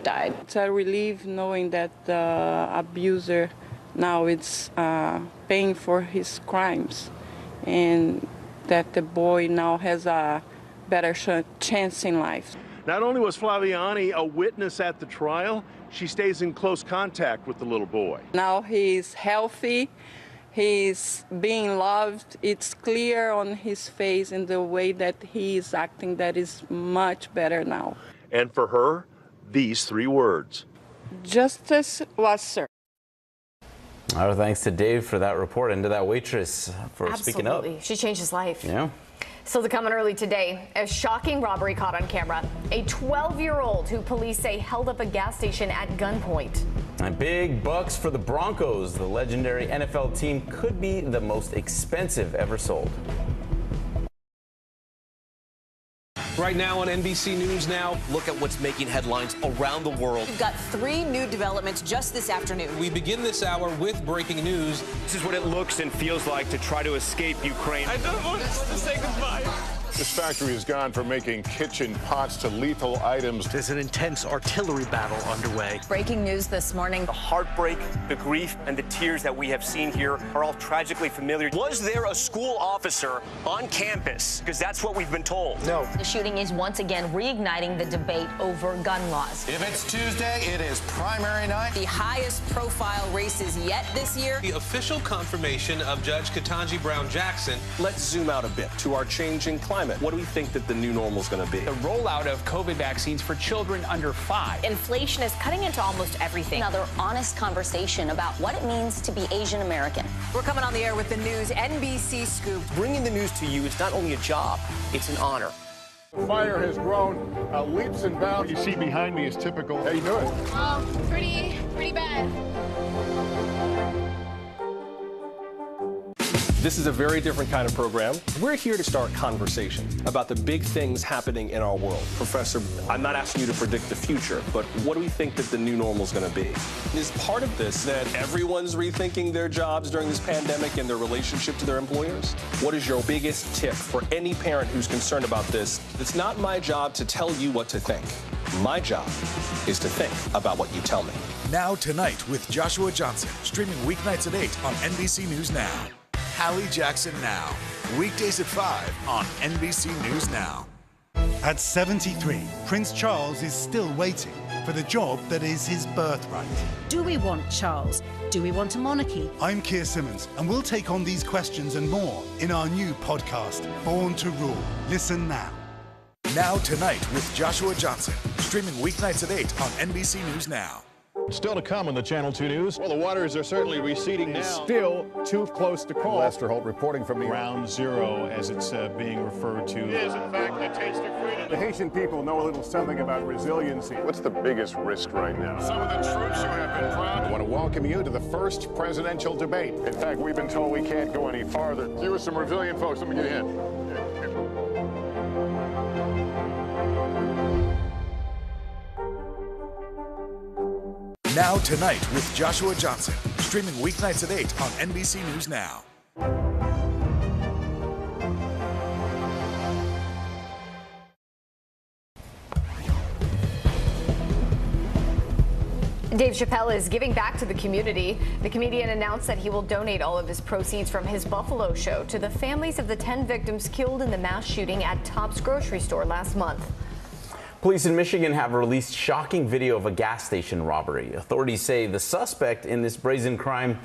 died. It's a relief knowing that the abuser now is paying for his crimes, and that the boy now has a better chance in life. Not only was Flaviani a witness at the trial, she stays in close contact with the little boy. Now he's healthy, he's being loved. It's clear on his face and the way that he is acting that is much better now. And for her, these 3 words: justice was served. Our thanks to Dave for that report, and to that waitress for speaking up. Absolutely. She changed his life. Yeah. Still to come in early today, a shocking robbery caught on camera. A 12-year-old who police say held up a gas station at gunpoint. And big bucks for the Broncos. The legendary NFL team could be the most expensive ever sold. Right now on NBC News Now, look at what's making headlines around the world. We've got 3 new developments just this afternoon. We begin this hour with breaking news. This is what it looks and feels like to try to escape Ukraine. I don't want to say goodbye. This factory has gone from making kitchen pots to lethal items. There's an intense artillery battle underway. Breaking news this morning. The heartbreak, the grief, and the tears that we have seen here are all tragically familiar. Was there a school officer on campus? Because that's what we've been told. No. The shooting is once again reigniting the debate over gun laws. If it's Tuesday, it is primary night. The highest profile races yet this year. The official confirmation of Judge Ketanji Brown Jackson. Let's zoom out a bit to our changing climate. What do we think that the new normal is going to be? The rollout of COVID vaccines for children under 5. Inflation is cutting into almost everything. Another honest conversation about what it means to be Asian American. We're coming on the air with the news NBC Scoop. Bringing the news to you is not only a job, it's an honor. The fire has grown leaps and bounds. What you see behind me is typical. How you doing? Pretty bad. This is a very different kind of program. We're here to start conversation about the big things happening in our world. Professor, I'm not asking you to predict the future, but what do we think that the new normal is going to be? Is part of this that everyone's rethinking their jobs during this pandemic and their relationship to their employers? What is your biggest tip for any parent who's concerned about this? It's not my job to tell you what to think. My job is to think about what you tell me. Now Tonight with Joshua Johnson, streaming weeknights at 8 on NBC News Now. Hallie Jackson Now, weekdays at 5 on NBC News Now. At 73, Prince Charles is still waiting for the job that is his birthright. Do we want Charles? Do we want a monarchy? I'm Keir Simmons, and we'll take on these questions and more in our new podcast, Born to Rule. Listen now. Now Tonight with Joshua Johnson, streaming weeknights at 8 on NBC News Now. Still to come on the Channel 2 News. Well, the waters are certainly receding now. Still too close to call. Lester Holt reporting from the Ground Zero, as it's being referred to. It is, in fact, a taste of freedom. The Haitian people know a little something about resiliency. What's the biggest risk right now? Some of the troops who have been proud. I want to welcome you to the first presidential debate. In fact, we've been told we can't go any farther. You with some resilient folks, let me get a hint. Now Tonight with Joshua Johnson, streaming weeknights at 8 on NBC News Now. Dave Chappelle is giving back to the community. The comedian announced that he will donate all of his proceeds from his Buffalo show to the families of the 10 victims killed in the mass shooting at Tops grocery store last month. Police in Michigan have released shocking video of a gas station robbery. Authorities say the suspect in this brazen crime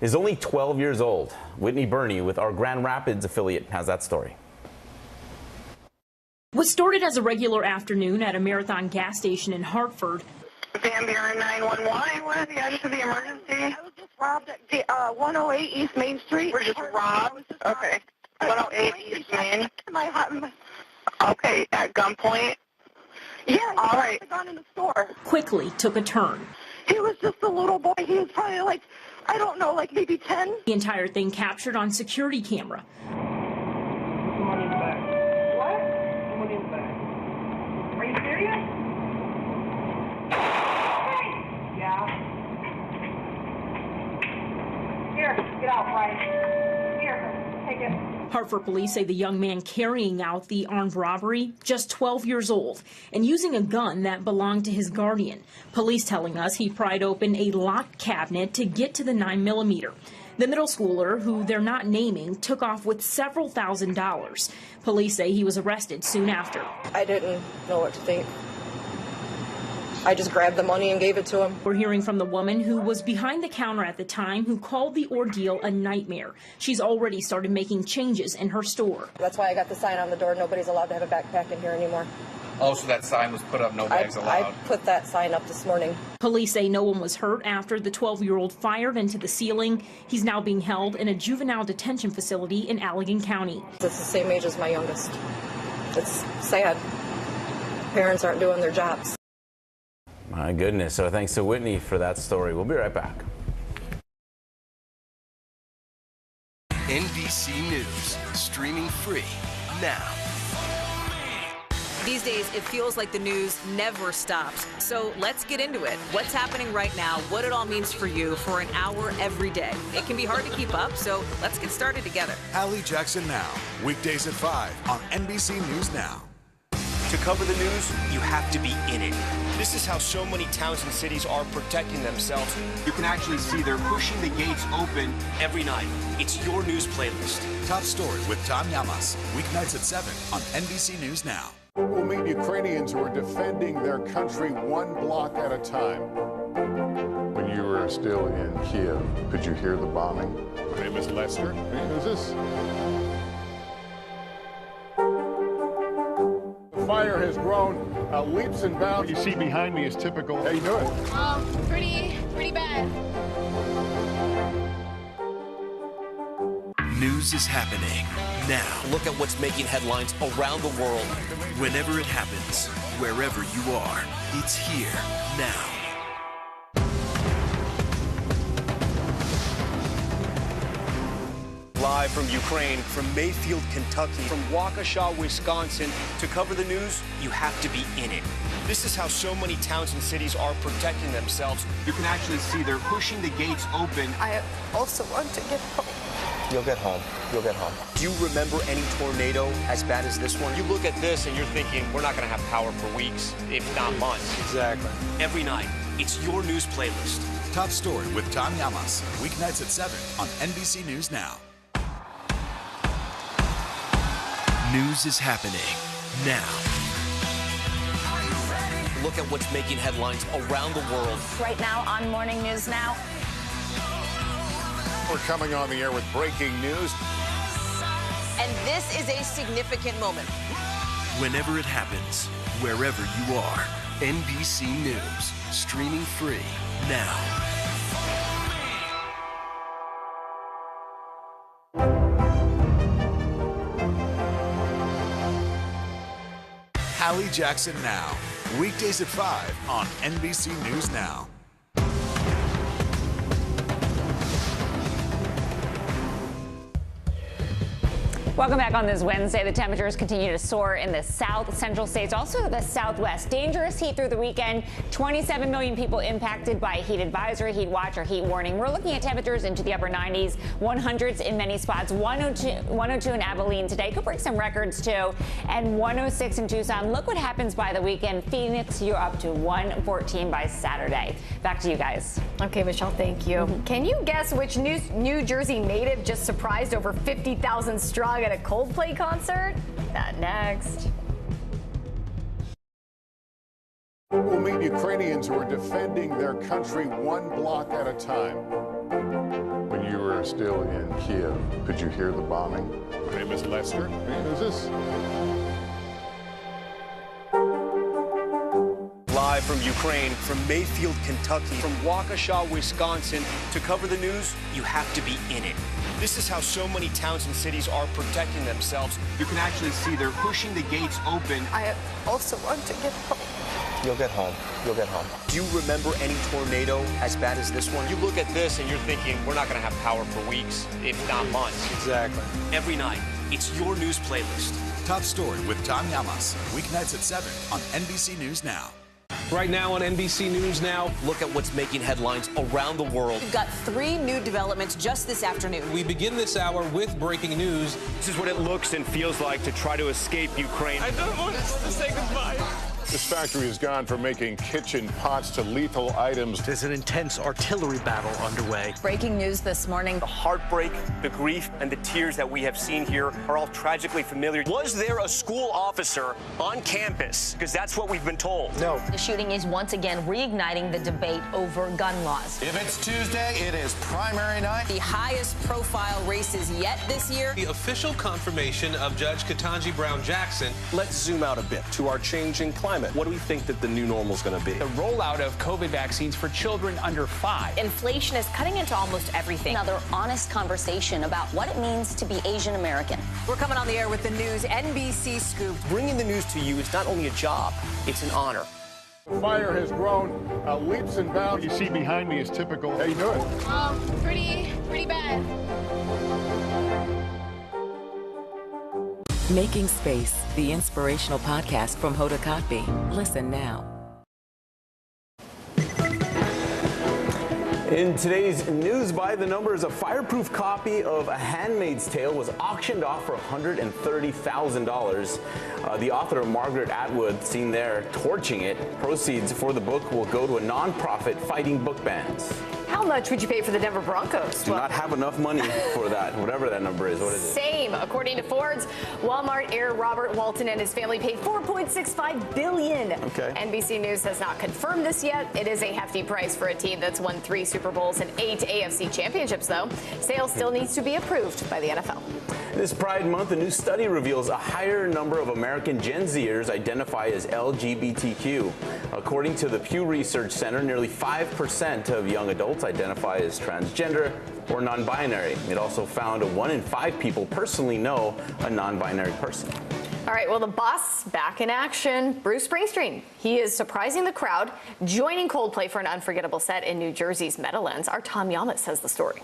is only 12 years old. Whitney Burney with our Grand Rapids affiliate has that story. What started as a regular afternoon at a Marathon gas station in Hartford. Van Buren 911. What is the address of the emergency? I was just robbed at 108 East Main Street. We're just robbed? Okay. 108 East Main. Okay, at gunpoint? Yeah, all right. The gun in the store. Quickly took a turn. He was just a little boy. He was probably like, I don't know, like maybe 10. The entire thing captured on security camera. Money in the bag. What? Money in the bag. Are you serious? Hey! Yeah. Here, get out, Brian. Here, take it. Hartford police say the young man carrying out the armed robbery, just 12 years old, and using a gun that belonged to his guardian. Police telling us he pried open a locked cabinet to get to the 9mm. The middle schooler, who they're not naming, took off with several $1,000s. Police say he was arrested soon after. I didn't know what to think. I just grabbed the money and gave it to him. We're hearing from the woman who was behind the counter at the time, who called the ordeal a nightmare. She's already started making changes in her store. That's why I got the sign on the door. Nobody's allowed to have a backpack in here anymore. Oh, so that sign was put up, no bags allowed. I put that sign up this morning. Police say no one was hurt after the 12-year-old fired into the ceiling. He's now being held in a juvenile detention facility in Allegan County. It's the same age as my youngest. It's sad. Parents aren't doing their jobs. My goodness. So thanks to Whitney for that story. We'll be right back. NBC News, streaming free now. These days, it feels like the news never stops. So let's get into it. What's happening right now, what it all means for you for an hour every day. It can be hard to keep up, so let's get started together. Hallie Jackson Now, weekdays at 5 on NBC News Now. To cover the news, you have to be in it. This is how so many towns and cities are protecting themselves. You can actually see they're pushing the gates open every night. It's your news playlist. Top Story with Tom Yamas, weeknights at 7 on NBC News Now. We'll meet Ukrainians who are defending their country one block at a time. When you were still in Kiev, could you hear the bombing? My name is Lester. Who's this? The fire has grown leaps and bounds. What you see behind me is typical. How you doing? Pretty bad. News is happening now. Look at what's making headlines around the world. Whenever it happens, wherever you are, it's here now. Live from Ukraine, from Mayfield, Kentucky, from Waukesha, Wisconsin. To cover the news, you have to be in it. This is how so many towns and cities are protecting themselves. You can actually see they're pushing the gates open. I also want to get home. You'll get home. You'll get home. Do you remember any tornado as bad as this one? You look at this and you're thinking, we're not going to have power for weeks, if not months. Exactly. Every night, it's your news playlist. Top Story with Tom Yamas, weeknights at 7 on NBC News Now. News is happening now. Look at what's making headlines around the world. Right now on Morning News Now. We're coming on the air with breaking news. And this is a significant moment. Whenever it happens, wherever you are, NBC News, streaming free now. Hallie Jackson Now, weekdays at 5 on NBC News Now. Welcome back on this Wednesday. The temperatures continue to soar in the south central states, also the southwest. Dangerous heat through the weekend. 27 million people impacted by a heat advisory, heat watch, or heat warning. We're looking at temperatures into the upper 90s, 100s in many spots. 102 in Abilene today. Could break some records too. And 106 in Tucson. Look what happens by the weekend. Phoenix, you're up to 114 by Saturday. Back to you guys. Okay, Michelle, thank you. Can you guess which New Jersey native just surprised over 50,000 strong at a Coldplay concert? That next. We'll meet Ukrainians who are defending their country one block at a time. When you were still in Kiev, could you hear the bombing? My name is Lester. Who's this? Live from Ukraine, from Mayfield, Kentucky, from Waukesha, Wisconsin. To cover the news, you have to be in it. This is how so many towns and cities are protecting themselves. You can actually see they're pushing the gates open. I also want to get home. You'll get home. You'll get home. Do you remember any tornado as bad as this one? You look at this and you're thinking, we're not going to have power for weeks, if not months. Exactly. Every night, it's your news playlist. Top Story with Tom Yamas, weeknights at 7 on NBC News Now. Right now on NBC News Now, look at what's making headlines around the world. We've got 3 new developments just this afternoon. We begin this hour with breaking news. This is what it looks and feels like to try to escape Ukraine. I don't want to say goodbye. This factory has gone from making kitchen pots to lethal items. There's an intense artillery battle underway. Breaking news this morning. The heartbreak, the grief, and the tears that we have seen here are all tragically familiar. Was there a school officer on campus? Because that's what we've been told. No. The shooting is once again reigniting the debate over gun laws. If it's Tuesday, it is primary night. The highest profile races yet this year. The official confirmation of Judge Ketanji Brown Jackson. Let's zoom out a bit to our changing climate. What do we think that the new normal is going to be? The rollout of COVID vaccines for children under 5. Inflation is cutting into almost everything. Another honest conversation about what it means to be Asian American. We're coming on the air with the news NBC Scoop. Bringing the news to you is not only a job, it's an honor. The fire has grown leaps and bounds. You see behind me is typical. How you doing? Pretty bad. Making Space, the inspirational podcast from Hoda Kotb. Listen now. In today's News by the Numbers, a fireproof copy of A Handmaid's Tale was auctioned off for $130,000. The author of Margaret Atwood, seen there torching it. Proceeds for the book will go to a nonprofit fighting book bans. How much would you pay for the Denver Broncos? Do not have enough money for that, whatever that number is. What is it? Same. According to Forbes, Walmart heir Robert Walton and his family paid $4.65 billion. Okay. NBC News has not confirmed this yet. It is a hefty price for a team that's won 3 Super Bowls and 8 AFC championships, though. Sale still needs to be approved by the NFL. This Pride Month, a new study reveals a higher number of American Gen Zers identify as LGBTQ. According to the Pew Research Center, nearly 5% of young adults identify as transgender or non-binary. It also found 1 in 5 people personally know a non-binary person. All right, well, the boss back in action, Bruce Springsteen. He is surprising the crowd, joining Coldplay for an unforgettable set in New Jersey's Meadowlands. Our Tom Yamas has the story.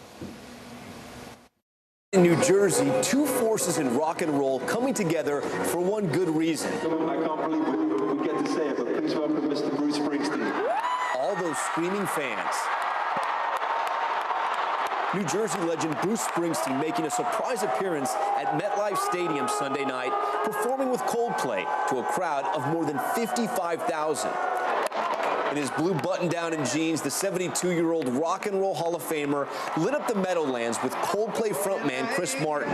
In New Jersey, 2 forces in rock and roll coming together for one good reason. I can't believe we get to say it, but please welcome Mr. Bruce Springsteen. All those screaming fans. New Jersey legend Bruce Springsteen making a surprise appearance at MetLife Stadium Sunday night, performing with Coldplay to a crowd of more than 55,000. In his blue button-down and jeans, the 72-year-old rock and roll Hall of Famer lit up the Meadowlands with Coldplay frontman Chris Martin.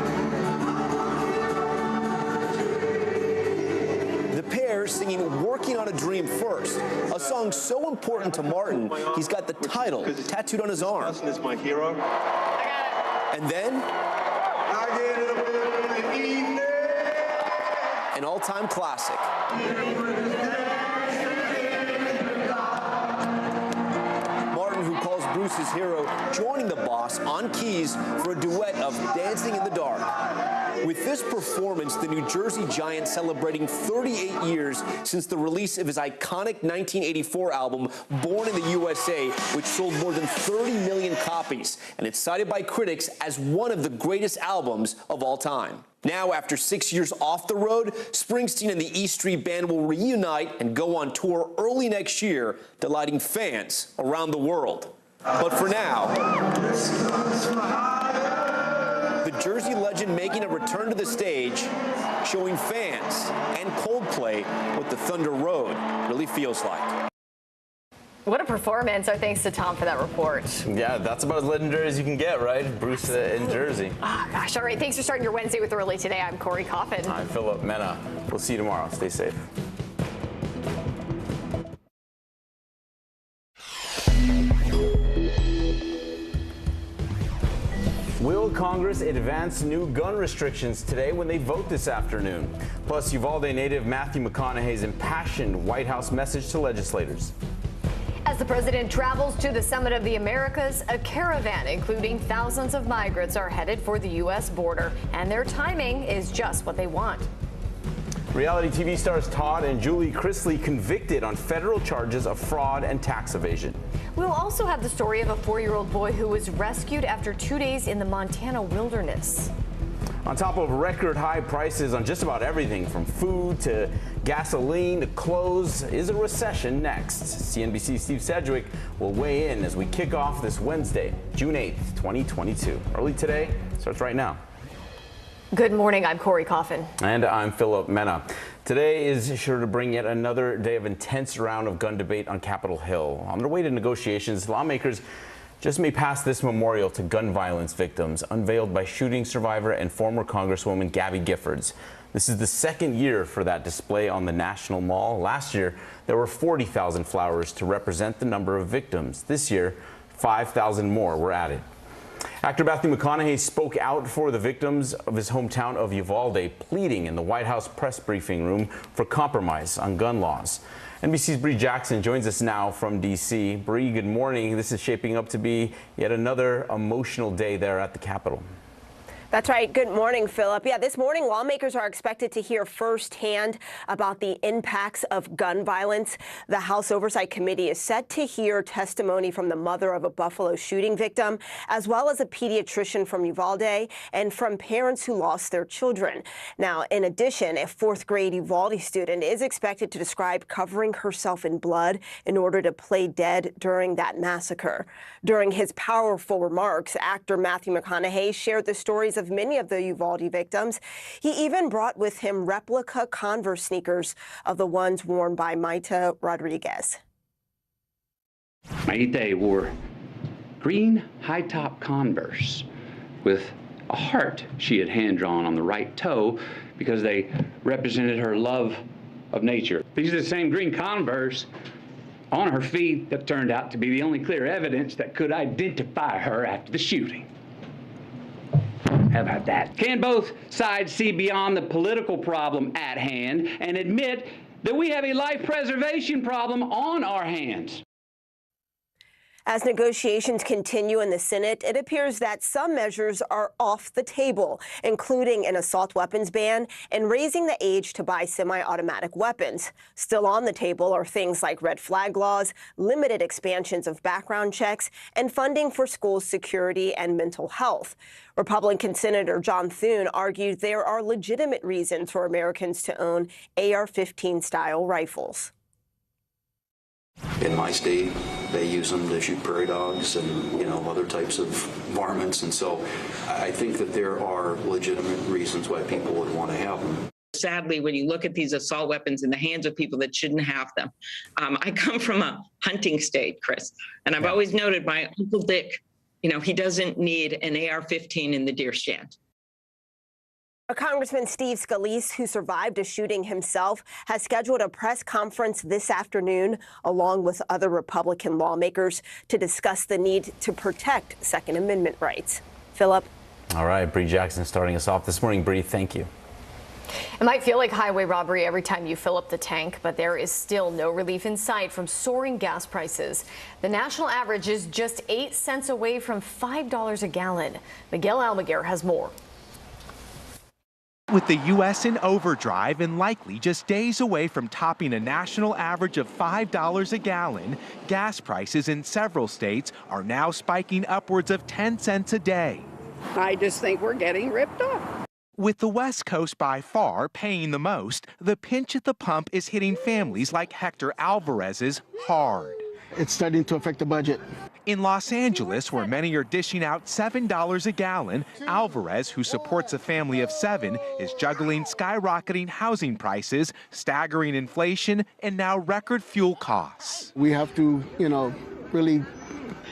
The pair singing Working on a Dream first, a song so important to Martin, he's got the title tattooed on his arm. Is my hero. And then, an all-time classic. Bruce his hero, joining the boss on keys for a duet of Dancing in the Dark. With this performance, the New Jersey Giant celebrating 38 years since the release of his iconic 1984 album, Born in the USA, which sold more than 30 million copies, and it's cited by critics as one of the greatest albums of all time. Now, after 6 years off the road, Springsteen and the E Street Band will reunite and go on tour early next year, delighting fans around the world. But for now, the Jersey legend making a return to the stage, showing fans and Coldplay what the Thunder Road really feels like. What a performance. Our thanks to Tom for that report. Yeah, that's about as legendary as you can get, right? Bruce in Jersey. Oh, gosh. All right. Thanks for starting your Wednesday with Early today. I'm Corey Coffin. I'm Philip Mena. We'll see you tomorrow. Stay safe. Will Congress advance new gun restrictions today when they vote this afternoon? Plus, Uvalde native Matthew McConaughey's impassioned White House message to legislators. As the president travels to the Summit of the Americas, a caravan including thousands of migrants are headed for the U.S. border, and their timing is just what they want. Reality TV stars Todd and Julie Chrisley convicted on federal charges of fraud and tax evasion. We'll also have the story of a 4-year-old boy who was rescued after 2 days in the Montana wilderness. On top of record high prices on just about everything from food to gasoline to clothes, is a recession next? CNBC's Steve Sedgwick will weigh in as we kick off this Wednesday, June 8th, 2022. Early today starts right now. Good morning, I'm Corey Coffin. And I'm Philip Mena. Today is sure to bring yet another day of intense round of gun debate on Capitol Hill. On their way to negotiations, lawmakers just may pass this memorial to gun violence victims, unveiled by shooting survivor and former Congresswoman Gabby Giffords. This is the second year for that display on the National Mall. Last year, there were 40,000 flowers to represent the number of victims. This year, 5,000 more were added. Actor Matthew McConaughey spoke out for the victims of his hometown of Uvalde, pleading in the White House press briefing room for compromise on gun laws. NBC's Bree Jackson joins us now from D.C. Bree, good morning. This is shaping up to be yet another emotional day there at the Capitol. That's right. Good morning, Philip. Yeah, this morning, lawmakers are expected to hear firsthand about the impacts of gun violence. The House Oversight Committee is set to hear testimony from the mother of a Buffalo shooting victim, as well as a pediatrician from Uvalde and from parents who lost their children. Now, in addition, a fourth grade Uvalde student is expected to describe covering herself in blood in order to play dead during that massacre. During his powerful remarks, actor Matthew McConaughey shared the stories of many of the Uvalde victims. He even brought with him replica Converse sneakers of the ones worn by Maita Rodriguez. Maita wore green high-top Converse with a heart she had hand-drawn on the right toe because they represented her love of nature. These are the same green Converse on her feet that turned out to be the only clear evidence that could identify her after the shooting. How about that? Can both sides see beyond the political problem at hand and admit that we have a life preservation problem on our hands? As negotiations continue in the Senate, it appears that some measures are off the table, including an assault weapons ban and raising the age to buy semi-automatic weapons. Still on the table are things like red flag laws, limited expansions of background checks, and funding for school security and mental health. Republican Senator John Thune argued there are legitimate reasons for Americans to own AR-15 style rifles. In my state, they use them to shoot prairie dogs and, other types of varmints. And so I think that there are legitimate reasons why people would want to have them. Sadly, when you look at these assault weapons in the hands of people that shouldn't have them, I come from a hunting state, Chris, and I've always noted my Uncle Dick, he doesn't need an AR-15 in the deer stand. Congressman Steve Scalise, who survived a shooting himself, has scheduled a press conference this afternoon, along with other Republican lawmakers, to discuss the need to protect Second Amendment rights. Philip. All right, Bree Jackson starting us off this morning. Bree, thank you. It might feel like highway robbery every time you fill up the tank, but there is still no relief in sight from soaring gas prices. The national average is just 8 cents away from $5 a gallon. Miguel Almaguer has more. With the U.S. in overdrive and likely just days away from topping a national average of $5 a gallon, gas prices in several states are now spiking upwards of 10 cents a day. I just think we're getting ripped off. With the West Coast by far paying the most, the pinch at the pump is hitting families like Hector Alvarez's hard. It's starting to affect the budget. In Los Angeles, where many are dishing out $7 a gallon, Alvarez, who supports a family of 7, is juggling skyrocketing housing prices, staggering inflation, and now record fuel costs. We have to, really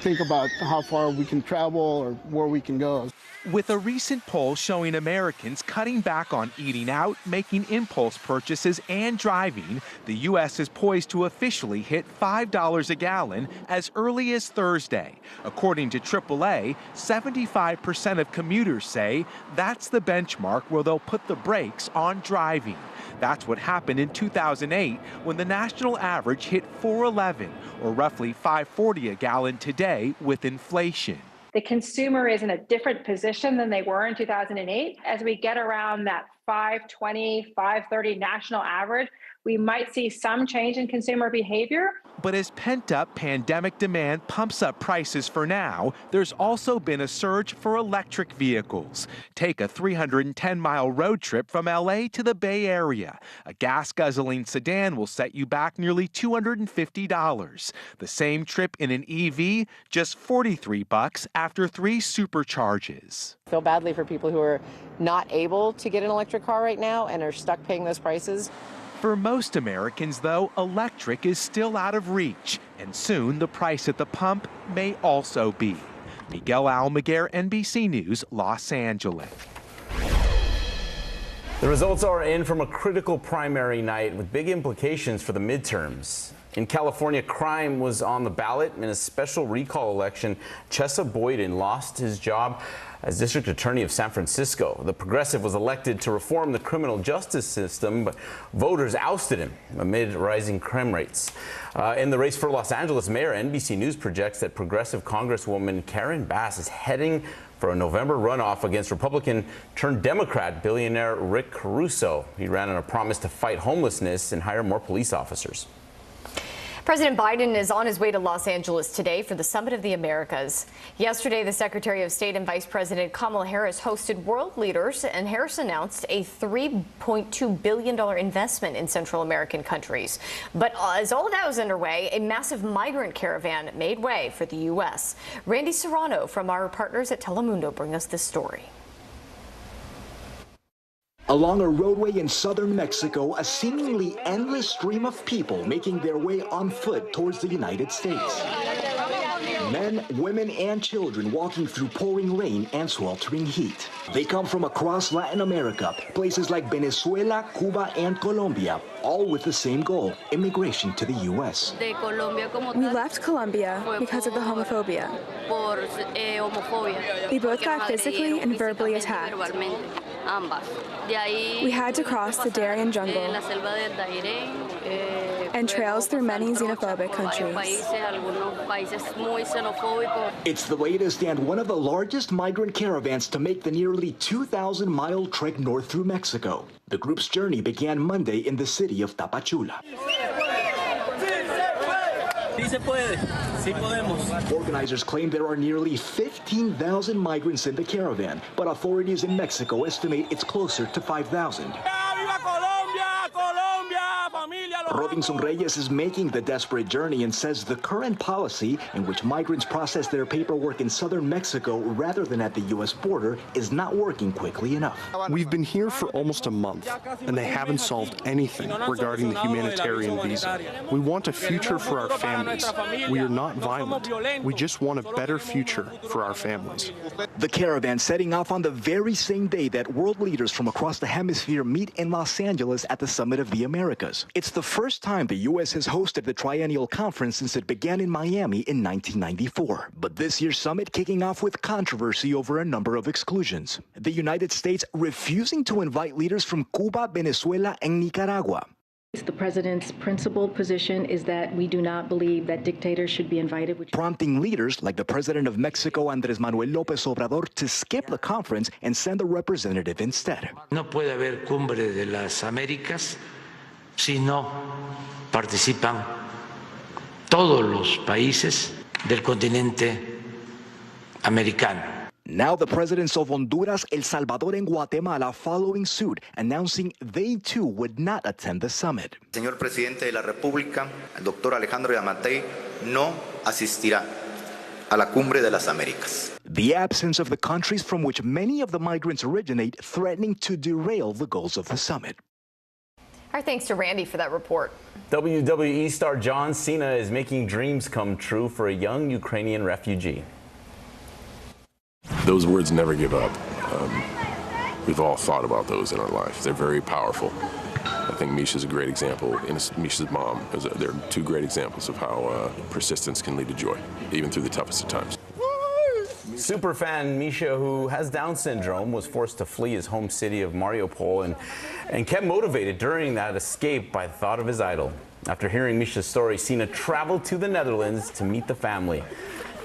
think about how far we can travel or where we can go. With a recent poll showing Americans cutting back on eating out, making impulse purchases, and driving, the U.S. is poised to officially hit $5 a gallon as early as Thursday. According to AAA, 75% of commuters say that's the benchmark where they'll put the brakes on driving. That's what happened in 2008 when the national average hit $4.11, or roughly $5.40 a gallon today with inflation. The consumer is in a different position than they were in 2008. As we get around that $5.20, $5.30 national average, we might see some change in consumer behavior. But as pent-up pandemic demand pumps up prices for now, there's also been a surge for electric vehicles. Take a 310-mile road trip from LA to the Bay Area. A gas-guzzling sedan will set you back nearly $250. The same trip in an EV, just $43 after 3 supercharges. I feel badly for people who are not able to get an electric car right now and are stuck paying those prices. For most Americans, though, electric is still out of reach, and soon the price at the pump may also be. Miguel Almaguer, NBC News, Los Angeles. The results are in from a critical primary night with big implications for the midterms. In California, crime was on the ballot in a special recall election. Chesa Boyden lost his job as district attorney of San Francisco. The progressive was elected to reform the criminal justice system, but voters ousted him amid rising crime rates. In the race for Los Angeles mayor, NBC News projects that progressive Congresswoman Karen Bass is heading for a November runoff against Republican-turned-Democrat billionaire Rick Caruso. He ran on a promise to fight homelessness and hire more police officers. President Biden is on his way to Los Angeles today for the Summit of the Americas. Yesterday, the Secretary of State and Vice President Kamala Harris hosted world leaders, and Harris announced a $3.2 billion investment in Central American countries. But as all of that was underway, a massive migrant caravan made way for the U.S. Randy Serrano from our partners at Telemundo bring us this story. Along a roadway in southern Mexico, a seemingly endless stream of people making their way on foot towards the United States. Men, women, and children walking through pouring rain and sweltering heat. They come from across Latin America, places like Venezuela, Cuba, and Colombia, all with the same goal, immigration to the U.S. We left Colombia because of the homophobia. We both got physically and verbally attacked. We had to cross the Darien jungle and trails through many xenophobic countries. It's the latest and one of the largest migrant caravans to make the nearly 2,000-mile trek north through Mexico. The group's journey began Monday in the city of Tapachula. Organizers claim there are nearly 15,000 migrants in the caravan, but authorities in Mexico estimate it's closer to 5,000. Robinson Reyes is making the desperate journey and says the current policy, in which migrants process their paperwork in southern Mexico rather than at the U.S. border, is not working quickly enough. We've been here for almost a month, and they haven't solved anything regarding the humanitarian visa. We want a future for our families. We are not violent. We just want a better future for our families. The caravan setting off on the very same day that world leaders from across the hemisphere meet in Los Angeles at the Summit of the Americas. It's the first time the U.S. has hosted the triennial conference since it began in Miami in 1994. But this year's summit kicking off with controversy over a number of exclusions. The United States refusing to invite leaders from Cuba, Venezuela, and Nicaragua. The president's principled position is that we do not believe that dictators should be invited. Prompting leaders like the president of Mexico, Andrés Manuel López Obrador, to skip the conference and send a representative instead. No puede haber cumbre de las Américas si no participan todos los países del continente americano. Now the presidents of Honduras, El Salvador, and Guatemala following suit, announcing they too would not attend the summit. Señor presidente de la República, el doctor Alejandro Yamatei, no asistirá a la cumbre de las Américas. The absence of the countries from which many of the migrants originate threatening to derail the goals of the summit. Our thanks to Randy for that report. WWE star John Cena is making dreams come true for a young Ukrainian refugee. Those words never give up. We've all thought about those in our life. They're very powerful. I think Misha's a great example, and Misha's mom. They're two great examples of how persistence can lead to joy, even through the toughest of times. Superfan Misha, who has Down syndrome, was forced to flee his home city of Mariupol and kept motivated during that escape by the thought of his idol. After hearing Misha's story, Cena traveled to the Netherlands to meet the family.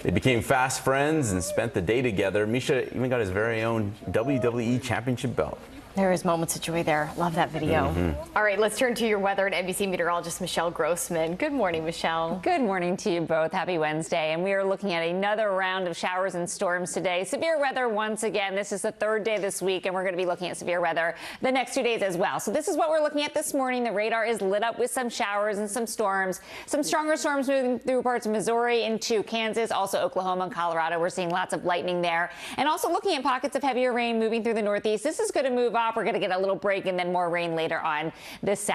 They became fast friends and spent the day together. Misha even got his very own WWE Championship belt. There is moments of joy there. Love that video. Mm-hmm. All right, let's turn to your weather and NBC meteorologist Michelle Grossman. Good morning, Michelle. Good morning to you both. Happy Wednesday. And we are looking at another round of showers and storms today. Severe weather once again. This is the third day this week, and we're going to be looking at severe weather the next 2 days as well. So this is what we're looking at this morning. The radar is lit up with some showers and some storms. Some stronger storms moving through parts of Missouri into Kansas, also Oklahoma and Colorado. We're seeing lots of lightning there. And also looking at pockets of heavier rain moving through the Northeast. This is going to move off. We're going to get a little break and then more rain later on this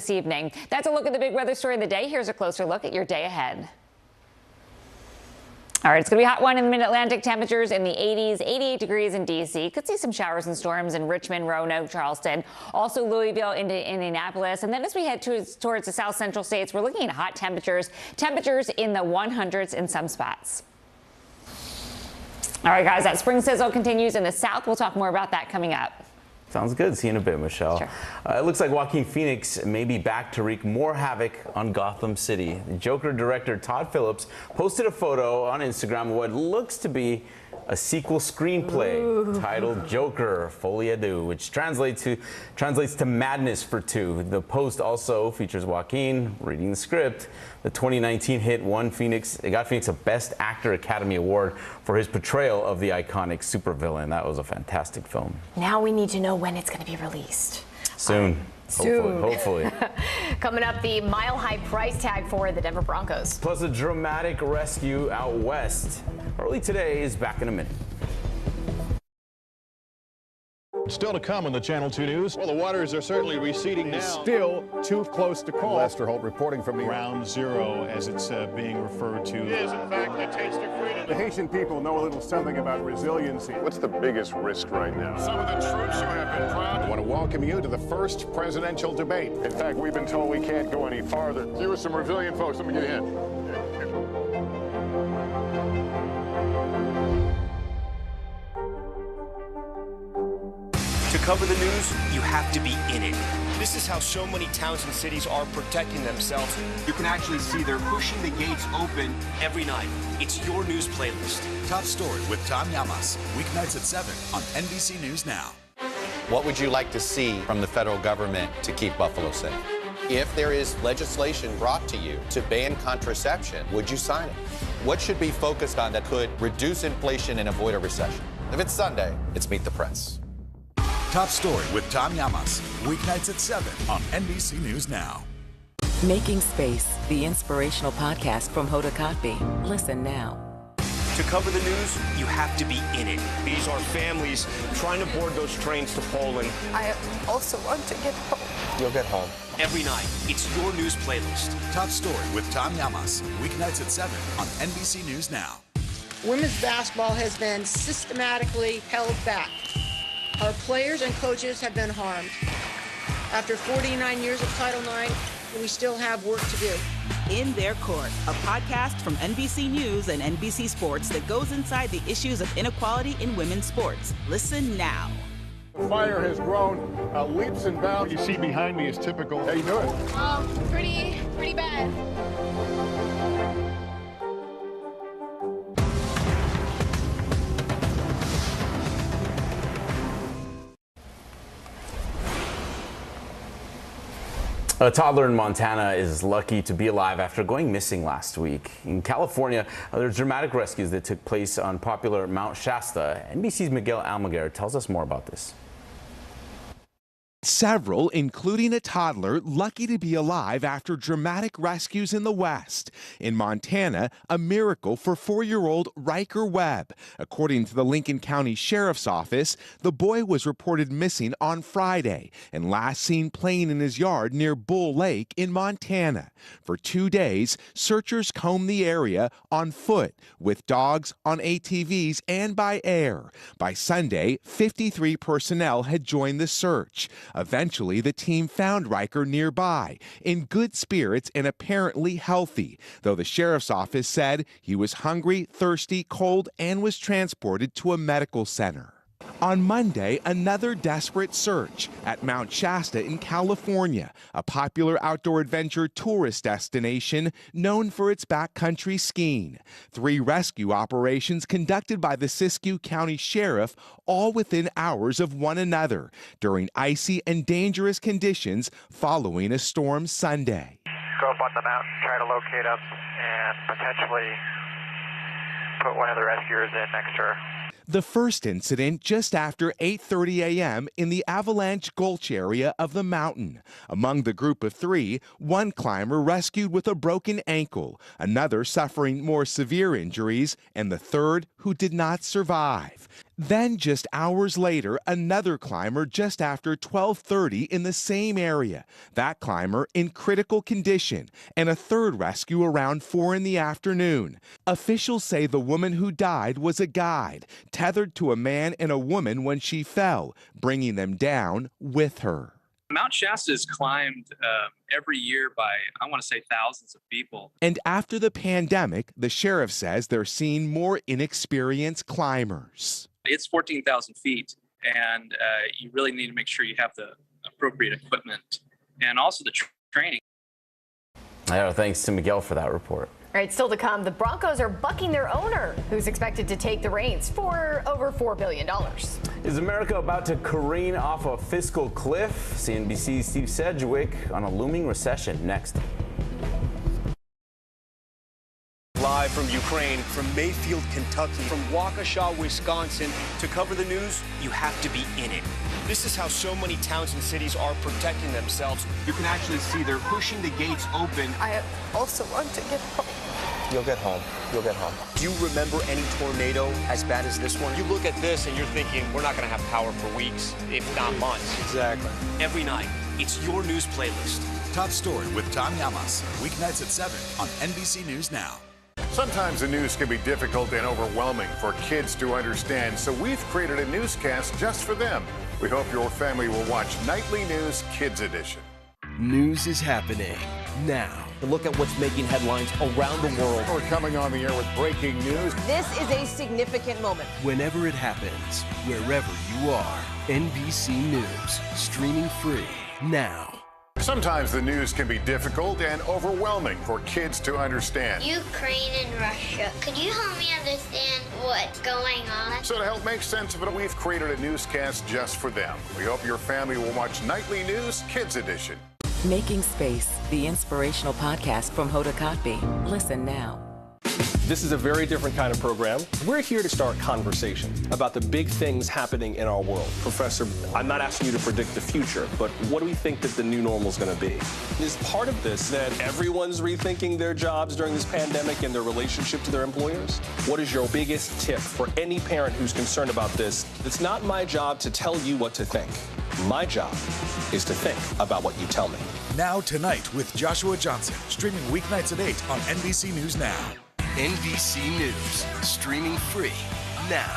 evening. That's a look at the big weather story of the day. Here's a closer look at your day ahead. All right, it's going to be a hot one in the mid-Atlantic. Temperatures in the 80s, 88 degrees in D.C. Could see some showers and storms in Richmond, Roanoke, Charleston, also Louisville into Indianapolis. And then as we head towards the south central states, we're looking at hot temperatures in the 100s in some spots. All right, guys, that spring sizzle continues in the south. We'll talk more about that coming up. Sounds good. See you in a bit, Michelle. Sure. It looks like Joaquin Phoenix may be back to wreak more havoc on Gotham City. The Joker director Todd Phillips posted a photo on Instagram of what looks to be a sequel screenplay titled Joker Folie à Deux, which translates to Madness for Two. The post also features Joaquin reading the script. The 2019 hit got Phoenix a Best Actor Academy Award for his portrayal of the iconic supervillain. That was a fantastic film. Now we need to know when it's going to be released. Soon. Soon. Hopefully. Coming up, the mile-high price tag for the Denver Broncos. Plus a dramatic rescue out west. Early Today is back in a minute. Still to come on the Channel 2 News. Well, the waters are certainly receding now. Still too close to call. Lester Holt reporting from the Ground Zero, as it's being referred to. It is, in fact, a taste of freedom. The Haitian people know a little something about resiliency. What's the biggest risk right now? Some of the troops who have been proud. I want to welcome you to the first presidential debate. In fact, we've been told we can't go any farther. Here are some resilient folks. Let me get a hint. To cover the news, you have to be in it. This is how so many towns and cities are protecting themselves. You can actually see they're pushing the gates open every night. It's your news playlist. Top Story with Tom Llamas, weeknights at 7 on NBC News Now. What would you like to see from the federal government to keep Buffalo safe? If there is legislation brought to you to ban contraception, would you sign it? What should be focused on that could reduce inflation and avoid a recession? If it's Sunday, it's Meet the Press. Top Story with Tom Llamas, weeknights at 7 on NBC News Now. Making Space, the inspirational podcast from Hoda Kotb. Listen now. To cover the news, you have to be in it. These are families trying to board those trains to Poland. I also want to get home. You'll get home. Every night, it's your news playlist. Top Story with Tom Llamas, weeknights at 7 on NBC News Now. Women's basketball has been systematically held back. Our players and coaches have been harmed. After 49 years of Title IX, we still have work to do. In Their Court, a podcast from NBC News and NBC Sports that goes inside the issues of inequality in women's sports. Listen now. The fire has grown leaps and bounds. What you see behind me is typical. How you doing? Pretty bad. A toddler in Montana is lucky to be alive after going missing last week. In California, there's dramatic rescues that took place on popular Mount Shasta. NBC's Miguel Almaguer tells us more about this. Several, including a toddler, lucky to be alive after dramatic rescues in the West. In Montana, a miracle for 4-year-old Riker Webb. According to the Lincoln County Sheriff's Office, the boy was reported missing on Friday and last seen playing in his yard near Bull Lake in Montana. For 2 days, searchers combed the area on foot, with dogs, on ATVs, and by air. By Sunday, 53 personnel had joined the search. Eventually, the team found Riker nearby, in good spirits and apparently healthy, though the sheriff's office said he was hungry, thirsty, cold, and was transported to a medical center. On Monday, another desperate search at Mount Shasta in California, a popular outdoor adventure tourist destination known for its backcountry skiing. 3 rescue operations conducted by the Siskiyou County Sheriff, all within hours of one another, during icy and dangerous conditions following a storm Sunday. Go up on the mountain, try to locate us, and potentially put one of the rescuers in next to her. The first incident just after 8:30 a.m. in the Avalanche Gulch area of the mountain. Among the group of 3, one climber rescued with a broken ankle, another suffering more severe injuries, and the third who did not survive. Then just hours later, another climber just after 12:30 in the same area. That climber in critical condition, and a third rescue around 4 in the afternoon. Officials say the woman who died was a guide, tethered to a man and a woman when she fell, bringing them down with her. Mount Shasta is climbed every year by, I want to say, thousands of people. And after the pandemic, the sheriff says they're seeing more inexperienced climbers. It's 14,000 feet, and you really need to make sure you have the appropriate equipment and also the training. Thanks to Miguel for that report. All right, still to come, the Broncos are bucking their owner, who's expected to take the reins for over $4 billion. Is America about to careen off a fiscal cliff? CNBC's Steve Sedgwick on a looming recession next. Live from Ukraine, from Mayfield, Kentucky, from Waukesha, Wisconsin. To cover the news, you have to be in it. This is how so many towns and cities are protecting themselves. You can actually see they're pushing the gates open. I also want to get home. You'll get home. You'll get home. Do you remember any tornado as bad as this one? You look at this and you're thinking, we're not going to have power for weeks, if not months. Exactly. Every night, it's your news playlist. Top Story with Tom Llamas, weeknights at 7 on NBC News Now. Sometimes the news can be difficult and overwhelming for kids to understand, so we've created a newscast just for them. We hope your family will watch Nightly News Kids Edition. News is happening now. Look at what's making headlines around the world. We're coming on the air with breaking news. This is a significant moment. Whenever it happens, wherever you are, NBC News, streaming free now. Sometimes the news can be difficult and overwhelming for kids to understand. Ukraine and Russia. Could you help me understand what's going on? So to help make sense of it, we've created a newscast just for them. We hope your family will watch Nightly News Kids Edition. Making Space, the inspirational podcast from Hoda Kotb. Listen now. This is a very different kind of program. We're here to start conversation about the big things happening in our world. Professor, I'm not asking you to predict the future, but what do we think that the new normal is going to be? Is part of this that everyone's rethinking their jobs during this pandemic and their relationship to their employers? What is your biggest tip for any parent who's concerned about this? It's not my job to tell you what to think. My job is to think about what you tell me. Now Tonight with Joshua Johnson, streaming weeknights at 8 on NBC News Now. NBC News, streaming free now.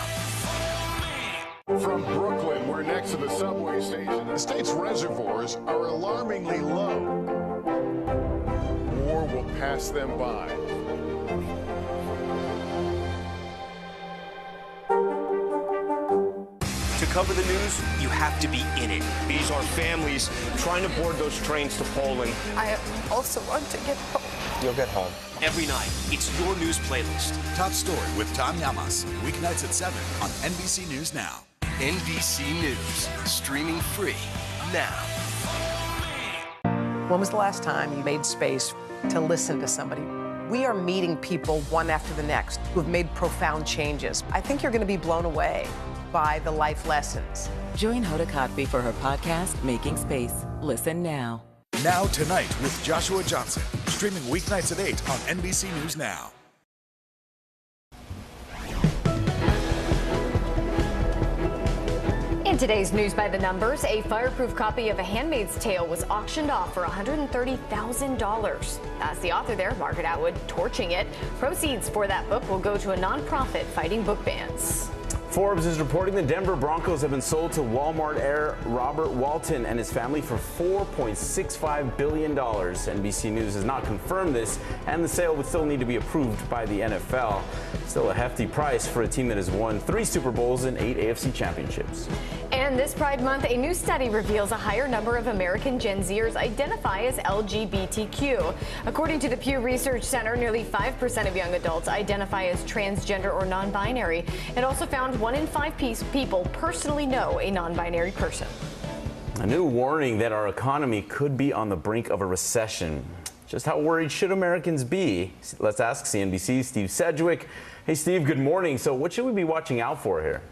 From Brooklyn, we're next to the subway station. The state's reservoirs are alarmingly low. War will pass them by. To cover the news, you have to be in it. These are families trying to board those trains to Poland. I also want to get home. You'll get home. Every night, it's your news playlist. Top Story with Tom Llamas, weeknights at 7 on NBC News Now. NBC News, streaming free now. When was the last time you made space to listen to somebody? We are meeting people one after the next who have made profound changes. I think you're going to be blown away by the life lessons. Join Hoda Kotb for her podcast, Making Space. Listen now. Now Tonight with Joshua Johnson, streaming weeknights at 8 on NBC News Now. In today's News by the Numbers, a fireproof copy of A Handmaid's Tale was auctioned off for $130,000. That's the author there, Margaret Atwood, torching it. Proceeds for that book will go to a nonprofit fighting book bans. Forbes is reporting the Denver Broncos have been sold to Walmart heir Robert Walton and his family for $4.65 billion. NBC News has not confirmed this, and the sale would still need to be approved by the NFL. Still a hefty price for a team that has won 3 Super Bowls and 8 AFC championships. And this Pride Month, a new study reveals a higher number of American Gen Zers identify as LGBTQ. According to the Pew Research Center, nearly 5% of young adults identify as transgender or non-binary. It also found 1 in 5 people personally know a non-binary person. A new warning that our economy could be on the brink of a recession. Just how worried should Americans be? Let's ask CNBC's Steve Sedgwick. Hey, Steve, good morning. So what should we be watching out for here?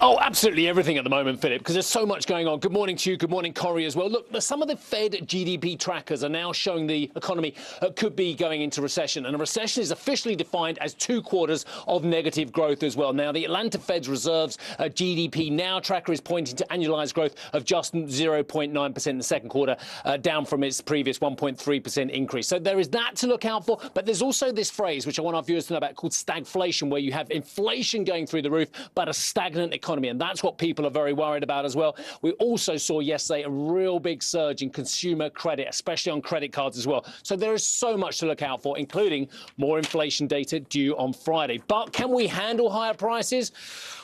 Oh, absolutely everything at the moment, Philip, because there's so much going on. Good morning to you. Good morning, Corey, as well. Look, some of the Fed GDP trackers are now showing the economy could be going into recession. And a recession is officially defined as 2 quarters of negative growth as well. Now, the Atlanta Fed's Reserve's GDP Now tracker is pointing to annualized growth of just 0.9% in the second quarter, down from its previous 1.3% increase. So there is that to look out for. But there's also this phrase, which I want our viewers to know about, called stagflation, where you have inflation going through the roof, but a stagnant economy. And that's what people are very worried about as well. We also saw yesterday a real big surge in consumer credit, especially on credit cards as well. So there is so much to look out for, including more inflation data due on Friday. But can we handle higher prices?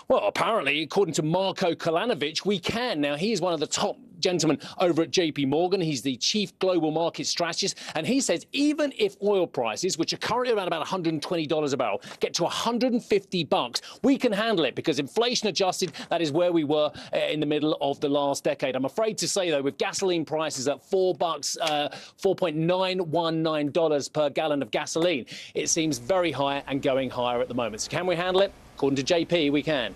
Well, apparently, according to Marko Kolanovic, we can. Now, he is one of the top gentlemen over at JP Morgan. He's the chief global market strategist. And he says even if oil prices, which are currently around about $120 a barrel, get to $150, we can handle it because inflation adjusted, that is where we were in the middle of the last decade. I'm afraid to say, though, with gasoline prices at $4.919 per gallon of gasoline, it seems very high and going higher at the moment. So can we handle it? According to JP, we can.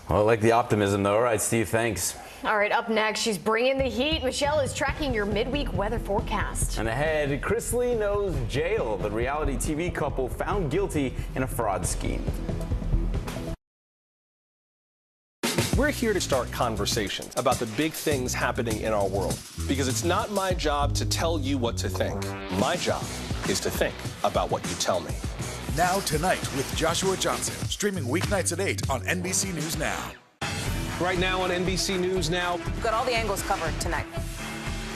Well, I like the optimism, though. All right, Steve, thanks. All right, up next, she's bringing the heat. Michelle is tracking your midweek weather forecast. And ahead, Chris Lee knows jail. The reality TV couple found guilty in a fraud scheme. We're here to start conversations about the big things happening in our world, because it's not my job to tell you what to think. My job is to think about what you tell me. Now Tonight with Joshua Johnson, streaming weeknights at 8 on NBC News Now. Right now on NBC News Now. We've got all the angles covered tonight.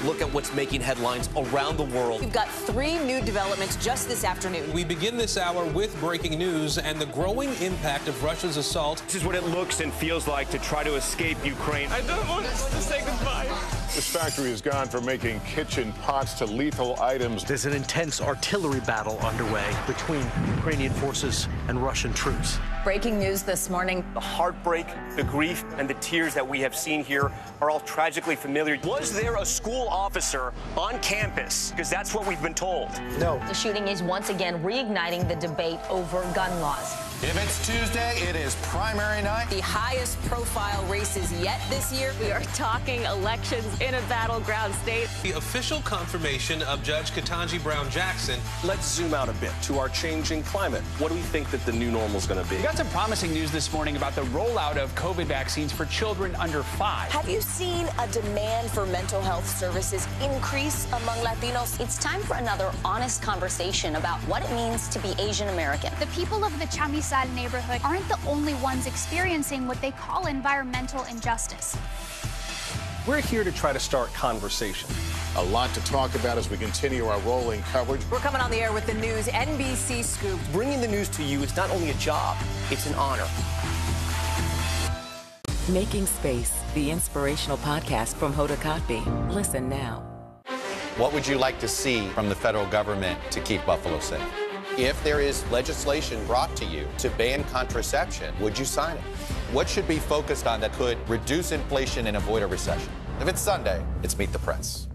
Look at what's making headlines around the world. We've got 3 new developments just this afternoon. We begin this hour with breaking news and the growing impact of Russia's assault. This is what it looks and feels like to try to escape Ukraine. I don't want to say goodbye. This factory has gone from making kitchen pots to lethal items. There's an intense artillery battle underway between Ukrainian forces and Russian troops. Breaking news this morning. The heartbreak, the grief, and the tears that we have seen here are all tragically familiar. Was there a school officer on campus? Because that's what we've been told. No. The shooting is once again reigniting the debate over gun laws. If it's Tuesday, it is primary night. The highest profile races yet this year. We are talking elections in a battleground state. The official confirmation of Judge Ketanji Brown Jackson. Let's zoom out a bit to our changing climate. What do we think that the new normal is going to be? We got some promising news this morning about the rollout of COVID vaccines for children under 5. Have you seen a demand for mental health services increase among Latinos? It's time for another honest conversation about what it means to be Asian American. The people of the Chamizal neighborhood aren't the only ones experiencing what they call environmental injustice. We're here to try to start conversation. A lot to talk about as we continue our rolling coverage. We're coming on the air with the news NBC Scoop. Bringing the news to you is not only a job, it's an honor. Making Space, the inspirational podcast from Hoda Kotb. Listen now. What would you like to see from the federal government to keep Buffalo safe? If there is legislation brought to you to ban contraception, would you sign it? What should be focused on that could reduce inflation and avoid a recession? If it's Sunday, it's Meet the Press.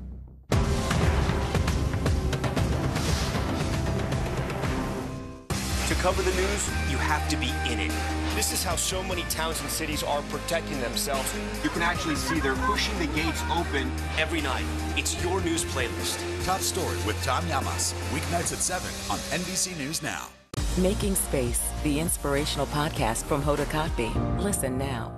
To cover the news, you have to be in it. This is how so many towns and cities are protecting themselves. You can actually see they're pushing the gates open every night. It's your news playlist. Top Story with Tom Llamas, weeknights at 7 on NBC News Now. Making Space, the inspirational podcast from Hoda Kotb. Listen now.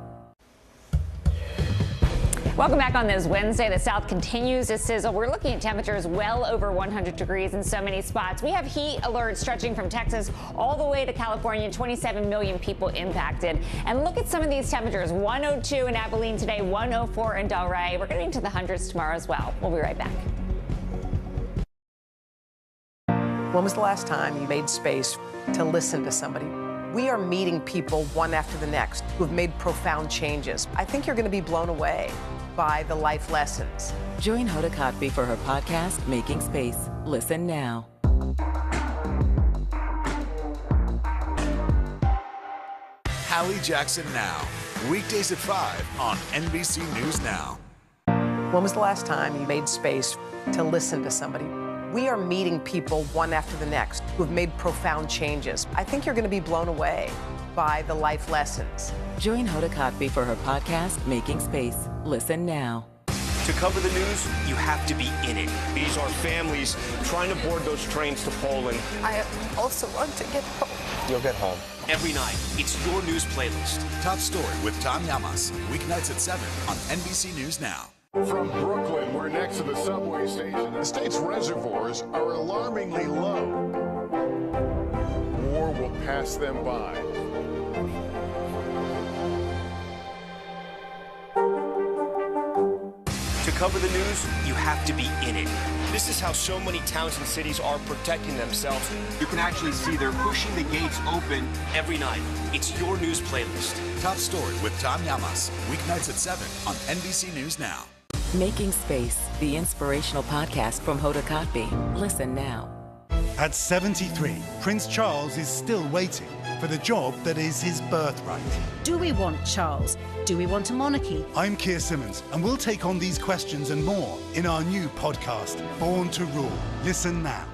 Welcome back on this Wednesday. The South continues to sizzle. We're looking at temperatures well over 100 degrees in so many spots. We have heat alerts stretching from Texas all the way to California, 27 million people impacted. And look at some of these temperatures. 102 in Abilene today, 104 in Delray. We're getting into the hundreds tomorrow as well. We'll be right back. When was the last time you made space to listen to somebody? We are meeting people one after the next who have made profound changes. I think you're going to be blown away by the life lessons. Join Hoda Kotb for her podcast, Making Space. Listen now. Hallie Jackson Now. Weekdays at 5 on NBC News Now. When was the last time you made space to listen to somebody? We are meeting people one after the next who have made profound changes. I think you're going to be blown away by the life lessons. Join Hoda Kotb for her podcast, Making Space. Listen now. To cover the news, you have to be in it. These are families trying to board those trains to Poland. I also want to get home. You'll get home. Every night, it's your news playlist. Top Story with Tom Llamas. Weeknights at 7 on NBC News Now. From Brooklyn, we're next to the subway station. The state's reservoirs are alarmingly low. War will pass them by. To cover the news, you have to be in it. This is how so many towns and cities are protecting themselves. You can actually see they're pushing the gates open every night. It's your news playlist. Top Story with Tom Llamas. Weeknights at 7 on NBC News Now. Making Space, the inspirational podcast from Hoda Kotb. Listen now. At 73, Prince Charles is still waiting for the job that is his birthright. Do we want Charles? Do we want a monarchy? I'm Keir Simmons, and we'll take on these questions and more in our new podcast, Born to Rule. Listen now.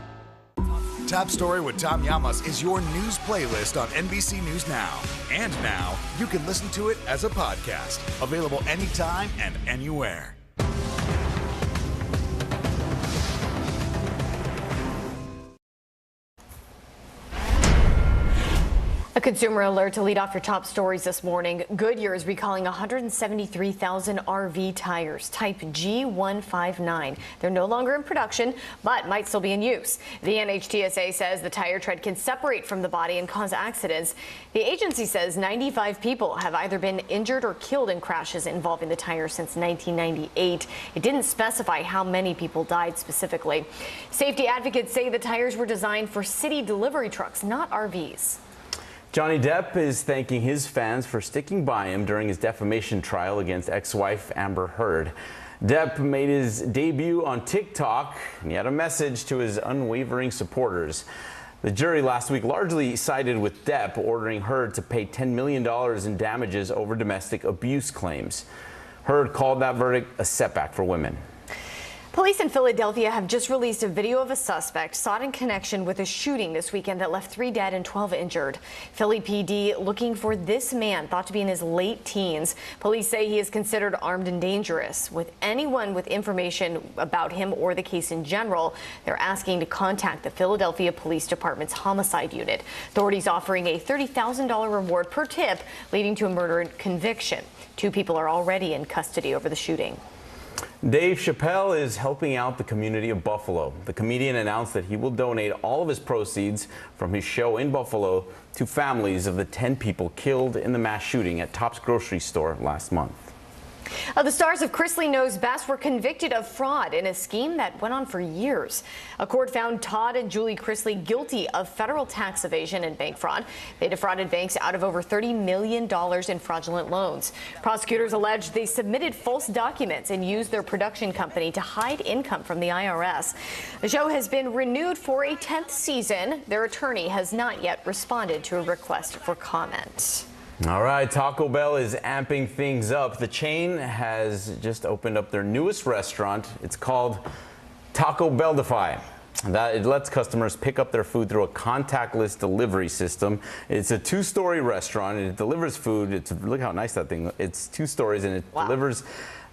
Top Story with Tom Llamas is your news playlist on NBC News Now. And now, you can listen to it as a podcast. Available anytime and anywhere. A consumer alert to lead off your top stories this morning. Goodyear is recalling 173,000 RV tires, type G159. They're no longer in production, but might still be in use. The NHTSA says the tire tread can separate from the body and cause accidents. The agency says 95 people have either been injured or killed in crashes involving the tire since 1998. It didn't specify how many people died specifically. Safety advocates say the tires were designed for city delivery trucks, not RVs. Johnny Depp is thanking his fans for sticking by him during his defamation trial against ex-wife Amber Heard. Depp made his debut on TikTok, and he had a message to his unwavering supporters. The jury last week largely sided with Depp, ordering Heard to pay $10 million in damages over domestic abuse claims. Heard called that verdict a setback for women. Police in Philadelphia have just released a video of a suspect sought in connection with a shooting this weekend that left 3 dead and 12 injured. Philly PD looking for this man thought to be in his late teens. Police say he is considered armed and dangerous. With anyone with information about him or the case in general, they're asking to contact the Philadelphia Police Department's homicide unit. Authorities offering a $30,000 reward per tip, leading to a murder conviction. 2 people are already in custody over the shooting. Dave Chappelle is helping out the community of Buffalo. The comedian announced that he will donate all of his proceeds from his show in Buffalo to families of the 10 people killed in the mass shooting at Tops grocery store last month. The stars of Chrisley Knows Best were convicted of fraud in a scheme that went on for years. A court found Todd and Julie Chrisley guilty of federal tax evasion and bank fraud. They defrauded banks out of over $30 million in fraudulent loans. Prosecutors alleged they submitted false documents and used their production company to hide income from the IRS. The show has been renewed for a 10th season. Their attorney has not yet responded to a request for comment. All right, Taco Bell is amping things up. The chain has just opened up their newest restaurant. It's called Taco Bell-defy. It lets customers pick up their food through a contactless delivery system. It's a 2-story restaurant and it delivers food. Look how nice that thing is. It's 2 stories and it delivers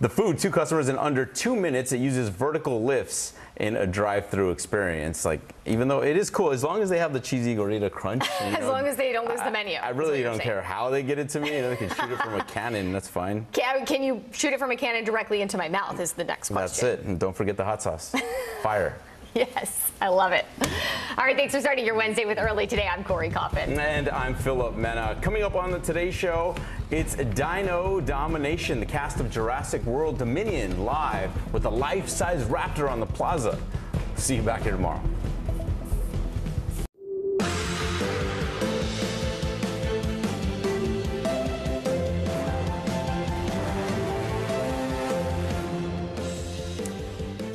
The food, 2 customers in under 2 minutes. It uses vertical lifts in a drive-through experience. Like, even though it is cool, as long as they have the cheesy gordita crunch. As long as they don't lose the menu. I really don't care how they get it to me. They can shoot it from a cannon. That's fine. Can you shoot it from a cannon directly into my mouth is the next question. That's it. And don't forget the hot sauce. Fire. Yes, I love it. All right, thanks for starting your Wednesday with Early Today. I'm Corey Coffin. And I'm Philip Mena. Coming up on the Today Show, it's Dino Domination, the cast of Jurassic World Dominion live with a life-size raptor on the plaza. See you back here tomorrow.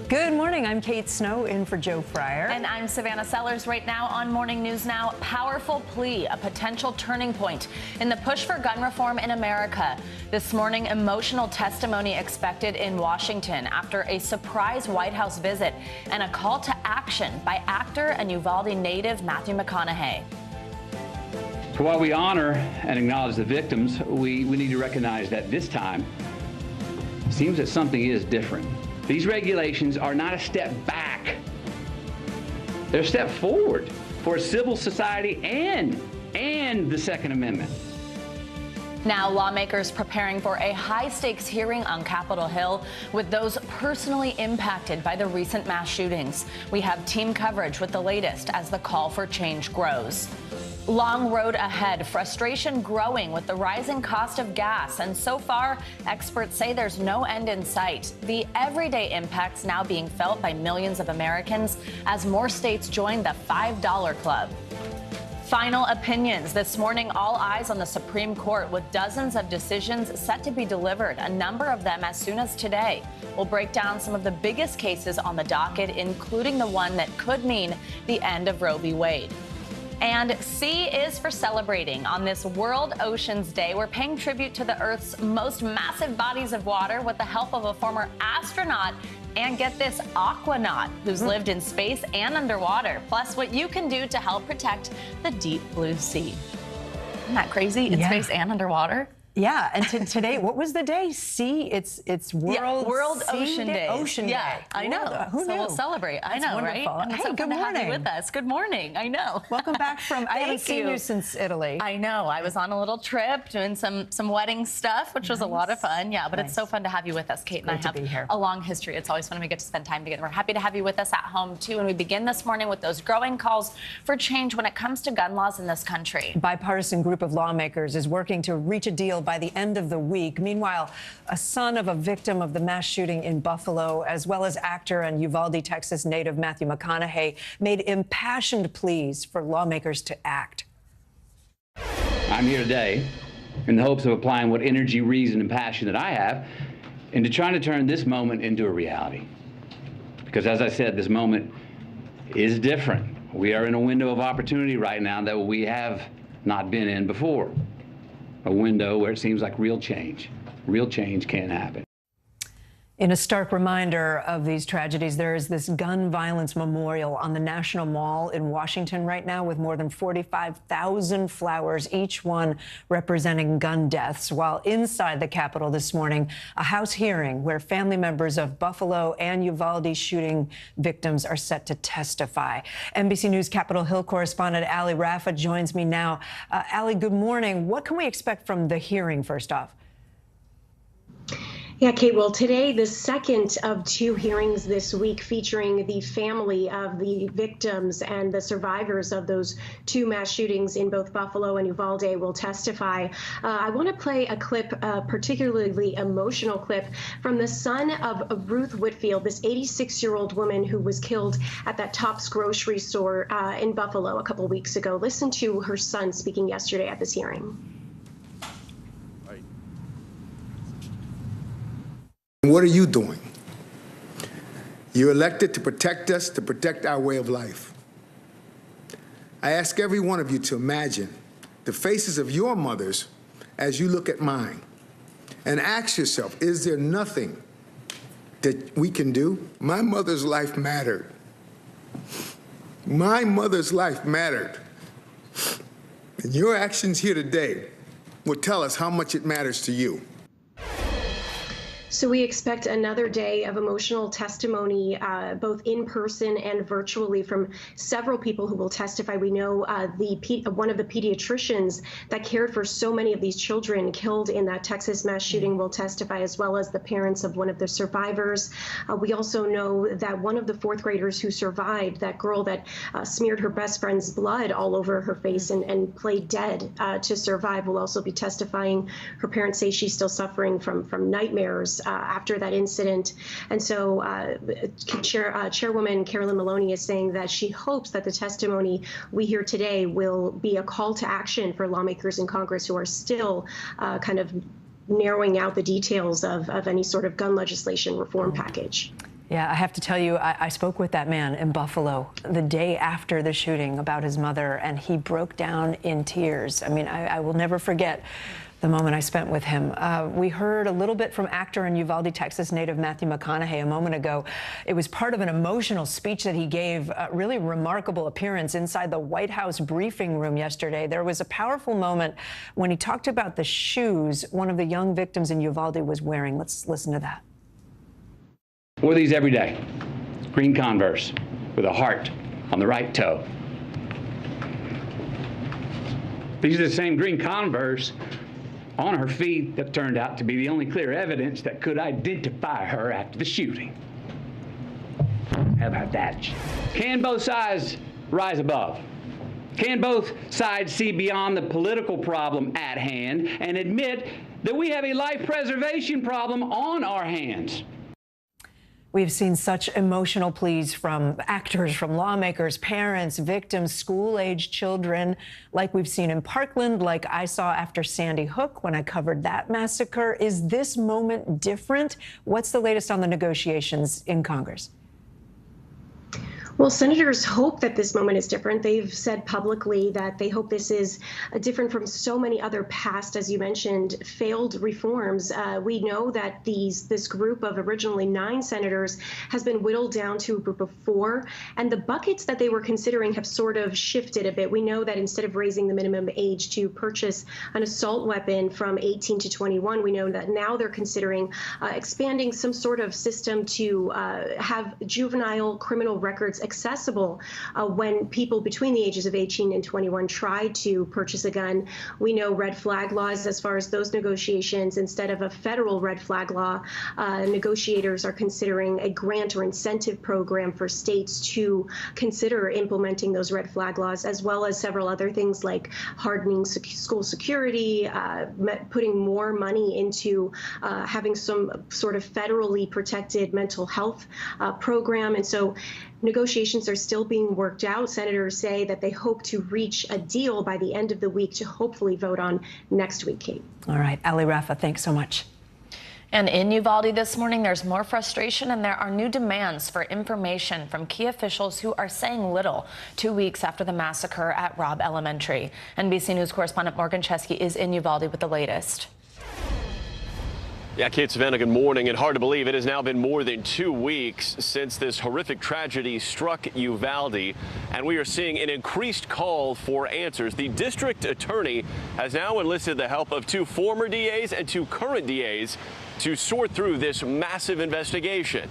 Good morning. I'm Kate Snow in for Joe Fryer. And I'm Savannah Sellers. Right now on Morning News Now, powerful plea, a potential turning point in the push for gun reform in America. This morning, emotional testimony expected in Washington after a surprise White House visit and a call to action by actor and Uvalde native Matthew McConaughey. So while we honor and acknowledge the victims, we need to recognize that this time, it seems that something is different. These regulations are not a step back. They're a step forward for civil society and the Second Amendment. Now, lawmakers preparing for a high-stakes hearing on Capitol Hill with those personally impacted by the recent mass shootings. We have team coverage with the latest as the call for change grows. Long road ahead, frustration growing with the rising cost of gas, and so far, experts say there's no end in sight. The everyday impacts now being felt by millions of Americans as more states join the $5 club. Final opinions. This morning, all eyes on the Supreme Court with dozens of decisions set to be delivered, a number of them as soon as today. We'll break down some of the biggest cases on the docket, including the one that could mean the end of Roe v. Wade. And C is for celebrating. On this World Oceans Day, we're paying tribute to the Earth's most massive bodies of water with the help of a former astronaut and, get this, aquanaut who's lived in space and underwater, plus what you can do to help protect the deep blue sea. Isn't that crazy? In space and underwater? Yeah, and today, what was the day? It's World Ocean Day. Ocean Day. I know. Who knew? So we'll celebrate. I know, wonderful. right? And it's hey, so good fun morning. to have you with us. Good morning. I know. Welcome back from. I haven't seen you since Italy. I know. I was on a little trip doing some wedding stuff, which was a lot of fun. Yeah, but it's so fun to have you with us, Kate. And I have a long history. It's always fun when we get to spend time together. We're happy to have you with us at home too. And we begin this morning with those growing calls for change when it comes to gun laws in this country. A bipartisan group of lawmakers is working to reach a deal by the end of the week. Meanwhile, a son of a victim of the mass shooting in Buffalo, as well as actor and Uvalde, Texas native Matthew McConaughey, made impassioned pleas for lawmakers to act. I'm here today in the hopes of applying what energy, reason, and passion that I have into trying to turn this moment into a reality. Because as I said, this moment is different. We are in a window of opportunity right now that we have not been in before. A window where it seems like real change can happen. In a stark reminder of these tragedies, there is this gun violence memorial on the National Mall in Washington right now with more than 45,000 flowers, each one representing gun deaths. While inside the Capitol this morning, a House hearing where family members of Buffalo and Uvalde shooting victims are set to testify. NBC News Capitol Hill correspondent Ali Rafa joins me now. Ali, good morning. What can we expect from the hearing, first off? Yeah, Kate, well, today, the second of two hearings this week featuring the family of the victims and the survivors of those two mass shootings in both Buffalo and Uvalde will testify. I want to play a clip, a particularly emotional clip, from the son of Ruth Whitfield, this 86-year-old woman who was killed at that Tops grocery store in Buffalo a couple weeks ago. Listen to her son speaking yesterday at this hearing. What are you doing? You're elected to protect us, to protect our way of life. I ask every one of you to imagine the faces of your mothers as you look at mine, and ask yourself, is there nothing that we can do? My mother's life mattered. My mother's life mattered. And your actions here today will tell us how much it matters to you. So we expect another day of emotional testimony, both in person and virtually, from several people who will testify. We know one of the pediatricians that cared for so many of these children killed in that Texas mass shooting will testify, as well as the parents of one of the survivors. We also know that one of the fourth graders who survived, that girl that smeared her best friend's blood all over her face and played dead to survive, will also be testifying. Her parents say she's still suffering from nightmares after that incident. And so Chairwoman Carolyn Maloney is saying that she hopes that the testimony we hear today will be a call to action for lawmakers in Congress who are still kind of narrowing out the details of any sort of gun legislation reform package. Yeah, I have to tell you, I spoke with that man in Buffalo the day after the shooting about his mother, and he broke down in tears. I mean, I will never forget the moment I spent with him. We heard a little bit from actor and Uvalde, Texas native Matthew McConaughey a moment ago. It was part of an emotional speech that he gave, a really remarkable appearance inside the White House briefing room yesterday. There was a powerful moment when he talked about the shoes one of the young victims in Uvalde was wearing. Let's listen to that. Wore these every day. Green Converse with a heart on the right toe. These are the same green Converse on her feet that turned out to be the only clear evidence that could identify her after the shooting. How about that? Can both sides rise above? Can both sides see beyond the political problem at hand and admit that we have a life preservation problem on our hands? We've seen such emotional pleas from actors, from lawmakers, parents, victims, school-age children, like we've seen in Parkland, like I saw after Sandy Hook when I covered that massacre. Is this moment different? What's the latest on the negotiations in Congress? Well, senators hope that this moment is different. They've said publicly that they hope this is different from so many other past, as you mentioned, failed reforms. We know that this group of originally 9 senators has been whittled down to a group of 4, and the buckets that they were considering have sort of shifted a bit. We know that instead of raising the minimum age to purchase an assault weapon from 18 to 21, we know that now they're considering expanding some sort of system to have juvenile criminal records accessible when people between the ages of 18 and 21 try to purchase a gun. We know red flag laws as far as those negotiations. Instead of a federal red flag law, negotiators are considering a grant or incentive program for states to consider implementing those red flag laws, as well as several other things like hardening school security, putting more money into having some sort of federally protected mental health program. And so negotiations are still being worked out. Senators say that they hope to reach a deal by the end of the week to hopefully vote on next week, Kate. All right, Ali Rafa, thanks so much. And in Uvalde this morning, there's more frustration and there are new demands for information from key officials who are saying little 2 weeks after the massacre at Robb Elementary. NBC News correspondent Morgan Chesky is in Uvalde with the latest. Yeah, Kate, Savannah, good morning. And hard to believe it has now been more than 2 weeks since this horrific tragedy struck Uvalde, and we are seeing an increased call for answers. The district attorney has now enlisted the help of 2 former DAs and 2 current DAs to sort through this massive investigation.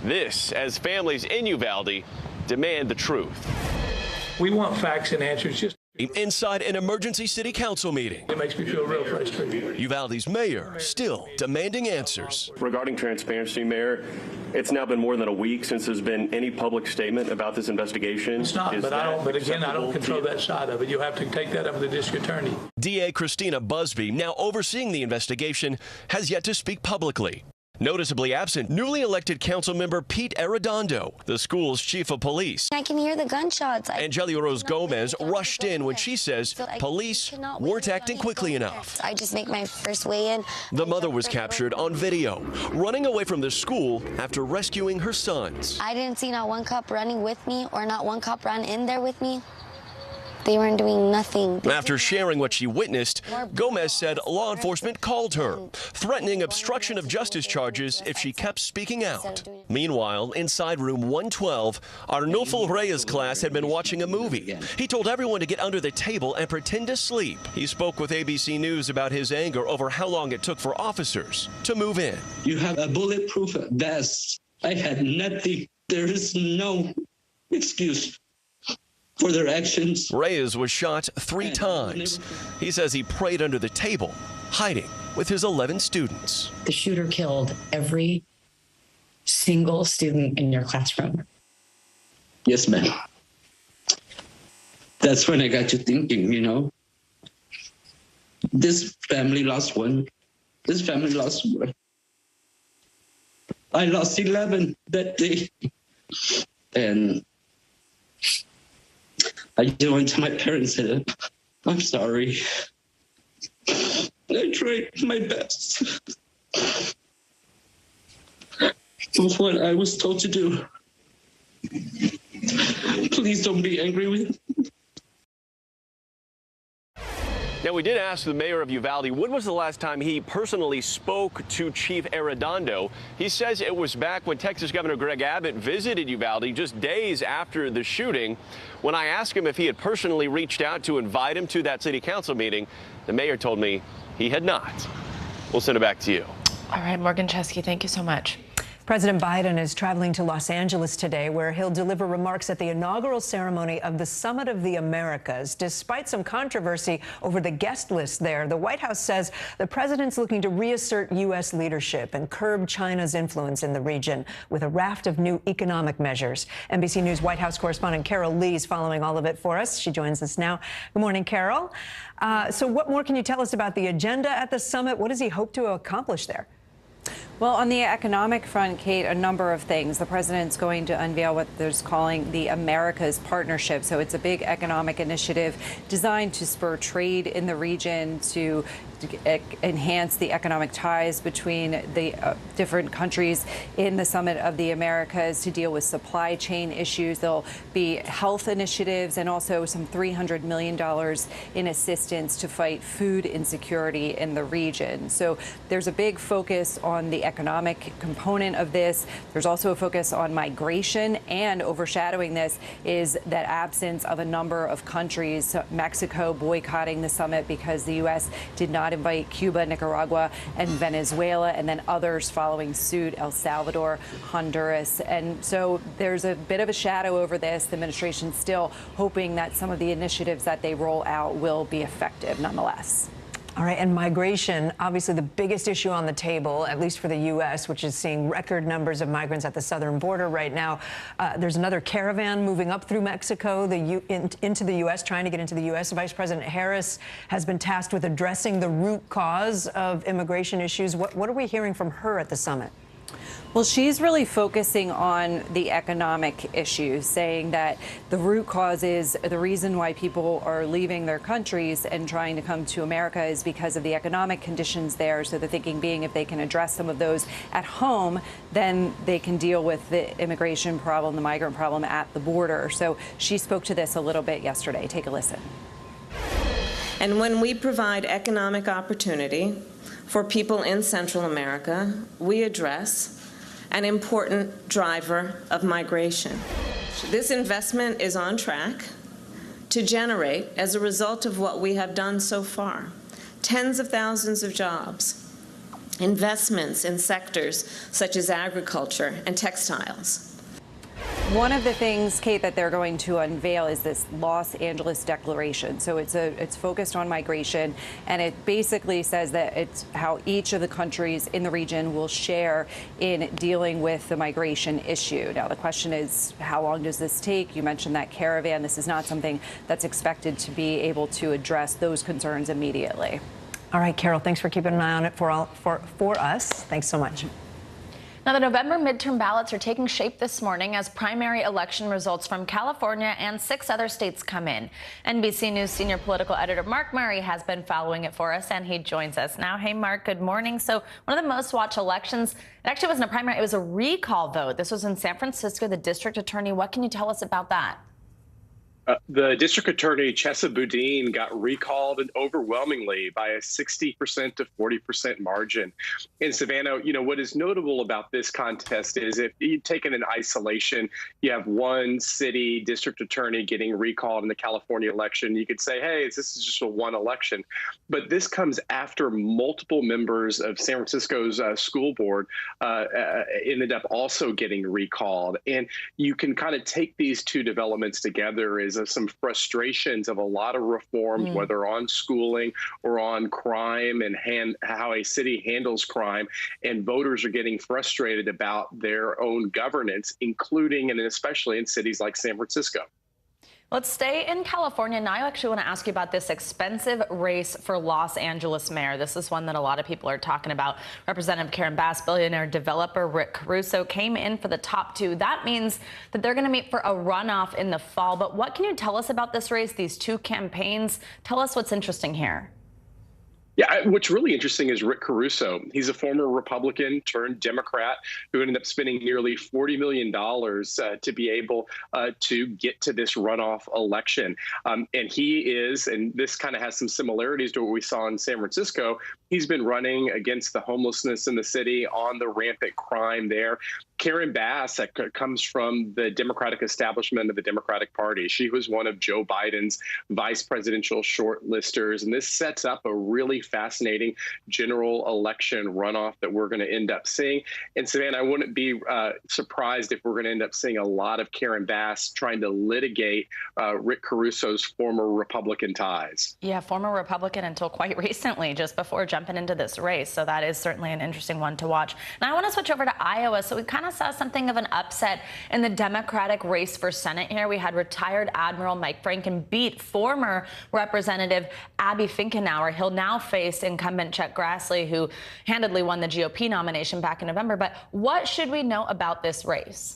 This as families in Uvalde demand the truth. We want facts and answers. Just inside an emergency city council meeting. It makes me feel real frustrated. Uvalde's mayor still demanding answers. Regarding transparency, Mayor, it's now been more than a week since there's been any public statement about this investigation. It's not, but again, I don't control that side of it. You have to take that up with the district attorney. DA Christina Busby, now overseeing the investigation, has yet to speak publicly. Noticeably absent, newly elected council member Pete Arredondo, the school's chief of police. I can hear the gunshots. Angelia Rose Gomez rushed in when she says police weren't acting quickly enough. I just make my first way in. The mother was captured on video, running away from the school after rescuing her sons. I didn't see not one cop running with me or not one cop ran in there with me. They weren't doing nothing. After sharing what she witnessed, Gomez said law enforcement called her, threatening obstruction of justice charges if she kept speaking out. Meanwhile, inside room 112, Arnulfo Reyes' class had been watching a movie. He told everyone to get under the table and pretend to sleep. He spoke with ABC News about his anger over how long it took for officers to move in. You have a bulletproof vest. I had nothing. There is no excuse for their actions. Reyes was shot 3 times. He says he prayed under the table, hiding with his 11 students. The shooter killed every single student in your classroom. Yes, ma'am. That's when I got to thinking, you know, this family lost one. This family lost one. I lost 11 that day. And I just went to my parents and said, I'm sorry. I tried my best. With what I was told to do. Please don't be angry with me. Now, we did ask the mayor of Uvalde when was the last time he personally spoke to Chief Arredondo. He says it was back when Texas Governor Greg Abbott visited Uvalde just days after the shooting. When I asked him if he had personally reached out to invite him to that city council meeting, the mayor told me he had not. We'll send it back to you. All right, Morgan Chesky, thank you so much. President Biden is traveling to Los Angeles today, where he'll deliver remarks at the inaugural ceremony of the Summit of the Americas. Despite some controversy over the guest list there, the White House says the president's looking to reassert U.S. leadership and curb China's influence in the region with a raft of new economic measures. NBC News White House correspondent Carol Lee is following all of it for us. She joins us now. Good morning, Carol. So what more can you tell us about the agenda at the summit? What does he hope to accomplish there? Well, on the economic front, Kate, a number of things. The president's going to unveil what they're calling the Americas Partnership. So it's a big economic initiative designed to spur trade in the region, to enhance the economic ties between the different countries in the Summit of the Americas, to deal with supply chain issues. There'll be health initiatives and also some $300 million in assistance to fight food insecurity in the region. So there's a big focus on the economic component of this. There's also a focus on migration, and overshadowing this is that absence of a number of countries, Mexico boycotting the summit because the U.S. did not invite Cuba, Nicaragua, and Venezuela, and then others following suit, El Salvador, Honduras. And so there's a bit of a shadow over this. The administration's still hoping that some of the initiatives that they roll out will be effective nonetheless. All right, and migration, obviously the biggest issue on the table, at least for the U.S., which is seeing record numbers of migrants at the southern border right now. There's another caravan moving up through Mexico into the U.S., trying to get into the U.S. Vice President Harris has been tasked with addressing the root cause of immigration issues. What are we hearing from her at the summit? Well, she's really focusing on the economic issues, saying that the root cause is the reason why people are leaving their countries and trying to come to America is because of the economic conditions there. So the thinking being if they can address some of those at home, then they can deal with the immigration problem, the migrant problem at the border. So she spoke to this a little bit yesterday. Take a listen. And when we provide economic opportunity for people in Central America, we address an important driver of migration. This investment is on track to generate, as a result of what we have done so far, tens of thousands of jobs, investments in sectors such as agriculture and textiles. One of the things, Kate, that they're going to unveil is this Los Angeles Declaration. So it's focused on migration, and it basically says that it's how each of the countries in the region will share in dealing with the migration issue. Now, the question is, how long does this take? You mentioned that caravan. This is not something that's expected to be able to address those concerns immediately. All right, Carol, thanks for keeping an eye on it for us. Thanks so much. Now, the November midterm ballots are taking shape this morning as primary election results from California and 6 other states come in. NBC News senior political editor Mark Murray has been following it for us, and he joins us now. Hey, Mark, good morning. So one of the most watched elections, it actually wasn't a primary, it was a recall vote. This was in San Francisco, the district attorney. What can you tell us about that? The district attorney, Chesa Boudin, got recalled and overwhelmingly by a 60% to 40% margin. In Savannah, what is notable about this contest is if you take it in isolation, you have one city district attorney getting recalled in the California election. You could say, hey, this is just a one election. But this comes after multiple members of San Francisco's school board ended up also getting recalled. And you can kind of take these two developments together as some frustrations of a lot of reforms, whether on schooling or on crime and how a city handles crime. And voters are getting frustrated about their own governance, including and especially in cities like San Francisco. Let's stay in California. Now I actually want to ask you about this expensive race for Los Angeles mayor. This is one that a lot of people are talking about. Representative Karen Bass, billionaire developer Rick Caruso came in for the top two. That means that they're going to meet for a runoff in the fall. But what can you tell us about this race, these two campaigns? Tell us what's interesting here. Yeah, what's really interesting is Rick Caruso. He's a former Republican turned Democrat who ended up spending nearly $40 million to be able to get to this runoff election. And he is, and this kind of has some similarities to what we saw in San Francisco, he's been running against the homelessness in the city, on the rampant crime there. Karen Bass, that comes from the Democratic establishment of the Democratic Party. She was one of Joe Biden's vice presidential shortlisters. And this sets up a really fascinating general election runoff that we're going to end up seeing. And Savannah, I wouldn't be surprised if we're going to end up seeing a lot of Karen Bass trying to litigate Rick Caruso's former Republican ties. Yeah, former Republican until quite recently, just before jumping into this race. So that is certainly an interesting one to watch. Now I want to switch over to Iowa. So we kind of saw something of an upset in the Democratic race for Senate here. We had retired Admiral Mike Franken beat former Representative Abby Finkenauer. He'll now face incumbent Chuck Grassley, who handedly won the GOP nomination back in November. But what should we know about this race?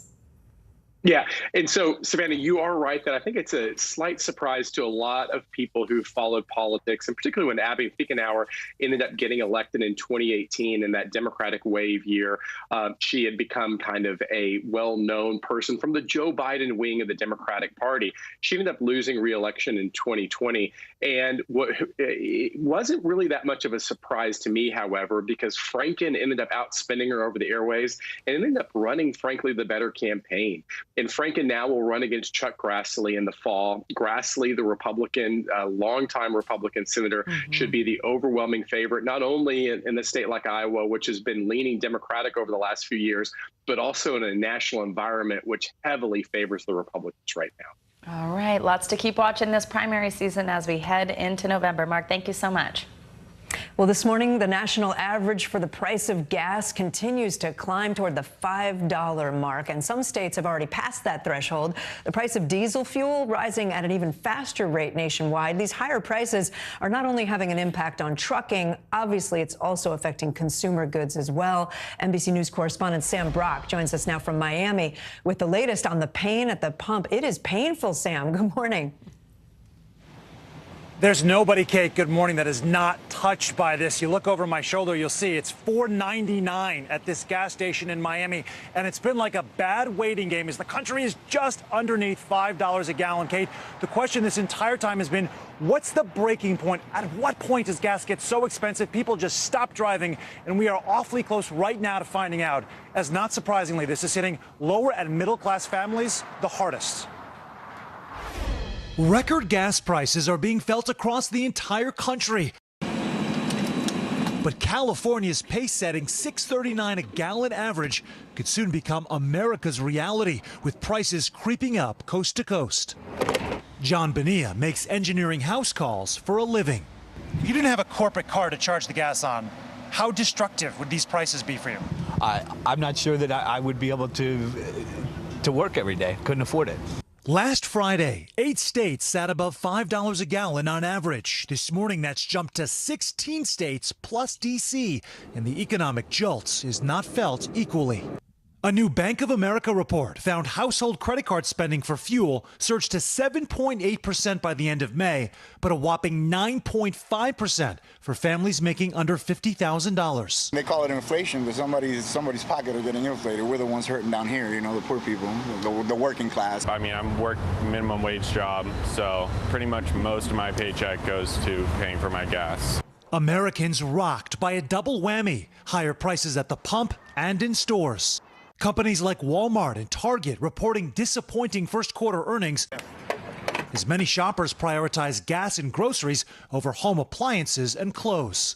Yeah. And so, Savannah, you are right that I think it's a slight surprise to a lot of people who followed politics, and particularly when Abby Finkenauer ended up getting elected in 2018 in that Democratic wave year. She had become kind of a well-known person from the Joe Biden wing of the Democratic Party. She ended up losing re-election in 2020. And it wasn't really that much of a surprise to me, however, because Franken ended up outspinning her over the airwaves and ended up running, frankly, the better campaign. And Franken now will run against Chuck Grassley in the fall. Grassley, the Republican, longtime Republican senator, should be the overwhelming favorite, not only in a state like Iowa, which has been leaning Democratic over the last few years, but also in a national environment which heavily favors the Republicans right now. All right, lots to keep watching this primary season as we head into November. Mark, thank you so much. Well, this morning, the national average for the price of gas continues to climb toward the $5 mark, and some states have already passed that threshold. The price of diesel fuel rising at an even faster rate nationwide. These higher prices are not only having an impact on trucking, obviously it's also affecting consumer goods as well. NBC News correspondent Sam Brock joins us now from Miami with the latest on the pain at the pump. It is painful, Sam. Good morning. There's nobody, Kate, good morning, that is not touched by this. You look over my shoulder, you'll see it's $4.99 at this gas station in Miami. And it's been like a bad waiting game as the country is just underneath $5 a gallon, Kate. The question this entire time has been, what's the breaking point? At what point does gas get so expensive people just stop driving? And we are awfully close right now to finding out, as not surprisingly, this is hitting lower and middle class families the hardest. Record gas prices are being felt across the entire country. But California's pace-setting $6.39 a gallon average could soon become America's reality, with prices creeping up coast to coast. John Bonilla makes engineering house calls for a living. If you didn't have a corporate car to charge the gas on, how destructive would these prices be for you? I'm not sure that I would be able to work every day. Couldn't afford it. Last Friday, 8 states sat above $5 a gallon on average. This morning, that's jumped to 16 states plus D.C., and the economic jolt is not felt equally. A new Bank of America report found household credit card spending for fuel surged to 7.8% by the end of May, but a whopping 9.5% for families making under $50,000. They call it inflation, but somebody's pocket are getting inflated. We're the ones hurting down here, you know, the poor people, the working class. I mean, I'm working minimum wage job, so pretty much most of my paycheck goes to paying for my gas. Americans rocked by a double whammy, higher prices at the pump and in stores. Companies like Walmart and Target reporting disappointing first quarter earnings as many shoppers prioritize gas and groceries over home appliances and clothes.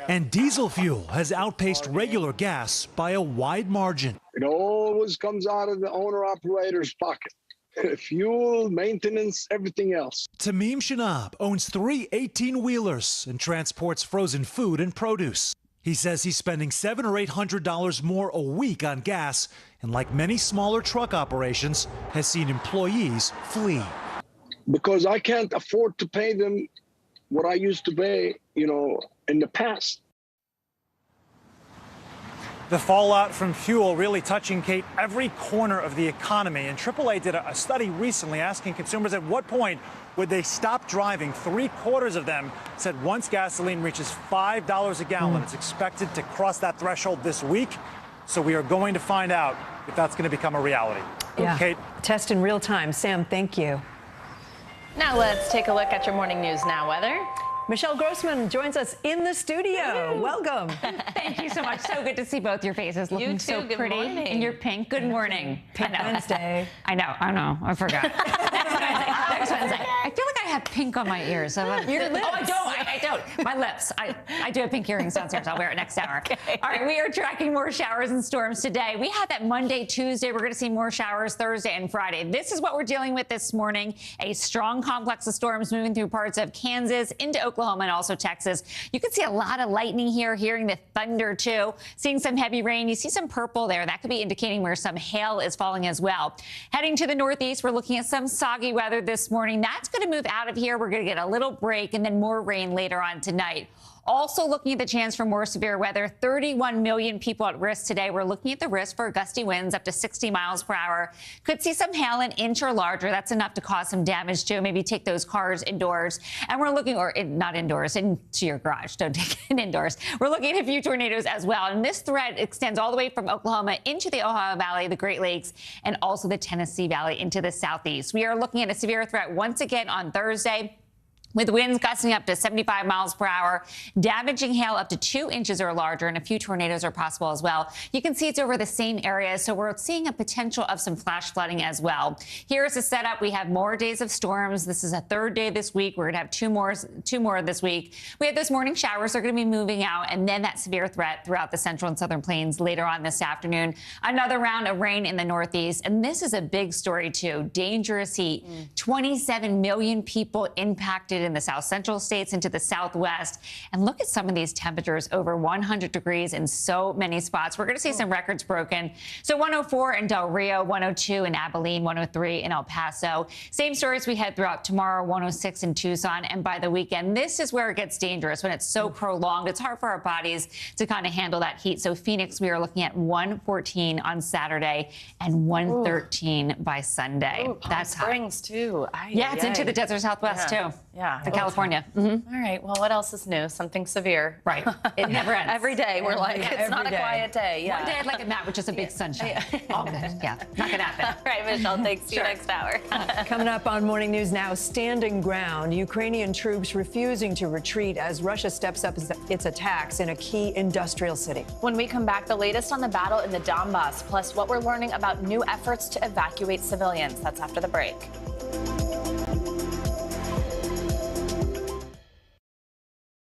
And diesel fuel has outpaced regular gas by a wide margin. It always comes out of the owner-operator's pocket. Fuel, maintenance, everything else. Tamim Shanab owns 3 18-wheelers and transports frozen food and produce. He says he's spending $700 or $800 more a week on gas, and like many smaller truck operations, has seen employees flee. Because I can't afford to pay them what I used to pay, you know, in the past. The fallout from fuel really touching, Kate, every corner of the economy. And AAA did a study recently asking consumers at what point would they stop driving. 3/4 of them said once gasoline reaches $5 a gallon, it's expected to cross that threshold this week. So we are going to find out if that's going to become a reality. Yeah. Kate. Test in real time. Sam, thank you. Now let's take a look at your Morning News Now weather. Michelle Grossman joins us in the studio. Welcome. Thank you so much. So good to see both your faces looking You too. so Good pretty morning. in your pink. Good morning. Pink Wednesday. I know. I forgot. Next Wednesday. I feel like I have pink on my ears. Your lips. Oh, I don't. My lips. I do have pink earrings downstairs. I'll wear it next hour. Okay. All right, we are tracking more showers and storms today. We had that Monday, Tuesday. We're going to see more showers Thursday and Friday. This is what we're dealing with this morning. A strong complex of storms moving through parts of Kansas into Oklahoma and also Texas. You can see a lot of lightning here, hearing the thunder too, seeing some heavy rain. You see some purple there. That could be indicating where some hail is falling as well. Heading to the northeast, we're looking at some soggy weather this morning. That's going to move out of here. We're going to get a little break and then more rain later on tonight. Also looking at the chance for more severe weather. 31 million people at risk today. We're looking at the risk for gusty winds up to 60 miles per hour. Could see some hail an inch or larger. That's enough to cause some damage too. Maybe take those cars indoors. And we're looking, not indoors, into your garage. Don't take it indoors. We're looking at a few tornadoes as well. And this threat extends all the way from Oklahoma into the Ohio Valley, the Great Lakes, and also the Tennessee Valley into the southeast. We are looking at a severe threat once again on Thursday, with winds gusting up to 75 miles per hour, damaging hail up to 2 inches or larger, and a few tornadoes are possible as well. You can see it's over the same area, so we're seeing a potential of some flash flooding as well. Here's the setup. We have more days of storms. This is a third day this week. We're going to have two more this week. We have those morning showers. They're going to be moving out, and then that severe threat throughout the central and southern plains later on this afternoon. Another round of rain in the northeast, and this is a big story too. Dangerous heat. 27 million people impacted in the south central states into the southwest. And look at some of these temperatures, over 100 degrees in so many spots. We're going to see some records broken. So 104 in Del Rio, 102 in Abilene, 103 in El Paso. Same stories we had throughout tomorrow, 106 in Tucson. And by the weekend, this is where it gets dangerous when it's so prolonged. It's hard for our bodies to kind of handle that heat. So Phoenix, we are looking at 114 on Saturday and 113 by Sunday. That's Springs too. Yeah, it's into the desert Southwest too. Yeah. To California. All right. Well, what else is new? Something severe. Right. It never ends. Every day we're like, it's not a quiet day. Yeah. One day I'd like a nap with just a big sunshine. All good. Yeah. Not going to happen. All right, Michelle. Thanks. See you next hour. Coming up on Morning News Now, standing ground. Ukrainian troops refusing to retreat as Russia steps up its attacks in a key industrial city. When we come back, the latest on the battle in the Donbass, plus what we're learning about new efforts to evacuate civilians. That's after the break.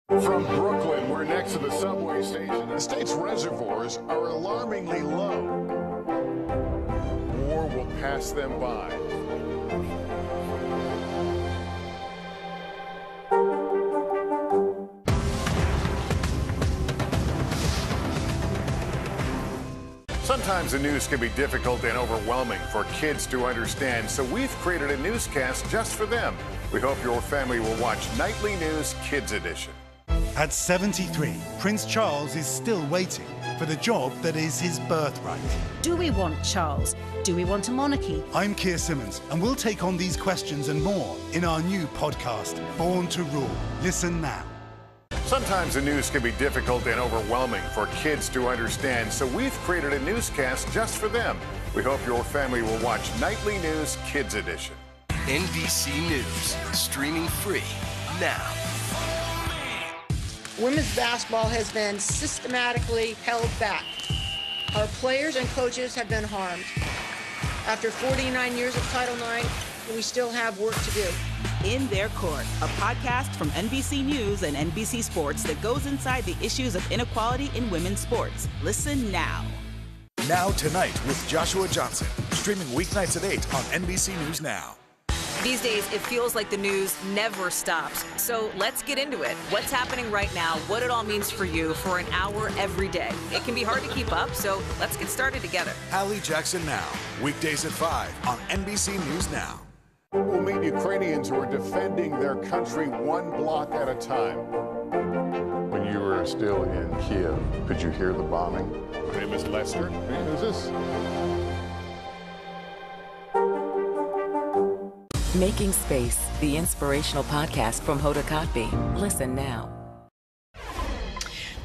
From Brooklyn, we're next to the subway station. The state's reservoirs are alarmingly low. War will pass them by. Sometimes the news can be difficult and overwhelming for kids to understand, so we've created a newscast just for them. We hope your family will watch Nightly News Kids Edition. At 73, Prince Charles is still waiting. for the job that is his birthright. Do we want Charles? Do we want a monarchy? I'm Keir Simmons, and we'll take on these questions and more in our new podcast, Born to Rule. Listen now. Sometimes the news can be difficult and overwhelming for kids to understand, so we've created a newscast just for them. We hope your family will watch Nightly News Kids Edition. NBC News, streaming free now. Women's basketball has been systematically held back. Our players and coaches have been harmed. After 49 years of Title IX, we still have work to do. In Their Court, a podcast from NBC News and NBC Sports that goes inside the issues of inequality in women's sports. Listen now. Now Tonight with Joshua Johnson, streaming weeknights at 8 on NBC News Now. These days, it feels like the news never stops. So let's get into it. What's happening right now, what it all means for you for an hour every day. It can be hard to keep up, so let's get started together. Hallie Jackson Now, weekdays at 5 on NBC News Now. We'll meet Ukrainians who are defending their country one block at a time. When you were still in Kiev, could you hear the bombing? My name is Lester. Who's this? Making Space, the inspirational podcast from Hoda Kotb. Listen now.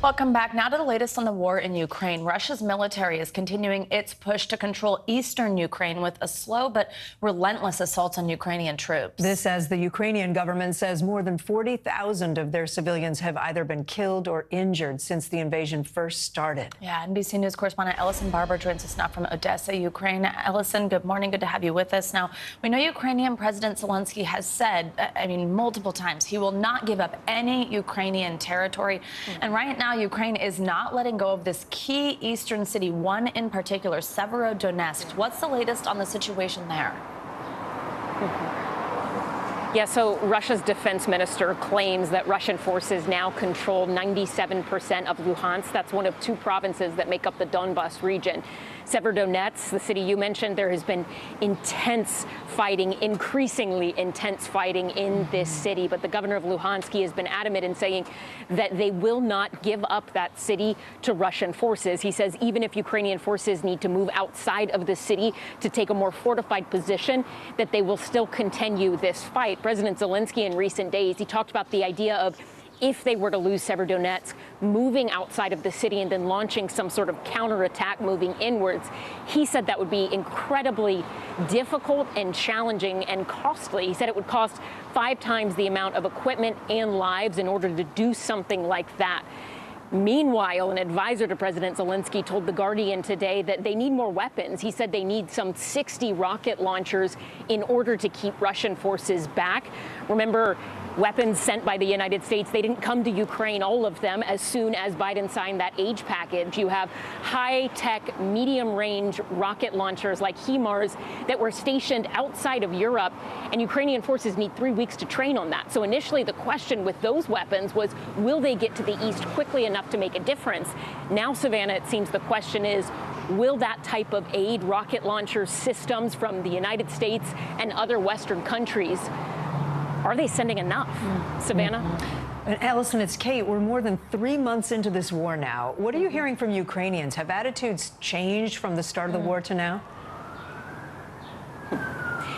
Welcome back. Now to the latest on the war in Ukraine. Russia's military is continuing its push to control eastern Ukraine with a slow but relentless assault on Ukrainian troops. This as the Ukrainian government says more than 40,000 of their civilians have either been killed or injured since the invasion first started. Yeah, NBC News correspondent Ellison Barber joins us now from Odessa, Ukraine. Ellison, good morning. Good to have you with us. Now, we know Ukrainian President Zelensky has said, multiple times, he will not give up any Ukrainian territory. And right now, Ukraine is not letting go of this key eastern city, one in particular, Severodonetsk. What's the latest on the situation there? Yeah, so Russia's defense minister claims that Russian forces now control 97% of Luhansk. That's one of two provinces that make up the Donbas region. Severodonetsk, the city you mentioned, there has been intense fighting, increasingly intense fighting in this city. But the governor of Luhansk has been adamant in saying that they will not give up that city to Russian forces. He says even if Ukrainian forces need to move outside of the city to take a more fortified position, that they will still continue this fight. President Zelensky in recent days, he talked about the idea of if they were to lose Severodonetsk, moving outside of the city and then launching some sort of counterattack moving inwards. He said that would be incredibly difficult and challenging and costly. He said it would cost 5 times the amount of equipment and lives in order to do something like that. Meanwhile, an advisor to President Zelensky told The Guardian today that they need more weapons. He said they need some 60 rocket launchers in order to keep Russian forces back. Remember, weapons sent by the United States, they didn't come to Ukraine, all of them, as soon as Biden signed that aid package. You have high-tech, medium-range rocket launchers like HIMARS that were stationed outside of Europe, and Ukrainian forces need 3 weeks to train on that. So initially, the question with those weapons was, will they get to the east quickly enough to make a difference? Now, Savannah, it seems the question is, will that type of aid, rocket launcher systems from the United States and other Western countries, are they sending enough? Savannah? And Ellison, it's Kate. We're more than 3 months into this war now. What are you hearing from Ukrainians? Have attitudes changed from the start of the war to now?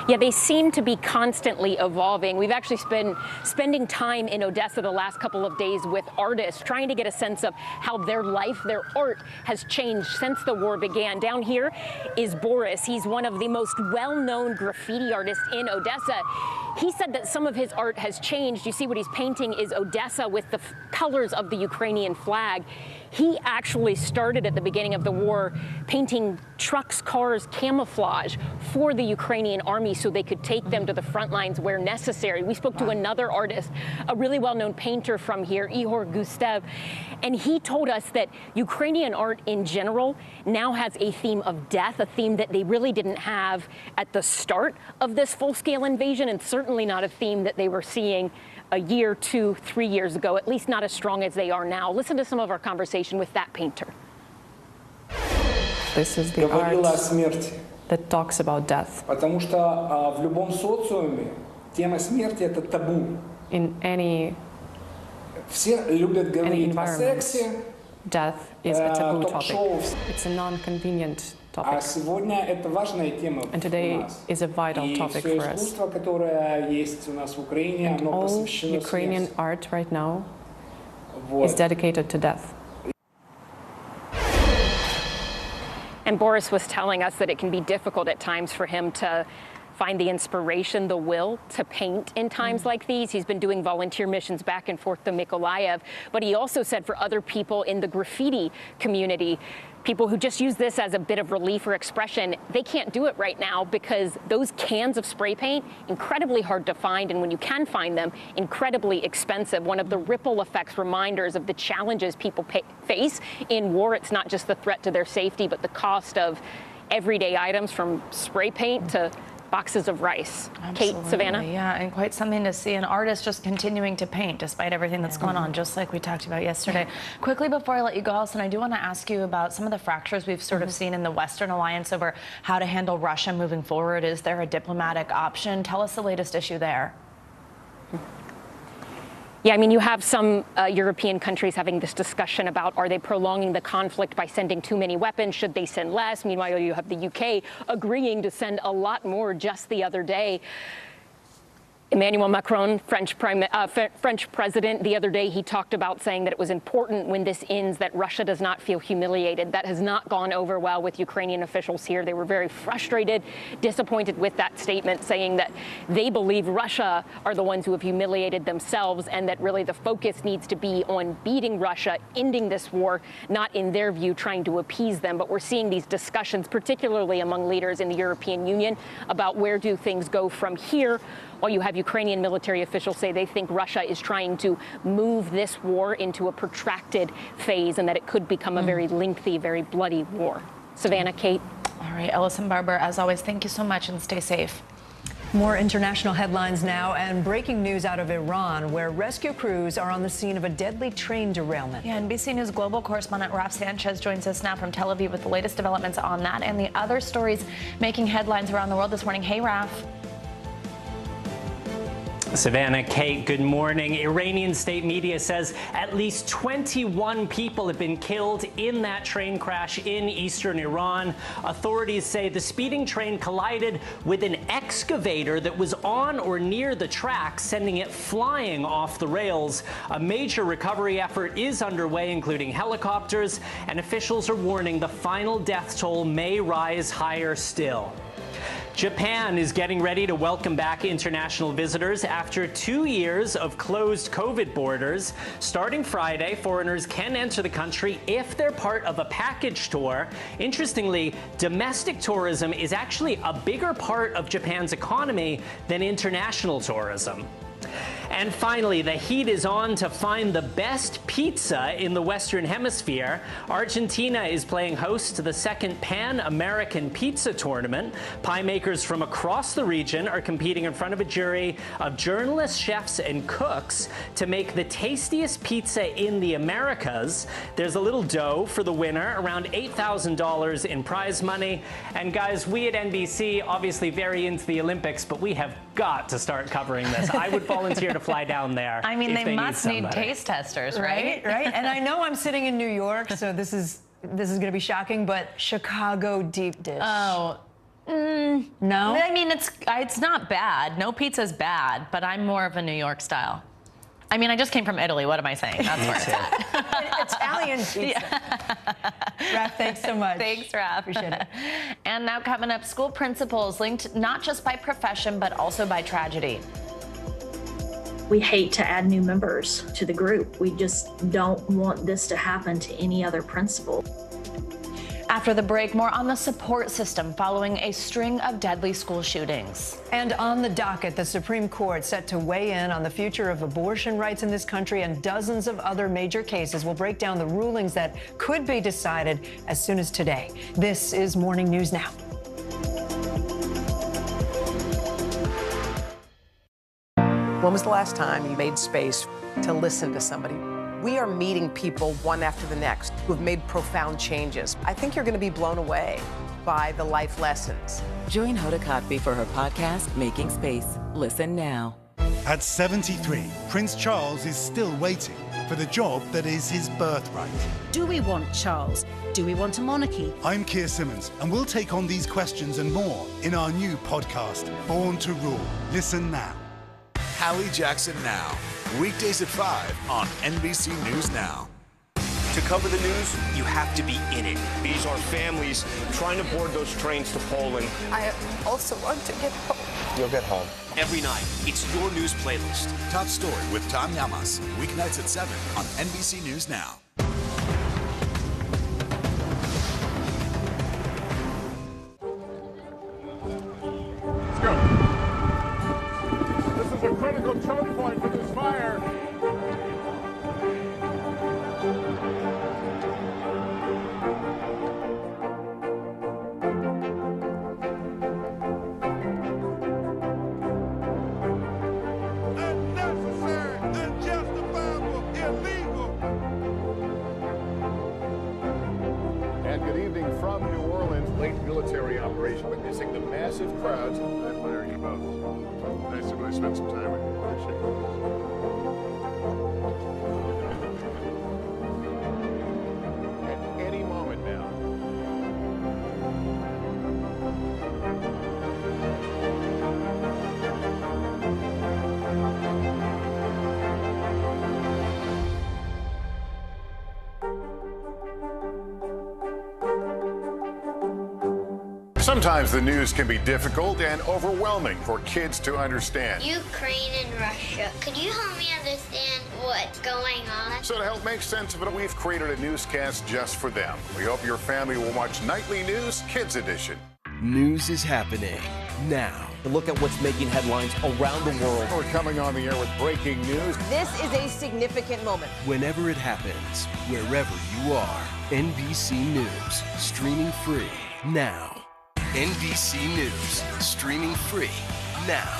Yeah, they seem to be constantly evolving. We've actually been spending time in Odessa the last couple of days with artists, trying to get a sense of how their life, their art has changed since the war began. Down here is Boris. He's one of the most well-known graffiti artists in Odessa. He said that some of his art has changed. You see what he's painting is Odessa with the colors of the Ukrainian flag. He actually started at the beginning of the war painting trucks, cars, camouflage for the Ukrainian army so they could take them to the front lines where necessary. We spoke to another artist, a really well-known painter from here, Ihor Gustev, and he told us that Ukrainian art in general now has a theme of death, a theme that they really didn't have at the start of this full-scale invasion, and certainly not a theme that they were seeing a year, 2, 3 years ago, at least not as strong as they are now. Listen to some of our conversation with that painter. This is the art that talks about death. Потому что в любом социуме тема смерти это табу. In any Все любят говорить о сексе, Death is a taboo topic. It's a non-convenient topic. And today is a vital topic for us. And all Ukrainian art right now is dedicated to death. And Boris was telling us that it can be difficult at times for him to find the inspiration, the will to paint in times like these. He's been doing volunteer missions back and forth to Mykolaiv, but he also said for other people in the graffiti community, people who just use this as a bit of relief or expression, they can't do it right now because those cans of spray paint, incredibly hard to find, and when you can find them, incredibly expensive. One of the ripple effects reminders of the challenges people face in war. It's not just the threat to their safety, but the cost of everyday items from spray paint to boxes of rice. Absolutely. Kate, Savannah? Yeah, and quite something to see. An artist just continuing to paint despite everything that's going on, just like we talked about yesterday. Quickly, before I let you go, Alison, I do want to ask you about some of the fractures we've sort of seen in the Western alliance over how to handle Russia moving forward. Is there a diplomatic option? Tell us the latest issue there. Yeah, I mean, you have some European countries having this discussion about, are they prolonging the conflict by sending too many weapons? Should they send less? Meanwhile, you have the UK agreeing to send a lot more just the other day. Emmanuel Macron, French president, the other day, he talked about saying that it was important when this ends that Russia does not feel humiliated. That has not gone over well with Ukrainian officials here. They were very frustrated, disappointed with that statement, saying that they believe Russia are the ones who have humiliated themselves and that really the focus needs to be on beating Russia, ending this war, not in their view trying to appease them. But we're seeing these discussions, particularly among leaders in the European Union, about where do things go from here. While you have Ukrainian military officials say they think Russia is trying to move this war into a protracted phase and that it could become a very lengthy, very bloody war. Savannah, Kate. All right, Ellison Barber, as always, thank you so much and stay safe. More international headlines now and breaking news out of Iran, where rescue crews are on the scene of a deadly train derailment. Yeah, NBC News global correspondent Raf Sanchez joins us now from Tel Aviv with the latest developments on that and the other stories making headlines around the world this morning. Hey, Raf. Savannah, Kate, good morning. Iranian state media says at least 21 people have been killed in that train crash in eastern Iran. Authorities say the speeding train collided with an excavator that was on or near the track, sending it flying off the rails. A major recovery effort is underway, including helicopters, and officials are warning the final death toll may rise higher still. Japan is getting ready to welcome back international visitors after 2 years of closed COVID borders. Starting Friday, foreigners can enter the country if they're part of a package tour. Interestingly, domestic tourism is actually a bigger part of Japan's economy than international tourism. And finally, the heat is on to find the best pizza in the Western Hemisphere. Argentina is playing host to the second Pan-American Pizza Tournament. Pie makers from across the region are competing in front of a jury of journalists, chefs, and cooks to make the tastiest pizza in the Americas. There's a little dough for the winner, around $8,000 in prize money. And guys, we at NBC, obviously very into the Olympics, but we have got to start covering this. I would volunteer to fly down there. I mean, they must need taste testers, right? Right. And I know I'm sitting in New York, so this is going to be shocking, but Chicago deep dish. Oh. No? I mean, it's not bad. No pizza's bad, but I'm more of a New York style. I mean, I just came from Italy. What am I saying? That's where it's at. Italian pizza. Raph, thanks so much. Thanks, Raph. Appreciate it. And now coming up, school principals linked not just by profession, but also by tragedy. We hate to add new members to the group. We just don't want this to happen to any other principal. After the break, more on the support system following a string of deadly school shootings. And on the docket, the Supreme Court set to weigh in on the future of abortion rights in this country and dozens of other major cases. We'll break down the rulings that could be decided as soon as today. This is Morning News Now. When was the last time you made space to listen to somebody? We are meeting people one after the next who've made profound changes. I think you're going to be blown away by the life lessons. Join Hoda Kotb for her podcast, Making Space. Listen now. At 73, Prince Charles is still waiting for the job that is his birthright. Do we want Charles? Do we want a monarchy? I'm Keir Simmons, and we'll take on these questions and more in our new podcast, Born to Rule. Listen now. Hallie Jackson Now, weekdays at 5 on NBC News Now. To cover the news, you have to be in it. These are families trying to board those trains to Poland. I also want to get home. You'll get home. Every night, it's your news playlist. Top Story with Tom Llamas, weeknights at 7 on NBC News Now. Let's go. This is a critical choke point for this fire. From New Orleans, late military operation, witnessing the massive crowds. I admire you both. Nice to really spend some time with you. Appreciate it. At any moment now. Sometimes the news can be difficult and overwhelming for kids to understand. Ukraine and Russia. Could you help me understand what's going on? So to help make sense of it, we've created a newscast just for them. We hope your family will watch Nightly News Kids Edition. News is happening now. Look at what's making headlines around the world. We're coming on the air with breaking news. This is a significant moment. Whenever it happens, wherever you are, NBC News, streaming free now. NBC News, streaming free now.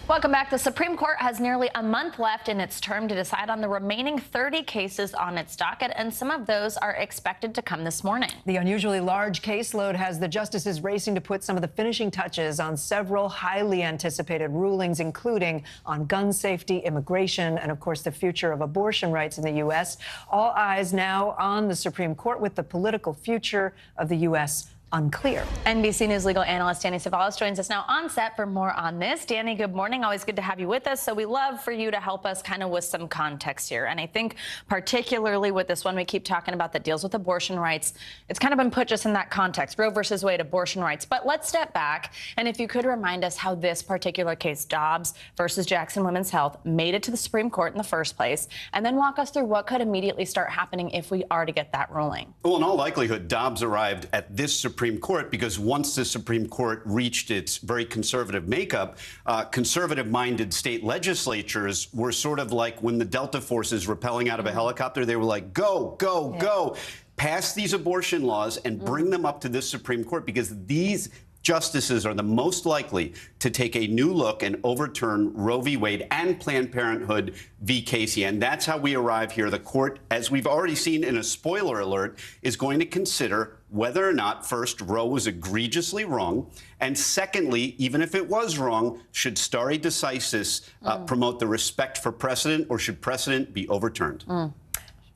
Welcome back. The Supreme Court has nearly a month left in its term to decide on the remaining 30 cases on its docket, and some of those are expected to come this morning. The unusually large caseload has the justices racing to put some of the finishing touches on several highly anticipated rulings, including on gun safety, immigration, and, of course, the future of abortion rights in the U.S. All eyes now on the Supreme Court, with the political future of the U.S. unclear. NBC News legal analyst Danny Savalas joins us now on set for more on this. Danny, good morning. Always good to have you with us. So we love for you to help us kind of with some context here. And I think particularly with this one we keep talking about that deals with abortion rights, it's kind of been put just in that context, Roe versus Wade, abortion rights. But let's step back. And if you could remind us how this particular case, Dobbs versus Jackson Women's Health, made it to the Supreme Court in the first place, and then walk us through what could immediately start happening if we are to get that ruling. Well, in all likelihood, Dobbs arrived at this Supreme Court because once the Supreme Court reached its very conservative makeup, conservative-minded state legislatures were sort of like when the Delta forces rappelling out of a helicopter, they were like, go, go, go. Pass these abortion laws and bring them up to this Supreme Court, because these justices are the most likely to take a new look and overturn Roe v. Wade and Planned Parenthood v. Casey. And that's how we arrive here. The court, as we've already seen in a spoiler alert, is going to consider whether or not, first, Roe was egregiously wrong, and secondly, even if it was wrong, should stare decisis promote the respect for precedent, or should precedent be overturned?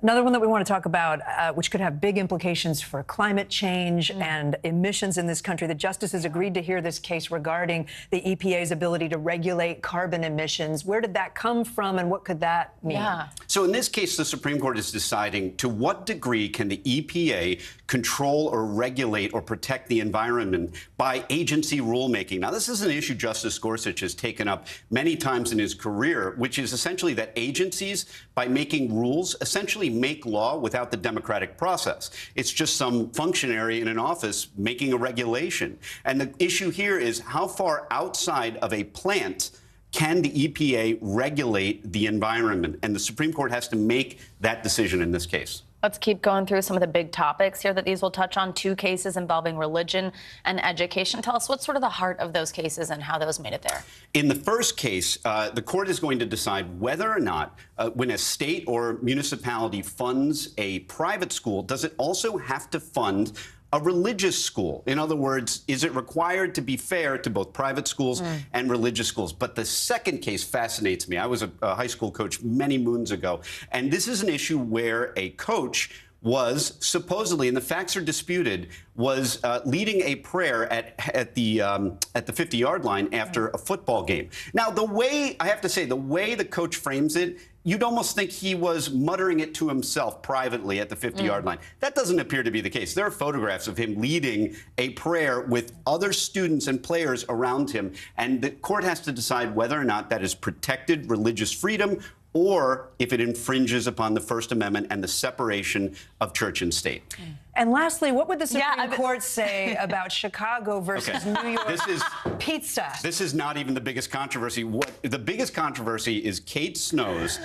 Another one that we want to talk about, which could have big implications for climate change and emissions in this country. The justices agreed to hear this case regarding the EPA's ability to regulate carbon emissions. Where did that come from, and what could that mean? So in this case, the Supreme Court is deciding to what degree can the EPA control or regulate or protect the environment by agency rulemaking. Now, this is an issue Justice Gorsuch has taken up many times in his career, which is essentially that agencies, by making rules, essentially make law without the democratic process. It's just some functionary in an office making a regulation. And the issue here is how far outside of a plant can the EPA regulate the environment? And the Supreme Court has to make that decision in this case. Let's keep going through some of the big topics here that these will touch on. 2 cases involving religion and education. Tell us what's sort of the heart of those cases and how those made it there. In the first case, the court is going to decide whether or not when a state or municipality funds a private school, does it also have to fund a religious school. In other words, is it required to be fair to both private schools and religious schools? But the second case fascinates me. I was a high school coach many moons ago, and this is an issue where a coach was supposedly, and the facts are disputed, was leading a prayer at the 50-yard line after a football game. Now, the way, I have to say, the way the coach frames it, you'd almost think he was muttering it to himself privately at the 50-yard line. That doesn't appear to be the case. There are photographs of him leading a prayer with other students and players around him, and the court has to decide whether or not that is protected religious freedom or if it infringes upon the First Amendment and the separation of church and state. And lastly, what would the Supreme Court say about Chicago versus New York pizza? This is not even the biggest controversy. The biggest controversy is Kate Snow's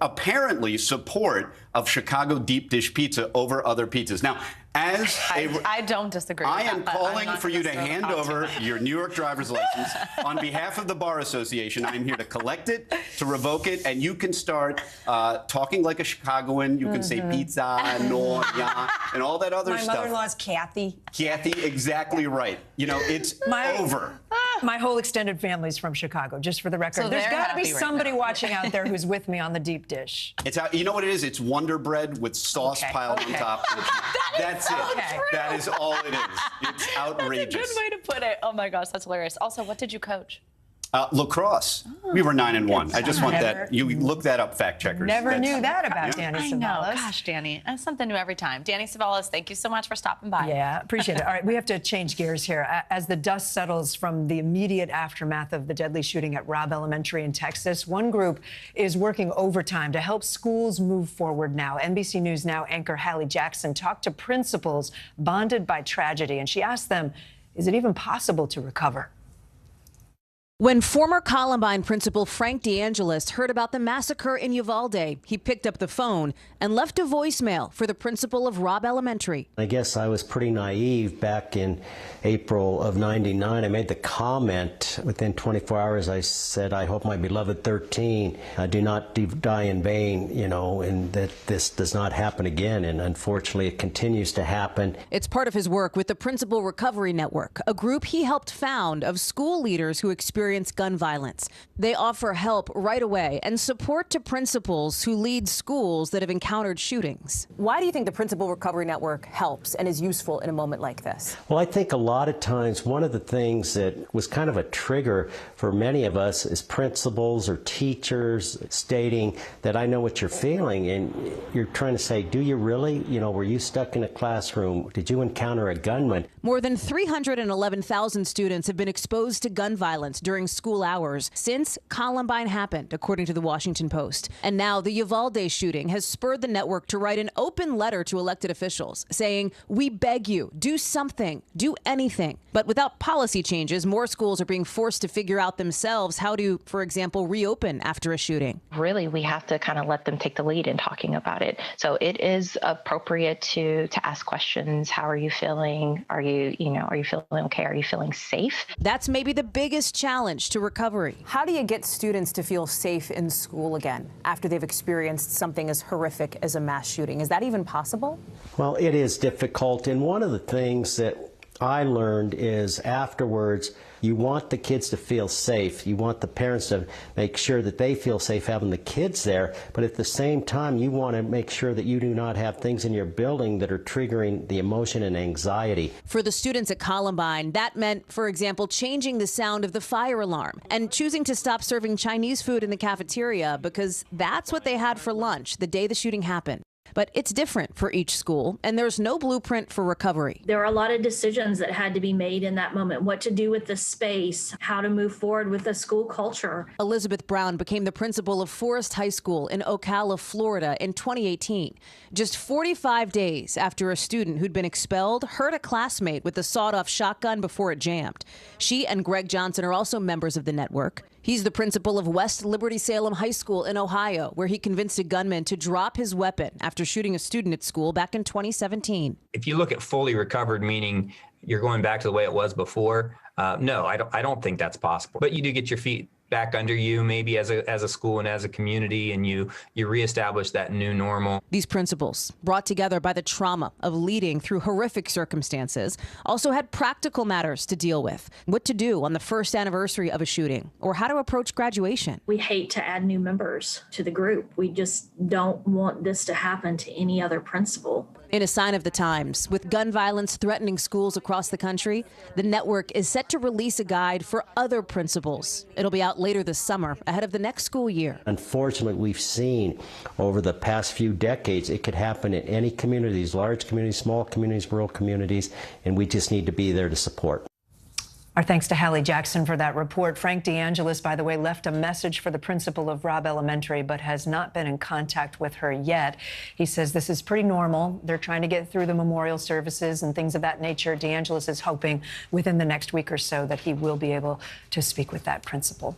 apparently support of Chicago deep dish pizza over other pizzas. Now, I don't disagree with I that, am but calling I'm not for you to gonna hand over your New York driver's license. On behalf of the Bar Association, I'm here to collect it, to revoke it, and you can start talking like a Chicagoan. You can say pizza, no, yeah, and all that other stuff. My mother-in-law's Kathy. Kathy, exactly right. You know, it's over. My whole extended family's from Chicago, just for the record. So There's got to be somebody watching out there who's with me on the deep dish. It's you know what it is? It's Wonder Bread with sauce piled on top. That's it. True. That is all it is. It's outrageous. That's a good way to put it. Oh my gosh, that's hilarious. Also, what did you coach? Lacrosse. We were 9-1. I just want that. You look that up, fact checkers. Never knew that about Danny I Savalas. know. Gosh, Danny. That's something new every time. Danny Savalas, thank you so much for stopping by. Yeah, appreciate it. All right, we have to change gears here. As the dust settles from the immediate aftermath of the deadly shooting at Robb Elementary in Texas, one group is working overtime to help schools move forward now. NBC News Now anchor Hallie Jackson talked to principals bonded by tragedy, and she asked them, is it even possible to recover? When former Columbine principal Frank DeAngelis heard about the massacre in Uvalde, he picked up the phone and left a voicemail for the principal of Robb Elementary. I guess I was pretty naive back in April of '99. I made the comment within 24 hours. I said, I hope my beloved 13 do not die in vain, you know, and that this does not happen again. And unfortunately, it continues to happen. It's part of his work with the Principal Recovery Network, a group he helped found of school leaders who experience gun violence. They offer help right away and support to principals who lead schools that have encountered shootings. Why do you think the Principal Recovery Network helps and is useful in a moment like this? Well, I think a lot of times one of the things that was kind of a trigger for many of us is principals or teachers stating that I know what you're feeling, and you're trying to say, do you really? You know, were you stuck in a classroom? Did you encounter a gunman? More than 311,000 students have been exposed to gun violence during school hours since Columbine happened, according to the Washington Post. And now the Uvalde shooting has spurred the network to write an open letter to elected officials saying, we beg you, do something, do anything. But without policy changes, more schools are being forced to figure out themselves how to, for example, reopen after a shooting. Really, we have to kind of let them take the lead in talking about it. So it is appropriate to ask questions. How are you feeling? Are you feeling okay? Are you feeling safe? That's maybe the biggest challenge to recovery. How do you get students to feel safe in school again after they've experienced something as horrific as a mass shooting? Is that even possible? Well, it is difficult. And one of the things that I learned is afterwards, you want the kids to feel safe. You want the parents to make sure that they feel safe having the kids there. But at the same time, you want to make sure that you do not have things in your building that are triggering the emotion and anxiety. For the students at Columbine, that meant, for example, changing the sound of the fire alarm and choosing to stop serving Chinese food in the cafeteria because that's what they had for lunch the day the shooting happened. But it's different for each school, and there's no blueprint for recovery. There are a lot of decisions that had to be made in that moment. What to do with the space, how to move forward with the school culture. Elizabeth Brown became the principal of Forest High School in Ocala, Florida in 2018. Just 45 days after a student who'd been expelled hurt a classmate with a sawed-off shotgun before it jammed. She and Greg Johnson are also members of the network. He's the principal of West Liberty Salem High School in Ohio, where he convinced a gunman to drop his weapon after shooting a student at school back in 2017. If you look at fully recovered, meaning you're going back to the way it was before, no, I don't think that's possible. But you do get your feet back under you, maybe as a school and as a community, and you reestablish that new normal. These principals, brought together by the trauma of leading through horrific circumstances, also had practical matters to deal with. What to do on the first anniversary of a shooting, or how to approach graduation. We hate to add new members to the group. We just don't want this to happen to any other principal. In a sign of the times, with gun violence threatening schools across the country, the network is set to release a guide for other principals. It'll be out later this summer, ahead of the next school year. Unfortunately, we've seen over the past few decades, it could happen in any communities, large communities, small communities, rural communities, and we just need to be there to support. Our thanks to Hallie Jackson for that report. Frank DeAngelis, by the way, left a message for the principal of Robb Elementary, but has not been in contact with her yet. He says this is pretty normal. They're trying to get through the memorial services and things of that nature. DeAngelis is hoping within the next week or so that he will be able to speak with that principal.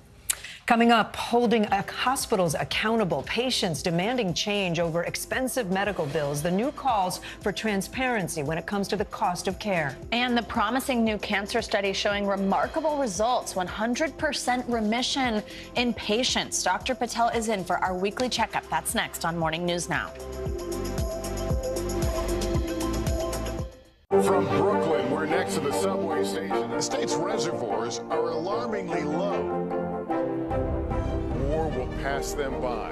Coming up, holding hospitals accountable, patients demanding change over expensive medical bills, the new calls for transparency when it comes to the cost of care. And the promising new cancer study showing remarkable results, 100% remission in patients. Dr. Patel is in for our weekly checkup. That's next on Morning News Now. From Brooklyn, we're next to the subway station. The state's reservoirs are alarmingly low. War will pass them by.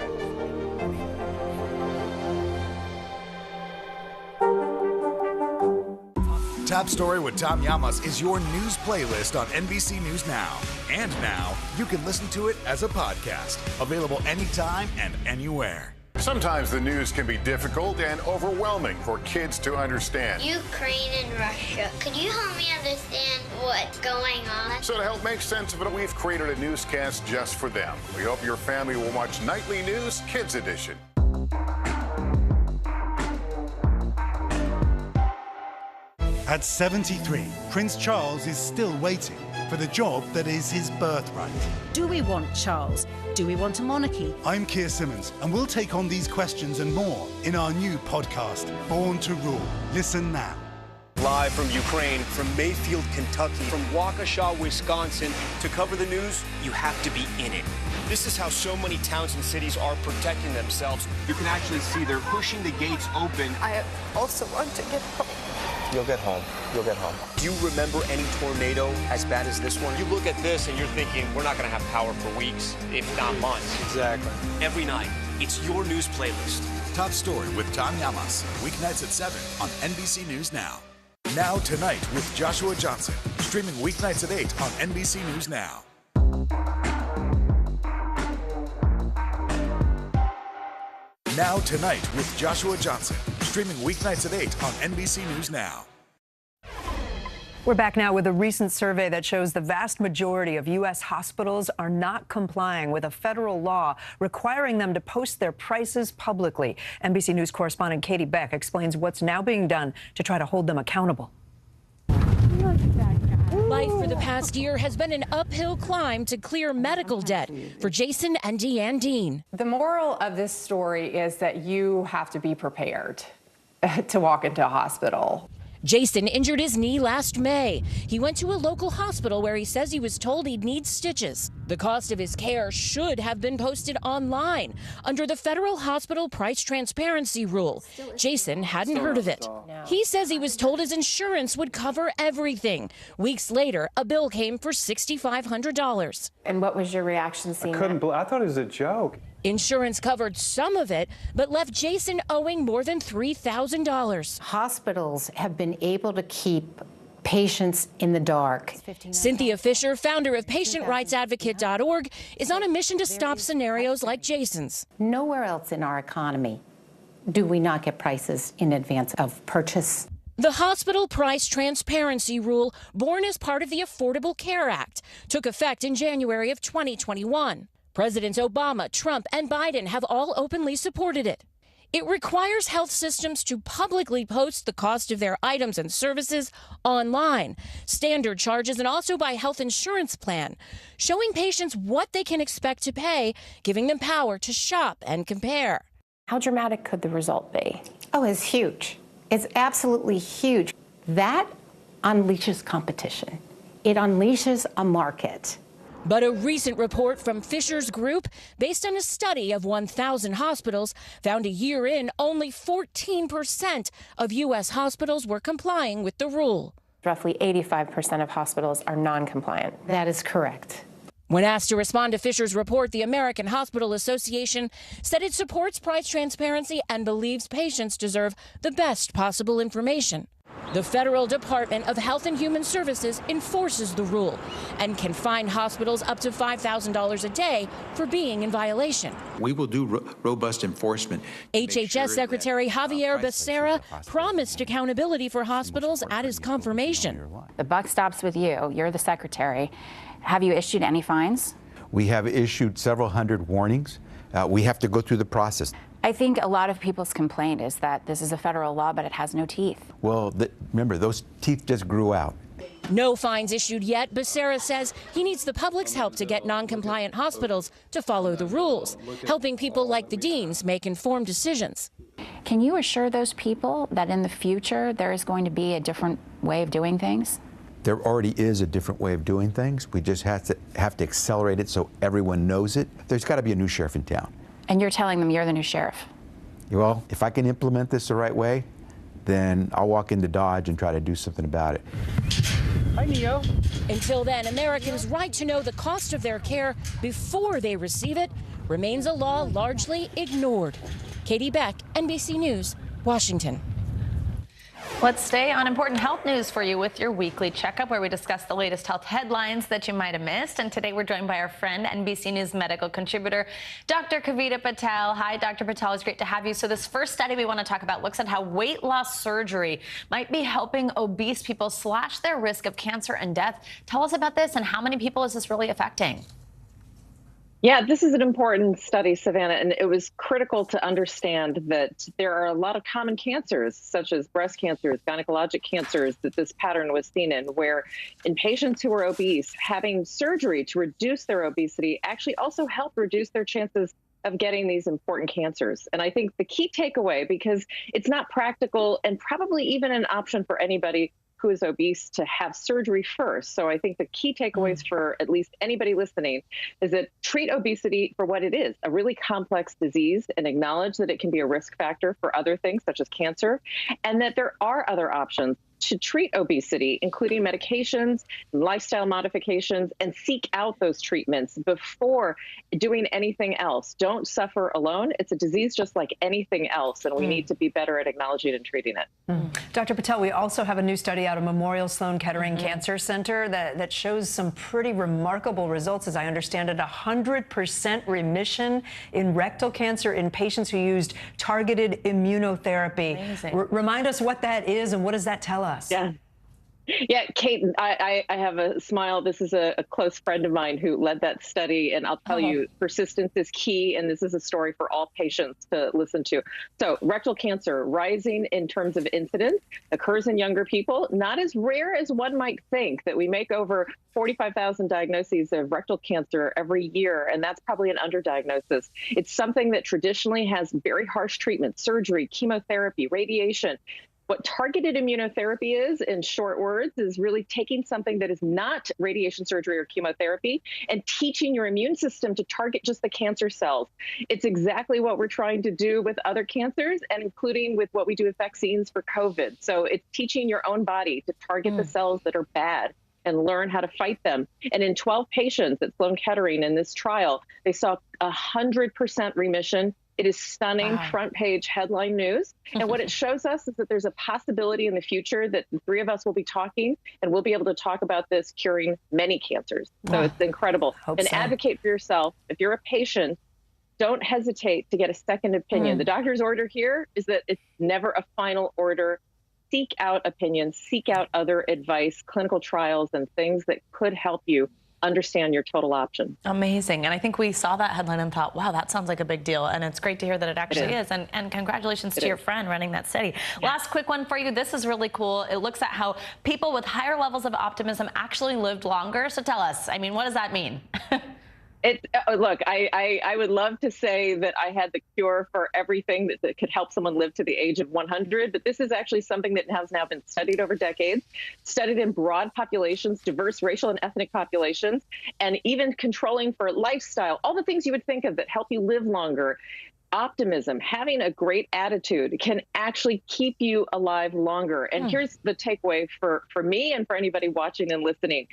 Top Story with Tom Llamas is your news playlist on NBC News Now. And now, you can listen to it as a podcast. Available anytime and anywhere. Sometimes the news can be difficult and overwhelming for kids to understand. Ukraine and Russia. Could you help me understand what's going on? So to help make sense of it, we've created a newscast just for them. We hope your family will watch Nightly News Kids Edition. At 73, Prince Charles is still waiting for the job that is his birthright. Do we want Charles? Do we want a monarchy? I'm Keir Simmons, and we'll take on these questions and more in our new podcast, Born to Rule. Listen now. Live from Ukraine, from Mayfield, Kentucky, from Waukesha, Wisconsin. To cover the news, you have to be in it. This is how so many towns and cities are protecting themselves. You can actually see they're pushing the gates open. I also want to get home. You'll get home. You'll get home. Do you remember any tornado as bad as this one? You look at this and you're thinking, we're not going to have power for weeks, if not months. Exactly. Every night, it's your news playlist. Top Story with Tom Llamas. Weeknights at 7 on NBC News Now. Now Tonight with Joshua Johnson. Streaming weeknights at 8 on NBC News Now. Now Tonight with Joshua Johnson. Streaming weeknights at 8 on NBC News Now. We're back now with a recent survey that shows the vast majority of U.S. hospitals are not complying with a federal law requiring them to post their prices publicly. NBC News correspondent Katie Beck explains what's now being done to try to hold them accountable. Life for the past year has been an uphill climb to clear medical debt for Jason and Deanne Dean. The moral of this story is that you have to be prepared to walk into a hospital. Jason injured his knee last May. He went to a local hospital where he says he was told he'd need stitches. The cost of his care should have been posted online under the federal hospital price transparency rule. Jason hadn't heard of it. He says he was told his insurance would cover everything. Weeks later, a bill came for $6,500. And what was your reaction seeing that? I thought it was a joke. Insurance covered some of it, but left Jason owing more than $3,000. Hospitals have been able to keep patients in the dark. Cynthia Fisher, founder of PatientRightsAdvocate.org, is on a mission to stop scenarios like Jason's. Nowhere else in our economy do we not get prices in advance of purchase. The hospital price transparency rule, born as part of the Affordable Care Act, took effect in January of 2021. Presidents Obama, Trump, and Biden have all openly supported it. It requires health systems to publicly post the cost of their items and services online, standard charges, and also by health insurance plan, showing patients what they can expect to pay, giving them power to shop and compare. How dramatic could the result be? Oh, it's huge. It's absolutely huge. That unleashes competition. It unleashes a market. But a recent report from Fisher's Group, based on a study of 1,000 hospitals, found a year in only 14% of U.S. hospitals were complying with the rule. Roughly 85% of hospitals are non-compliant. That is correct. When asked to respond to Fisher's report, the American Hospital Association said it supports price transparency and believes patients deserve the best possible information. The Federal Department of Health and Human Services enforces the rule and can fine hospitals up to $5,000 a day for being in violation. We will do robust enforcement. HHS Secretary Javier Becerra promised accountability for hospitals at his confirmation. The buck stops with you. You're the secretary. Have you issued any fines? We have issued several hundred warnings. We have to go through the process. I think a lot of people's complaint is that this is a federal law, but it has no teeth. Well, remember, those teeth just grew out. No fines issued yet. Becerra says he needs the public's help to get non-compliant hospitals to follow the rules, helping people like the deans make informed decisions. Can you assure those people that in the future there is going to be a different way of doing things? There already is a different way of doing things. We just have to accelerate it so everyone knows it. There's got to be a new sheriff in town. And you're telling them you're the new sheriff? Well, if I can implement this the right way, then I'll walk into Dodge and try to do something about it. Hi, Neo. Until then, Americans' right to know the cost of their care before they receive it remains a law largely ignored. Katie Beck, NBC News, Washington. Let's stay on important health news for you with your weekly checkup, where we discuss the latest health headlines that you might have missed. And today we're joined by our friend, NBC News medical contributor, Dr. Kavita Patel. Hi, Dr. Patel. It's great to have you. So this first study we want to talk about looks at how weight loss surgery might be helping obese people slash their risk of cancer and death. Tell us about this and how many people is this really affecting? Yeah, this is an important study, Savannah, and it was critical to understand that there are a lot of common cancers, such as breast cancers, gynecologic cancers, that this pattern was seen in, where in patients who are obese, having surgery to reduce their obesity actually also helped reduce their chances of getting these important cancers. And I think the key takeaway, because it's not practical and probably even an option for anybody who is obese to have surgery first. So I think the key takeaways for at least anybody listening is that treat obesity for what it is, a really complex disease, and acknowledge that it can be a risk factor for other things such as cancer, and that there are other options to treat obesity, including medications, lifestyle modifications, and seek out those treatments before doing anything else. Don't suffer alone. It's a disease just like anything else, and we need to be better at acknowledging and treating it. Dr. Patel, we also have a new study out of Memorial Sloan Kettering Cancer Center that shows some pretty remarkable results, as I understand it. 100% remission in rectal cancer in patients who used targeted immunotherapy. Remind us what that is and what does that tell us? Yeah, Kate, I have a smile. This is a close friend of mine who led that study, and I'll tell you, persistence is key, and this is a story for all patients to listen to. So rectal cancer rising in terms of incidence, occurs in younger people, not as rare as one might think, that we make over 45,000 diagnoses of rectal cancer every year, and that's probably an underdiagnosis. It's something that traditionally has very harsh treatment, surgery, chemotherapy, radiation. What targeted immunotherapy is, in short words, is really taking something that is not radiation surgery or chemotherapy and teaching your immune system to target just the cancer cells. It's exactly what we're trying to do with other cancers, and including with what we do with vaccines for COVID. So it's teaching your own body to target the cells that are bad and learn how to fight them. And in 12 patients at Sloan Kettering in this trial, they saw 100% remission. It is stunning front page headline news. And what it shows us is that there's a possibility in the future that the three of us will be talking, and we'll be able to talk about this curing many cancers. So it's incredible. And advocate for yourself. If you're a patient, don't hesitate to get a second opinion. The doctor's order here is that it's never a final order. Seek out opinions, seek out other advice, clinical trials, and things that could help you understand your total option. Amazing. And I think we saw that headline and thought, wow, that sounds like a big deal. And it's great to hear that it actually is. And congratulations to your friend running that study. Yeah. Last quick one for you. This is really cool. It looks at how people with higher levels of optimism actually lived longer. So tell us, I mean, what does that mean? Look, I would love to say that I had the cure for everything that could help someone live to the age of 100, but this is actually something that has now been studied over decades, studied in broad populations, diverse racial and ethnic populations, and even controlling for lifestyle, all the things you would think of that help you live longer. Optimism, having a great attitude can actually keep you alive longer. And here's the takeaway for me and for anybody watching and listening.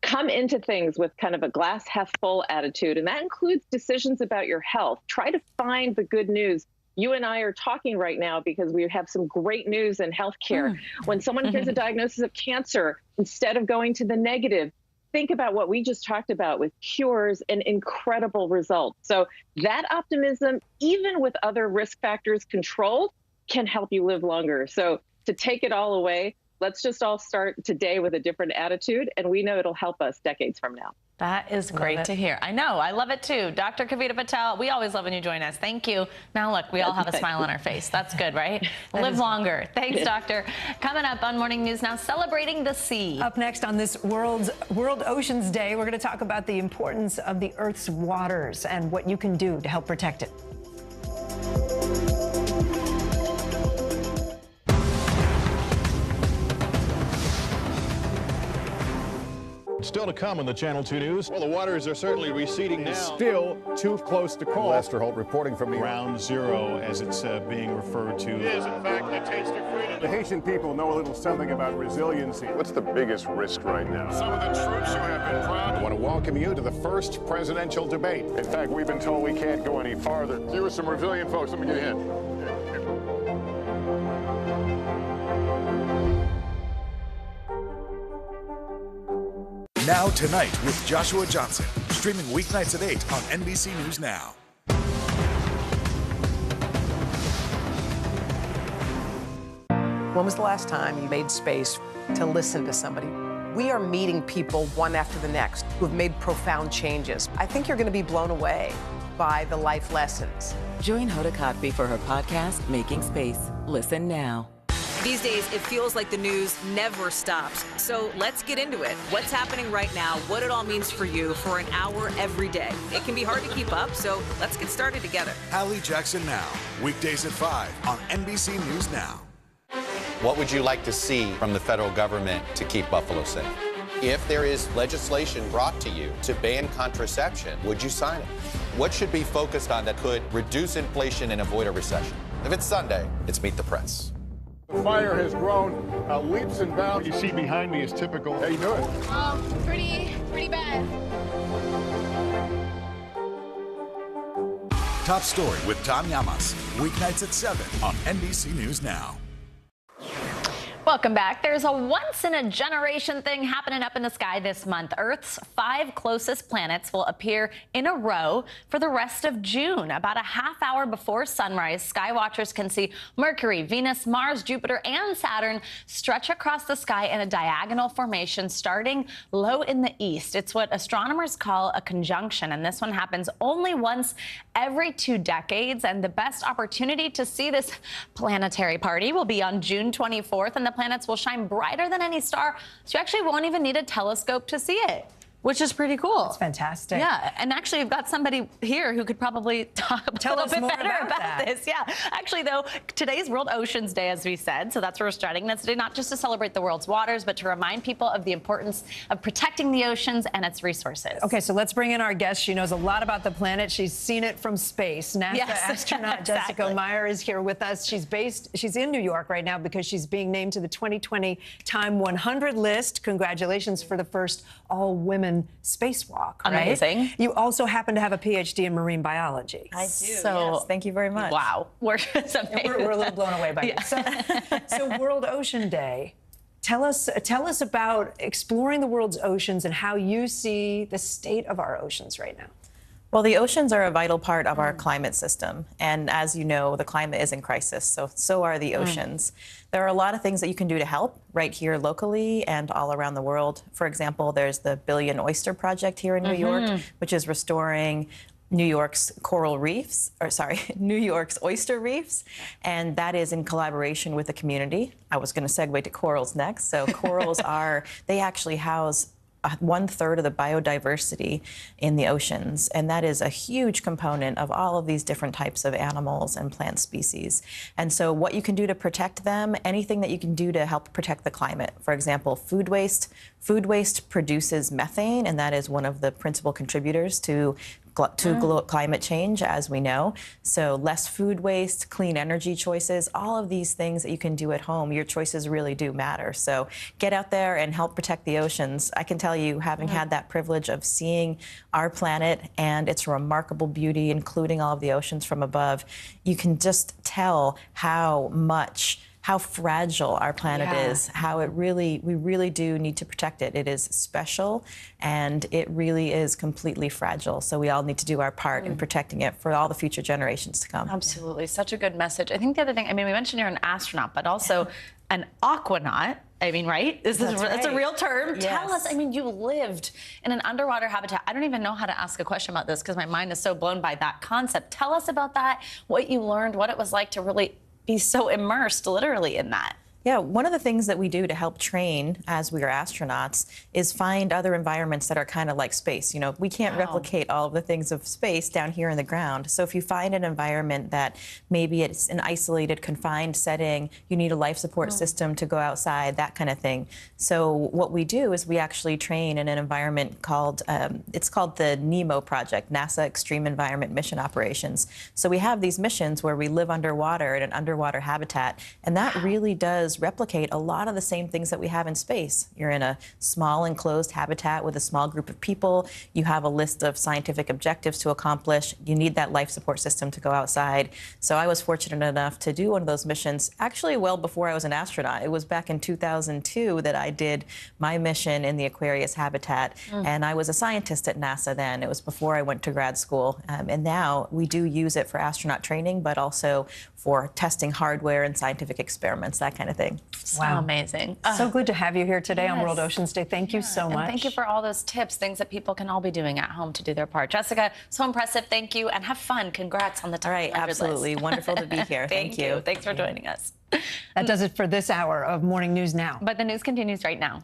Come into things with kind of a glass half full attitude, and that includes decisions about your health. Try to find the good news. You and I are talking right now because we have some great news in healthcare. When someone hears a diagnosis of cancer, instead of going to the negative, think about what we just talked about with cures and incredible results. So that optimism, even with other risk factors controlled, can help you live longer. So to take it all away, let's just all start today with a different attitude, and we know it'll help us decades from now. That is great to hear. I know. I love it too. Dr. Kavita Patel, we always love when you join us. Thank you. Now, look, we all have a smile on our face. That's good, right? Live longer. Thanks, Doctor. Coming up on Morning News Now, celebrating the sea. Up next on this World Oceans Day, we're going to talk about the importance of the Earth's waters and what you can do to help protect it. Still to come on the Channel 2 News. Well, the waters are certainly receding now. Still too close to call. Lester Holt reporting from Ground Zero, as it's being referred to. It is, in fact, a taste of freedom. The Haitian people know a little something about resiliency. What's the biggest risk right now? Some of the troops who have been proud. I want to welcome you to the first presidential debate. In fact, we've been told we can't go any farther. You were some resilient folks. Let me get a hint. Now Tonight with Joshua Johnson, streaming weeknights at 8 on NBC News Now. When was the last time you made space to listen to somebody? We are meeting people one after the next who have made profound changes. I think you're going to be blown away by the life lessons. Join Hoda Kotb for her podcast, Making Space. Listen now. These days, it feels like the news never stops. So let's get into it. What's happening right now, what it all means for you for an hour every day. It can be hard to keep up, so let's get started together. Hallie Jackson Now, weekdays at 5 on NBC News Now. What would you like to see from the federal government to keep Buffalo safe? If there is legislation brought to you to ban contraception, would you sign it? What should be focused on that could reduce inflation and avoid a recession? If it's Sunday, it's Meet the Press. The fire has grown leaps and bounds. What you see behind me is typical. How you doing? Pretty bad. Top Story with Tom Llamas, weeknights at 7 on NBC News Now. Welcome back. There's a once-in-a-generation thing happening up in the sky this month. Earth's 5 closest planets will appear in a row for the rest of June. About a half hour before sunrise, sky watchers can see Mercury, Venus, Mars, Jupiter, and Saturn stretch across the sky in a diagonal formation starting low in the east. It's what astronomers call a conjunction, and this one happens only once every 2 decades. And the best opportunity to see this planetary party will be on June 24th, and the planets will shine brighter than any star, so you actually won't even need a telescope to see it, which is pretty cool. That's fantastic. Yeah, and actually, you've got somebody here who could probably talk a little bit better about this. Yeah, actually, though, today's World Oceans Day, as we said, so that's where we're starting. That's today not just to celebrate the world's waters, but to remind people of the importance of protecting the oceans and its resources. Okay, so let's bring in our guest. She knows a lot about the planet. She's seen it from space. NASA astronaut Jessica Meyer is here with us. She's in New York right now because she's being named to the 2020 Time 100 list. Congratulations for the first all-women spacewalk. Right? Amazing. You also happen to have a PhD in marine biology. I do. Yes. Thank you very much. Wow. We're a little blown away by it. So World Ocean Day. Tell us about exploring the world's oceans and how you see the state of our oceans right now. Well, the oceans are a vital part of our climate system. And as you know, the climate is in crisis, so are the oceans. There are a lot of things that you can do to help right here locally and all around the world. For example, there's the Billion Oyster Project here in New York, which is restoring New York's New York's oyster reefs, and that is in collaboration with the community. I was going to segue to corals next. So corals they actually house 1/3 of the biodiversity in the oceans, and that is a huge component of all of these different types of animals and plant species. And so what you can do to protect them, anything that you can do to help protect the climate. For example, food waste. Food waste produces methane, and that is one of the principal contributors to climate change, as we know. So less food waste, clean energy choices, all of these things that you can do at home, your choices really do matter. So get out there and help protect the oceans. I can tell you, having had that privilege of seeing our planet and its remarkable beauty, including all of the oceans from above, you can just tell how fragile our planet is, how we really do need to protect it. It is special, and it really is completely fragile. So we all need to do our part in protecting it for all the future generations to come. Absolutely. Such a good message. I think the other thing, I mean, we mentioned you're an astronaut, but also an aquanaut. I mean, right? That's a real term. Yes. Tell us, I mean, you lived in an underwater habitat. I don't even know how to ask a question about this because my mind is so blown by that concept. Tell us about that, what you learned, what it was like to really be so immersed literally in that. Yeah, one of the things that we do to help train as we are astronauts is find other environments that are kind of like space. You know, we can't replicate all of the things of space down here in the ground. So if you find an environment that maybe it's an isolated, confined setting, you need a life support system to go outside, that kind of thing. So what we do is we actually train in an environment called, it's called the NEMO project, NASA Extreme Environment Mission Operations. So we have these missions where we live underwater in an underwater habitat, and that really does replicate a lot of the same things that we have in space. You're in a small enclosed habitat with a small group of people. You have a list of scientific objectives to accomplish. You need that life support system to go outside. So I was fortunate enough to do one of those missions actually well before I was an astronaut. It was back in 2002 that I did my mission in the Aquarius habitat. And I was a scientist at NASA then. It was before I went to grad school. And now we do use it for astronaut training, but also for testing hardware and scientific experiments, that kind of thing. So amazing. So good to have you here today on World Oceans Day. Thank you so much. And thank you for all those tips, things that people can all be doing at home to do their part. Jessica, so impressive. Thank you, and have fun. Congrats on the top. All right, absolutely. Wonderful to be here. Thank you. Thanks for joining us. That does it for this hour of Morning News Now. But the news continues right now.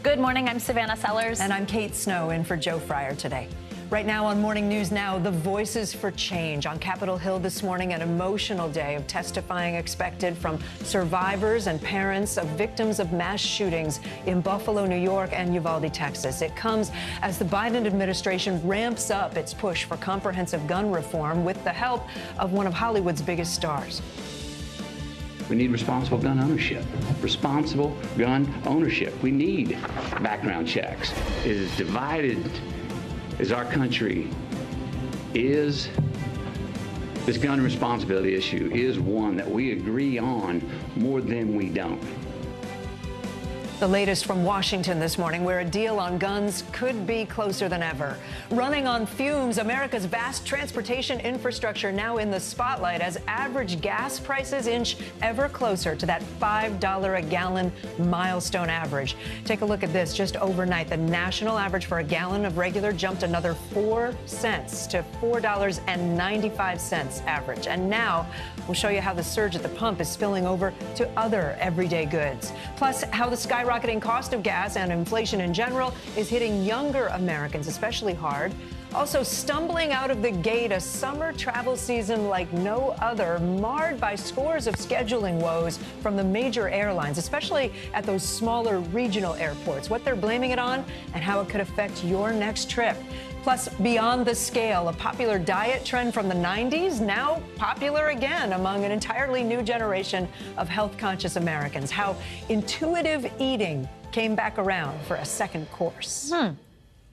Good morning, I'm Savannah Sellers. And I'm Kate Snow in for Joe Fryer today. Right now on Morning News Now, the Voices for Change. On Capitol Hill this morning, an emotional day of testifying expected from survivors and parents of victims of mass shootings in Buffalo, New York and Uvalde, Texas. It comes as the Biden administration ramps up its push for comprehensive gun reform with the help of one of Hollywood's biggest stars. We need responsible gun ownership. Responsible gun ownership. We need background checks. As divided as our country is, this gun responsibility issue is one that we agree on more than we don't. The latest from Washington this morning, where a deal on guns could be closer than ever. Running on fumes, America's vast transportation infrastructure now in the spotlight as average gas prices inch ever closer to that $5 a gallon milestone average. Take a look at this. Just overnight, the national average for a gallon of regular jumped another 4 cents to $4.95 average. And now we'll show you how the surge at the pump is spilling over to other everyday goods. Plus, how the skyrocketing cost of gas and inflation in general is hitting younger Americans especially hard. Also, stumbling out of the gate, a summer travel season like no other, marred by scores of scheduling woes from the major airlines, especially at those smaller regional airports, what they're blaming it on and how it could affect your next trip. Plus, beyond the scale, a popular diet trend from the 90s, now popular again among an entirely new generation of health-conscious Americans. How intuitive eating came back around for a second course.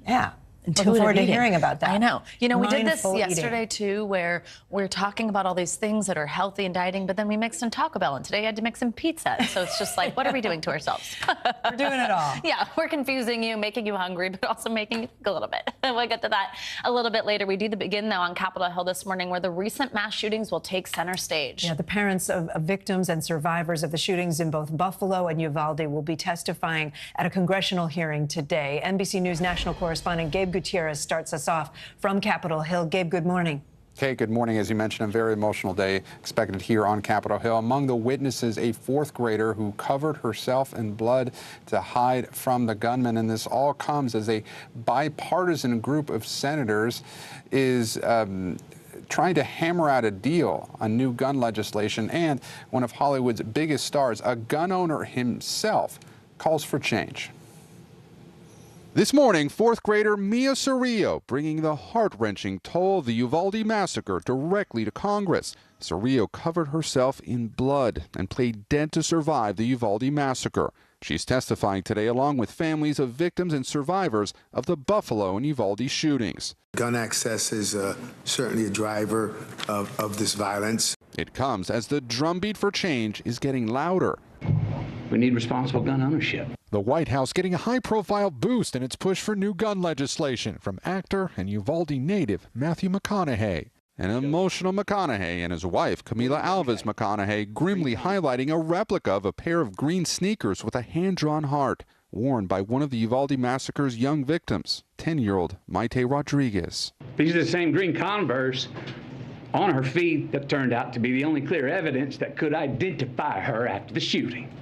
Yeah. Looking forward to hearing about that. I know. You know, we did this Mindful yesterday, eating. too, where we're talking about all these things that are healthy and dieting, but then we mixed in Taco Bell, and today I had to mix in pizza. So it's just like, what are we doing to ourselves? We're doing it all. Yeah, we're confusing you, making you hungry, but also making you think a little bit. We'll get to that a little bit later. We do begin, though, on Capitol Hill this morning, where the recent mass shootings will take center stage. Yeah, the parents of victims and survivors of the shootings in both Buffalo and Uvalde will be testifying at a congressional hearing today. NBC News national correspondent Gabe Gutierrez starts us off from Capitol Hill. Gabe, good morning. Kate, good morning. As you mentioned, a very emotional day expected here on Capitol Hill. Among the witnesses, a fourth grader who covered herself in blood to hide from the gunman. And this all comes as a bipartisan group of senators is trying to hammer out a deal on new gun legislation. And one of Hollywood's biggest stars, a gun owner himself, calls for change. This morning, fourth grader Mia Cerrillo bringing the heart-wrenching toll of the Uvalde massacre directly to Congress. Cerrillo covered herself in blood and played dead to survive the Uvalde massacre. She's testifying today along with families of victims and survivors of the Buffalo and Uvalde shootings. Gun access is certainly a driver of this violence. It comes as the drumbeat for change is getting louder. We need responsible gun ownership. The White House getting a high-profile boost in its push for new gun legislation from actor and Uvalde native Matthew McConaughey. An emotional McConaughey and his wife, Camila Alves McConaughey, grimly highlighting a replica of a pair of green sneakers with a hand-drawn heart, worn by one of the Uvalde massacre's young victims, 10-year-old Maite Rodriguez. These are the same green Converse on her feet that turned out to be the only clear evidence that could identify her after the shooting.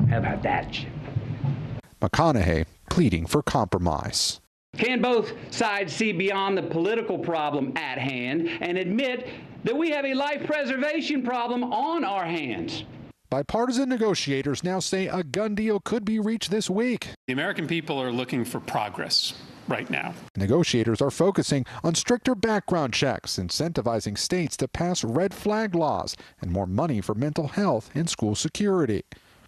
How about that? McConaughey pleading for compromise. Can both sides see beyond the political problem at hand and admit that we have a life preservation problem on our hands? Bipartisan negotiators now say a gun deal could be reached this week. The American people are looking for progress right now. Negotiators are focusing on stricter background checks, incentivizing states to pass red flag laws, and more money for mental health and school security.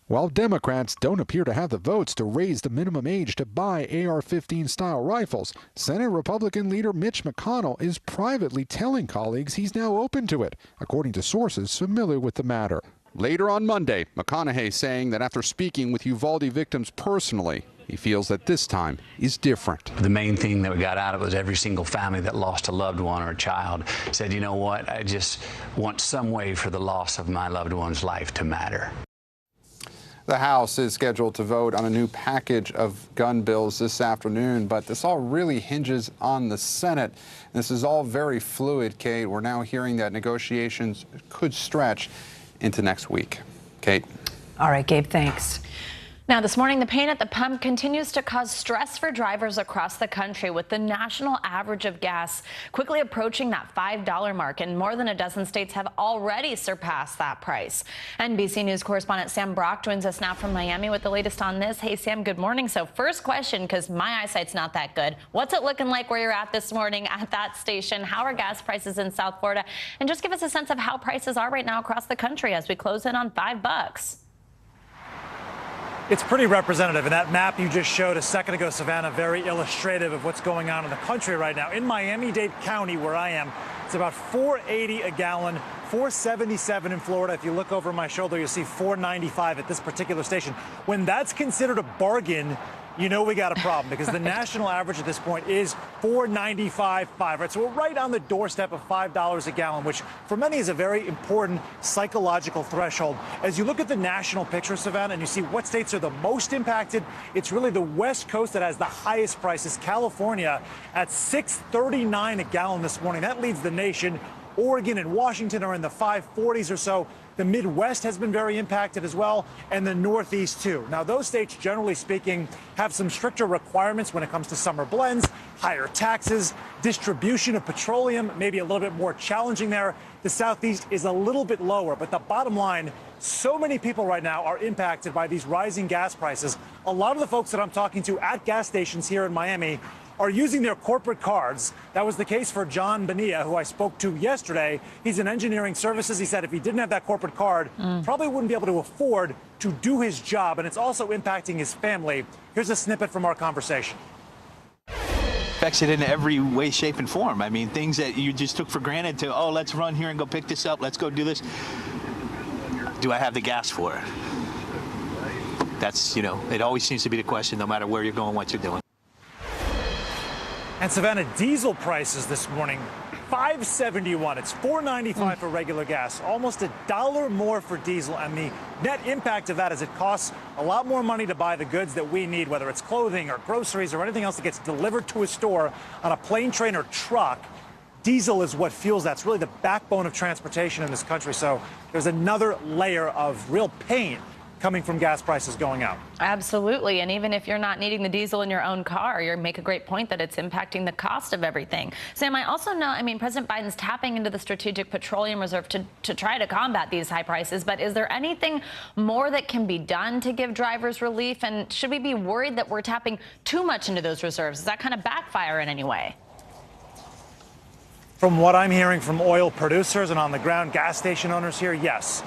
While Democrats don't appear to have the votes to raise the minimum age to buy AR-15 style rifles, Senate Republican leader Mitch McConnell is privately telling colleagues he's now open to it, according to sources familiar with the matter. Later on Monday, McConaughey saying that after speaking with Uvalde victims personally, he feels that this time is different. The main thing that we got out of it was every single family that lost a loved one or a child said, you know what, I just want some way for the loss of my loved one's life to matter. The House is scheduled to vote on a new package of gun bills this afternoon, but this all really hinges on the Senate. This is all very fluid, Kate. We're now hearing that negotiations could stretch into next week. Kate. All right, Gabe, thanks. Now, this morning, the pain at the pump continues to cause stress for drivers across the country, with the national average of gas quickly approaching that $5 mark, and more than a dozen states have already surpassed that price. NBC News correspondent Sam Brock joins us now from Miami with the latest on this. Hey, Sam, good morning. So first question, because my eyesight's not that good. What's it looking like where you're at this morning at that station? How are gas prices in South Florida? And just give us a sense of how prices are right now across the country as we close in on $5. It's pretty representative, and that map you just showed a second ago, Savannah, very illustrative of what's going on in the country right now. In Miami-Dade County, where I am, it's about $4.80 a gallon, $4.77 in Florida. If you look over my shoulder, you'll see $4.95 at this particular station. When that's considered a bargain, you know we got a problem, because the national average at this point is $4.95.5, right? So we're right on the doorstep of $5 a gallon, which for many is a very important psychological threshold. As you look at the national picture, Savannah, and you see what states are the most impacted, it's really the West Coast that has the highest prices. California at $6.39 a gallon this morning. That leads the nation. Oregon and Washington are in the 540s or so. The Midwest has been very impacted as well, and the Northeast too. Now, those states, generally speaking, have some stricter requirements when it comes to summer blends, higher taxes, distribution of petroleum, maybe a little bit more challenging there. The Southeast is a little bit lower, but the bottom line, so many people right now are impacted by these rising gas prices. A lot of the folks that I'm talking to at gas stations here in Miami are using their corporate cards. That was the case for John Bonilla, who I spoke to yesterday. He's in engineering services. He said if he didn't have that corporate card, probably wouldn't be able to afford to do his job, and it's also impacting his family. Here's a snippet from our conversation. Affects it in every way, shape, and form. I mean, things that you just took for granted to, oh, let's run here and go pick this up, let's go do this. Do I have the gas for it? That's, it always seems to be the question, no matter where you're going, what you're doing. And Savannah, diesel prices this morning, $5.71. It's $4.95 for regular gas, almost $1 more for diesel. And the net impact of that is it costs a lot more money to buy the goods that we need, whether it's clothing or groceries or anything else that gets delivered to a store on a plane, train, or truck. diesel is what fuels that's really the backbone of transportation in this country. So there's another layer of real pain coming from gas prices going up. Absolutely. And even if you're not needing the diesel in your own car, you make a great point that it's impacting the cost of everything. Sam, I also know, President Biden's tapping into the Strategic Petroleum Reserve to try to combat these high prices. But is there anything more that can be done to give drivers relief? And should we be worried that we're tapping too much into those reserves? Does that kind of backfire in any way? From what I'm hearing from oil producers and on the ground gas station owners here, yes.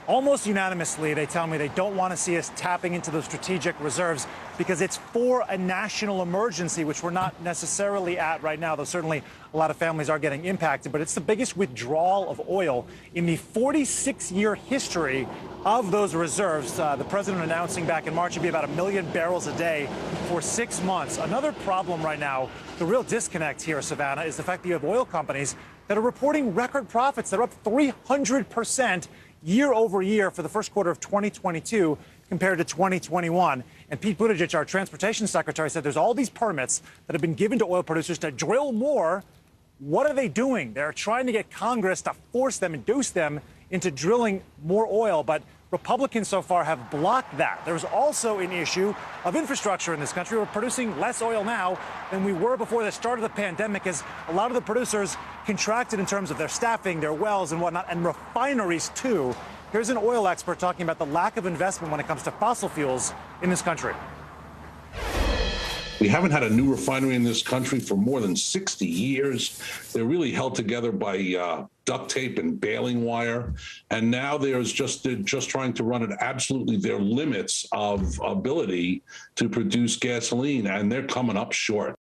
Almost unanimously, they tell me they don't want to see us tapping into those strategic reserves because it's for a national emergency, which we're not necessarily at right now, though certainly a lot of families are getting impacted. But it's the biggest withdrawal of oil in the 46-year history of those reserves. The president announcing back in March it'd be about 1 million barrels a day for 6 months. Another problem right now, the real disconnect here, Savannah, is the fact that you have oil companies that are reporting record profits. They're up 300% year over year for the first quarter of 2022 compared to 2021. And Pete Buttigieg, our transportation secretary, said there's all these permits that have been given to oil producers to drill more. What are they doing? They're trying to get Congress to force them, induce them into drilling more oil. But Republicans so far have blocked that. There's also an issue of infrastructure in this country. We're producing less oil now than we were before the start of the pandemic, as a lot of the producers contracted in terms of their staffing, their wells and whatnot, and refineries too. Here's an oil expert talking about the lack of investment when it comes to fossil fuels in this country. We haven't had a new refinery in this country for more than 60 years. They're really held together by duct tape and baling wire. And now they're just trying to run at absolutely their limits of ability to produce gasoline, and they're coming up short.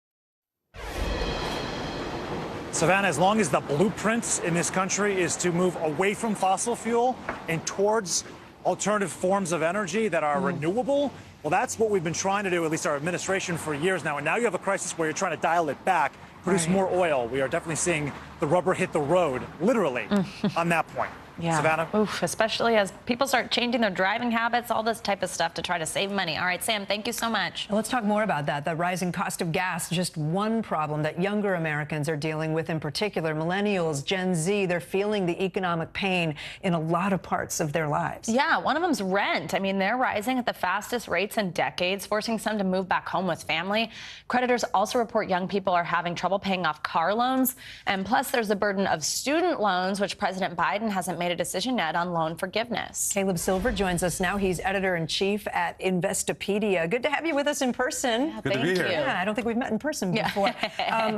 Savannah, as long as the blueprint in this country is to move away from fossil fuel and towards alternative forms of energy that are renewable, well, that's what we've been trying to do, at least our administration, for years now. And now you have a crisis where you're trying to dial it back, produce more oil. We are definitely seeing the rubber hit the road, literally, on that point. Yeah. Savannah? Oof, especially as people start changing their driving habits, all this type of stuff to try to save money. All right, Sam, thank you so much. Let's talk more about that. The rising cost of gas, just one problem that younger Americans are dealing with in particular. Millennials, Gen Z, they're feeling the economic pain in a lot of parts of their lives. Yeah, one of them's rent. They're rising at the fastest rates in decades, forcing some to move back home with family. Creditors also report young people are having trouble paying off car loans. And plus, there's the burden of student loans, which President Biden hasn't made a decision yet on loan forgiveness. Caleb Silver joins us now. He's editor-in-chief at Investopedia. Good to have you with us in person. Yeah, Good to be here. Yeah, I don't think we've met in person before.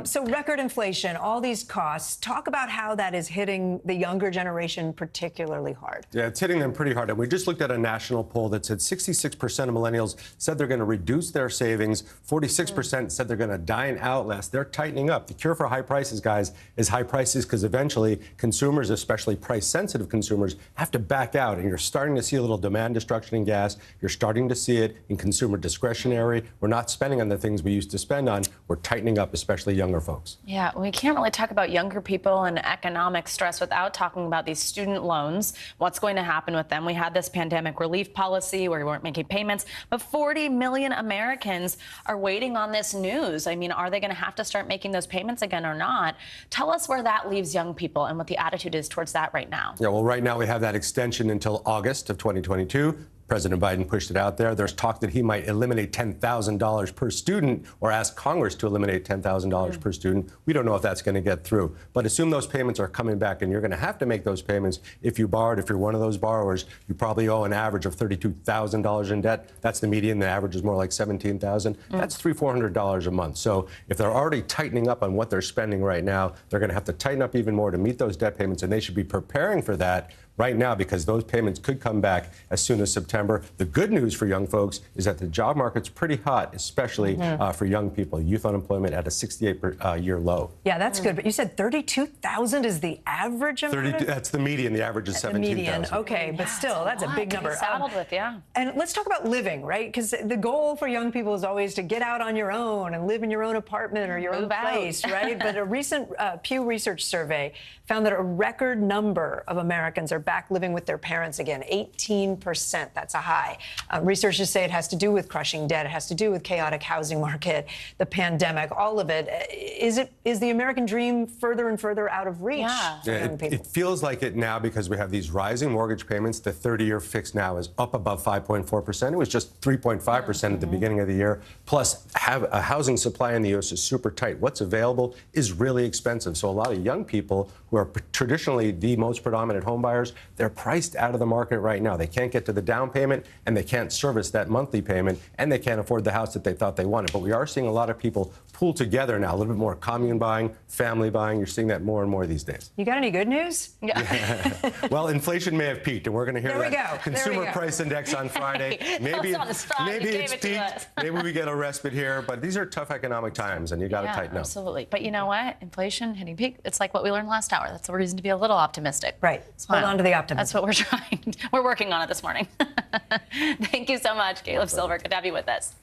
So record inflation, all these costs. Talk about how that is hitting the younger generation particularly hard. Yeah, it's hitting them pretty hard. And we just looked at a national poll that said 66% of millennials said they're going to reduce their savings. 46% said they're going to dine out less. They're tightening up. The cure for high prices, guys, is high prices, because eventually consumers, especially price-sensitive consumers, have to back out. And you're starting to see a little demand destruction in gas. You're starting to see it in consumer discretionary. We're not spending on the things we used to spend on. We're tightening up, especially younger folks. Yeah, we can't really talk about younger people and economic stress without talking about these student loans, what's going to happen with them. We had this pandemic relief policy where we weren't making payments, but 40 million Americans are waiting on this news. Are they going to have to start making those payments again or not? Tell us where that leaves young people and what the attitude is towards that right now. Yeah, well, right now we have that extension until August of 2022. President Biden pushed it out there. There's talk that he might eliminate $10,000 per student, or ask Congress to eliminate $10,000 per student. We don't know if that's going to get through. But assume those payments are coming back, and you're going to have to make those payments if you borrowed. If you're one of those borrowers, you probably owe an average of $32,000 in debt. That's the median. The average is more like $17,000. That's $300-400 a month. So if they're already tightening up on what they're spending right now, they're going to have to tighten up even more to meet those debt payments, and they should be preparing for that right now, because those payments could come back as soon as September. The good news for young folks is that the job market's pretty hot, especially for young people. Youth unemployment at a 68-year low. Yeah, that's good. But you said 32,000 is the average amount? That's the median. The average is 17,000. Median, okay, but still, that's a big number. Saddled with, yeah. And let's talk about living, right? Because the goal for young people is always to get out on your own and live in your own apartment or your own place, right? But a recent Pew Research survey found that a record number of Americans are back living with their parents again. 18%. That's a high. Researchers say it has to do with crushing debt. It has to do with chaotic housing market, the pandemic, all of it. Is the American dream further and further out of reach for young people? It feels like it now because we have these rising mortgage payments. The 30-year fix now is up above 5.4%. It was just 3.5% at the beginning of the year. Plus, a housing supply in the U.S. is super tight. What's available is really expensive. So a lot of young people who are traditionally the most predominant home buyers, they're priced out of the market right now. They can't get to the down payment, and they can't service that monthly payment, and they can't afford the house that they thought they wanted. But we are seeing a lot of people pool together now, a little bit more commune buying, family buying. You're seeing that more and more these days. You got any good news? Yeah. Well, inflation may have peaked, and we're going to hear that consumer price index on Friday. Maybe it's peaked. Maybe we get a respite here, but these are tough economic times, and you got to tighten up. Absolutely. But you know what? Inflation hitting peak. It's like what we learned last hour. That's a reason to be a little optimistic. Right. Hold on to the optimism. That's what we're trying. We're working on it this morning. Thank you so much, Caleb Silver. Good to have you with us.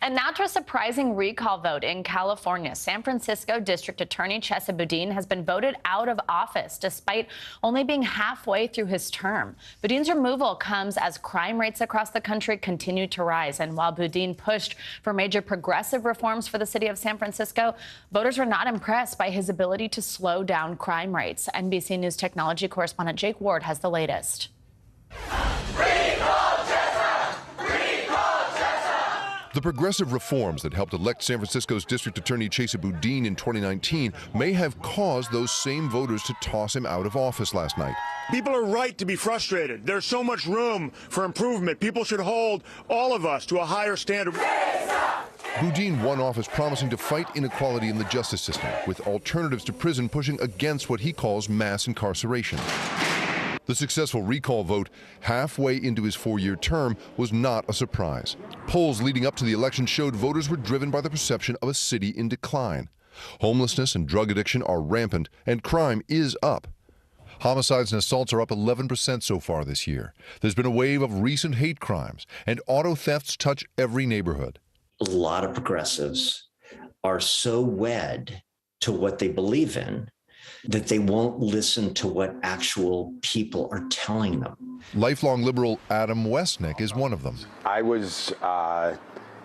And now to a surprising recall vote in California. San Francisco District Attorney Chesa Boudin has been voted out of office despite only being halfway through his term. Boudin's removal comes as crime rates across the country continue to rise. And while Boudin pushed for major progressive reforms for the city of San Francisco, voters were not impressed by his ability to slow down crime rates. NBC News technology correspondent Jake Ward has the latest. The progressive reforms that helped elect San Francisco's District Attorney Chesa Boudin in 2019 may have caused those same voters to toss him out of office last night. People are right to be frustrated. There's so much room for improvement. People should hold all of us to a higher standard. Boudin won office promising to fight inequality in the justice system, with alternatives to prison pushing against what he calls mass incarceration. The successful recall vote halfway into his 4-year term was not a surprise. Polls leading up to the election showed voters were driven by the perception of a city in decline. Homelessness and drug addiction are rampant, and crime is up. Homicides and assaults are up 11% so far this year. There's been a wave of recent hate crimes, and auto thefts touch every neighborhood. A lot of progressives are so wed to what they believe in that they won't listen to what actual people are telling them. Lifelong liberal Adam Westnick is one of them. I was,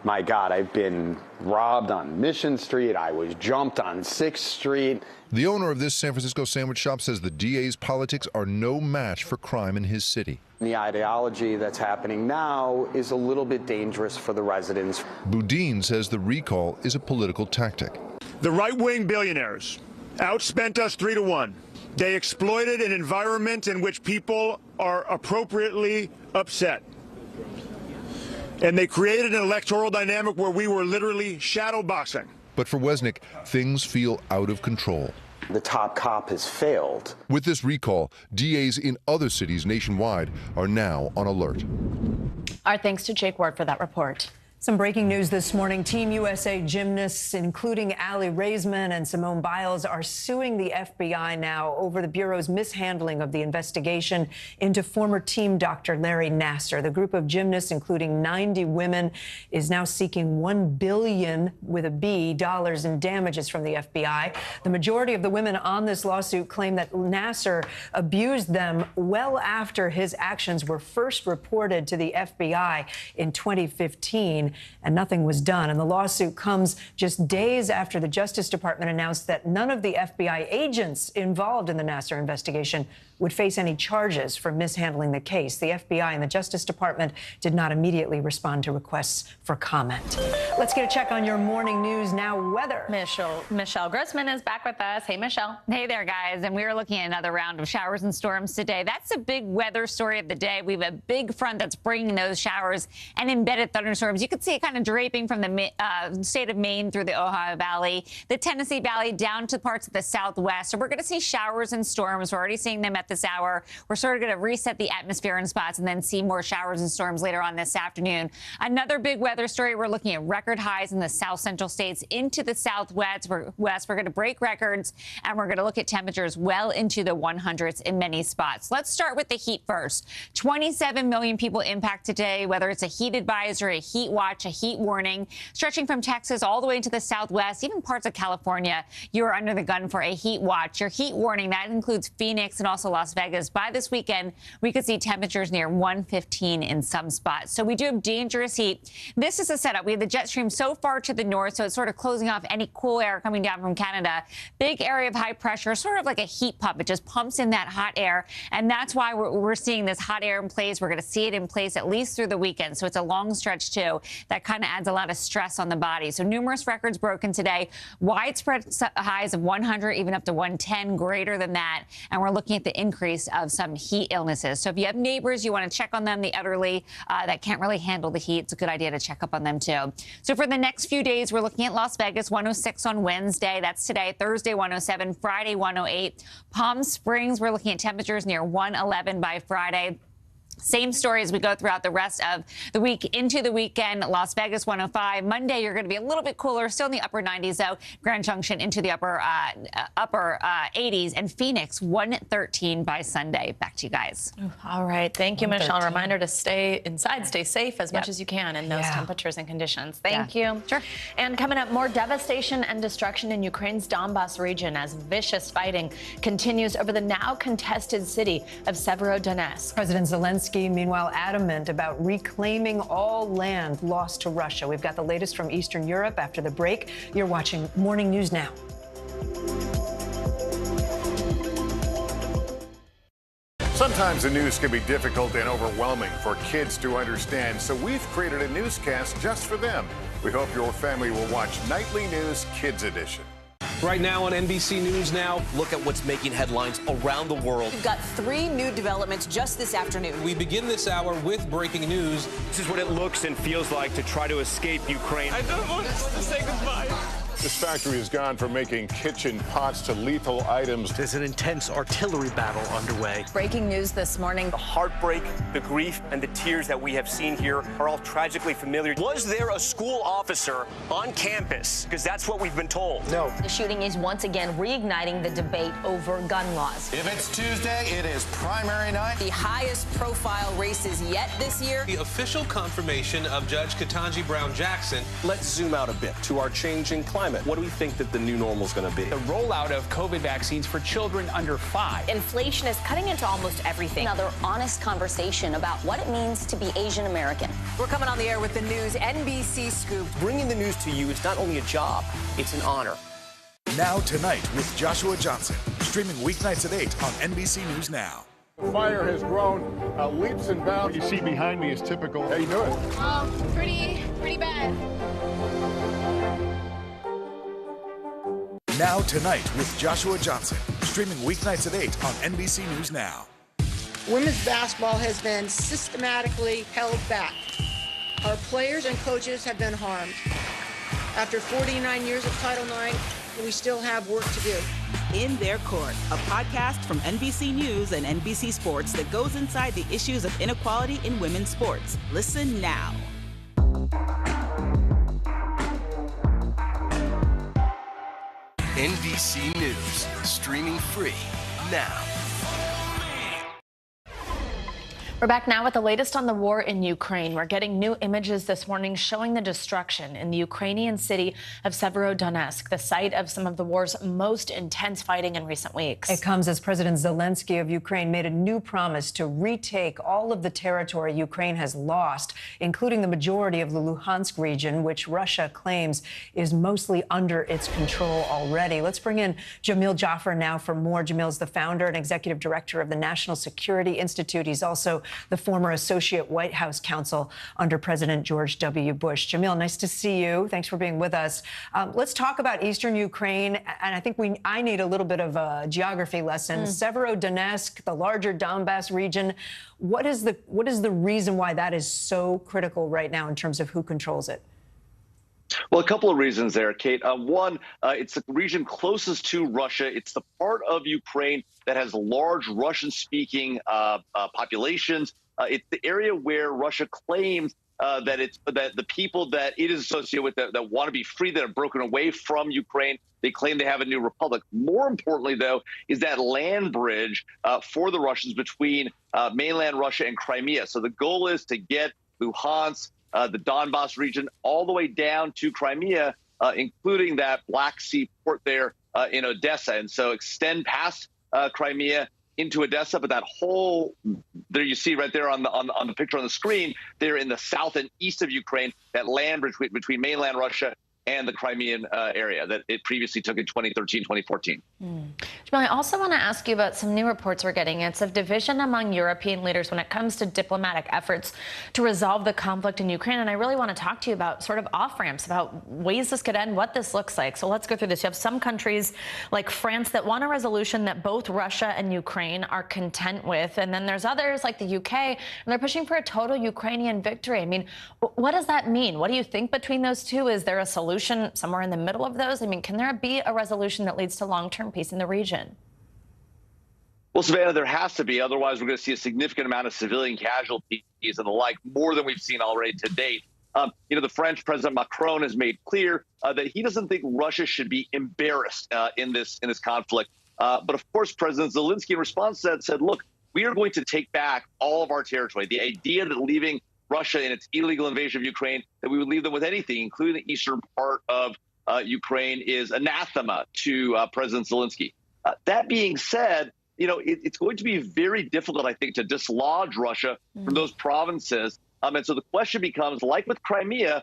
my God, I've been robbed on Mission Street. I was jumped on 6th Street. The owner of this San Francisco sandwich shop says the DA's politics are no match for crime in his city. The ideology that's happening now is a little bit dangerous for the residents. Boudin says the recall is a political tactic. The right-wing billionaires outspent us 3-1. They exploited an environment in which people are appropriately upset. And they created an electoral dynamic where we were literally shadow boxing. But for Wesnick, things feel out of control. The top cop has failed. With this recall, DAs in other cities nationwide are now on alert. Our thanks to Jake Ward for that report. Some breaking news this morning. Team USA gymnasts, including Aly Raisman and Simone Biles, are suing the FBI now over the Bureau's mishandling of the investigation into former team doctor Larry Nassar. The group of gymnasts, including 90 women, is now seeking $1 billion with a B dollars in damages from the FBI. The majority of the women on this lawsuit claim that Nassar abused them well after his actions were first reported to the FBI in 2015. And nothing was done. And the lawsuit comes just days after the Justice Department announced that none of the FBI agents involved in the Nassar investigation would face any charges for mishandling the case. The FBI and the Justice Department did not immediately respond to requests for comment. Let's get a check on your morning news now weather. Michelle Grossman is back with us. Hey, Michelle. Hey there, guys. And we are looking at another round of showers and storms today. That's a big weather story of the day. We have a big front that's bringing those showers and embedded thunderstorms. You can see it kind of draping from the state of Maine through the Ohio Valley, the Tennessee Valley down to parts of the Southwest. So we're going to see showers and storms. We're already seeing them at this hour. We're sort of going to reset the atmosphere in spots and then see more showers and storms later on this afternoon. Another big weather story. We're looking at record highs in the south central states into the Southwest. We're going to break records, and we're going to look at temperatures well into the 100s in many spots. Let's start with the heat first. 27 million people impacted today, whether it's a heat advisory, a heat watch, a heat warning, stretching from Texas all the way into the Southwest, even parts of California. You are under the gun for a heat watch. Your heat warning, that includes Phoenix and also Las Vegas. By this weekend, we could see temperatures near 115 in some spots. So we do have dangerous heat. This is a setup. We have the jet stream so far to the north, so it's sort of closing off any cool air coming down from Canada. Big area of high pressure, sort of like a heat pump. It just pumps in that hot air, and that's why we're seeing this hot air in place. We're going to see it in place at least through the weekend, so it's a long stretch, too. That kind of adds a lot of stress on the body. So numerous records broken today. Widespread highs of 100, even up to 110, greater than that. And we're looking at the increase of some heat illnesses. So if you have neighbors, you want to check on them, the elderly that can't really handle the heat, it's a good idea to check up on them, too. So for the next few days, we're looking at Las Vegas, 106 on Wednesday. That's today. Thursday, 107. Friday, 108. Palm Springs, we're looking at temperatures near 111 by Friday. Same story as we go throughout the rest of the week into the weekend. Las Vegas, 105. Monday, you're going to be a little bit cooler, still in the upper 90s, though. Grand Junction into the upper 80s. And Phoenix, 113 by Sunday. Back to you guys. All right. Thank you, Michelle. Reminder to stay inside, stay safe as much as you can in those temperatures and conditions. Thank you. Sure. And coming up, more devastation and destruction in Ukraine's Donbas region as vicious fighting continues over the now contested city of Severodonetsk. President Zelensky, meanwhile, adamant about reclaiming all land lost to Russia. We've got the latest from Eastern Europe after the break. You're watching Morning News Now. Sometimes the news can be difficult and overwhelming for kids to understand, so we've created a newscast just for them. We hope your family will watch Nightly News Kids Edition. Right now on NBC News Now, look at what's making headlines around the world. We've got 3 new developments just this afternoon. We begin this hour with breaking news. This is what it looks and feels like to try to escape Ukraine. I don't want to say goodbye. This factory has gone from making kitchen pots to lethal items. There's an intense artillery battle underway. Breaking news this morning. The heartbreak, the grief, and the tears that we have seen here are all tragically familiar. Was there a school officer on campus? Because that's what we've been told. No. The shooting is once again reigniting the debate over gun laws. If it's Tuesday, it is primary night. The highest profile races yet this year. The official confirmation of Judge Ketanji Brown Jackson. Let's zoom out a bit to our changing climate. What do we think that the new normal is going to be? The rollout of COVID vaccines for children under 5. Inflation is cutting into almost everything. Another honest conversation about what it means to be Asian American. We're coming on the air with the news NBC Scoop. Bringing the news to you is not only a job, it's an honor. Now Tonight with Joshua Johnson, streaming weeknights at 8 on NBC News Now. The fire has grown leaps and bounds. What you see behind me is typical. How you doing? Pretty bad. Now Tonight with Joshua Johnson, streaming weeknights at 8 on NBC News Now. Women's basketball has been systematically held back. Our players and coaches have been harmed. After 49 years of Title IX, we still have work to do. In Their Court, a podcast from NBC News and NBC Sports that goes inside the issues of inequality in women's sports. Listen now. NBC News, streaming free now. We're back now with the latest on the war in Ukraine. We're getting new images this morning showing the destruction in the Ukrainian city of Severodonetsk, the site of some of the war's most intense fighting in recent weeks. It comes as President Zelensky of Ukraine made a new promise to retake all of the territory Ukraine has lost, including the majority of the Luhansk region, which Russia claims is mostly under its control already. Let's bring in Jamil Jaffer now for more. Jamil's the founder and executive director of the National Security Institute. He's also the former associate White House counsel under President George W. Bush. Jamil, nice to see you. Thanks for being with us. Let's talk about eastern Ukraine. And I think I need a little bit of a geography lesson. Severodonetsk, the larger Donbas region. What is the reason why that is so critical right now in terms of who controls it? Well, a couple of reasons there, Kate. One, it's the region closest to Russia. It's the part of Ukraine that has large Russian-speaking populations. It's the area where Russia claims that the people that it is associated with that want to be free, that have broken away from Ukraine, they claim they have a new republic. More importantly, though, is that land bridge for the Russians between mainland Russia and Crimea. So the goal is to get Luhansk, the Donbas region, all the way down to Crimea, including that Black Sea port there in Odessa. And so extend past Crimea into Odessa, but that whole, there you see right there on the picture on the screen, they're in the south and east of Ukraine, that land between mainland Russia and the Crimean area that it previously took in 2013, 2014. Jamil, I also want to ask you about some new reports we're getting. It's of division among European leaders when it comes to diplomatic efforts to resolve the conflict in Ukraine. And I really want to talk to you about sort of off-ramps, about ways this could end, what this looks like. So let's go through this. You have some countries like France that want a resolution that both Russia and Ukraine are content with. And then there's others like the UK, and they're pushing for a total Ukrainian victory. I mean, what does that mean? What do you think between those two? Is there a solution somewhere in the middle of those? I mean, can there be a resolution that leads to long-term peace in the region? Well, Savannah, there has to be. Otherwise, we're going to see a significant amount of civilian casualties and the like, more than we've seen already to date. The French President Macron has made clear that he doesn't think Russia should be embarrassed in this conflict. But of course, President Zelensky in response said, look, we are going to take back all of our territory. The idea that leaving Russia in its illegal invasion of Ukraine, that we would leave them with anything, including the eastern part of Ukraine, is anathema to President Zelensky. That being said, it's going to be very difficult, I think, to dislodge Russia from those provinces. And so the question becomes, like with Crimea,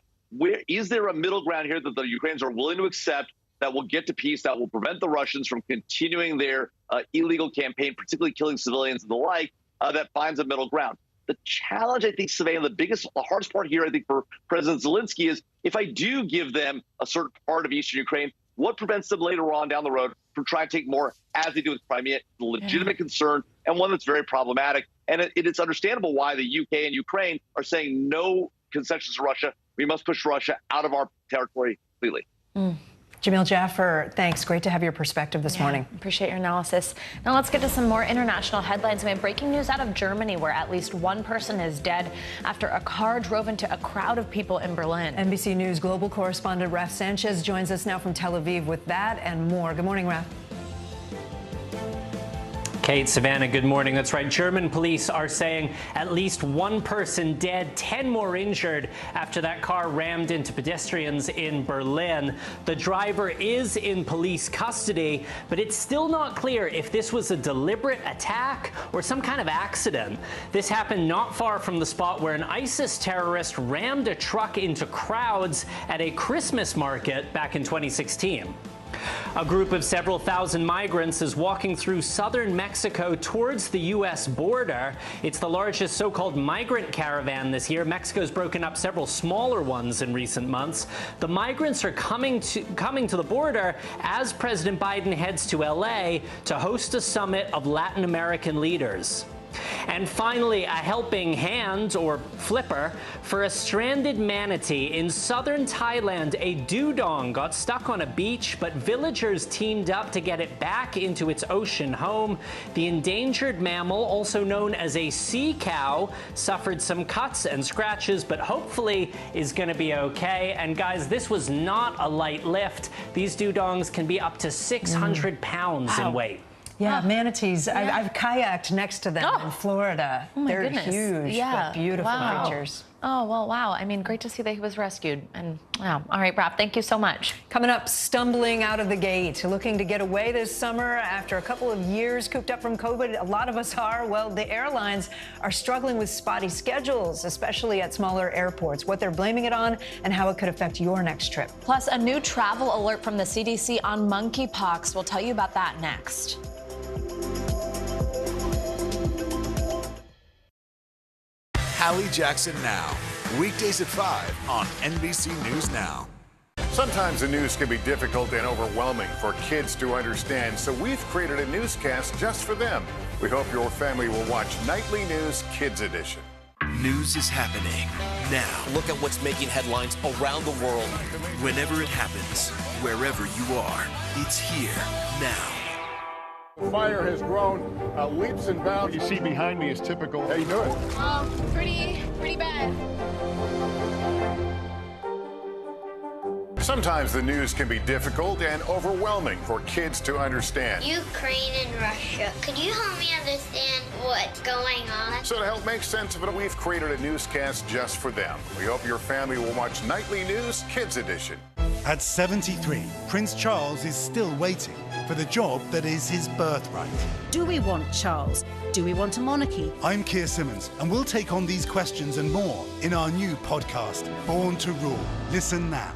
is there a middle ground here that the Ukrainians are willing to accept that will get to peace, that will prevent the Russians from continuing their illegal campaign, particularly killing civilians and the like, that finds a middle ground? The challenge, I think, Savannah, the hardest part here, I think, for President Zelensky is if I do give them a certain part of eastern Ukraine, what prevents them later on down the road from trying to take more, as they do with Crimea? It's a legitimate concern and one that's very problematic. And it's understandable why the UK and Ukraine are saying no concessions to Russia. We must push Russia out of our territory completely. Jamil Jaffer, thanks. Great to have your perspective this morning. Appreciate your analysis. Now let's get to some more international headlines. We have breaking news out of Germany, where at least one person is dead after a car drove into a crowd of people in Berlin. NBC News global correspondent Raf Sanchez joins us now from Tel Aviv with that and more. Good morning, Raf. Kate, Savannah, good morning. That's right. German police are saying at least one person dead, 10 more injured after that car rammed into pedestrians in Berlin. The driver is in police custody, but it's still not clear if this was a deliberate attack or some kind of accident. This happened not far from the spot where an ISIS terrorist rammed a truck into crowds at a Christmas market back in 2016. A group of several thousand migrants is walking through southern Mexico towards the U.S. border. It's the largest so-called migrant caravan this year. Mexico's broken up several smaller ones in recent months. The migrants are coming to the border as President Biden heads to L.A. to host a summit of Latin American leaders. And finally, a helping hand, or flipper, for a stranded manatee in southern Thailand. A dugong got stuck on a beach, but villagers teamed up to get it back into its ocean home. The endangered mammal, also known as a sea cow, suffered some cuts and scratches, but hopefully is going to be okay. And guys, this was not a light lift. These dugongs can be up to 600 pounds in weight. Yeah, manatees. Yeah. I've kayaked next to them in Florida. Oh my They're goodness. huge, but beautiful creatures. Oh, well, wow. I mean, great to see that he was rescued. And wow. All right, Rob, thank you so much. Coming up, stumbling out of the gate, looking to get away this summer after a couple of years cooped up from COVID. A lot of us are. Well, the airlines are struggling with spotty schedules, especially at smaller airports. What they're blaming it on and how it could affect your next trip. Plus, a new travel alert from the CDC on monkeypox. We'll tell you about that next. Hallie Jackson Now, weekdays at 5 on NBC News Now. Sometimes the news can be difficult and overwhelming for kids to understand, so we've created a newscast just for them. We hope your family will watch Nightly News Kids Edition. News is happening now. Look at what's making headlines around the world. Whenever it happens, wherever you are, it's here now. The fire has grown leaps and bounds. What you see behind me is typical. How you doing? Pretty bad. Sometimes the news can be difficult and overwhelming for kids to understand. Ukraine and Russia. Could you help me understand what's going on? So to help make sense of it, we've created a newscast just for them. We hope your family will watch Nightly News Kids Edition. At 73, Prince Charles is still waiting for the job that is his birthright. Do we want Charles? Do we want a monarchy? I'm Keir Simmons, and we'll take on these questions and more in our new podcast, Born to Rule. Listen now.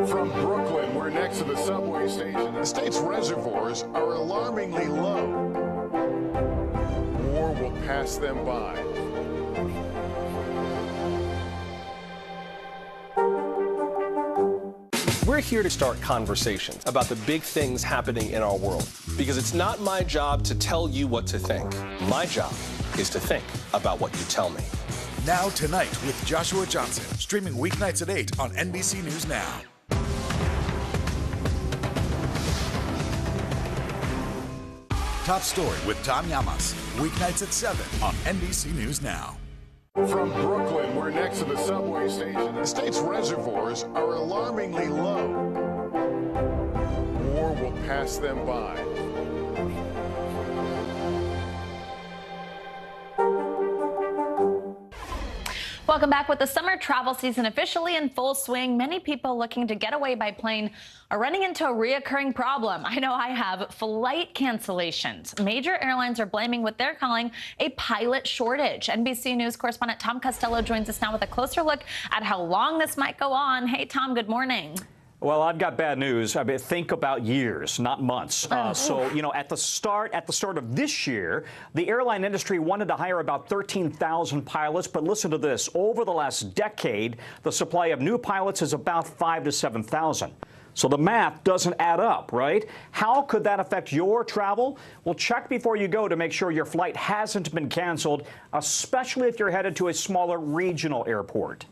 From Brooklyn, we're next to the subway station. The state's reservoirs are alarmingly low. War will pass them by. We're here to start conversations about the big things happening in our world, because it's not my job to tell you what to think. My job is to think about what you tell me. Now Tonight with Joshua Johnson, streaming weeknights at 8 on NBC News Now. Top Story with Tom Llamas, weeknights at 7 on NBC News Now. From Brooklyn, we're next to the subway station. The state's reservoirs are alarmingly low. War will pass them by. Welcome back. With the summer travel season officially in full swing, many people looking to get away by plane are running into a reoccurring problem. I know I have: flight cancellations. Major airlines are blaming what they're calling a pilot shortage. NBC News correspondent Tom Costello joins us now with a closer look at how long this might go on. Hey, Tom, good morning. Well, I've got bad news. I mean, think about years, not months. So, you know, at the start of this year, the airline industry wanted to hire about 13,000 pilots. But listen to this. Over the last decade, the supply of new pilots is about 5,000 to 7,000. So the math doesn't add up, right? How could that affect your travel? Well, check before you go to make sure your flight hasn't been canceled, especially if you're headed to a smaller regional airport.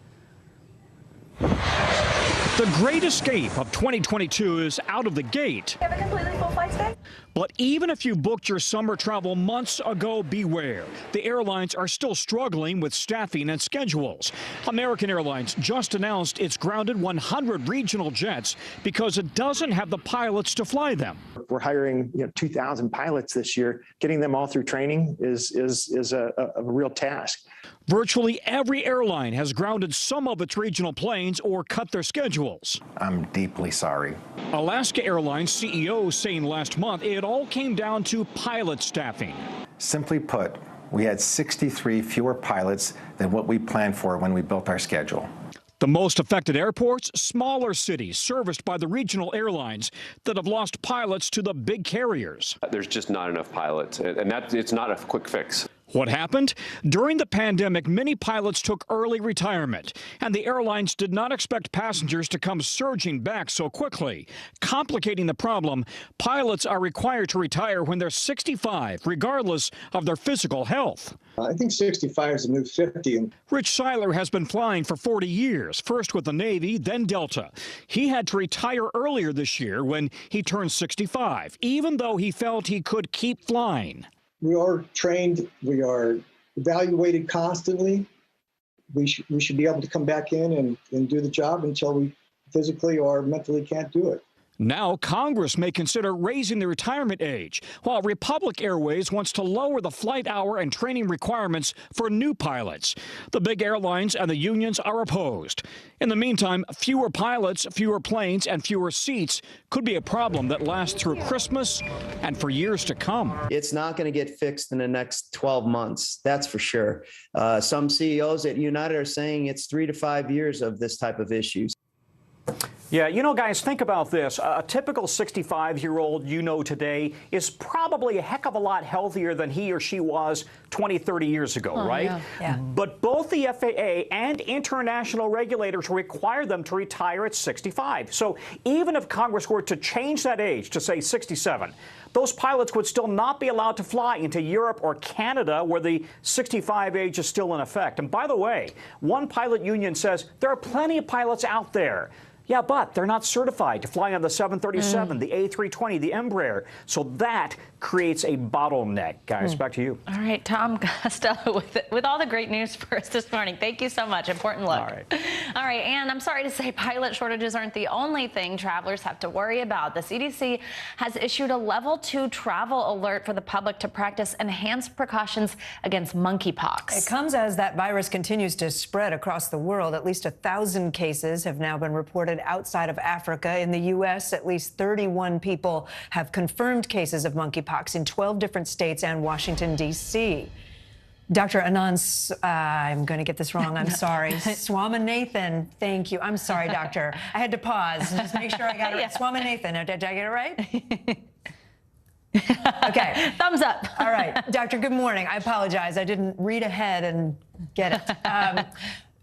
The great escape of 2022 is out of the gate. You have a completely full flight today? But even if you booked your summer travel months ago, beware. The airlines are still struggling with staffing and schedules. American Airlines just announced it's grounded 100 regional jets because it doesn't have the pilots to fly them. We're hiring 2,000 pilots this year. Getting them all through training is a real task. Virtually every airline has grounded some of its regional planes or cut their schedules. I'm deeply sorry. Alaska Airlines CEO saying last month it all came down to pilot staffing. Simply put, we had 63 fewer pilots than what we planned for when we built our schedule. The most affected airports, smaller cities serviced by the regional airlines that have lost pilots to the big carriers. There's just not enough pilots, and it's not a quick fix. What happened? During the pandemic, many pilots took early retirement, and the airlines did not expect passengers to come surging back so quickly. Complicating the problem, pilots are required to retire when they're 65, regardless of their physical health. I think 65 is the new 50. Rich Seiler has been flying for 40 years, first with the Navy, then Delta. He had to retire earlier this year when he turned 65, even though he felt he could keep flying. We are trained, we are evaluated constantly. We should be able to come back in and do the job until we physically or mentally can't do it. Now, Congress may consider raising the retirement age, while Republic Airways wants to lower the flight hour and training requirements for new pilots. The big airlines and the unions are opposed. In the meantime, fewer pilots, fewer planes, and fewer seats could be a problem that lasts through Christmas and for years to come. It's not going to get fixed in the next 12 months, that's for sure. Some CEOs at United are saying it's 3 to 5 years of this type of issues. Yeah, you know, guys, think about this. A typical 65-year-old you know today is probably a heck of a lot healthier than he or she was 20, 30 years ago, right? Yeah. But both the FAA and international regulators require them to retire at 65. So even if Congress were to change that age to, say, 67, those pilots would still not be allowed to fly into Europe or Canada, where the 65 age is still in effect. And by the way, one pilot union says there are plenty of pilots out there. Yeah, but they're not certified to fly on the 737, the A320, the Embraer. So that creates a bottleneck. Guys, back to you. All right, Tom Costello with all the great news for us this morning. Thank you so much. Important look. All right, and I'm sorry to say pilot shortages aren't the only thing travelers have to worry about. The CDC has issued a level 2 travel alert for the public to practice enhanced precautions against monkeypox. It comes as that virus continues to spread across the world. At least 1,000 cases have now been reported reported outside of Africa. In the U.S., at least 31 people have confirmed cases of monkeypox in 12 different states and Washington, D.C. Dr. Anand, I'm going to get this wrong. I'm sorry. Swaminathan. Thank you. I'm sorry, doctor. I had to pause and just make sure I got it right. Swaminathan. Did I get it right? Okay. Thumbs up. All right. Doctor, good morning. I apologize. I didn't read ahead and get it.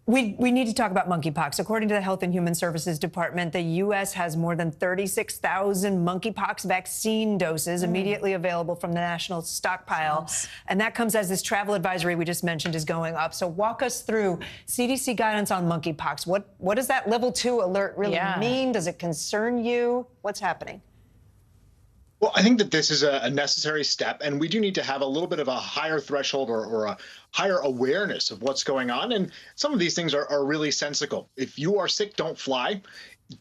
We need to talk about monkeypox. According to the Health and Human Services Department, the U.S. has more than 36,000 monkeypox vaccine doses immediately available from the national stockpile. And that comes as this travel advisory we just mentioned is going up. So walk us through CDC guidance on monkeypox. What does that level 2 alert really mean? Does it concern you? What's happening? Well, I think that this is a necessary step, and we do need to have a little bit of a higher threshold or a higher awareness of what's going on. And some of these things are really sensical. If you are sick, don't fly.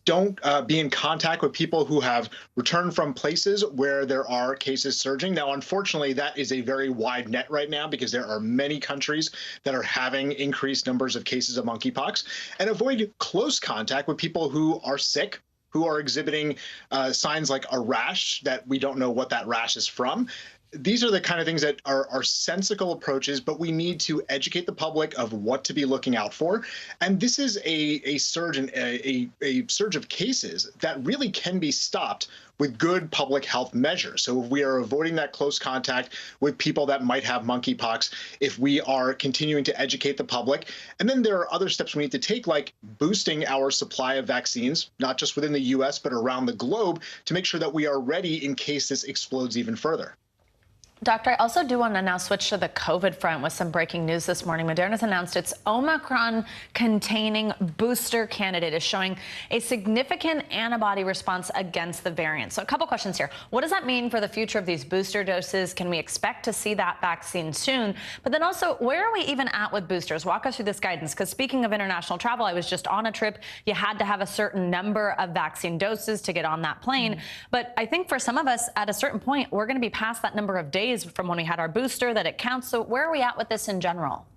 Don't be in contact with people who have returned from places where there are cases surging. Now, unfortunately, that is a very wide net right now because there are many countries that are having increased numbers of cases of monkeypox. And avoid close contact with people who are sick, who are exhibiting signs like a rash that we don't know what that rash is from. These are the kind of things that are sensical approaches, but we need to educate the public of what to be looking out for. And this is a surge in a surge of cases that really can be stopped with good public health measures. So if we are avoiding that close contact with people that might have monkeypox, if we are continuing to educate the public, and then there are other steps we need to take, like boosting our supply of vaccines, not just within the US, but around the globe, to make sure that we are ready in case this explodes even further. Doctor, I also do want to now switch to the COVID front with some breaking news this morning. Moderna's announced its Omicron-containing booster candidate is showing a significant antibody response against the variant. So a couple questions here. What does that mean for the future of these booster doses? Can we expect to see that vaccine soon? But then also, where are we even at with boosters? Walk us through this guidance, because speaking of international travel, I was just on a trip. You had to have a certain number of vaccine doses to get on that plane. But I think for some of us, at a certain point, we're going to be past that number of days from when we had our booster that it counts. So where are we at with this in general?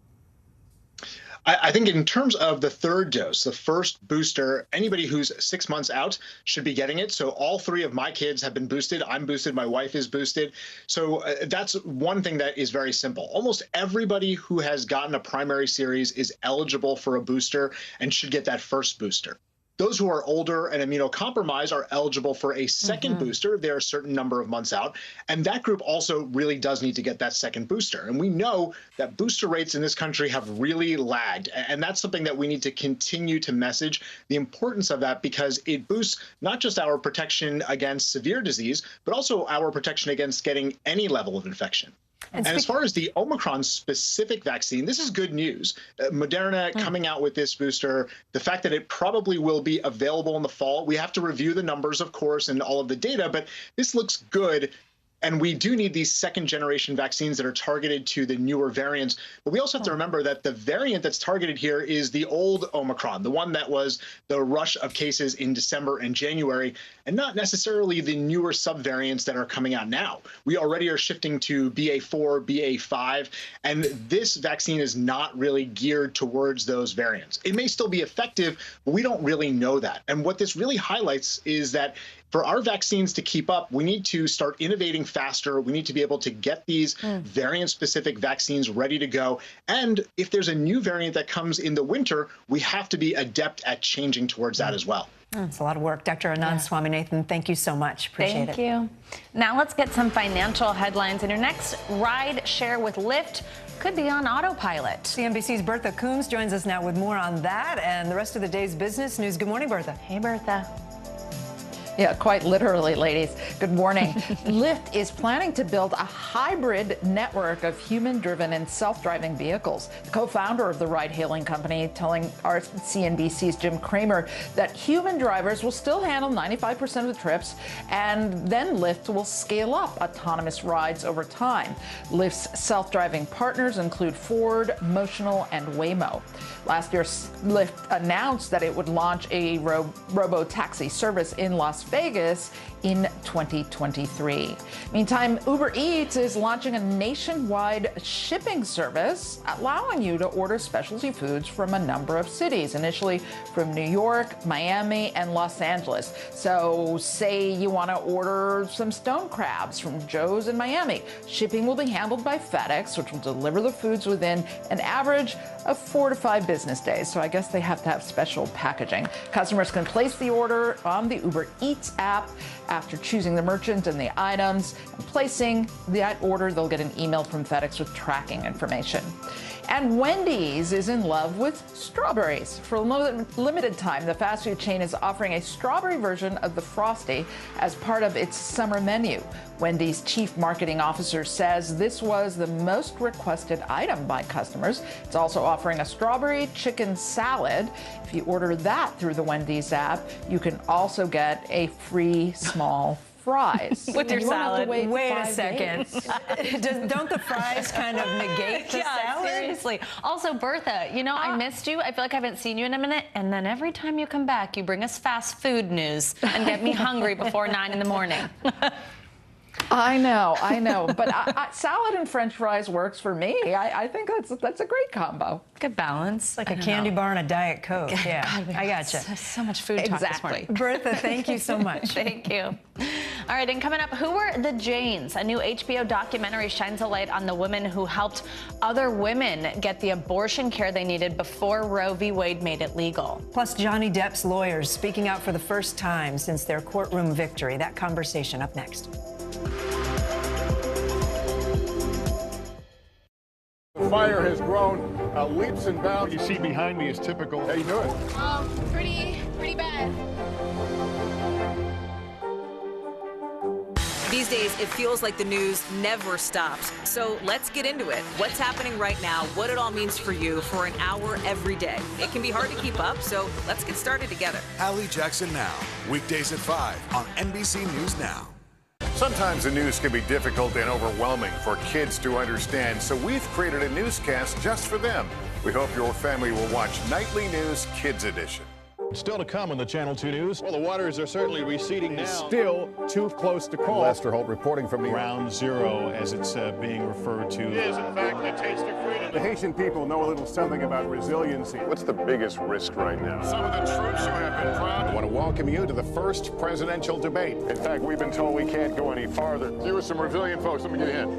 I think in terms of the third dose, the first booster, anybody who's 6 months out should be getting it. So all 3 of my kids have been boosted. I'm boosted. My wife is boosted. So that's one thing that is very simple. Almost everybody who has gotten a primary series is eligible for a booster and should get that first booster. Those who are older and immunocompromised are eligible for a second booster. They're a certain number of months out. And that group also really does need to get that second booster. And we know that booster rates in this country have really lagged. And that's something that we need to continue to message the importance of that, because it boosts not just our protection against severe disease, but also our protection against getting any level of infection. And as far as the Omicron-specific vaccine, this is good news. Moderna coming out with this booster, the fact that it probably will be available in the fall. We have to review the numbers, of course, and all of the data, but this looks good. And we do need these second-generation vaccines that are targeted to the newer variants. But we also have to remember that the variant that's targeted here is the old Omicron, the one that was the rush of cases in December and January, and not necessarily the newer subvariants that are coming out now. We already are shifting to BA4, BA5, and this vaccine is not really geared towards those variants. It may still be effective, but we don't really know that. And what this really highlights is that for our vaccines to keep up, we need to start innovating faster. We need to be able to get these variant-specific vaccines ready to go. And if there's a new variant that comes in the winter, we have to be adept at changing towards that as well. It's a lot of work. Dr. Anand Swaminathan, thank you so much. Appreciate it. Thank you. Now let's get some financial headlines. And your next ride share with Lyft could be on autopilot. CNBC's Bertha Coombs joins us now with more on that and the rest of the day's business news. Good morning, Bertha. Hey, Bertha. Yeah, quite literally, ladies. Good morning. Lyft is planning to build a hybrid network of human-driven and self-driving vehicles. The co-founder of the ride-hailing company telling our CNBC's Jim Cramer that human drivers will still handle 95% of the trips, and then Lyft will scale up autonomous rides over time. Lyft's self-driving partners include Ford, Motional, and Waymo. Last year, Lyft announced that it would launch a robo-taxi service in Las Vegas in 2023. Meantime, Uber Eats is launching a nationwide shipping service allowing you to order specialty foods from a number of cities, initially from New York, Miami, and Los Angeles. So say you want to order some stone crabs from Joe's in Miami. Shipping will be handled by FedEx, which will deliver the foods within an average of 4 to 5 business days. So I guess they have to have special packaging. Customers can place the order on the Uber Eats app. After choosing the merchant and the items and placing that order, they'll get an email from FedEx with tracking information. And Wendy's is in love with strawberries. For a limited time, the fast food chain is offering a strawberry version of the Frosty as part of its summer menu. Wendy's chief marketing officer says this was the most requested item by customers. It's also offering a strawberry chicken salad. If you order that through the Wendy's app, you can also get a free small fries. With your salad. Wait a second. Don't the fries kind of negate the salad? Seriously. Also, Bertha, you know, I missed you. I feel like I haven't seen you in a minute. And then every time you come back, you bring us fast food news and get me hungry before 9 in the morning. I know. But salad and French fries works for me. I think that's a great combo. Good balance. Like a candy bar and a Diet Coke. Yeah, God, I gotcha. So much food talk this morning. Bertha, thank you so much. Thank you. All right, and coming up, who were the Janes? A new HBO documentary shines a light on the women who helped other women get the abortion care they needed before Roe v. Wade made it legal. Plus, Johnny Depp's lawyers speaking out for the first time since their courtroom victory. That conversation up next. The fire has grown leaps and bounds. What you see behind me is typical. How you doing? Pretty bad. These days, it feels like the news never stops. So let's get into it. What's happening right now, what it all means for you for an hour every day. It can be hard to keep up, so let's get started together. Hallie Jackson Now, weekdays at 5 on NBC News Now. Sometimes the news can be difficult and overwhelming for kids to understand, so we've created a newscast just for them. We hope your family will watch Nightly News Kids Edition. Still to come on the Channel 2 News. Well, the waters are certainly receding now. Still too close to call. Lester Holt reporting from Ground Zero, as it's being referred to. It is, in fact, the taste of freedom. The Haitian people know a little something about resiliency. What's the biggest risk right now? Some of the troops who have been proud. I want to welcome you to the first presidential debate. In fact, we've been told we can't go any farther. You were some resilient folks. Let me get a hint.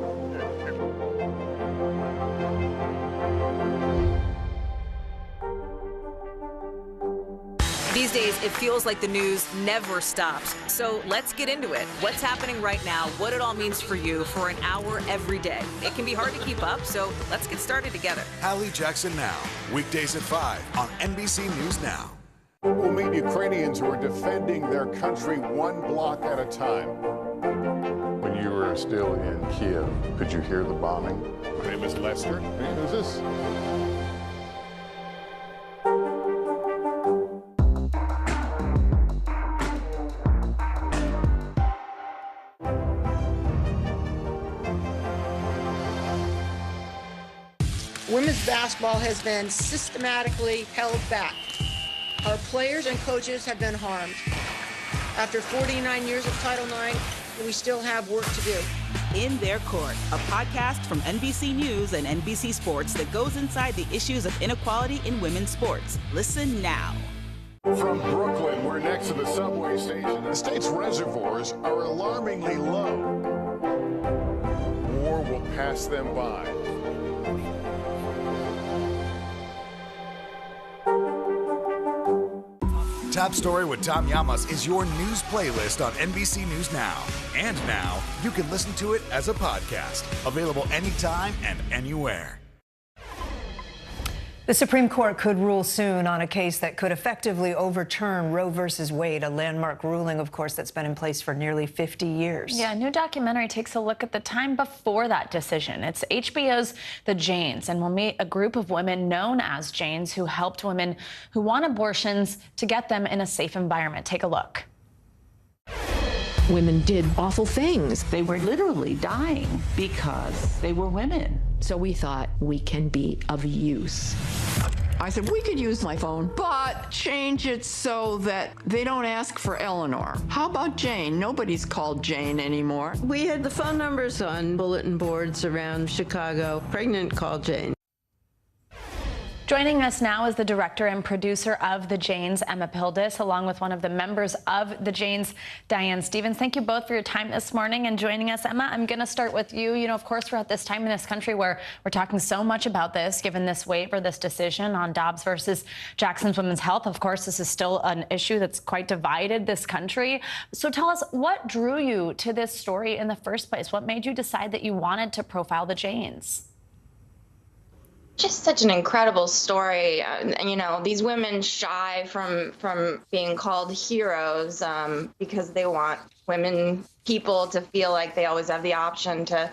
These days, it feels like the news never stops. So let's get into it. What's happening right now, what it all means for you for an hour every day. It can be hard to keep up, so let's get started together. Hallie Jackson Now, weekdays at 5 on NBC News Now. We'll meet Ukrainians who are defending their country one block at a time. When you were still in Kiev, could you hear the bombing? My name is Lester. Who's this? Women's basketball has been systematically held back. Our players and coaches have been harmed. After 49 years of Title IX, we still have work to do. In Their Court, a podcast from NBC News and NBC Sports that goes inside the issues of inequality in women's sports. Listen now. From Brooklyn, we're next to the subway station. The state's reservoirs are alarmingly low. War will pass them by. Top Story with Tom Llamas is your news playlist on NBC News Now. And now, you can listen to it as a podcast. Available anytime and anywhere. The Supreme Court could rule soon on a case that could effectively overturn Roe versus Wade, a landmark ruling, of course, that's been in place for nearly 50 years. Yeah, a new documentary takes a look at the time before that decision. It's HBO's The Janes, and we'll meet a group of women known as Janes who helped women who want abortions to get them in a safe environment. Take a look. Women did awful things. They were literally dying because they were women. So we thought we can be of use. I said, we could use my phone, but change it so that they don't ask for Eleanor. How about Jane? Nobody's called Jane anymore. We had the phone numbers on bulletin boards around Chicago. Pregnant, call Jane. Joining us now is the director and producer of The Janes, Emma Pildes, along with one of the members of The Janes, Diane Stevens. Thank you both for your time this morning and joining us. Emma, I'm going to start with you. You know, of course, we're at this time in this country where we're talking so much about this, given this waiver, this decision on Dobbs versus Jackson's Women's Health. Of course, this is still an issue that's quite divided this country. So tell us, what drew you to this story in the first place? What made you decide that you wanted to profile The Janes? Just such an incredible story. You know, these women shy from being called heroes because they want people to feel like they always have the option to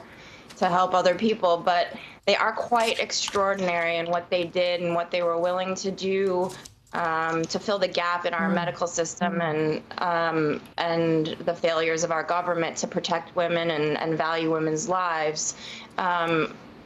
help other people. But they are quite extraordinary in what they did and what they were willing to do to fill the gap in our medical system and the failures of our government to protect women and value women's lives.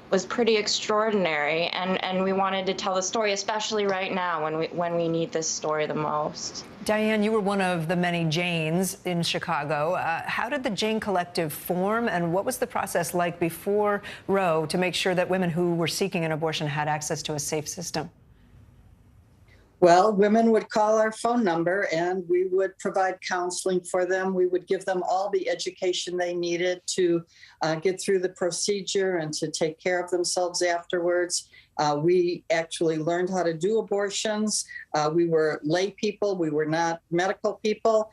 Was pretty extraordinary, and we wanted to tell the story, especially right now when we need this story the most. Diane, you were one of the many Janes in Chicago. How did the Jane Collective form, and what was the process like before Roe to make sure that women who were seeking an abortion had access to a safe system? Well, women would call our phone number and we would provide counseling for them. We would give them all the education they needed to get through the procedure and to take care of themselves afterwards. We actually learned how to do abortions. We were lay people. We were not medical people.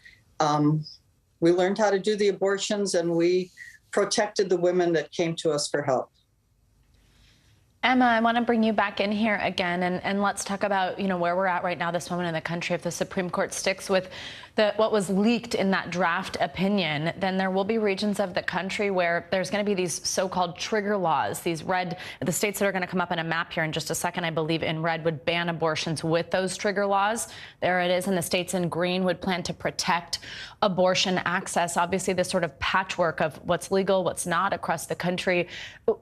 We learned how to do the abortions, and we protected the women that came to us for help. Emma, I want to bring you back in here again, and let's talk about, you know, where we're at right now, this moment in the country. If the Supreme Court sticks with what was leaked in that draft opinion, then there will be regions of the country where there's going to be these so-called trigger laws, the states that are going to come up in a map here in just a second, I believe in red, would ban abortions with those trigger laws. There it is, and the states in green would plan to protect abortion access. Obviously, this sort of patchwork of what's legal, what's not across the country.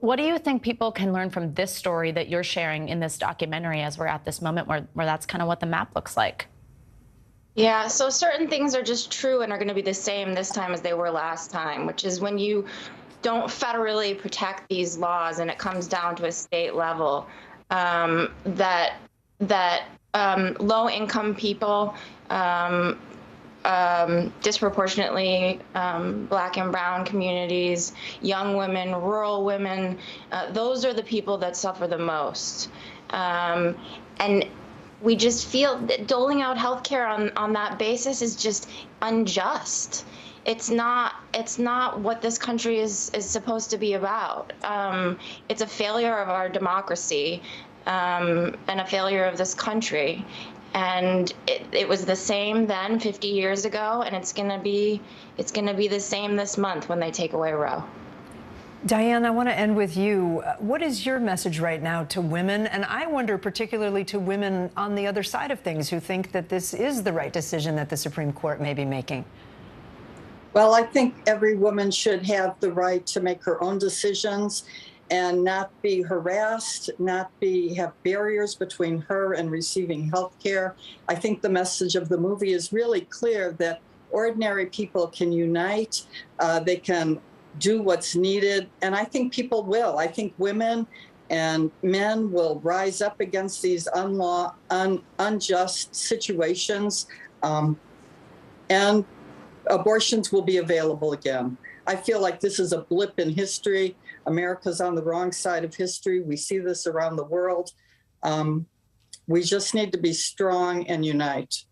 What do you think people can learn from this story that you're sharing in this documentary as we're at this moment where that's kind of what the map looks like? Yeah, so certain things are just true and are going to be the same this time as they were last time, which is when you don't federally protect these laws and it comes down to a state level, that low-income people, disproportionately Black and brown communities, young women, rural women, those are the people that suffer the most. And we just feel that doling out health care on that basis is just unjust. It's not what this country is supposed to be about. It's a failure of our democracy and a failure of this country. And it was the same then 50 years ago, and it's gonna be the same this month when they take away Roe. Diane, I want to end with you. What is your message right now to women? And I wonder particularly to women on the other side of things who think that this is the right decision that the Supreme Court may be making. Well, I think every woman should have the right to make her own decisions and not be harassed, not have barriers between her and receiving health care. I think the message of the movie is really clear that ordinary people can unite, they can do what's needed, and I think people will. I think women and men will rise up against these unjust situations, and abortions will be available again. I feel like this is a blip in history. America's on the wrong side of history. We see this around the world. We just need to be strong and unite.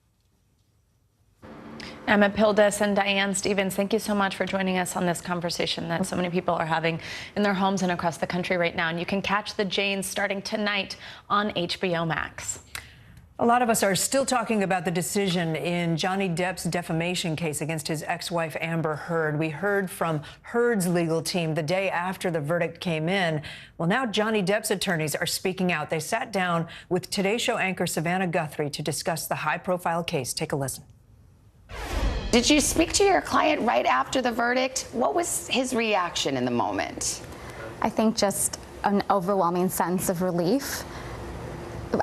Emma Pildes and Diane Stevens, thank you so much for joining us on this conversation that so many people are having in their homes and across the country right now. And you can catch The Janes starting tonight on HBO Max. A lot of us are still talking about the decision in Johnny Depp's defamation case against his ex-wife Amber Heard. We heard from Heard's legal team the day after the verdict came in. Well, now Johnny Depp's attorneys are speaking out. They sat down with Today Show anchor Savannah Guthrie to discuss the high-profile case. Take a listen. Did you speak to your client right after the verdict? What was his reaction in the moment? I think just an overwhelming sense of relief.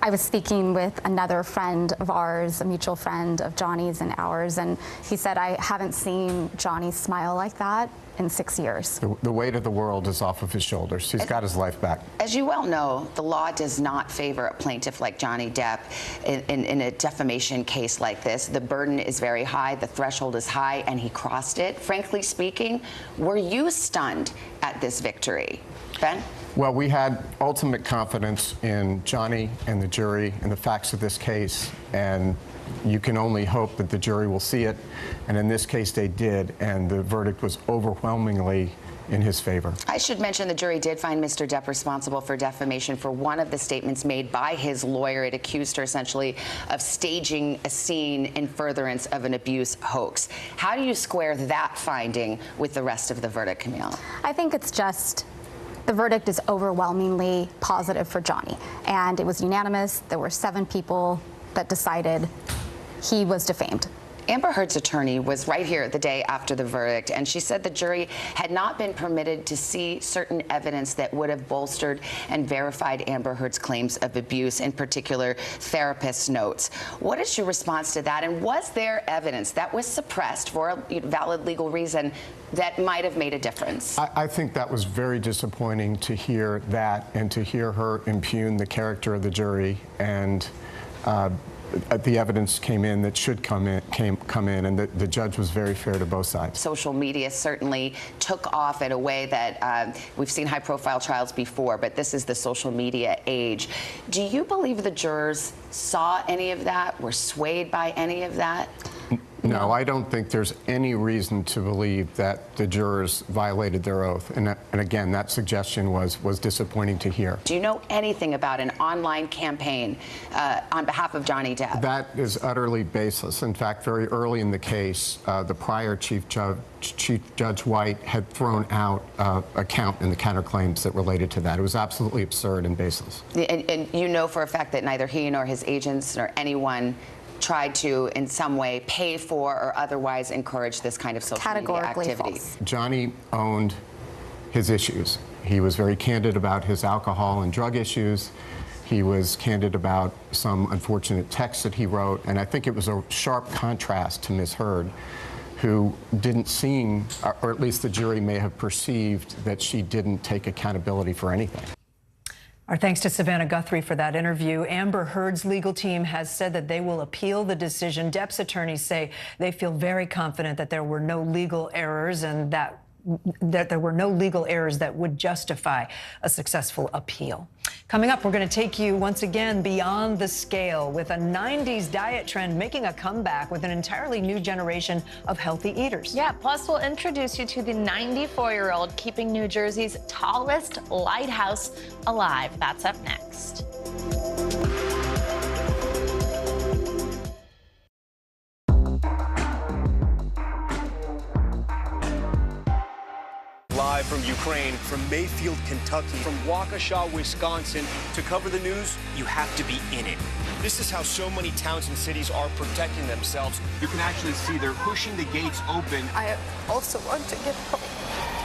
I was speaking with another friend of ours, a mutual friend of Johnny's and ours, and he said, I haven't seen Johnny smile like that in 6 years. The weight of the world is off of his shoulders. He's got his life back. As you well know, the law does not favor a plaintiff like Johnny Depp in a defamation case like this. The burden is very high, the threshold is high, and he crossed it. Frankly speaking, were you stunned at this victory? Ben? Well, we had ultimate confidence in Johnny and the jury and the facts of this case, and you can only hope that the jury will see it. And in this case, they did, and the verdict was overwhelmingly in his favor. I should mention the jury did find Mr. Depp responsible for defamation for one of the statements made by his lawyer. It accused her essentially of staging a scene in furtherance of an abuse hoax. How do you square that finding with the rest of the verdict, Camille? I think it's just the verdict is overwhelmingly positive for Johnny, and it was unanimous. There were 7 people that decided he was defamed. Amber Heard's attorney was right here the day after the verdict, and she said the jury had not been permitted to see certain evidence that would have bolstered and verified Amber Heard's claims of abuse, in particular therapist notes. What is your response to that, and was there evidence that was suppressed for a valid legal reason that might have made a difference? I think that was very disappointing to hear that and to hear her impugn the character of the jury, and the evidence came in that should come in, and the judge was very fair to both sides. Social media certainly took off in a way that we've seen high-profile trials before, but this is the social media age. Do you believe the jurors saw any of that, were swayed by any of that? No, I don't think there's any reason to believe that the jurors violated their oath. And again, that suggestion was disappointing to hear. Do you know anything about an online campaign on behalf of Johnny Depp? That is utterly baseless. In fact, very early in the case, the prior Chief Judge White had thrown out a count in the counterclaims that related to that. It was absolutely absurd and baseless. And you know for a fact that neither he nor his agents nor anyone tried to, in some way, pay for or otherwise encourage this kind of social media activity. Johnny owned his issues. He was very candid about his alcohol and drug issues. He was candid about some unfortunate texts that he wrote, and I think it was a sharp contrast to Ms. Heard, who didn't seem, or at least the jury may have perceived, that she didn't take accountability for anything. Our thanks to Savannah Guthrie for that interview. Amber Heard's legal team has said that they will appeal the decision. Depp's attorneys say they feel very confident that there were no legal errors and that there were no legal errors that would justify a successful appeal. Coming up, we're going to take you once again beyond the scale with a 90s diet trend making a comeback with an entirely new generation of healthy eaters. Yeah, plus we'll introduce you to the 94-year-old keeping New Jersey's tallest lighthouse alive. That's up next. Live from Ukraine, from Mayfield, Kentucky, from Waukesha, Wisconsin. To cover the news, you have to be in it. This is how so many towns and cities are protecting themselves. You can actually see they're pushing the gates open. I also want to get home.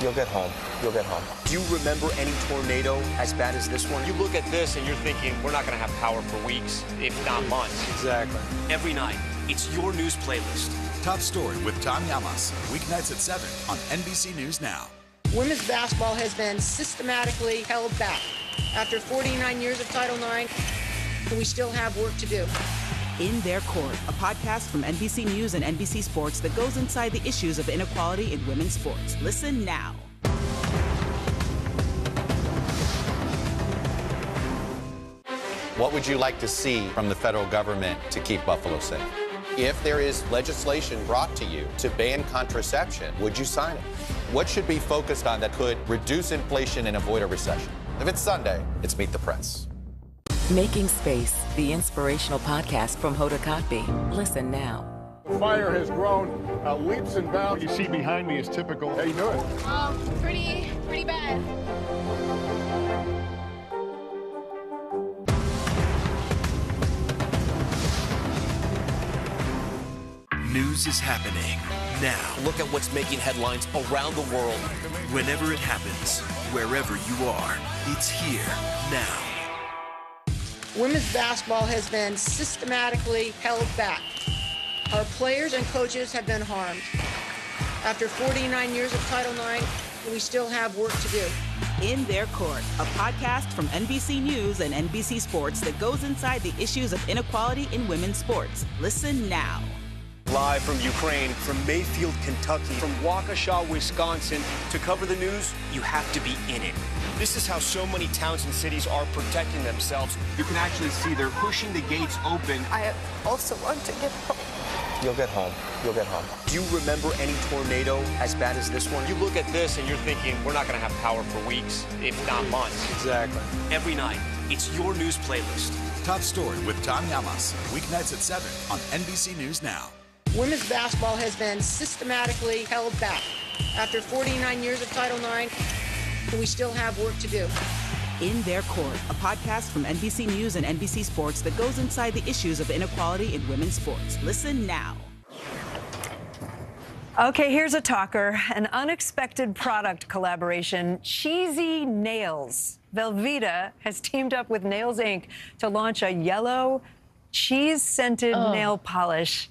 You'll get home. You'll get home. Do you remember any tornado as bad as this one? You look at this and you're thinking, we're not going to have power for weeks, if not months. Exactly. Every night, it's your news playlist. Top Story with Tom Llamas. Weeknights at 7 on NBC News Now. Women's basketball has been systematically held back. After 49 years of Title IX, we still have work to do. In Their Court, a podcast from NBC News and NBC Sports that goes inside the issues of inequality in women's sports. Listen now. What would you like to see from the federal government to keep Buffalo safe? If there is legislation brought to you to ban contraception, would you sign it? What should be focused on that could reduce inflation and avoid a recession? If it's Sunday, it's Meet the Press. Making Space, the inspirational podcast from Hoda Kotb. Listen now. The fire has grown leaps and bounds. You see behind me is typical. How you doing? Pretty bad. News is happening now. Look at what's making headlines around the world. Whenever it happens, wherever you are, it's here now. Women's basketball has been systematically held back. Our players and coaches have been harmed. After 49 years of Title IX, we still have work to do. In Their Court, a podcast from NBC News and NBC Sports that goes inside the issues of inequality in women's sports. Listen now. Live from Ukraine, from Mayfield, Kentucky, from Waukesha, Wisconsin, to cover the news, you have to be in it. This is how so many towns and cities are protecting themselves. You can actually see they're pushing the gates open. I also want to get home. You'll get home. You'll get home. Do you remember any tornado as bad as this one? You look at this and you're thinking, we're not going to have power for weeks, if not months. Exactly. Every night, it's your news playlist. Top Story with Tom Llamas, weeknights at 7 on NBC News Now. Women's basketball has been systematically held back. After 49 years of Title IX, we still have work to do. In Their Court, a podcast from NBC News and NBC Sports that goes inside the issues of inequality in women's sports. Listen now. Okay, here's a talker. An unexpected product collaboration, Cheesy Nails. Velveeta has teamed up with Nails Inc. to launch a yellow, cheese-scented nail polish.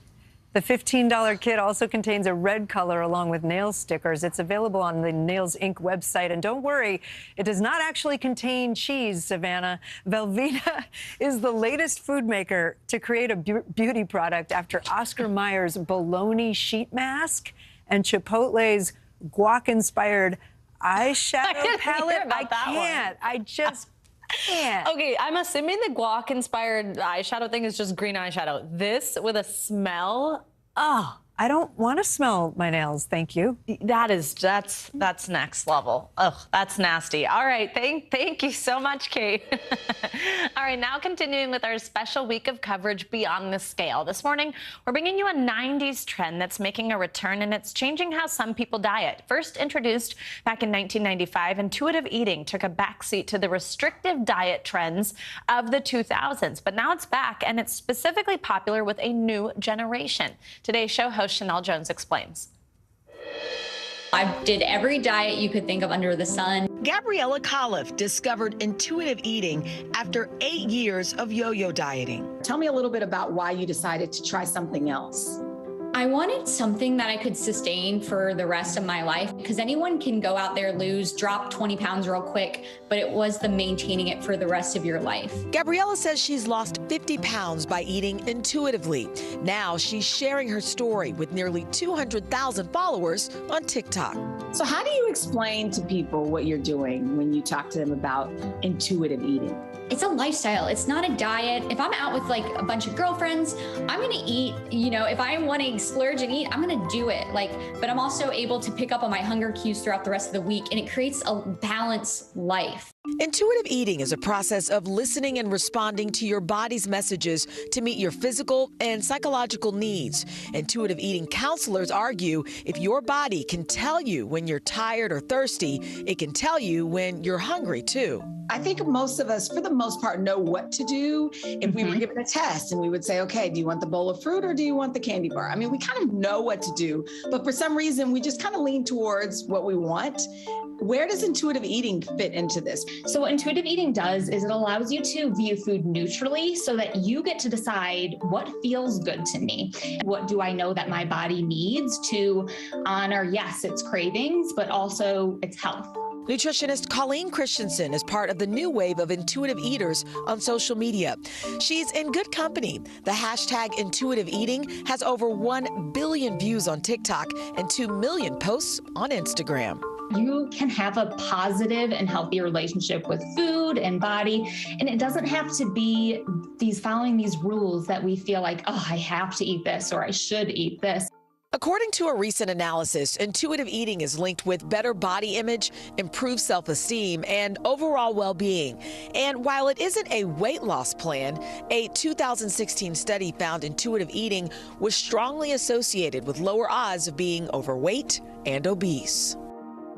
The $15 kit also contains a red color along with nail stickers. It's available on the Nails Inc. website. And don't worry, it does not actually contain cheese, Savannah. Velveeta is the latest food maker to create a beauty product after Oscar Mayer's bologna sheet mask and Chipotle's guac-inspired eyeshadow palette. I just can't. Okay, I'm assuming the guac-inspired eyeshadow thing is just green eyeshadow. This with a smell, I don't want to smell my nails, thank you. That's next level. Ugh, that's nasty. All right, thank you so much, Kate. All right, now continuing with our special week of coverage Beyond the Scale. This morning, we're bringing you a 90s trend that's making a return, and it's changing how some people diet. First introduced back in 1995, intuitive eating took a backseat to the restrictive diet trends of the 2000s. But now it's back, and it's specifically popular with a new generation. Today's show host Chanel Jones explains. I did every diet you could think of under the sun. Gabriella Coliff discovered intuitive eating after 8 years of yo-yo dieting. Tell me a little bit about why you decided to try something else. I wanted something that I could sustain for the rest of my life, because anyone can go out there, drop 20 pounds real quick, but it was the maintaining it for the rest of your life. Gabriella says she's lost 50 pounds by eating intuitively. Now she's sharing her story with nearly 200,000 followers on TikTok. So how do you explain to people what you're doing when you talk to them about intuitive eating? It's a lifestyle. It's not a diet. If I'm out with like a bunch of girlfriends, I'm going to eat, if I want to splurge and eat, I'm going to do it. But I'm also able to pick up on my hunger cues throughout the rest of the week, and it creates a balanced life. Intuitive eating is a process of listening and responding to your body's messages to meet your physical and psychological needs. Intuitive eating counselors argue if your body can tell you when you're tired or thirsty, it can tell you when you're hungry too. I think most of us, for the most part, know what to do if we were given a test and we would say, okay, do you want the bowl of fruit or do you want the candy bar? I mean, we kind of know what to do, but for some reason, we just kind of lean towards what we want. Where does intuitive eating fit into this? So what intuitive eating does is it allows you to view food neutrally so that you get to decide what feels good to me. What do I know that my body needs to honor, yes, its cravings, but also its health. Nutritionist Colleen Christensen is part of the new wave of intuitive eaters on social media. She's in good company. The hashtag intuitive eating has over 1 billion views on TikTok and 2 million posts on Instagram. You can have a positive and healthy relationship with food and body, and it doesn't have to be following these rules that we feel like, oh, I have to eat this or I should eat this. According to a recent analysis, intuitive eating is linked with better body image, improved self-esteem, and overall well-being. And while it isn't a weight loss plan, a 2016 study found intuitive eating was strongly associated with lower odds of being overweight and obese.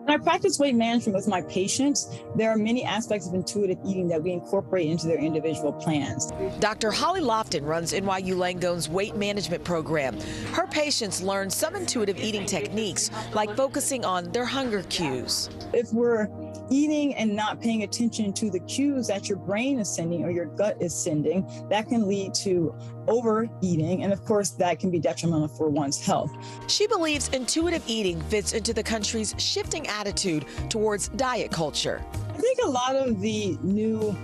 When I practice weight management with my patients, there are many aspects of intuitive eating that we incorporate into their individual plans. Dr. Holly Lofton runs NYU Langone's weight management program. Her patients learn some intuitive eating techniques, like focusing on their hunger cues. If we're eating and not paying attention to the cues that your brain is sending or your gut is sending, that can lead to overeating. And of course, that can be detrimental for one's health. She believes intuitive eating fits into the country's shifting attitude towards diet culture. I think a lot of the new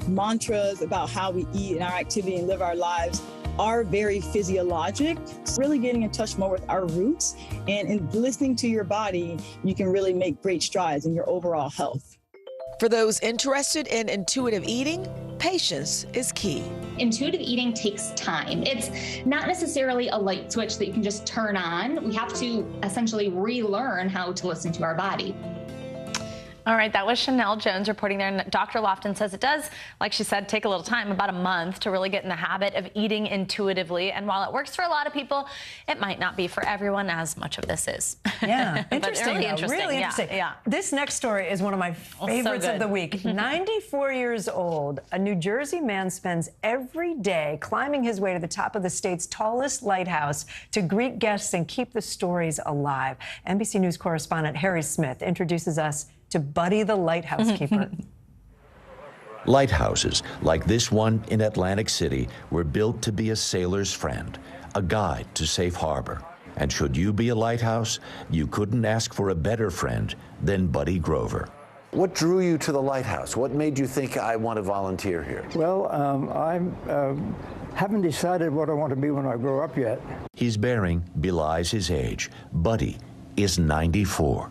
mantras about how we eat and our activity and live our lives are very physiologic. It's really getting in touch more with our roots, and in listening to your body, you can really make great strides in your overall health. For those interested in intuitive eating, patience is key. Intuitive eating takes time. It's not necessarily a light switch that you can just turn on. We have to essentially relearn how to listen to our body. All right, that was Chanel Jones reporting there. And Dr. Lofton says it does, like she said, take a little time, about a month, to really get in the habit of eating intuitively. And while it works for a lot of people, it might not be for everyone, as much of this is. Yeah, interesting. Really interesting. Really interesting. Yeah. This next story is one of my favorites of the week. 94 years old, a New Jersey man spends every day climbing his way to the top of the state's tallest lighthouse to greet guests and keep the stories alive. NBC News correspondent Harry Smith introduces us to Buddy the Lighthouse Keeper. Lighthouses, like this one in Atlantic City, were built to be a sailor's friend, a guide to safe harbor. And should you be a lighthouse, you couldn't ask for a better friend than Buddy Grover. What drew you to the lighthouse? What made you think I want to volunteer here? Well, I haven't decided what I want to be when I grow up yet. His bearing belies his age. Buddy is 94.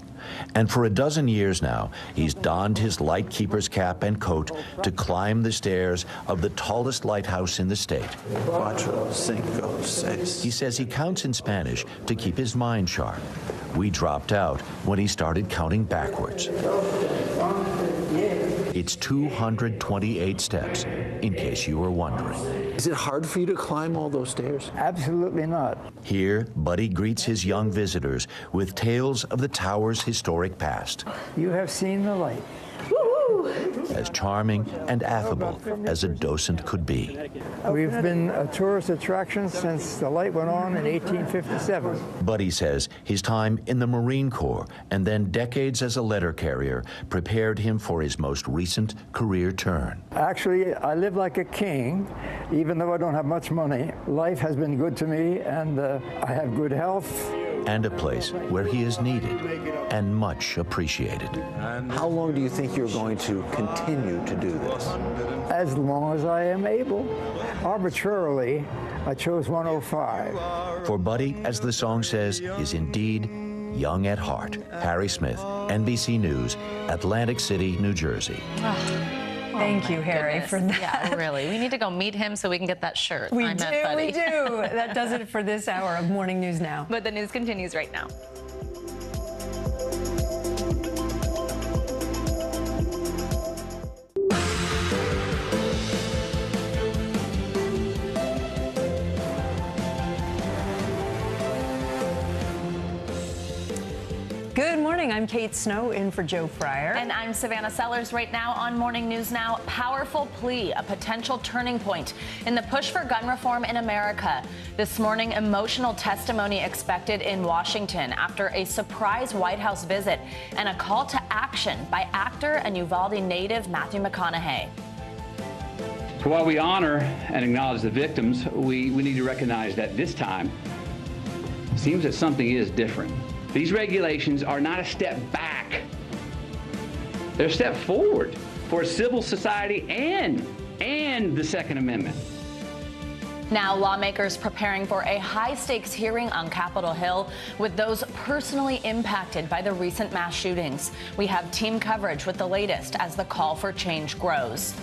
And for a dozen years now, he's donned his lightkeeper's cap and coat to climb the stairs of the tallest lighthouse in the state. Cuatro, cinco, seis. He says he counts in Spanish to keep his mind sharp. We dropped out when he started counting backwards. It's 228 steps, in case you were wondering. Is it hard for you to climb all those stairs? Absolutely not. Here, Buddy greets his young visitors with tales of the tower's historic past. You have seen the light. As charming and affable as a docent could be. We've been a tourist attraction since the light went on in 1857. Buddy says his time in the Marine Corps and then decades as a letter carrier prepared him for his most recent career turn. Actually, I live like a king, even though I don't have much money. Life has been good to me, and I have good health. And a place where he is needed and much appreciated. How long do you think you're going to continue to do this? As long as I am able. Arbitrarily, I chose 105. For Buddy, as the song says, is indeed young at heart. Harry Smith, NBC News, Atlantic City, New Jersey. Thank you, Harry, for that. Yeah, really. We need to go meet him so we can get that shirt. We do. That does it for this hour of Morning News Now. But the news continues right now. Good morning. I'm Kate Snow in for Joe Fryer. And I'm Savannah Sellers. Right now on Morning News Now, powerful plea, a potential turning point in the push for gun reform in America. This morning, emotional testimony expected in Washington after a surprise White House visit and a call to action by actor and Uvalde native Matthew McConaughey. So while we honor and acknowledge the victims, we need to recognize that this time, it seems that something is different. These regulations are not a step back. They're a step forward for civil society and the Second Amendment. Now, lawmakers preparing for a high-stakes hearing on Capitol Hill with those personally impacted by the recent mass shootings. We have team coverage with the latest as the call for change grows.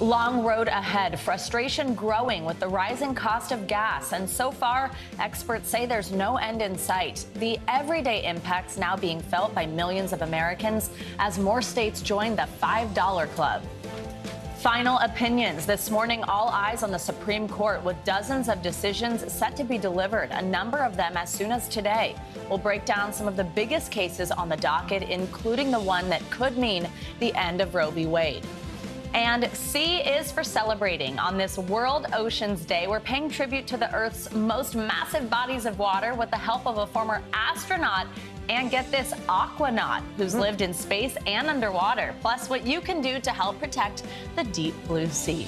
Long road ahead, frustration growing with the rising cost of gas, and so far, experts say there's no end in sight. The everyday impacts now being felt by millions of Americans as more states join the $5 club. Final opinions. This morning, all eyes on the Supreme Court with dozens of decisions set to be delivered, a number of them as soon as today. We'll break down some of the biggest cases on the docket, including the one that could mean the end of Roe v. Wade. And C is for celebrating. On this World Oceans Day, we're paying tribute to the Earth's most massive bodies of water with the help of a former astronaut And get this, Aquanaut, who's lived in space and underwater. Plus, what you can do to help protect the deep blue sea.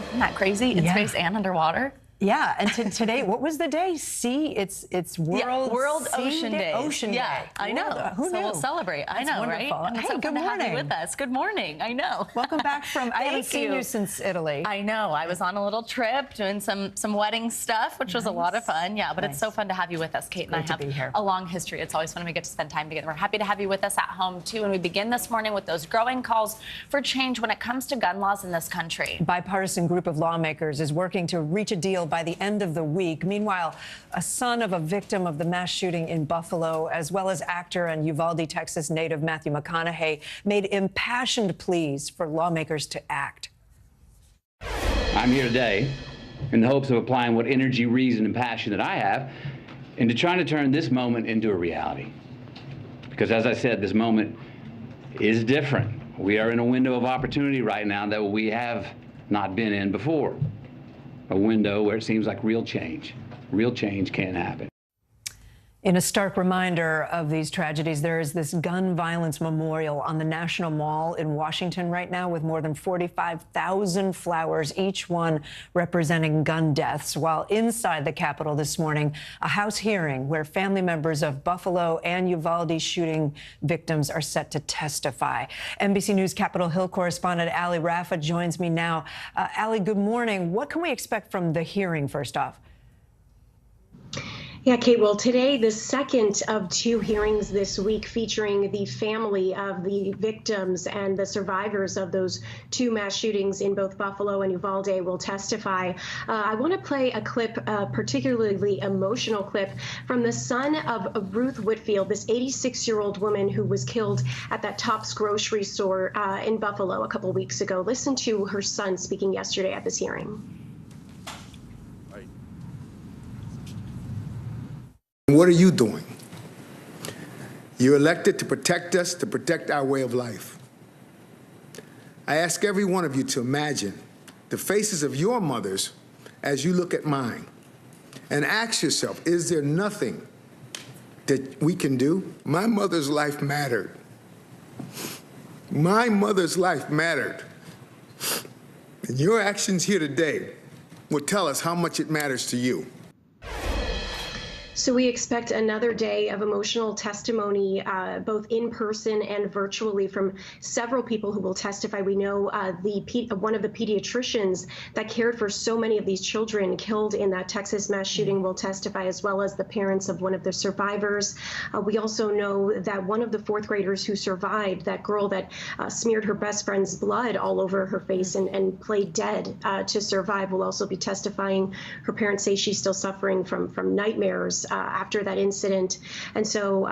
Isn't that crazy? In space and underwater? Yeah, and today, what was the day? It's World Ocean Day. Ocean Day. I know. Who knew? So we'll celebrate. I know, wonderful. Right? And Hey, so good fun to have morning. you with us. Good morning. I know. Welcome back from. I haven't seen you since Italy. I know. I was on a little trip doing some wedding stuff, which was a lot of fun. Yeah, but it's so fun to have you with us. Kate and I have a long history. It's always fun when we get to spend time together. We're happy to have you with us at home too. And we begin this morning with those growing calls for change when it comes to gun laws in this country. A bipartisan group of lawmakers is working to reach a deal by the end of the week. Meanwhile, a son of a victim of the mass shooting in Buffalo, as well as actor and Uvalde, Texas native Matthew McConaughey, made impassioned pleas for lawmakers to act. I'm here today in the hopes of applying what energy, reason, and passion that I have into trying to turn this moment into a reality. Because as I said, this moment is different. We are in a window of opportunity right now that we have not been in before. A window where it seems like real change can happen. In a stark reminder of these tragedies, there is this gun violence memorial on the National Mall in Washington right now with more than 45,000 flowers, each one representing gun deaths. While inside the Capitol this morning, a House hearing where family members of Buffalo and Uvalde shooting victims are set to testify. NBC News Capitol Hill correspondent Ali Rafa joins me now. Ali, good morning. What can we expect from the hearing, first off? Yeah, Kate, well, today, the second of two hearings this week featuring the family of the victims and the survivors of those two mass shootings in both Buffalo and Uvalde will testify. I want to play a clip, a particularly emotional clip, from the son of Ruth Whitfield, this 86-year-old woman who was killed at that Tops grocery store in Buffalo a couple weeks ago. Listen to her son speaking yesterday at this hearing. What are you doing? You're elected to protect us, to protect our way of life. I ask every one of you to imagine the faces of your mothers as you look at mine, and ask yourself, is there nothing that we can do? My mother's life mattered. My mother's life mattered. And your actions here today will tell us how much it matters to you. So we expect another day of emotional testimony, both in person and virtually, from several people who will testify. We know one of the pediatricians that cared for so many of these children killed in that Texas mass shooting will testify, as well as the parents of one of the survivors. We also know that one of the fourth graders who survived, that girl that smeared her best friend's blood all over her face and played dead to survive, will also be testifying. Her parents say she's still suffering from nightmares after that incident. And so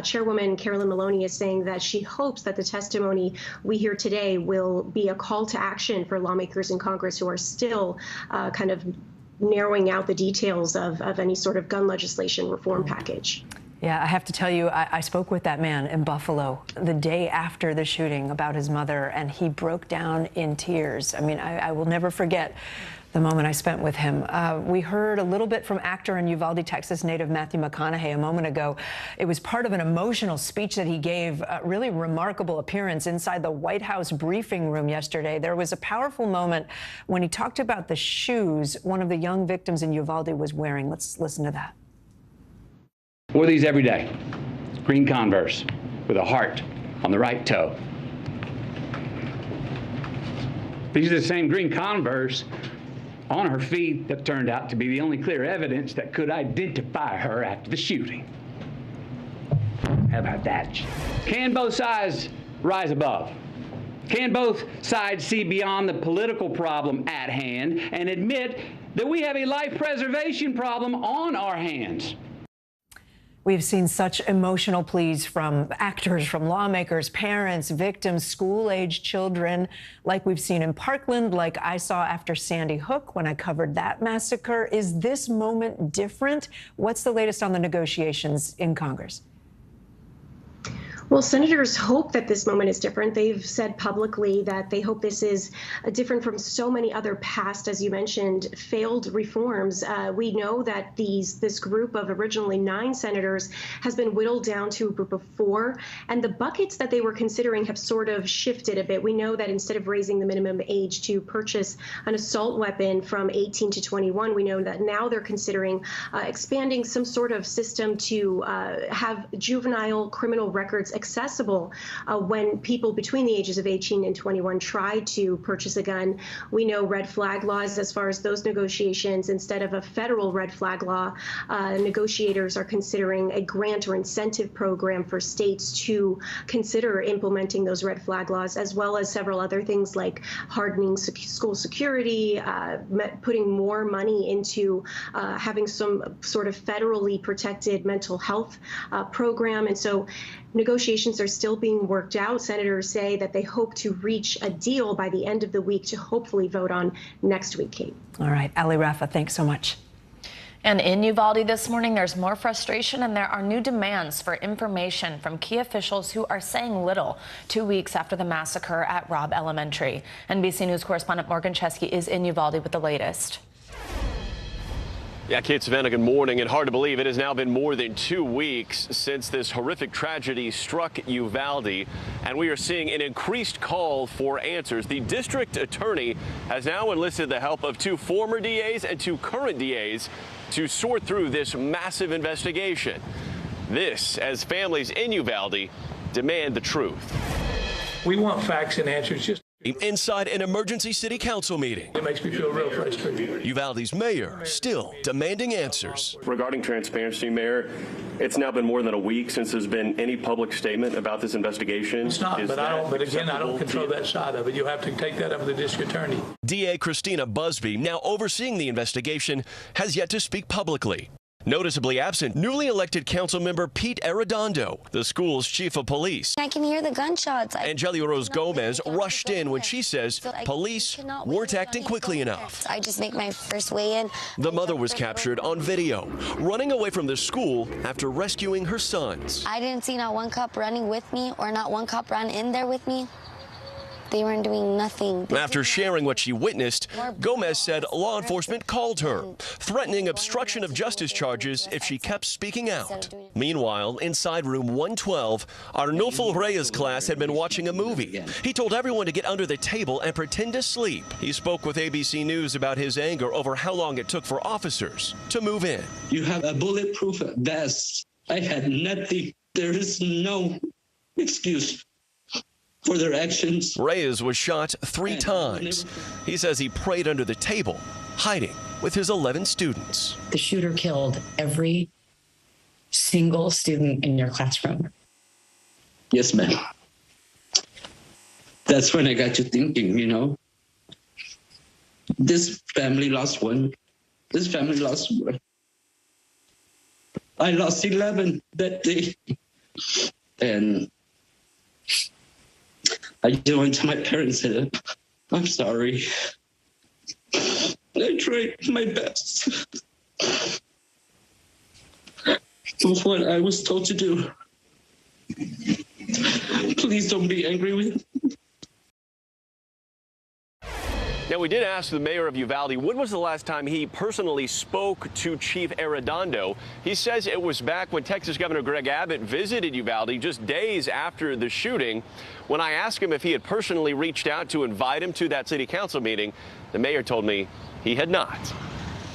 Chairwoman Carolyn Maloney is saying that she hopes that the testimony we hear today will be a call to action for lawmakers in Congress who are still kind of narrowing out the details of any sort of gun legislation reform package. Yeah, I have to tell you, I spoke with that man in Buffalo the day after the shooting about his mother, and he broke down in tears. I mean, I will never forget the moment I spent with him. We heard a little bit from actor and Uvalde, Texas native Matthew McConaughey a moment ago. It was part of an emotional speech that he gave, a really remarkable appearance inside the White House briefing room yesterday. There was a powerful moment when he talked about the shoes one of the young victims in Uvalde was wearing. Let's listen to that. Wore these every day. Green Converse with a heart on the right toe. These are the same green Converse on her feet that turned out to be the only clear evidence that could identify her after the shooting. How about that? Can both sides rise above? Can both sides see beyond the political problem at hand and admit that we have a life preservation problem on our hands? We've seen such emotional pleas from actors, from lawmakers, parents, victims, school-aged children, like we've seen in Parkland, like I saw after Sandy Hook when I covered that massacre. Is this moment different? What's the latest on the negotiations in Congress? Well, senators hope that this moment is different. They've said publicly that they hope this is different from so many other past, as you mentioned, failed reforms. We know that this group of originally 9 senators has been whittled down to a group of 4, and the buckets that they were considering have sort of shifted a bit. We know that instead of raising the minimum age to purchase an assault weapon from 18 to 21, we know that now they're considering expanding some sort of system to have juvenile criminal records accessible when people between the ages of 18 and 21 try to purchase a gun. We know red flag laws as far as those negotiations. Instead of a federal red flag law, negotiators are considering a grant or incentive program for states to consider implementing those red flag laws, as well as several other things like hardening school security, putting more money into having some sort of federally protected mental health program. And so negotiations are still being worked out. Senators say that they hope to reach a deal by the end of the week to hopefully vote on next week, Kate. All right, Ali Rafa, thanks so much. And in Uvalde this morning, there's more frustration and there are new demands for information from key officials who are saying little 2 weeks after the massacre at Robb Elementary. NBC News correspondent Morgan Chesky is in Uvalde with the latest. Yeah, Kate, Savannah, good morning. And hard to believe it has now been more than 2 weeks since this horrific tragedy struck Uvalde, and we are seeing an increased call for answers. The district attorney has now enlisted the help of 2 former DAs and 2 current DAs to sort through this massive investigation. This as families in Uvalde demand the truth. We want facts and answers. Just inside an emergency city council meeting. It makes me feel real frustrated. Uvalde's mayor still demanding answers. Regarding transparency, Mayor, it's now been more than a week since there's been any public statement about this investigation. It's not, but I don't control that side of it. You have to take that up with the district attorney. DA Christina Busby, now overseeing the investigation, has yet to speak publicly. Noticeably absent, newly elected council member Pete Arredondo, the school's chief of police. I can hear the gunshots. Angelia Rose Gomez rushed in when she says police weren't acting quickly enough. I just make my first way in. The mother was captured on video, running away from the school after rescuing her sons. I didn't see not one cop running with me or not one cop ran in there with me. They weren't doing nothing. After sharing what she witnessed, Gomez said law enforcement called her, threatening obstruction of justice charges if she kept speaking out. Meanwhile, inside room 112, Arnulfo Reyes' class had been watching a movie. He told everyone to get under the table and pretend to sleep. He spoke with ABC News about his anger over how long it took for officers to move in. You have a bulletproof vest. I had nothing. There is no excuse for their actions. Reyes was shot 3 times. He says he prayed under the table, hiding with his 11 students. The shooter killed every single student in your classroom. Yes, ma'am. That's when I got to thinking, you know, this family lost one. This family lost one. I lost 11 that day. And I just went to my parents and said, I'm sorry. I tried my best. With what I was told to do. Please don't be angry with me. Now, we did ask the mayor of Uvalde when was the last time he personally spoke to Chief Arredondo. He says it was back when Texas Governor Greg Abbott visited Uvalde just days after the shooting. When I asked him if he had personally reached out to invite him to that city council meeting, the mayor told me he had not.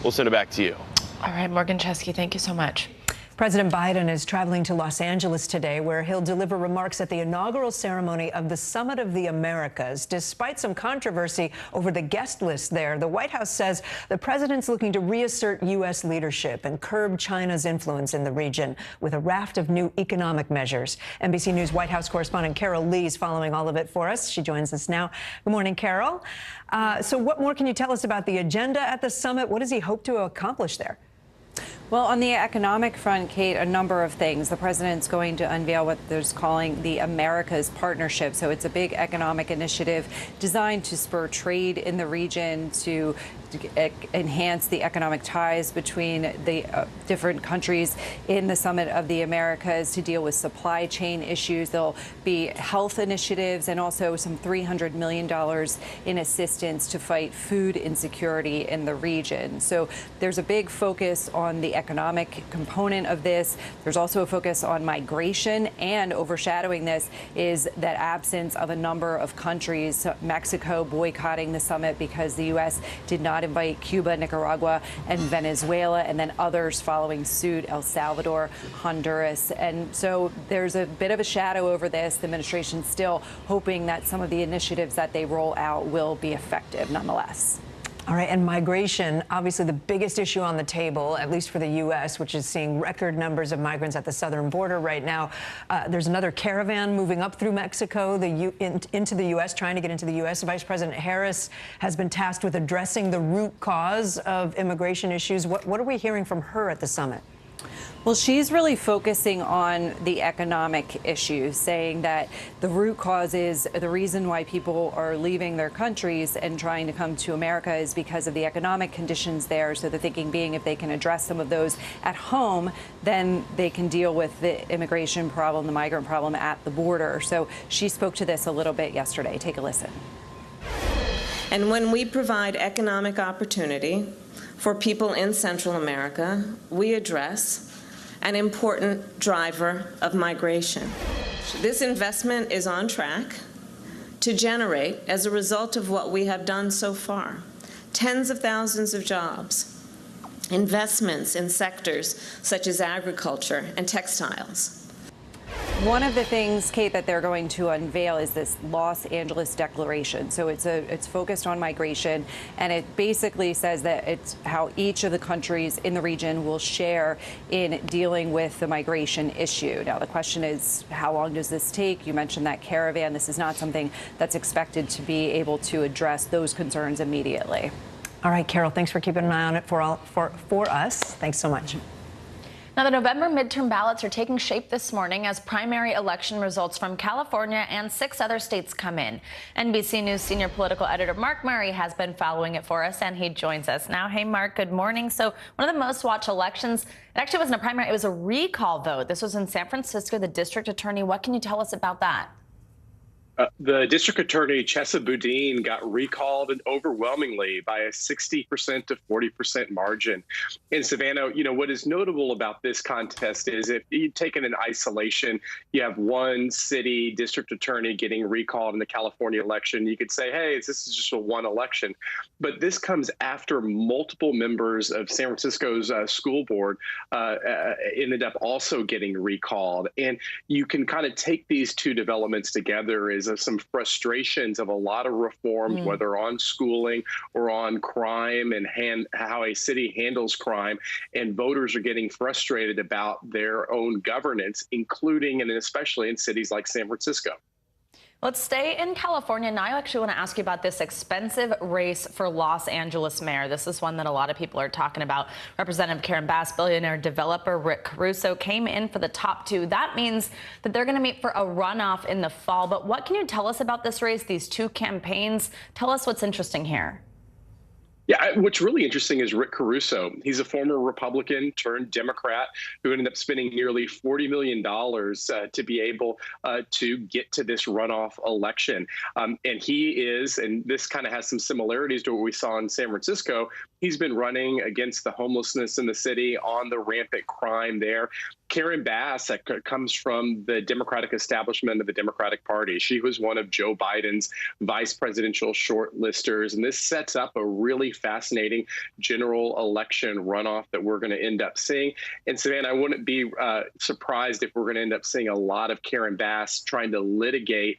We'll send it back to you. All right, Morgan Chesky, thank you so much. President Biden is traveling to Los Angeles today, where he'll deliver remarks at the inaugural ceremony of the Summit of the Americas. Despite some controversy over the guest list there, the White House says the president's looking to reassert U.S. leadership and curb China's influence in the region with a raft of new economic measures. NBC News White House correspondent Carol Lee is following all of it for us. She joins us now. Good morning, Carol. So what more can you tell us about the agenda at the summit? What does he hope to accomplish there? Well, on the economic front, Kate, a number of things. The president's going to unveil what they're calling the Americas Partnership. So it's a big economic initiative designed to spur trade in the region, to enhance the economic ties between the different countries in the Summit of the Americas, to deal with supply chain issues. There'll be health initiatives and also some $300 million in assistance to fight food insecurity in the region. So there's a big focus on the economic component of this. There's also a focus on migration, and overshadowing this is that absence of a number of countries, Mexico boycotting the summit because the U.S. did not invite Cuba, Nicaragua, and Venezuela, and then others following suit, El Salvador, Honduras. And so there's a bit of a shadow over this. The administration's still hoping that some of the initiatives that they roll out will be effective nonetheless. All right, and migration, obviously the biggest issue on the table, at least for the U.S., which is seeing record numbers of migrants at the southern border right now. There's another caravan moving up through Mexico into the U.S., trying to get into the U.S. Vice President Harris has been tasked with addressing the root cause of immigration issues. What are we hearing from her at the summit? Well, she's really focusing on the economic issues, saying that the root cause is the reason why people are leaving their countries and trying to come to America is because of the economic conditions there. So the thinking being if they can address some of those at home, then they can deal with the immigration problem, the migrant problem at the border. So she spoke to this a little bit yesterday. Take a listen. And when we provide economic opportunity for people in Central America, we address an important driver of migration. This investment is on track to generate, as a result of what we have done so far, tens of thousands of jobs, investments in sectors such as agriculture and textiles. One of the things, Kate, that they're going to unveil is this Los Angeles Declaration. So it's focused on migration, and it basically says that it's how each of the countries in the region will share in dealing with the migration issue. Now, the question is, how long does this take? You mentioned that caravan. This is not something that's expected to be able to address those concerns immediately. All right, Carol, thanks for keeping an eye on it for us. Thanks so much. Now, the November midterm ballots are taking shape this morning as primary election results from California and 6 other states come in. NBC News senior political editor Mark Murray has been following it for us, and he joins us now. Hey, Mark, good morning. So one of the most watched elections, it actually wasn't a primary, it was a recall vote. This was in San Francisco, the district attorney. What can you tell us about that? The district attorney, Chesa Boudin, got recalled overwhelmingly by a 60% to 40% margin. In Savannah, you know, what is notable about this contest is if you take it in isolation, you have one city district attorney getting recalled in the California election. You could say, hey, this is just a one election. But this comes after multiple members of San Francisco's school board ended up also getting recalled. And you can kind of take these two developments together as some frustrations of a lot of reforms, whether on schooling or on crime and how a city handles crime. And voters are getting frustrated about their own governance, including and especially in cities like San Francisco. Let's stay in California. Now I actually want to ask you about this expensive race for Los Angeles mayor. This is one that a lot of people are talking about. Representative Karen Bass, billionaire developer Rick Caruso came in for the top 2. That means that they're going to meet for a runoff in the fall. But what can you tell us about this race, these 2 campaigns? Tell us what's interesting here. Yeah, what's really interesting is Rick Caruso. He's a former Republican turned Democrat who ended up spending nearly $40 million to be able to get to this runoff election. And he is, and this kind of has some similarities to what we saw in San Francisco, he's been running against the homelessness in the city, on the rampant crime there. Karen Bass, that comes from the Democratic establishment of the Democratic Party. She was one of Joe Biden's vice presidential shortlisters. And this sets up a really fascinating general election runoff that we're going to end up seeing. And Savannah, I wouldn't be surprised if we're going to end up seeing a lot of Karen Bass trying to litigate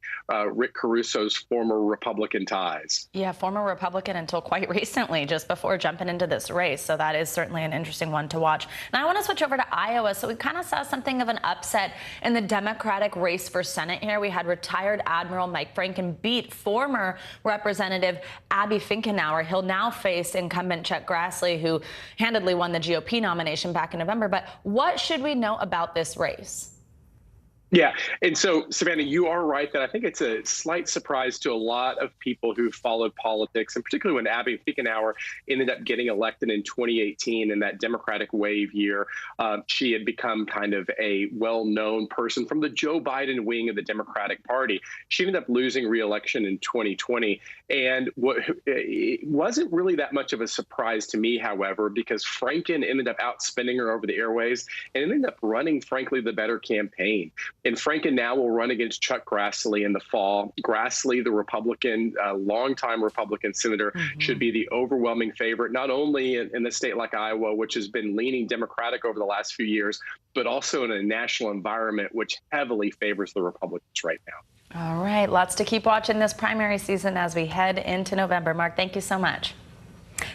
Rick Caruso's former Republican ties. Yeah, former Republican until quite recently, just before jumping into this race. So that is certainly an interesting one to watch. Now I want to switch over to Iowa. So we kind of of saw something of an upset in the Democratic race for Senate here. We had retired Admiral Mike Franken beat former Representative Abby Finkenauer. He'll now face incumbent Chuck Grassley, who handedly won the GOP nomination back in November. But what should we know about this race? Yeah. And so, Savannah, you are right that I think it's a slight surprise to a lot of people who followed politics, and particularly when Abby Finkenauer ended up getting elected in 2018 in that Democratic wave year. She had become kind of a well-known person from the Joe Biden wing of the Democratic Party. She ended up losing re-election in 2020. And it wasn't really that much of a surprise to me, however, because Franken ended up outspinning her over the airways and ended up running, frankly, the better campaign. And Franken now will run against Chuck Grassley in the fall. Grassley, the Republican, longtime Republican senator, should be the overwhelming favorite, not only in a state like Iowa, which has been leaning Democratic over the last few years, but also in a national environment which heavily favors the Republicans right now. All right, lots to keep watching this primary season as we head into November. Mark, thank you so much.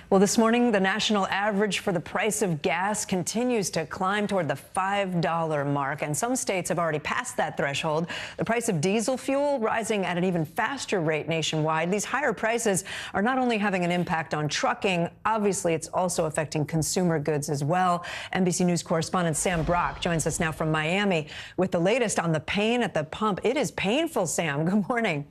Well, this morning, the national average for the price of gas continues to climb toward the $5 mark, and some states have already passed that threshold. The price of diesel fuel rising at an even faster rate nationwide. These higher prices are not only having an impact on trucking, obviously it's also affecting consumer goods as well. NBC News correspondent Sam Brock joins us now from Miami with the latest on the pain at the pump. It is painful, Sam. Good morning.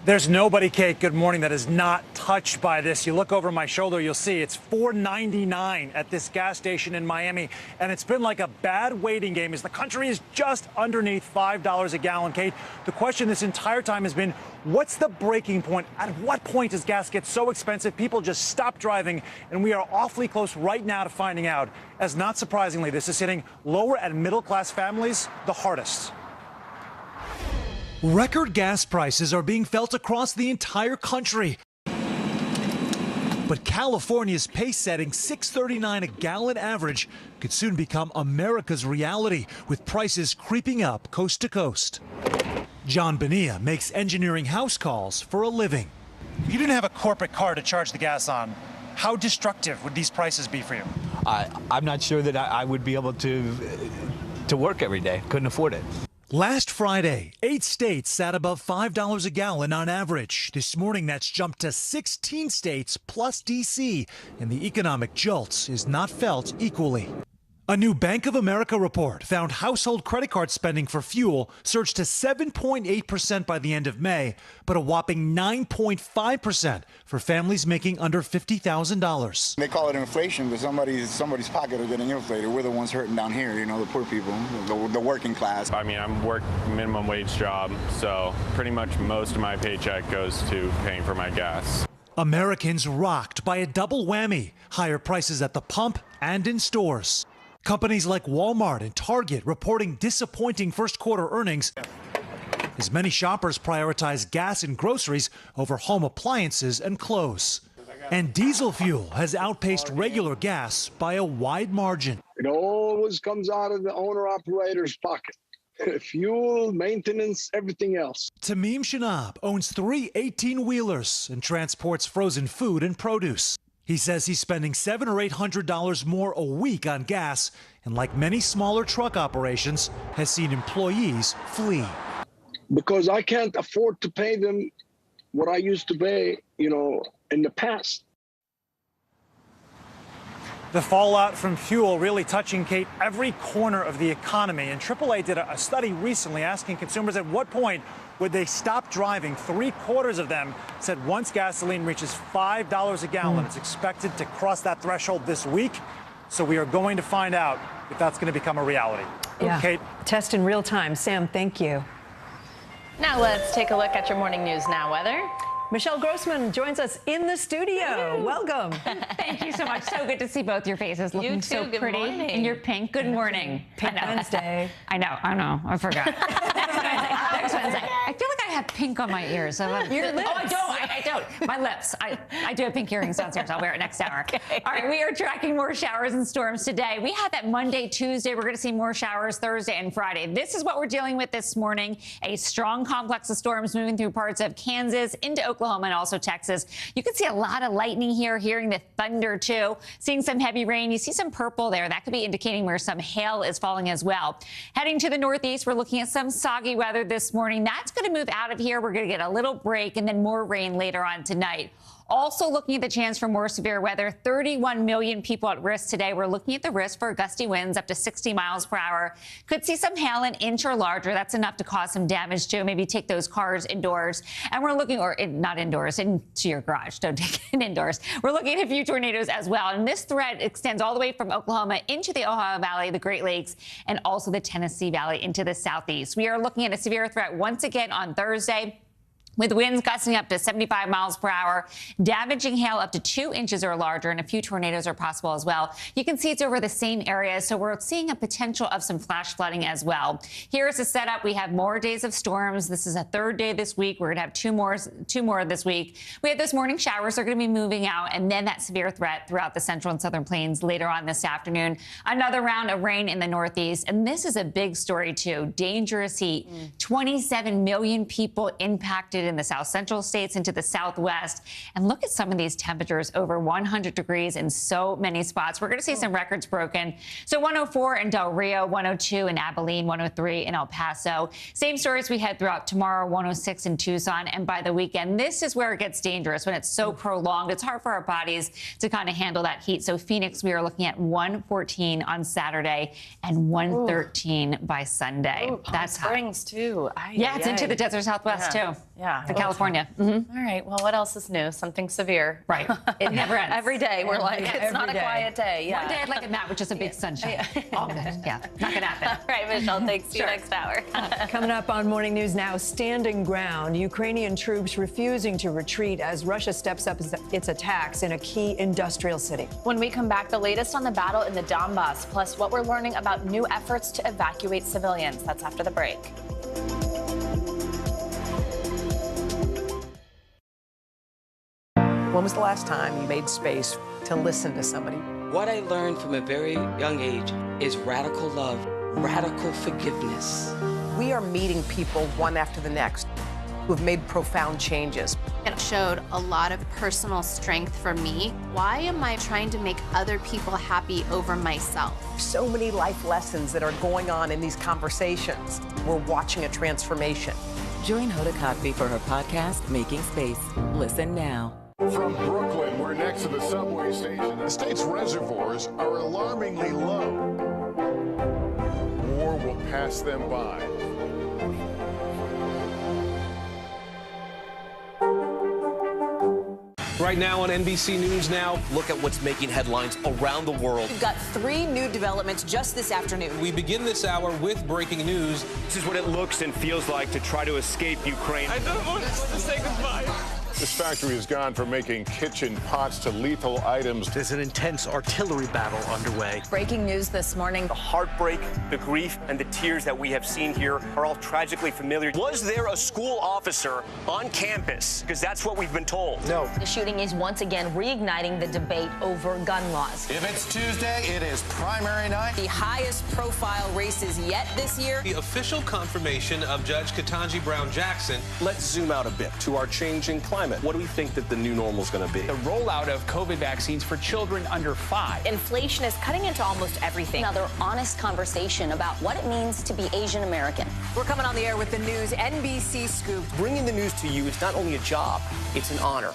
There's nobody, Kate, good morning, that is not touched by this. You look over my shoulder, you'll see it's $4.99 at this gas station in Miami. And it's been like a bad waiting game as the country is just underneath $5 a gallon, Kate. The question this entire time has been, what's the breaking point? At what point does gas get so expensive people just stop driving? And we are awfully close right now to finding out, as not surprisingly, this is hitting lower and middle class families the hardest. Record gas prices are being felt across the entire country. But California's pace-setting $6.39 a gallon average could soon become America's reality, with prices creeping up coast to coast. John Bonilla makes engineering house calls for a living. If you didn't have a corporate car to charge the gas on, how destructive would these prices be for you? I'm not sure that I would be able to work every day. Couldn't afford it. Last Friday, 8 states sat above $5 a gallon on average. This morning, that's jumped to 16 states plus D.C., and the economic jolt is not felt equally. A new Bank of America report found household credit card spending for fuel surged to 7.8% by the end of May, but a whopping 9.5% for families making under $50,000. They call it inflation, but somebody's pocket are getting inflated. We're the ones hurting down here, you know, the poor people, the working class. I mean, I'm work minimum wage job, so pretty much most of my paycheck goes to paying for my gas. Americans rocked by a double whammy, higher prices at the pump and in stores. Companies like Walmart and Target reporting disappointing first quarter earnings as many shoppers prioritize gas and groceries over home appliances and clothes. And diesel fuel has outpaced regular gas by a wide margin. It always comes out of the owner-operator's pocket. Fuel, maintenance, everything else. Tamim Shanab owns 3 18-wheelers and transports frozen food and produce. He says he's spending $700 or $800 more a week on gas, and like many smaller truck operations, has seen employees flee. Because I can't afford to pay them what I used to pay, you know, in the past. The fallout from fuel really touching, Kate, every corner of the economy. And AAA did a study recently asking consumers at what point would they stop driving. 3/4 of them said once gasoline reaches $5 a gallon, it's expected to cross that threshold this week. So we are going to find out if that's going to become a reality. Yeah. Kate. Test in real time. Sam, thank you. Now let's take a look at your Morning News Now weather. Michelle Grossman joins us in the studio. Welcome. Thank you so much. So good to see both your faces looking You too. so Good pretty morning. in your pink. Good morning. Pink Wednesday. I know. I forgot. Next Wednesday. I feel like I have pink on my ears. Your lips. Oh, I don't. I don't. My lips. I do have pink earrings downstairs. I'll wear it next hour. Okay. All right, we are tracking more showers and storms today. We had that Monday, Tuesday. We're going to see more showers Thursday and Friday. This is what we're dealing with this morning. A strong complex of storms moving through parts of Kansas into Oklahoma and also Texas. You can see a lot of lightning here, hearing the thunder too. Seeing some heavy rain. You see some purple there. That could be indicating where some hail is falling as well. Heading to the northeast, we're looking at some soggy weather this morning. That's going to move out of here. We're going to get a little break and then more rain later on tonight. Also looking at the chance for more severe weather. 31 million people at risk today. We're looking at the risk for gusty winds up to 60 miles per hour. Could see some hail an inch or larger. That's enough to cause some damage too. Maybe take those cars indoors. And we're looking, not indoors, into your garage. Don't take it indoors. We're looking at a few tornadoes as well. And this threat extends all the way from Oklahoma into the Ohio Valley, the Great Lakes, and also the Tennessee Valley into the southeast. We are looking at a severe threat once again on Thursday, with winds gusting up to 75 miles per hour, damaging hail up to 2 inches or larger, and a few tornadoes are possible as well. You can see it's over the same area, so we're seeing a potential of some flash flooding as well. Here's the setup. We have more days of storms. This is a third day this week. We're going to have two more this week. We have those morning showers. They're going to be moving out, and then that severe threat throughout the central and southern plains later on this afternoon. Another round of rain in the northeast, and this is a big story too. Dangerous heat. 27 million people impacted in the south central states into the southwest. And look at some of these temperatures, over 100 degrees in so many spots. We're going to see some records broken. So 104 in Del Rio, 102 in Abilene, 103 in El Paso. Same stories we had throughout tomorrow, 106 in Tucson. And by the weekend, this is where it gets dangerous when it's so prolonged. It's hard for our bodies to kind of handle that heat. So Phoenix, we are looking at 114 on Saturday and 113 by Sunday. That's Springs too. Yeah, it's into the desert Southwest too. Yeah. To California. All right. Well, what else is new? Something severe. Right. It never ends. Every day we're like, it's not a quiet day. Yeah. One day I'd like a nap with just a big sunshine. All good. Yeah. Not going to happen. All right, Michelle. Thanks. See you next hour. Coming up on Morning News Now, standing ground. Ukrainian troops refusing to retreat as Russia steps up its attacks in a key industrial city. When we come back, the latest on the battle in the Donbass, plus what we're learning about new efforts to evacuate civilians. That's after the break. When was the last time you made space to listen to somebody? What I learned from a very young age is radical love, radical forgiveness. We are meeting people one after the next who have made profound changes. It showed a lot of personal strength for me. Why am I trying to make other people happy over myself? So many life lessons that are going on in these conversations. We're watching a transformation. Join Hoda Kotb for her podcast, Making Space. Listen now. From Brooklyn, we're next to the subway station. The state's reservoirs are alarmingly low. War will pass them by. Right now on NBC News Now, look at what's making headlines around the world. We've got 3 new developments just this afternoon. We begin this hour with breaking news. This is what it looks and feels like to try to escape Ukraine. I don't want to say goodbye. This factory has gone from making kitchen pots to lethal items. There's an intense artillery battle underway. Breaking news this morning. The heartbreak, the grief, and the tears that we have seen here are all tragically familiar. Was there a school officer on campus? Because that's what we've been told. No. The shooting is once again reigniting the debate over gun laws. If it's Tuesday, it is primary night. The highest profile races yet this year. The official confirmation of Judge Ketanji Brown Jackson. Let's zoom out a bit to our changing climate. What do we think that the new normal is going to be? The rollout of COVID vaccines for children under 5. Inflation is cutting into almost everything. Another honest conversation about what it means to be Asian American. We're coming on the air with the news NBC Scoop. Bringing the news to you is not only a job, it's an honor.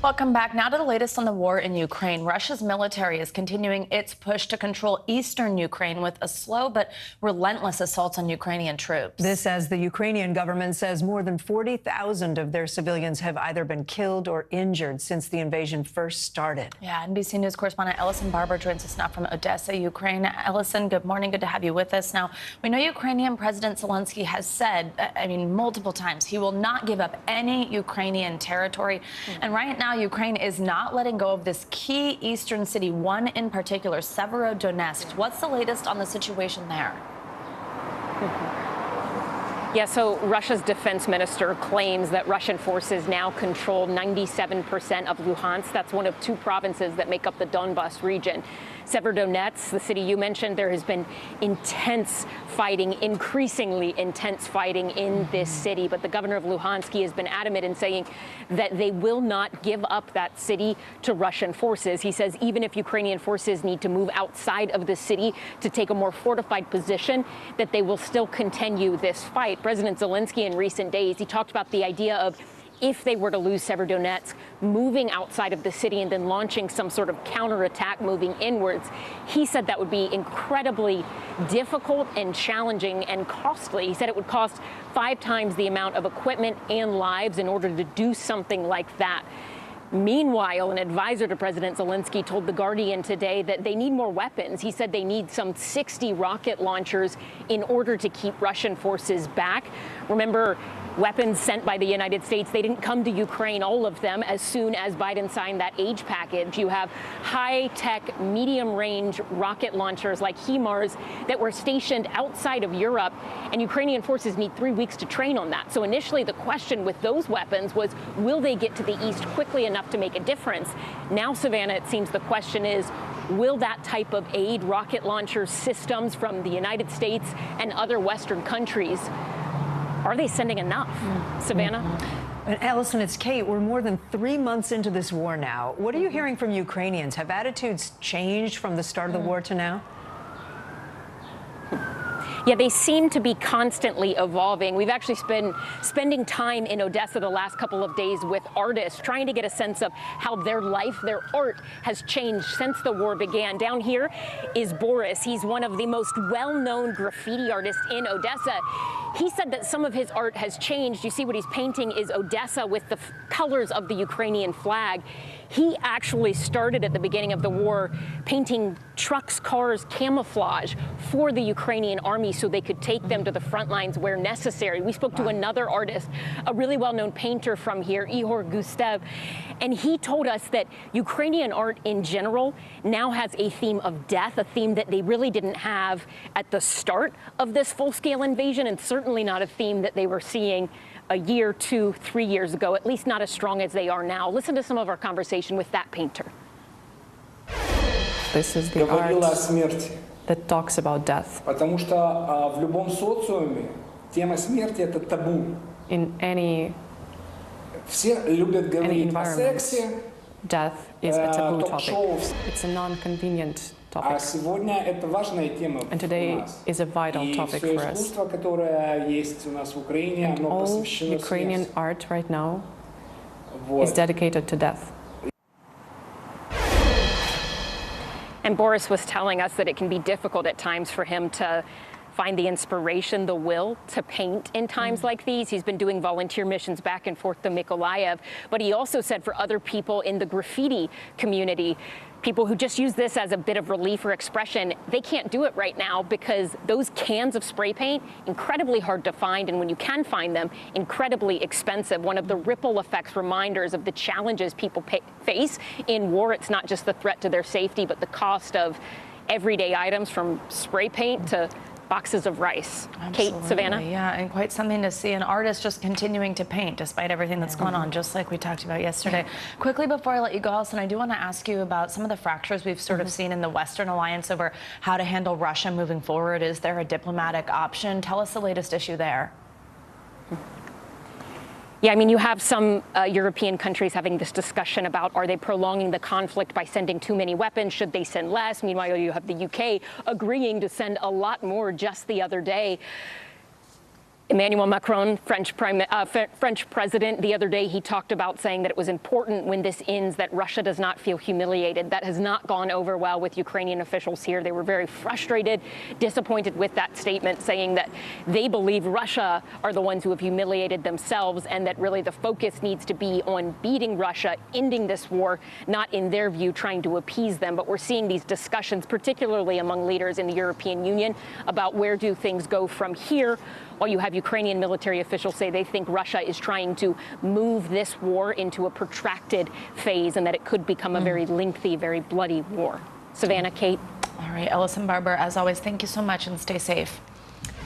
Welcome back. Now to the latest on the war in Ukraine. Russia's military is continuing its push to control eastern Ukraine with a slow but relentless assault on Ukrainian troops. This as the Ukrainian government says more than 40,000 of their civilians have either been killed or injured since the invasion first started. Yeah, NBC News correspondent Ellison Barber joins us now from Odessa, Ukraine. Ellison, good morning. Good to have you with us. Now, we know Ukrainian President Zelensky has said, multiple times, he will not give up any Ukrainian territory. And right now, Ukraine is not letting go of this key eastern city, one in particular, Severodonetsk. What's the latest on the situation there? Yeah, so Russia's defense minister claims that Russian forces now control 97% of Luhansk. That's one of 2 provinces that make up the Donbas region. Severodonetsk, the city you mentioned, there has been intense fighting, increasingly intense fighting in this city. But the governor of Luhansk has been adamant in saying that they will not give up that city to Russian forces. He says even if Ukrainian forces need to move outside of the city to take a more fortified position, that they will still continue this fight. President Zelensky in recent days, he talked about the idea of if they were to lose Severodonetsk, moving outside of the city and then launching some sort of counterattack moving inwards. He said that would be incredibly difficult and challenging and costly. He said it would cost 5 times the amount of equipment and lives in order to do something like that. Meanwhile, an advisor to President Zelensky told The Guardian today that they need more weapons. He said they need some 60 rocket launchers in order to keep Russian forces back. Remember, weapons sent by the United States, they didn't come to Ukraine, all of them, as soon as Biden signed that aid package. You have high-tech, medium-range rocket launchers like HIMARS that were stationed outside of Europe, and Ukrainian forces need 3 weeks to train on that. So initially, the question with those weapons was, will they get to the east quickly enough to make a difference? Now, Savannah, it seems the question is, will that type of aid, rocket launcher systems from the United States and other Western countries, are they sending enough? Savannah? And Allison, it's Kate. We're more than 3 months into this war now. What are you hearing from Ukrainians? Have attitudes changed from the start of the war to now? Yeah, they seem to be constantly evolving. We've actually been spending time in Odessa the last couple of days with artists, trying to get a sense of how their life, their art has changed since the war began. Down here is Boris. He's one of the most well-known graffiti artists in Odessa. He said that some of his art has changed. You see what he's painting is Odessa with the colors of the Ukrainian flag. He actually started at the beginning of the war painting trucks, cars, camouflage for the Ukrainian army so they could take them to the front lines where necessary. We spoke to another artist, a really well-known painter from here, Ihor Gustev, and he told us that Ukrainian art in general now has a theme of death, a theme that they really didn't have at the start of this full-scale invasion, and certainly not a theme that they were seeing a year, 2, 3 years ago, at least not as strong as they are now. Listen to some of our conversation with that painter. This is the art that talks about death. Потому что в любом социуме тема смерти это табу. In any environment, death is a taboo topic. It's a non-convenient topic. And today is a vital topic for us. And all Ukrainian art right now is dedicated to death. And Boris was telling us that it can be difficult at times for him to find the inspiration, the will to paint in times like these. He's been doing volunteer missions back and forth to Mykolaiv, but he also said for other people in the graffiti community, people who just use this as a bit of relief or expression, they can't do it right now because those cans of spray paint, incredibly hard to find, and when you can find them, incredibly expensive. One of the ripple effects reminders of the challenges people face in war. It's not just the threat to their safety, but the cost of everyday items from spray paint to boxes of rice. Absolutely. Kate, Savannah? Yeah, and quite something to see. An artist just continuing to paint despite everything that's going on, just like we talked about yesterday. Quickly, before I let you go, Allison, I do want to ask you about some of the fractures we've sort of seen in the Western alliance over how to handle Russia moving forward. Is there a diplomatic option? Tell us the latest issue there. Yeah, I mean, you have some European countries having this discussion about, are they prolonging the conflict by sending too many weapons? Should they send less? Meanwhile, you have the UK agreeing to send a lot more just the other day. Emmanuel Macron, French president, the other day, he talked about saying that it was important when this ends that Russia does not feel humiliated. That has not gone over well with Ukrainian officials here. They were very frustrated, disappointed with that statement, saying that they believe Russia are the ones who have humiliated themselves and that really the focus needs to be on beating Russia, ending this war, not in their view trying to appease them. But we're seeing these discussions, particularly among leaders in the European Union, about where do things go from here. While you have Ukrainian military officials say they think Russia is trying to move this war into a protracted phase and that it could become a very lengthy, very bloody war. Savannah, Kate. All right, Ellison Barber, as always, thank you so much and stay safe.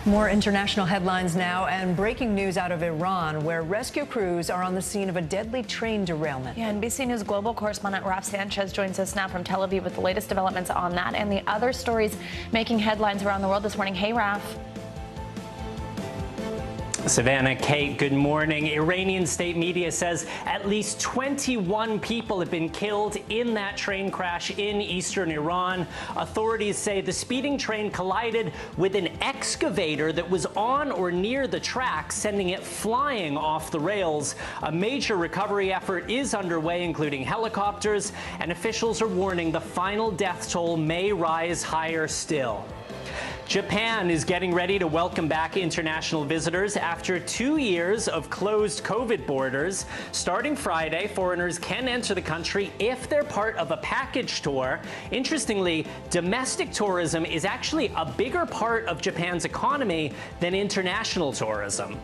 More international headlines now, and breaking news out of Iran, where rescue crews are on the scene of a deadly train derailment. Yeah, NBC News global correspondent Raf Sanchez joins us now from Tel Aviv with the latest developments on that and the other stories making headlines around the world this morning. Hey, Raf. Savannah, Kate, good morning. Iranian state media says at least 21 people have been killed in that train crash in eastern Iran. Authorities say the speeding train collided with an excavator that was on or near the track, sending it flying off the rails. A major recovery effort is underway, including helicopters, and officials are warning the final death toll may rise higher still. Japan is getting ready to welcome back international visitors after 2 years of closed COVID borders. Starting Friday, foreigners can enter the country if they're part of a package tour. Interestingly, domestic tourism is actually a bigger part of Japan's economy than international tourism.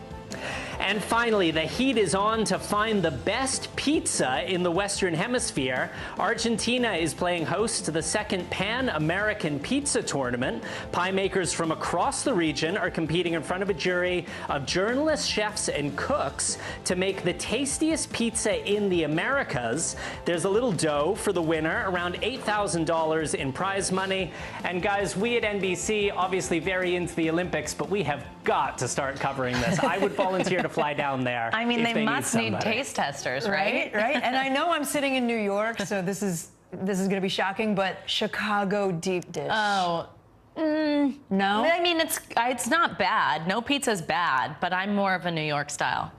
And finally, the heat is on to find the best pizza in the Western Hemisphere. Argentina is playing host to the second Pan-American Pizza Tournament. Pie makers from across the region are competing in front of a jury of journalists, chefs, and cooks to make the tastiest pizza in the Americas. There's a little dough for the winner, around $8,000 in prize money. And guys, we at NBC obviously very into the Olympics, but we have got to start covering this. I would volunteer to fly down there. I mean, they must need taste testers, right? Right. And I know I'm sitting in New York, so this is going to be shocking, but Chicago deep dish. Oh. No? I mean, it's not bad. No pizza's bad, but I'm more of a New York style.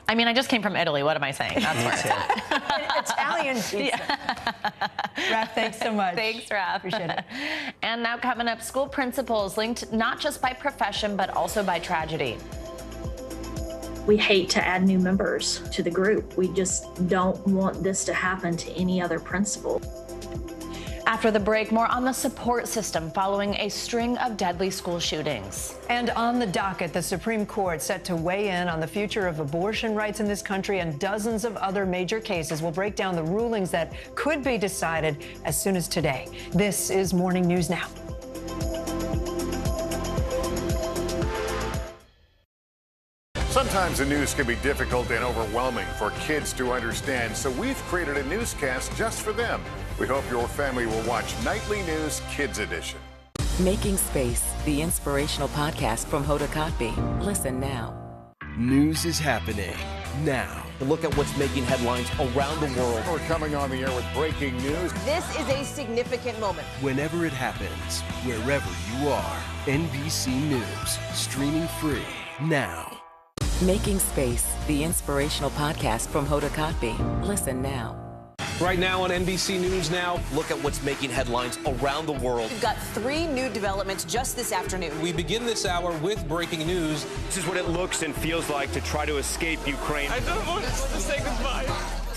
I mean, I just came from Italy. What am I saying? That's where Italian pizza. Raph, thanks so much. Thanks, Raph. Appreciate it. And now coming up, school principals linked not just by profession, but also by tragedy. We hate to add new members to the group. We just don't want this to happen to any other principal. After the break, more on the support system following a string of deadly school shootings. And on the docket, the Supreme Court set to weigh in on the future of abortion rights in this country and dozens of other major cases. We'll break down the rulings that could be decided as soon as today. This is Morning News Now. Sometimes the news can be difficult and overwhelming for kids to understand, so we've created a newscast just for them. We hope your family will watch Nightly News Kids Edition. Making Space, the inspirational podcast from Hoda Kotb. Listen now. News is happening now. Look at what's making headlines around the world. We're coming on the air with breaking news. This is a significant moment. Whenever it happens, wherever you are, NBC News, streaming free now. Making Space, the inspirational podcast from Hoda Kotb. Listen now. Right now on NBC News Now, look at what's making headlines around the world. We've got 3 new developments just this afternoon. We begin this hour with breaking news. This is what it looks and feels like to try to escape Ukraine. I don't want to say goodbye.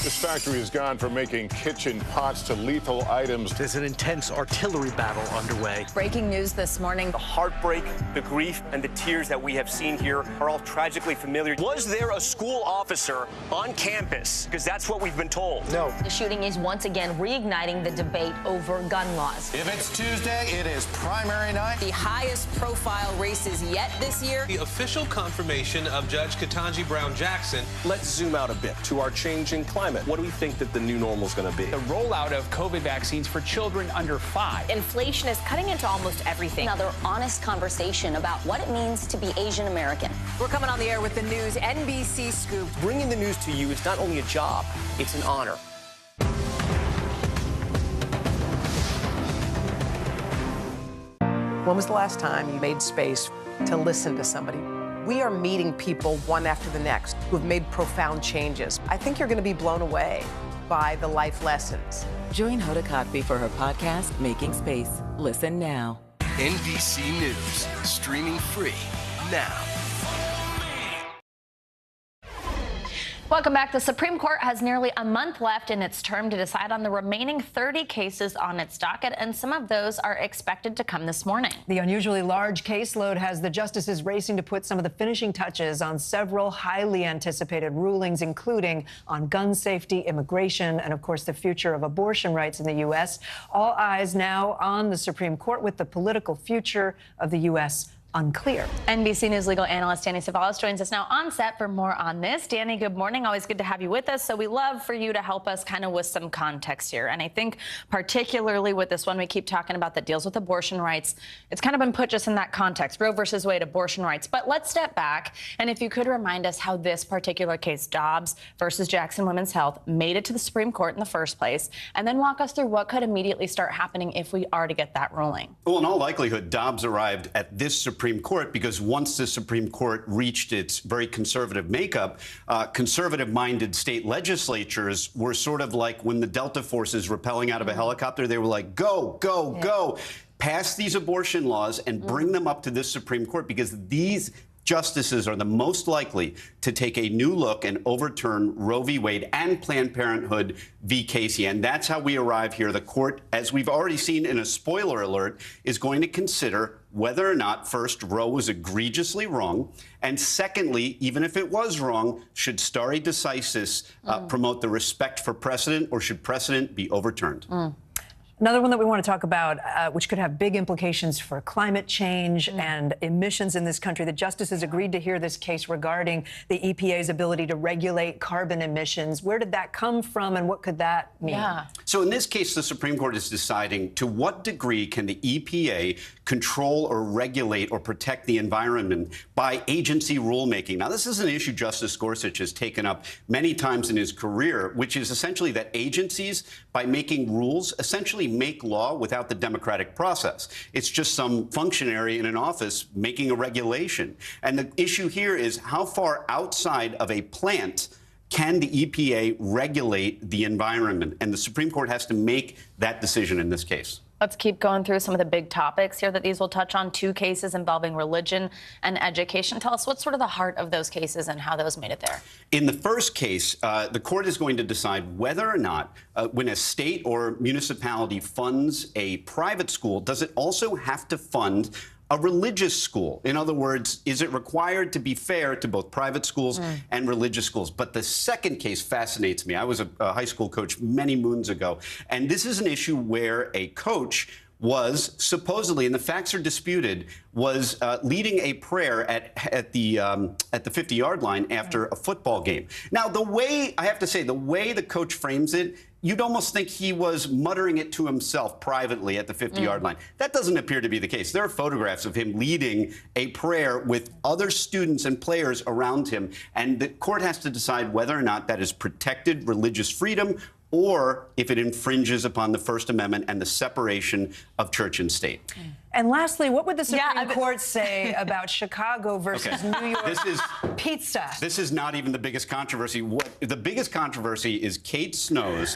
This factory has gone from making kitchen pots to lethal items. There's an intense artillery battle underway. Breaking news this morning. The heartbreak, the grief, and the tears that we have seen here are all tragically familiar. Was there a school officer on campus? Because that's what we've been told. No. The shooting is once again reigniting the debate over gun laws. If it's Tuesday, it is primary night. The highest profile races yet this year. The official confirmation of Judge Ketanji Brown Jackson. Let's zoom out a bit to our changing climate. What do we think that the new normal is going to be? The rollout of COVID vaccines for children under 5. Inflation is cutting into almost everything. Another honest conversation about what it means to be Asian American. We're coming on the air with the news NBC Scoop. Bringing the news to you is not only a job, it's an honor. When was the last time you made space to listen to somebody? We are meeting people one after the next who have made profound changes. I think you're going to be blown away by the life lessons. Join Hoda Kotb for her podcast, Making Space. Listen now. NBC News, streaming free now. Welcome back. The Supreme Court has nearly a month left in its term to decide on the remaining 30 cases on its docket, and some of those are expected to come this morning. The unusually large caseload has the justices racing to put some of the finishing touches on several highly anticipated rulings, including on gun safety, immigration, and, of course, the future of abortion rights in the U.S. All eyes now on the Supreme Court with the political future of the U.S. unclear. NBC News legal analyst Danny Savalas joins us now on set for more on this. Danny, good morning. Always good to have you with us. So we love for you to help us kind of with some context here. And I think particularly with this one we keep talking about that deals with abortion rights, it's kind of been put just in that context, Roe versus Wade, abortion rights. But let's step back. And if you could remind us how this particular case, Dobbs versus Jackson Women's Health, made it to the Supreme Court in the first place, and then walk us through what could immediately start happening if we are to get that ruling. Well, in all likelihood, Dobbs arrived at this Supreme Court because once the Supreme Court reached its very conservative makeup, conservative-minded state legislatures were sort of like when the Delta forces rappelling out of a helicopter, they were like, go, go, go. Pass these abortion laws and bring them up to this Supreme Court because these justices are the most likely to take a new look and overturn Roe v. Wade and Planned Parenthood v. Casey. And that's how we arrive here. The court, as we've already seen in a spoiler alert, is going to consider whether or not, first, Roe was egregiously wrong, and secondly, even if it was wrong, should stare decisis promote the respect for precedent, or should precedent be overturned? Another one that we want to talk about, which could have big implications for climate change and emissions in this country. The justices agreed to hear this case regarding the EPA's ability to regulate carbon emissions. Where did that come from, and what could that mean? So in this case, the Supreme Court is deciding to what degree can the EPA control or regulate or protect the environment by agency rulemaking. Now, this is an issue Justice Gorsuch has taken up many times in his career, which is essentially that agencies, by making rules, essentially make law without the democratic process. It's just some functionary in an office making a regulation. And the issue here is how far outside of a plant can the EPA regulate the environment? And the Supreme Court has to make that decision in this case. Let's keep going through some of the big topics here that these will touch on. 2 cases involving religion and education. Tell us what's sort of the heart of those cases and how those made it there. In the first case, the court is going to decide whether or not when a state or municipality funds a private school, does it also have to fund a religious school? In other words, is it required to be fair to both private schools and religious schools? But the second case fascinates me. I was a high school coach many moons ago, and this is an issue where a coach was supposedly, and the facts are disputed, was leading a prayer at the 50-yard line after a football game. Now, the way, I have to say, the way the coach frames it, you'd almost think he was muttering it to himself privately at the 50-yard line. That doesn't appear to be the case. There are photographs of him leading a prayer with other students and players around him, and the court has to decide whether or not that is protected religious freedom or if it infringes upon the First Amendment and the separation of church and state. And lastly, what would the Supreme Court say about Chicago versus New York pizza? This is not even the biggest controversy. The biggest controversy is Kate Snow's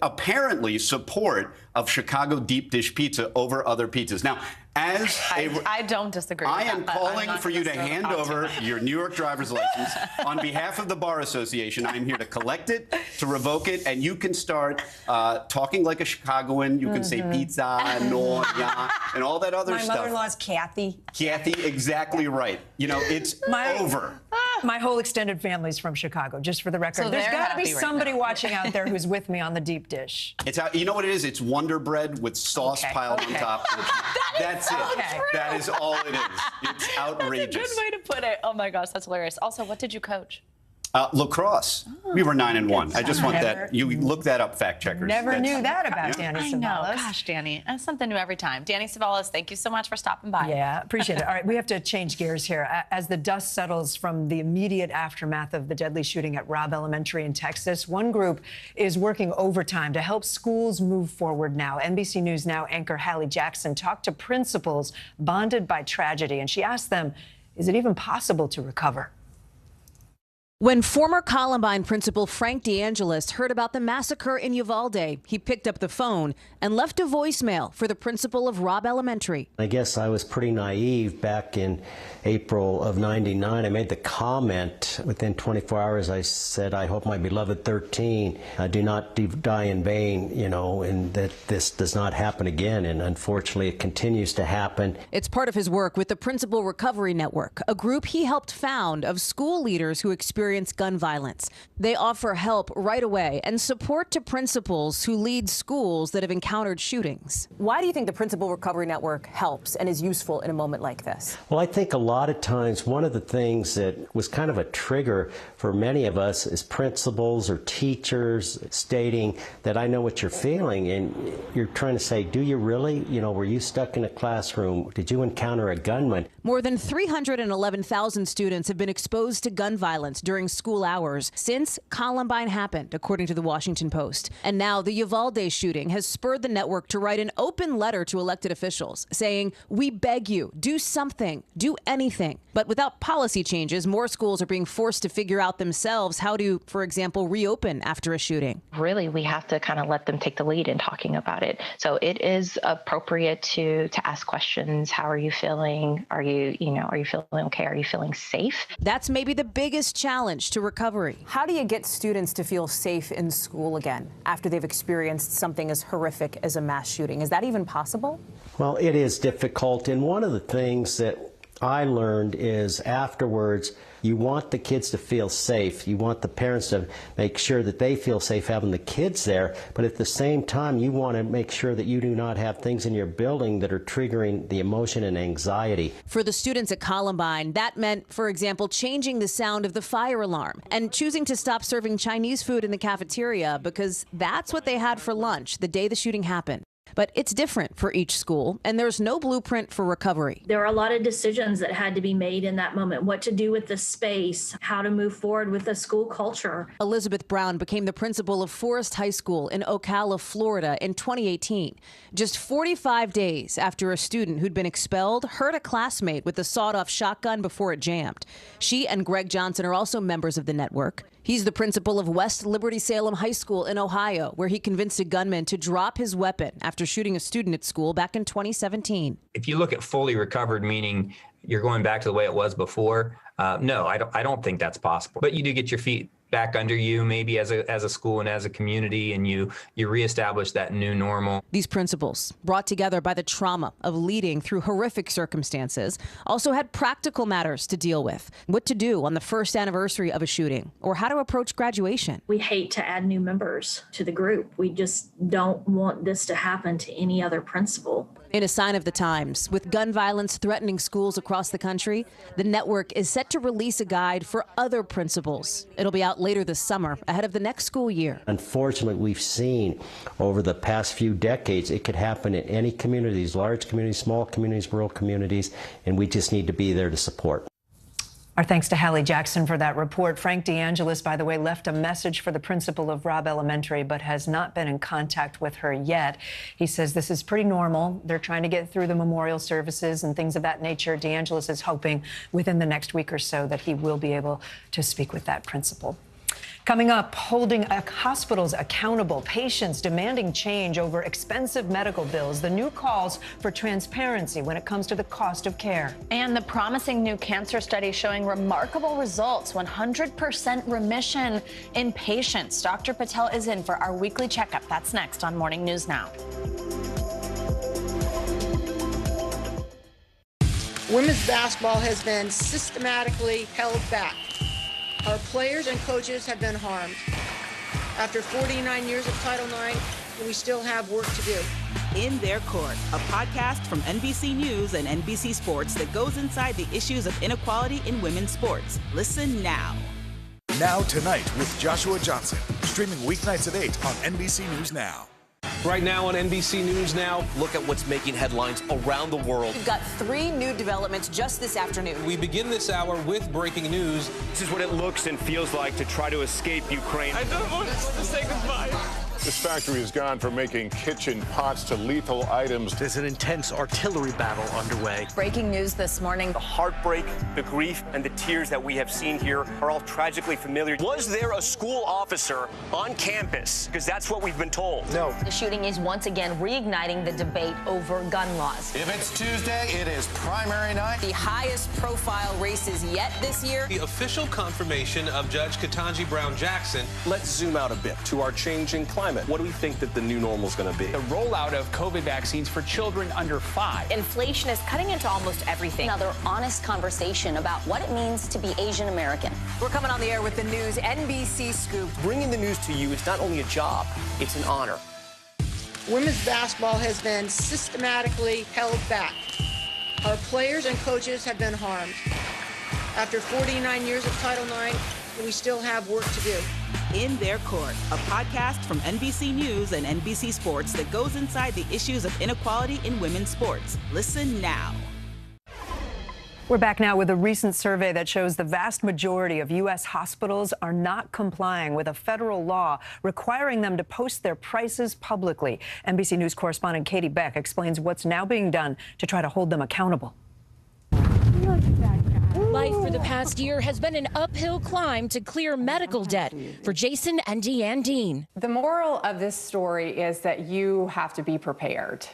apparently support of Chicago deep dish pizza over other pizzas. Now, I don't disagree with I that, am but calling I'm not for you to gonna hand over your New York driver's license. On behalf of the Bar Association, I'm here to collect it, to revoke it, and you can start talking like a Chicagoan. You can say pizza, no, yeah, and all that other stuff. My mother-in-law's Kathy. Kathy, exactly right. You know, it's over. My whole extended family's from Chicago, just for the record. So there's got to be right somebody now. watching out there who's with me on the deep dish. It's you know what it is? It's Wonder Bread with sauce piled on top. That's it. True. That is all it is. It's outrageous. That's a good way to put it. Oh my gosh, that's hilarious. Also, what did you coach? Lacrosse. We were 9-1. I just want that. You look that up, fact checkers. Never knew that about Danny Savalas. I know. Gosh, Danny. That's something new every time. Danny Savalas, thank you so much for stopping by. Yeah, appreciate it. All right, we have to change gears here. As the dust settles from the immediate aftermath of the deadly shooting at Robb Elementary in Texas, one group is working overtime to help schools move forward now. NBC News Now anchor Hallie Jackson talked to principals bonded by tragedy, and she asked them, is it even possible to recover? When former Columbine principal Frank DeAngelis heard about the massacre in Uvalde, he picked up the phone and left a voicemail for the principal of Robb Elementary. I guess I was pretty naive back in April of '99. I made the comment within 24 hours. I said, I hope my beloved 13 do not die in vain, you know, and that this does not happen again. And unfortunately, it continues to happen. It's part of his work with the Principal Recovery Network, a group he helped found of school leaders who experienced experienced gun violence. They offer help right away and support to principals who lead schools that have encountered shootings. Why do you think the Principal Recovery Network helps and is useful in a moment like this? Well, I think a lot of times one of the things that was kind of a trigger for many of us is principals or teachers stating that I know what you're feeling, and you're trying to say, do you really? You know, were you stuck in a classroom? Did you encounter a gunman? More than 311,000 students have been exposed to gun violence during school hours since Columbine happened, according to the Washington Post. And now the Uvalde shooting has spurred the network to write an open letter to elected officials saying, we beg you, do something, do anything. But without policy changes, more schools are being forced to figure out themselves how to, for example, reopen after a shooting. Really, we have to kind of let them take the lead in talking about it. So it is appropriate to ask questions. How are you feeling? Are you feeling okay? Are you feeling safe? That's maybe the biggest challenge to recovery. How do you get students to feel safe in school again after they've experienced something as horrific as a mass shooting? Is that even possible? Well, it is difficult. And one of the things that I learned is afterwards, you want the kids to feel safe. You want the parents to make sure that they feel safe having the kids there. But at the same time, you want to make sure that you do not have things in your building that are triggering the emotion and anxiety. For the students at Columbine, that meant, for example, changing the sound of the fire alarm and choosing to stop serving Chinese food in the cafeteria because that's what they had for lunch the day the shooting happened. But it's different for each school, and there's no blueprint for recovery. There are a lot of decisions that had to be made in that moment. What to do with the space, how to move forward with the school culture. Elizabeth Brown became the principal of Forest High School in Ocala, Florida in 2018. Just 45 days after a student who'd been expelled hurt a classmate with a sawed-off shotgun before it jammed. She and Greg Johnson are also members of the network. He's the principal of West Liberty-Salem High School in Ohio, where he convinced a gunman to drop his weapon after shooting a student at school back in 2017. If you look at fully recovered, meaning you're going back to the way it was before, no, I don't think that's possible. But you do get your feet back under you, maybe as a school and as a community, and you reestablish that new normal. These principals, brought together by the trauma of leading through horrific circumstances, also had practical matters to deal with. What to do on the first anniversary of a shooting, or how to approach graduation. We hate to add new members to the group. We just don't want this to happen to any other principal. In a sign of the times, with gun violence threatening schools across the country, the network is set to release a guide for other principals. It'll be out later this summer, ahead of the next school year. Unfortunately, we've seen over the past few decades, it could happen in any communities, large communities, small communities, rural communities, and we just need to be there to support. Our thanks to Hallie Jackson for that report. Frank DeAngelis, by the way, left a message for the principal of Robb Elementary, but has not been in contact with her yet. He says this is pretty normal. They're trying to get through the memorial services and things of that nature. DeAngelis is hoping within the next week or so that he will be able to speak with that principal. Coming up, holding hospitals accountable, patients demanding change over expensive medical bills, the new calls for transparency when it comes to the cost of care. And the promising new cancer study showing remarkable results, 100% remission in patients. Dr. Patel is in for our weekly checkup. That's next on Morning News Now. Women's basketball has been systematically held back. Our players and coaches have been harmed. After 49 years of Title IX, we still have work to do. In Their Court, a podcast from NBC News and NBC Sports that goes inside the issues of inequality in women's sports. Listen now. Now Tonight with Joshua Johnson, streaming weeknights at 8 on NBC News Now. Right now on NBC News Now, look at what's making headlines around the world. We've got 3 new developments just this afternoon. We begin this hour with breaking news. This is what it looks and feels like to try to escape Ukraine. I don't want us to say goodbye. This factory has gone from making kitchen pots to lethal items. There's an intense artillery battle underway. Breaking news this morning. The heartbreak, the grief, and the tears that we have seen here are all tragically familiar. Was there a school officer on campus? Because that's what we've been told. No. The shooting is once again reigniting the debate over gun laws. If it's Tuesday, it is primary night. The highest profile races yet this year. The official confirmation of Judge Ketanji Brown Jackson. Let's zoom out a bit to our changing climate. climate. What do we think that the new normal is going to be? The rollout of COVID vaccines for children under 5. Inflation is cutting into almost everything. Another honest conversation about what it means to be Asian American. We're coming on the air with the news NBC Scoop. Bringing the news to you is not only a job, it's an honor. Women's basketball has been systematically held back. Our players and coaches have been harmed. After 49 years of Title IX, we still have work to do. In Their Court, a podcast from NBC News and NBC Sports that goes inside the issues of inequality in women's sports. Listen now. We're back now with a recent survey that shows the vast majority of U.S. hospitals are not complying with a federal law requiring them to post their prices publicly. NBC News correspondent Katie Beck explains what's now being done to try to hold them accountable. Life for the past year has been an uphill climb to clear medical debt for Jason and Deanne Dean. The moral of this story is that you have to be prepared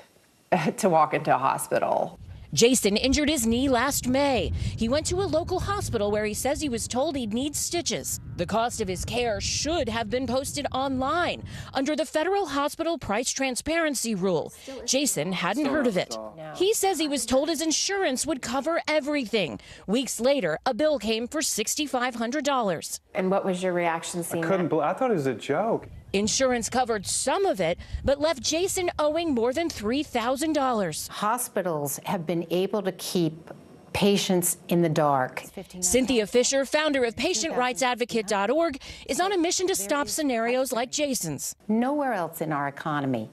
to walk into a hospital. Jason injured his knee last May. He went to a local hospital where he says he was told he'd need stitches. The cost of his care should have been posted online under the federal hospital price transparency rule. Jason hadn't heard of it. He says he was told his insurance would cover everything. Weeks later, a bill came for $6,500. And what was your reaction seeing that? I thought it was a joke. Insurance covered some of it, but left Jason owing more than $3,000. Hospitals have been able to keep patients in the dark. Cynthia Fisher, founder of PatientRightsAdvocate.org, is on a mission to stop scenarios like Jason's. Nowhere else in our economy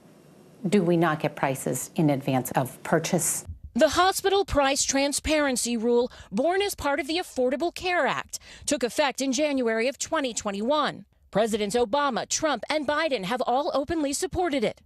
do we not get prices in advance of purchase. The hospital price transparency rule, born as part of the Affordable Care Act, took effect in January of 2021. Presidents Obama, Trump, and Biden have all openly supported it.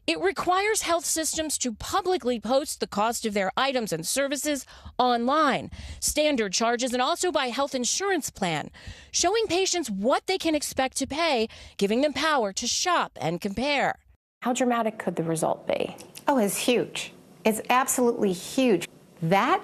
It requires health systems to publicly post the cost of their items and services online, standard charges, and also by health insurance plan, showing patients what they can expect to pay, giving them power to shop and compare. How dramatic could the result be? Oh, it's huge. It's absolutely huge. That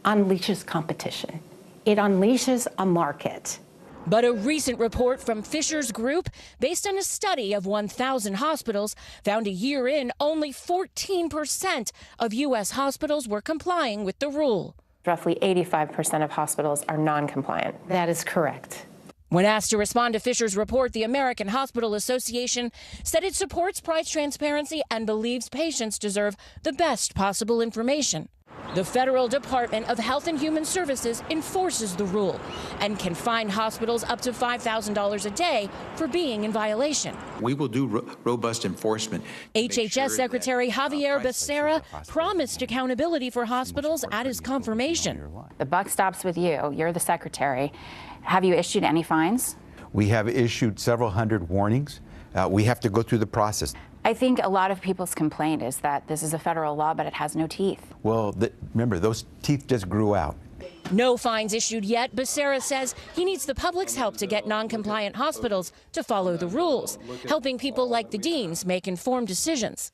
unleashes competition. It unleashes a market. But a recent report from Fisher's Group, based on a study of 1,000 hospitals, found a year in only 14% of U.S. hospitals were complying with the rule. Roughly 85% of hospitals are non-compliant. That is correct. When asked to respond to Fisher's report, the American Hospital Association said it supports price transparency and believes patients deserve the best possible information. The Federal Department of Health and Human Services enforces the rule and can fine hospitals up to $5,000 a day for being in violation. We will do robust enforcement. HHS Secretary Javier Becerra promised accountability for hospitals at his confirmation. The buck stops with you. You're the secretary. Have you issued any fines? We have issued several hundred warnings. We have to go through the process. I think a lot of people's complaint is that this is a federal law, but it has no teeth. Well, remember, those teeth just grew out. No fines issued yet. Becerra says he needs the public's help to get non-compliant hospitals to follow the rules, helping people like the deans make informed decisions.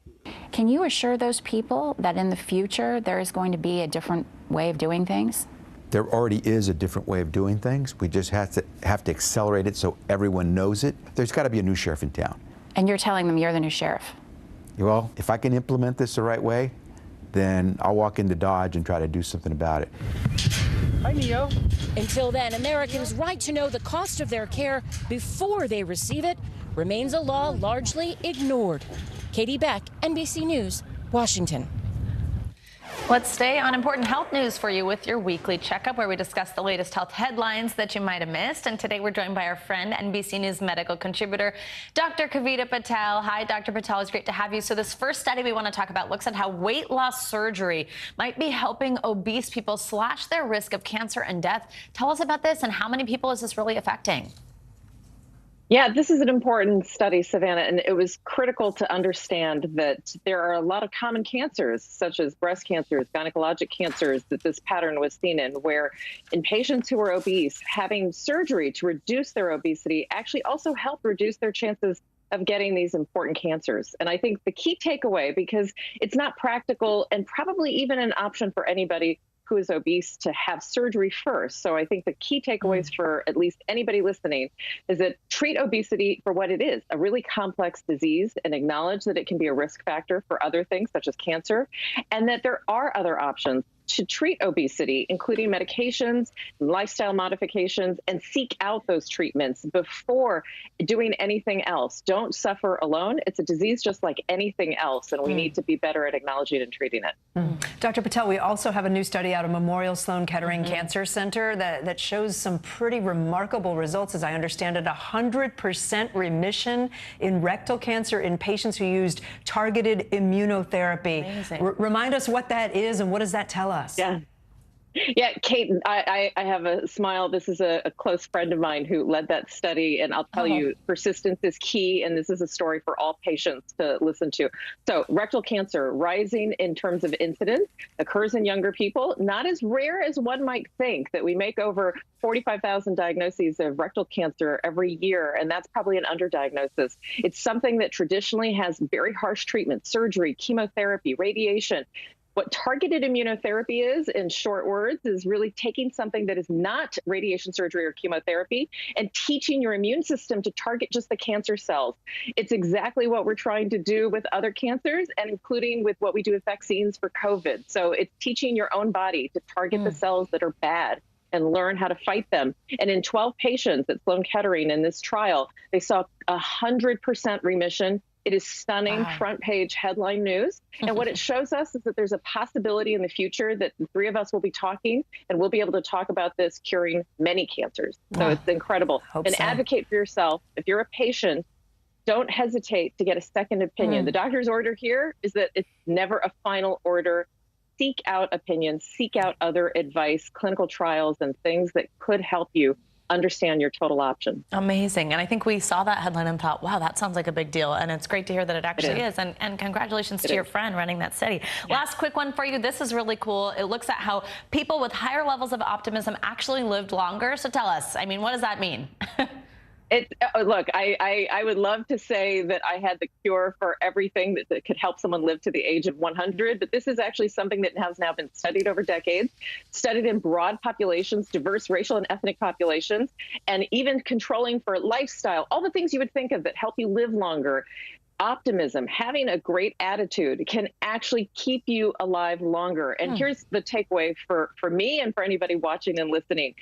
Can you assure those people that in the future there is going to be a different way of doing things? There already is a different way of doing things. We just have to accelerate it so everyone knows it. There's got to be a new sheriff in town. And you're telling them you're the new sheriff? Well, if I can implement this the right way, then I'll walk into Dodge and try to do something about it. Hi, Neo. Until then, Americans' right to know the cost of their care before they receive it remains a law largely ignored. Katie Beck, NBC News, Washington. Let's stay on important health news for you with your weekly checkup, where we discuss the latest health headlines that you might have missed. And today we're joined by our friend, NBC News medical contributor, Dr. Kavita Patel. Hi, Dr. Patel. It's great to have you. So this first study we want to talk about looks at how weight loss surgery might be helping obese people slash their risk of cancer and death. Tell us about this and how many people is this really affecting? Yeah, this is an important study, Savannah, and it was critical to understand that there are a lot of common cancers, such as breast cancers, gynecologic cancers, that this pattern was seen in, where in patients who are obese, having surgery to reduce their obesity actually also helped reduce their chances of getting these important cancers. And I think the key takeaway, because it's not practical and probably even an option for anybody who is obese to have surgery first. So I think the key takeaways for at least anybody listening is that treat obesity for what it is, a really complex disease, and acknowledge that it can be a risk factor for other things such as cancer, and that there are other options to treat obesity, including medications, lifestyle modifications, and seek out those treatments before doing anything else. Don't suffer alone. It's a disease just like anything else, and we need to be better at acknowledging and treating it. Dr. Patel, we also have a new study out of Memorial Sloan Kettering Cancer Center that shows some pretty remarkable results, as I understand it. 100% remission in rectal cancer in patients who used targeted immunotherapy. Remind us what that is and what does that tell us? Yeah, Kate, I have a smile. This is a close friend of mine who led that study, and I'll tell you, persistence is key, and this is a story for all patients to listen to. So rectal cancer rising in terms of incidence, occurs in younger people, not as rare as one might think, that we make over 45,000 diagnoses of rectal cancer every year, and that's probably an underdiagnosis. It's something that traditionally has very harsh treatment, surgery, chemotherapy, radiation. What targeted immunotherapy is, in short words, is really taking something that is not radiation surgery or chemotherapy and teaching your immune system to target just the cancer cells. It's exactly what we're trying to do with other cancers, and including with what we do with vaccines for COVID. So it's teaching your own body to target the cells that are bad and learn how to fight them. And in 12 patients at Sloan Kettering in this trial, they saw 100% remission. It is stunning front page headline news. And what it shows us is that there's a possibility in the future that the three of us will be talking, and we'll be able to talk about this curing many cancers. So it's incredible. And advocate for yourself. If you're a patient, don't hesitate to get a second opinion. The doctor's order here is that it's never a final order. Seek out opinions, seek out other advice, clinical trials, and things that could help you understand your total option. Amazing. And I think we saw that headline and thought, wow, that sounds like a big deal. And it's great to hear that it actually is. And congratulations to your friend running that study. Last quick one for you. This is really cool. It looks at how people with higher levels of optimism actually lived longer. So tell us, I mean, what does that mean? Look, I would love to say that I had the cure for everything that could help someone live to the age of 100, but this is actually something that has now been studied over decades, studied in broad populations, diverse racial and ethnic populations, and even controlling for lifestyle, all the things you would think of that help you live longer. Optimism, having a great attitude can actually keep you alive longer. And here's the takeaway for me and for anybody watching and listening.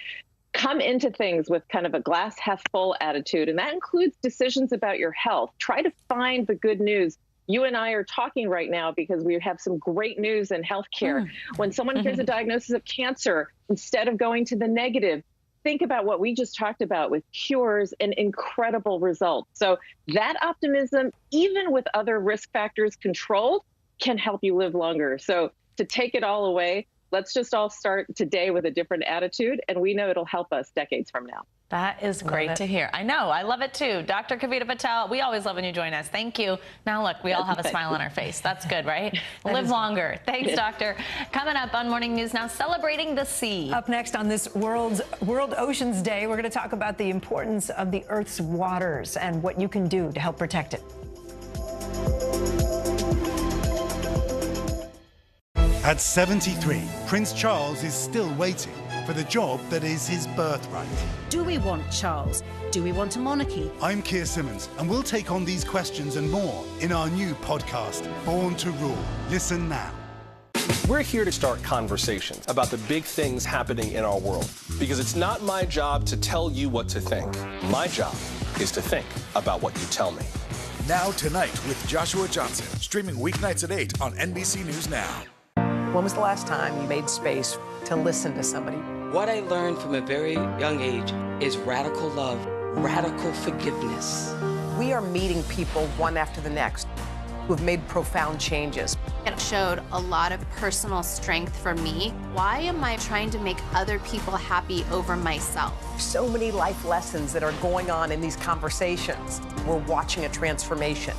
Come into things with kind of a glass half full attitude, and that includes decisions about your health. Try to find the good news. You and I are talking right now because we have some great news in healthcare. When someone hears a diagnosis of cancer, instead of going to the negative, think about what we just talked about with cures and incredible results. So that optimism, even with other risk factors controlled, can help you live longer. So to take it all away, let's just all start today with a different attitude, and we know it'll help us decades from now. That is great to hear. I know. I love it, too. Dr. Kavita Patel, we always love when you join us. Thank you. Now, look, we all have a smile on our face. That's good, right? Live longer. Thanks, Doctor. Coming up on Morning News Now, celebrating the sea. Up next on this World Oceans Day, we're going to talk about the importance of the Earth's waters and what you can do to help protect it. At 73, Prince Charles is still waiting for the job that is his birthright. Do we want Charles? Do we want a monarchy? I'm Keir Simmons, and we'll take on these questions and more in our new podcast, Born to Rule. Listen now. We're here to start conversations about the big things happening in our world, because it's not my job to tell you what to think. My job is to think about what you tell me. Now Tonight with Joshua Johnson, streaming weeknights at 8 on NBC News Now. When was the last time you made space to listen to somebody? What I learned from a very young age is radical love, radical forgiveness. We are meeting people one after the next who have made profound changes. It showed a lot of personal strength for me. Why am I trying to make other people happy over myself? So many life lessons that are going on in these conversations. We're watching a transformation.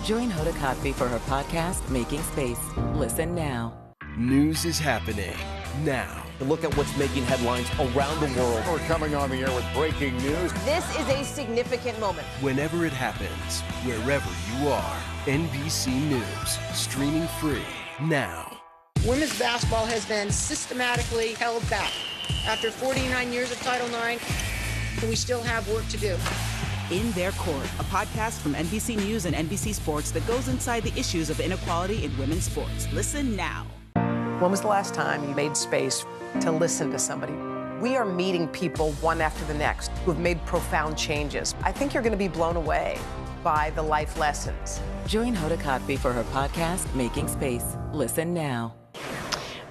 Join Hoda Kotb for her podcast, Making Space. Listen now. News is happening now. Look at what's making headlines around the world. We're coming on the air with breaking news. This is a significant moment. Whenever it happens, wherever you are, NBC News, streaming free now. Women's basketball has been systematically held back. After 49 years of Title IX, we still have work to do. In Their Court, a podcast from NBC News and NBC Sports that goes inside the issues of inequality in women's sports. Listen now. When was the last time you made space to listen to somebody? We are meeting people one after the next who have made profound changes. I think you're going to be blown away by the life lessons. Join Hoda Kotb for her podcast, Making Space. Listen now.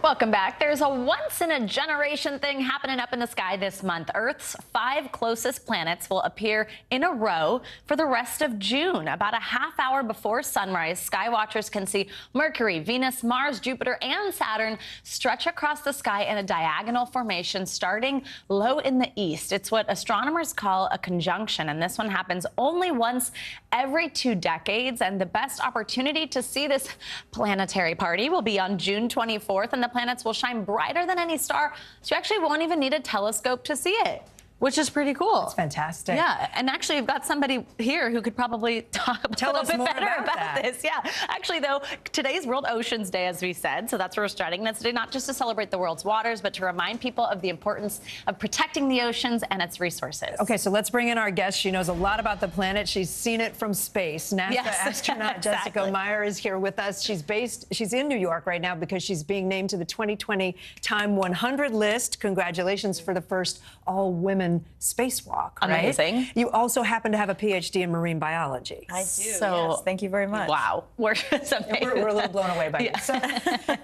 Welcome back. There's a once-in-a-generation thing happening up in the sky this month. Earth's 5 closest planets will appear in a row for the rest of June. About a half hour before sunrise, sky watchers can see Mercury, Venus, Mars, Jupiter, and Saturn stretch across the sky in a diagonal formation starting low in the east. It's what astronomers call a conjunction, and this one happens only once every 2 decades. And the best opportunity to see this planetary party will be on June 24th, and the planets will shine brighter than any star, so you actually won't even need a telescope to see it, which is pretty cool. That's fantastic. Yeah, and actually you've got somebody here who could probably talk a little bit better about this. Yeah, actually though, today's World Oceans Day, as we said, so that's where we're starting. And it's today not just to celebrate the world's waters, but to remind people of the importance of protecting the oceans and its resources. Okay, so let's bring in our guest. She knows a lot about the planet. She's seen it from space. NASA astronaut exactly. Jessica Meyer is here with us. She's in New York right now because she's being named to the 2020 Time 100 list. Congratulations for the first all-women spacewalk. Amazing. Right? You also happen to have a PhD in marine biology. I do. Yes. Thank you very much. Wow, we're a little blown away by you.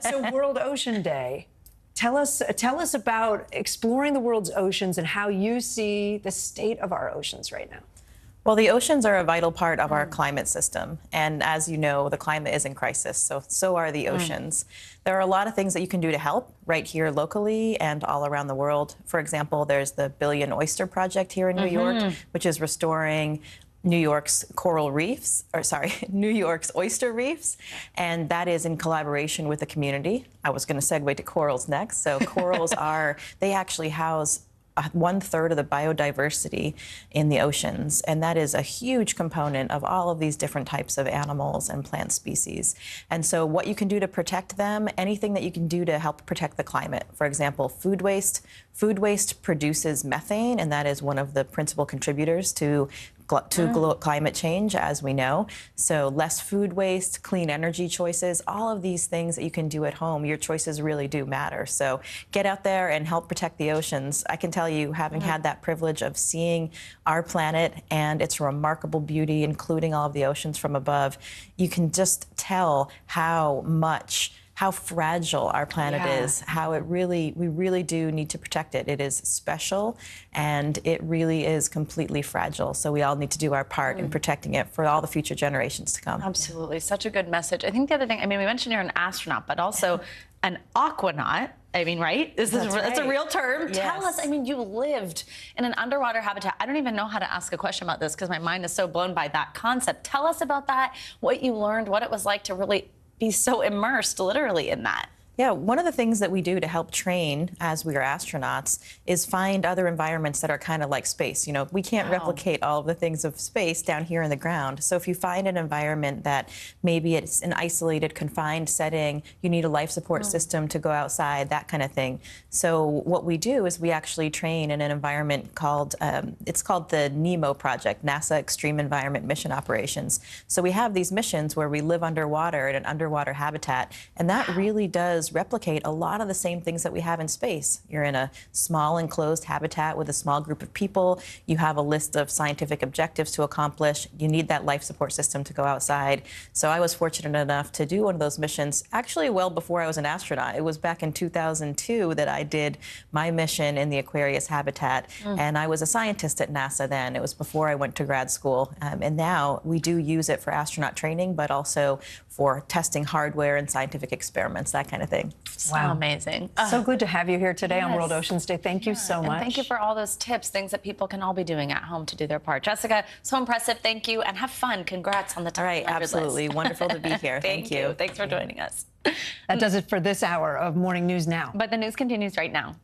So World Ocean Day. Tell us about exploring the world's oceans and how you see the state of our oceans right now. Well, the oceans are a vital part of our climate system. And as you know, the climate is in crisis, so are the oceans. There are a lot of things that you can do to help right here locally and all around the world. For example, there's the Billion Oyster Project here in New York, which is restoring New York's New York's oyster reefs, and that is in collaboration with the community. I was going to segue to corals next. So corals they actually house 1/3 of the biodiversity in the oceans, and that is a huge component of all of these different types of animals and plant species. And so what you can do to protect them, anything that you can do to help protect the climate. For example, food waste. Food waste produces methane, and that is one of the principal contributors to climate change, as we know. So less food waste, clean energy choices, all of these things that you can do at home, your choices really do matter. So get out there and help protect the oceans. I can tell you, having had that privilege of seeing our planet and its remarkable beauty, including all of the oceans from above, you can just tell how fragile our planet is, how we really do need to protect it. It is special, and it really is completely fragile. So we all need to do our part in protecting it for all the future generations to come. Absolutely, such a good message. I think the other thing, we mentioned you're an astronaut, but also an aquanaut. Right? That's a real term. Yes. Tell us, you lived in an underwater habitat. I don't even know how to ask a question about this because my mind is so blown by that concept. Tell us about that, what you learned, what it was like to really be so immersed literally in that. Yeah, one of the things that we do to help train as we are astronauts is find other environments that are kind of like space. We can't replicate all of the things of space down here in the ground. So if you find an environment that maybe it's an isolated, confined setting, you need a life support system to go outside, that kind of thing. So what we do is we actually train in an environment called, it's called the NEMO project, NASA Extreme Environment Mission Operations. So we have these missions where we live underwater in an underwater habitat, and that really does replicate a lot of the same things that we have in space. You're in a small enclosed habitat with a small group of people. You have a list of scientific objectives to accomplish. You need that life support system to go outside. So I was fortunate enough to do one of those missions actually well before I was an astronaut. It was back in 2002 that I did my mission in the Aquarius habitat, and I was a scientist at NASA then. It was before I went to grad school, and now we do use it for astronaut training, but also for testing hardware and scientific experiments, that kind of thing. So amazing. So good to have you here today on World Oceans Day. Thank you so much. And thank you for all those tips, things that people can all be doing at home to do their part. Jessica, so impressive. Thank you, and have fun. Congrats on the Time 100 list. Absolutely. Wonderful to be here. Thank you. Thanks for joining us. That does it for this hour of Morning News Now. But the news continues right now.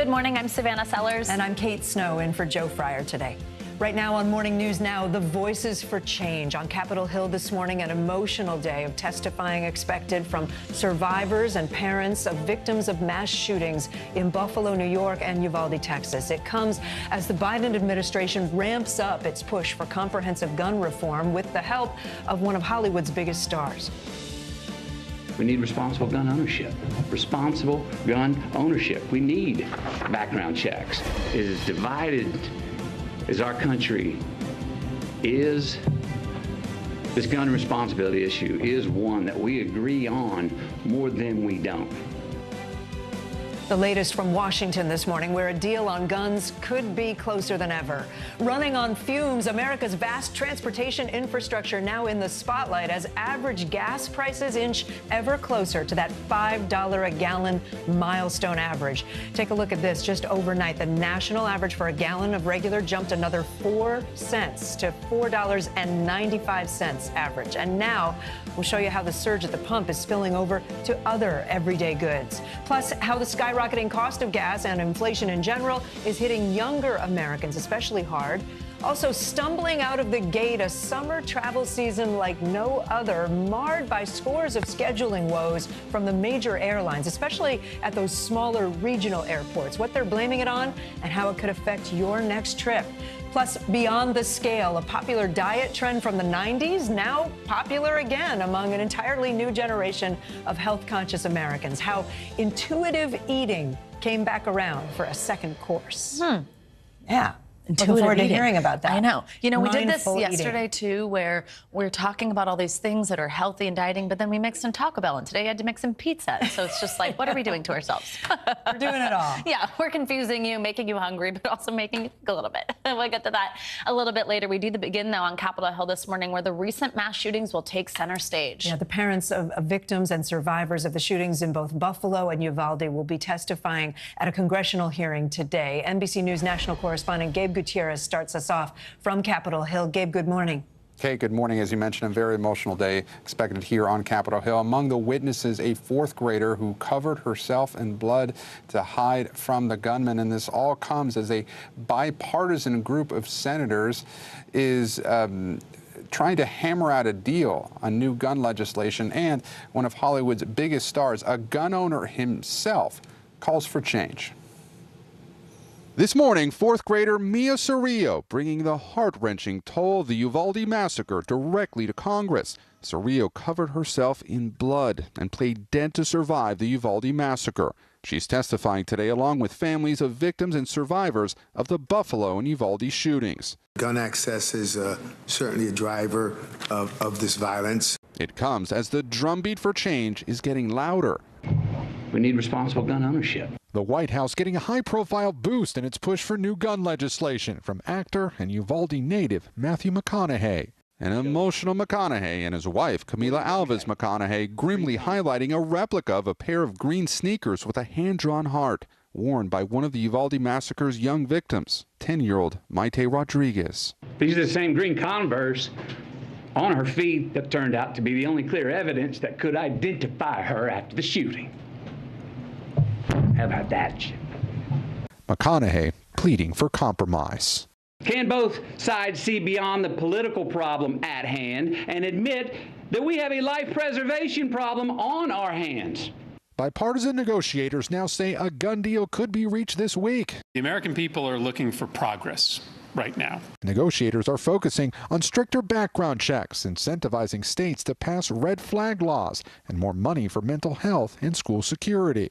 Good morning. I'm Savannah Sellers. And I'm Kate Snow in for Joe Fryer today. Right now on Morning News Now, the Voices for Change. On Capitol Hill this morning, an emotional day of testifying expected from survivors and parents of victims of mass shootings in Buffalo, New York and Uvalde, Texas. It comes as the Biden administration ramps up its push for comprehensive gun reform with the help of one of Hollywood's biggest stars. We need responsible gun ownership. Responsible gun ownership. We need background checks. It is divided as our country is. This gun responsibility issue is one that we agree on more than we don't. The latest from Washington this morning, where a deal on guns could be closer than ever. Running on fumes, America's vast transportation infrastructure now in the spotlight as average gas prices inch ever closer to that $5 a gallon milestone average. Take a look at this. Just overnight, the national average for a gallon of regular jumped another 4 cents to $4.95 average. And now we'll show you how the surge at the pump is spilling over to other everyday goods. Plus, how the skyrocketing cost of gas and inflation in general is hitting younger Americans especially hard. Also, stumbling out of the gate, a summer travel season like no other, marred by scores of scheduling woes from the major airlines, especially at those smaller regional airports. What they're blaming it on and how it could affect your next trip. Plus, beyond the scale, a popular diet trend from the 90s, now popular again among an entirely new generation of health-conscious Americans. How intuitive eating came back around for a second course. Yeah. Looking forward to hearing about that. I know. You know, we did this Mindful yesterday, too, where we're talking about all these things that are healthy and dieting, but then we mixed in Taco Bell, and today I had to mix in pizza. So it's just like, what are we doing to ourselves? We're doing it all. Yeah, we're confusing you, making you hungry, but also making you think a little bit. We'll get to that a little bit later. We do begin, though, on Capitol Hill this morning, where the recent mass shootings will take center stage. Yeah, the parents of victims and survivors of the shootings in both Buffalo and Uvalde will be testifying at a congressional hearing today. NBC News national correspondent Gabe Gutierrez starts us off from Capitol Hill. Gabe, good morning. Kate, good morning. As you mentioned, a very emotional day expected here on Capitol Hill. Among the witnesses, a fourth grader who covered herself in blood to hide from the gunman. And this all comes as a bipartisan group of senators is trying to hammer out a deal on new gun legislation. And one of Hollywood's biggest stars, a gun owner himself, calls for change. This morning, fourth grader Mia Cerrillo bringing the heart-wrenching toll of the Uvalde massacre directly to Congress. Cerrillo covered herself in blood and played dead to survive the Uvalde massacre. She's testifying today along with families of victims and survivors of the Buffalo and Uvalde shootings. Gun access is certainly a driver of this violence. It comes as the drumbeat for change is getting louder. We need responsible gun ownership. The White House getting a high-profile boost in its push for new gun legislation from actor and Uvalde native Matthew McConaughey. An emotional McConaughey and his wife, Camila Alves McConaughey, grimly highlighting a replica of a pair of green sneakers with a hand-drawn heart, worn by one of the Uvalde massacre's young victims, 10-year-old Maite Rodriguez. These are the same green Converse on her feet that turned out to be the only clear evidence that could identify her after the shooting. How about that? McConaughey pleading for compromise. Can both sides see beyond the political problem at hand and admit that we have a life preservation problem on our hands? Bipartisan negotiators now say a gun deal could be reached this week. The American people are looking for progress right now. Negotiators are focusing on stricter background checks, incentivizing states to pass red flag laws, and more money for mental health and school security.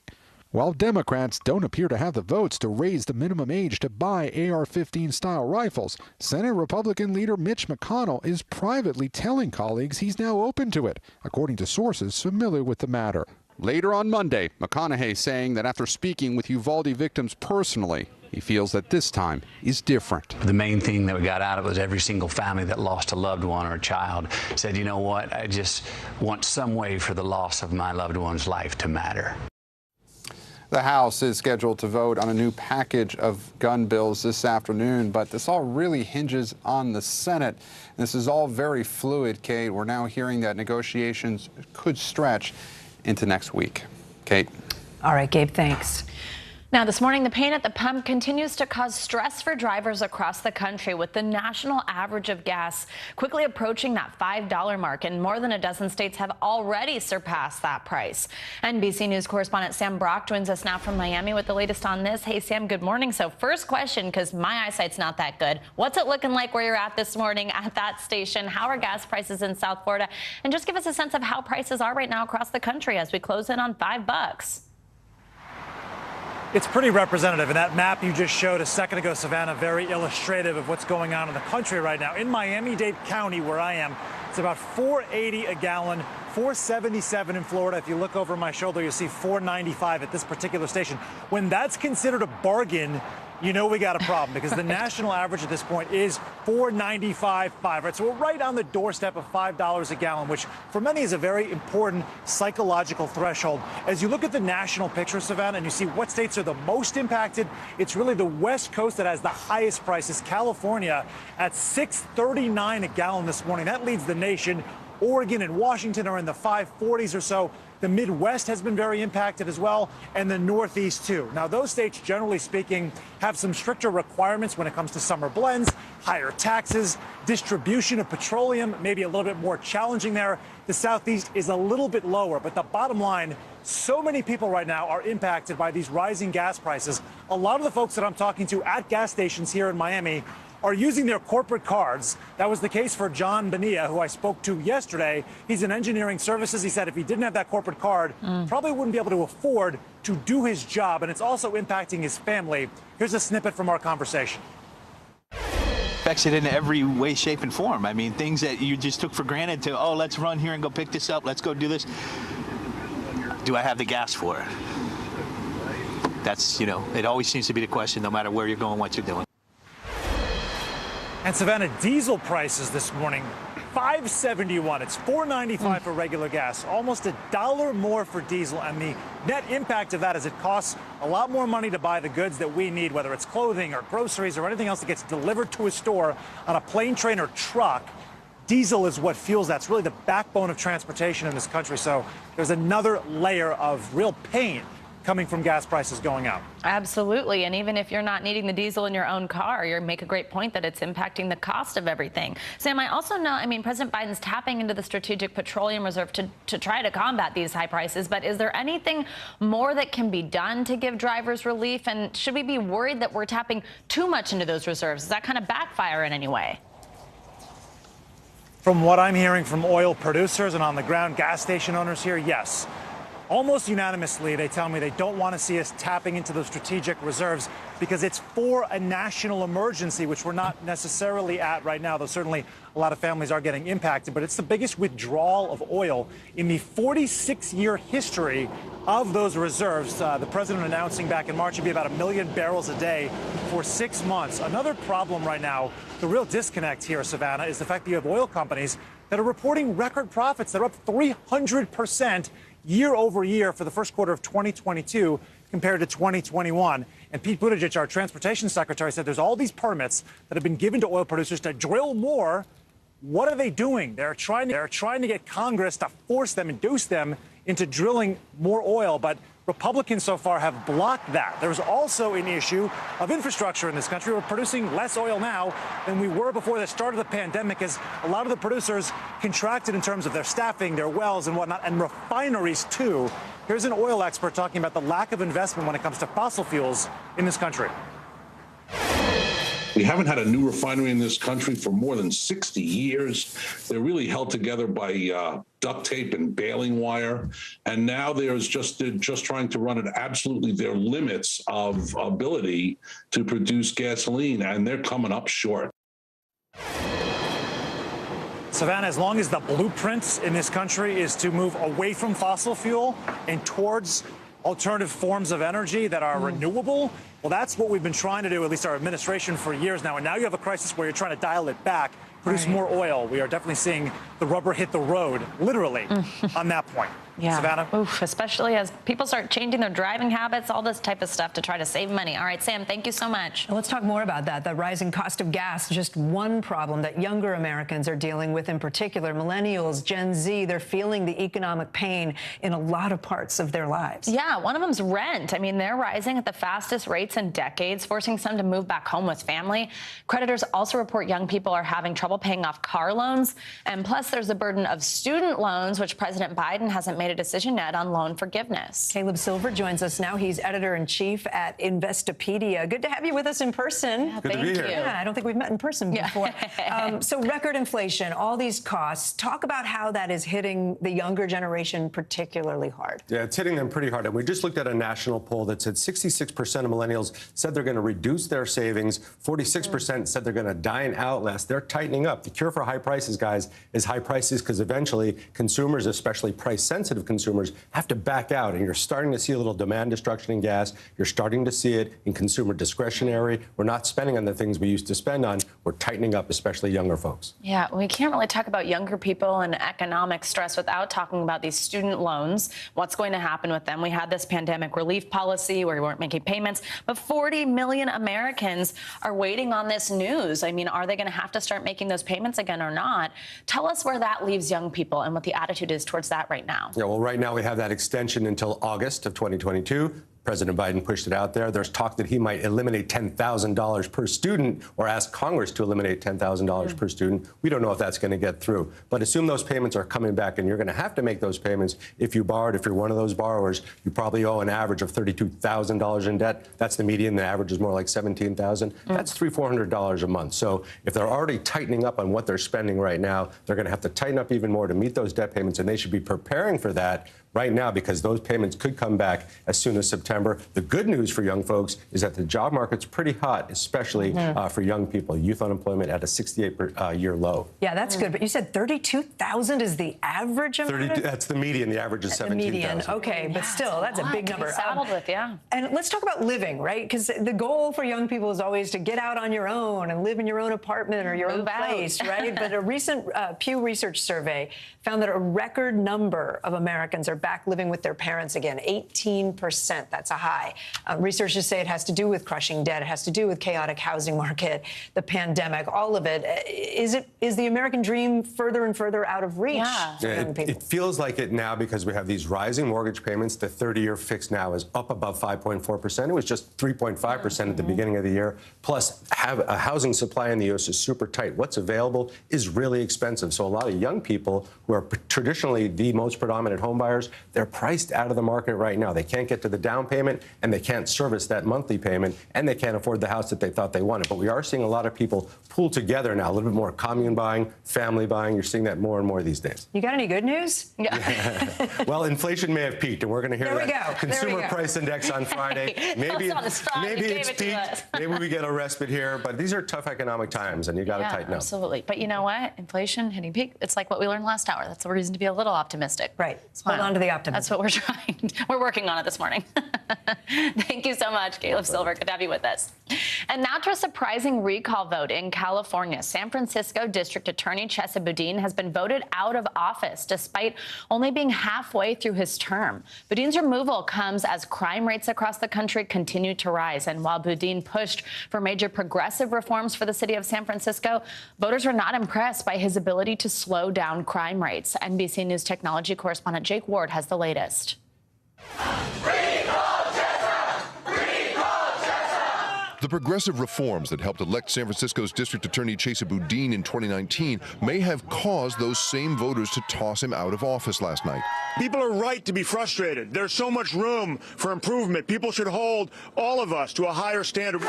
While Democrats don't appear to have the votes to raise the minimum age to buy AR-15 style rifles, Senate Republican leader Mitch McConnell is privately telling colleagues he's now open to it, according to sources familiar with the matter. Later on Monday, McConaughey saying that after speaking with Uvalde victims personally, he feels that this time is different. The main thing that we got out of it was every single family that lost a loved one or a child said, you know what, I just want some way for the loss of my loved one's life to matter. The House is scheduled to vote on a new package of gun bills this afternoon, but this all really hinges on the Senate. This is all very fluid, Kate. We're now hearing that negotiations could stretch into next week. Kate. All right, Gabe, thanks. Now, this morning, the pain at the pump continues to cause stress for drivers across the country, with the national average of gas quickly approaching that $5 mark, and more than a dozen states have already surpassed that price. NBC News correspondent Sam Brock joins us now from Miami with the latest on this. Hey, Sam, good morning. So first question, because my eyesight's not that good. What's it looking like where you're at this morning at that station? How are gas prices in South Florida? And just give us a sense of how prices are right now across the country as we close in on $5. It's pretty representative, and that map you just showed a second ago, Savannah, very illustrative of what's going on in the country right now. In Miami-Dade County, where I am, it's about $4.80 a gallon, $4.77 in Florida. If you look over my shoulder, you'll see $4.95 at this particular station. When that's considered a bargain, you know we got a problem, because the national average at this point is $4.95.5, right? So we're right on the doorstep of $5 a gallon, which for many is a very important psychological threshold. As you look at the national picture, Savannah, and you see what states are the most impacted, it's really the West Coast that has the highest prices. California at $6.39 a gallon this morning. That leads the nation. Oregon and Washington are in the 540s or so. The Midwest has been very impacted as well, and the Northeast too. Now, those states, generally speaking, have some stricter requirements when it comes to summer blends, higher taxes, distribution of petroleum, maybe a little bit more challenging there. The Southeast is a little bit lower, but the bottom line, so many people right now are impacted by these rising gas prices. A lot of the folks that I'm talking to at gas stations here in Miami are using their corporate cards. That was the case for John Bonilla, who I spoke to yesterday. He's in engineering services. He said if he didn't have that corporate card, probably wouldn't be able to afford to do his job, and it's also impacting his family. Here's a snippet from our conversation. Affects it in every way, shape, and form. I mean, things that you just took for granted to, oh, let's run here and go pick this up, let's go do this. Do I have the gas for it? That's, it always seems to be the question, no matter where you're going, what you're doing. And Savannah, diesel prices this morning, $5.71. It's $4.95 for regular gas, almost $1 more for diesel. And the net impact of that is it costs a lot more money to buy the goods that we need, whether it's clothing or groceries or anything else that gets delivered to a store on a plane, train, or truck. Diesel is what fuels that. It's really the backbone of transportation in this country. So there's another layer of real pain coming from gas prices going up. Absolutely. And even if you're not needing the diesel in your own car, you make a great point that it's impacting the cost of everything. Sam, I also know, President Biden's tapping into the Strategic Petroleum Reserve to try to combat these high prices. But is there anything more that can be done to give drivers relief? And should we be worried that we're tapping too much into those reserves? Does that kind of backfire in any way? From what I'm hearing from oil producers and on the ground gas station owners here, yes. Almost unanimously, they tell me they don't want to see us tapping into those strategic reserves because it's for a national emergency, which we're not necessarily at right now, though certainly a lot of families are getting impacted. But it's the biggest withdrawal of oil in the 46-year history of those reserves. The president announcing back in March it'd be about 1 million barrels a day for 6 months. Another problem right now, the real disconnect here, Savannah, is the fact that you have oil companies that are reporting record profits that are up 300% year over year for the first quarter of 2022 compared to 2021. And Pete Buttigieg, our transportation secretary, said there's all these permits that have been given to oil producers to drill more. What are they doing? They're trying to get Congress to force them, induce them into drilling more oil. But Republicans so far have blocked that. There's also an issue of infrastructure in this country. We're producing less oil now than we were before the start of the pandemic, as a lot of the producers contracted in terms of their staffing, their wells and whatnot, and refineries too. Here's an oil expert talking about the lack of investment when it comes to fossil fuels in this country. We haven't had a new refinery in this country for more than 60 years. They're really held together by duct tape and baling wire. And now they're just trying to run at absolutely their limits of ability to produce gasoline, and they're coming up short. Savannah, as long as the blueprint in this country is to move away from fossil fuel and towards alternative forms of energy that are renewable, well, that's what we've been trying to do, at least our administration, for years now. And now you have a crisis where you're trying to dial it back. produce more oil. We are definitely seeing the rubber hit the road, literally, on that point. Yeah. Savannah? Oof, especially as people start changing their driving habits, all this type of stuff to try to save money. All right, Sam, thank you so much. Let's talk more about that. The rising cost of gas, just one problem that younger Americans are dealing with in particular. Millennials, Gen Z, they're feeling the economic pain in a lot of parts of their lives. Yeah, one of them's rent. I mean, they're rising at the fastest rates in decades, forcing some to move back home with family. Creditors also report young people are having trouble paying off car loans. And plus, there's the burden of student loans, which President Biden hasn't made a decision yet on loan forgiveness. Caleb Silver joins us now. He's editor-in-chief at Investopedia. Good to have you with us in person. Yeah, Good to be here. Yeah, I don't think we've met in person before. So record inflation, all these costs. Talk about how that is hitting the younger generation particularly hard. Yeah, it's hitting them pretty hard. And we just looked at a national poll that said 66% of millennials said they're going to reduce their savings. 46% said they're going to dine out less. They're tightening up. The cure for high prices, guys, is high prices, because eventually consumers, especially price-sensitive consumers, have to back out. And you're starting to see a little demand destruction in gas. You're starting to see it in consumer discretionary. We're not spending on the things we used to spend on. We're tightening up, especially younger folks. Yeah, we can't really talk about younger people and economic stress without talking about these student loans, what's going to happen with them. We had this pandemic relief policy where we weren't making payments, but 40 million Americans are waiting on this news. I mean, are they going to have to start making those payments again or not? Tell us where that leaves young people and what the attitude is towards that right now. Yeah, well, right now we have that extension until August of 2022. President Biden pushed it out there. There's talk that he might eliminate $10,000 per student or ask Congress to eliminate $10,000 per student. We don't know if that's going to get through. But assume those payments are coming back, and you're going to have to make those payments if you borrowed. If you're one of those borrowers, you probably owe an average of $32,000 in debt. That's the median. The average is more like $17,000. That's $300-400 a month. So if they're already tightening up on what they're spending right now, they're going to have to tighten up even more to meet those debt payments, and they should be preparing for that right now, because those payments could come back as soon as September. The good news for young folks is that the job market's pretty hot, especially for young people. Youth unemployment at a 68-year low. Yeah, that's good. But you said 32,000 is the average amount? That's the median. The average is 17,000. Okay, but still, that's a big number. Saddled with, yeah. And let's talk about living, right? Because the goal for young people is always to get out on your own and live in your own apartment or your own place, right? But a recent Pew Research survey found that a record number of Americans are back living with their parents again, 18%. That's a high. Researchers say it has to do with crushing debt. It has to do with chaotic housing market, the pandemic, all of it. Is the American dream further and further out of reach for young people? It feels like it now because we have these rising mortgage payments. The 30-year fix now is up above 5.4%. It was just 3.5% at the beginning of the year. Plus, a housing supply in the U.S. is super tight. What's available is really expensive. So a lot of young people who are traditionally the most predominant home buyers, they're priced out of the market right now. They can't get to the down payment, and they can't service that monthly payment, and they can't afford the house that they thought they wanted. But we are seeing a lot of people pool together now, a little bit more commune buying, family buying. You're seeing that more and more these days. You got any good news? Yeah. Well, inflation may have peaked, and we're going to hear that consumer price index on Friday. Maybe it's peaked. Maybe we get a respite here. But these are tough economic times, and you got to tighten up. Absolutely. But you know what? Inflation hitting peak. It's like what we learned last hour. That's a reason to be a little optimistic. Right. Hold on to the optimism. That's what we're trying. We're working on it this morning. Thank you so much, Caleb Silver. Good to have you with us. And now to a surprising recall vote in California. San Francisco District Attorney Chesa Boudin has been voted out of office despite only being halfway through his term. Boudin's removal comes as crime rates across the country continue to rise. And while Boudin pushed for major progressive reforms for the city of San Francisco, voters were not impressed by his ability to slow down crime rates. NBC News technology correspondent Jake Ward has the latest. The progressive reforms that helped elect San Francisco's District Attorney Chesa Boudin in 2019 may have caused those same voters to toss him out of office last night. People are right to be frustrated. There's so much room for improvement. People should hold all of us to a higher standard.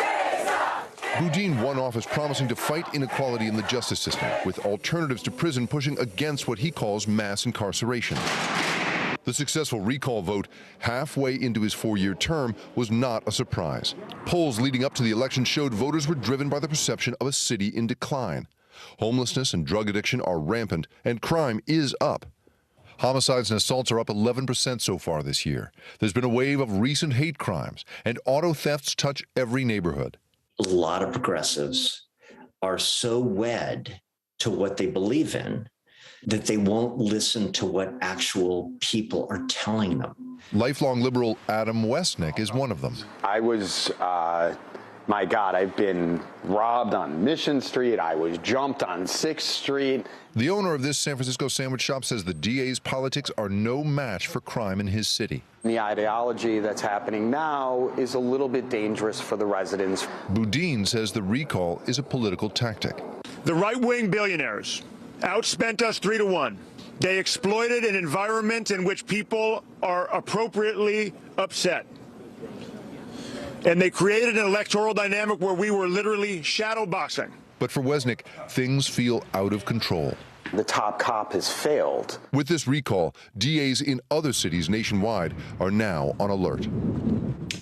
Boudin won office promising to fight inequality in the justice system, with alternatives to prison pushing against what he calls mass incarceration. The successful recall vote halfway into his 4-year term was not a surprise. Polls leading up to the election showed voters were driven by the perception of a city in decline. Homelessness and drug addiction are rampant, and crime is up. Homicides and assaults are up 11% so far this year. There's been a wave of recent hate crimes, and auto thefts touch every neighborhood. A lot of progressives are so wed to what they believe in, that they won't listen to what actual people are telling them. Lifelong liberal Adam Westnick is one of them. I was, my God, I've been robbed on Mission Street. I was jumped on 6th Street. The owner of this San Francisco sandwich shop says the DA's politics are no match for crime in his city. The ideology that's happening now is a little bit dangerous for the residents. Boudin says the recall is a political tactic. The right-wing billionaires outspent us 3-1. They exploited an environment in which people are appropriately upset. And they created an electoral dynamic where we were literally shadow boxing. But for Wesnick, things feel out of control. The top cop has failed. With this recall, DAs in other cities nationwide are now on alert.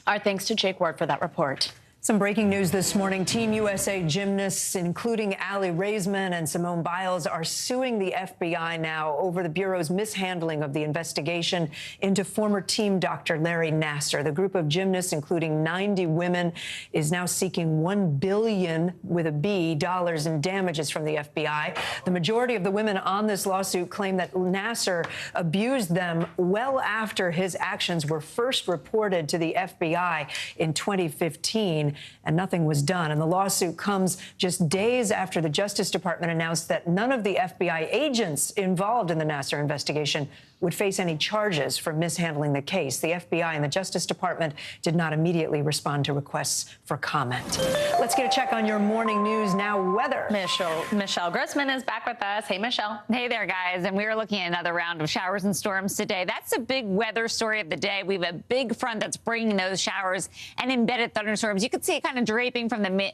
Our thanks to Jake Ward for that report. Some breaking news this morning. Team USA gymnasts, including Aly Raisman and Simone Biles, are suing the FBI now over the Bureau's mishandling of the investigation into former team doctor Larry Nassar. The group of gymnasts, including 90 women, is now seeking $1 billion with a B dollars in damages from the FBI. The majority of the women on this lawsuit claim that Nassar abused them well after his actions were first reported to the FBI in 2015. And nothing was done. And the lawsuit comes just days after the Justice Department announced that none of the FBI agents involved in the Nassar investigation would face any charges for mishandling the case. The FBI and the Justice Department did not immediately respond to requests for comment. Let's get a check on your morning news now weather. Michelle Grossman is back with us. Hey, Michelle. Hey there, guys. And we are looking at another round of showers and storms today. That's a big weather story of the day. We have a big front that's bringing those showers and embedded thunderstorms. You can see it kind of draping from the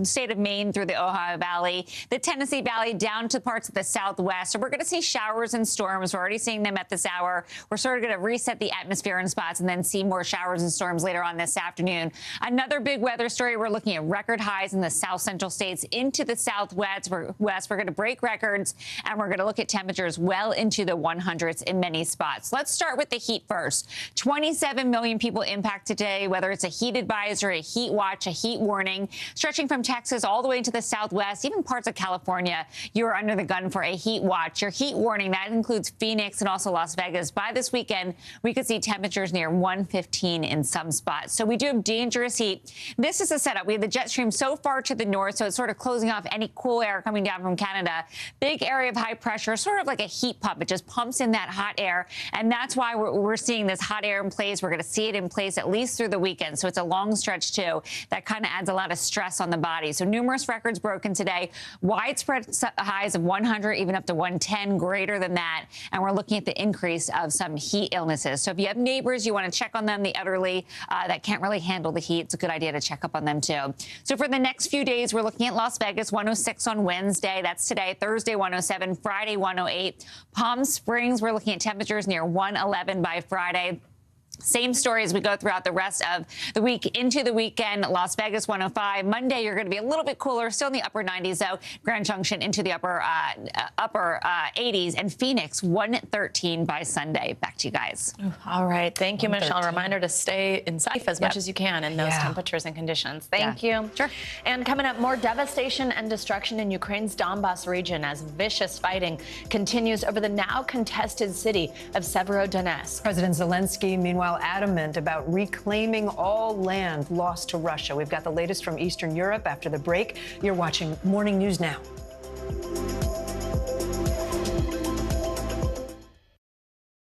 state of Maine through the Ohio Valley, the Tennessee Valley down to parts of the Southwest. So we're going to see showers and storms. We're already seeing them at this hour. We're sort of going to reset the atmosphere in spots and then see more showers and storms later on this afternoon. Another big weather story. We're looking at record highs in the south central states into the Southwest. We're going to break records, and we're going to look at temperatures well into the 100s in many spots. Let's start with the heat first. 27 million people impacted today, whether it's a heat advisory, a heat watch, a heat warning, stretching from Texas all the way into the Southwest, even parts of California. You are under the gun for a heat watch. Your heat warning, that includes Phoenix and also Las Vegas. By this weekend, we could see temperatures near 115 in some spots. So we do have dangerous heat. This is a setup. We have the jet stream so far to the north, so it's sort of closing off any cool air coming down from Canada. Big area of high pressure, sort of like a heat pump. It just pumps in that hot air, and that's why we're seeing this hot air in place. We're going to see it in place at least through the weekend, so it's a long stretch, too. That kind of adds a lot of stress on the body. So numerous records broken today. Widespread highs of 100, even up to 110, greater than that. And we're looking at the increase of some heat illnesses. So if you have neighbors, you want to check on them, the elderly that can't really handle the heat, it's a good idea to check up on them, too. So for the next few days, we're looking at Las Vegas, 106 on Wednesday. That's today. Thursday, 107. Friday, 108. Palm Springs, we're looking at temperatures near 111 by Friday. Same story as we go throughout the rest of the week into the weekend. Las Vegas, 105. Monday, you're going to be a little bit cooler, still in the upper 90s, though. Grand Junction into the upper 80s. And Phoenix, 113 by Sunday. Back to you guys. All right. Thank you, Michelle. Reminder to stay inside as much as you can in those temperatures and conditions. Thank you. Sure. And coming up, more devastation and destruction in Ukraine's Donbas region as vicious fighting continues over the now contested city of Severodonetsk. President Zelensky, meanwhile, adamant about reclaiming all land lost to Russia. We've got the latest from Eastern Europe after the break. You're watching Morning News Now.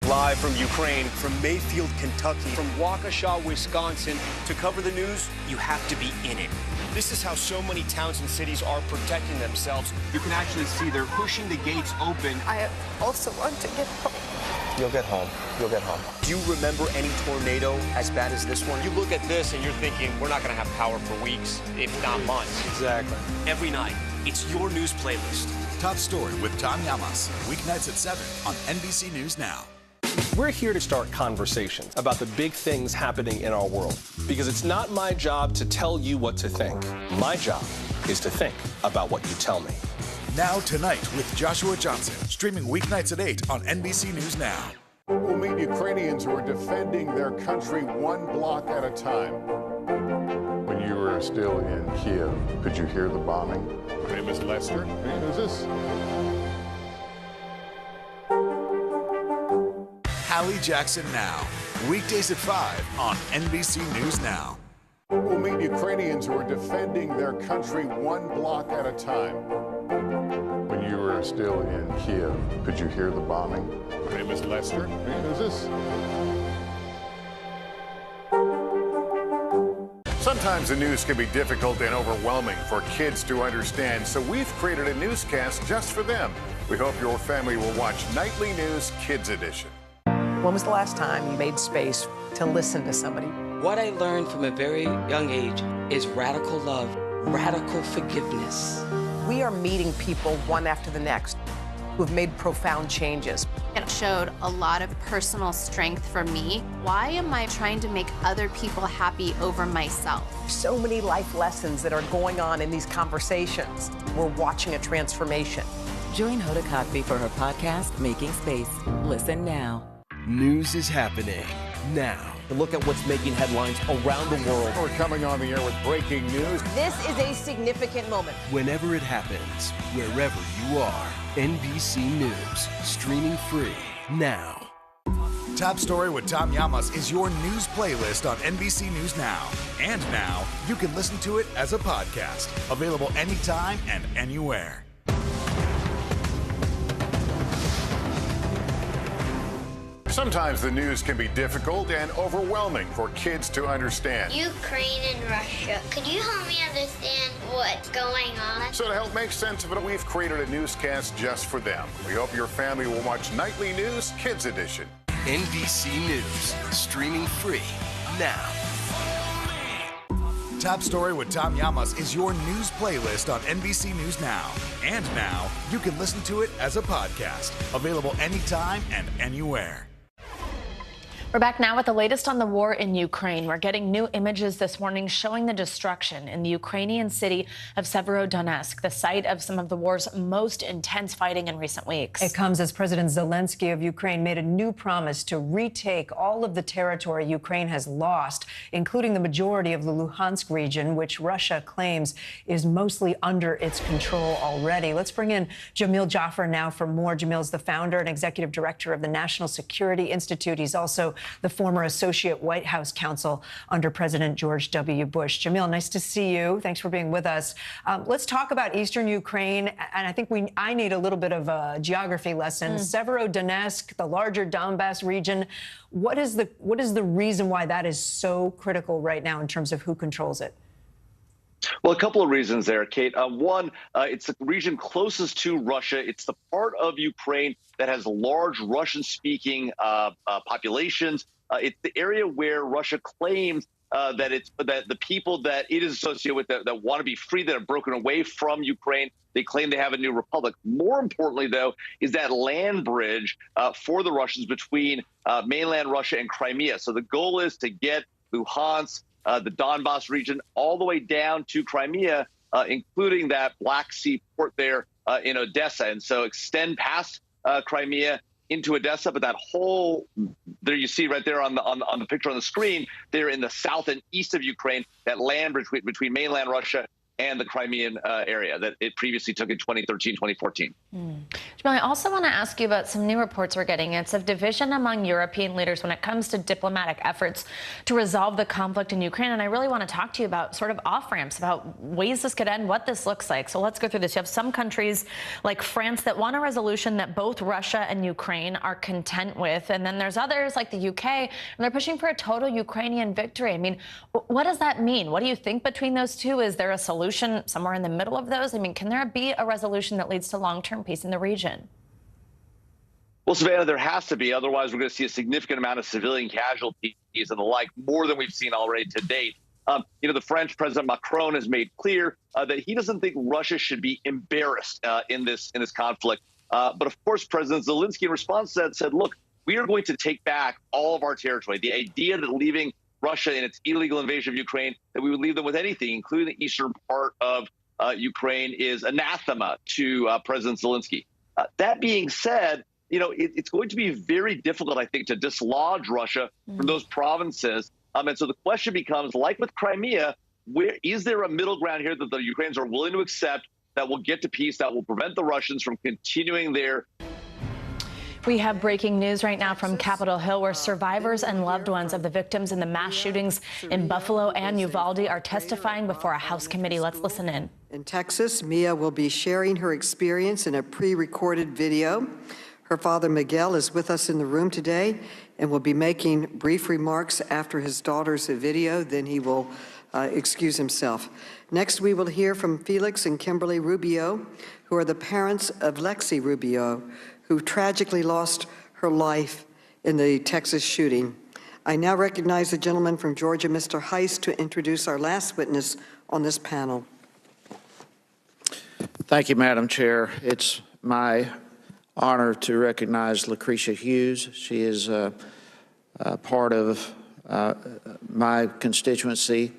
Live from Ukraine, from Mayfield, Kentucky, from Waukesha, Wisconsin. To cover the news, you have to be in it. This is how so many towns and cities are protecting themselves. You can actually see they're pushing the gates open. I also want to get home. You'll get home. You'll get home. Do you remember any tornado as bad as this one? You look at this and you're thinking, we're not going to have power for weeks, if not months. Exactly. Every night, it's your news playlist. Top Story with Tom Llamas. Weeknights at 7 on NBC News Now. We're here to start conversations about the big things happening in our world, because it's not my job to tell you what to think. My job is to think about what you tell me. Now Tonight with Joshua Johnson, streaming weeknights at 8 on NBC News Now. We'll meet Ukrainians who are defending their country one block at a time. When you were still in Kiev, could you hear the bombing? My name is Lester. Hey, who's this? Hallie Jackson Now. Weekdays at 5 on NBC News Now. We'll meet Ukrainians who are defending their country one block at a time. When you were still in Kiev, could you hear the bombing? My name is Lester. Hey, who's this? Sometimes the news can be difficult and overwhelming for kids to understand, so we've created a newscast just for them. We hope your family will watch Nightly News Kids Edition. When was the last time you made space to listen to somebody? What I learned from a very young age is radical love, radical forgiveness. We are meeting people one after the next who've made profound changes. It showed a lot of personal strength for me. Why am I trying to make other people happy over myself? So many life lessons that are going on in these conversations. We're watching a transformation. Join Hoda Kotb for her podcast, Making Space. Listen now. News is happening now. Look at what's making headlines around the world. We're coming on the air with breaking news. This is a significant moment. Whenever it happens, wherever you are, NBC News, streaming free now. Top Story with Tom Llamas is your news playlist on NBC News Now. And now, you can listen to it as a podcast. Available anytime and anywhere. Sometimes the news can be difficult and overwhelming for kids to understand. Ukraine and Russia. Could you help me understand what's going on? So to help make sense of it, we've created a newscast just for them. We hope your family will watch Nightly News Kids Edition. NBC News, streaming free now. Top Story with Tom Llamas is your news playlist on NBC News Now. And now, you can listen to it as a podcast. Available anytime and anywhere. We're back now with the latest on the war in Ukraine. We're getting new images this morning showing the destruction in the Ukrainian city of Severodonetsk, the site of some of the war's most intense fighting in recent weeks. It comes as President Zelensky of Ukraine made a new promise to retake all of the territory Ukraine has lost, including the majority of the Luhansk region, which Russia claims is mostly under its control already. Let's bring in Jamil Jaffer now for more. Jamil's the founder and executive director of the National Security Institute. He's also the former associate White House counsel under President George W. Bush. Jamil, nice to see you. Thanks for being with us. Let's talk about eastern Ukraine. And I think I need a little bit of a geography lesson. Severodonetsk, the larger Donbass region. What is the reason why that is so critical right now in terms of who controls it? Well, a couple of reasons there, Kate. One, it's the region closest to Russia. It's the part of Ukraine that has large Russian-speaking populations. It's the area where Russia claims that the people that it is associated with that want to be free, that have broken away from Ukraine, they claim they have a new republic. More importantly, though, is that land bridge for the Russians between mainland Russia and Crimea. So the goal is to get Luhansk, the Donbass region, all the way down to Crimea, including that Black Sea port there in Odessa. And so extend past Crimea into Odessa, but that whole, there you see right there on the picture on the screen, there in the south and east of Ukraine, that land bridge between mainland Russia and the Crimean area that it previously took in 2013, 2014. Jamil, I also want to ask you about some new reports we're getting. It's of division among European leaders when it comes to diplomatic efforts to resolve the conflict in Ukraine. And I really want to talk to you about sort of off-ramps, about ways this could end, what this looks like. So let's go through this. You have some countries like France that want a resolution that both Russia and Ukraine are content with. And then there's others like the UK, and they're pushing for a total Ukrainian victory. I mean, what does that mean? What do you think between those two? Is there a solution somewhere in the middle of those? I mean, can there be a resolution that leads to long-term peace in the region? Well, Savannah, there has to be. Otherwise, we're going to see a significant amount of civilian casualties and the like, more than we've seen already to date. The French President Macron has made clear that he doesn't think Russia should be embarrassed in this conflict. But of course, President Zelensky, in response to that, said, look, we are going to take back all of our territory. The idea that leaving Russia in its illegal invasion of Ukraine, that we would leave them with anything, including the eastern part of Ukraine, is anathema to President Zelensky. That being said, it's going to be very difficult, I think, to dislodge Russia from those provinces. And so the question becomes, like with Crimea, where is there a middle ground here that the Ukrainians are willing to accept that will get to peace, that will prevent the Russians from continuing their. We have breaking news right now from Capitol Hill, where survivors and loved ones of the victims in the mass shootings in Buffalo and Uvalde are testifying before a House committee. Let's listen in. In Texas, Mia will be sharing her experience in a pre-recorded video. Her father, Miguel, is with us in the room today and will be making brief remarks after his daughter's video. Then he will excuse himself. Next, we will hear from Felix and Kimberly Rubio, who are the parents of Lexi Rubio, who tragically lost her life in the Texas shooting. I now recognize the gentleman from Georgia, Mr. Heist, to introduce our last witness on this panel. Thank you, Madam Chair. It's my honor to recognize Lucretia Hughes. She is a part of my constituency,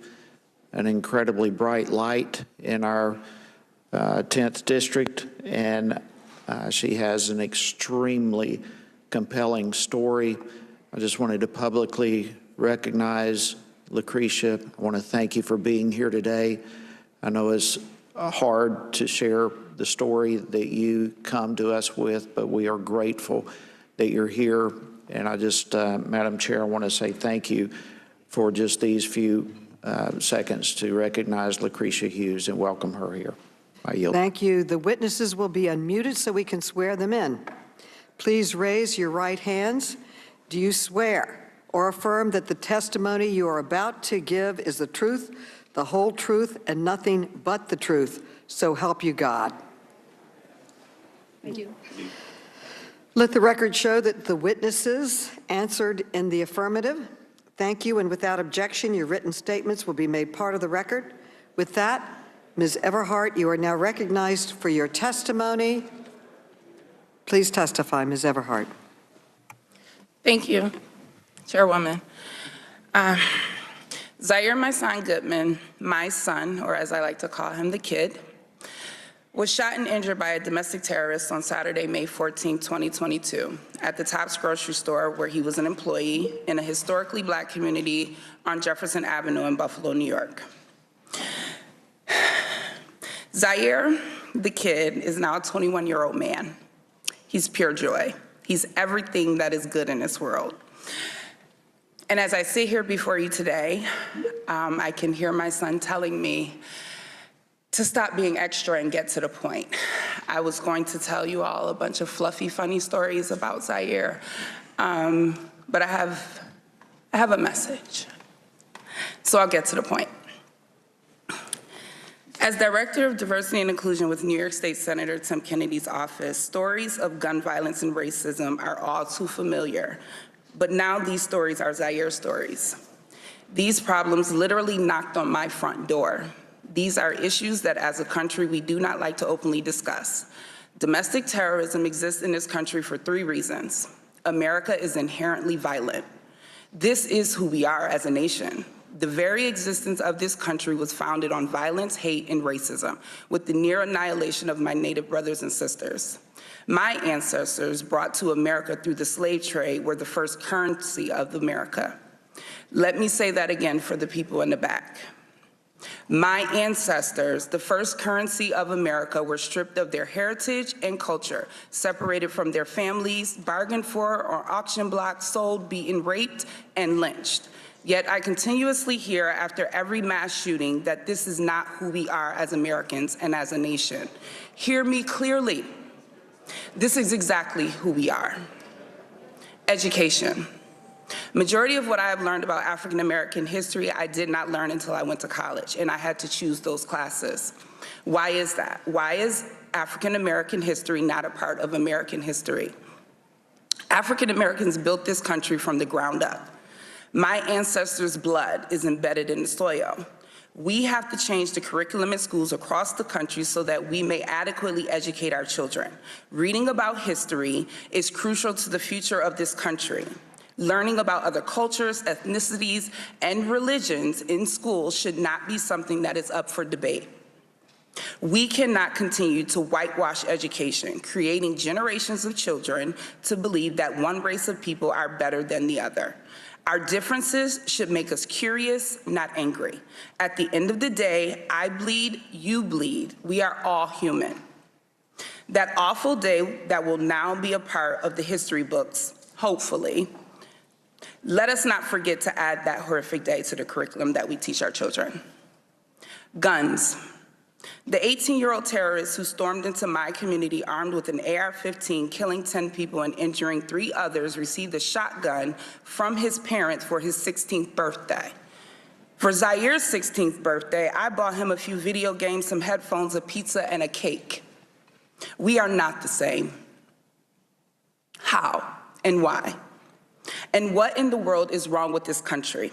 an incredibly bright light in our 10th district, and she has an extremely compelling story. I just wanted to publicly recognize Lucretia. I want to thank you for being here today. I know it's hard to share the story that you come to us with, but we are grateful that you're here. And I just, Madam Chair, I want to say thank you for just these few seconds to recognize Lucretia Hughes and welcome her here. I yield. Thank you. The witnesses will be unmuted so we can swear them in. Please raise your right hands. Do you swear or affirm that the testimony you are about to give is the truth, the whole truth, and nothing but the truth? So help you God. I do. Let the record show that the witnesses answered in the affirmative. Thank you, and without objection, your written statements will be made part of the record. With that, Ms. Everhart, you are now recognized for your testimony. Please testify, Ms. Everhart. Thank you, Chairwoman. Zaire Myson Goodman, my son, or as I like to call him, the kid, was shot and injured by a domestic terrorist on Saturday, May 14, 2022, at the Tops grocery store where he was an employee in a historically Black community on Jefferson Avenue in Buffalo, New York. Zaire, the kid, is now a 21-year-old man. He's pure joy. He's everything that is good in this world. And as I sit here before you today, I can hear my son telling me to stop being extra and get to the point. I was going to tell you all a bunch of fluffy, funny stories about Zaire, but I have a message. So I'll get to the point. As Director of Diversity and Inclusion with New York State Senator Tim Kennedy's office, stories of gun violence and racism are all too familiar. But now these stories are Zaire stories. These problems literally knocked on my front door. These are issues that as a country we do not like to openly discuss. Domestic terrorism exists in this country for 3 reasons. America is inherently violent. This is who we are as a nation. The very existence of this country was founded on violence, hate, and racism, with the near annihilation of my Native brothers and sisters. My ancestors, brought to America through the slave trade, were the first currency of America. Let me say that again for the people in the back. My ancestors, the first currency of America, were stripped of their heritage and culture, separated from their families, bargained for on auction blocks, sold, beaten, raped, and lynched. Yet I continuously hear after every mass shooting that this is not who we are as Americans and as a nation. Hear me clearly. This is exactly who we are. Education. Majority of what I have learned about African American history, I did not learn until I went to college, and I had to choose those classes. Why is that? Why is African American history not a part of American history? African Americans built this country from the ground up. My ancestors' blood is embedded in the soil. We have to change the curriculum in schools across the country so that we may adequately educate our children. Reading about history is crucial to the future of this country. Learning about other cultures, ethnicities, and religions in schools should not be something that is up for debate. We cannot continue to whitewash education, creating generations of children to believe that one race of people are better than the other. Our differences should make us curious, not angry. At the end of the day, I bleed, you bleed. We are all human. That awful day that will now be a part of the history books, hopefully, let us not forget to add that horrific day to the curriculum that we teach our children. Guns. The 18-year-old terrorist who stormed into my community armed with an AR-15, killing 10 people and injuring 3 others, received a shotgun from his parents for his 16th birthday. For Zaire's 16th birthday, I bought him a few video games, some headphones, a pizza, and a cake. We are not the same. How and why? And what in the world is wrong with this country?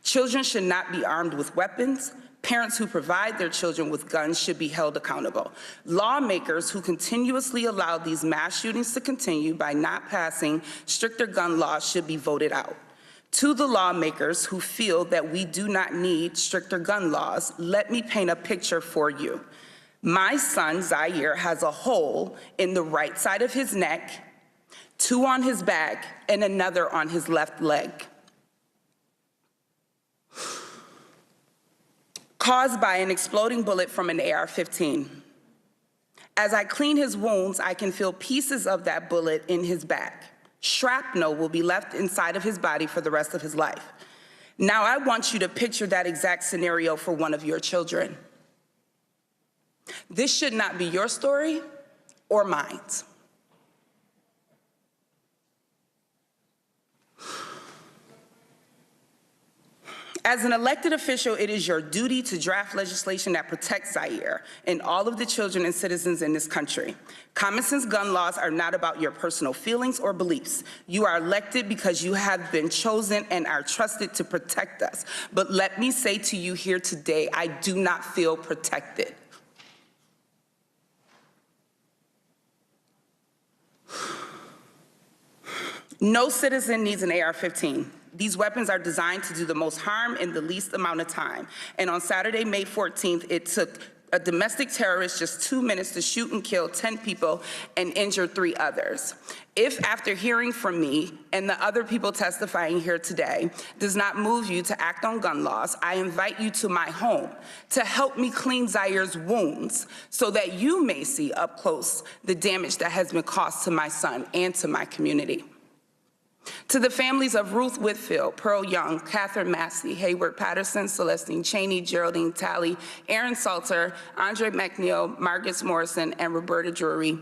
Children should not be armed with weapons. Parents who provide their children with guns should be held accountable. Lawmakers who continuously allow these mass shootings to continue by not passing stricter gun laws should be voted out. To the lawmakers who feel that we do not need stricter gun laws, let me paint a picture for you. My son, Zaire, has a hole in the right side of his neck, 2 on his back, and another on his left leg, caused by an exploding bullet from an AR-15. As I clean his wounds, I can feel pieces of that bullet in his back. Shrapnel will be left inside of his body for the rest of his life. Now I want you to picture that exact scenario for one of your children. This should not be your story or mine. As an elected official, it is your duty to draft legislation that protects Zaire and all of the children and citizens in this country. Common sense gun laws are not about your personal feelings or beliefs. You are elected because you have been chosen and are trusted to protect us. But let me say to you here today, I do not feel protected. No citizen needs an AR-15. These weapons are designed to do the most harm in the least amount of time. And on Saturday, May 14th, it took a domestic terrorist just 2 minutes to shoot and kill 10 people and injure 3 others. If after hearing from me and the other people testifying here today does not move you to act on gun laws, I invite you to my home to help me clean Zaire's wounds so that you may see up close the damage that has been caused to my son and to my community. To the families of Ruth Whitfield, Pearl Young, Catherine Massey, Hayward Patterson, Celestine Cheney, Geraldine Talley, Aaron Salter, Andre McNeil, Margaret Morrison, and Roberta Drury,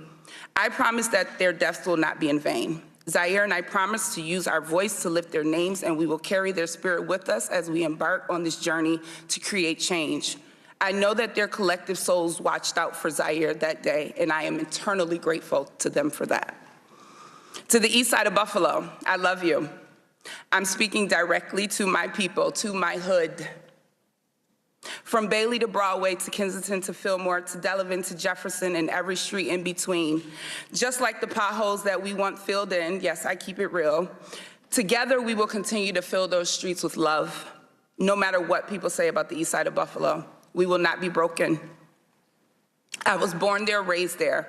I promise that their deaths will not be in vain. Zaire and I promise to use our voice to lift their names, and we will carry their spirit with us as we embark on this journey to create change. I know that their collective souls watched out for Zaire that day, and I am eternally grateful to them for that. To the east side of Buffalo, I love you. I'm speaking directly to my people, to my hood. From Bailey to Broadway to Kensington to Fillmore to Delavan to Jefferson and every street in between. Just like the potholes that we want filled in, yes, I keep it real, together we will continue to fill those streets with love. No matter what people say about the east side of Buffalo, we will not be broken. I was born there, raised there.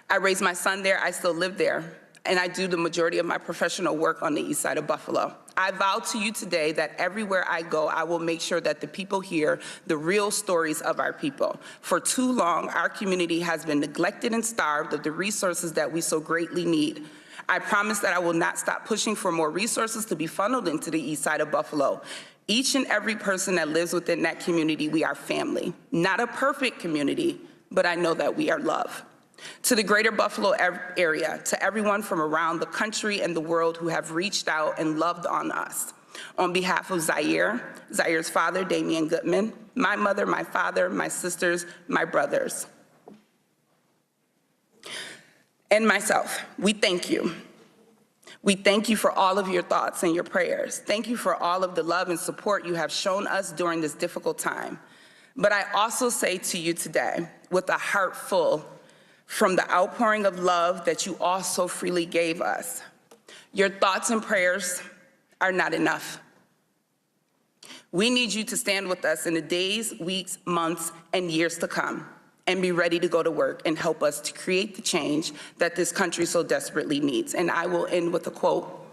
I raised my son there, I still live there, and I do the majority of my professional work on the east side of Buffalo. I vow to you today that everywhere I go, I will make sure that the people hear the real stories of our people. For too long, our community has been neglected and starved of the resources that we so greatly need. I promise that I will not stop pushing for more resources to be funneled into the east side of Buffalo. Each and every person that lives within that community, we are family. Not a perfect community, but I know that we are love. To the greater Buffalo area, to everyone from around the country and the world who have reached out and loved on us. On behalf of Zaire, Zaire's father, Damian Goodman, my mother, my father, my sisters, my brothers, and myself, we thank you. We thank you for all of your thoughts and your prayers. Thank you for all of the love and support you have shown us during this difficult time. But I also say to you today, with a heart full, from the outpouring of love that you also freely gave us, your thoughts and prayers are not enough. We need you to stand with us in the days, weeks, months, and years to come, and be ready to go to work and help us to create the change that this country so desperately needs. And I will end with a quote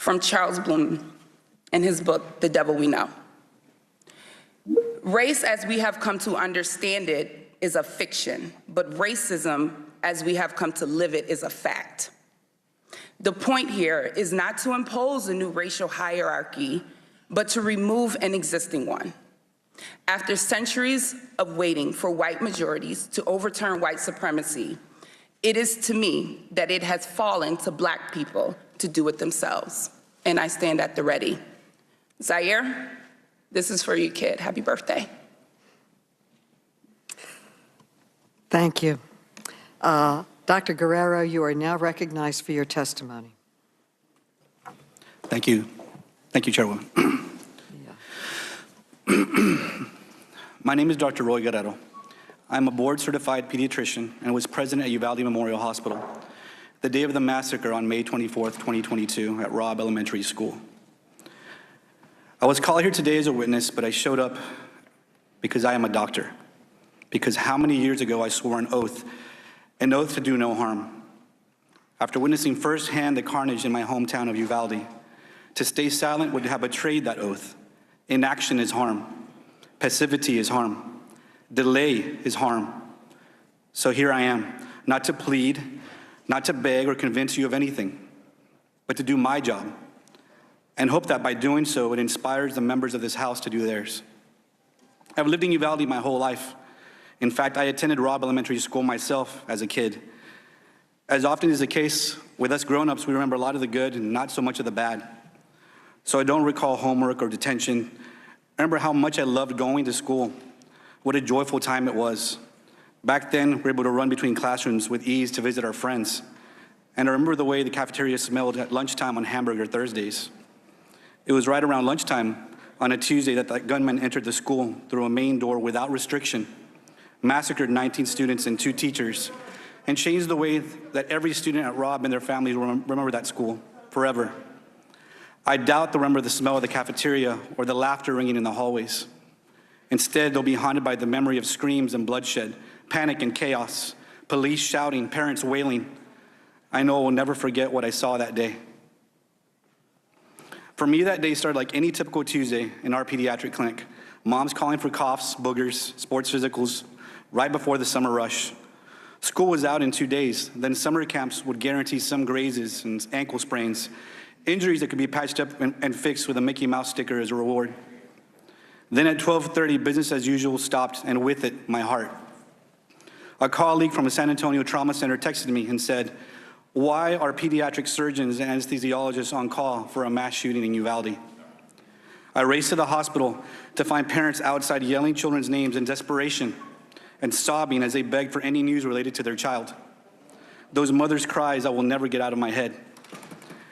from Charles Bloom in his book, The Devil We Know. Race, as we have come to understand it, is a fiction, but racism, as we have come to live it, is a fact. The point here is not to impose a new racial hierarchy, but to remove an existing one. After centuries of waiting for white majorities to overturn white supremacy, it is to me that it has fallen to Black people to do it themselves, and I stand at the ready. Zaire, this is for you, kid. Happy birthday. Thank you. Dr. Guerrero, you are now recognized for your testimony. Thank you. Thank you, Chairwoman. My name is Dr. Roy Guerrero. I'm a board-certified pediatrician and was present at Uvalde Memorial Hospital the day of the massacre on May 24th, 2022 at Robb Elementary School. I was called here today as a witness, but I showed up because I am a doctor. Because how many years ago I swore an oath to do no harm. After witnessing firsthand the carnage in my hometown of Uvalde, to stay silent would have betrayed that oath. Inaction is harm. Passivity is harm. Delay is harm. So here I am, not to plead, not to beg or convince you of anything, but to do my job, and hope that by doing so, it inspires the members of this House to do theirs. I've lived in Uvalde my whole life. In fact, I attended Robb Elementary School myself as a kid. As often is the case with us grown-ups, we remember a lot of the good and not so much of the bad. So I don't recall homework or detention. I remember how much I loved going to school. What a joyful time it was. Back then, we were able to run between classrooms with ease to visit our friends. And I remember the way the cafeteria smelled at lunchtime on hamburger Thursdays. It was right around lunchtime on a Tuesday that that gunman entered the school through a main door without restriction, massacred 19 students and 2 teachers, and changed the way that every student at Robb and their families remember that school forever. I doubt they'll remember the smell of the cafeteria or the laughter ringing in the hallways. Instead, they'll be haunted by the memory of screams and bloodshed, panic and chaos, police shouting, parents wailing. I know I will never forget what I saw that day. For me, that day started like any typical Tuesday in our pediatric clinic. Moms calling for coughs, boogers, sports physicals, right before the summer rush. School was out in 2 days. Then summer camps would guarantee some grazes and ankle sprains, injuries that could be patched up and fixed with a Mickey Mouse sticker as a reward. Then at 12:30, business as usual stopped, and with it, my heart. A colleague from a San Antonio trauma center texted me and said, "Why are pediatric surgeons and anesthesiologists on call for a mass shooting in Uvalde?" I raced to the hospital to find parents outside yelling children's names in desperation and sobbing as they begged for any news related to their child. Those mothers' cries I will never get out of my head.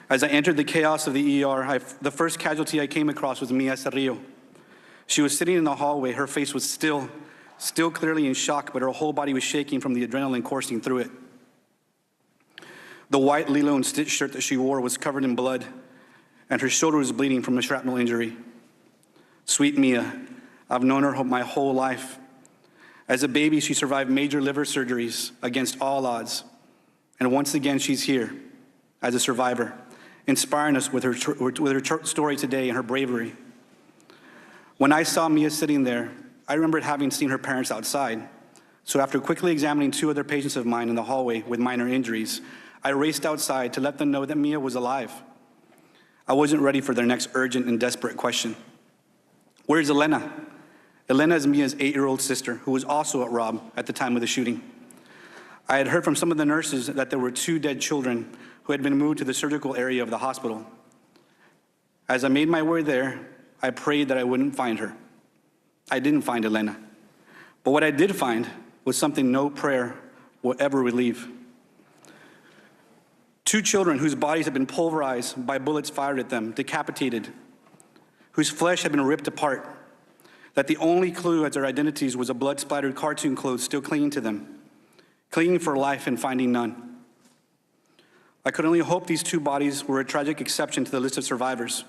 As I entered the chaos of the ER, the first casualty I came across was Mia Cerrillo. She was sitting in the hallway. Her face was still clearly in shock, but her whole body was shaking from the adrenaline coursing through it. The white Lilo and Stitch shirt that she wore was covered in blood, and her shoulder was bleeding from a shrapnel injury. Sweet Mia, I've known her my whole life. As a baby, she survived major liver surgeries against all odds. And once again, she's here as a survivor, inspiring us with her story today and her bravery. When I saw Mia sitting there, I remembered having seen her parents outside. So after quickly examining 2 other patients of mine in the hallway with minor injuries, I raced outside to let them know that Mia was alive. I wasn't ready for their next urgent and desperate question. Where's Elena? Elena is Mia's 8-year-old sister, who was also at Robb at the time of the shooting. I had heard from some of the nurses that there were 2 dead children who had been moved to the surgical area of the hospital. As I made my way there, I prayed that I wouldn't find her. I didn't find Elena. But what I did find was something no prayer will ever relieve. 2 children whose bodies had been pulverized by bullets fired at them, decapitated, whose flesh had been ripped apart, that the only clue as their identities was a blood-splattered cartoon clothes still clinging to them, clinging for life and finding none. I could only hope these 2 bodies were a tragic exception to the list of survivors.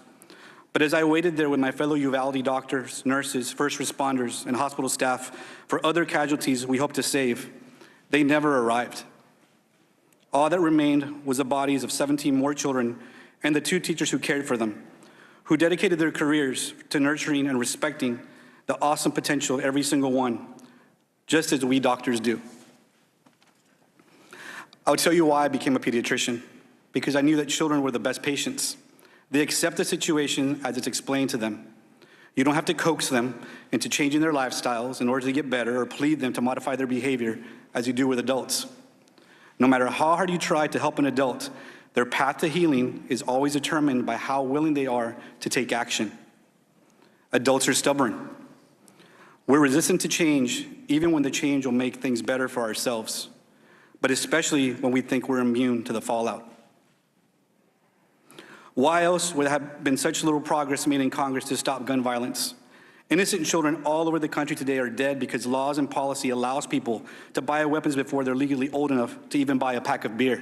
But as I waited there with my fellow Uvalde doctors, nurses, first responders, and hospital staff for other casualties we hope to save, they never arrived. All that remained was the bodies of 17 more children and the 2 teachers who cared for them, who dedicated their careers to nurturing and respecting the awesome potential of every single one, just as we doctors do. I'll tell you why I became a pediatrician, because I knew that children were the best patients. They accept the situation as it's explained to them. You don't have to coax them into changing their lifestyles in order to get better or plead them to modify their behavior as you do with adults. No matter how hard you try to help an adult, their path to healing is always determined by how willing they are to take action. Adults are stubborn. We're resistant to change, even when the change will make things better for ourselves, but especially when we think we're immune to the fallout. Why else would have been such little progress made in Congress to stop gun violence? Innocent children all over the country today are dead because laws and policy allows people to buy weapons before they're legally old enough to even buy a pack of beer.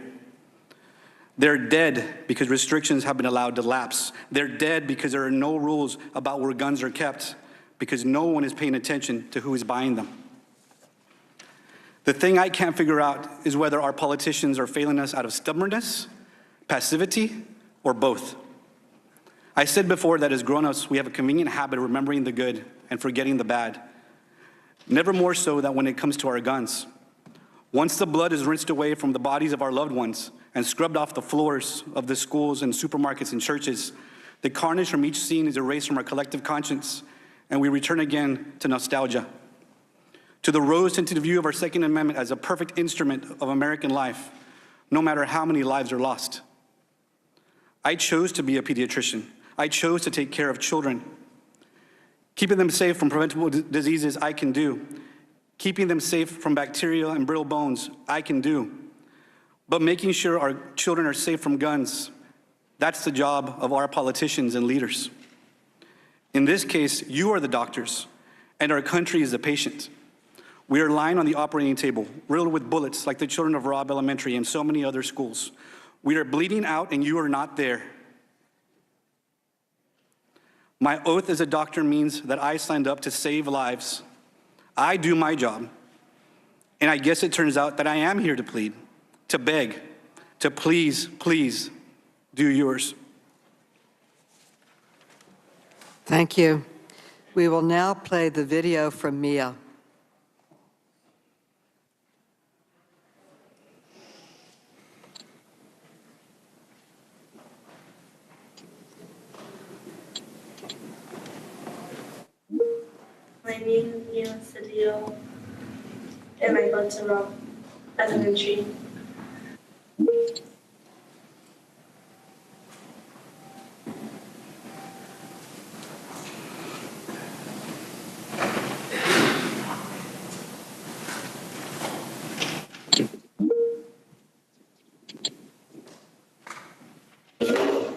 They're dead because restrictions have been allowed to lapse. They're dead because there are no rules about where guns are kept, because no one is paying attention to who is buying them. The thing I can't figure out is whether our politicians are failing us out of stubbornness, passivity, or both. I said before that as grown-ups, we have a convenient habit of remembering the good and forgetting the bad. Never more so than when it comes to our guns. Once the blood is rinsed away from the bodies of our loved ones and scrubbed off the floors of the schools and supermarkets and churches, the carnage from each scene is erased from our collective conscience, and we return again to nostalgia, to the rose-tinted view of our Second Amendment as a perfect instrument of American life, no matter how many lives are lost. I chose to be a pediatrician. I chose to take care of children. Keeping them safe from preventable diseases, I can do. Keeping them safe from bacteria and brittle bones, I can do. But making sure our children are safe from guns, that's the job of our politicians and leaders. In this case, you are the doctors, and our country is the patient. We are lying on the operating table, riddled with bullets like the children of Robb Elementary and so many other schools. We are bleeding out and you are not there. My oath as a doctor means that I signed up to save lives. I do my job. And I guess it turns out that I am here to plead, to beg, to please, please do yours. Thank you. We will now play the video from Mia. My name is Mia Cedillo, and I go to Robb Elementary.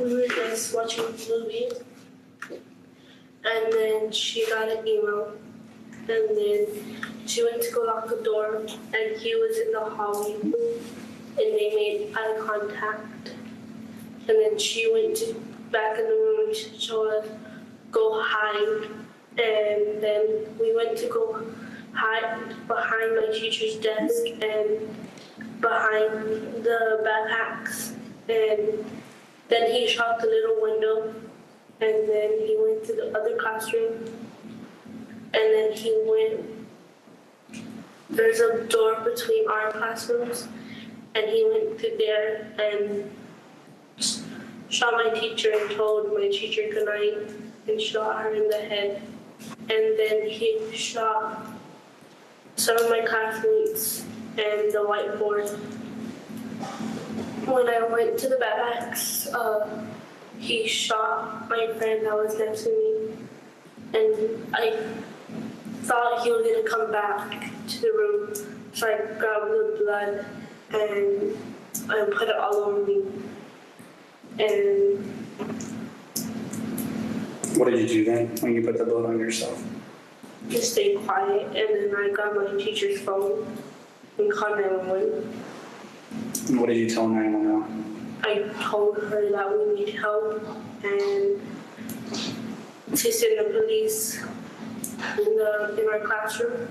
We were just watching a movie, and then she got an email, and then she went to go lock the door, and he was in the hallway, and they made eye contact, and then she went back in the room and she told us, go hide, and then we went to go hide behind my teacher's desk and behind the backpacks, and then he shot the little window, and then he went to the other classroom, and then he went, there's a door between our classrooms, and he went to there and shot my teacher and told my teacher goodnight and shot her in the head. And then he shot some of my classmates and the whiteboard. When I went to the backpacks, he shot my friend that was next to me, and I thought he was gonna come back to the room, so I grabbed the blood and I put it all over me. And What did you do then when you put the blood on yourself? just stay quiet, and then I got my teacher's phone and called 911. And what did you tell 911? I told her that we need help and to send the police in our classroom.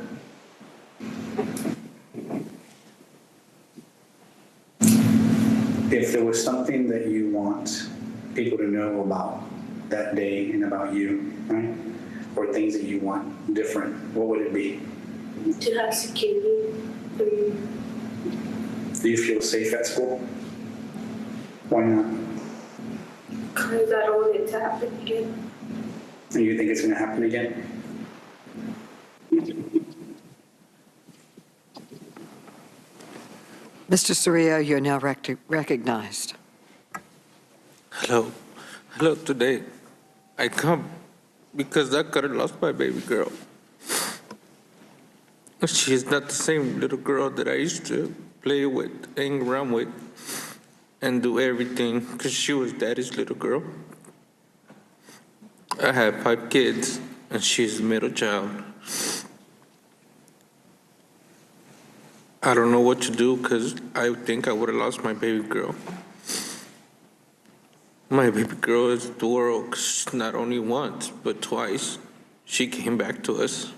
If there was something that you want people to know about that day and about you, right? Or things that you want different, what would it be? To have security. Do you feel safe at school? Why not? Because I don't want it to happen again. And you think it's going to happen again? Mr. Soria, you're now recognized. Hello. Hello, today I come because I could have lost my baby girl. She's not the same little girl that I used to play with, hang around with, and do everything, because she was daddy's little girl. I have 5 kids, and she's the middle child. I don't know what to do, because I think I would have lost my baby girl. My baby girl is the world, 'cause not only once, but twice, she came back to us.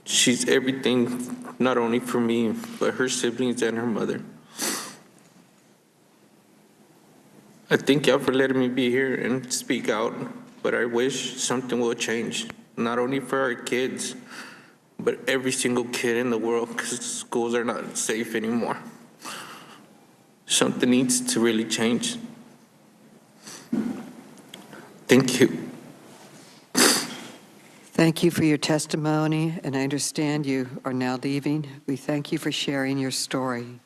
She's everything, not only for me, but her siblings and her mother. I thank y'all for letting me be here and speak out, but I wish something will change, not only for our kids, but every single kid in the world, because schools are not safe anymore. Something needs to really change. Thank you. Thank you for your testimony, and I understand you are now leaving. We thank you for sharing your story.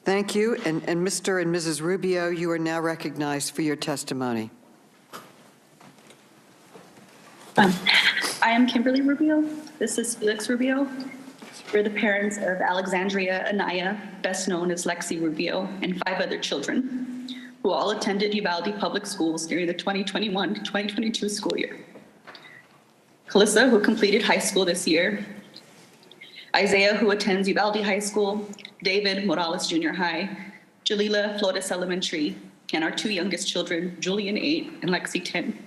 Thank you, and Mr. and Mrs. Rubio, you are now recognized for your testimony. I am Kimberly Rubio. This is Felix Rubio. We're the parents of Alexandria Anaya, best known as Lexi Rubio, and 5 other children who all attended Uvalde Public Schools during the 2021 to 2022 school year. Calissa, who completed high school this year, Isaiah, who attends Uvalde High School, David, Morales Junior High, Jalila, Flores Elementary, and our 2 youngest children, Julian 8 and Lexi 10,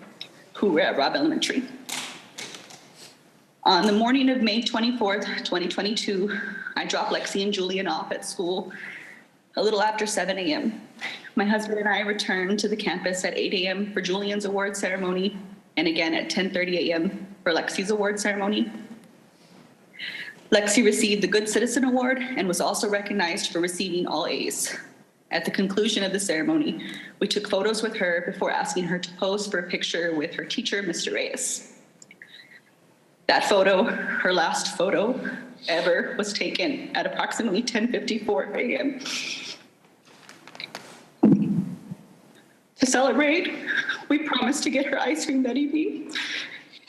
who were at Robb Elementary. On the morning of May 24th, 2022, I dropped Lexi and Julian off at school a little after 7 a.m. My husband and I returned to the campus at 8 a.m. for Julian's award ceremony, and again at 10:30 a.m. for Lexi's award ceremony. Lexi received the Good Citizen Award and was also recognized for receiving all A's. At the conclusion of the ceremony, we took photos with her before asking her to pose for a picture with her teacher, Mr. Reyes. That photo, her last photo ever, was taken at approximately 10:54 a.m. To celebrate, we promised to get her ice cream that evening.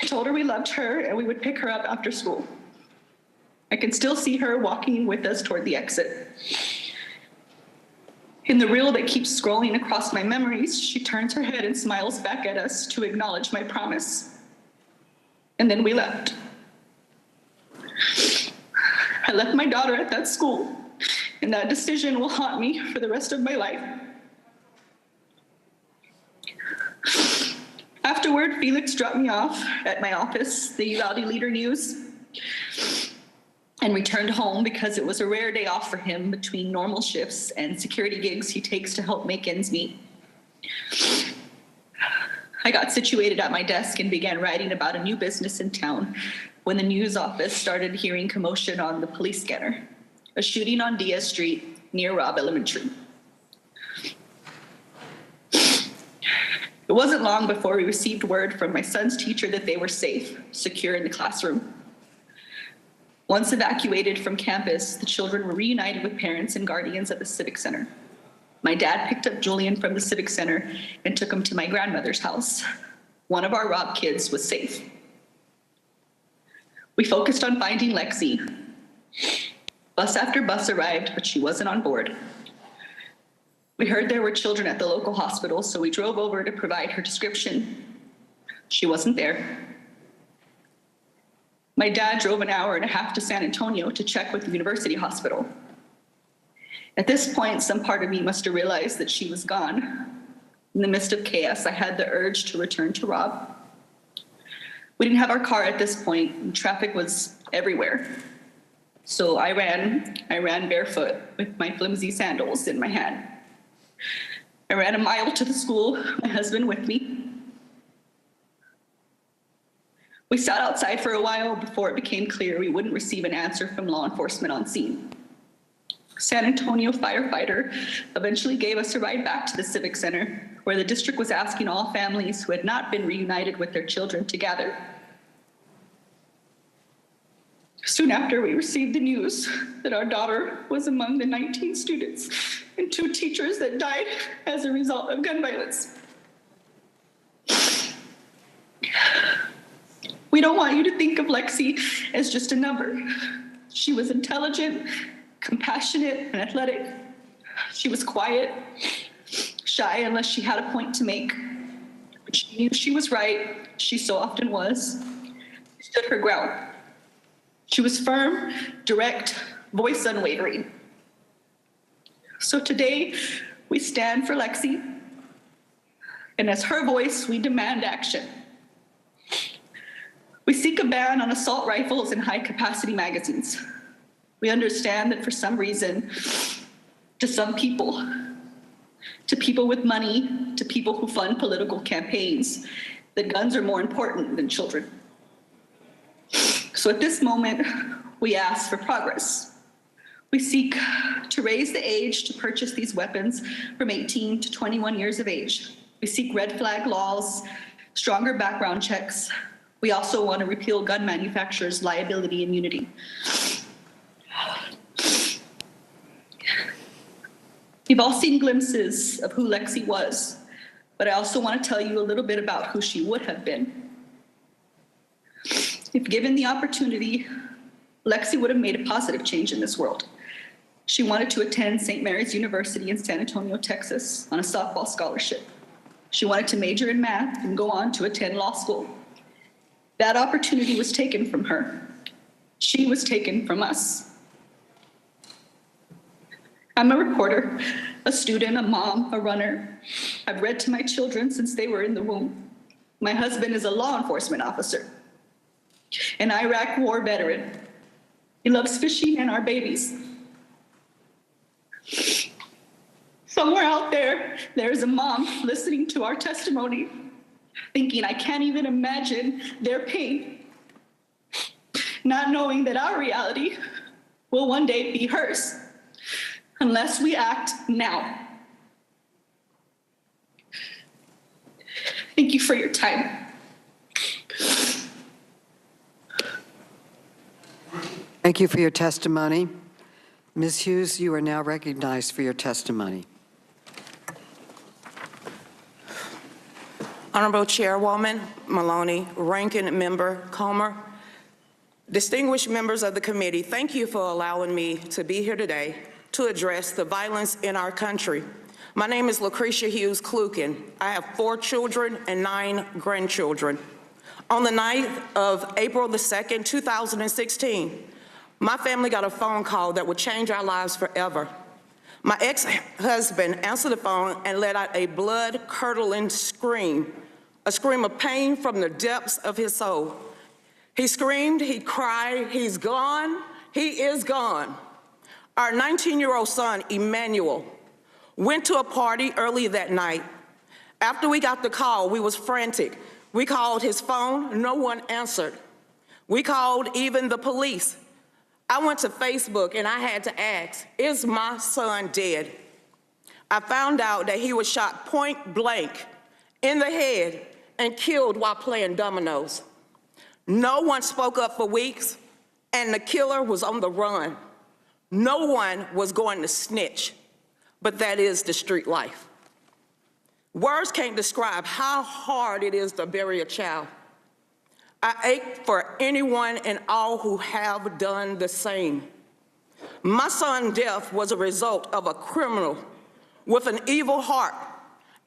I told her we loved her and we would pick her up after school. I can still see her walking with us toward the exit. In the reel that keeps scrolling across my memories, she turns her head and smiles back at us to acknowledge my promise. And then we left. I left my daughter at that school, and that decision will haunt me for the rest of my life. Afterward, Felix dropped me off at my office, the Uvalde Leader News, and returned home because it was a rare day off for him between normal shifts and security gigs he takes to help make ends meet. I got situated at my desk and began writing about a new business in town when the news office started hearing commotion on the police scanner, a shooting on Diaz Street near Robb Elementary. It wasn't long before we received word from my son's teacher that they were safe, secure in the classroom. Once evacuated from campus, the children were reunited with parents and guardians at the Civic Center. My dad picked up Julian from the Civic Center and took him to my grandmother's house. One of our Robb kids was safe. We focused on finding Lexi. Bus after bus arrived, but she wasn't on board. We heard there were children at the local hospital, so we drove over to provide her description. She wasn't there. My dad drove an hour and a half to San Antonio to check with the university hospital. At this point, some part of me must have realized that she was gone. In the midst of chaos, I had the urge to return to Robb. We didn't have our car at this point, and traffic was everywhere. So I ran barefoot with my flimsy sandals in my hand. I ran a mile to the school, my husband with me. We sat outside for a while before it became clear we wouldn't receive an answer from law enforcement on scene. San Antonio firefighter eventually gave us a ride back to the Civic Center, where the district was asking all families who had not been reunited with their children to gather. Soon after, we received the news that our daughter was among the 19 students and 2 teachers that died as a result of gun violence. We don't want you to think of Lexi as just a number. She was intelligent, compassionate, and athletic. She was quiet, shy unless she had a point to make. When she knew she was right, she so often was. She stood her ground. She was firm, direct, voice unwavering. So today, we stand for Lexi, and as her voice, we demand action. We seek a ban on assault rifles and high-capacity magazines. We understand that for some reason, to some people, to people with money, to people who fund political campaigns, that guns are more important than children. So at this moment, we ask for progress. We seek to raise the age to purchase these weapons from 18 to 21 years of age. We seek red flag laws, stronger background checks. We also want to repeal gun manufacturers' liability immunity. You've all seen glimpses of who Lexi was, but I also want to tell you a little bit about who she would have been. If given the opportunity, Lexi would have made a positive change in this world. She wanted to attend St. Mary's University in San Antonio, Texas, on a softball scholarship. She wanted to major in math and go on to attend law school. That opportunity was taken from her. She was taken from us. I'm a reporter, a student, a mom, a runner. I've read to my children since they were in the womb. My husband is a law enforcement officer, an Iraq war veteran. He loves fishing and our babies. Somewhere out there, there's a mom listening to our testimony, thinking, I can't even imagine their pain, not knowing that our reality will one day be hers, unless we act now. Thank you for your time. Thank you for your testimony. Ms. Hughes, you are now recognized for your testimony. Honorable Chairwoman Maloney, Ranking Member Comer, distinguished members of the committee, thank you for allowing me to be here today to address the violence in our country. My name is Lucretia Hughes Klukin. I have 4 children and 9 grandchildren. On the night of April the 2nd, 2016, my family got a phone call that would change our lives forever. My ex-husband answered the phone and let out a blood-curdling scream, a scream of pain from the depths of his soul. He screamed, he cried, he's gone, he is gone. Our 19-year-old son, Emmanuel, went to a party early that night. After we got the call, we was frantic. We called his phone, no one answered. We called even the police. I went to Facebook and I had to ask, is my son dead? I found out that he was shot point blank in the head and killed while playing dominoes. No one spoke up for weeks, and the killer was on the run. No one was going to snitch, but that is the street life. Words can't describe how hard it is to bury a child. I ache for anyone and all who have done the same. My son's death was a result of a criminal with an evil heart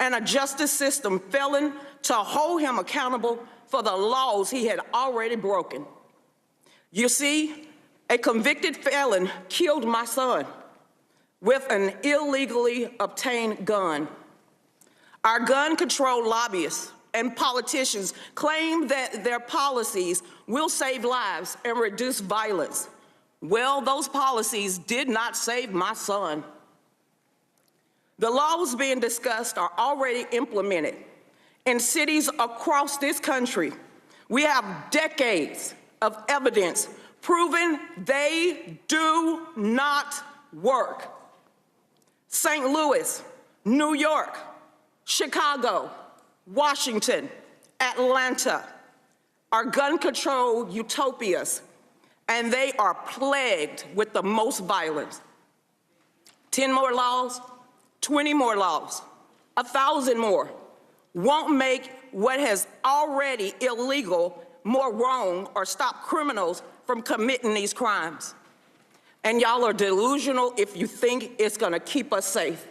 and a justice system failing to hold him accountable for the laws he had already broken. You see, a convicted felon killed my son with an illegally obtained gun. Our gun control lobbyists and politicians claim that their policies will save lives and reduce violence. Well, those policies did not save my son. The laws being discussed are already implemented in cities across this country. We have decades of evidence proving they do not work. St. Louis, New York, Chicago, Washington, Atlanta are gun control utopias, and they are plagued with the most violence. 10 more laws, 20 more laws, 1,000 more won't make what has already illegal more wrong or stop criminals from committing these crimes. And y'all are delusional if you think it's gonna keep us safe.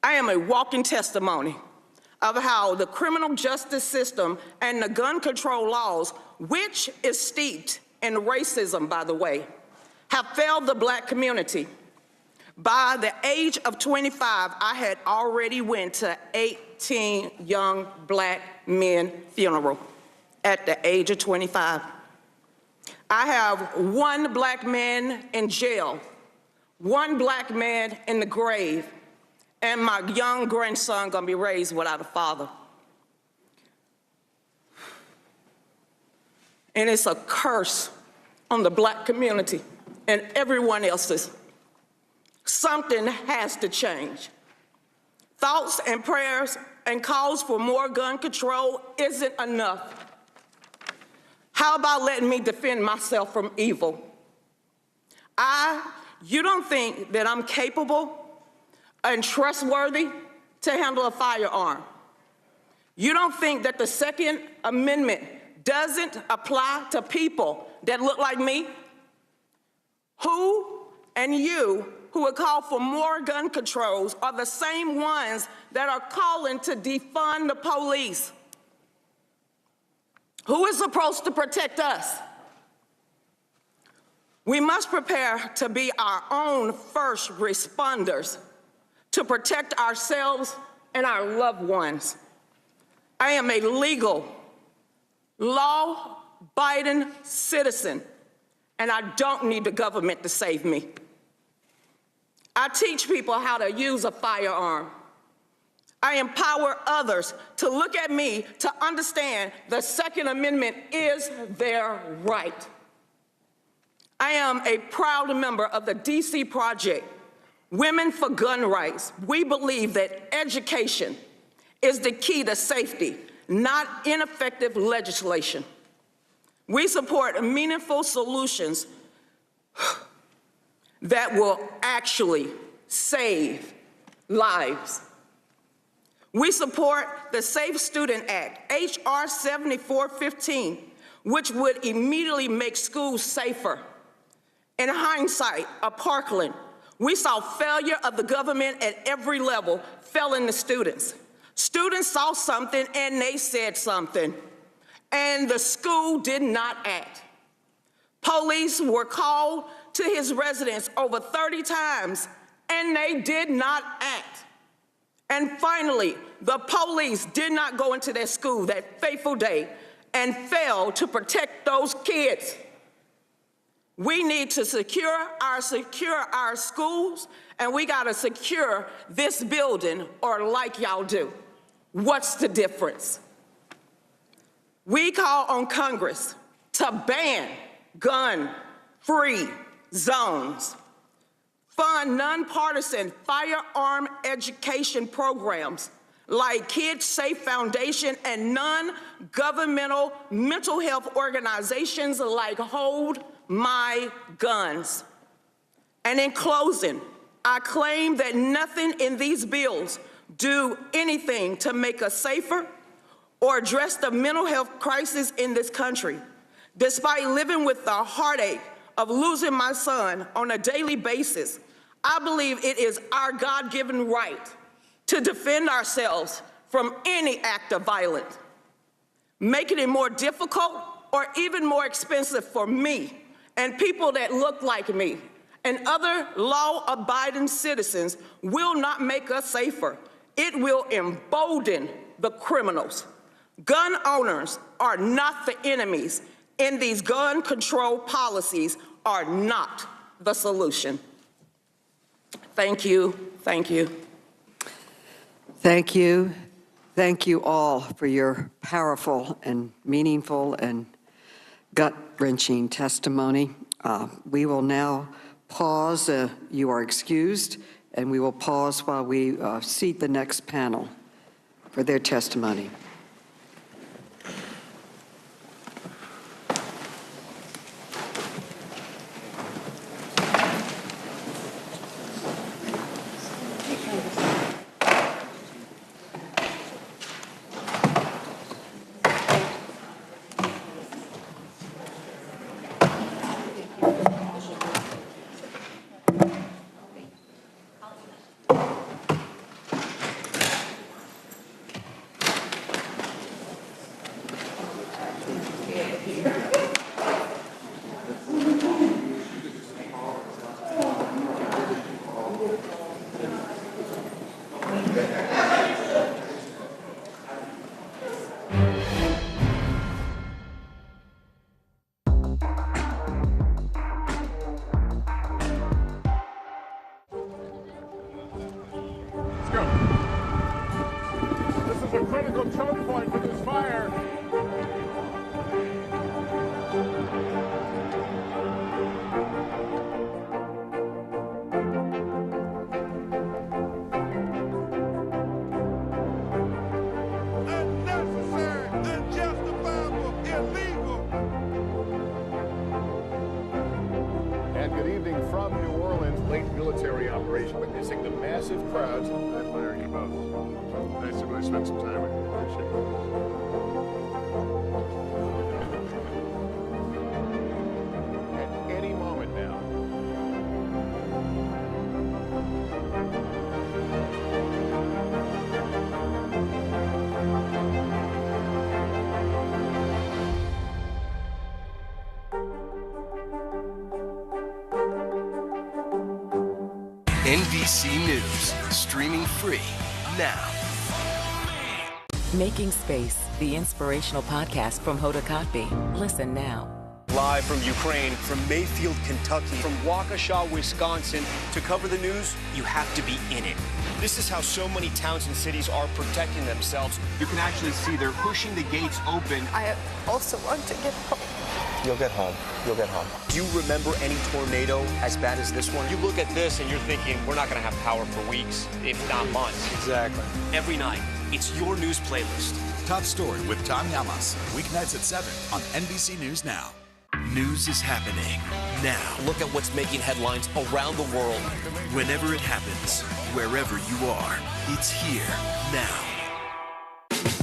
I am a walking testimony of how the criminal justice system and the gun control laws, which is steeped in racism, by the way, have failed the Black community. By the age of 25, I had already went to 18 young Black men funerals at the age of 25. I have one Black man in jail, one Black man in the grave, and my young grandson gonna be raised without a father. And it's a curse on the Black community and everyone else's. Something has to change. Thoughts and prayers and calls for more gun control isn't enough. How about letting me defend myself from evil? You don't think that I'm capable and trustworthy to handle a firearm? You don't think that the Second Amendment doesn't apply to people that look like me? Who and you who would call for more gun controls are the same ones that are calling to defund the police. Who is supposed to protect us? We must prepare to be our own first responders to protect ourselves and our loved ones. I am a legal, law-abiding citizen, and I don't need the government to save me. I teach people how to use a firearm. I empower others to look at me to understand the Second Amendment is their right. I am a proud member of the DC Project, Women for Gun Rights. We believe that education is the key to safety, not ineffective legislation. We support meaningful solutions that will actually save lives. We support the Safe Student Act, H.R. 7415, which would immediately make schools safer. In hindsight, at Parkland, we saw failure of the government at every level failing the students. Students saw something and they said something, and the school did not act. Police were called to his residence over 30 times, and they did not act. And finally, the police did not go into their school that fateful day and failed to protect those kids. We need to secure our schools, and we gotta secure this building, or like y'all do. What's the difference? We call on Congress to ban gun-free zones, fund nonpartisan firearm education programs like Kids Safe Foundation and non-governmental mental health organizations like Hold My Guns. And in closing, I claim that nothing in these bills do anything to make us safer or address the mental health crisis in this country. Despite living with the heartache of losing my son on a daily basis, I believe it is our God-given right to defend ourselves from any act of violence. Making it more difficult or even more expensive for me and people that look like me and other law-abiding citizens will not make us safer. It will embolden the criminals. Gun owners are not the enemies, and these gun control policies are not the solution. Thank you. Thank you. Thank you. Thank you all for your powerful and meaningful and gut-wrenching testimony. We will now pause. You are excused, and we will pause while we seat the next panel for their testimony. Witnessing the massive crowds. I admire you both. Nice to really spend some time with you. Appreciate it. At any moment now. NBC News, streaming free now. Making Space, the inspirational podcast from Hoda Kotb. Listen now. Live from Ukraine, from Mayfield, Kentucky, from Waukesha, Wisconsin. To cover the news, you have to be in it. This is how so many towns and cities are protecting themselves. You can actually see they're pushing the gates open. I also want to get home. You'll get home. You'll get home. Do you remember any tornado as bad as this one? You look at this and you're thinking, we're not going to have power for weeks, if not months. Exactly. Every night, it's your news playlist. Top Story with Tom Llamas, weeknights at 7 on NBC News Now. News is happening now. Look at what's making headlines around the world. Whenever it happens, wherever you are, it's here now.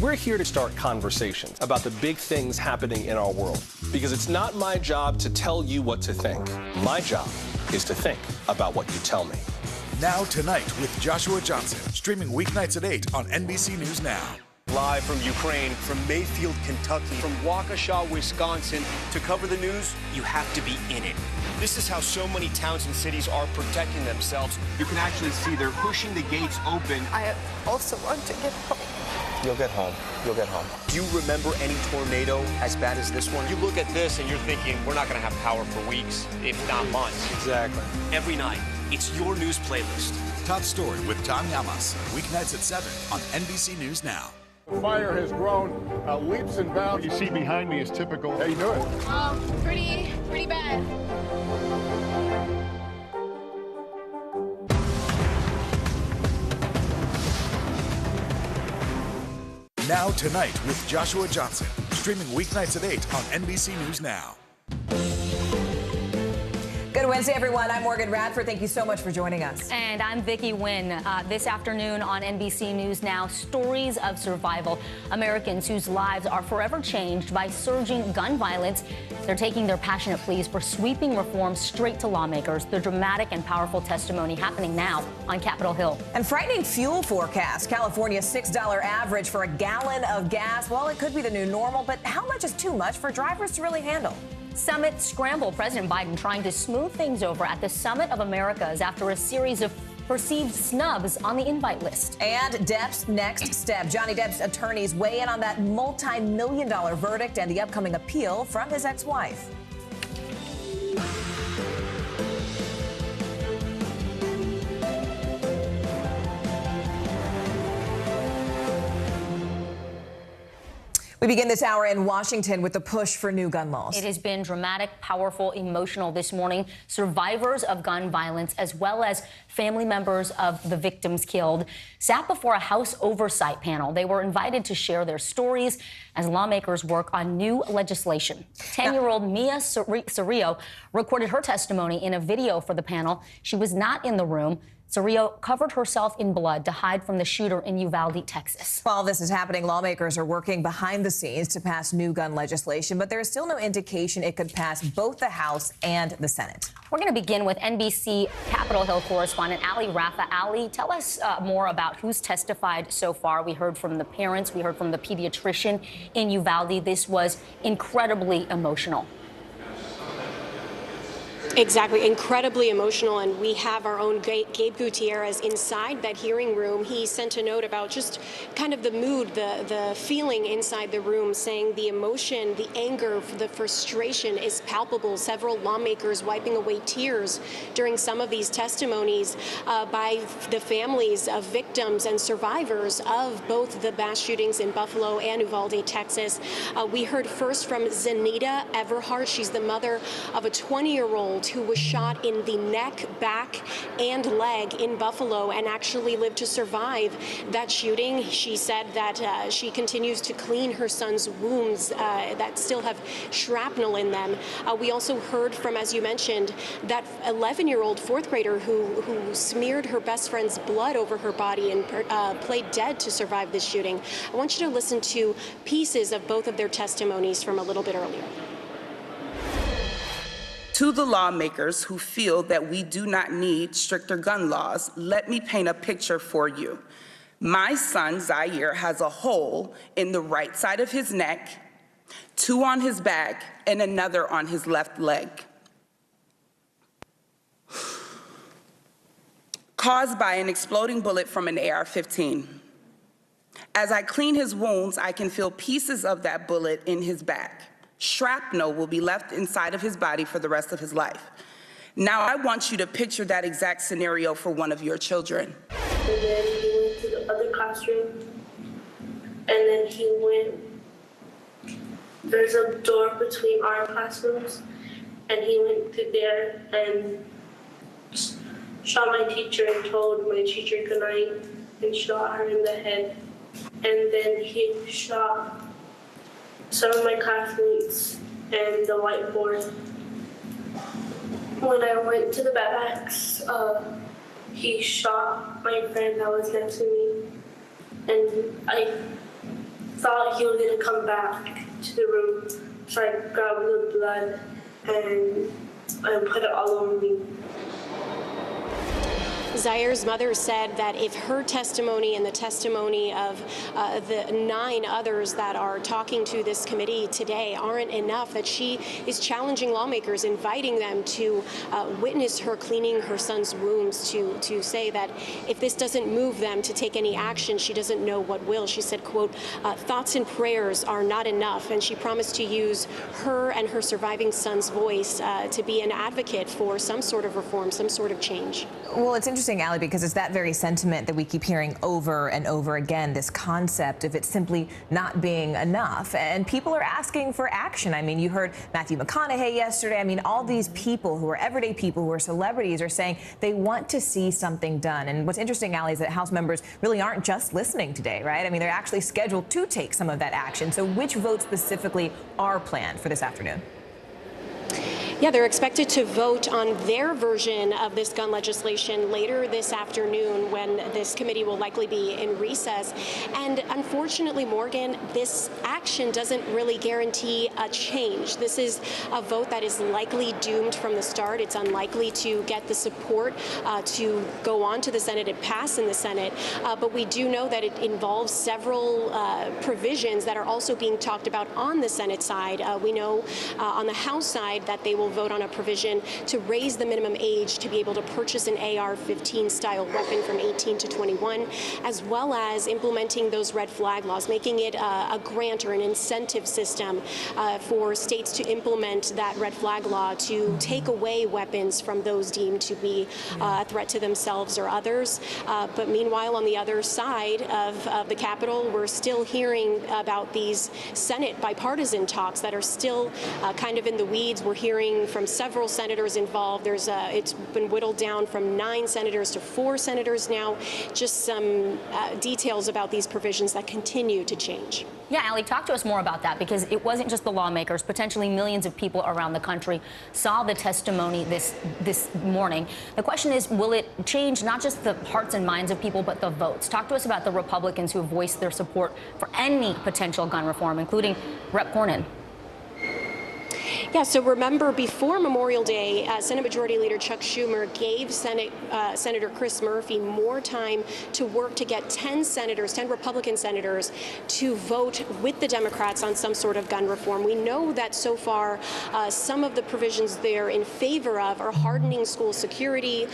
We're here to start conversations about the big things happening in our world. Because it's not my job to tell you what to think. My job is to think about what you tell me. Now Tonight with Joshua Johnson, streaming weeknights at 8 on NBC News Now. Live from Ukraine, from Mayfield, Kentucky, from Waukesha, Wisconsin. To cover the news, you have to be in it. This is how so many towns and cities are protecting themselves. You can actually see they're pushing the gates open. I also want to get home. You'll get home. You'll get home. Do you remember any tornado as bad as this one? You look at this and you're thinking, we're not going to have power for weeks, if not months. Exactly. Every night, it's your news playlist. Top Story with Tom Llamas, weeknights at 7 on NBC News Now. The fire has grown leaps and bounds. You see behind me is typical. How you doing? Pretty bad. Now Tonight with Joshua Johnson, streaming weeknights at 8 on NBC News Now. Good Wednesday, everyone. I'm Morgan Radford. Thank you so much for joining us. And I'm Vicki Nguyen. This afternoon on NBC News Now, stories of survival. Americans whose lives are forever changed by surging gun violence. They're taking their passionate pleas for sweeping reforms straight to lawmakers. The dramatic and powerful testimony happening now on Capitol Hill. And frightening fuel forecast. California's $6 average for a gallon of gas. Well, it could be the new normal, but how much is too much for drivers to really handle? Summit scramble. President Biden trying to smooth things over at the Summit of Americas after a series of perceived snubs on the invite list. And Depp's next step. Johnny Depp's attorneys weigh in on that multi-million-dollar verdict and the upcoming appeal from his ex-wife. We begin this hour in Washington with the push for new gun laws. It has been dramatic, powerful, emotional this morning. Survivors of gun violence, as well as family members of the victims killed, sat before a House oversight panel. They were invited to share their stories as lawmakers work on new legislation. 10-year-old Mia Cerrillo recorded her testimony in a video for the panel. She was not in the room. Cerrillo covered herself in blood to hide from the shooter in Uvalde, Texas. While this is happening, lawmakers are working behind the scenes to pass new gun legislation, but there is still no indication it could pass both the House and the Senate. We're going to begin with NBC Capitol Hill correspondent Ali Rafa. Ali, tell us more about who's testified so far. We heard from the parents. We heard from the pediatrician in Uvalde. This was incredibly emotional. Exactly, incredibly emotional, and we have our own Gabe Gutierrez inside that hearing room. He sent a note about just kind of the mood, the feeling inside the room, saying the emotion, the anger, the frustration is palpable. Several lawmakers wiping away tears during some of these testimonies by the families of victims and survivors of both the mass shootings in Buffalo and Uvalde, Texas. We heard first from Zenita Everhart. She's the mother of a 20-year-old who was shot in the neck, back, and leg in Buffalo and actually lived to survive that shooting. She said that she continues to clean her son's wounds that still have shrapnel in them. We also heard from, as you mentioned, that 11-year-old fourth grader who smeared her best friend's blood over her body and played dead to survive this shooting. I want you to listen to pieces of both of their testimonies from a little bit earlier. To the lawmakers who feel that we do not need stricter gun laws, let me paint a picture for you. My son, Zaire, has a hole in the right side of his neck, 2 on his back, and another on his left leg, caused by an exploding bullet from an AR-15. As I clean his wounds, I can feel pieces of that bullet in his back. Shrapnel will be left inside of his body for the rest of his life. Now I want you to picture that exact scenario for one of your children. And then he went to the other classroom, and then there's a door between our classrooms, and he went to there and shot my teacher and told my teacher goodnight and shot her in the head. And then he shot some of my classmates and the whiteboard. When I went to the barracks, he shot my friend that was next to me, and I thought he was gonna come back to the room, so I grabbed the blood and put it all over me. Zaire's mother said that if her testimony and the testimony of the 9 others that are talking to this committee today aren't enough, that she is challenging lawmakers, inviting them to witness her cleaning her son's wounds, to say that if this doesn't move them to take any action, she doesn't know what will. She said, quote, thoughts and prayers are not enough, and she promised to use her and her surviving son's voice to be an advocate for some sort of reform, some sort of change. Well, it's interesting, Ali, because it's that very sentiment that we keep hearing over and over again, this concept of it simply not being enough. And people are asking for action. I mean, you heard Matthew McConaughey yesterday. I mean, all these people who are everyday people, who are celebrities, are saying they want to see something done. And what's interesting, Ali, is that House members really aren't just listening today, right? I mean, they're actually scheduled to take some of that action. So which votes specifically are planned for this afternoon? Yeah, they're expected to vote on their version of this gun legislation later this afternoon, when this committee will likely be in recess. And unfortunately, Morgan, this action doesn't really guarantee a change. This is a vote that is likely doomed from the start. It's unlikely to get the support to go on to the Senate and pass in the Senate. But we do know that it involves several provisions that are also being talked about on the Senate side. We know on the House side that they will vote on a provision to raise the minimum age to be able to purchase an AR-15 style weapon from 18 to 21, as well as implementing those red flag laws, making it a grant or an incentive system for states to implement that red flag law to take away weapons from those deemed to be a threat to themselves or others. But meanwhile, on the other side of the Capitol, we're still hearing about these Senate bipartisan talks that are still kind of in the weeds. We're hearing from several senators involved. It's been whittled down from 9 senators to 4 senators now. Just some details about these provisions that continue to change. Yeah, Allie, talk to us more about that, because it wasn't just the lawmakers. Potentially millions of people around the country saw the testimony this morning. The question is, will it change not just the hearts and minds of people, but the votes? Talk to us about the Republicans who have voiced their support for any potential gun reform, including Rep. Cornyn. Yeah, so remember, before Memorial Day, Senate Majority Leader Chuck Schumer gave Senator Chris Murphy more time to work to get 10 Republican senators to vote with the Democrats on some sort of gun reform. We know that so far some of the provisions they're in favor of are hardening school security,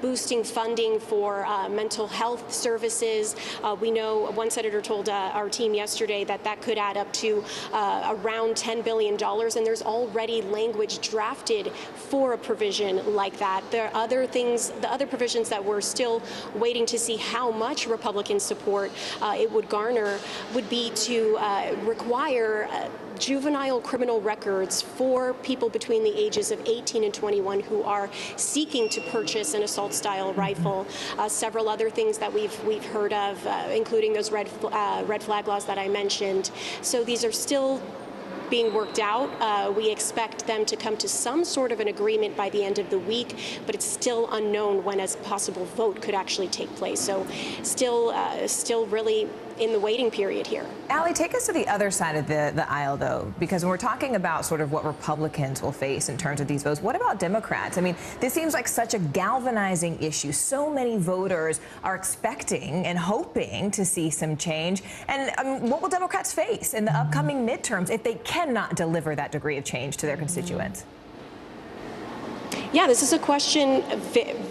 boosting funding for mental health services. We know one senator told our team yesterday that that could add up to around $10 billion, and there's already language drafted for a provision like that. There are other things, the other provisions that we're still waiting to see how much Republican support it would garner would be to require juvenile criminal records for people between the ages of 18 and 21 who are seeking to purchase an assault-style rifle. Several other things that we've heard of, including those red flag laws that I mentioned. So these are still being worked out. We expect them to come to some sort of an agreement by the end of the week, but it's still unknown when a possible vote could actually take place. So still really in the waiting period here. Allie, take us to the other side of the aisle, though, because when we're talking about sort of what Republicans will face in terms of these votes, what about Democrats? I mean, this seems like such a galvanizing issue. So many voters are expecting and hoping to see some change. And what will Democrats face in the upcoming midterms if they cannot deliver that degree of change to their constituents? Yeah, this is a question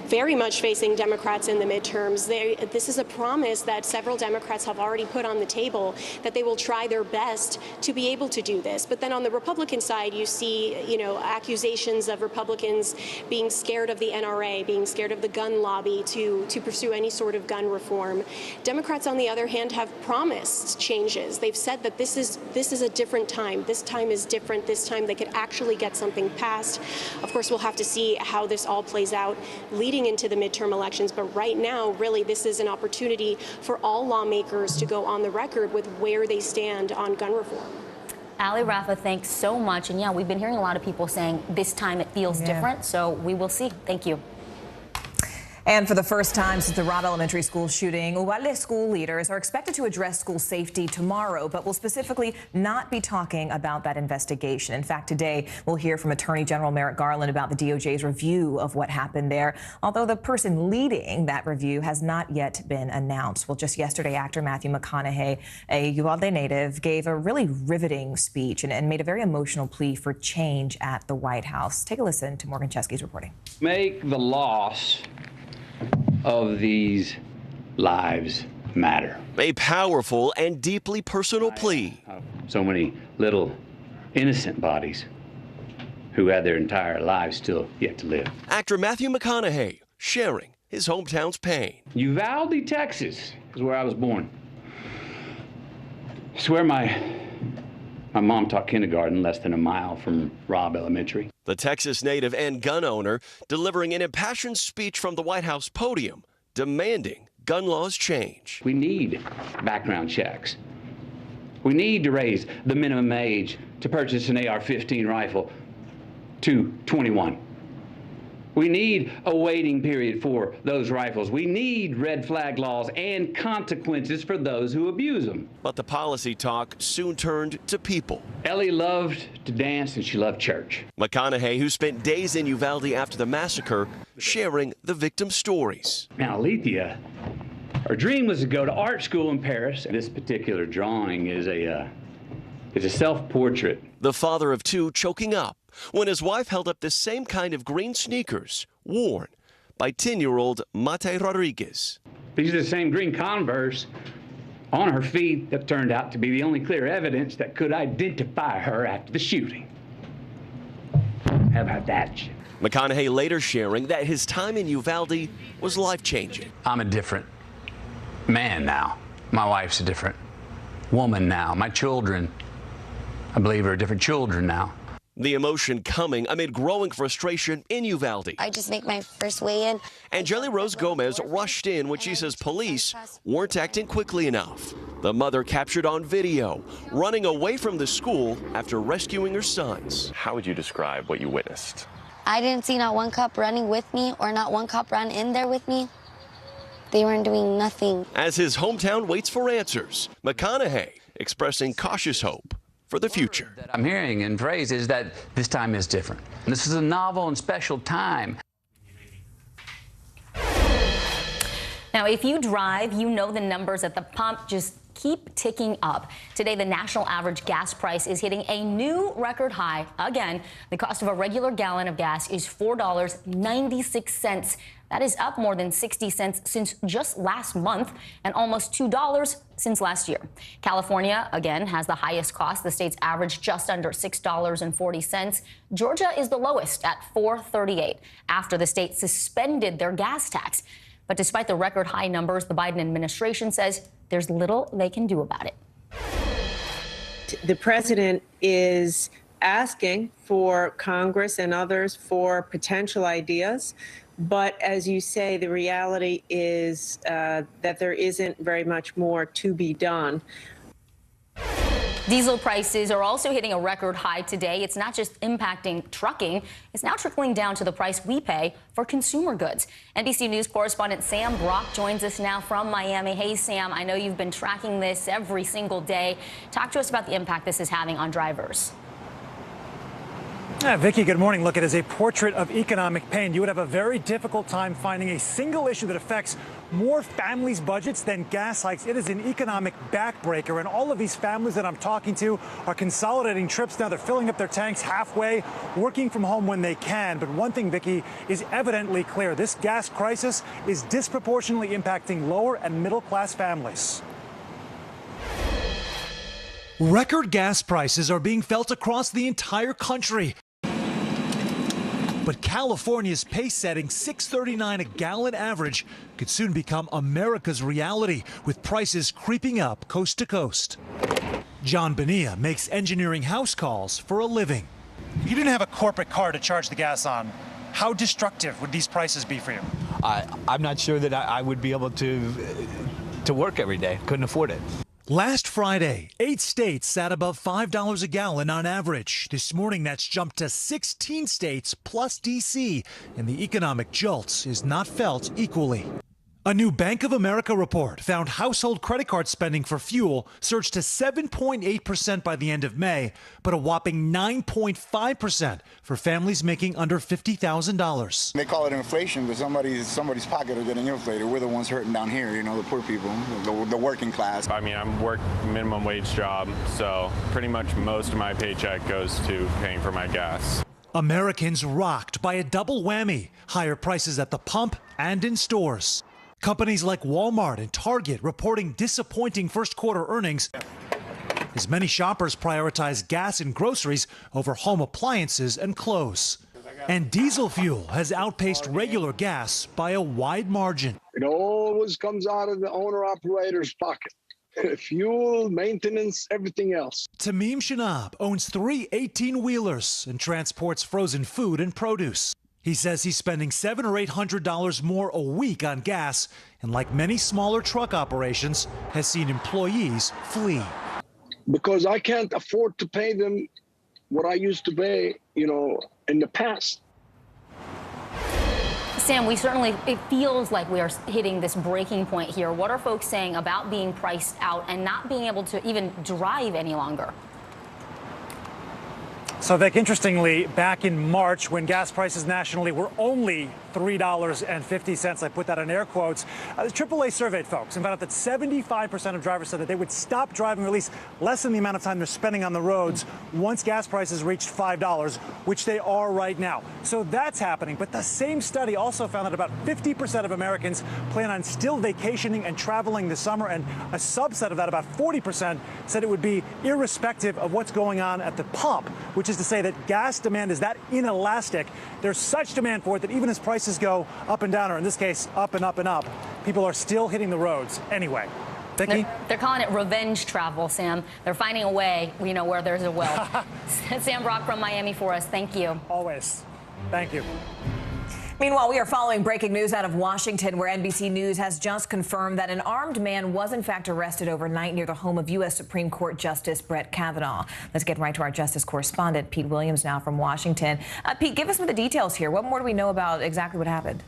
very much facing Democrats in the midterms. This is a promise that several Democrats have already put on the table, that they will try their best to be able to do this. But then on the Republican side, you see, accusations of Republicans being scared of the NRA, being scared of the gun lobby to pursue any sort of gun reform. Democrats, on the other hand, have promised changes. They've said that this is a different time. This time is different. This time they could actually get something passed. Of course, we'll have to see how this all plays out leading into the midterm elections. But right now, really, this is an opportunity for all lawmakers to go on the record with where they stand on gun reform. Allie, Rafa, thanks so much. And yeah, we've been hearing a lot of people saying this time it feels different. So we will see. Thank you. And for the first time since the Robb Elementary School shooting, Uvalde school leaders are expected to address school safety tomorrow, but will specifically not be talking about that investigation. In fact, today we'll hear from Attorney General Merrick Garland about the DOJ's review of what happened there, although the person leading that review has not yet been announced. Well, just yesterday, actor Matthew McConaughey, a Uvalde native, gave a really riveting speech and made a very emotional plea for change at the White House. Take a listen to Morgan Chesky's reporting. Make the loss of these lives matter. A powerful and deeply personal plea. So many little innocent bodies who had their entire lives still yet to live. Actor Matthew McConaughey sharing his hometown's pain. Uvalde, Texas is where I was born. It's where my mom taught kindergarten, less than a mile from Robb Elementary. The Texas native and gun owner delivering an impassioned speech from the White House podium demanding gun laws change. We need background checks. We need to raise the minimum age to purchase an AR-15 rifle to 21. We need a waiting period for those rifles. We need red flag laws and consequences for those who abuse them. But the policy talk soon turned to people. Ellie loved to dance and she loved church. McConaughey, who spent days in Uvalde after the massacre, sharing the victims' stories. Now, Alethea, her dream was to go to art school in Paris. This particular drawing is It's a self-portrait. The father of two choking up when his wife held up the same kind of green sneakers worn by 10-year-old Mate Rodriguez. These are the same green Converse on her feet that turned out to be the only clear evidence that could identify her after the shooting. How about that? McConaughey later sharing that his time in Uvalde was life-changing. I'm a different man now. My wife's a different woman now. My children, I believe, are different children now. The emotion coming amid growing frustration in Uvalde. I just make my first way in. Angeli Rose Gomez rushed in when she says police weren't acting quickly enough. The mother captured on video, running away from the school after rescuing her sons. How would you describe what you witnessed? I didn't see not one cop running with me or not one cop ran in there with me. They weren't doing nothing. As his hometown waits for answers, McConaughey expressing cautious hope for the future. That I'm hearing in praise is that this time is different. This is a novel and special time. Now, if you drive, you know the numbers at the pump just keep ticking up. Today, the national average gas price is hitting a new record high. Again, the cost of a regular gallon of gas is $4.96. That is up more than 60 cents since just last month and almost $2 since last year. California, again, has the highest cost. The state's average just under $6.40. Georgia is the lowest at $4.38 after the state suspended their gas tax. But despite the record high numbers, the Biden administration says there's little they can do about it. The president is asking for Congress and others for potential ideas. But as you say, the reality is that there isn't very much more to be done. Diesel prices are also hitting a record high today. It's not just impacting trucking. It's now trickling down to the price we pay for consumer goods. NBC News correspondent Sam Brock joins us now from Miami. Hey, Sam, I know you've been tracking this every single day. Talk to us about the impact this is having on drivers. Vicki, good morning. Look, it is a portrait of economic pain. You would have a very difficult time finding a single issue that affects more families' budgets than gas hikes. It is an economic backbreaker, and all of these families that I'm talking to are consolidating trips now. They're filling up their tanks halfway, working from home when they can. But one thing, Vicki, is evidently clear. This gas crisis is disproportionately impacting lower and middle-class families. Record gas prices are being felt across the entire country. But California's pace-setting $6.39 a gallon average could soon become America's reality, with prices creeping up coast to coast. John Bonilla makes engineering house calls for a living. If you didn't have a corporate car to charge the gas on, how destructive would these prices be for you? I'm not sure that I would be able to work every day. Couldn't afford it. Last Friday, 8 states sat above $5 a gallon on average. This morning, that's jumped to 16 states plus D.C., and the economic jolt is not felt equally. A new Bank of America report found household credit card spending for fuel surged to 7.8% by the end of May, but a whopping 9.5% for families making under $50,000. They call it inflation, but somebody's pocket are getting inflated. We're the ones hurting down here, you know, the poor people, the working class. I mean, I'm working minimum wage job, so pretty much most of my paycheck goes to paying for my gas. Americans rocked by a double whammy, higher prices at the pump and in stores. Companies like Walmart and Target reporting disappointing first quarter earnings as many shoppers prioritize gas and groceries over home appliances and clothes. And diesel fuel has outpaced regular gas by a wide margin. It always comes out of the owner-operator's pocket. Fuel, maintenance, everything else. Tamim Shanab owns 3 18-wheelers and transports frozen food and produce. He says he's spending $700 or $800 more a week on gas, and like many smaller truck operations, has seen employees flee. Because I can't afford to pay them what I used to pay, you know, in the past. Sam, it feels like we are hitting this breaking point here. What are folks saying about being priced out and not being able to even drive any longer? So, Vic, interestingly, back in March, when gas prices nationally were only $3.50, I put that in air quotes, the AAA surveyed folks and found out that 75% of drivers said that they would stop driving, or at least lessen the amount of time they're spending on the roads once gas prices reached $5, which they are right now. So that's happening. But the same study also found that about 50% of Americans plan on still vacationing and traveling this summer, and a subset of that, about 40%, said it would be irrespective of what's going on at the pump, which is to say that gas demand is that inelastic. There's such demand for it that even as prices go up and down, or in this case, up and up and up, people are still hitting the roads anyway. Vicki? They're calling it revenge travel, Sam. They're finding a way, where there's a will. Sam Brock from Miami for us. Thank you. Always. Thank you. Meanwhile, we are following breaking news out of Washington, where NBC News has just confirmed that an armed man was in fact arrested overnight near the home of U.S. Supreme Court Justice Brett Kavanaugh. Let's get right to our justice correspondent, Pete Williams, now from Washington. Pete, give us some of the details here. What more do we know about exactly what happened?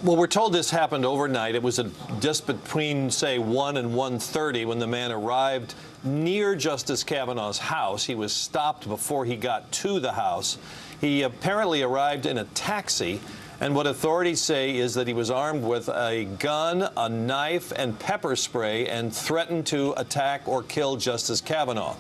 Well, we're told this happened overnight. It was just between, say, 1 and 1:30 when the man arrived near Justice Kavanaugh's house. He was stopped before he got to the house. He apparently arrived in a taxi, and what authorities say is that he was armed with a gun, a knife, and pepper spray, and threatened to attack or kill Justice Kavanaugh.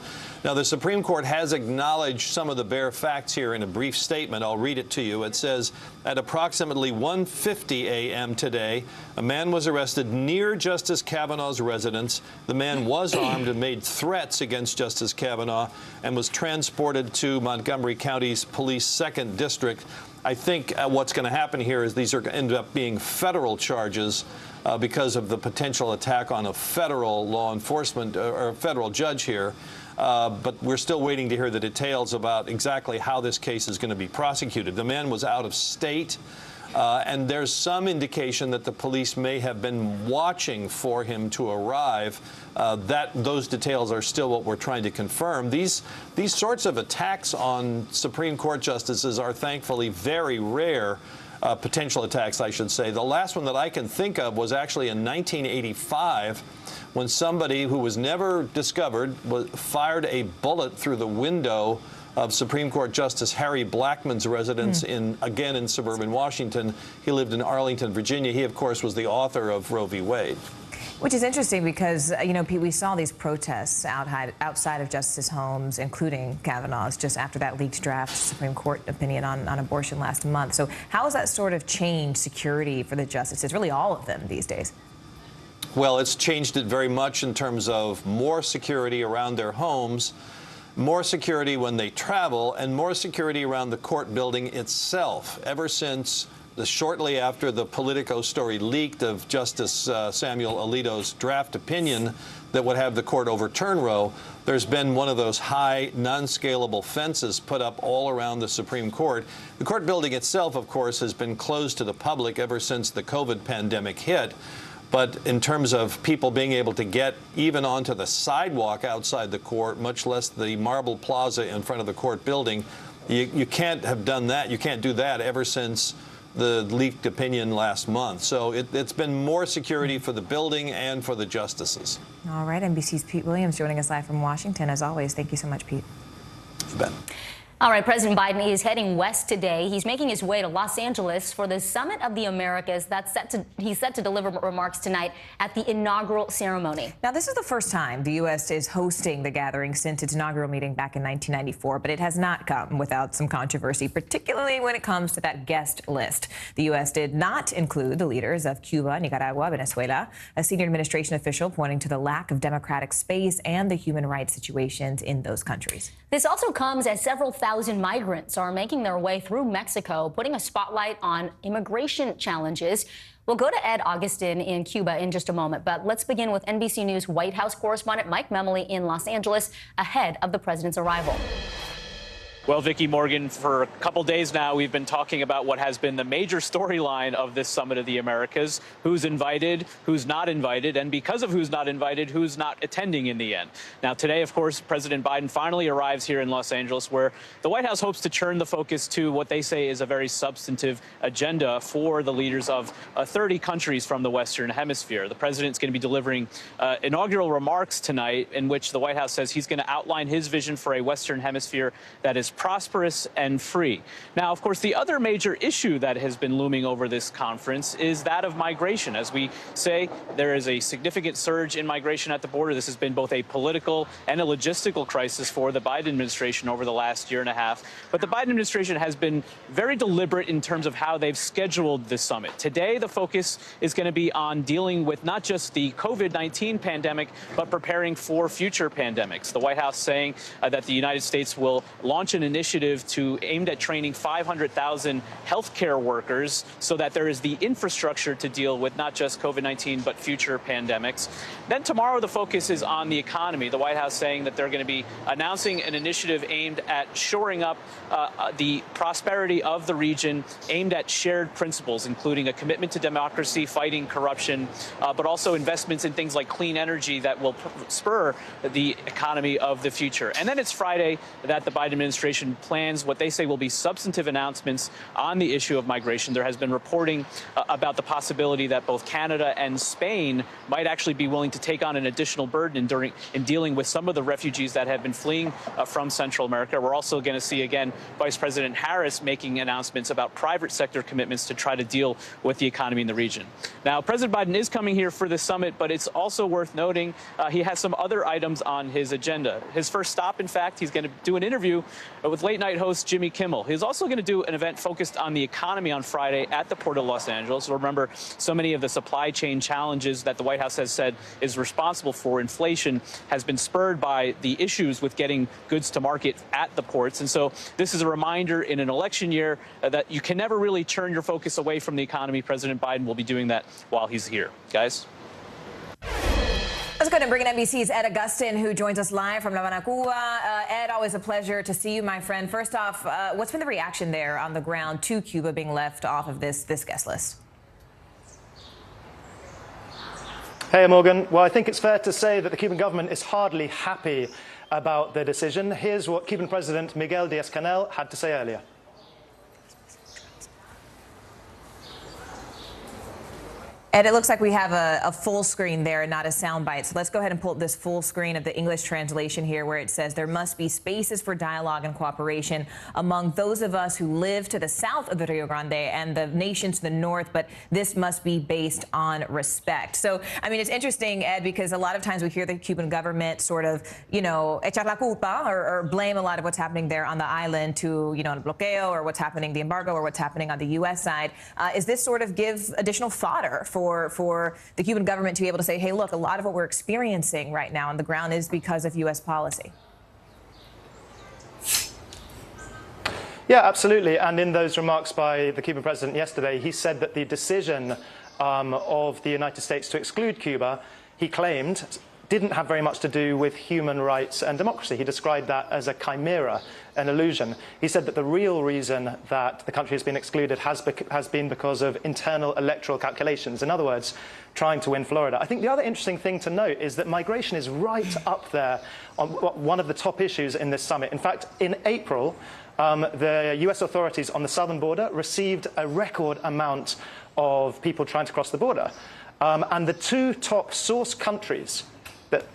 Now, the Supreme Court has acknowledged some of the bare facts here in a brief statement. I'll read it to you. It says, at approximately 1:50 a.m. today, a man was arrested near Justice Kavanaugh's residence. The man was armed and made threats against Justice Kavanaugh and was transported to Montgomery County's Police 2nd District. I think what's going to happen here is these are going to end up being federal charges because of the potential attack on a federal law enforcement or a federal judge here. But we're still waiting to hear the details about exactly how this case is going to be prosecuted. The man was out of state, and there's some indication that the police may have been watching for him to arrive. Those details are still what we're trying to confirm. These sorts of attacks on Supreme Court justices are thankfully very rare. Potential attacks, I should say. The last one that I can think of was actually in 1985, when somebody who was never discovered fired a bullet through the window of Supreme Court Justice Harry Blackmun's residence again in suburban Washington. He lived in Arlington, Virginia. He, of course, was the author of Roe v. Wade. Which is interesting because, Pete, we saw these protests outside of justice homes, including Kavanaugh's, just after that leaked draft Supreme Court opinion on abortion last month. So how has that sort of changed security for the justices, really all of them these days? Well, it's changed it very much in terms of more security around their homes, more security when they travel, and more security around the court building itself. Ever since shortly after the Politico story leaked of Justice Samuel Alito's draft opinion that would have the court overturn Roe, there's been one of those high, non-scalable fences put up all around the Supreme Court. The court building itself, of course, has been closed to the public ever since the COVID pandemic hit. But in terms of people being able to get even onto the sidewalk outside the court, much less the marble plaza in front of the court building, you can't have done that. You can't do that ever since the leaked opinion last month. So it's been more security for the building and for the justices. All right, NBC's Pete Williams joining us live from Washington. As always, thank you so much, Pete. You bet. All right, President Biden is heading west today. He's making his way to Los Angeles for the Summit of the Americas. He's set to deliver remarks tonight at the inaugural ceremony. Now, this is the first time the U.S. is hosting the gathering since its inaugural meeting back in 1994, but it has not come without some controversy, particularly when it comes to that guest list. The U.S. did not include the leaders of Cuba, Nicaragua, Venezuela, a senior administration official pointing to the lack of democratic space and the human rights situations in those countries. This also comes as several thousand migrants are making their way through Mexico, putting a spotlight on immigration challenges. We'll go to Ed Augustin in Cuba in just a moment, but let's begin with NBC News White House correspondent Mike Memoli in Los Angeles ahead of the president's arrival. Well, Vicki Morgan, for a couple days now, we've been talking about what has been the major storyline of this Summit of the Americas: who's invited, who's not invited, and because of who's not invited, who's not attending in the end. Now, today, of course, President Biden finally arrives here in Los Angeles, where the White House hopes to turn the focus to what they say is a very substantive agenda for the leaders of 30 countries from the Western Hemisphere. The president's going to be delivering inaugural remarks tonight, in which the White House says he's going to outline his vision for a Western Hemisphere that is prosperous and free. Now, of course, the other major issue that has been looming over this conference is that of migration. As we say, there is a significant surge in migration at the border. This has been both a political and a logistical crisis for the Biden administration over the last year and a half. But the Biden administration has been very deliberate in terms of how they've scheduled this summit. Today, the focus is going to be on dealing with not just the COVID-19 pandemic, but preparing for future pandemics. The White House saying that the United States will launch an initiative aimed at training 500,000 healthcare workers so that there is the infrastructure to deal with not just COVID-19, but future pandemics. Then tomorrow, the focus is on the economy. The White House saying that they're going to be announcing an initiative aimed at shoring up the prosperity of the region, aimed at shared principles, including a commitment to democracy, fighting corruption, but also investments in things like clean energy that will spur the economy of the future. And then it's Friday that the Biden administration plans what they say will be substantive announcements on the issue of migration. There has been reporting about the possibility that both Canada and Spain might actually be willing to take on an additional burden in dealing with some of the refugees that have been fleeing from Central America. We're also going to see, again, Vice President Harris making announcements about private sector commitments to try to deal with the economy in the region. Now, President Biden is coming here for the summit, but it's also worth noting he has some other items on his agenda. His first stop, in fact, he's going to do an interview with late-night host Jimmy Kimmel. He's also going to do an event focused on the economy on Friday at the Port of Los Angeles. Remember, so many of the supply chain challenges that the White House has said is responsible for inflation has been spurred by the issues with getting goods to market at the ports. And so this is a reminder in an election year that you can never really turn your focus away from the economy. President Biden will be doing that while he's here. Guys? Let's go to bring in NBC's Ed Augustin, who joins us live from La Habana, Cuba. Ed, always a pleasure to see you, my friend. First off, what's been the reaction there on the ground to Cuba being left off of this guest list? Hey, Morgan. Well, I think it's fair to say that the Cuban government is hardly happy about the decision. Here's what Cuban President Miguel Díaz-Canel had to say earlier. Ed, it looks like we have a full screen there and not a soundbite. So let's go ahead and pull up this full screen of the English translation here, where it says there must be spaces for dialogue and cooperation among those of us who live to the south of the Rio Grande and the nations to the north, but this must be based on respect. So, I mean, it's interesting, Ed, because a lot of times we hear the Cuban government sort of, echar la culpa or blame a lot of what's happening there on the island to, el bloqueo or what's happening, the embargo, or what's happening on the U.S. side. Is this sort of give additional fodder for the Cuban government to be able to say, hey, look, a lot of what we're experiencing right now on the ground is because of U.S. policy? Yeah, absolutely. And in those remarks by the Cuban president yesterday, he said that the decision of the United States to exclude Cuba, he claimed, didn't have very much to do with human rights and democracy. He described that as a chimera, an illusion. He said that the real reason that the country has been excluded has been because of internal electoral calculations. In other words, trying to win Florida. I think the other interesting thing to note is that migration is right up there on one of the top issues in this summit. In fact, in April, the US authorities on the southern border received a record amount of people trying to cross the border. And the two top source countries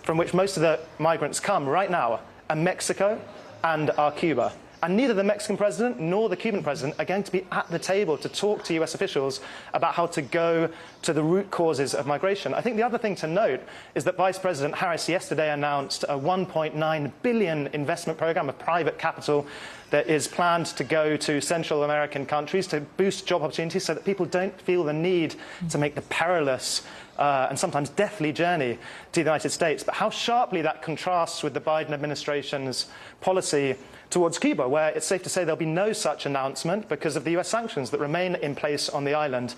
from which most of the migrants come right now are Mexico and Cuba. And neither the Mexican president nor the Cuban president are going to be at the table to talk to US officials about how to go to the root causes of migration. I think the other thing to note is that Vice President Harris yesterday announced a $1.9 billion investment program of private capital that is planned to go to Central American countries to boost job opportunities so that people don't feel the need to make the perilous and sometimes deathly journey to the United States. But how sharply that contrasts with the Biden administration's policy towards Cuba, where it's safe to say there'll be no such announcement because of the US sanctions that remain in place on the island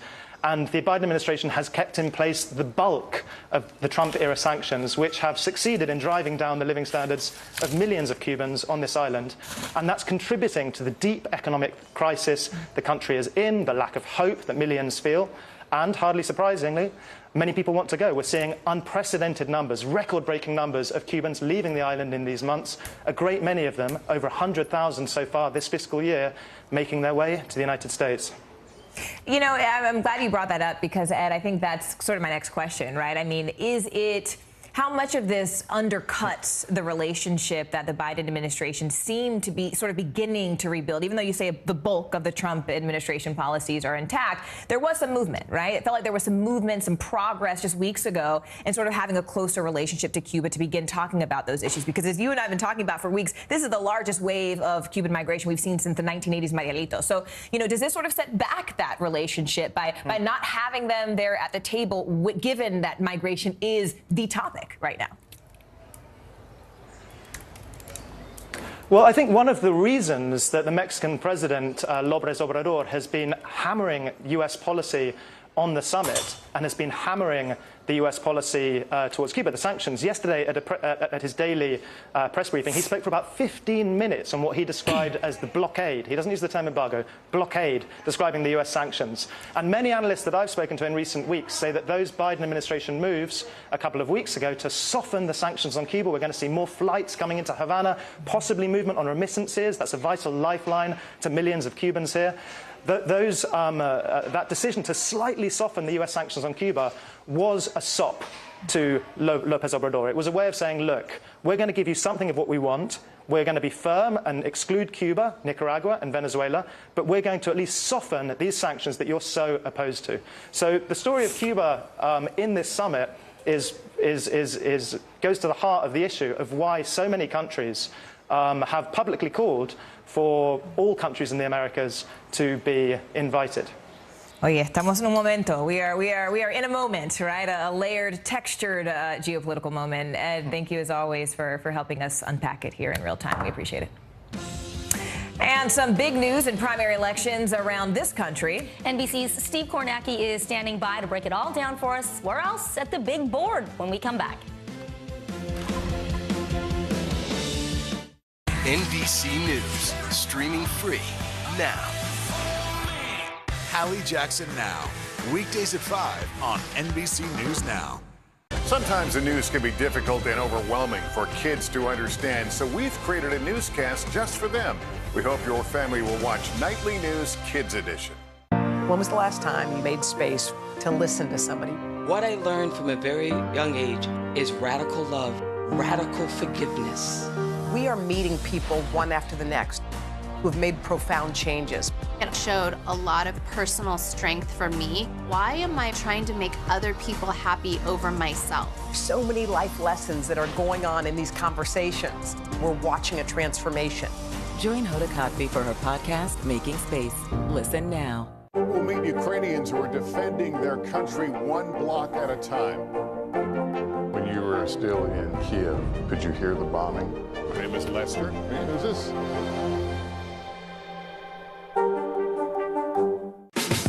And the Biden administration has kept in place the bulk of the Trump-era sanctions, which have succeeded in driving down the living standards of millions of Cubans on this island. And that's contributing to the deep economic crisis the country is in, the lack of hope that millions feel. And, hardly surprisingly, many people want to go. We're seeing unprecedented numbers, record-breaking numbers of Cubans leaving the island in these months. A great many of them, over 100,000 so far this fiscal year, making their way to the United States. You know, I'm glad you brought that up because, Ed, I think that's sort of my next question, right? I mean, how much of this undercuts the relationship that the Biden administration seemed to be sort of beginning to rebuild? Even though you say the bulk of the Trump administration policies are intact, there was some movement, right? It felt like there was some movement, some progress just weeks ago in sort of having a closer relationship to Cuba to begin talking about those issues. Because as you and I have been talking about for weeks, this is the largest wave of Cuban migration we've seen since the 1980s Marielito. So, you know, does this sort of set back that relationship by not having them there at the table, given that migration is the topic right now? Well, I think one of the reasons that the Mexican president, López Obrador, has been hammering U.S. policy on the summit and has been hammering the U.S. policy towards Cuba, the sanctions. Yesterday, at his daily press briefing, he spoke for about 15 minutes on what he described as the blockade. He doesn't use the term embargo, blockade, describing the U.S. sanctions. And many analysts that I've spoken to in recent weeks say that those Biden administration moves a couple of weeks ago to soften the sanctions on Cuba. We're going to see more flights coming into Havana, possibly movement on remittances. That's a vital lifeline to millions of Cubans here. That decision to slightly soften the U.S. sanctions on Cuba was a sop to López Obrador. It was a way of saying, look, we're going to give you something of what we want. We're going to be firm and exclude Cuba, Nicaragua, and Venezuela, but we're going to at least soften these sanctions that you're so opposed to. So the story of Cuba in this summit goes to the heart of the issue of why so many countries have publicly called for all countries in the Americas to be invited. Oye, estamos en un momento. We are in a moment, right? A layered, textured geopolitical moment. Ed, thank you as always for helping us unpack it here in real time. We appreciate it. And some big news in primary elections around this country. NBC's Steve Kornacki is standing by to break it all down for us. Where else? At the big board when we come back. NBC News, streaming free now. Hallie Jackson Now, weekdays at 5 on NBC News Now. Sometimes the news can be difficult and overwhelming for kids to understand, so we've created a newscast just for them. We hope your family will watch Nightly News Kids Edition. When was the last time you made space to listen to somebody? What I learned from a very young age is radical love, radical forgiveness. We are meeting people one after the next who have made profound changes. It showed a lot of personal strength for me. Why am I trying to make other people happy over myself? So many life lessons that are going on in these conversations. We're watching a transformation. Join Hoda Kotb for her podcast, Making Space. Listen now. We'll meet Ukrainians who are defending their country one block at a time. When you were still in Kiev, could you hear the bombing? My name is Lester. Who's this?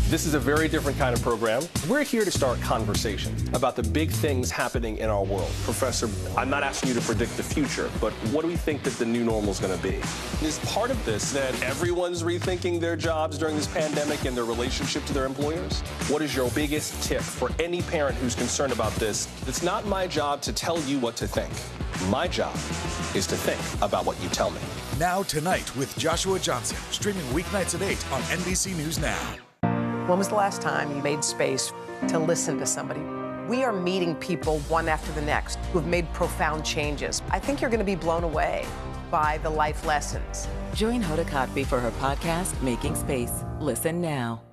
This is a very different kind of program. We're here to start conversation about the big things happening in our world. Professor, I'm not asking you to predict the future, but what do we think that the new normal is going to be? Is part of this that everyone's rethinking their jobs during this pandemic and their relationship to their employers? What is your biggest tip for any parent who's concerned about this? It's not my job to tell you what to think. My job is to think about what you tell me. Now Tonight with Joshua Johnson, streaming weeknights at 8 on NBC News Now. When was the last time you made space to listen to somebody? We are meeting people one after the next who have made profound changes. I think you're going to be blown away by the life lessons. Join Hoda Kotb for her podcast, Making Space. Listen now.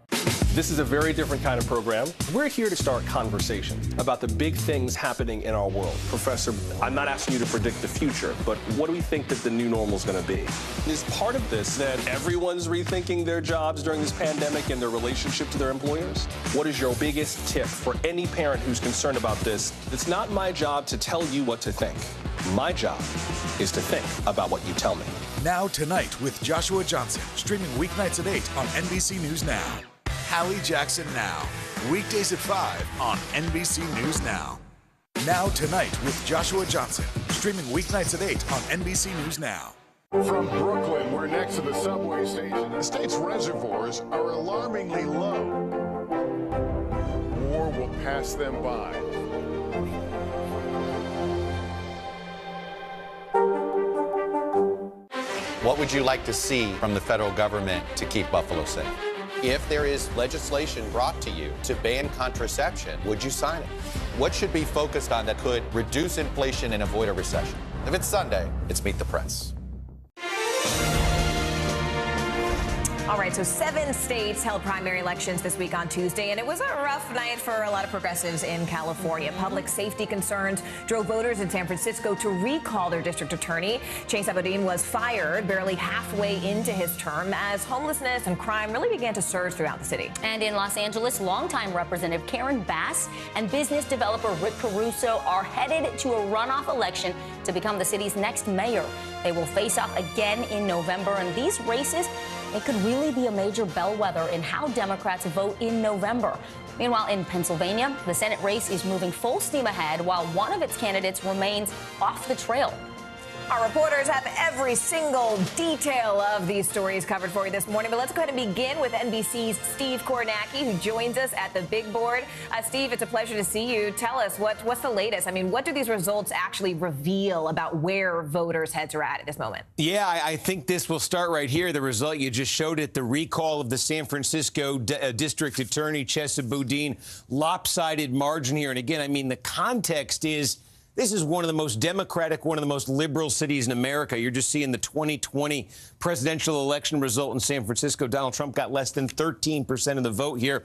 This is a very different kind of program. We're here to start conversation about the big things happening in our world. Professor, I'm not asking you to predict the future, but what do we think that the new normal is going to be? Is part of this that everyone's rethinking their jobs during this pandemic and their relationship to their employers? What is your biggest tip for any parent who's concerned about this? It's not my job to tell you what to think. My job is to think about what you tell me. Now Tonight with Joshua Johnson, streaming weeknights at 8 on NBC News Now. Hallie Jackson Now. Weekdays at 5 on NBC News Now. Now Tonight with Joshua Johnson. Streaming weeknights at 8 on NBC News Now. From Brooklyn, we're next to the subway station. The state's reservoirs are alarmingly low. War will pass them by. What would you like to see from the federal government to keep Buffalo safe? If there is legislation brought to you to ban contraception, would you sign it? What should be focused on that could reduce inflation and avoid a recession? If it's Sunday, it's Meet the Press. All right, so 7 states held primary elections this week on Tuesday, and it was a rough night for a lot of progressives in California. Public safety concerns drove voters in San Francisco to recall their district attorney. Chase Boudin was fired barely halfway into his term as homelessness and crime really began to surge throughout the city. And in Los Angeles, longtime Representative Karen Bass and business developer Rick Caruso are headed to a runoff election to become the city's next mayor. They will face off again in November, and these races, it could really be a major bellwether in how Democrats vote in November. Meanwhile, in Pennsylvania, the Senate race is moving full steam ahead while one of its candidates remains off the trail. Our reporters have every single detail of these stories covered for you this morning. But let's go ahead and begin with NBC's Steve Kornacki, who joins us at the big board. Steve, it's a pleasure to see you. Tell us, what's the latest? I mean, what do these results actually reveal about where voters' heads are at this moment? Yeah, I think this will start right here. The result you just showed it, the recall of the San Francisco District Attorney, Chesa Boudin, lopsided margin here. And again, I mean, the context is, this is one of the most democratic, one of the most liberal cities in America. You're just seeing the 2020 presidential election result in San Francisco. Donald Trump got less than 13% of the vote here.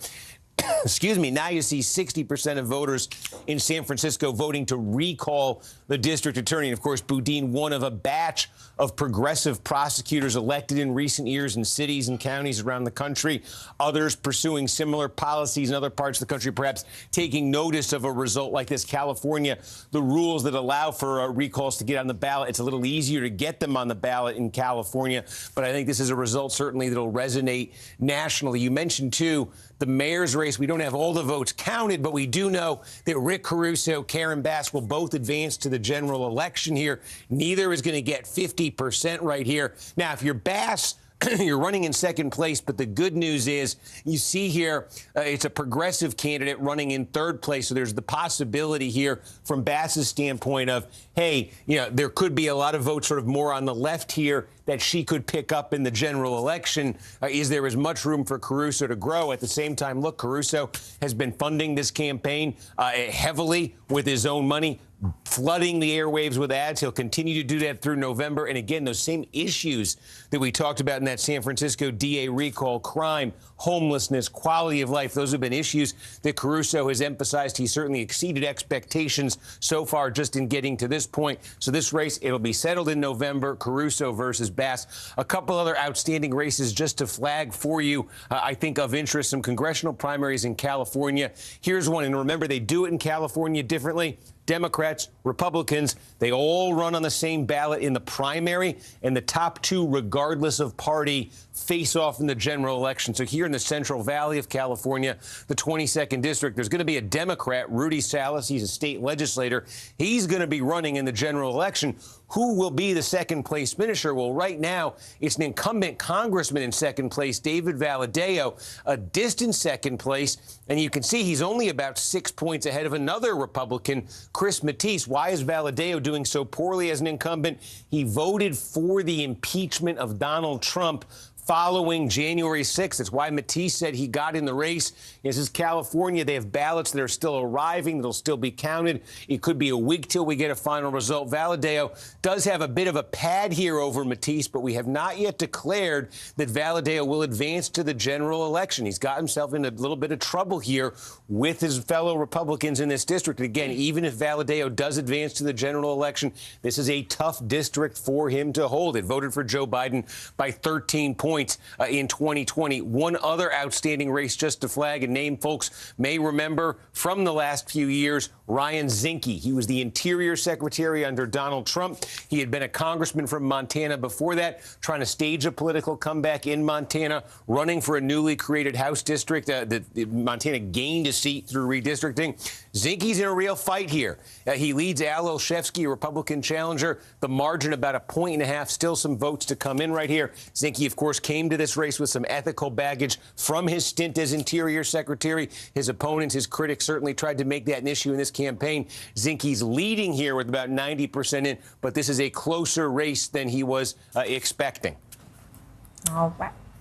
Excuse me. Now you see 60% of voters in San Francisco voting to recall the district attorney. And, of course, Boudin, one of a batch of progressive prosecutors elected in recent years in cities and counties around the country. Others pursuing similar policies in other parts of the country, perhaps taking notice of a result like this. California, the rules that allow for recalls to get on the ballot, it's a little easier to get them on the ballot in California. But I think this is a result certainly that will resonate nationally. You mentioned, too, the mayor's race. We don't have all the votes counted, but we do know that Rick Caruso, Karen Bass will both advance to the general election here. Neither is going to get 50% right here. Now, if you're Bass, you're running in second place, but the good news is you see here it's a progressive candidate running in third place. So there's the possibility here from Bass's standpoint of, hey, you know, there could be a lot of votes sort of more on the left here that she could pick up in the general election. Is there as much room for Caruso to grow? At the same time, look, Caruso has been funding this campaign heavily with his own money, flooding the airwaves with ads. He'll continue to do that through November. And again, those same issues that we talked about in that San Francisco DA recall, crime, homelessness, quality of life, those have been issues that Caruso has emphasized. He certainly exceeded expectations so far just in getting to this point. So this race, it'll be settled in November, Caruso versus Bass. A couple other outstanding races just to flag for you, I think of interest, some congressional primaries in California. Here's one, and remember, they do it in California differently. Democrats, Republicans, they all run on the same ballot in the primary, and the top two, regardless of party, face off in the general election. So here in the Central Valley of California, the 22nd district, there's going to be a Democrat, Rudy Salas. He's a state legislator. He's going to be running in the general election. Who will be the second place finisher? Well, right now, it's an incumbent congressman in second place, David Valadao, a distant second place. And you can see he's only about 6 points ahead of another Republican, Chris Matisse. Why is Valadao doing so poorly as an incumbent? He voted for the impeachment of Donald Trump following January 6th. That's why Matisse said he got in the race. This is California. They have ballots that are still arriving. That'll still be counted. It could be a week till we get a final result. Valadao does have a bit of a pad here over Matisse, but we have not yet declared that Valadao will advance to the general election. He's got himself in a little bit of trouble here with his fellow Republicans in this district. Again, even if Valadao does advance to the general election, this is a tough district for him to hold. It voted for Joe Biden by 13 points. points in 2020. One other outstanding race just to flag, a name folks may remember from the last few years, Ryan Zinke. He was the Interior Secretary under Donald Trump. He had been a congressman from Montana before that, trying to stage a political comeback in Montana, running for a newly created House district. Montana gained a seat through redistricting. Zinke's in a real fight here. He leads Al Olszewski, a Republican challenger. The margin about 1.5 points, still some votes to come in right here. Zinke, of course, came to this race with some ethical baggage from his stint as Interior Secretary. His opponents, his critics, certainly tried to make that an issue in this campaign. Zinke's leading here with about 90% in, but this is a closer race than he was expecting.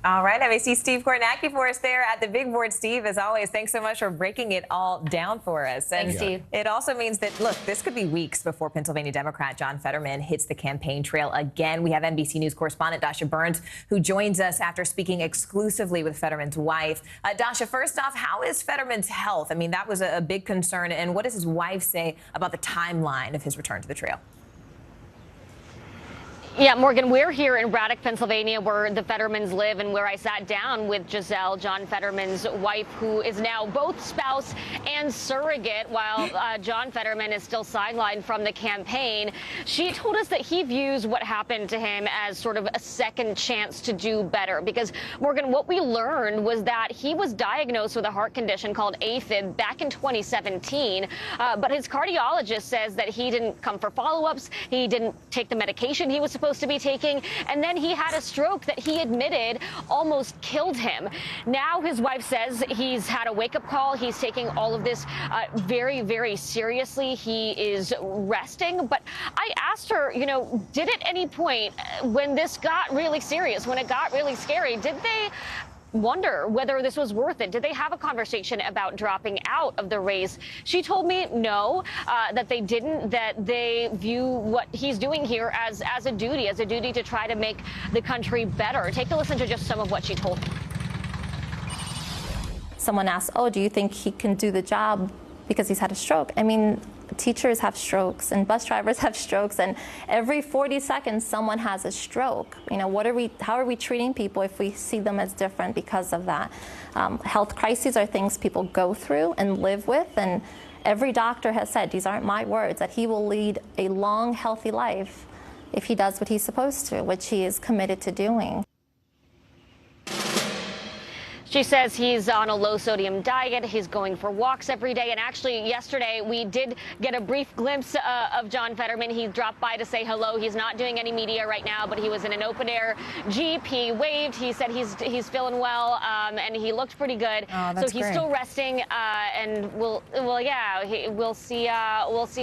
All right, NBC Steve Kornacki for us there at the big board. Steve, as always, thanks so much for breaking it all down for us. And thanks, Steve. It also means that, look, this could be weeks before Pennsylvania Democrat John Fetterman hits the campaign trail again. We have NBC News correspondent Dasha Burns, who joins us after speaking exclusively with Fetterman's wife. Dasha, first off, how is Fetterman's health? I mean, that was a big concern. And what does his wife say about the timeline of his return to the trail? Yeah, Morgan, we're here in Braddock, Pennsylvania, where the Fettermans live and where I sat down with Giselle, John Fetterman's wife, who is now both spouse and surrogate, while John Fetterman is still sidelined from the campaign. She told us that he views what happened to him as sort of a second chance to do better. Because, Morgan, what we learned was that he was diagnosed with a heart condition called AFib back in 2017. But his cardiologist says that he didn't come for follow-ups. He didn't take the medication he was supposed to be taking, and then he had a stroke that he admitted almost killed him. Now his wife says he's had a wake-up call. He's taking all of this very, very seriously. He is resting. But I asked her, you know, did at any point when this got really serious, when it got really scary, did they wonder whether this was worth it? Did they have a conversation about dropping out of the race? She told me no, that they didn't, that they view what he's doing here as a duty to try to make the country better. Take a listen to just some of what she told me. Someone asked, oh, do you think he can do the job because he's had a stroke? I mean, teachers have strokes and bus drivers have strokes, and every 40 seconds someone has a stroke. You know, how are we treating people if we see them as different because of that? Health crises are things people go through and live with, and every doctor has said, these aren't my words, that he will lead a long, healthy life if he does what he's supposed to, which he is committed to doing. She says he's on a low-sodium diet. He's going for walks every day. And actually, yesterday, we did get a brief glimpse of John Fetterman. He dropped by to say hello. He's not doing any media right now, but he was in an open-air Jeep. He waved. He said he's feeling well, and he looked pretty good. Oh, that's so he's great. still resting, and we'll see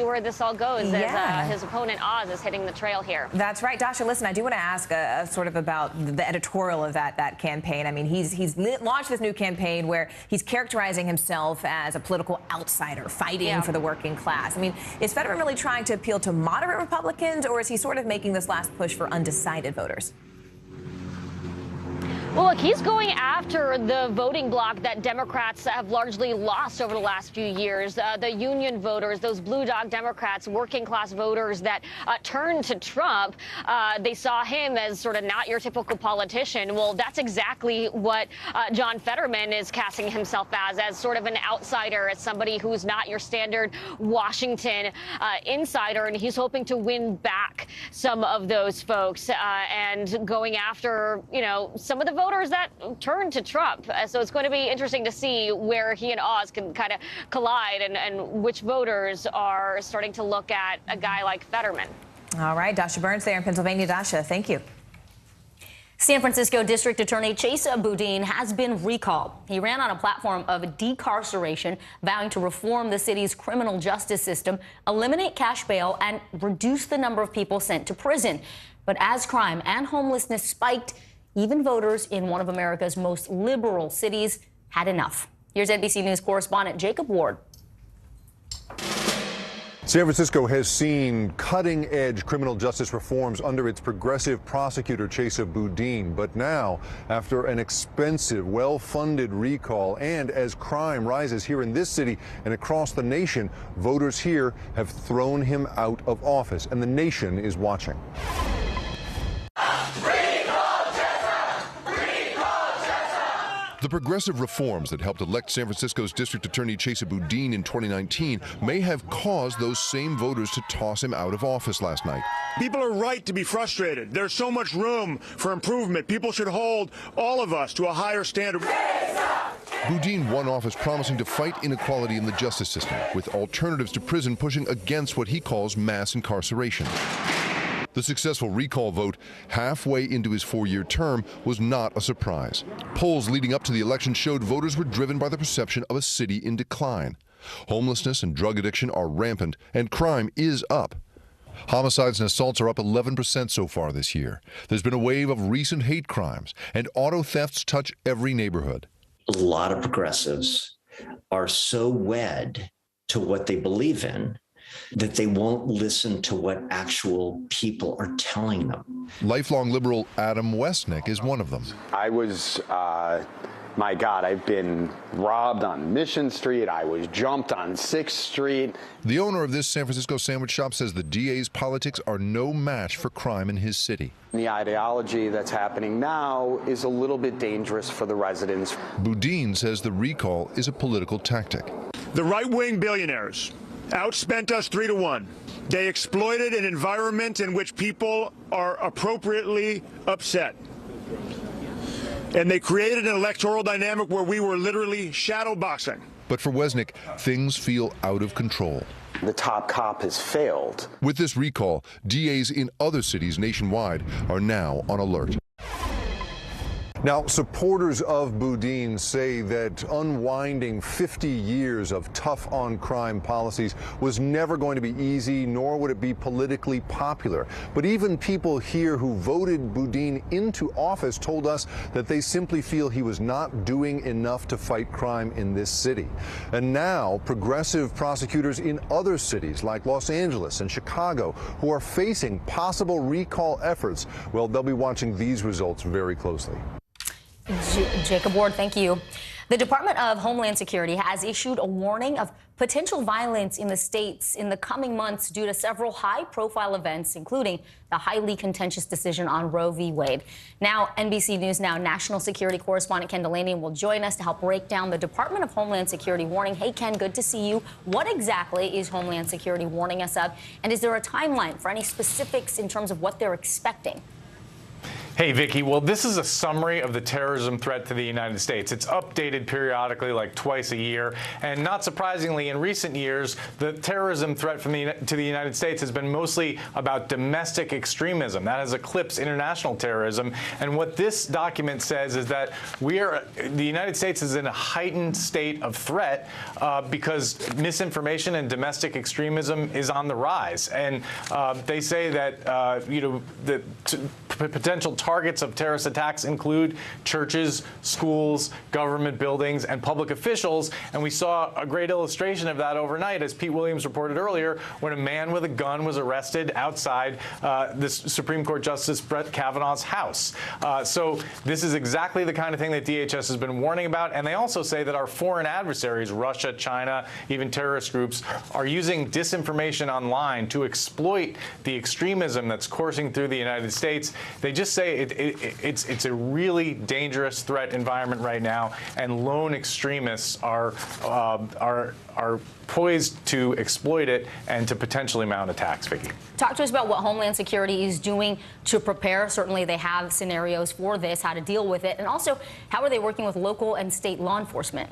where this all goes as his opponent Oz is hitting the trail here. That's right, Dasha. Listen, I do want to ask sort of about the editorial of that campaign. I mean, he's launched this new campaign where he's characterizing himself as a political outsider fighting for the working class. I mean, is Fetterman really trying to appeal to moderate Republicans, or is he sort of making this last push for undecided voters? Well, look, he's going after the voting bloc that Democrats have largely lost over the last few years. The union voters, those blue dog Democrats, working class voters that turned to Trump. They saw him as sort of not your typical politician. Well, that's exactly what John Fetterman is casting himself as sort of an outsider, as somebody who's not your standard Washington insider. And he's hoping to win back some of those folks and going after, you know, some of the voters that turned to Trump. So it's going to be interesting to see where he and Oz can kind of collide and which voters are starting to look at a guy like Fetterman. All right, Dasha Burns there in Pennsylvania. Dasha, thank you. San Francisco District Attorney Chase Boudin has been recalled. He ran on a platform of decarceration, vowing to reform the city's criminal justice system, eliminate cash bail, and reduce the number of people sent to prison. But as crime and homelessness spiked, even voters in one of America's most liberal cities had enough. Here's NBC News correspondent Jacob Ward. San Francisco has seen cutting-edge criminal justice reforms under its progressive prosecutor, Chase Boudin. But now, after an expensive, well-funded recall, and as crime rises here in this city and across the nation, voters here have thrown him out of office, and the nation is watching. The progressive reforms that helped elect San Francisco's District Attorney Chesa Boudin in 2019 may have caused those same voters to toss him out of office last night. People are right to be frustrated. There's so much room for improvement. People should hold all of us to a higher standard. Boudin won office promising to fight inequality in the justice system, with alternatives to prison pushing against what he calls mass incarceration. The successful recall vote halfway into his 4-year term was not a surprise. Polls leading up to the election showed voters were driven by the perception of a city in decline. Homelessness and drug addiction are rampant, and crime is up. Homicides and assaults are up 11% so far this year. There's been a wave of recent hate crimes, and auto thefts touch every neighborhood. A lot of progressives are so wed to what they believe in that they won't listen to what actual people are telling them. Lifelong liberal Adam Westnick is one of them. I was, my God, I've been robbed on Mission Street. I was jumped on 6th Street. The owner of this San Francisco sandwich shop says the DA's politics are no match for crime in his city. The ideology that's happening now is a little bit dangerous for the residents. Boudin says the recall is a political tactic. The right-wing billionaires outspent us 3-1. They exploited an environment in which people are appropriately upset. And they created an electoral dynamic where we were literally shadowboxing. But for Wesnick, things feel out of control. The top cop has failed. With this recall, DAs in other cities nationwide are now on alert. Now, supporters of Boudin say that unwinding 50 years of tough on crime policies was never going to be easy, nor would it be politically popular. But even people here who voted Boudin into office told us that they simply feel he was not doing enough to fight crime in this city. And now, progressive prosecutors in other cities like Los Angeles and Chicago who are facing possible recall efforts, well, they'll be watching these results very closely. Jacob Ward, thank you. The Department of Homeland Security has issued a warning of potential violence in the states in the coming months due to several high-profile events, including the highly contentious decision on Roe v. Wade. Now, NBC News Now national security correspondent Ken Delaney will join us to help break down the Department of Homeland Security warning. Hey, Ken, good to see you. What exactly is Homeland Security warning us of? And is there a timeline for any specifics in terms of what they're expecting? Hey, Vicki. Well, this is a summary of the terrorism threat to the United States. It's updated periodically, like twice a year. And not surprisingly, in recent years, the terrorism threat to the United States has been mostly about domestic extremism. That has eclipsed international terrorism. And what this document says is that the United States is in a heightened state of threat because misinformation and domestic extremism is on the rise. And they say that, the potential targets of terrorist attacks include churches, schools, government buildings, and public officials. And we saw a great illustration of that overnight, as Pete Williams reported earlier, when a man with a gun was arrested outside the Supreme Court Justice Brett Kavanaugh's house. So this is exactly the kind of thing that DHS has been warning about. And they also say that our foreign adversaries, Russia, China, even terrorist groups, are using disinformation online to exploit the extremism that's coursing through the United States. They just say it's a really dangerous threat environment right now, and lone extremists are poised to exploit it and to potentially mount attacks. Vicki, talk to us about what Homeland Security is doing to prepare. Certainly, they have scenarios for this, how to deal with it, and also how are they working with local and state law enforcement?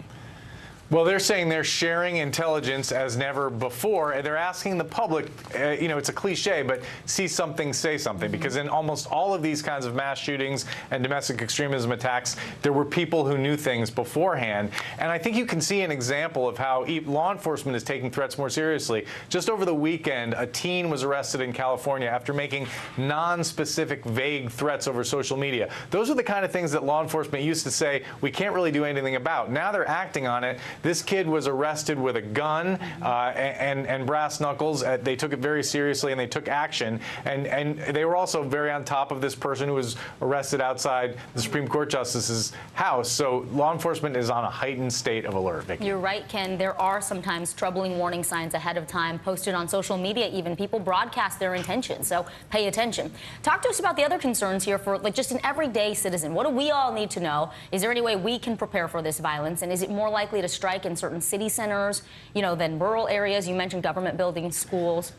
Well, they're saying they're sharing intelligence as never before, and they're asking the public, it's a cliche, but see something, say something, because in almost all of these kinds of mass shootings and domestic extremism attacks, there were people who knew things beforehand. And I think you can see an example of how law enforcement is taking threats more seriously. Just over the weekend, a teen was arrested in California after making non-specific, vague threats over social media. Those are the kind of things that law enforcement used to say, we can't really do anything about. Now they're acting on it. This kid was arrested with a gun and brass knuckles. They took it very seriously and they took action. And they were also very on top of this person who was arrested outside the Supreme Court Justice's house. So law enforcement is on a heightened state of alert, Vicki. You're right, Ken. There are sometimes troubling warning signs ahead of time, posted on social media even. People broadcast their intentions, so pay attention. Talk to us about the other concerns here for just an everyday citizen. What do we all need to know? Is there any way we can prepare for this violence? And is it more likely to strike in certain city centers, than rural areas? You mentioned government buildings, schools.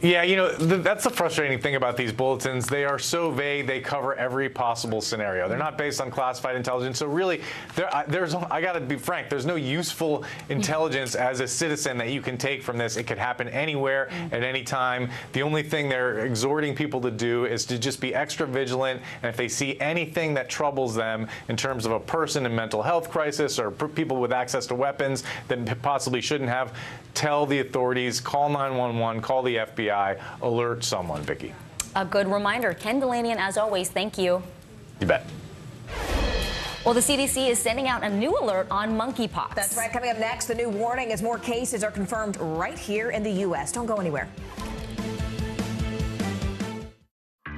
Yeah, that's the frustrating thing about these bulletins. They are so vague. They cover every possible scenario. They're not based on classified intelligence. So really, I got to be frank, there's no useful intelligence as a citizen that you can take from this. It could happen anywhere at any time. The only thing they're exhorting people to do is to just be extra vigilant. And if they see anything that troubles them in terms of a person in mental health crisis or people with access to weapons that possibly shouldn't have, tell the authorities, call 911, call the FBI. Alert someone, Vicki. A good reminder. Ken Delanian, as always, thank you. You bet. Well, the CDC is sending out a new alert on monkeypox. That's right. Coming up next, the new warning as more cases are confirmed right here in the U.S. Don't go anywhere.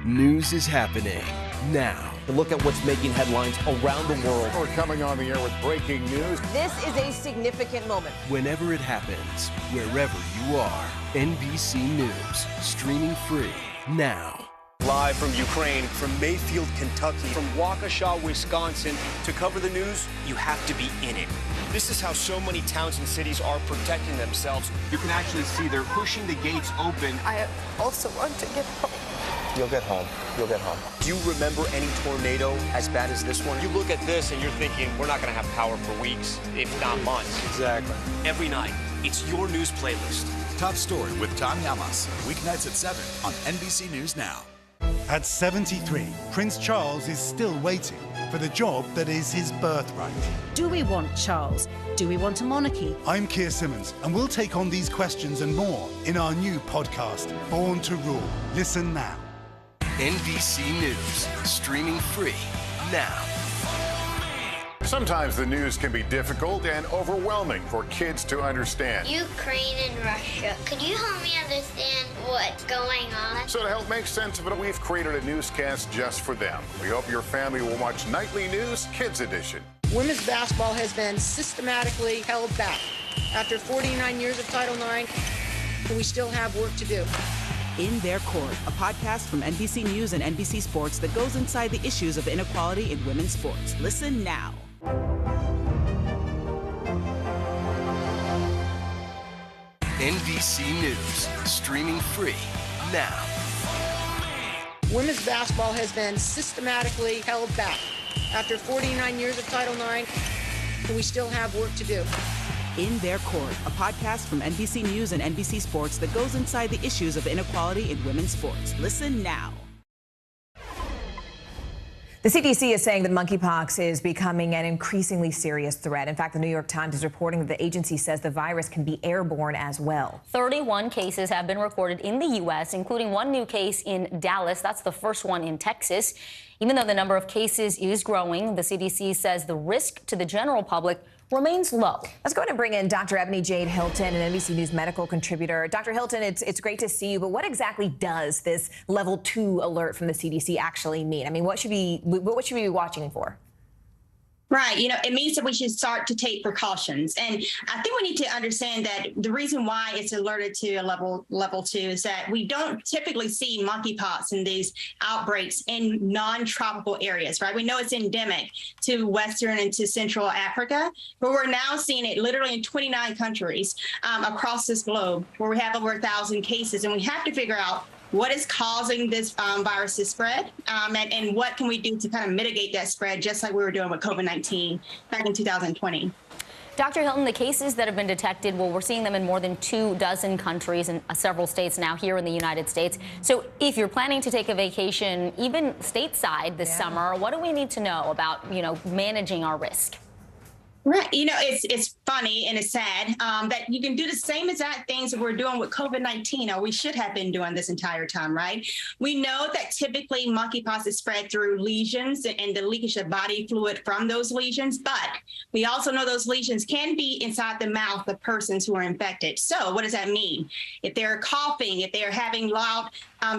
News is happening now. Look at what's making headlines around the world. We're coming on the air with breaking news. This is a significant moment. Whenever it happens, wherever you are, NBC News, streaming free now. Live from Ukraine, from Mayfield, Kentucky, from Waukesha, Wisconsin. To cover the news, you have to be in it. This is how so many towns and cities are protecting themselves. You can actually see they're pushing the gates open. I also want to get home. You'll get home. You'll get home. Do you remember any tornado as bad as this one? You look at this and you're thinking, we're not going to have power for weeks, if not months. Exactly. Every night, it's your news playlist. Top Story with Tom Llamas, weeknights at 7 on NBC News Now. At 73, Prince Charles is still waiting for the job that is his birthright. Do we want Charles? Do we want a monarchy? I'm Keir Simmons, and we'll take on these questions and more in our new podcast, Born to Rule. Listen now. NBC News, streaming free now. Sometimes the news can be difficult and overwhelming for kids to understand. Ukraine and Russia. Could you help me understand what's going on? So to help make sense of it, we've created a newscast just for them. We hope your family will watch Nightly News Kids Edition. Women's basketball has been systematically held back. After 49 years of Title IX, we still have work to do. In Their Court, a podcast from NBC News and NBC Sports that goes inside the issues of inequality in women's sports. Listen now. NBC News, streaming free now. Women's basketball has been systematically held back. After 49 years of Title IX, we still have work to do. In Their Court, a podcast from NBC News and NBC Sports that goes inside the issues of inequality in women's sports. Listen now. The CDC is saying that monkeypox is becoming an increasingly serious threat. In fact, the New York Times is reporting that the agency says the virus can be airborne as well. 31 cases have been recorded in the U.S., including one new case in Dallas. That's the first one in Texas. Even though the number of cases is growing, the CDC says the risk to the general public remains low. Let's go ahead and bring in Dr. Ebony Jade Hilton, an NBC News medical contributor. Dr. Hilton, it's great to see you, but what exactly does this level 2 alert from the CDC actually mean? I mean, what should we be watching for? Right. It means that we should start to take precautions. And I think we need to understand that the reason why it's alerted to a level 2 is that we don't typically see monkeypox in these outbreaks in non-tropical areas, right? We know it's endemic to Western and to Central Africa, but we're now seeing it literally in 29 countries across this globe where we have over 1,000 cases. And we have to figure out what is causing this virus to spread, and what can we do to kind of mitigate that spread, just like we were doing with COVID-19 back in 2020. Dr. Hilton, the cases that have been detected, well, we're seeing them in more than 24 countries and several states now here in the United States. So if you're planning to take a vacation, even stateside this summer, what do we need to know about, managing our risk? Right. You know, it's funny and it's sad that you can do the same exact things that we're doing with COVID-19, or we should have been doing this entire time, right? We know that typically monkeypox is spread through lesions and the leakage of body fluid from those lesions, but we also know those lesions can be inside the mouth of persons who are infected. So what does that mean? If they're coughing, if they're having loud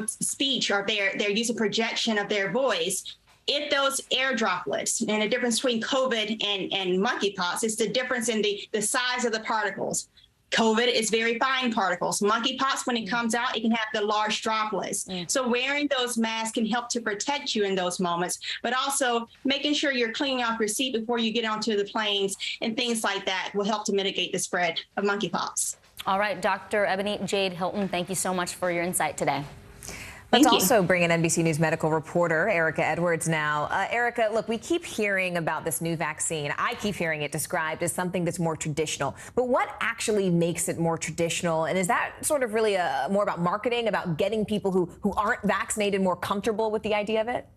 speech, or they're using projection of their voice, if those air droplets, and the difference between COVID and monkeypox is the difference in the size of the particles. COVID is very fine particles. Monkeypox, when it comes out, it can have the large droplets. So wearing those masks can help to protect you in those moments, but also making sure you're cleaning off your seat before you get onto the planes and things like that will help to mitigate the spread of monkeypox. All right, Dr. Ebony Jade Hilton, thank you so much for your insight today. Let's also bring in NBC News medical reporter Erica Edwards now. Erica, look, we keep hearing about this new vaccine. I keep hearing it described as something that's more traditional. But what actually makes it more traditional? And is that sort of really more about marketing, about getting people who aren't vaccinated more comfortable with the idea of it?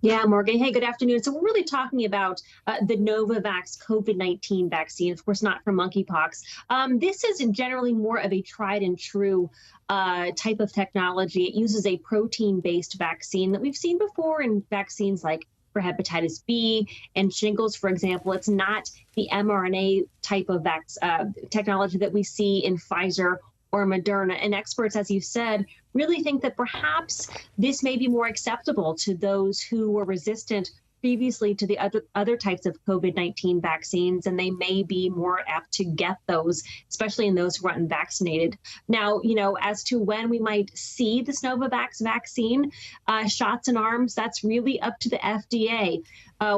Yeah, Morgan. Hey, good afternoon. So we're really talking about the Novavax COVID-19 vaccine, of course, not for monkeypox. This is generally more of a tried and true type of technology. It uses a protein-based vaccine that we've seen before in vaccines like for hepatitis B and shingles, for example. It's not the mRNA type of technology that we see in Pfizer or Moderna. And experts, as you said, really think that perhaps this may be more acceptable to those who were resistant previously to the other types of COVID-19 vaccines, and they may be more apt to get those, especially in those who are unvaccinated. Now, you know, as to when we might see this Novavax vaccine shots in arms, that's really up to the FDA.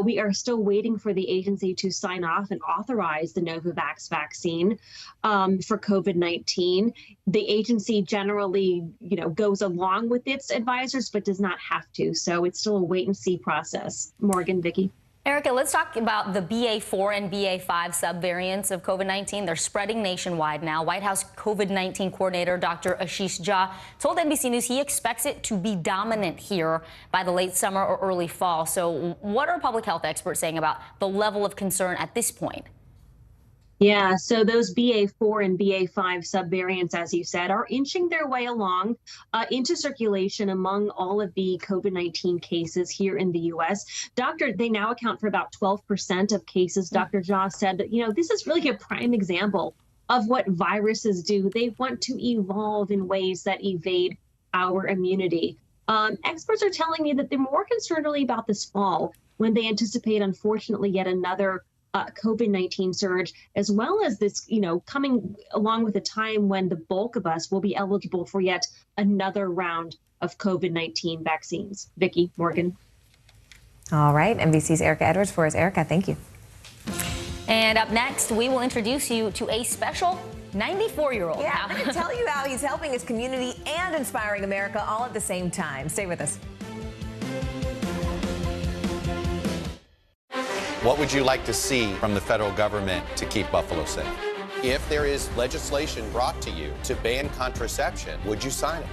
We are still waiting for the agency to sign off and authorize the Novavax vaccine for COVID-19. The agency generally, you know, goes along with its advisors, but does not have to. So it's still a wait and see process. Morgan, Vicki. Erica, let's talk about the BA4 and BA5 subvariants of COVID-19. They're spreading nationwide now. White House COVID-19 coordinator Dr. Ashish Jha told NBC News he expects it to be dominant here by the late summer or early fall. So what are public health experts saying about the level of concern at this point? Yeah, so those BA4 and BA5 subvariants, as you said, are inching their way along into circulation among all of the COVID-19 cases here in the U.S. They now account for about 12% of cases. Dr. Jha said that, you know, this is really a prime example of what viruses do. They want to evolve in ways that evade our immunity. Experts are telling me that they're more concerned really about this fall, when they anticipate, unfortunately, yet another COVID-19 surge, as well as this, you know, coming along with a time when the bulk of us will be eligible for yet another round of COVID-19 vaccines. Vicki, Morgan. All right. NBC's Erica Edwards for us. Erica, thank you. And up next, we will introduce you to a special 94-year-old. Yeah, I'm going to tell you how he's helping his community and inspiring America all at the same time. Stay with us. What would you like to see from the federal government to keep Buffalo safe? If there is legislation brought to you to ban contraception, would you sign it?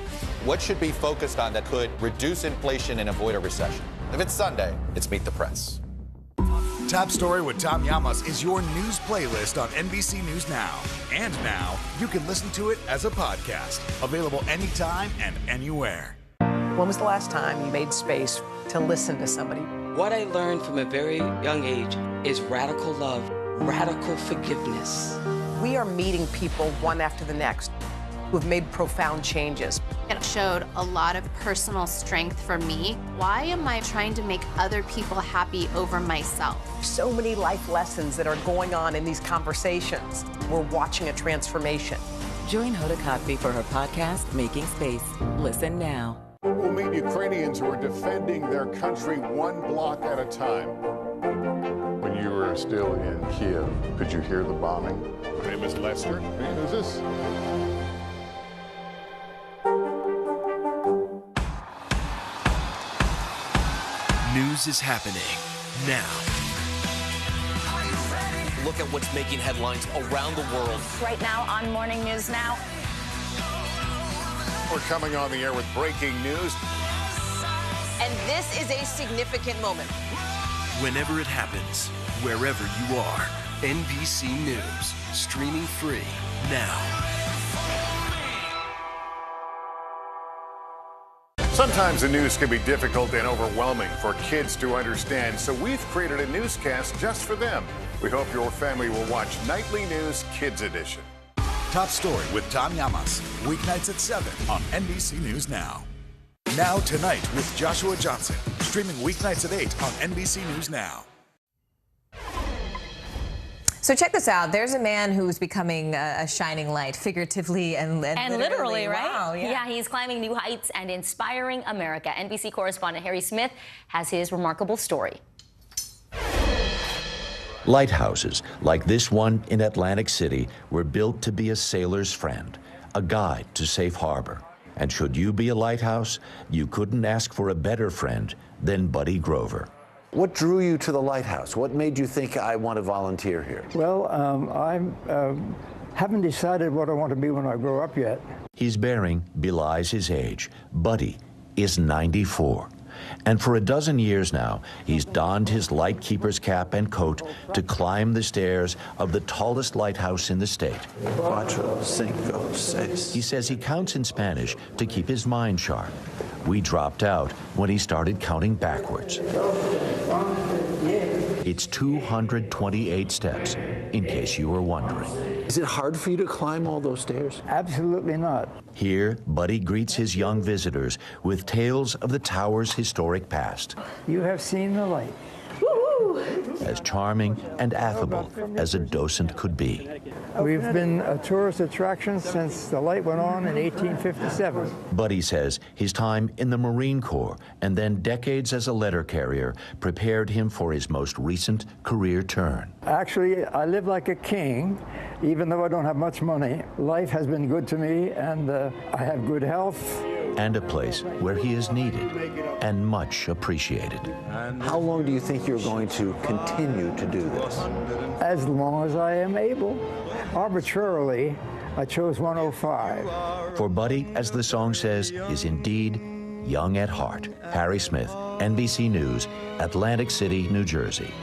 What should be focused on that could reduce inflation and avoid a recession? If it's Sunday, it's Meet the Press. Top Story with Tom Llamas is your news playlist on NBC News Now. And now, you can listen to it as a podcast, available anytime and anywhere. When was the last time you made space to listen to somebody? What I learned from a very young age is radical love, radical forgiveness. We are meeting people one after the next who have made profound changes. It showed a lot of personal strength for me. Why am I trying to make other people happy over myself? So many life lessons that are going on in these conversations. We're watching a transformation. Join Hoda Kotb for her podcast, Making Space. Listen now. We'll meet Ukrainians who are defending their country one block at a time. When you were still in Kiev, could you hear the bombing? My name is Lester. Hey, who's this? News is happening now. Look at what's making headlines around the world. Right now on Morning News Now. We're coming on the air with breaking news. And this is a significant moment. whenever it happens, wherever you are. NBC News, streaming free now. Sometimes the news can be difficult and overwhelming for kids to understand, so we've created a newscast just for them. We hope your family will watch Nightly News Kids Edition. Top Story with Tom Llamas, weeknights at 7 on NBC News Now. Now Tonight with Joshua Johnson, streaming weeknights at 8 on NBC News Now. So check this out. There's a man who's becoming a shining light, figuratively and literally, right? Wow, yeah, he's climbing new heights and inspiring America. NBC correspondent Harry Smith has his remarkable story. Lighthouses, like this one in Atlantic City, were built to be a sailor's friend, a guide to safe harbor. And should you be a lighthouse, you couldn't ask for a better friend than Buddy Grover. What drew you to the lighthouse? What made you think I want to volunteer here? Well, I haven't decided what I want to be when I grow up yet. His bearing belies his age. Buddy is 94. And for a dozen years now, he's donned his lightkeeper's cap and coat to climb the stairs of the tallest lighthouse in the state. Cuatro, cinco, seis. He says he counts in Spanish to keep his mind sharp. We dropped out when he started counting backwards. It's 228 steps, in case you were wondering. Is it hard for you to climb all those stairs? Absolutely not. Here, Buddy greets his young visitors with tales of the tower's historic past. You have seen the light. As charming and affable as a docent could be. We've been a tourist attraction since the light went on in 1857. Buddy says his time in the Marine Corps and then decades as a letter carrier prepared him for his most recent career turn. Actually, I live like a king, even though I don't have much money. Life has been good to me, and I have good health. And a place where he is needed and much appreciated. How long do you think you're going to continue to do this? As long as I am able. Arbitrarily, I chose 105. For Buddy, as the song says, is indeed young at heart. Harry Smith, NBC News, Atlantic City, New Jersey.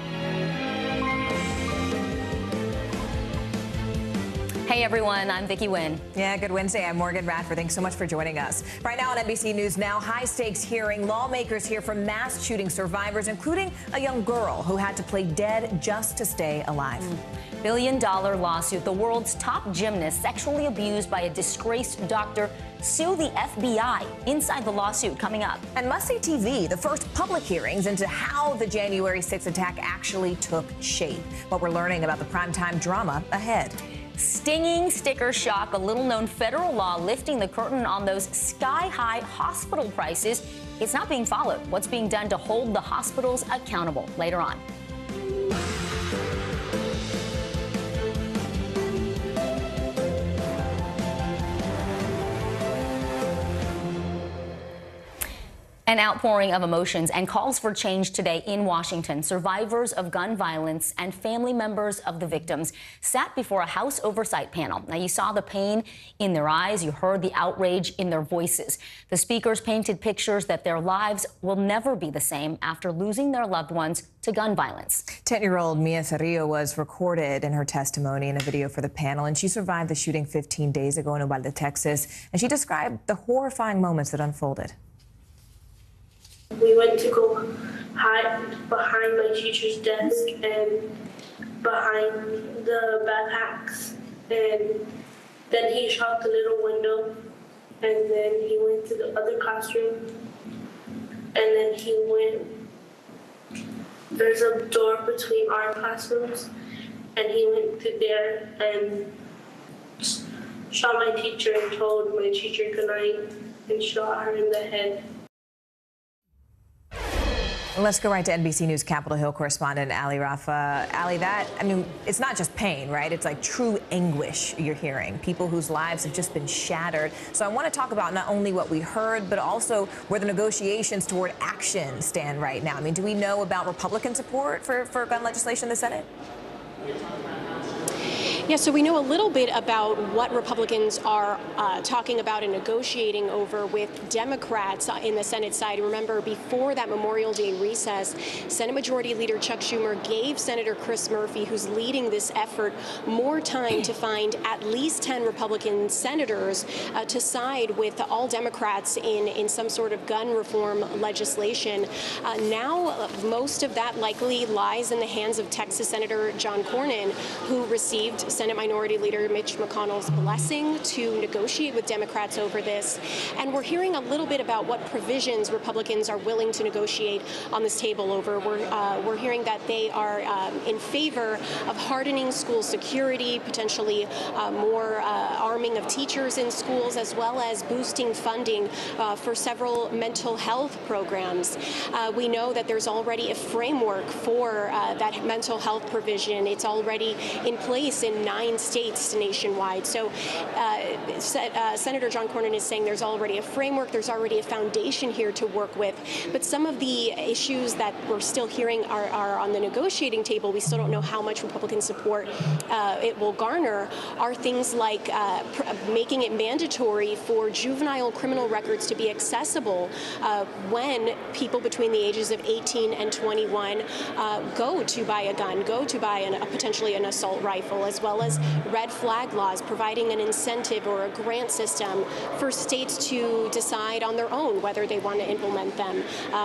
Hey everyone, I'm Vicki Wynn. Yeah, good Wednesday. I'm Morgan Radford. Thanks so much for joining us. Right now on NBC News Now, high-stakes hearing. Lawmakers hear from mass shooting survivors, including a young girl who had to play dead just to stay alive. Billion-dollar lawsuit. The world's top gymnast sexually abused by a disgraced doctor sue the FBI. Inside the lawsuit coming up. And must-see TV, the first public hearings into how the January 6th attack actually took shape. What we're learning about the primetime drama ahead. Stinging sticker shock, a little-known federal law lifting the curtain on those sky-high hospital prices. It's not being followed. What's being done to hold the hospitals accountable? Later on. An outpouring of emotions and calls for change today in Washington. Survivors of gun violence and family members of the victims sat before a House oversight panel. Now, you saw the pain in their eyes. You heard the outrage in their voices. The speakers painted pictures that their lives will never be the same after losing their loved ones to gun violence. 10-year-old Mia Cerrillo was recorded in her testimony in a video for the panel, and she survived the shooting 15 days ago in Uvalde, Texas, and she described the horrifying moments that unfolded. We went to go hide behind my teacher's desk and behind the backpacks, and then he shot the little window, and then he went to the other classroom, and then he went, there's a door between our classrooms, and he went to there and shot my teacher and told my teacher goodnight and shot her in the head. Let's go right to NBC News Capitol Hill correspondent Ali Rafa. Ali, it's not just pain, right? It's like true anguish you're hearing. People whose lives have just been shattered. So I want to talk about not only what we heard, but also where the negotiations toward action stand right now. I mean, do we know about Republican support for gun legislation in the Senate? Yeah, so we know a little bit about what Republicans are talking about and negotiating over with Democrats in the Senate side. Remember, before that Memorial Day recess, Senate Majority Leader Chuck Schumer gave Senator Chris Murphy, who's leading this effort, more time to find at least 10 Republican senators to side with all Democrats in some sort of gun reform legislation. Now, most of that likely lies in the hands of Texas Senator John Cornyn, who received Senate Minority Leader Mitch McConnell's blessing to negotiate with Democrats over this. And we're hearing a little bit about what provisions Republicans are willing to negotiate on this table over. We're hearing that they are in favor of hardening school security, potentially more arming of teachers in schools, as well as boosting funding for several mental health programs. We know that there's already a framework for that mental health provision. It's already in place in 9 states nationwide. So Senator John Cornyn is saying there's already a framework, there's already a foundation here to work with. But some of the issues that we're still hearing are on the negotiating table. We still don't know how much Republican support it will garner, are things like making it mandatory for juvenile criminal records to be accessible when people between the ages of 18 and 21 go to buy a gun, go to buy potentially an assault rifle, as well as red flag laws, providing an incentive or a grant system for states to decide on their own whether they want to implement them,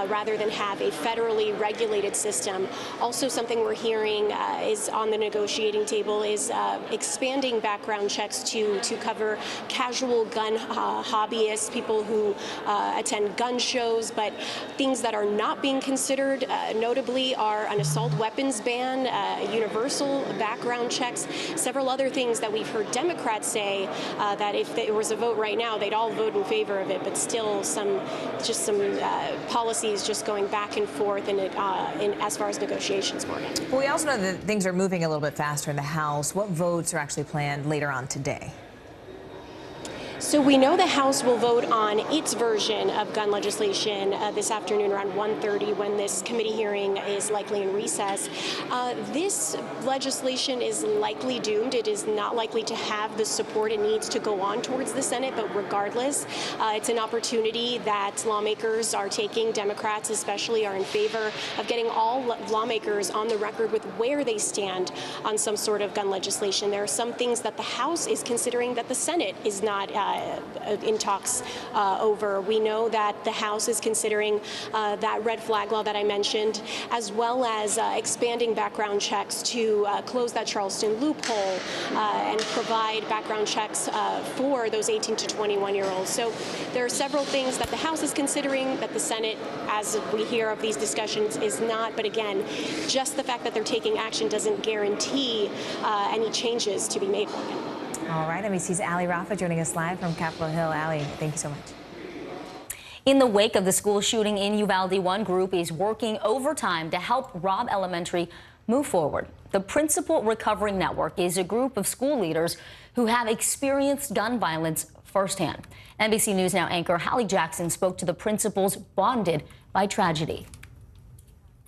rather than have a federally regulated system. Also, something we're hearing is on the negotiating table is expanding background checks to cover casual gun hobbyists, people who attend gun shows, but things that are not being considered, notably, are an assault weapons ban, universal background checks, several other things that we've heard Democrats say that if there was a vote right now, they'd all vote in favor of it, but still some policies just going back and forth in as far as negotiations, Morgan. Well, we also know that things are moving a little bit faster in the House. What votes are actually planned later on today? So we know the House will vote on its version of gun legislation this afternoon around 1:30 when this committee hearing is likely in recess. This legislation is likely doomed. It is not likely to have the support it needs to go on towards the Senate, but regardless, it's an opportunity that lawmakers are taking. Democrats especially are in favor of getting all lawmakers on the record with where they stand on some sort of gun legislation. There are some things that the House is considering that the Senate is not in talks over. We know that the House is considering that red flag law that I mentioned, as well as expanding background checks to close that Charleston loophole and provide background checks for those 18 to 21-year-olds. So there are several things that the House is considering that the Senate, as we hear of these discussions, is not. But again, just the fact that they're taking action doesn't guarantee any changes to be made. All right, NBC's Ali Rafa joining us live from Capitol Hill. Ali, thank you so much. In the wake of the school shooting in Uvalde, one group is working overtime to help Robb Elementary move forward. The Principal Recovery Network is a group of school leaders who have experienced gun violence firsthand. NBC News Now anchor Hallie Jackson spoke to the principals bonded by tragedy.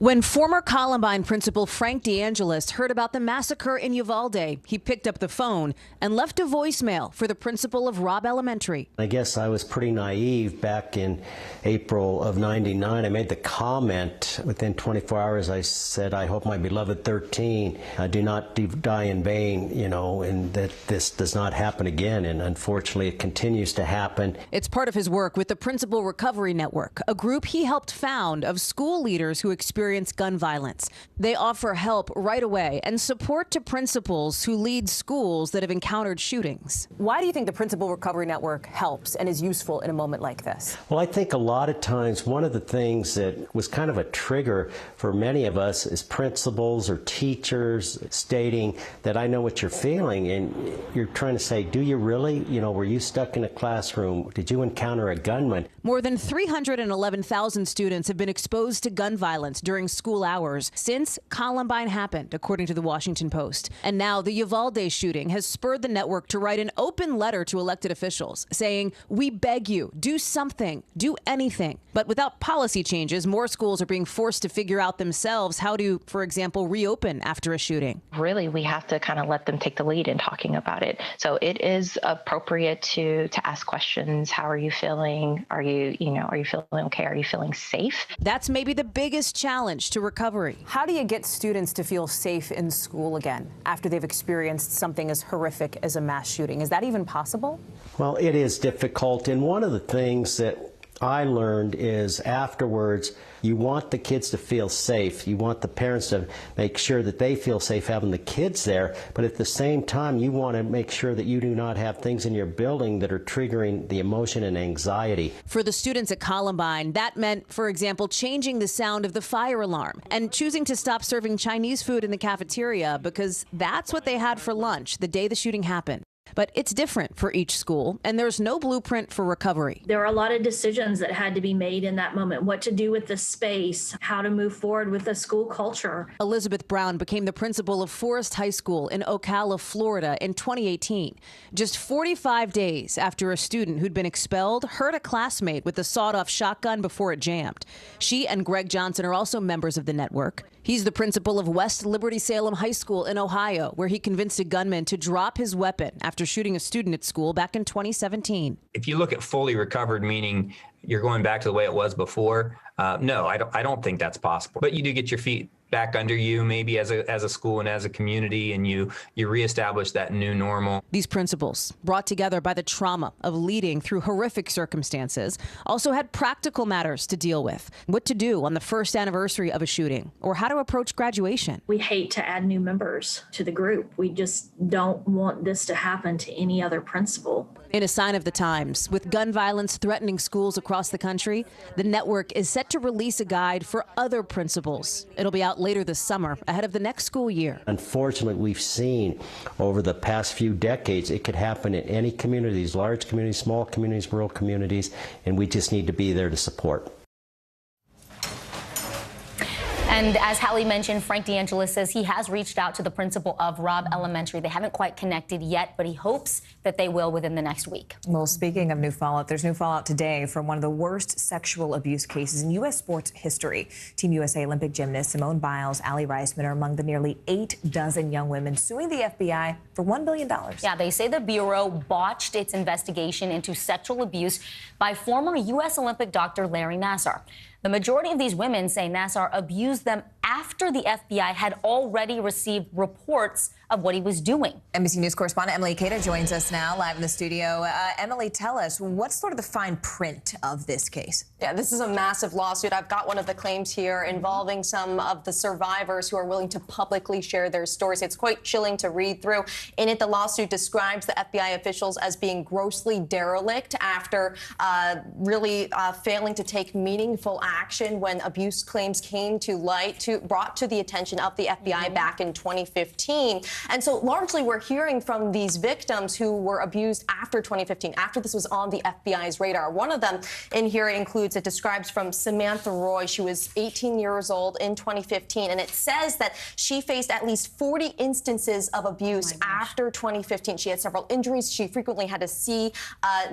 When former Columbine principal Frank DeAngelis heard about the massacre in Uvalde, he picked up the phone and left a voicemail for the principal of Robb Elementary. I guess I was pretty naive back in April of '99. I made the comment within 24 hours. I said, I hope my beloved 13 do not die in vain, and that this does not happen again. And unfortunately, it continues to happen. It's part of his work with the Principal Recovery Network, a group he helped found of school leaders who experience gun violence. They offer help right away and support to principals who lead schools that have encountered shootings. Why do you think the Principal Recovery Network helps and is useful in a moment like this? Well, I think a lot of times one of the things that was kind of a trigger for many of us is principals or teachers stating that I know what you're feeling, and you're trying to say, do you really? Were you stuck in a classroom? Did you encounter a gunman? More than 311,000 students have been exposed to gun violence during during school hours since Columbine happened, according to the Washington Post. And now the Uvalde shooting has spurred the network to write an open letter to elected officials saying, "We beg you, do something, do anything." But without policy changes, more schools are being forced to figure out themselves how to, for example, reopen after a shooting. Really, we have to kind of let them take the lead in talking about it. So it is appropriate to ask questions. How are you feeling? Are you feeling okay? Are you feeling safe? That's maybe the biggest challenge to recovery. How do you get students to feel safe in school again after they've experienced something as horrific as a mass shooting? Is that even possible? Well, it is difficult. And one of the things that I learned is afterwards, you want the kids to feel safe. You want the parents to make sure that they feel safe having the kids there. But at the same time, you want to make sure that you do not have things in your building that are triggering the emotion and anxiety. For the students at Columbine, that meant, for example, changing the sound of the fire alarm and choosing to stop serving Chinese food in the cafeteria because that's what they had for lunch the day the shooting happened. But it's different for each school, and there's no blueprint for recovery. There are a lot of decisions that had to be made in that moment. What to do with the space, how to move forward with the school culture. Elizabeth Brown became the principal of Forest High School in Ocala, Florida in 2018. Just 45 days after a student who'd been expelled hurt a classmate with a sawed-off shotgun before it jammed. She and Greg Johnson are also members of the network. He's the principal of West Liberty Salem High School in Ohio, where he convinced a gunman to drop his weapon after shooting a student at school back in 2017. If you look at fully recovered, meaning you're going back to the way it was before, no, I don't think that's possible. But you do get your feet back under you, maybe as a school and as a community, and you reestablish that new normal. These principals, brought together by the trauma of leading through horrific circumstances, also had practical matters to deal with. What to do on the first anniversary of a shooting, or how to approach graduation. We hate to add new members to the group. We just don't want this to happen to any other principal. In a sign of the times, with gun violence threatening schools across the country, the network is set to release a guide for other principals. It'll be out later this summer, ahead of the next school year. Unfortunately, we've seen over the past few decades, it could happen in any communities, large communities, small communities, rural communities, and we just need to be there to support. And as Hallie mentioned, Frank DeAngelis says he has reached out to the principal of Robb Elementary. They haven't quite connected yet, but he hopes that they will within the next week. Well, speaking of new fallout, there's new fallout today from one of the worst sexual abuse cases in U.S. sports history. Team USA Olympic gymnast Simone Biles, Allie Reisman are among the nearly 8 dozen young women suing the FBI for $1 billion. Yeah, they say the Bureau botched its investigation into sexual abuse by former U.S. Olympic doctor Larry Nassar. The majority of these women say Nassar abused them after the FBI had already received reports of what he was doing. NBC News correspondent Emily Cada joins us now live in the studio. Emily, tell us, what's sort of the fine print of this case? Yeah, this is a massive lawsuit. I've got one of the claims here involving some of the survivors who are willing to publicly share their stories. It's quite chilling to read through. In it, the lawsuit describes the FBI officials as being grossly derelict after really failing to take meaningful action when abuse claims came to light, brought to the attention of the FBI back in 2015. And so largely we're hearing from these victims who were abused after 2015, after this was on the FBI's radar. One of them in here it describes from Samantha Roy. She was 18 years old in 2015, and it says that she faced at least 40 instances of abuse after 2015. She had several injuries. She frequently had to see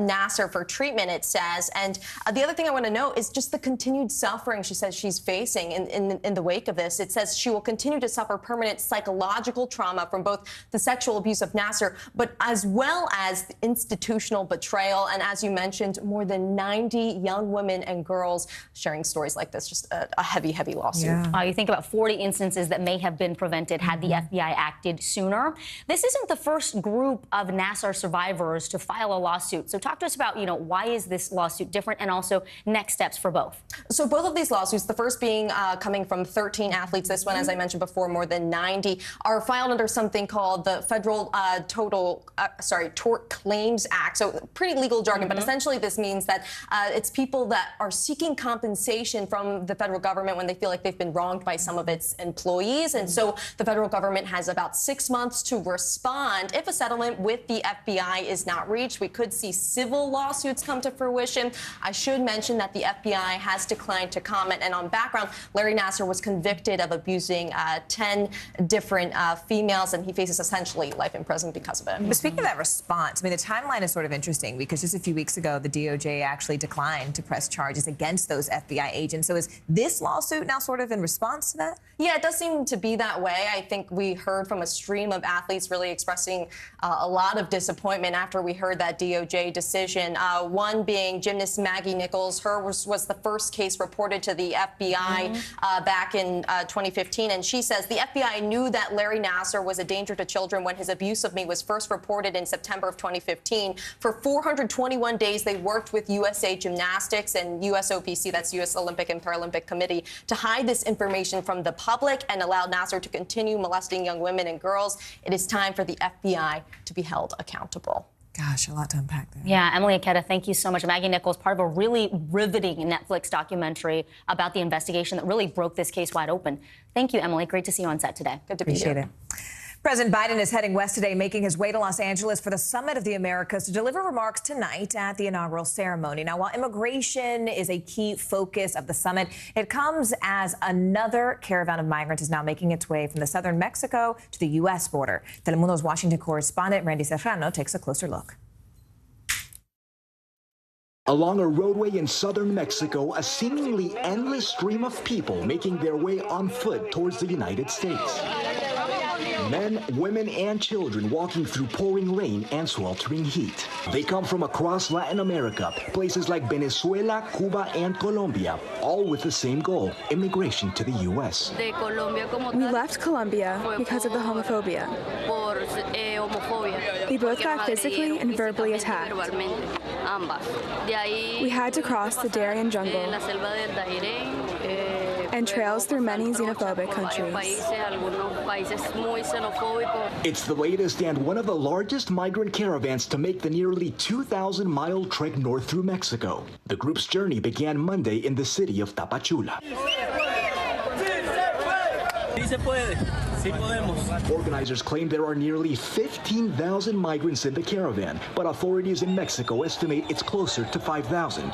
Nassar for treatment, it says. And the other thing I want to note is just the continued suffering she says she's facing in the wake of this. It says she will continue to suffer permanent psychological trauma from both the sexual abuse of Nassar, but as well as institutional betrayal. And as you mentioned, more than 90 young women and girls sharing stories like this. Just a heavy, heavy lawsuit. Yeah. You think about 40 instances that may have been prevented had the FBI acted sooner. This isn't the first group of Nassar survivors to file a lawsuit. So talk to us about, why is this lawsuit different, and also next steps for both? So both of these lawsuits, the first being coming from 13 13 athletes. This one, as I mentioned before, more than 90, are filed under something called the Federal Tort Claims Act. So pretty legal jargon, but essentially this means that it's people that are seeking compensation from the federal government when they feel like they've been wronged by some of its employees. And so the federal government has about 6 months to respond. If a settlement with the FBI is not reached, we could see civil lawsuits come to fruition. I should mention that the FBI has declined to comment. And on background, Larry Nassar was convicted of abusing 10 different females, and he faces essentially life in prison because of it. But speaking of that response, I mean, the timeline is sort of interesting because just a few weeks ago, the DOJ actually declined to press charges against those FBI agents. So is this lawsuit now sort of in response to that? Yeah, it does seem to be that way. I think we heard from a stream of athletes really expressing a lot of disappointment after we heard that DOJ decision. One being gymnast Maggie Nichols. Her was the first case reported to the FBI back in 2015. And she says the FBI knew that Larry Nassar was a danger to children when his abuse of me was first reported in September of 2015. For 421 days, they worked with USA Gymnastics and USOPC, that's U.S. Olympic and Paralympic Committee, to hide this information from the public and allow Nassar to continue molesting young women and girls. It is time for the FBI to be held accountable. Gosh, a lot to unpack there. Yeah, Emily Aketa, thank you so much. Maggie Nichols, part of a really riveting Netflix documentary about the investigation that really broke this case wide open. Thank you, Emily. Great to see you on set today. Good to be here. Appreciate it. President Biden is heading west today, making his way to Los Angeles for the Summit of the Americas to deliver remarks tonight at the inaugural ceremony. Now, while immigration is a key focus of the summit, it comes as another caravan of migrants is now making its way from the southern Mexico to the U.S. border. Telemundo's Washington correspondent Randy Serrano takes a closer look. Along a roadway in southern Mexico, a seemingly endless stream of people making their way on foot towards the United States. Men, women, and children walking through pouring rain and sweltering heat. They come from across Latin America, places like Venezuela, Cuba, and Colombia, all with the same goal, immigration to the U.S. We left Colombia because of the homophobia. We both got physically and verbally attacked. We had to cross the Darien jungle and trails through many xenophobic countries. It's the latest and one of the largest migrant caravans to make the nearly 2,000-mile trek north through Mexico. The group's journey began Monday in the city of Tapachula. Organizers claim there are nearly 15,000 migrants in the caravan, but authorities in Mexico estimate it's closer to 5,000.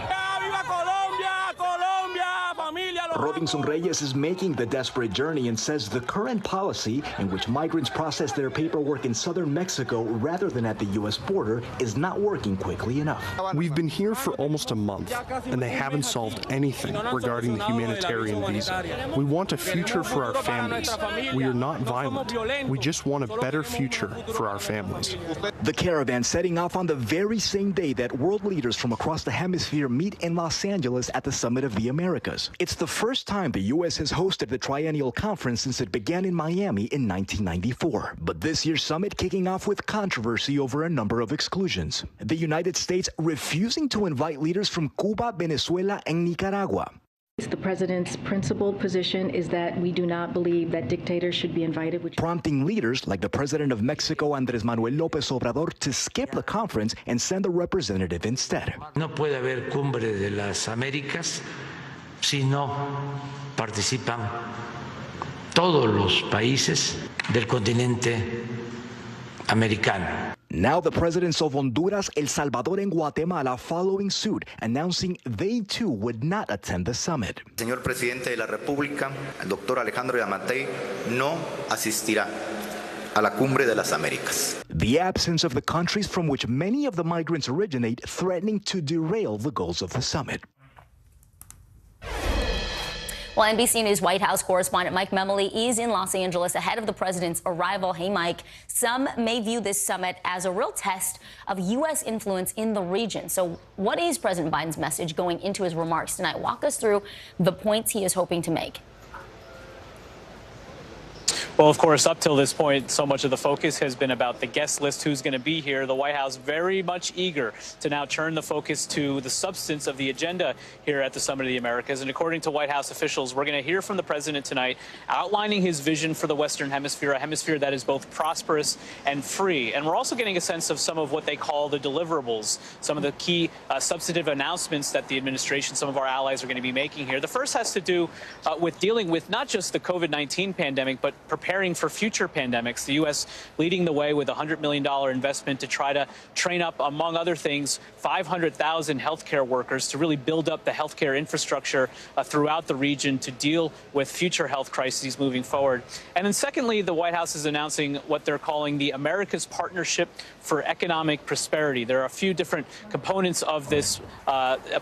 Robinson Reyes is making the desperate journey and says the current policy, in which migrants process their paperwork in southern Mexico rather than at the U.S. border, is not working quickly enough. We've been here for almost a month, and they haven't solved anything regarding the humanitarian visa. We want a future for our families. We are not violent. We just want a better future for our families. The caravan setting off on the very same day that world leaders from across the hemisphere meet in Los Angeles at the Summit of the Americas. It's the first time the U.S. has hosted the triennial conference since it began in Miami in 1994. But this year's summit kicking off with controversy over a number of exclusions. The United States refusing to invite leaders from Cuba, Venezuela, and Nicaragua. The president's principled position is that we do not believe that dictators should be invited. Prompting leaders like the president of Mexico, Andrés Manuel López Obrador, to skip the conference and send a representative instead. No puede haber cumbre de las Américas si no participan todos los países del continente americano. Now the presidents of Honduras, El Salvador, and Guatemala following suit, announcing they too would not attend the summit. Señor presidente de la República, el doctor Alejandro Yamatei, no asistirá a la Cumbre de las Américas. The absence of the countries from which many of the migrants originate threatening to derail the goals of the summit. Well, NBC News White House correspondent Mike Memoli is in Los Angeles ahead of the president's arrival. Hey, Mike, some may view this summit as a real test of U.S. influence in the region. So what is President Biden's message going into his remarks tonight? Walk us through the points he is hoping to make. Well, of course, up till this point, so much of the focus has been about the guest list, who's going to be here. The White House very much eager to now turn the focus to the substance of the agenda here at the Summit of the Americas. And according to White House officials, we're going to hear from the president tonight outlining his vision for the Western Hemisphere, a hemisphere that is both prosperous and free. And we're also getting a sense of some of what they call the deliverables, some of the key substantive announcements that the administration, some of our allies are going to be making here. The first has to do with dealing with not just the COVID-19 pandemic, but preparing for future pandemics. The U.S. leading the way with a $100 million investment to try to train up, among other things, 500,000 healthcare workers to really build up the healthcare infrastructure throughout the region to deal with future health crises moving forward. And then secondly, the White House is announcing what they're calling the America's Partnership for Economic Prosperity. There are a few different components of this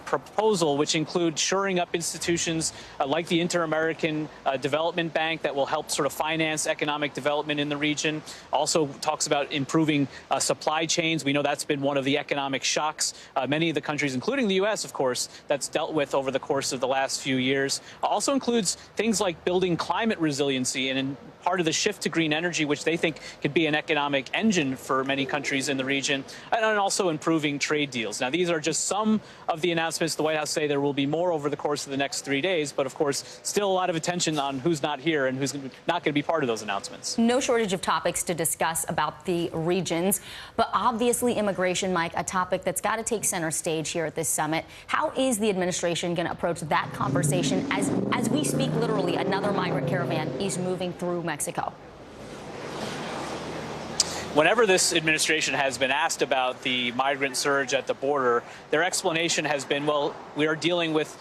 proposal, which include shoring up institutions like the Inter-American Development Bank that will help sort of finance economic development in the region. Also talks about improving supply chains. We know that's been one of the economic shocks many of the countries, including the U.S., of course, that's dealt with over the course of the last few years. Also includes things like building climate resiliency and part of the shift to green energy, which they think could be an economic engine for many countries in the region, and also improving trade deals. Now, these are just some of the announcements. The White House say there will be more over the course of the next 3 days, but of course, still a lot of attention on who's not here and who's not going to be part of those announcements. No shortage of topics to discuss about the regions, but obviously immigration, Mike, a topic that's got to take center stage here at this summit. How is the administration going to approach that conversation as we speak? Literally, another migrant caravan is moving through Mexico. Whenever this administration has been asked about the migrant surge at the border, their explanation has been, well, we are dealing with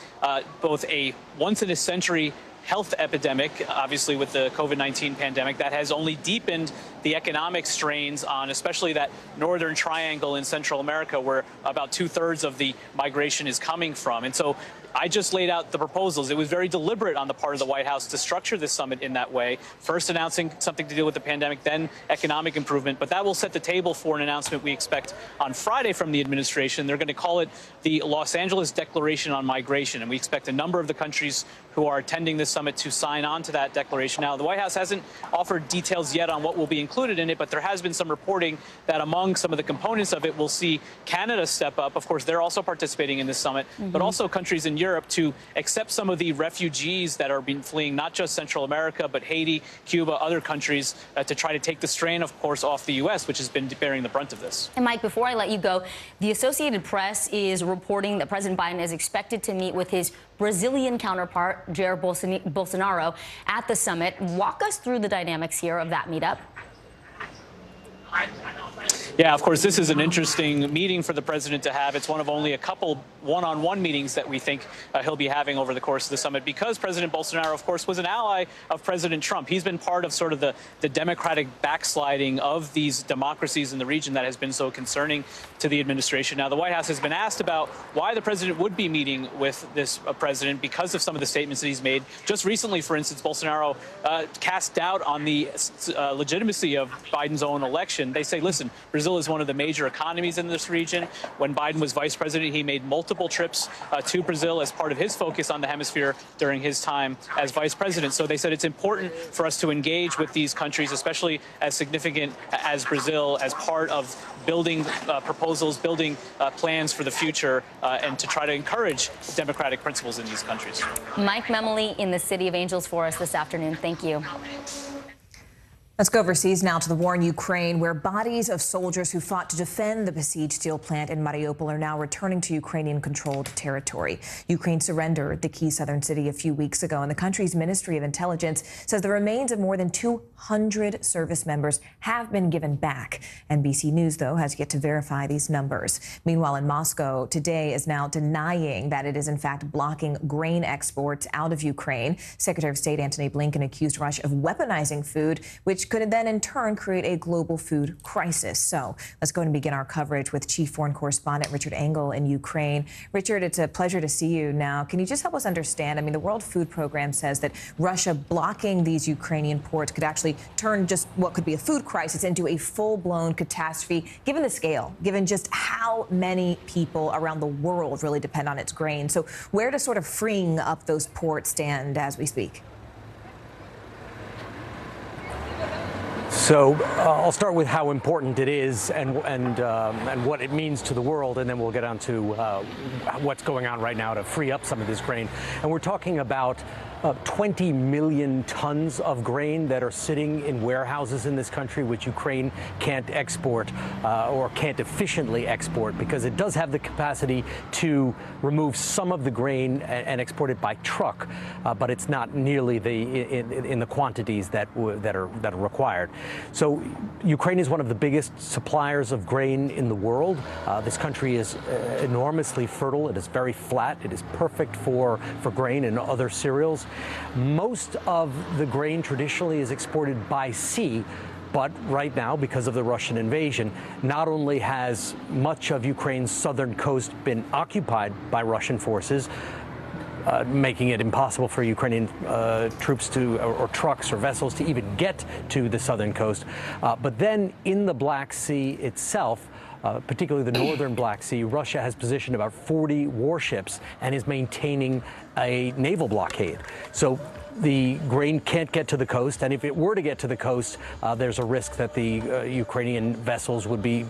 both a once-in-a-century health epidemic, obviously with the COVID-19 pandemic, that has only deepened the economic strains on especially that northern triangle in Central America, where about 2/3 of the migration is coming from. And so I just laid out the proposals. It was very deliberate on the part of the White House to structure this summit in that way, first announcing something to deal with the pandemic, then economic improvement. But that will set the table for an announcement we expect on Friday from the administration. They're going to call it the Los Angeles Declaration on Migration, and we expect a number of the countries who are attending this summit to sign on to that declaration. Now, the White House hasn't offered details yet on what will be included in it, but there has been some reporting that among some of the components of it, we'll see Canada step up. Of course, they're also participating in this summit, but also countries in Europe to accept some of the refugees that are being fleeing not just Central America, but Haiti, Cuba, other countries to try to take the strain, of course, off the U.S., which has been bearing the brunt of this. And Mike, before I let you go, the Associated Press is reporting that President Biden is expected to meet with his Brazilian counterpart, Jair Bolsonaro, at the summit. Walk us through the dynamics here of that meetup. Yeah, of course, this is an interesting meeting for the president to have. It's one of only a couple one-on-one meetings that we think he'll be having over the course of the summit, because President Bolsonaro, of course, was an ally of President Trump. He's been part of sort of the democratic backsliding of these democracies in the region that has been so concerning to the administration. Now, the White House has been asked about why the president would be meeting with this president because of some of the statements that he's made. Just recently, for instance, Bolsonaro cast doubt on the legitimacy of Biden's own election. They say, listen, Brazil is one of the major economies in this region. When Biden was vice president, he made multiple trips to Brazil as part of his focus on the hemisphere during his time as vice president. So they said it's important for us to engage with these countries, especially as significant as Brazil, as part of building proposals, building plans for the future, and to try to encourage democratic principles in these countries. Mike Memoli in the City of Angels for us this afternoon. Thank you. Let's go overseas now to the war in Ukraine, where bodies of soldiers who fought to defend the besieged steel plant in Mariupol are now returning to Ukrainian-controlled territory. Ukraine surrendered the key southern city a few weeks ago, and the country's Ministry of Intelligence says the remains of more than 200 service members have been given back. NBC News, though, has yet to verify these numbers. Meanwhile, in Moscow, today is now denying that it is in fact blocking grain exports out of Ukraine. Secretary of State Antony Blinken accused Russia of weaponizing food, which could then in turn create a global food crisis. So let's go and begin our coverage with Chief Foreign Correspondent Richard Engel in Ukraine. Richard, it's a pleasure to see you now. Can you just help us understand? I mean, the World Food Program says that Russia blocking these Ukrainian ports could actually turn just what could be a food crisis into a full-blown catastrophe, given the scale, given just how many people around the world really depend on its grain. So where does sort of freeing up those ports stand as we speak? So I'll start with how important it is and what it means to the world, and then we'll get on to what's going on right now to free up some of this grain. And we're talking about 20 million tons of grain that are sitting in warehouses in this country, which Ukraine can't export or can't efficiently export, because it does have the capacity to remove some of the grain and export it by truck, but it's not nearly in the quantities that are required. So Ukraine is one of the biggest suppliers of grain in the world. This country is enormously fertile. It is very flat. It is perfect for grain and other cereals. Most of the grain traditionally is exported by sea, but right now, because of the Russian invasion, not only has much of Ukraine's southern coast been occupied by Russian forces, making it impossible for Ukrainian troops or trucks or vessels to even get to the southern coast, but then in the Black Sea itself, particularly the northern Black Sea, Russia has positioned about 40 warships and is maintaining a naval blockade. So the grain can't get to the coast, and if it were to get to the coast, there's a risk that the Ukrainian vessels would be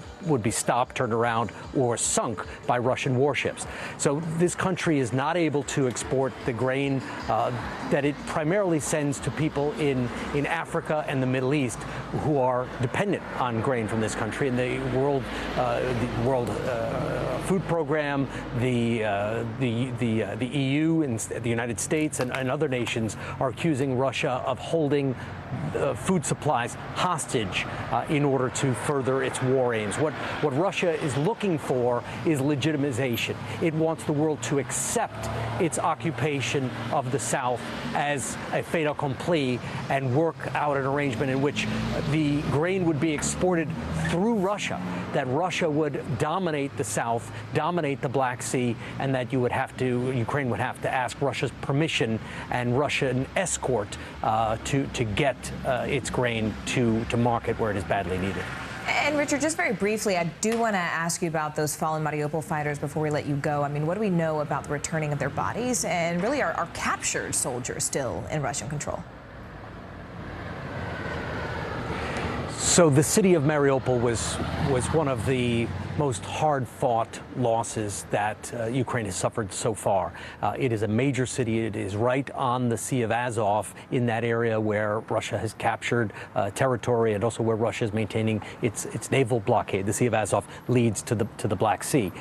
stopped, turned around, or sunk by Russian warships. So this country is not able to export the grain that it primarily sends to people in Africa and the Middle East who are dependent on grain from this country. And the World Food Program, the EU and the United States and other nations are accusing Russia of holding food supplies hostage in order to further its war aims. What Russia is looking for is legitimization. It wants the world to accept its occupation of the South as a fait accompli and work out an arrangement in which the grain would be exported through Russia, that Russia would dominate the South, dominate the Black Sea, and that Ukraine would have to ask Russia's permission and Russian escort to get its grain to market where it is badly needed. And Richard, just very briefly, I do want to ask you about those fallen Mariupol fighters before we let you go. I mean, what do we know about the returning of their bodies, and really are captured soldiers still in Russian control? So the city of Mariupol was one of the most hard-fought losses that Ukraine has suffered so far. It is a major city. It is right on the Sea of Azov, in that area where Russia has captured territory, and also where Russia is maintaining its naval blockade. The Sea of Azov leads to the Black Sea.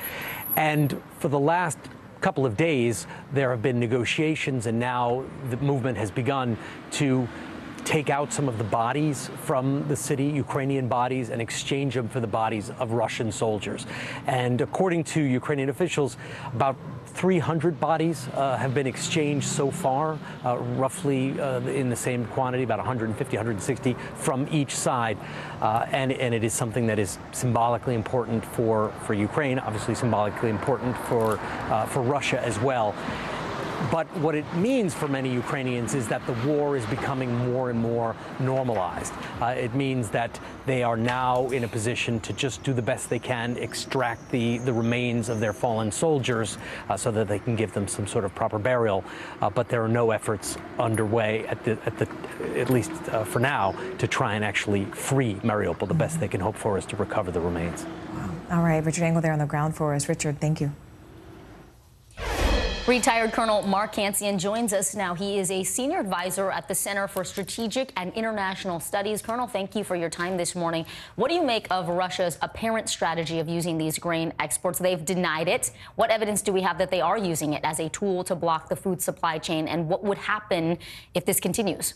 And for the last couple of days, there have been negotiations, and now the movement has begun to take out some of the bodies from the city, Ukrainian bodies, and exchange them for the bodies of Russian soldiers. And according to Ukrainian officials, about 300 bodies have been exchanged so far, roughly in the same quantity, about 150, 160 from each side. And it is something that is symbolically important for Ukraine, obviously symbolically important for Russia as well. But what it means for many Ukrainians is that the war is becoming more and more normalized. It means that they are now in a position to just do the best they can, extract the remains of their fallen soldiers so that they can give them some sort of proper burial. But there are no efforts underway at least for now, to try and actually free Mariupol. The best they can hope for is to recover the remains. Wow. All right, Richard Engel there on the ground for us. Richard, thank you. Retired Colonel Mark Cancian joins us now. He is a senior advisor at the Center for Strategic and International Studies. Colonel, thank you for your time this morning. What do you make of Russia's apparent strategy of using these grain exports? They've denied it. What evidence do we have that they are using it as a tool to block the food supply chain? And what would happen if this continues?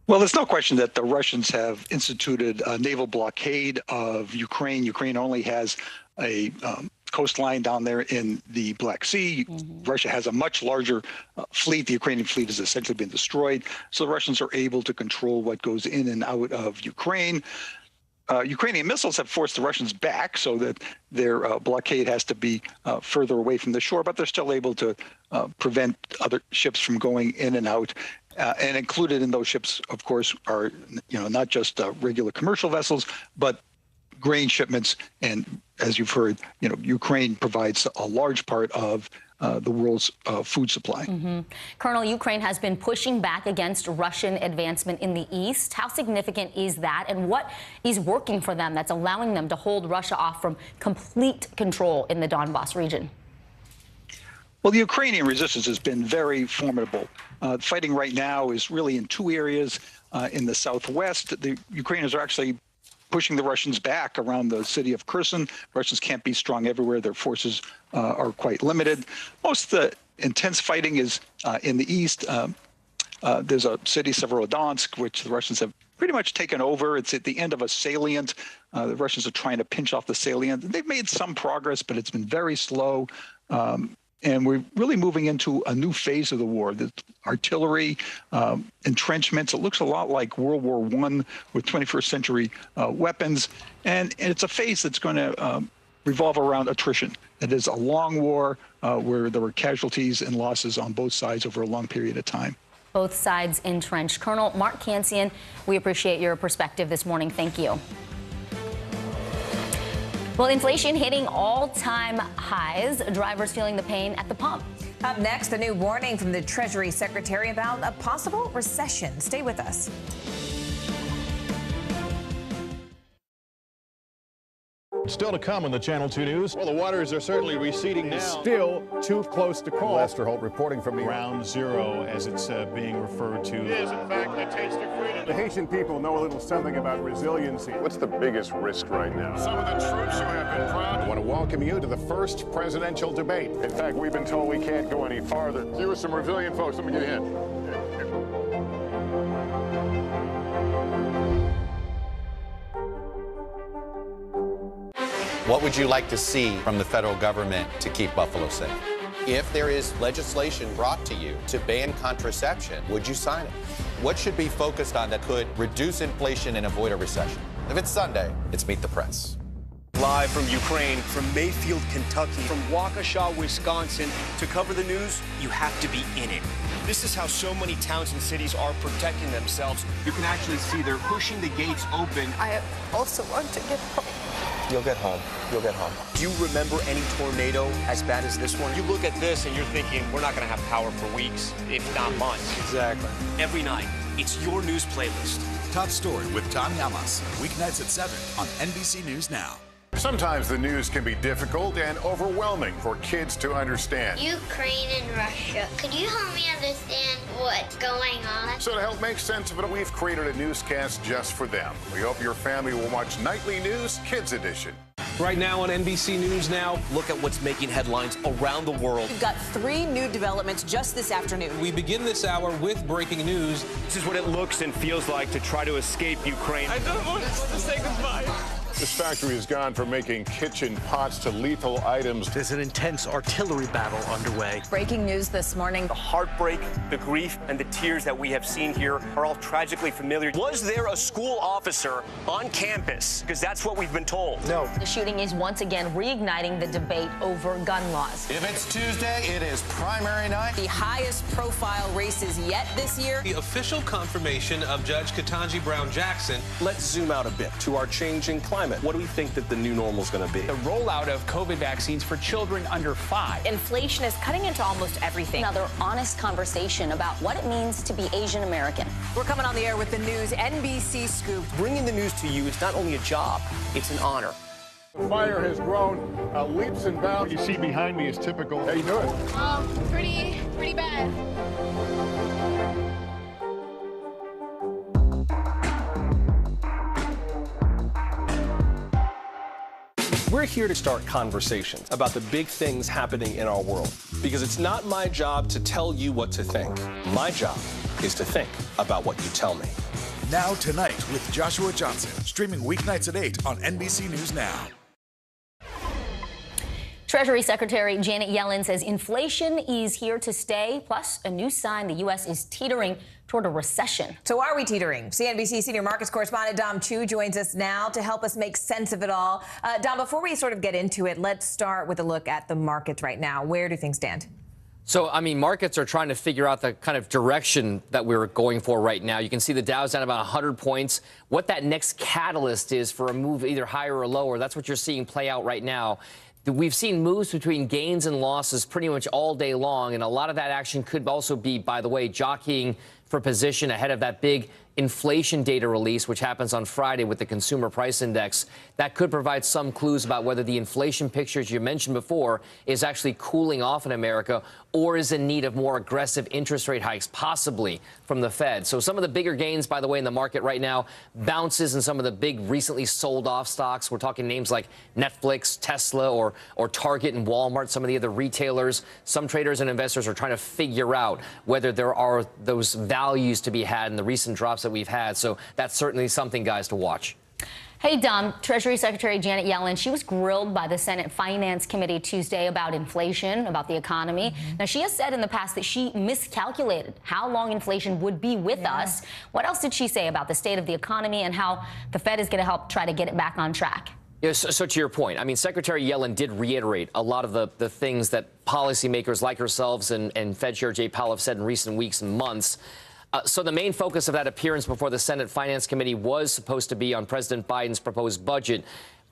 Well, there's no question that the Russians have instituted a naval blockade of Ukraine. Ukraine only has a coastline down there in the Black Sea. Russia has a much larger fleet. The Ukrainian fleet has essentially been destroyed. So the Russians are able to control what goes in and out of Ukraine. Ukrainian missiles have forced the Russians back so that their blockade has to be further away from the shore, but they're still able to prevent other ships from going in and out. And included in those ships, of course, are not just regular commercial vessels, but grain shipments. And as you've heard, Ukraine provides a large part of the world's food supply. Colonel, Ukraine has been pushing back against Russian advancement in the east. How significant is that, and what is working for them that's allowing them to hold Russia off from complete control in the Donbas region? Well, the Ukrainian resistance has been very formidable. Fighting right now is really in two areas. In the southwest, the Ukrainians are actually pushing the Russians back around the city of Kherson. Russians can't be strong everywhere. Their forces are quite limited. Most of the intense fighting is in the east. There's a city, Severodonetsk, which the Russians have pretty much taken over. It's at the end of a salient. The Russians are trying to pinch off the salient. They've made some progress, but it's been very slow. And we're really moving into a new phase of the war. The artillery, entrenchments. It looks a lot like World War I with 21st century weapons. And it's a phase that's going to revolve around attrition. It is a long war where there were casualties and losses on both sides over a long period of time. Both sides entrenched. Colonel Mark Kansian, we appreciate your perspective this morning. Thank you. Well, inflation hitting all-time highs. Drivers feeling the pain at the pump. Up next, a new warning from the Treasury Secretary about a possible recession. Stay with us. Still to come on the Channel 2 News. Well, the waters are certainly receding now. Still too close to call. Lester Holt reporting from the Ground Zero, as it's being referred to. It is, in fact, the taste of freedom. The Haitian people know a little something about resiliency. What's the biggest risk right now? Some of the troops who have been proud. I want to welcome you to the first presidential debate. In fact, we've been told we can't go any farther. You were some resilient folks. Let me get a hint. What would you like to see from the federal government to keep Buffalo safe? If there is legislation brought to you to ban contraception, would you sign it? What should be focused on that could reduce inflation and avoid a recession? If it's Sunday, it's Meet the Press. Live from Ukraine, from Mayfield, Kentucky, from Waukesha, Wisconsin. To cover the news, you have to be in it. This is how so many towns and cities are protecting themselves. You can actually see they're pushing the gates open. I also want to get home. You'll get home. You'll get home. Do you remember any tornado as bad as this one? You look at this and you're thinking, we're not going to have power for weeks, if not months. Exactly. Every night, it's your news playlist. Top Story with Tom Llamas, weeknights at 7 on NBC News Now. Sometimes the news can be difficult and overwhelming for kids to understand. Ukraine and Russia. Could you help me understand what's going on? So to help make sense of it, we've created a newscast just for them. We hope your family will watch Nightly News Kids Edition. Right now on NBC News Now, look at what's making headlines around the world. We've got 3 new developments just this afternoon. We begin this hour with breaking news. This is what it looks and feels like to try to escape Ukraine. I don't want us to say goodbye. This factory has gone from making kitchen pots to lethal items. There's an intense artillery battle underway. Breaking news this morning. The heartbreak, the grief, and the tears that we have seen here are all tragically familiar. Was there a school officer on campus? Because that's what we've been told. No. The shooting is once again reigniting the debate over gun laws. If it's Tuesday, it is primary night. The highest profile races yet this year. The official confirmation of Judge Ketanji Brown Jackson. Let's zoom out a bit to our changing climate. What do we think that the new normal is going to be? The rollout of COVID vaccines for children under 5. Inflation is cutting into almost everything. Another honest conversation about what it means to be Asian American. We're coming on the air with the news NBC Scoop. Bringing the news to you is not only a job, it's an honor. The fire has grown leaps and bounds. What you see behind me is typical. How you doing? Pretty bad. We're here to start conversations about the big things happening in our world, because it's not my job to tell you what to think. My job is to think about what you tell me. Now Tonight with Joshua Johnson, streaming weeknights at 8 on NBC News Now. Treasury Secretary Janet Yellen says inflation is here to stay, plus a new sign the U.S. is teetering toward a recession. So are we teetering? CNBC senior markets correspondent Dom Chu joins us now to help us make sense of it all. Dom, before we sort of get into it, let's start with a look at the markets right now. Where do things stand? So, I mean, markets are trying to figure out the kind of direction that we're going for right now. You can see the Dow's down about 100 points. What that next catalyst is for a move either higher or lower, that's what you're seeing play out right now. We've seen moves between gains and losses pretty much all day long, and a lot of that action could also be, by the way, jockeying for position ahead of that big inflation data release, which happens on Friday with the consumer price index. That could provide some clues about whether the inflation pictures you mentioned before is actually cooling off in America or is in need of more aggressive interest rate hikes, possibly from the Fed. So some of the bigger gains, by the way, in the market right now, bounces in some of the big recently sold off stocks. We're talking names like Netflix, Tesla, or Target and Walmart, some of the other retailers. Some traders and investors are trying to figure out whether there are those values to be had in the recent drops that we've had. So that's certainly something, guys, to watch. Hey, Dom, Treasury Secretary Janet Yellen, she was grilled by the Senate Finance Committee Tuesday about inflation, about the economy. Now, she has said in the past that she miscalculated how long inflation would be with us. What else did she say about the state of the economy and how the Fed is going to help try to get it back on track? Yes, so to your point, I mean, Secretary Yellen did reiterate a lot of the things that policymakers like herself and Fed Chair Jay Powell have said in recent weeks and months. So the main focus of that appearance before the Senate Finance Committee was supposed to be on President Biden's proposed budget.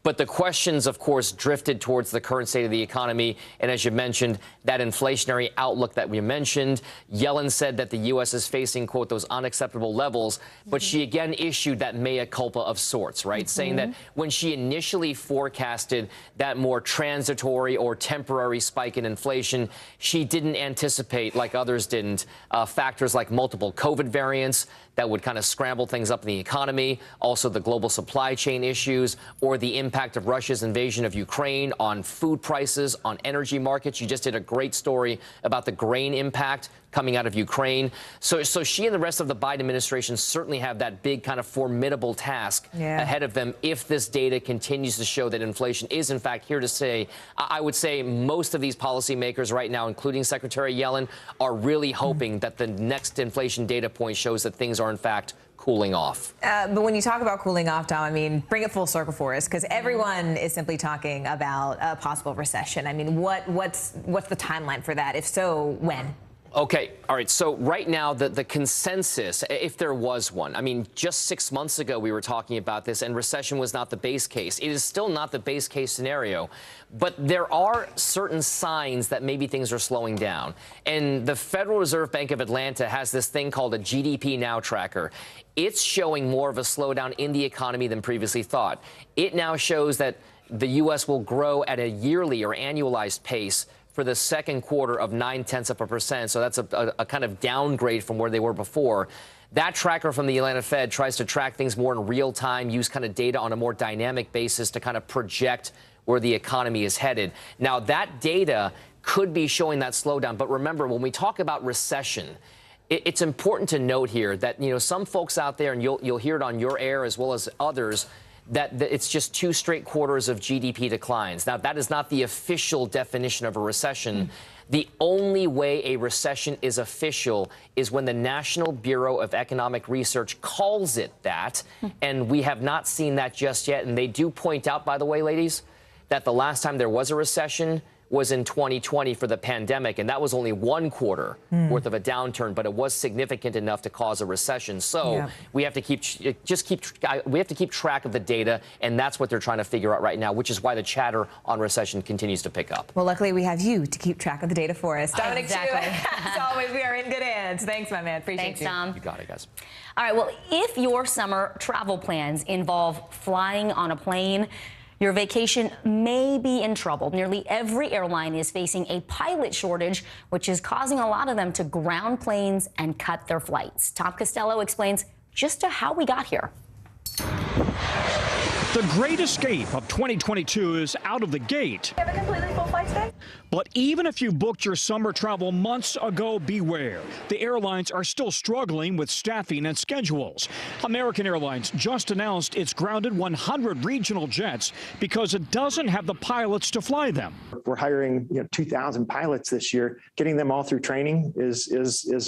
But the questions, of course, drifted towards the current state of the economy. And as you mentioned, that inflationary outlook that we mentioned, Yellen said that the U.S. is facing, quote, those unacceptable levels. But she again issued that mea culpa of sorts, right? Saying that when she initially forecasted that more transitory or temporary spike in inflation, she didn't anticipate, like others didn't, factors like multiple COVID variants that would kind of scramble things up in the economy, also the global supply chain issues, or the impact of Russia's invasion of Ukraine on food prices, on energy markets. You just did a great story about the grain impact coming out of Ukraine. So she and the rest of the Biden administration certainly have that big kind of formidable task ahead of them if this data continues to show that inflation is, in fact, here to stay. I would say most of these policymakers right now, including Secretary Yellen, are really hoping that the next inflation data point shows that things are, in fact, cooling off. But when you talk about cooling off, Tom, I mean, bring it full circle for us, because everyone is simply talking about a possible recession. I mean, what's the timeline for that? If so, when? Okay. All right. So right now, the consensus, if there was one, I mean, just 6 months ago, we were talking about this and recession was not the base case. It is still not the base case scenario, but there are certain signs that maybe things are slowing down. And the Federal Reserve Bank of Atlanta has this thing called a GDP Now tracker. It's showing more of a slowdown in the economy than previously thought. It now shows that the U.S. will grow at a yearly or annualized pace for the second quarter of 0.9%. So that's a kind of downgrade from where they were before. That tracker from the Atlanta Fed tries to track things more in real time, use kind of data on a more dynamic basis to kind of project where the economy is headed. Now, that data could be showing that slowdown. But remember, when we talk about recession, it's important to note here that, you know, some folks out there, and you'll hear it on your air as well as others, that it's just 2 straight quarters of GDP declines. Now, that is not the official definition of a recession. The only way a recession is official is when the National Bureau of Economic Research calls it that, and we have not seen that just yet. And they do point out, by the way, ladies, that the last time there was a recession was in 2020 for the pandemic, and that was only 1 quarter worth of a downturn, but it was significant enough to cause a recession. So we have to keep track of the data, and that's what they're trying to figure out right now, which is why the chatter on recession continues to pick up. Well, luckily we have you to keep track of the data for us. Dominic, Exactly. as always, we are in good hands. Thanks, my man. Appreciate Thanks, you. Tom. You got it, guys. All right, well, if your summer travel plans involve flying on a plane, your vacation may be in trouble. Nearly every airline is facing a pilot shortage, which is causing a lot of them to ground planes and cut their flights. Tom Costello explains just how we got here. The great escape of 2022 is out of the gate. You have a completely full flight today? But even if you booked your summer travel months ago, beware. The airlines are still struggling with staffing and schedules. American Airlines just announced it's grounded 100 regional jets because it doesn't have the pilots to fly them. We're hiring 2,000 pilots this year. Getting them all through training is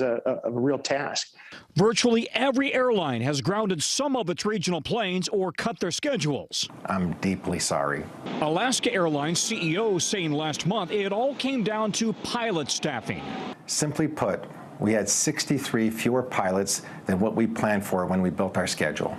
a real task. Virtually every airline has grounded some of its regional planes or cut their schedules. I'm deeply sorry. Alaska Airlines CEO saying last month it all came down to pilot staffing. Simply put, we had 63 fewer pilots than what we planned for when we built our schedule.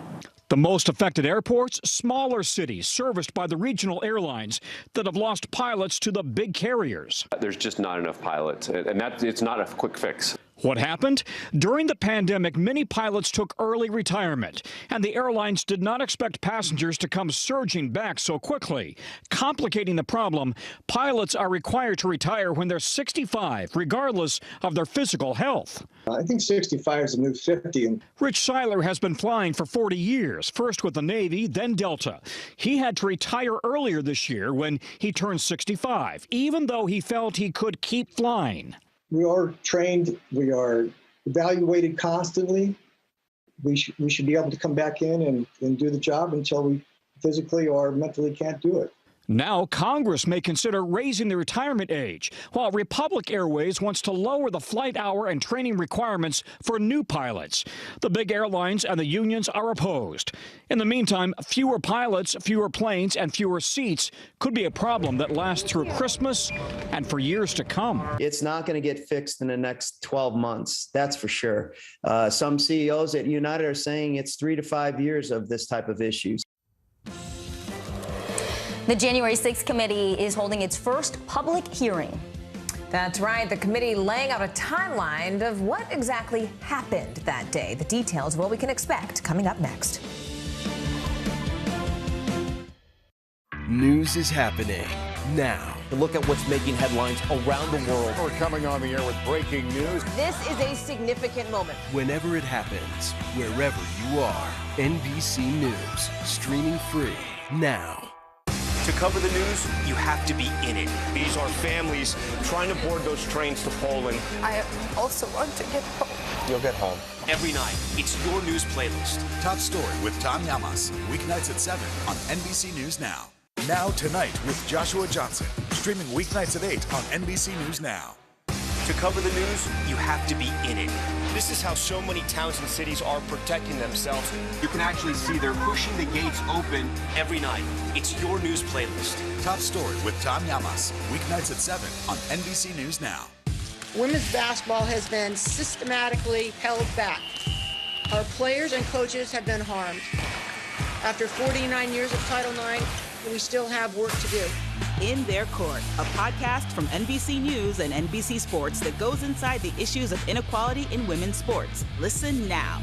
The most affected airports, smaller cities serviced by the regional airlines that have lost pilots to the big carriers. There's just not enough pilots, and it's not a quick fix. What happened? During the pandemic, many pilots took early retirement, and the airlines did not expect passengers to come surging back so quickly. Complicating the problem, pilots are required to retire when they're 65, regardless of their physical health. I think 65 is the new 50. Rich Seiler has been flying for 40 years, first with the Navy, then Delta. He had to retire earlier this year when he turned 65, even though he felt he could keep flying. We are trained, we are evaluated constantly. We should be able to come back in and do the job until we physically or mentally can't do it. Now, Congress may consider raising the retirement age, while Republic Airways wants to lower the flight hour and training requirements for new pilots. The big airlines and the unions are opposed. In the meantime, fewer pilots, fewer planes, and fewer seats could be a problem that lasts through Christmas and for years to come. It's not going to get fixed in the next 12 months, that's for sure. Some CEOs at United are saying it's 3 to 5 years of this type of issues. The January 6th committee is holding its first public hearing. That's right. The committee laying out a timeline of what exactly happened that day. The details of what we can expect coming up next. News is happening now. To look at what's making headlines around the world. We're coming on the air with breaking news. This is a significant moment. Whenever it happens, wherever you are, NBC News, streaming free now. To cover the news, you have to be in it. These are families trying to board those trains to Poland. I also want to get home. You'll get home. Every night, it's your news playlist. Top Story with Tom Llamas, weeknights at 7 on NBC News Now. Now Tonight with Joshua Johnson, streaming weeknights at 8 on NBC News Now. To cover the news, you have to be in it. This is how so many towns and cities are protecting themselves. You can actually see they're pushing the gates open every night. It's your news playlist. Top Story with Tom Llamas, weeknights at 7 on NBC News Now. Women's basketball has been systematically held back. Our players and coaches have been harmed. After 49 years of Title IX, we still have work to do. In Their Court, a podcast from NBC News and NBC Sports that goes inside the issues of inequality in women's sports. Listen now.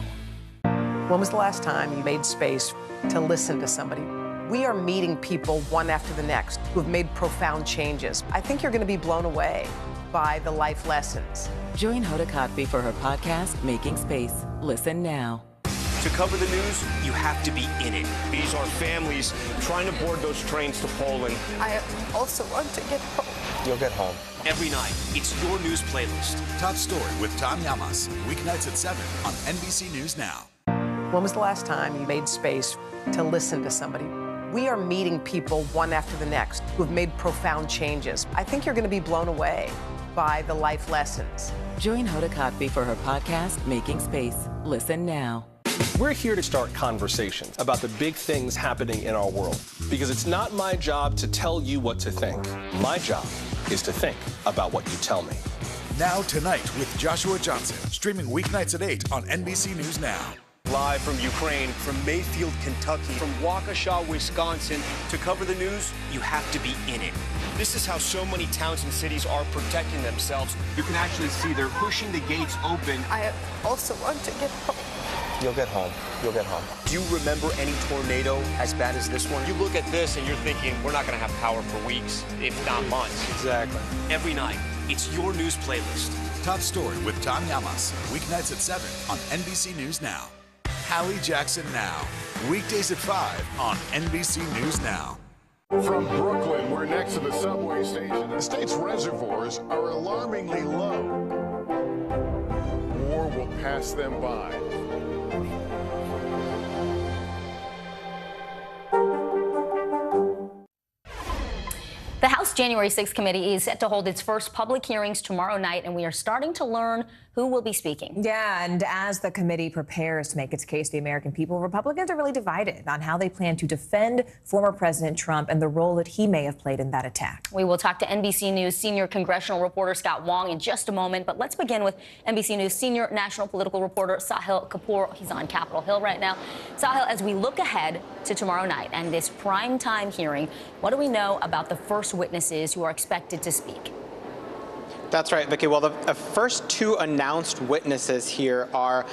When was the last time you made space to listen to somebody? We are meeting people one after the next who have made profound changes. I think you're going to be blown away by the life lessons. Join Hoda Kotb for her podcast, Making Space. Listen now. To cover the news, you have to be in it. These are families trying to board those trains to Poland. I also want to get home. You'll get home. Every night, it's your news playlist. Top Story with Tom Llamas, weeknights at 7 on NBC News Now. When was the last time you made space to listen to somebody? We are meeting people one after the next who have made profound changes. I think you're going to be blown away by the life lessons. Join Hoda Kotb for her podcast, Making Space. Listen now. We're here to start conversations about the big things happening in our world, because it's not my job to tell you what to think. My job is to think about what you tell me. Now Tonight with Joshua Johnson, streaming weeknights at 8 on NBC News Now. Live from Ukraine, from Mayfield, Kentucky, from Waukesha, Wisconsin. To cover the news, you have to be in it. This is how so many towns and cities are protecting themselves. You can actually see they're pushing the gates open. I also want to get home. You'll get home. You'll get home. Do you remember any tornado as bad as this one? You look at this and you're thinking, we're not going to have power for weeks, if not months. Exactly. Every night, it's your news playlist. Top Story with Tom Llamas, weeknights at 7 on NBC News Now. Hallie Jackson Now, weekdays at 5 on NBC News Now. From Brooklyn, we're next to the subway station. The state's reservoirs are alarmingly low. War will pass them by. The House House January 6th committee is set to hold its first public hearings tomorrow night, and we are starting to learn who will be speaking. Yeah, and as the committee prepares to make its case to the American people, Republicans are really divided on how they plan to defend former President Trump and the role that he may have played in that attack. We will talk to NBC News senior congressional reporter Scott Wong in just a moment, but let's begin with NBC News senior national political reporter Sahil Kapoor. He's on Capitol Hill right now. Sahil, as we look ahead to tomorrow night and this primetime hearing, what do we know about the first witnesses who are expected to speak? That's right, Vicki. Well, the first two announced witnesses here are,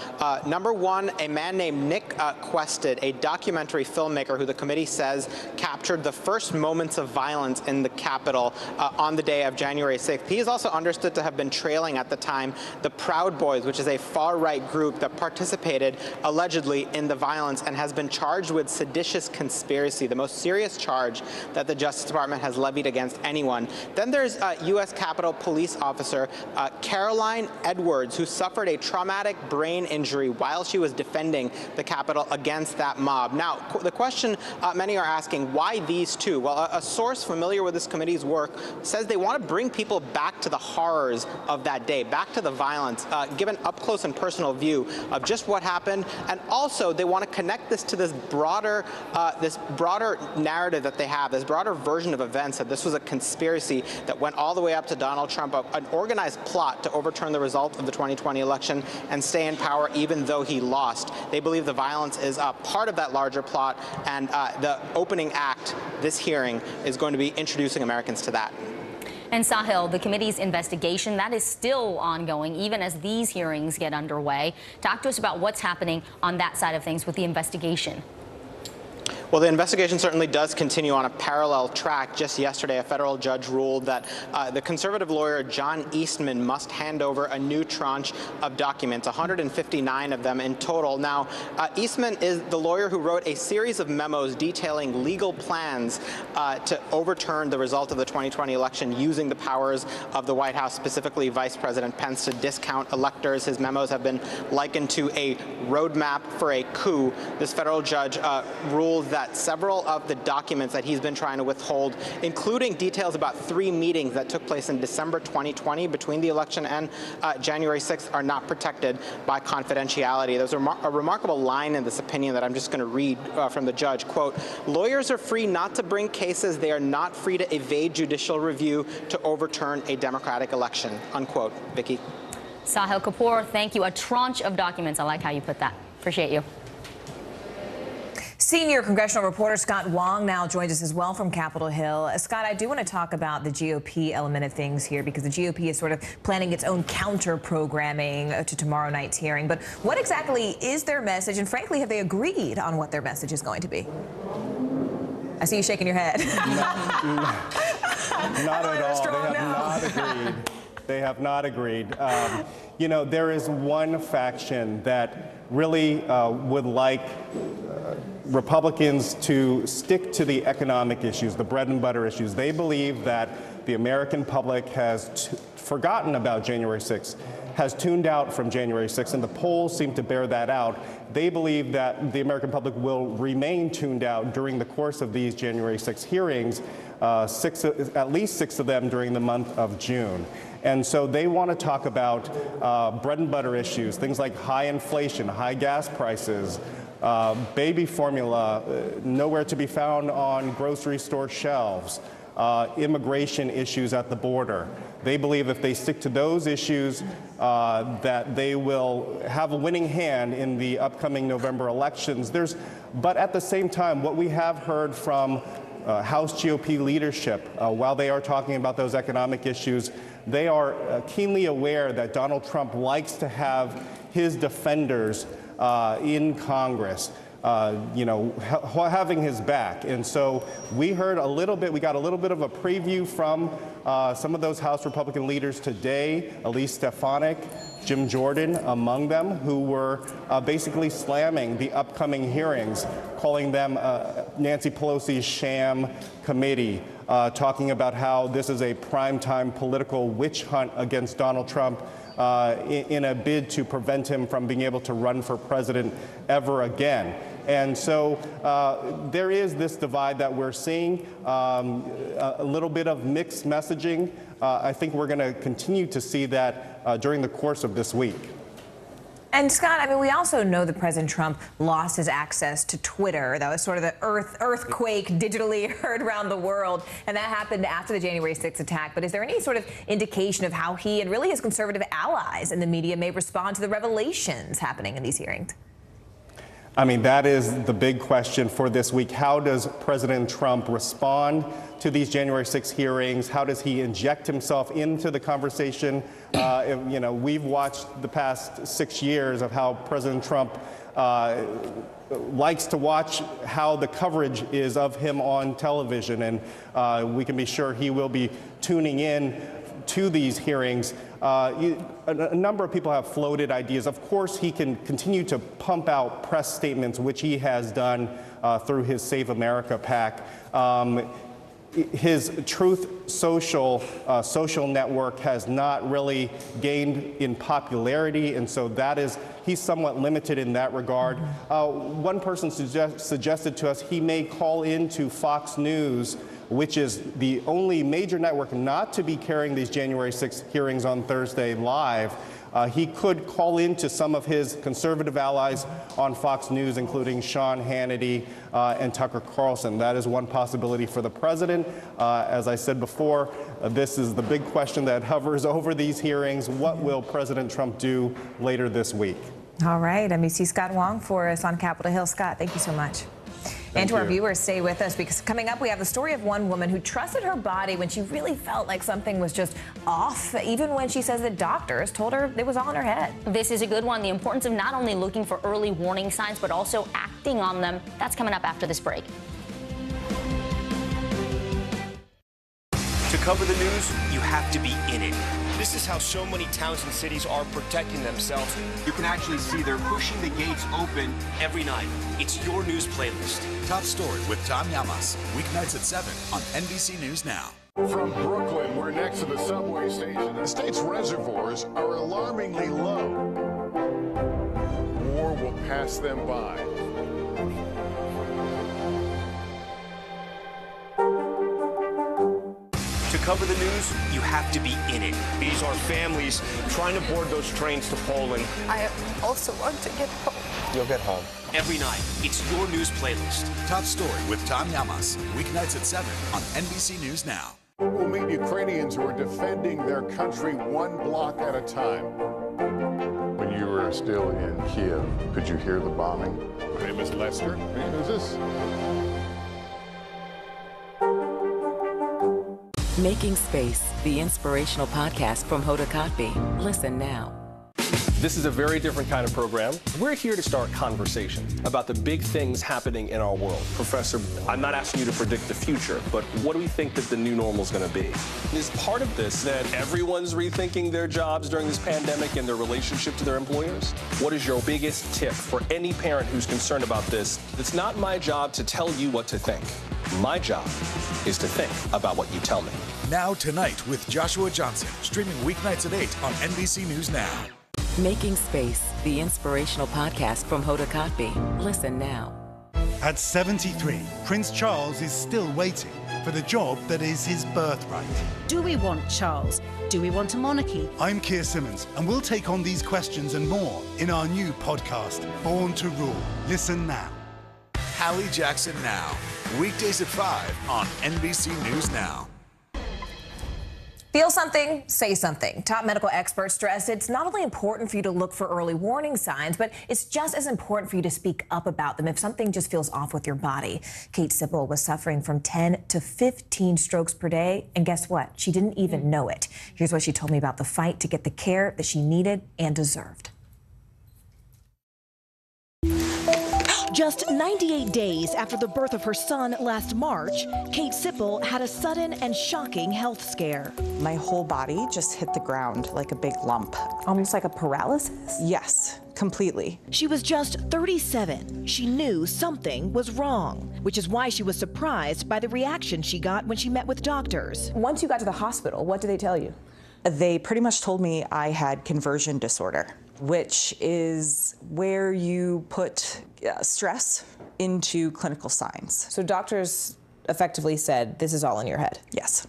number one, a man named Nick Quested, a documentary filmmaker who the committee says captured the first moments of violence in the Capitol on the day of January 6th. He is also understood to have been trailing at the time the Proud Boys, which is a far-right group that participated allegedly in the violence and has been charged with seditious conspiracy, the most serious charge that the Justice Department has levied against anyone. Then there's U.S. Capitol Police Officer Caroline Edwards, who suffered a traumatic brain injury while she was defending the Capitol against that mob. Now, the question many are asking, why these two? Well, a source familiar with this committee's work says they want to bring people back to the horrors of that day, back to the violence, give an up-close and personal view of just what happened, and also they want to connect this to this broader narrative that they have, this broader version of events, that this was a conspiracy that went all the way up to Donald Trump, an organized plot to overturn the result of the 2020 election and stay in power even though he lost. They believe the violence is part of that larger plot, and the opening act, this hearing, is going to be introducing Americans to that. And Sahil, the committee's investigation, that is still ongoing, even as these hearings get underway. Talk to us about what's happening on that side of things with the investigation. Well, the investigation certainly does continue on a parallel track. Just yesterday, a federal judge ruled that the conservative lawyer John Eastman must hand over a new tranche of documents, 159 of them in total. Now, Eastman is the lawyer who wrote a series of memos detailing legal plans to overturn the result of the 2020 election using the powers of the White House, specifically Vice President Pence, to discount electors. His memos have been likened to a roadmap for a coup. This federal judge ruled that several of the documents that he's been trying to withhold, including details about 3 meetings that took place in December 2020 between the election and January 6th, are not protected by confidentiality. There's a remarkable line in this opinion that I'm just going to read from the judge. Quote, "Lawyers are free not to bring cases. They are not free to evade judicial review to overturn a democratic election." Unquote. Vicki. Sahil Kapoor, thank you. A tranche of documents. I like how you put that. Appreciate you. Senior congressional reporter Scott Wong now joins us as well from Capitol Hill. Scott, I do want to talk about the GOP element of things here, because the GOP is sort of planning its own counter-programming to tomorrow night's hearing. But what exactly is their message? And frankly, have they agreed on what their message is going to be? I see you shaking your head. Not at all. They have not agreed. They have not agreed. You know, there is one faction that really would like Republicans to stick to the economic issues, the bread and butter issues. They believe that the American public has forgotten about January 6th, has tuned out from January 6th, and the polls seem to bear that out. They believe that the American public will remain tuned out during the course of these January 6th hearings, at least 6 of them during the month of June. And so they want to talk about bread and butter issues, things like high inflation, high gas prices, baby formula, nowhere to be found on grocery store shelves, immigration issues at the border. They believe if they stick to those issues, that they will have a winning hand in the upcoming November elections. But at the same time, what we have heard from House GOP leadership, while they are talking about those economic issues, they are keenly aware that Donald Trump likes to have his defenders in Congress, having his back. And so we got a little bit of a preview from some of those House Republican leaders today, Elise Stefanik, Jim Jordan among them, who were basically slamming the upcoming hearings, calling them Nancy Pelosi's sham committee, talking about how this is a primetime political witch hunt against Donald Trump in a bid to prevent him from being able to run for president ever again. And so there is this divide that we're seeing, a little bit of mixed messaging. I think we're going to continue to see that during the course of this week. And Scott, I mean, we also know that President Trump lost his access to Twitter. That was sort of the earthquake digitally heard around the world. And that happened after the January 6th attack. But is there any sort of indication of how he and really his conservative allies in the media may respond to the revelations happening in these hearings? I mean, that is the big question for this week. How does President Trump respond to these January 6 hearings? How does he inject himself into the conversation? You know, we've watched the past 6 years of how President Trump likes to watch how the coverage is of him on television, and we can be sure he will be tuning in to these hearings. A number of people have floated ideas. Of course, he can continue to pump out press statements, which he has done through his Save America PAC. His Truth Social network has not really gained in popularity, and so he's somewhat limited in that regard. One person suggested to us he may call into Fox News, which is the only major network not to be carrying these January 6th hearings on Thursday live. He could call into some of his conservative allies on Fox News, including Sean Hannity and Tucker Carlson. That is one possibility for the president. As I said before, this is the big question that hovers over these hearings. What will President Trump do later this week? All right, NBC Scott Wong for us on Capitol Hill. Scott, thank you so much. And to our viewers, stay with us, because coming up we have the story of one woman who trusted her body when she really felt like something was just off, even when she says that doctors told her it was all in her head. This is a good one. The importance of not only looking for early warning signs, but also acting on them. That's coming up after this break. To cover the news, you have to be in it. This is how so many towns and cities are protecting themselves. You can actually see they're pushing the gates open every night. It's your news playlist. Top Story with Tom Llamas, weeknights at 7 on NBC News Now. From Brooklyn, we're next to the subway station. The state's reservoirs are alarmingly low. War will pass them by. To cover the news, you have to be in it. These are families trying to board those trains to Poland. I also want to get home. You'll get home. Every night, it's your news playlist. Top Story with Tom Llamas, weeknights at 7 on NBC News Now. We'll meet Ukrainians who are defending their country one block at a time. When you were still in Kiev, could you hear the bombing? My name is Lester. And who's this? Making Space, the inspirational podcast from Hoda Kotb. Listen now. This is a very different kind of program. We're here to start conversation about the big things happening in our world. Professor, I'm not asking you to predict the future, but what do we think that the new normal is going to be? Is part of this that everyone's rethinking their jobs during this pandemic and their relationship to their employers? What is your biggest tip for any parent who's concerned about this? It's not my job to tell you what to think. My job is to think about what you tell me. Now Tonight with Joshua Johnson, streaming weeknights at 8 on NBC News Now. Making Space, the inspirational podcast from Hoda Kotb. Listen now. At 73, Prince Charles is still waiting for the job that is his birthright. Do we want Charles? Do we want a monarchy? I'm Keir Simmons, and we'll take on these questions and more in our new podcast, Born to Rule. Listen now. Hallie Jackson Now, weekdays at 5 on NBC News Now. Feel something, say something. Top medical experts stress it's not only important for you to look for early warning signs, but it's just as important for you to speak up about them if something just feels off with your body. Kate Sippel was suffering from 10 to 15 strokes per day, and guess what? She didn't even know it. Here's what she told me about the fight to get the care that she needed and deserved. Just 98 days after the birth of her son last March, Kate Sippel had a sudden and shocking health scare. My whole body just hit the ground like a big lump. Almost like a paralysis? Yes, completely. She was just 37. She knew something was wrong, which is why she was surprised by the reaction she got when she met with doctors. Once you got to the hospital, what did they tell you? They pretty much told me I had conversion disorder, which is where you put stress into clinical signs. So doctors effectively said, this is all in your head? Yes.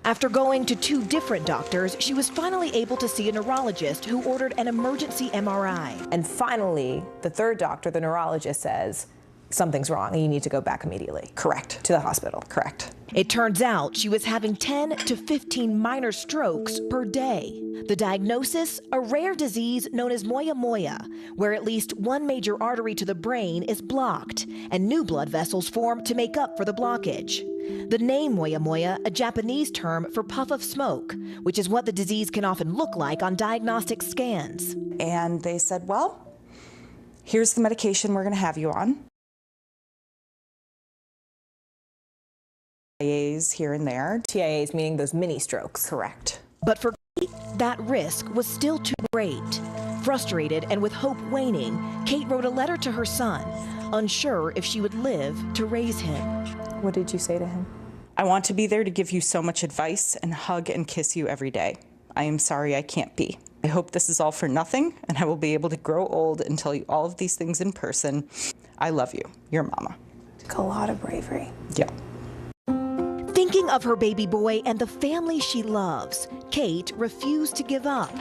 After going to 2 different doctors, she was finally able to see a neurologist who ordered an emergency MRI. And finally, the 3rd doctor, the neurologist, says, something's wrong and you need to go back immediately. Correct. To the hospital. Correct. It turns out she was having 10 to 15 minor strokes per day. The diagnosis, a rare disease known as moya moya, where at least one major artery to the brain is blocked and new blood vessels form to make up for the blockage. The name moya moya, a Japanese term for puff of smoke, which is what the disease can often look like on diagnostic scans. And they said, well, here's the medication we're going to have you on. TIAs here and there. TIAs meaning those mini strokes. Correct. But for Kate, that risk was still too great. Frustrated and with hope waning, Kate wrote a letter to her son, unsure if she would live to raise him. What did you say to him? I want to be there to give you so much advice and hug and kiss you every day. I am sorry I can't be. I hope this is all for nothing and I will be able to grow old and tell you all of these things in person. I love you, your mama. Took a lot of bravery. Yeah. Thinking of her baby boy and the family she loves, Kate refused to give up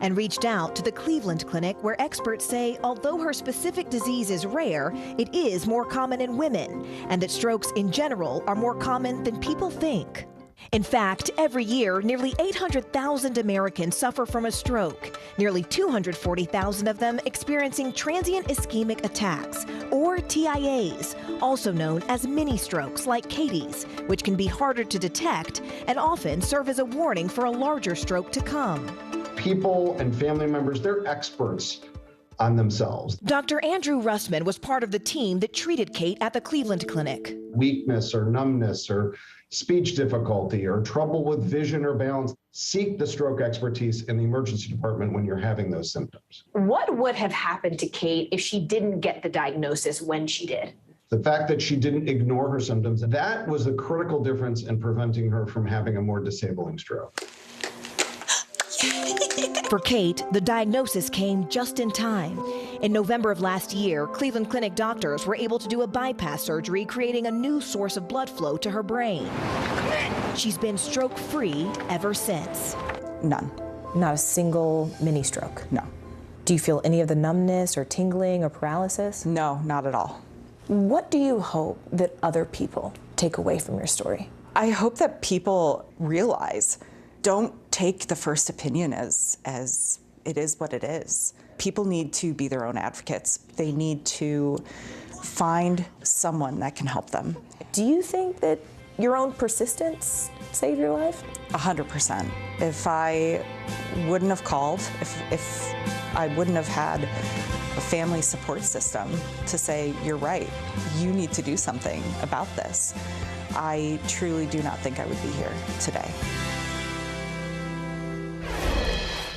and reached out to the Cleveland Clinic, where experts say although her specific disease is rare, it is more common in women, and that strokes in general are more common than people think. In fact, every year, nearly 800,000 Americans suffer from a stroke, nearly 240,000 of them experiencing transient ischemic attacks, or TIAs, also known as mini strokes like Katie's, which can be harder to detect and often serve as a warning for a larger stroke to come. People and family members, they're experts on themselves. Dr. Andrew Russman was part of the team that treated Kate at the Cleveland Clinic. Weakness or numbness or speech difficulty or trouble with vision or balance, seek the stroke expertise in the emergency department when you're having those symptoms. What would have happened to Kate if she didn't get the diagnosis when she did? The fact that she didn't ignore her symptoms, that was the critical difference in preventing her from having a more disabling stroke. For Kate, the diagnosis came just in time. In November of last year, Cleveland Clinic doctors were able to do a bypass surgery, creating a new source of blood flow to her brain. She's been stroke-free ever since. None. Not a single mini stroke? No. Do you feel any of the numbness or tingling or paralysis? No, not at all. What do you hope that other people take away from your story? I hope that people realize, don't take the first opinion as it is what it is. People need to be their own advocates. They need to find someone that can help them. Do you think that your own persistence saved your life? 100%. If I wouldn't have called, if I wouldn't have had a family support system to say, you're right, you need to do something about this, I truly do not think I would be here today.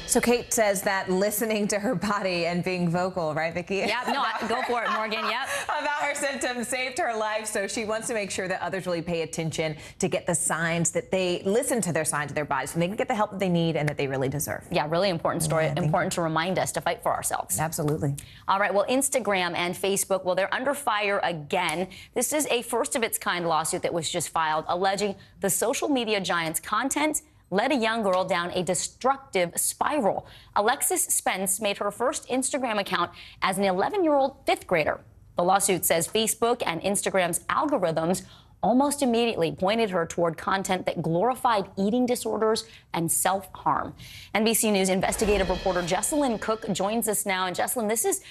So Kate says that listening to her body and being vocal, right, Vicki? Yeah, no, go for it, Morgan, yep. About her symptoms saved her life, so she wants to make sure that others really pay attention to get the signs, that they listen to their signs of their bodies, and they can get the help that they need and that they really deserve. Yeah, really important story, important to remind us to fight for ourselves. Absolutely. All right, well, Instagram and Facebook, well, they're under fire again. This is a first-of-its-kind lawsuit that was just filed, alleging the social media giant's content led a young girl down a destructive spiral. Alexis Spence made her first Instagram account as an 11-year-old fifth grader. The lawsuit says Facebook and Instagram's algorithms almost immediately pointed her toward content that glorified eating disorders and self-harm. NBC News investigative reporter Jesselyn Cook joins us now. And Jesselyn, this is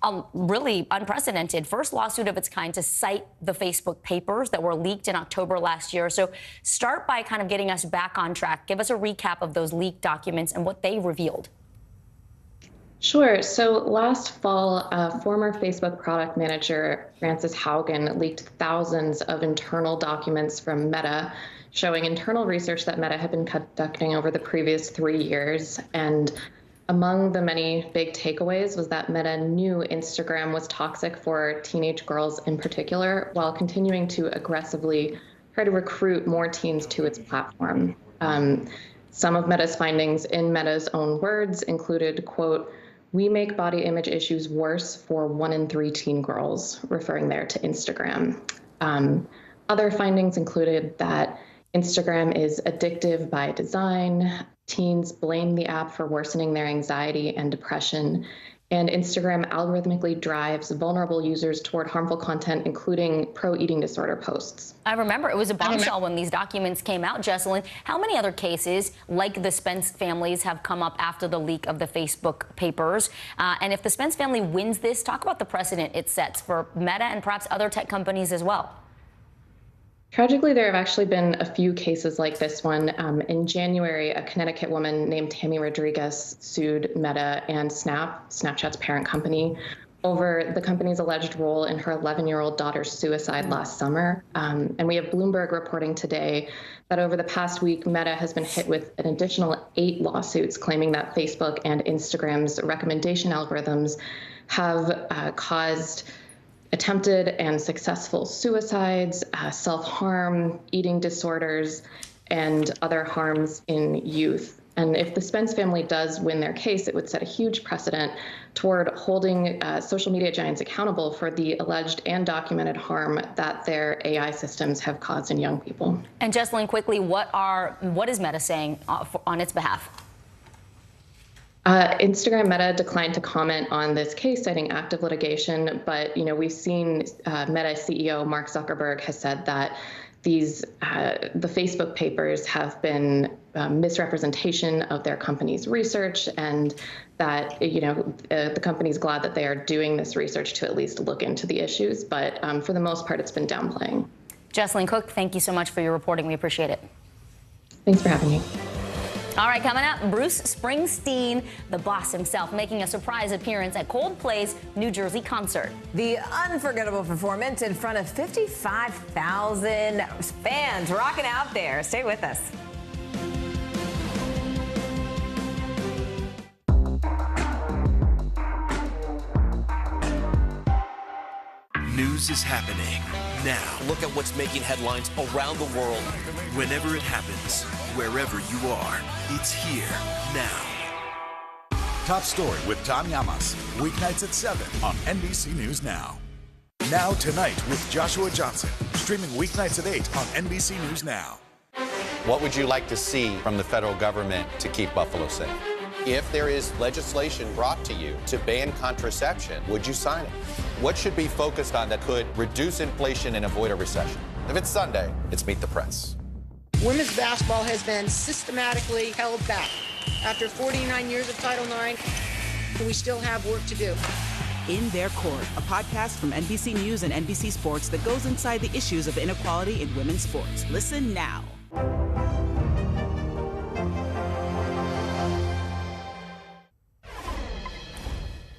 a really unprecedented first lawsuit of its kind to cite the Facebook papers that were leaked in October last year. So start by kind of getting us back on track. Give us a recap of those leaked documents and what they revealed. Sure. So last fall, former Facebook product manager Frances Haugen leaked thousands of internal documents from Meta, showing internal research that Meta had been conducting over the previous 3 years. And among the many big takeaways was that Meta knew Instagram was toxic for teenage girls in particular, while continuing to aggressively try to recruit more teens to its platform. Some of Meta's findings, in Meta's own words, included, quote, We make body image issues worse for 1 in 3 teen girls, referring there to Instagram. Other findings included that Instagram is addictive by design. Teens blame the app for worsening their anxiety and depression. And Instagram algorithmically drives vulnerable users toward harmful content, including pro-eating disorder posts. I remember it was a bombshell when these documents came out, Jesselyn. How many other cases like the Spence families have come up after the leak of the Facebook papers? And if the Spence family wins this, talk about the precedent it sets for Meta and perhaps other tech companies as well. Tragically, there have actually been a few cases like this one. In January, a Connecticut woman named Tammy Rodriguez sued Meta and Snapchat's parent company, over the company's alleged role in her 11-year-old daughter's suicide last summer. And we have Bloomberg reporting today that over the past week, Meta has been hit with an additional 8 lawsuits claiming that Facebook and Instagram's recommendation algorithms have caused attempted and successful suicides, self-harm, eating disorders, and other harms in youth. And if the Spence family does win their case, it would set a huge precedent toward holding social media giants accountable for the alleged and documented harm that their AI systems have caused in young people. And Jesselyn, quickly, what is Meta saying on its behalf? Instagram Meta declined to comment on this case, citing active litigation. But we've seen Meta CEO Mark Zuckerberg has said that the Facebook papers have been misrepresentation of their company's research, and that the company's glad that they are doing this research to at least look into the issues. But for the most part, it's been downplaying. Jesselyn Cook, thank you so much for your reporting. We appreciate it. Thanks for having me. All right, coming up, Bruce Springsteen, the boss himself, making a surprise appearance at Coldplay's New Jersey concert. The unforgettable performance in front of 55,000 fans rocking out there. Stay with us. News is happening now. Look at what's making headlines around the world. Whenever it happens, wherever you are, it's here now. Top Story with Tom Llamas. Weeknights at 7 on NBC News Now. Now Tonight with Joshua Johnson. Streaming weeknights at 8 on NBC News Now. What would you like to see from the federal government to keep Buffalo safe? If there is legislation brought to you to ban contraception, would you sign it? What should be focused on that could reduce inflation and avoid a recession? If it's Sunday, it's Meet the Press. Women's basketball has been systematically held back. After 49 years of Title IX, we still have work to do. In Their Court, a podcast from NBC News and NBC Sports that goes inside the issues of inequality in women's sports. Listen now.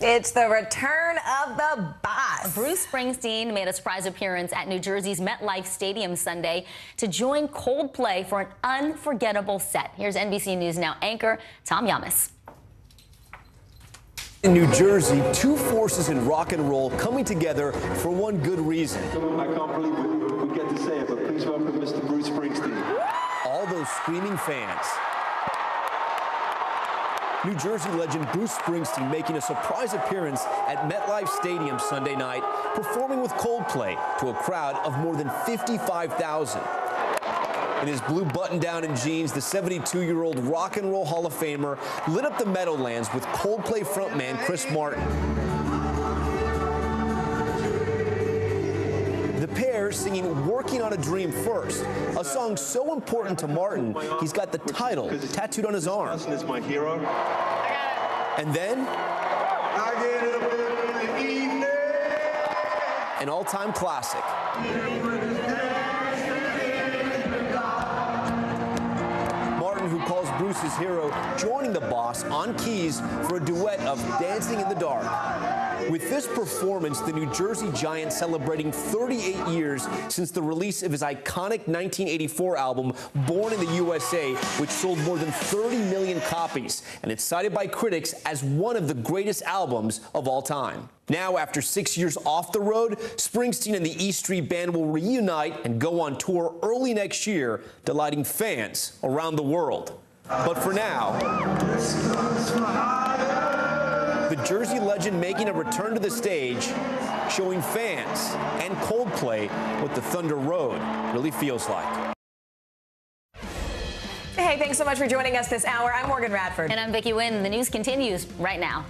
It's the return of the boss. Bruce Springsteen made a surprise appearance at New Jersey's MetLife Stadium Sunday to join Coldplay for an unforgettable set. Here's NBC News Now anchor Tom Llamas. In New Jersey, two forces in rock and roll coming together for one good reason. I can't believe we get to say it, but please welcome Mr. Bruce Springsteen. All those screaming fans. New Jersey legend Bruce Springsteen making a surprise appearance at MetLife Stadium Sunday night, performing with Coldplay to a crowd of more than 55,000. In his blue button-down and jeans, the 72-year-old rock and roll Hall of Famer lit up the Meadowlands with Coldplay frontman Chris Martin. The pair singing Working on a Dream First, a song so important to Martin, he's got the title tattooed on his arm. And then, an all-time classic. Martin, who calls Bruce his hero, joining the boss on keys for a duet of Dancing in the Dark. With this performance, the New Jersey Giant celebrating 38 years since the release of his iconic 1984 album, Born in the USA, which sold more than 30 million copies, and it's cited by critics as one of the greatest albums of all time. Now, after 6 years off the road, Springsteen and the E Street Band will reunite and go on tour early next year, delighting fans around the world. But for now, the Jersey legend making a return to the stage, showing fans and Coldplay what the Thunder Road really feels like. Hey, thanks so much for joining us this hour. I'm Morgan Radford. And I'm Vicki Wynn. The news continues right now.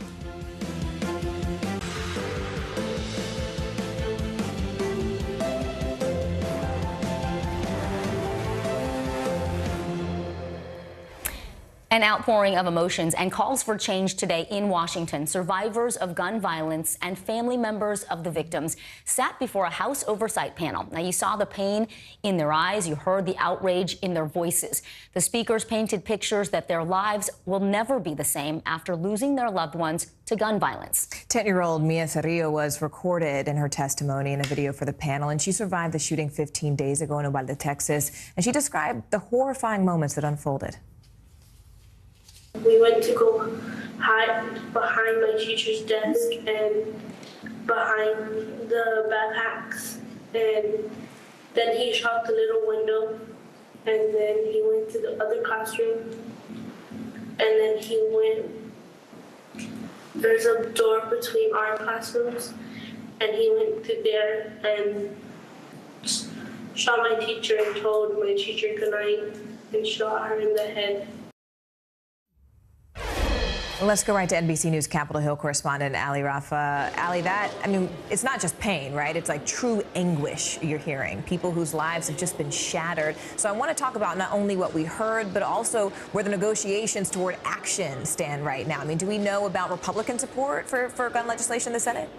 An outpouring of emotions and calls for change today in Washington. Survivors of gun violence and family members of the victims sat before a House oversight panel. Now, you saw the pain in their eyes. You heard the outrage in their voices. The speakers painted pictures that their lives will never be the same after losing their loved ones to gun violence. 10-year-old Mia Cerrillo was recorded in her testimony in a video for the panel, and she survived the shooting 15 days ago in Uvalde, Texas, and she described the horrifying moments that unfolded. We went to go hide behind my teacher's desk and behind the backpacks, and then he shot the little window, and then he went to the other classroom, and then there's a door between our classrooms, and he went through there and shot my teacher and told my teacher goodnight and shot her in the head. Let's go right to NBC News Capitol Hill correspondent Ali Rafa. Ali, it's not just pain, right? It's like true anguish you're hearing. People whose lives have just been shattered. So I want to talk about not only what we heard, but also where the negotiations toward action stand right now. I mean, do we know about Republican support for gun legislation in the Senate?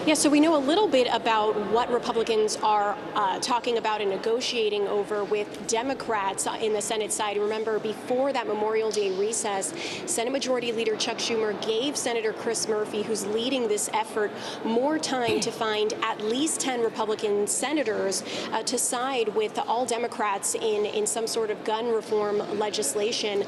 Yeah, so we know a little bit about what Republicans are talking about and negotiating over with Democrats in the Senate side. Remember, before that Memorial Day recess, Senate Majority Leader Chuck Schumer gave Senator Chris Murphy, who's leading this effort, more time to find at least 10 Republican senators to side with all Democrats in some sort of gun reform legislation.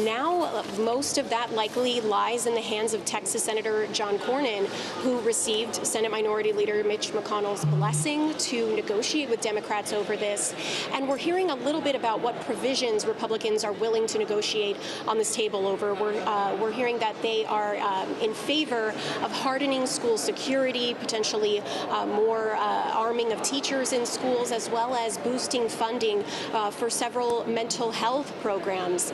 Now, most of that likely lies in the hands of Texas Senator John Cornyn, who received Senate Minority Leader Mitch McConnell's blessing to negotiate with Democrats over this. And we're hearing a little bit about what provisions Republicans are willing to negotiate on this table over. We're hearing that they are in favor of hardening school security, potentially more arming of teachers in schools, as well as boosting funding for several mental health programs.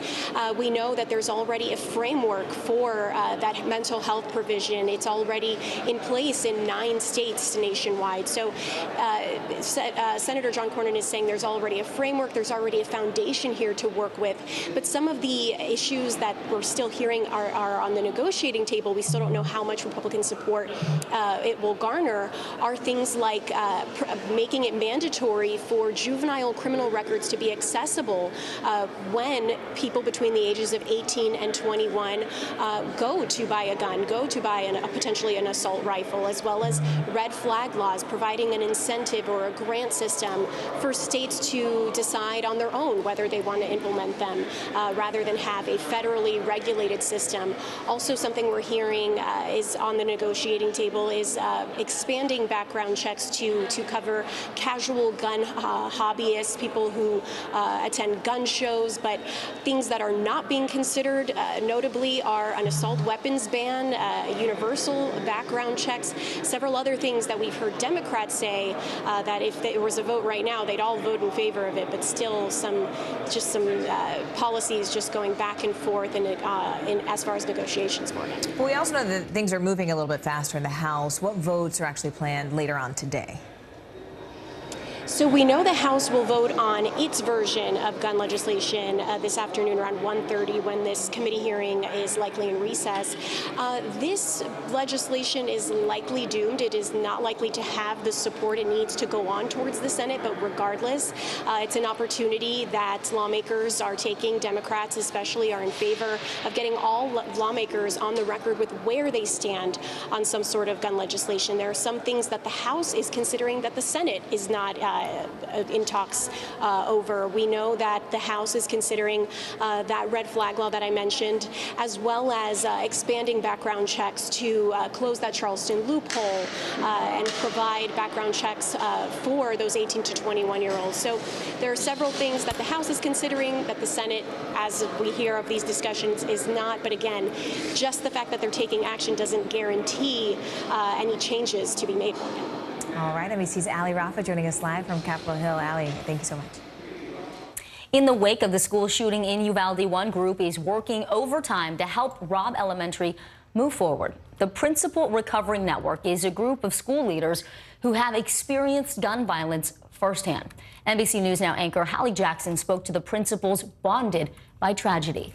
We know that there's already a framework for that mental health provision. It's already in place in 9 states nationwide. So Senator John Cornyn is saying there's already a framework, there's already a foundation here to work with. But some of the issues that we're still hearing are on the negotiating table. We still don't know how much Republican support it will garner, are things like making it mandatory for juvenile criminal records to be accessible when people between the ages of 18 and 21 go to buy a gun, go to buy potentially an assault rifle, as well as red flag laws, providing an incentive or a grant system for states to decide on their own whether they want to implement them, rather than have a federally regulated system. Also, something we're hearing is on the negotiating table is expanding background checks to cover casual gun hobbyists, people who attend gun shows, but things that are not being considered, notably, are an assault weapons ban, universal background checks, several other things that we've heard Democrats say that if there was a vote right now, they'd all vote in favor of it, but still some policies just going back and forth in as far as negotiations, Morgan. Well, we also know that things are moving a little bit faster in the House. What votes are actually planned later on today? So we know the House will vote on its version of gun legislation this afternoon around 1:30 when this committee hearing is likely in recess. This legislation is likely doomed. It is not likely to have the support it needs to go on towards the Senate, but regardless, it's an opportunity that lawmakers are taking. Democrats especially are in favor of getting all lawmakers on the record with where they stand on some sort of gun legislation. There are some things that the House is considering that the Senate is not in talks over. We know that the House is considering that red flag law that I mentioned, as well as expanding background checks to close that Charleston loophole and provide background checks for those 18 to 21-year-olds. So there are several things that the House is considering that the Senate, as we hear of these discussions, is not. But again, just the fact that they're taking action doesn't guarantee any changes to be made. All right, NBC's Ali Rafa joining us live from Capitol Hill. Ali, thank you so much. In the wake of the school shooting in Uvalde, one group is working overtime to help Robb Elementary move forward. The Principal Recovery Network is a group of school leaders who have experienced gun violence firsthand. NBC News Now anchor Hallie Jackson spoke to the principals bonded by tragedy.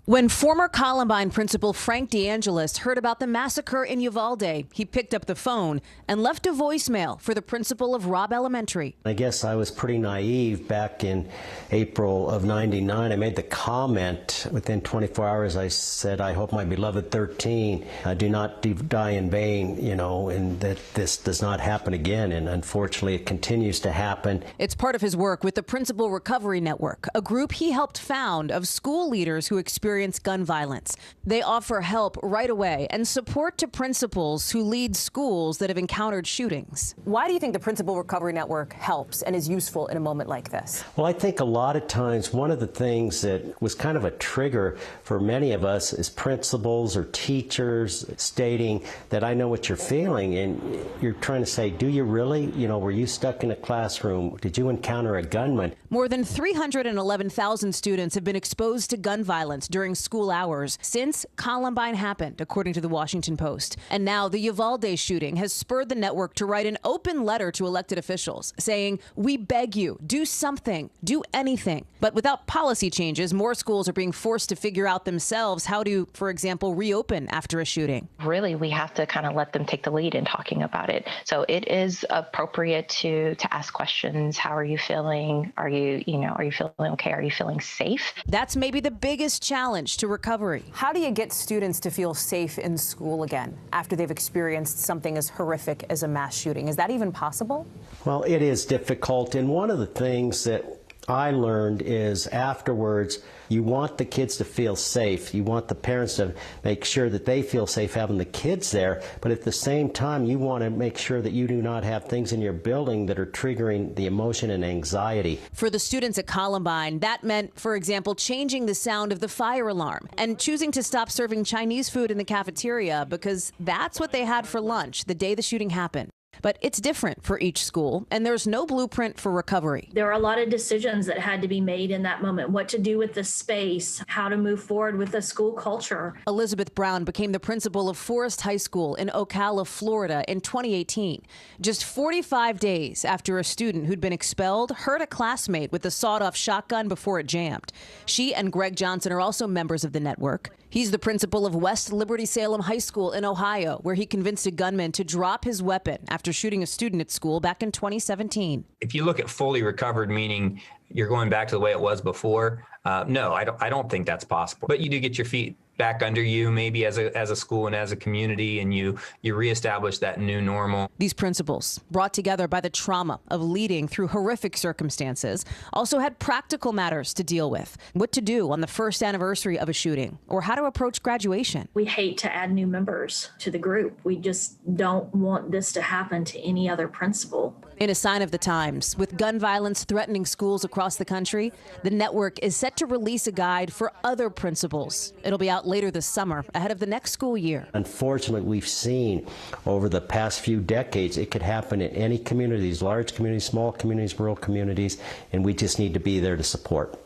When former Columbine principal Frank DeAngelis heard about the massacre in Uvalde, he picked up the phone and left a voicemail for the principal of Robb Elementary. I guess I was pretty naive back in April of '99. I made the comment within 24 hours. I said, I hope my beloved 13 do not die in vain, and that this does not happen again. And unfortunately, it continues to happen. It's part of his work with the Principal Recovery Network, a group he helped found of school leaders who experience gun violence. They offer help right away and support to principals who lead schools that have encountered shootings. Why do you think the Principal Recovery Network helps and is useful in a moment like this? Well, I think a lot of times one of the things that was kind of a trigger for many of us is principals or teachers stating that I know what you're feeling, and you're trying to say, do you really? Were you stuck in a classroom? Did you encounter a gunman? More than 311,000 students have been exposed to gun violence during school hours since Columbine happened, according to the Washington Post. And now the Uvalde shooting has spurred the network to write an open letter to elected officials saying, we beg you, do something, do anything. But without policy changes, more schools are being forced to figure out themselves how to, for example, reopen after a shooting. Really, we have to kind of let them take the lead in talking about it. So it is appropriate to ask questions. How are you feeling? Are you feeling okay? Are you feeling safe? That's maybe the biggest challenge to recovery. How do you get students to feel safe in school again after they've experienced something as horrific as a mass shooting? Is that even possible? Well, it is difficult. And one of the things that I learned is afterwards, you want the kids to feel safe. You want the parents to make sure that they feel safe having the kids there. But at the same time, you want to make sure that you do not have things in your building that are triggering the emotion and anxiety. For the students at Columbine, that meant, for example, changing the sound of the fire alarm and choosing to stop serving Chinese food in the cafeteria because that's what they had for lunch the day the shooting happened. But it's different for each school, and there's no blueprint for recovery. There are a lot of decisions that had to be made in that moment. What to do with the space, how to move forward with the school culture. Elizabeth Brown became the principal of Forest High School in Ocala, Florida in 2018. Just 45 days after a student who'd been expelled hurt a classmate with a sawed-off shotgun before it jammed. She and Greg Johnson are also members of the network. He's the principal of West Liberty Salem High School in Ohio, where he convinced a gunman to drop his weapon after shooting a student at school back in 2017. If you look at fully recovered, meaning you're going back to the way it was before, no, I don't think that's possible. But you do get your feet back under you, maybe as a school and as a community, and you reestablish that new normal. These principals, brought together by the trauma of leading through horrific circumstances, also had practical matters to deal with. What to do on the first anniversary of a shooting, or how to approach graduation. We hate to add new members to the group. We just don't want this to happen to any other principal. In a sign of the times, with gun violence threatening schools across the country, the network is set to release a guide for other principals. It'll be out later this summer, ahead of the next school year. Unfortunately, we've seen over the past few decades, it could happen in any communities, large communities, small communities, rural communities, and we just need to be there to support.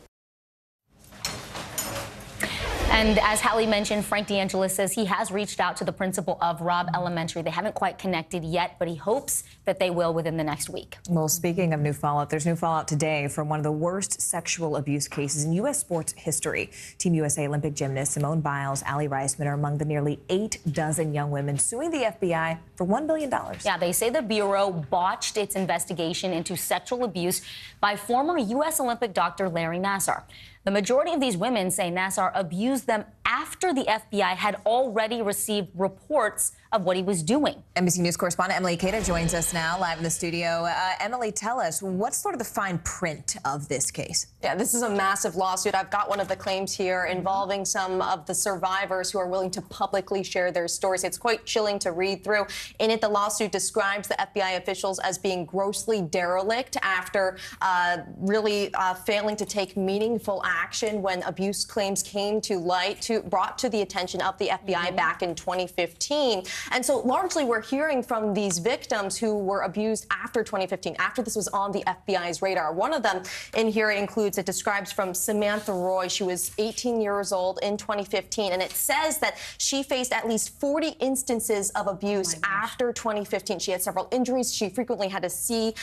And as Hallie mentioned, Frank DeAngelis says he has reached out to the principal of Robb Elementary. They haven't quite connected yet, but he hopes that they will within the next week. Well, speaking of new fallout, there's new fallout today from one of the worst sexual abuse cases in U.S. sports history. Team USA Olympic gymnast Simone Biles, Allie Reisman are among the nearly 8 dozen young women suing the FBI for $1 billion. Yeah, they say the Bureau botched its investigation into sexual abuse by former U.S. Olympic doctor Larry Nassar. The majority of these women say Nassar abused them after the FBI had already received reports of what he was doing. NBC News correspondent Emily Ikeda joins us now live in the studio. Emily, tell us, what's sort of the fine print of this case? Yeah, this is a massive lawsuit. I've got one of the claims here involving some of the survivors who are willing to publicly share their stories. It's quite chilling to read through. In it, the lawsuit describes the FBI officials as being grossly derelict after really failing to take meaningful action when abuse claims came to light, brought to the attention of the FBI back in 2015. And so largely we're hearing from these victims who were abused after 2015, after this was on the FBI's radar. One of them in here it describes from Samantha Roy. She was 18 years old in 2015, and it says that she faced at least 40 instances of abuse after 2015. She had several injuries. She frequently had to see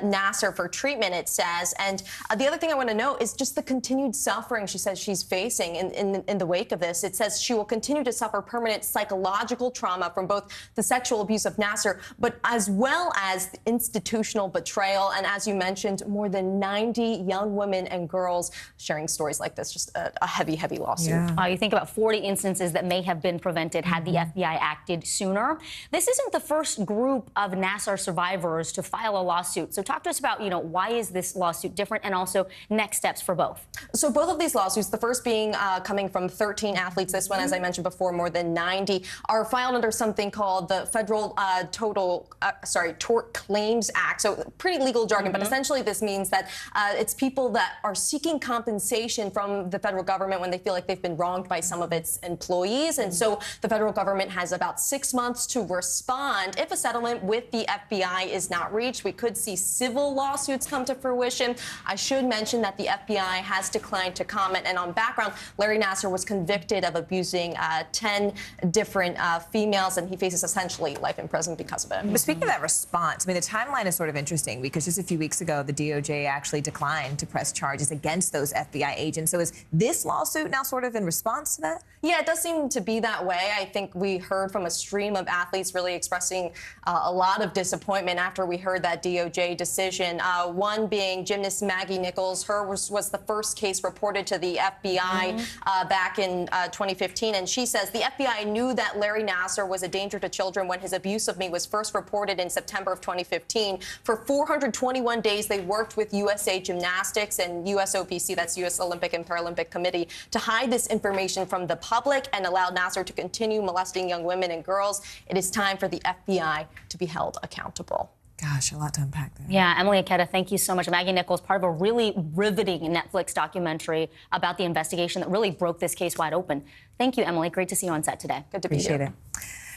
Nassar for treatment, it says. And the other thing I want to note is just the continued suffering she says she's facing in the wake of this. It says she will continue to suffer permanent psychological trauma from both the sexual abuse of Nassar, but as well as institutional betrayal. And as you mentioned, more than 90 young women and girls sharing stories like this. Just a heavy, heavy lawsuit. Yeah. You think about 40 instances that may have been prevented had the FBI acted sooner. This isn't the first group of Nassar survivors to file a lawsuit. So talk to us about, why is this lawsuit different, and also next steps for both? So both of these lawsuits, the first being coming from 13 athletes, this one, as I mentioned before, more than 90, are filed under something called the Federal Tort Claims Act. So pretty legal jargon, but essentially this means that it's people that are seeking compensation from the federal government when they feel like they've been wronged by some of its employees. And so the federal government has about 6 months to respond. If a settlement with the FBI is not reached, we could see civil lawsuits come to fruition. I should mention that the FBI has declined to comment. And on background, Larry Nassar was convicted of abusing 10 different females, and he faces essentially life in prison because of it. But speaking of that response, the timeline is sort of interesting because just a few weeks ago, the DOJ actually declined to press charges against those FBI agents. So is this lawsuit now sort of in response to that? Yeah, it does seem to be that way. I think we heard from a stream of athletes really expressing a lot of disappointment after we heard that DOJ decision. One being gymnast Maggie Nichols. Her was the first case reported to the FBI back in 2015. And she says the FBI knew that Larry Nassar was a danger to children when his abuse of me was first reported in September of 2015. For 421 days, they worked with USA Gymnastics and USOPC, that's U.S. Olympic and Paralympic Committee, to hide this information from the public and allow Nassar to continue molesting young women and girls. It is time for the FBI to be held accountable. Gosh, a lot to unpack there. Yeah, Emily Ikeda, thank you so much. Maggie Nichols, part of a really riveting Netflix documentary about the investigation that really broke this case wide open. Thank you, Emily. Great to see you on set today. Good to be here. Appreciate it.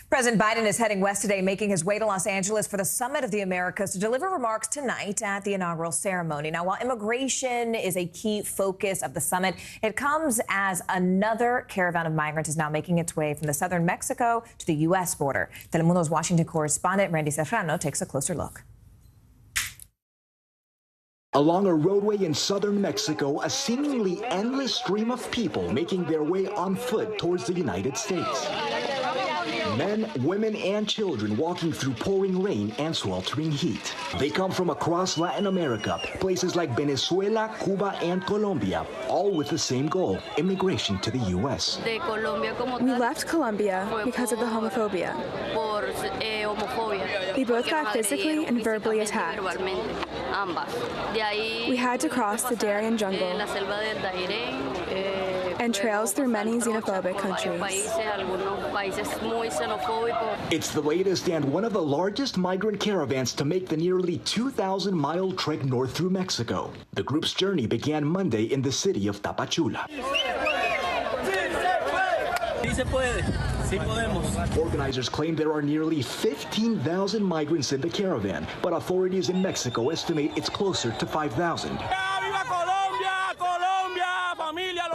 President Biden is heading west today, making his way to Los Angeles for the Summit of the Americas to deliver remarks tonight at the inaugural ceremony. Now, while immigration is a key focus of the summit, it comes as another caravan of migrants is now making its way from the southern Mexico to the U.S. border. Telemundo's Washington correspondent Randy Serrano takes a closer look. Along a roadway in southern Mexico, a seemingly endless stream of people making their way on foot towards the United States. Men, women, and children walking through pouring rain and sweltering heat. They come from across Latin America, places like Venezuela, Cuba, and Colombia, all with the same goal, immigration to the U.S. We left Colombia because of the homophobia. We both got physically and verbally attacked. We had to cross the Darien jungle and trails through many xenophobic countries. It's the latest and one of the largest migrant caravans to make the nearly 2,000-mile trek north through Mexico. The group's journey began Monday in the city of Tapachula. Organizers claim there are nearly 15,000 migrants in the caravan, but authorities in Mexico estimate it's closer to 5,000.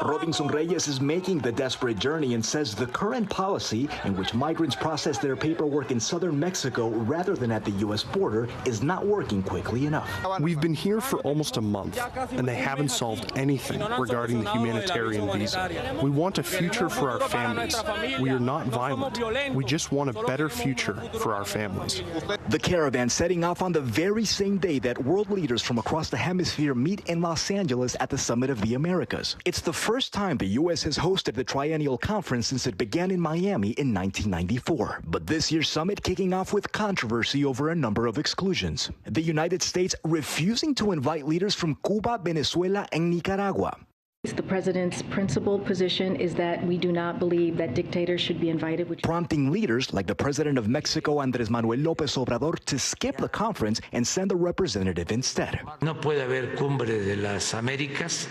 Robinson Reyes is making the desperate journey and says the current policy, in which migrants process their paperwork in southern Mexico rather than at the U.S. border, is not working quickly enough. We've been here for almost a month, and they haven't solved anything regarding the humanitarian visa. We want a future for our families. We are not violent. We just want a better future for our families. The caravan setting off on the very same day that world leaders from across the hemisphere meet in Los Angeles at the Summit of the Americas. It's the first time the U.S. has hosted the triennial conference since it began in Miami in 1994. But this year's summit kicking off with controversy over a number of exclusions. The United States refusing to invite leaders from Cuba, Venezuela, and Nicaragua. The president's principled position is that we do not believe that dictators should be invited, prompting leaders like the president of Mexico, Andrés Manuel López Obrador, to skip the conference and send a representative instead. No puede haber cumbre de las Américas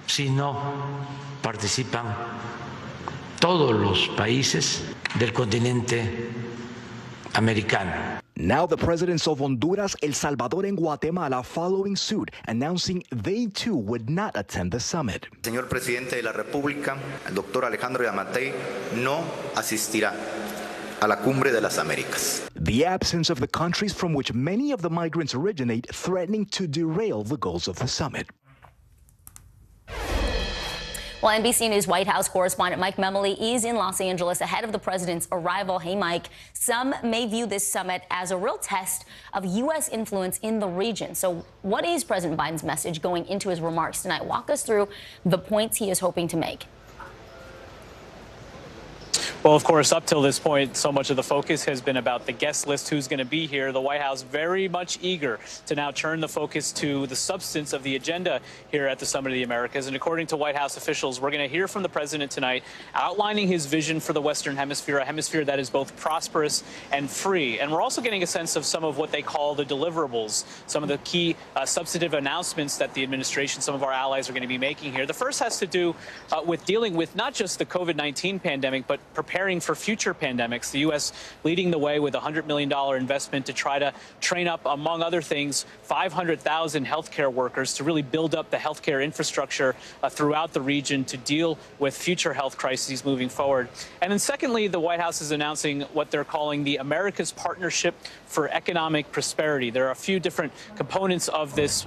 si no participan todos los países del continente americano. Now the presidents of Honduras, El Salvador, and Guatemala following suit, announcing they too would not attend the summit. Señor presidente de la República, el doctor Alejandro Yamatei, no asistirá a la Cumbre de las Américas. The absence of the countries from which many of the migrants originate threatening to derail the goals of the summit. Well, NBC News White House correspondent Mike Memoli is in Los Angeles ahead of the president's arrival. Hey, Mike, some may view this summit as a real test of U.S. influence in the region. So what is President Biden's message going into his remarks tonight? Walk us through the points he is hoping to make. Well, of course, up till this point, so much of the focus has been about the guest list, who's going to be here. The White House very much eager to now turn the focus to the substance of the agenda here at the Summit of the Americas. And according to White House officials, we're going to hear from the president tonight outlining his vision for the Western Hemisphere, a hemisphere that is both prosperous and free. And we're also getting a sense of some of what they call the deliverables, some of the key substantive announcements that the administration, some of our allies are going to be making here. The first has to do with dealing with not just the COVID-19 pandemic, but preparing for future pandemics. The U.S. leading the way with a $100 million investment to try to train up, among other things, 500,000 healthcare workers to really build up the healthcare infrastructure throughout the region to deal with future health crises moving forward. And then secondly, the White House is announcing what they're calling the America's Partnership for Economic Prosperity. There are a few different components of this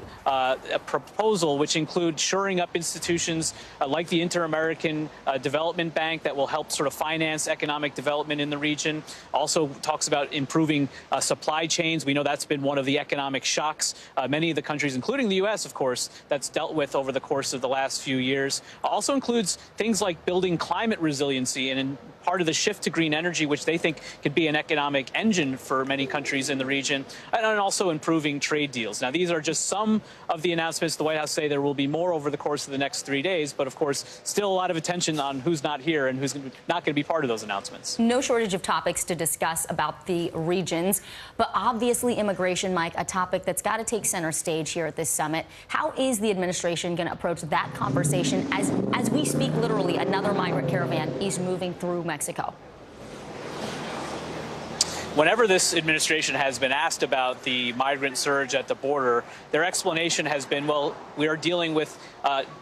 proposal, which include shoring up institutions like the Inter-American Development Bank that will help sort of finance economic development in the region. Also talks about improving supply chains. We know that's been one of the economic shocks many of the countries, including the U.S., of course, that's dealt with over the course of the last few years. Also includes things like building climate resiliency and part of the shift to green energy, which they think could be an economic engine for many countries in the region, and also improving trade deals. Now, these are just some of the announcements. The White House say there will be more over the course of the next 3 days, but of course, still a lot of attention on who's not here and who's not going to be part of those announcements. No shortage of topics to discuss about the regions, but obviously immigration, Mike, a topic that's got to take center stage here at this summit. How is the administration going to approach that conversation as we speak? Literally, another migrant caravan is moving through Mexico. Whenever this administration has been asked about the migrant surge at the border, their explanation has been, well, we are dealing with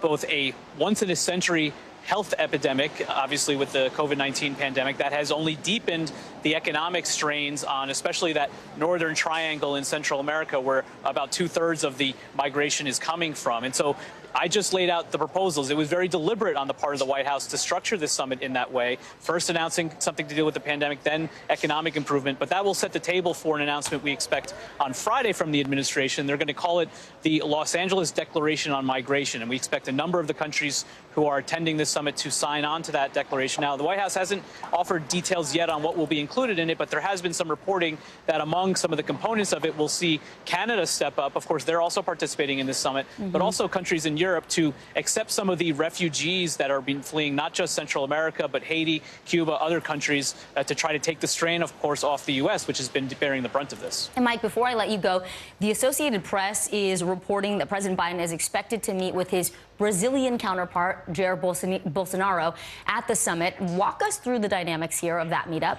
both a once-in-a-century health epidemic, obviously with the COVID-19 pandemic, that has only deepened the economic strains on especially that northern triangle in Central America, where about 2/3 of the migration is coming from. And so I just laid out the proposals. It was very deliberate on the part of the White House to structure this summit in that way, first announcing something to do with the pandemic, then economic improvement. But that will set the table for an announcement we expect on Friday from the administration. They're going to call it the Los Angeles Declaration on Migration, and we expect a number of the countries who are attending this summit to sign on to that declaration. Now, the White House hasn't offered details yet on what will be included in it, but there has been some reporting that among some of the components of it, we'll see Canada step up. Of course, they're also participating in this summit, but also countries in Europe to accept some of the refugees that are being fleeing not just Central America, but Haiti, Cuba, other countries to try to take the strain, of course, off the U.S., which has been bearing the brunt of this. And Mike, before I let you go, the Associated Press is reporting that President Biden is expected to meet with his Brazilian counterpart, Jair Bolsonaro, at the summit. Walk us through the dynamics here of that meetup.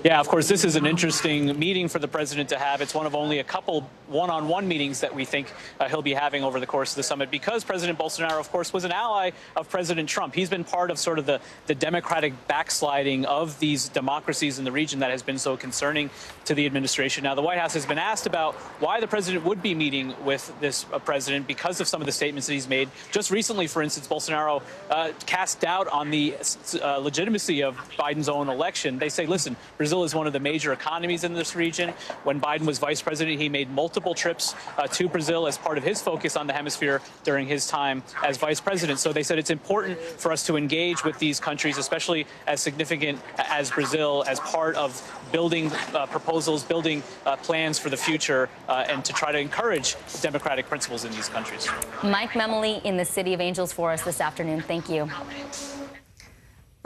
Yeah, of course, this is an interesting meeting for the president to have. It's one of only a couple one-on-one meetings that we think he'll be having over the course of the summit, because President Bolsonaro, of course, was an ally of President Trump. He's been part of sort of the democratic backsliding of these democracies in the region that has been so concerning to the administration. Now, the White House has been asked about why the president would be meeting with this president because of some of the statements that he's made. Just recently, for instance, Bolsonaro cast doubt on the legitimacy of Biden's own election. They say, listen, Brazil Brazil is one of the major economies in this region. When Biden was vice president, he made multiple trips to Brazil as part of his focus on the hemisphere during his time as vice president. So they said it's important for us to engage with these countries, especially as significant as Brazil, as part of building proposals, building plans for the future, and to try to encourage democratic principles in these countries. Mike Memoli in the City of Angels for us this afternoon. Thank you.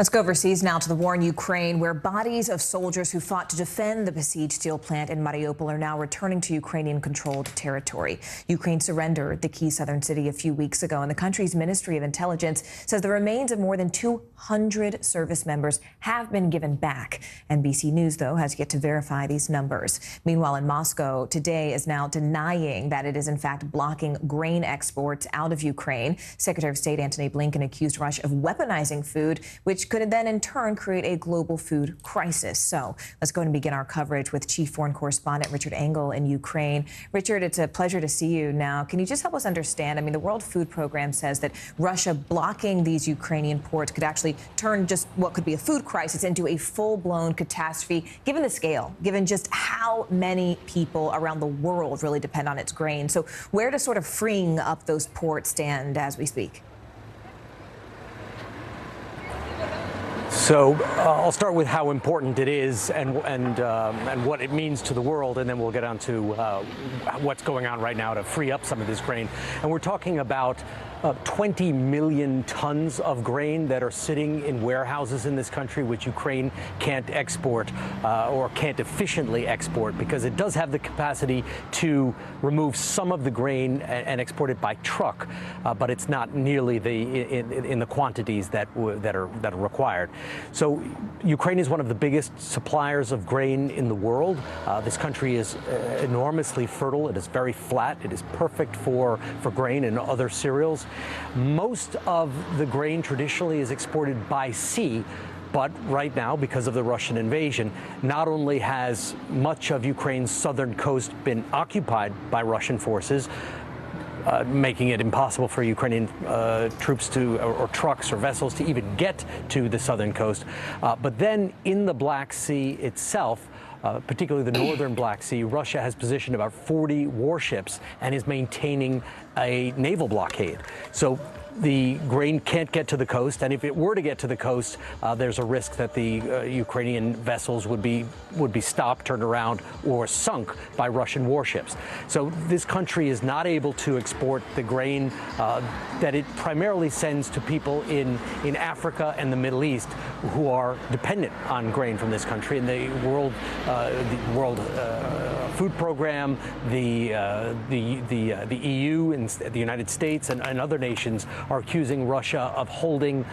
Let's go overseas now to the war in Ukraine, where bodies of soldiers who fought to defend the besieged steel plant in Mariupol are now returning to Ukrainian-controlled territory. Ukraine surrendered the key southern city a few weeks ago, and the country's Ministry of Intelligence says the remains of more than 200 service members have been given back. NBC News, though, has yet to verify these numbers. Meanwhile, in Moscow, today is now denying that it is in fact blocking grain exports out of Ukraine. Secretary of State Antony Blinken accused Russia of weaponizing food, which could then in turn create a global food crisis. So let's go and begin our coverage with Chief Foreign Correspondent Richard Engel in Ukraine. Richard, it's a pleasure to see you now. Can you just help us understand? I mean, the World Food Program says that Russia blocking these Ukrainian ports could actually turn just what could be a food crisis into a full-blown catastrophe, given the scale, given just how many people around the world really depend on its grain. So where does sort of freeing up those ports stand as we speak? So I'll start with how important it is and what it means to the world, and then we'll get on to what's going on right now to free up some of this grain. And we're talking about 20 million tons of grain that are sitting in warehouses in this country, which Ukraine can't export or can't efficiently export, because it does have the capacity to remove some of the grain and export it by truck, but it's not nearly in the quantities that are required. So Ukraine is one of the biggest suppliers of grain in the world. This country is enormously fertile. It is very flat. It is perfect for grain and other cereals. Most of the grain traditionally is exported by sea, but right now, because of the Russian invasion, not only has much of Ukraine's southern coast been occupied by Russian forces, making it impossible for Ukrainian troops or trucks or vessels to even get to the southern coast, but then in the Black Sea itself, particularly the northern Black Sea, Russia has positioned about 40 warships and is maintaining a naval blockade. So the grain can't get to the coast, and if it were to get to the coast, there's a risk that the Ukrainian vessels would be stopped, turned around, or sunk by Russian warships. So this country is not able to export the grain that it primarily sends to people in Africa and the Middle East who are dependent on grain from this country. And the World Food Program, the EU and the United States and other nations are accusing Russia of holding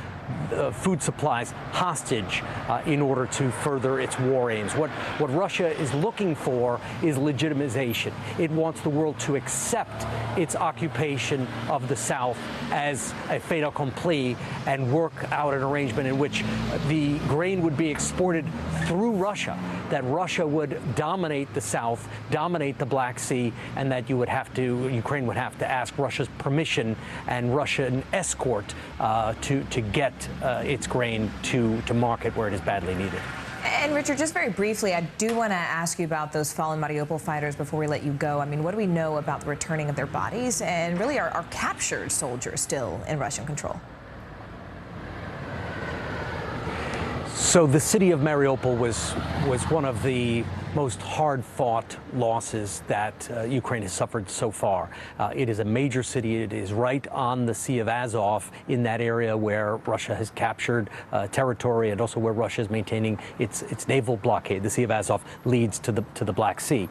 food supplies hostage in order to further its war aims. What Russia is looking for is legitimization. It wants the world to accept its occupation of the South as a fait accompli and work out an arrangement in which the grain would be exported through Russia, that Russia would dominate the South, dominate the Black Sea, and that Ukraine would have to ask Russia's permission and Russian escort to get its grain to market where it is badly needed. And Richard, just very briefly, I do want to ask you about those fallen Mariupol fighters before we let you go. I mean, what do we know about the returning of their bodies, and really are captured soldiers still in Russian control? So the city of Mariupol was one of the most hard-fought losses that Ukraine has suffered so far. It is a major city. It is right on the Sea of Azov, in that area where Russia has captured territory, and also where Russia is maintaining its naval blockade. The Sea of Azov leads to the Black Sea.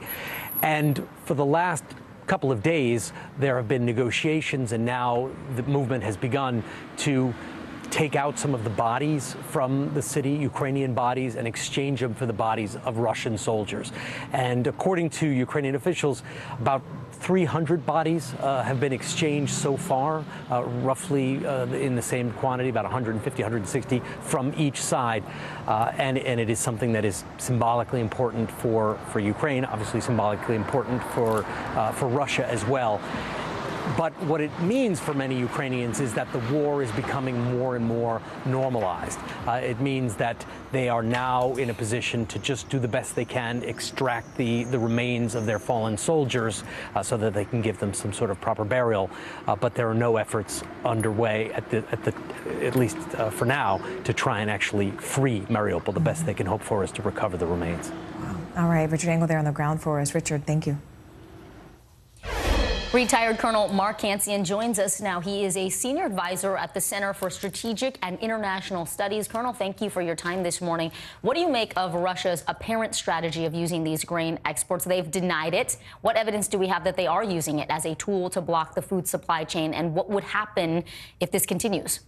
And for the last couple of days, there have been negotiations, and now the movement has begun to take out some of the bodies from the city, Ukrainian bodies, and exchange them for the bodies of Russian soldiers. And according to Ukrainian officials, about 300 bodies have been exchanged so far, roughly in the same quantity, about 150, 160 from each side. And it is something that is symbolically important for Ukraine, obviously symbolically important for Russia as well. But what it means for many Ukrainians is that the war is becoming more and more normalized. It means that they are now in a position to just do the best they can, extract the remains of their fallen soldiers so that they can give them some sort of proper burial. But there are no efforts underway at least for now to try and actually free Mariupol. The best they can hope for is to recover the remains. Wow. All right, Richard Engel there on the ground for us. Richard, thank you. Retired Colonel Mark Cancian joins us now. He is a senior advisor at the Center for Strategic and International Studies. Colonel, thank you for your time this morning. What do you make of Russia's apparent strategy of using these grain exports? They've denied it. What evidence do we have that they are using it as a tool to block the food supply chain? And what would happen if this continues?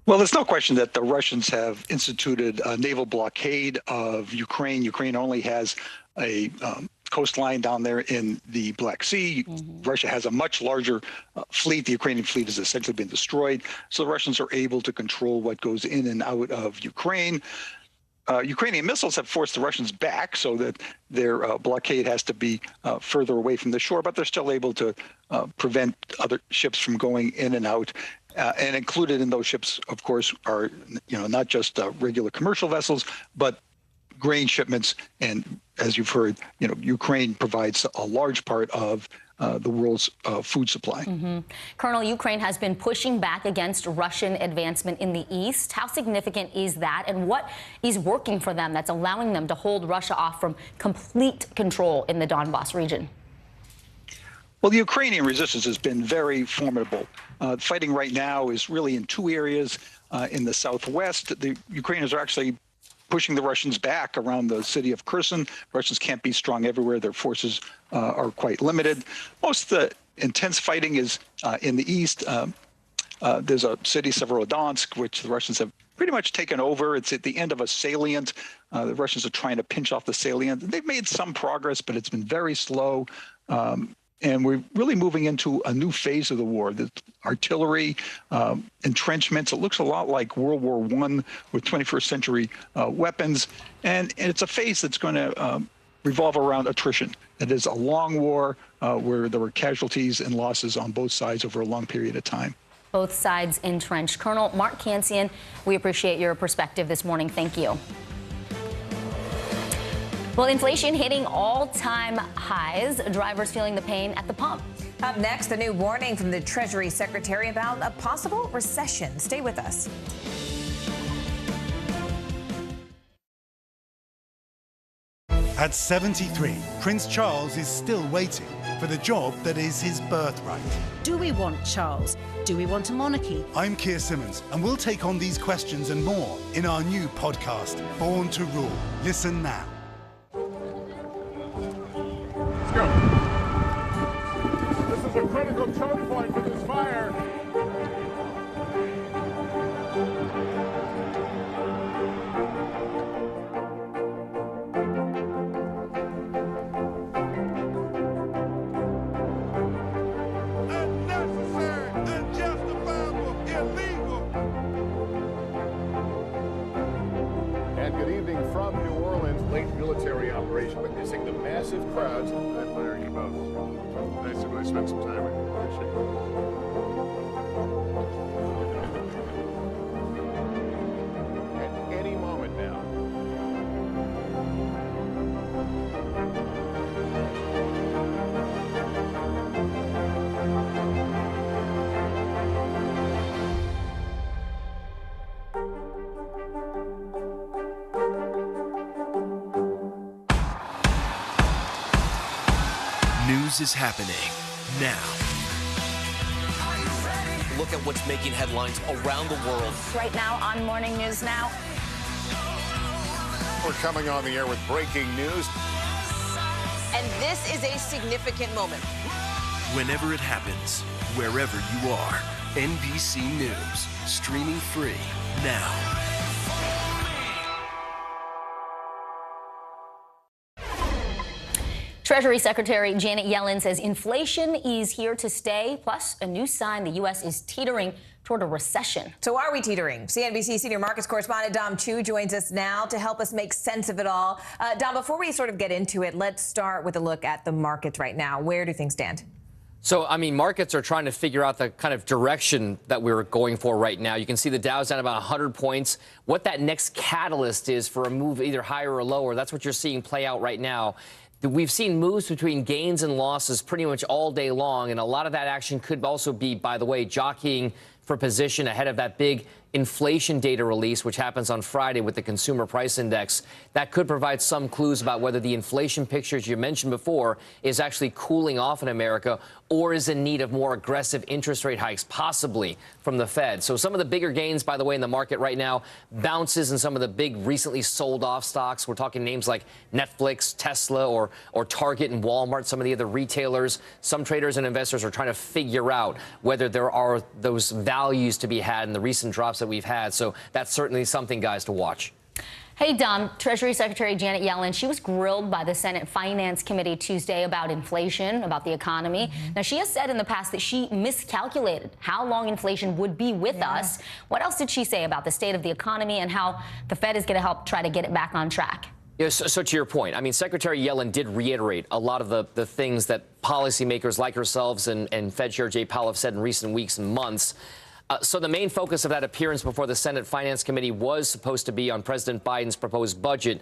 Well, there's no question that the Russians have instituted a naval blockade of Ukraine. Ukraine only has a coastline down there in the Black Sea. Russia has a much larger fleet. The Ukrainian fleet has essentially been destroyed. So the Russians are able to control what goes in and out of Ukraine. Ukrainian missiles have forced the Russians back so that their blockade has to be further away from the shore, but they're still able to prevent other ships from going in and out. And included in those ships, of course, are not just regular commercial vessels, but grain shipments. And as you've heard, Ukraine provides a large part of the world's food supply. Colonel, Ukraine has been pushing back against Russian advancement in the east. How significant is that? And what is working for them that's allowing them to hold Russia off from complete control in the Donbas region? Well, the Ukrainian resistance has been very formidable. Fighting right now is really in two areas. In the southwest, the Ukrainians are actually pushing the Russians back around the city of Kherson. Russians can't be strong everywhere. Their forces are quite limited. Most of the intense fighting is in the east. There's a city, Severodonetsk, which the Russians have pretty much taken over. It's at the end of a salient. The Russians are trying to pinch off the salient. They've made some progress, but it's been very slow. And we're really moving into a new phase of the war. The artillery, entrenchments. It looks a lot like World War I with 21st century weapons. And it's a phase that's going to revolve around attrition. It is a long war where there were casualties and losses on both sides over a long period of time. Both sides entrenched. Colonel Mark Cancian, we appreciate your perspective this morning. Thank you. Well, inflation hitting all-time highs. Drivers feeling the pain at the pump. Up next, a new warning from the Treasury Secretary about a possible recession. Stay with us. At 73, Prince Charles is still waiting for the job that is his birthright. Do we want Charles? Do we want a monarchy? I'm Keir Simmons, and we'll take on these questions and more in our new podcast, Born to Rule. Listen now. Let's go. This is a critical choke point for this fire. Unnecessary, unjustifiable, illegal. And good evening from New Orleans. Late military operation witnessing the massive crowds. I admire you both. Nice to really spend some time with you. Appreciate it. At any moment now. News is happening now. Look at what's making headlines around the world. Right now on Morning News Now. We're coming on the air with breaking news. And this is a significant moment. Whenever it happens, wherever you are, NBC News, streaming free now. Treasury Secretary Janet Yellen says inflation is here to stay, plus a new sign the U.S. is teetering toward a recession. So are we teetering? CNBC senior markets correspondent Dom Chu joins us now to help us make sense of it all. Dom, before we sort of get into it, let's start with a look at the markets right now. Where do things stand? So, I mean, markets are trying to figure out the kind of direction that we're going for right now. You can see the Dow's down about 100 points. What that next catalyst is for a move either higher or lower, that's what you're seeing play out right now. We've seen moves between gains and losses pretty much all day long, and a lot of that action could also be, by the way, jockeying for position ahead of that big inflation data release, which happens on Friday with the consumer price index. That could provide some clues about whether the inflation picture, as you mentioned before, is actually cooling off in America or is in need of more aggressive interest rate hikes, possibly from the Fed. So some of the bigger gains, by the way, in the market right now, bounces in some of the big recently sold off stocks. We're talking names like Netflix, Tesla, or Target and Walmart, some of the other retailers. Some traders and investors are trying to figure out whether there are those values to be had in the recent drops that we've had. So that's certainly something, guys, to watch. Hey, Dom, Treasury Secretary Janet Yellen, she was grilled by the Senate Finance Committee Tuesday about inflation, about the economy. Now, she has said in the past that she miscalculated how long inflation would be with us. What else did she say about the state of the economy and how the Fed is going to help try to get it back on track? Yeah, so to your point, I mean, Secretary Yellen did reiterate a lot of the things that policymakers like herself and Fed Chair Jay Powell have said in recent weeks and months. So the main focus of that appearance before the Senate Finance Committee was supposed to be on President Biden's proposed budget.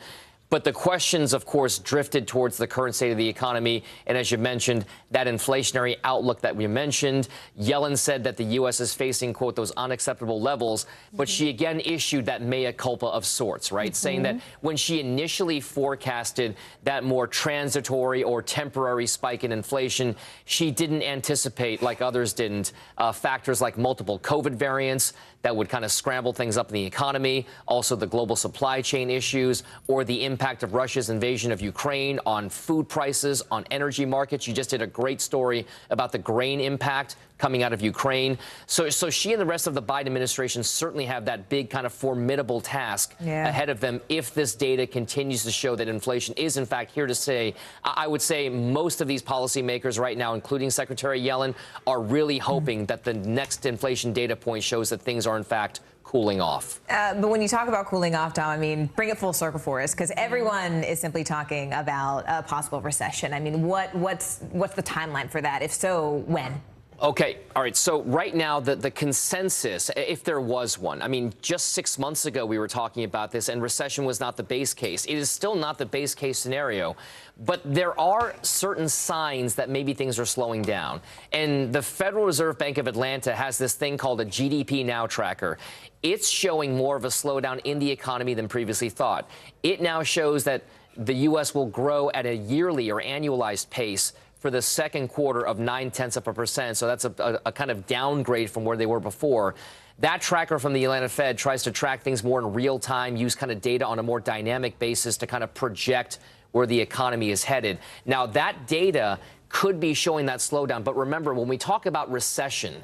But the questions, of course, drifted towards the current state of the economy. And as you mentioned, that inflationary outlook that we mentioned, Yellen said that the U.S. is facing, quote, those unacceptable levels. But she again issued that mea culpa of sorts, right? Saying that when she initially forecasted that more transitory or temporary spike in inflation, she didn't anticipate, like others didn't, factors like multiple COVID variants that would kind of scramble things up in the economy, also the global supply chain issues, or the impact of Russia's invasion of Ukraine on food prices, on energy markets. You just did a great story about the grain impact coming out of Ukraine. So she and the rest of the Biden administration certainly have that big kind of formidable task ahead of them if this data continues to show that inflation is, in fact, here to stay. I would say most of these policymakers right now, including Secretary Yellen, are really hoping that the next inflation data point shows that things are, in fact, cooling off. But when you talk about cooling off, Tom, I mean, bring it full circle for us, because everyone is simply talking about a possible recession. I mean, what's the timeline for that? If so, when? Okay. All right. So right now, the consensus, if there was one, I mean, just 6 months ago, we were talking about this and recession was not the base case. It is still not the base case scenario, but there are certain signs that maybe things are slowing down. And the Federal Reserve Bank of Atlanta has this thing called a GDP Now tracker. It's showing more of a slowdown in the economy than previously thought. It now shows that the U.S. will grow at a yearly or annualized pace for the second quarter of 0.9%. So that's a kind of downgrade from where they were before. That tracker from the Atlanta Fed tries to track things more in real time, use kind of data on a more dynamic basis to kind of project where the economy is headed. Now, that data could be showing that slowdown. But remember, when we talk about recession,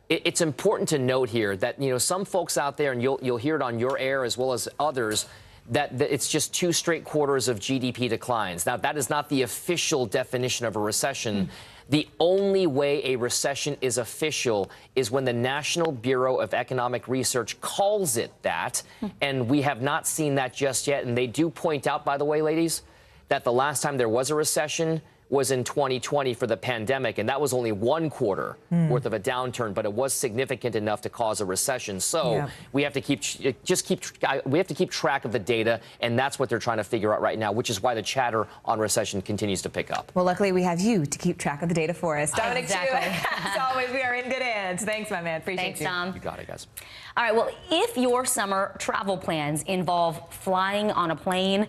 it's important to note here that, you know, some folks out there, and you'll hear it on your air as well as others, that it's just 2 straight quarters of GDP declines. Now, that is not the official definition of a recession. The only way a recession is official is when the National Bureau of Economic Research calls it that, and we have not seen that just yet. And they do point out, by the way, ladies, that the last time there was a recession was in 2020 for the pandemic, and that was only 1 quarter worth of a downturn, but it was significant enough to cause a recession. So we have to keep track of the data, and that's what they're trying to figure out right now, which is why the chatter on recession continues to pick up. Well, luckily we have you to keep track of the data for us. Dominic, as always, we are in good hands. Thanks, my man. Appreciate you. Thanks, Dom. You got it, guys. All right, well, if your summer travel plans involve flying on a plane,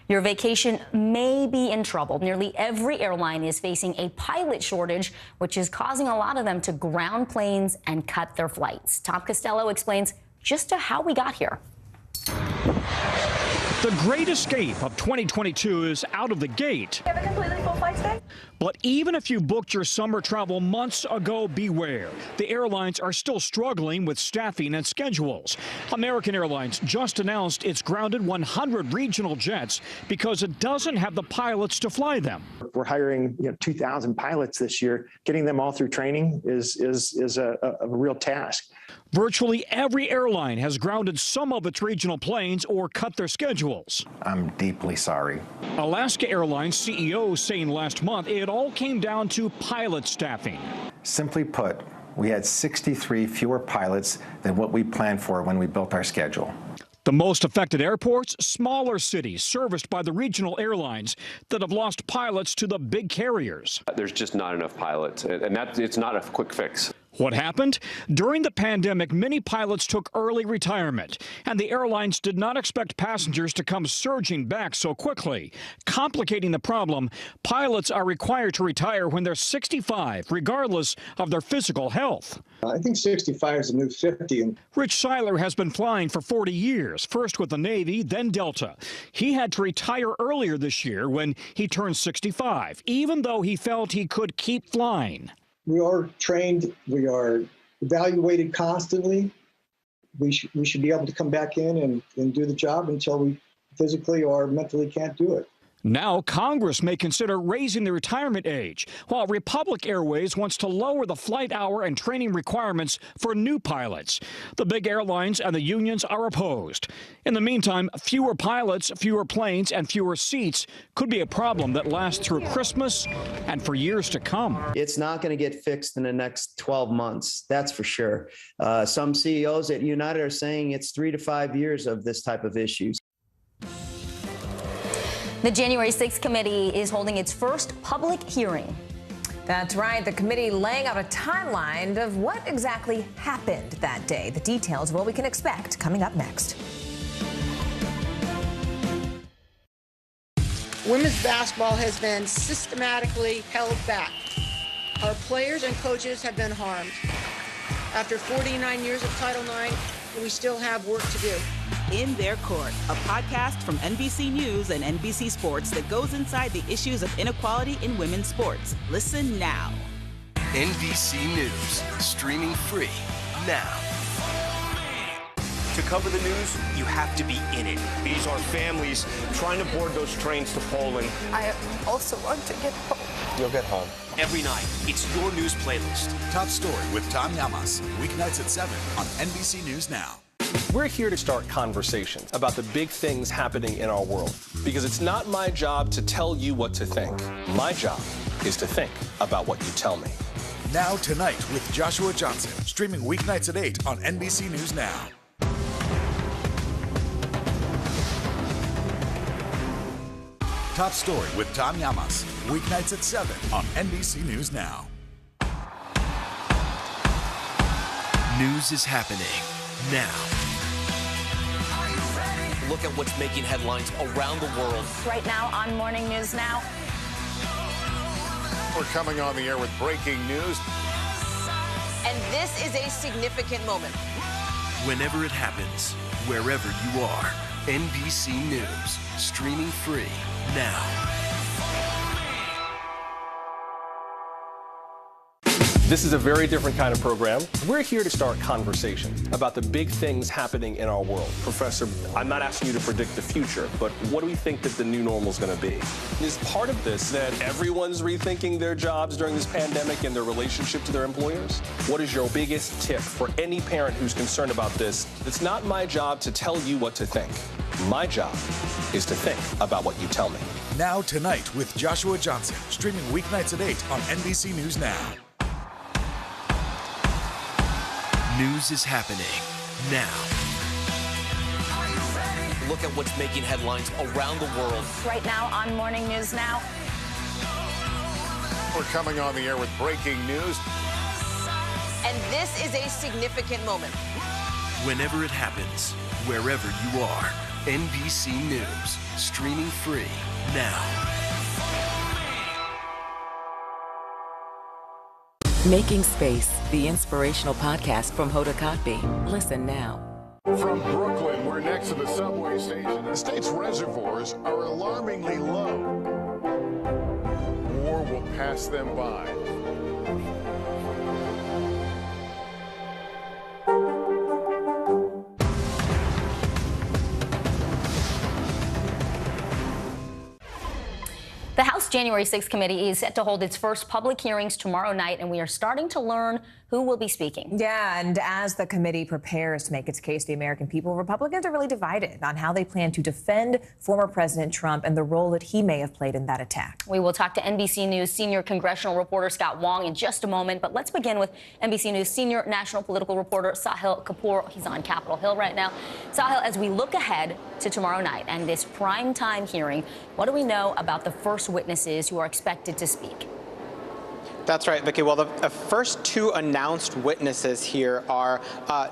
your vacation may be in trouble. Nearly every airline is facing a pilot shortage, which is causing a lot of them to ground planes and cut their flights. Tom Costello explains just how we got here. The great escape of 2022 is out of the gate. You have a completely full flight today? But even if you booked your summer travel months ago, beware. The airlines are still struggling with staffing and schedules. American Airlines just announced it's grounded 100 regional jets because it doesn't have the pilots to fly them. We're hiring 2,000 pilots this year. Getting them all through training is a real task. Virtually every airline has grounded some of its regional planes or cut their schedules. I'm deeply sorry. Alaska Airlines CEO saying last month it all came down to pilot staffing. Simply put, we had 63 fewer pilots than what we planned for when we built our schedule. The most affected airports, smaller cities serviced by the regional airlines that have lost pilots to the big carriers. There's just not enough pilots, and it's not a quick fix. What happened? During the pandemic, many pilots took early retirement, and the airlines did not expect passengers to come surging back so quickly. Complicating the problem, pilots are required to retire when they're 65, regardless of their physical health. I think 65 is the new 50. Rich Seiler has been flying for 40 years, first with the Navy, then Delta. He had to retire earlier this year when he turned 65, even though he felt he could keep flying. We are trained, we are evaluated constantly. We should be able to come back in and do the job until we physically or mentally can't do it. Now, Congress may consider raising the retirement age, while Republic Airways wants to lower the flight hour and training requirements for new pilots. The big airlines and the unions are opposed. In the meantime, fewer pilots, fewer planes, and fewer seats could be a problem that lasts through Christmas and for years to come. It's not going to get fixed in the next 12 months, that's for sure. Some CEOs at United are saying it's 3 to 5 years of this type of issues. The January 6th committee is holding its first public hearing. That's right. The committee laying out a timeline of what exactly happened that day. The details of what we can expect coming up next. Women's basketball has been systematically held back. Our players and coaches have been harmed. After 49 years of Title IX, we still have work to do. In Their Court, a podcast from NBC News and NBC Sports that goes inside the issues of inequality in women's sports. Listen now. NBC News, streaming free now. To cover the news, you have to be in it. These are families trying to board those trains to Poland. I also want to get home. You'll get home. Every night, it's your news playlist. Top Story with Tom Llamas, weeknights at 7 on NBC News Now. We're here to start conversations about the big things happening in our world, because it's not my job to tell you what to think. My job is to think about what you tell me. Now Tonight with Joshua Johnson, streaming weeknights at 8 on NBC News Now. Top Story with Tom Llamas, weeknights at 7 on NBC News Now. News is happening now. Look at what's making headlines around the world. Right now on Morning News Now. We're coming on the air with breaking news. And this is a significant moment. Whenever it happens, wherever you are, NBC News, streaming free now. This is a very different kind of program. We're here to start conversations about the big things happening in our world. Professor, I'm not asking you to predict the future, but what do we think that the new normal is going to be? Is part of this that everyone's rethinking their jobs during this pandemic and their relationship to their employers? What is your biggest tip for any parent who's concerned about this? It's not my job to tell you what to think. My job is to think about what you tell me. Now Tonight with Joshua Johnson, streaming weeknights at 8 on NBC News Now. News is happening now. Look at what's making headlines around the world. Right now on Morning News Now. We're coming on the air with breaking news. And this is a significant moment. Whenever it happens, wherever you are, NBC News, streaming free now. Making Space, the inspirational podcast from Hoda Kotb. Listen now. From Brooklyn, we're next to the subway station. The state's reservoirs are alarmingly low. War will pass them by. The House January 6th committee is set to hold its first public hearings tomorrow night, and we are starting to learn who will be speaking. Yeah, and as the committee prepares to make its case to the American people, Republicans are really divided on how they plan to defend former President Trump and the role that he may have played in that attack. We will talk to NBC News senior congressional reporter Scott Wong in just a moment, but let's begin with NBC News senior national political reporter Sahil Kapoor. He's on Capitol Hill right now. Sahil, as we look ahead to tomorrow night and this primetime hearing, what do we know about the first witnesses who are expected to speak? That's right, Vicki. Well, the first two announced witnesses here are,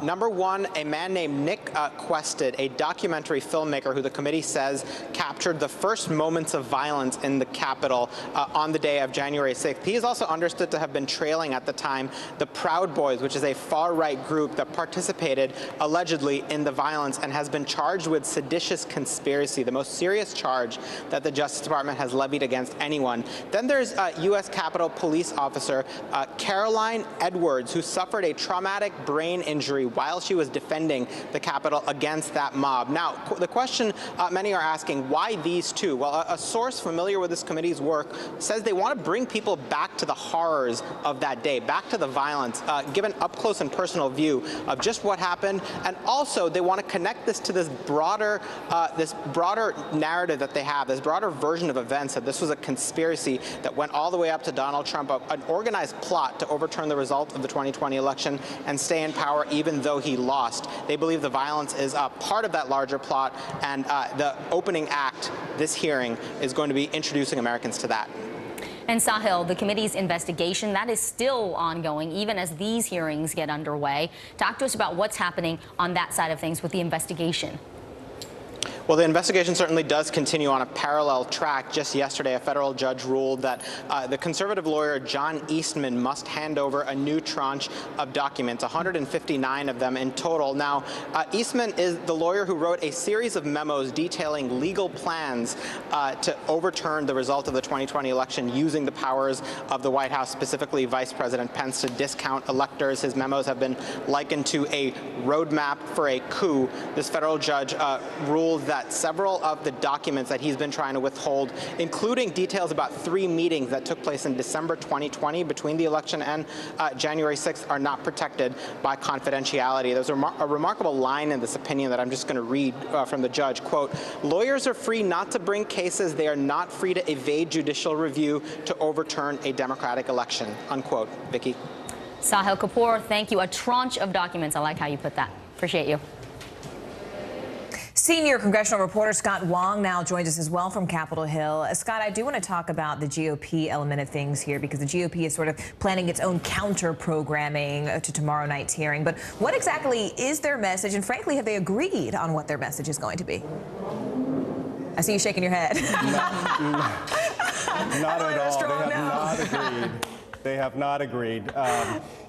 number one, a man named Nick Quested, a documentary filmmaker who the committee says captured the first moments of violence in the Capitol on the day of January 6th. He is also understood to have been trailing at the time the Proud Boys, which is a far-right group that participated allegedly in the violence and has been charged with seditious conspiracy, the most serious charge that the Justice Department has levied against anyone. Then there's U.S. Capitol Police Officer Caroline Edwards, who suffered a traumatic brain injury while she was defending the Capitol against that mob. Now, the question many are asking, why these two? Well, a source familiar with this committee's work says they want to bring people back to the horrors of that day, back to the violence, give an up-close and personal view of just what happened, and also they want to connect this to this broader narrative that they have, this broader version of events, that this was a conspiracy that went all the way up to Donald Trump, an organized plot to overturn the result of the 2020 election and stay in power even though he lost. They believe the violence is part of that larger plot, and the opening act, this hearing, is going to be introducing Americans to that. And Sahil, the committee's investigation, that is still ongoing, even as these hearings get underway. Talk to us about what's happening on that side of things with the investigation. Well, the investigation certainly does continue on a parallel track. Just yesterday, a federal judge ruled that the conservative lawyer John Eastman must hand over a new tranche of documents, 159 of them in total. Now, Eastman is the lawyer who wrote a series of memos detailing legal plans to overturn the result of the 2020 election using the powers of the White House, specifically Vice President Pence, to discount electors. His memos have been likened to a roadmap for a coup. This federal judge ruled that several of the documents that he's been trying to withhold, including details about 3 meetings that took place in December 2020 between the election and January 6th, are not protected by confidentiality. There's a remarkable line in this opinion that I'm just going to read from the judge. Quote, "Lawyers are free not to bring cases. They are not free to evade judicial review to overturn a democratic election." Unquote. Vicki. Sahil Kapoor, thank you. A tranche of documents. I like how you put that. Appreciate you. Senior congressional reporter Scott Wong now joins us as well from Capitol Hill. Scott, I do want to talk about the GOP element of things here, because the GOP is sort of planning its own counter-programming to tomorrow night's hearing. But what exactly is their message? And frankly, have they agreed on what their message is going to be? I see you shaking your head. Not at all. They have not agreed. They have not agreed.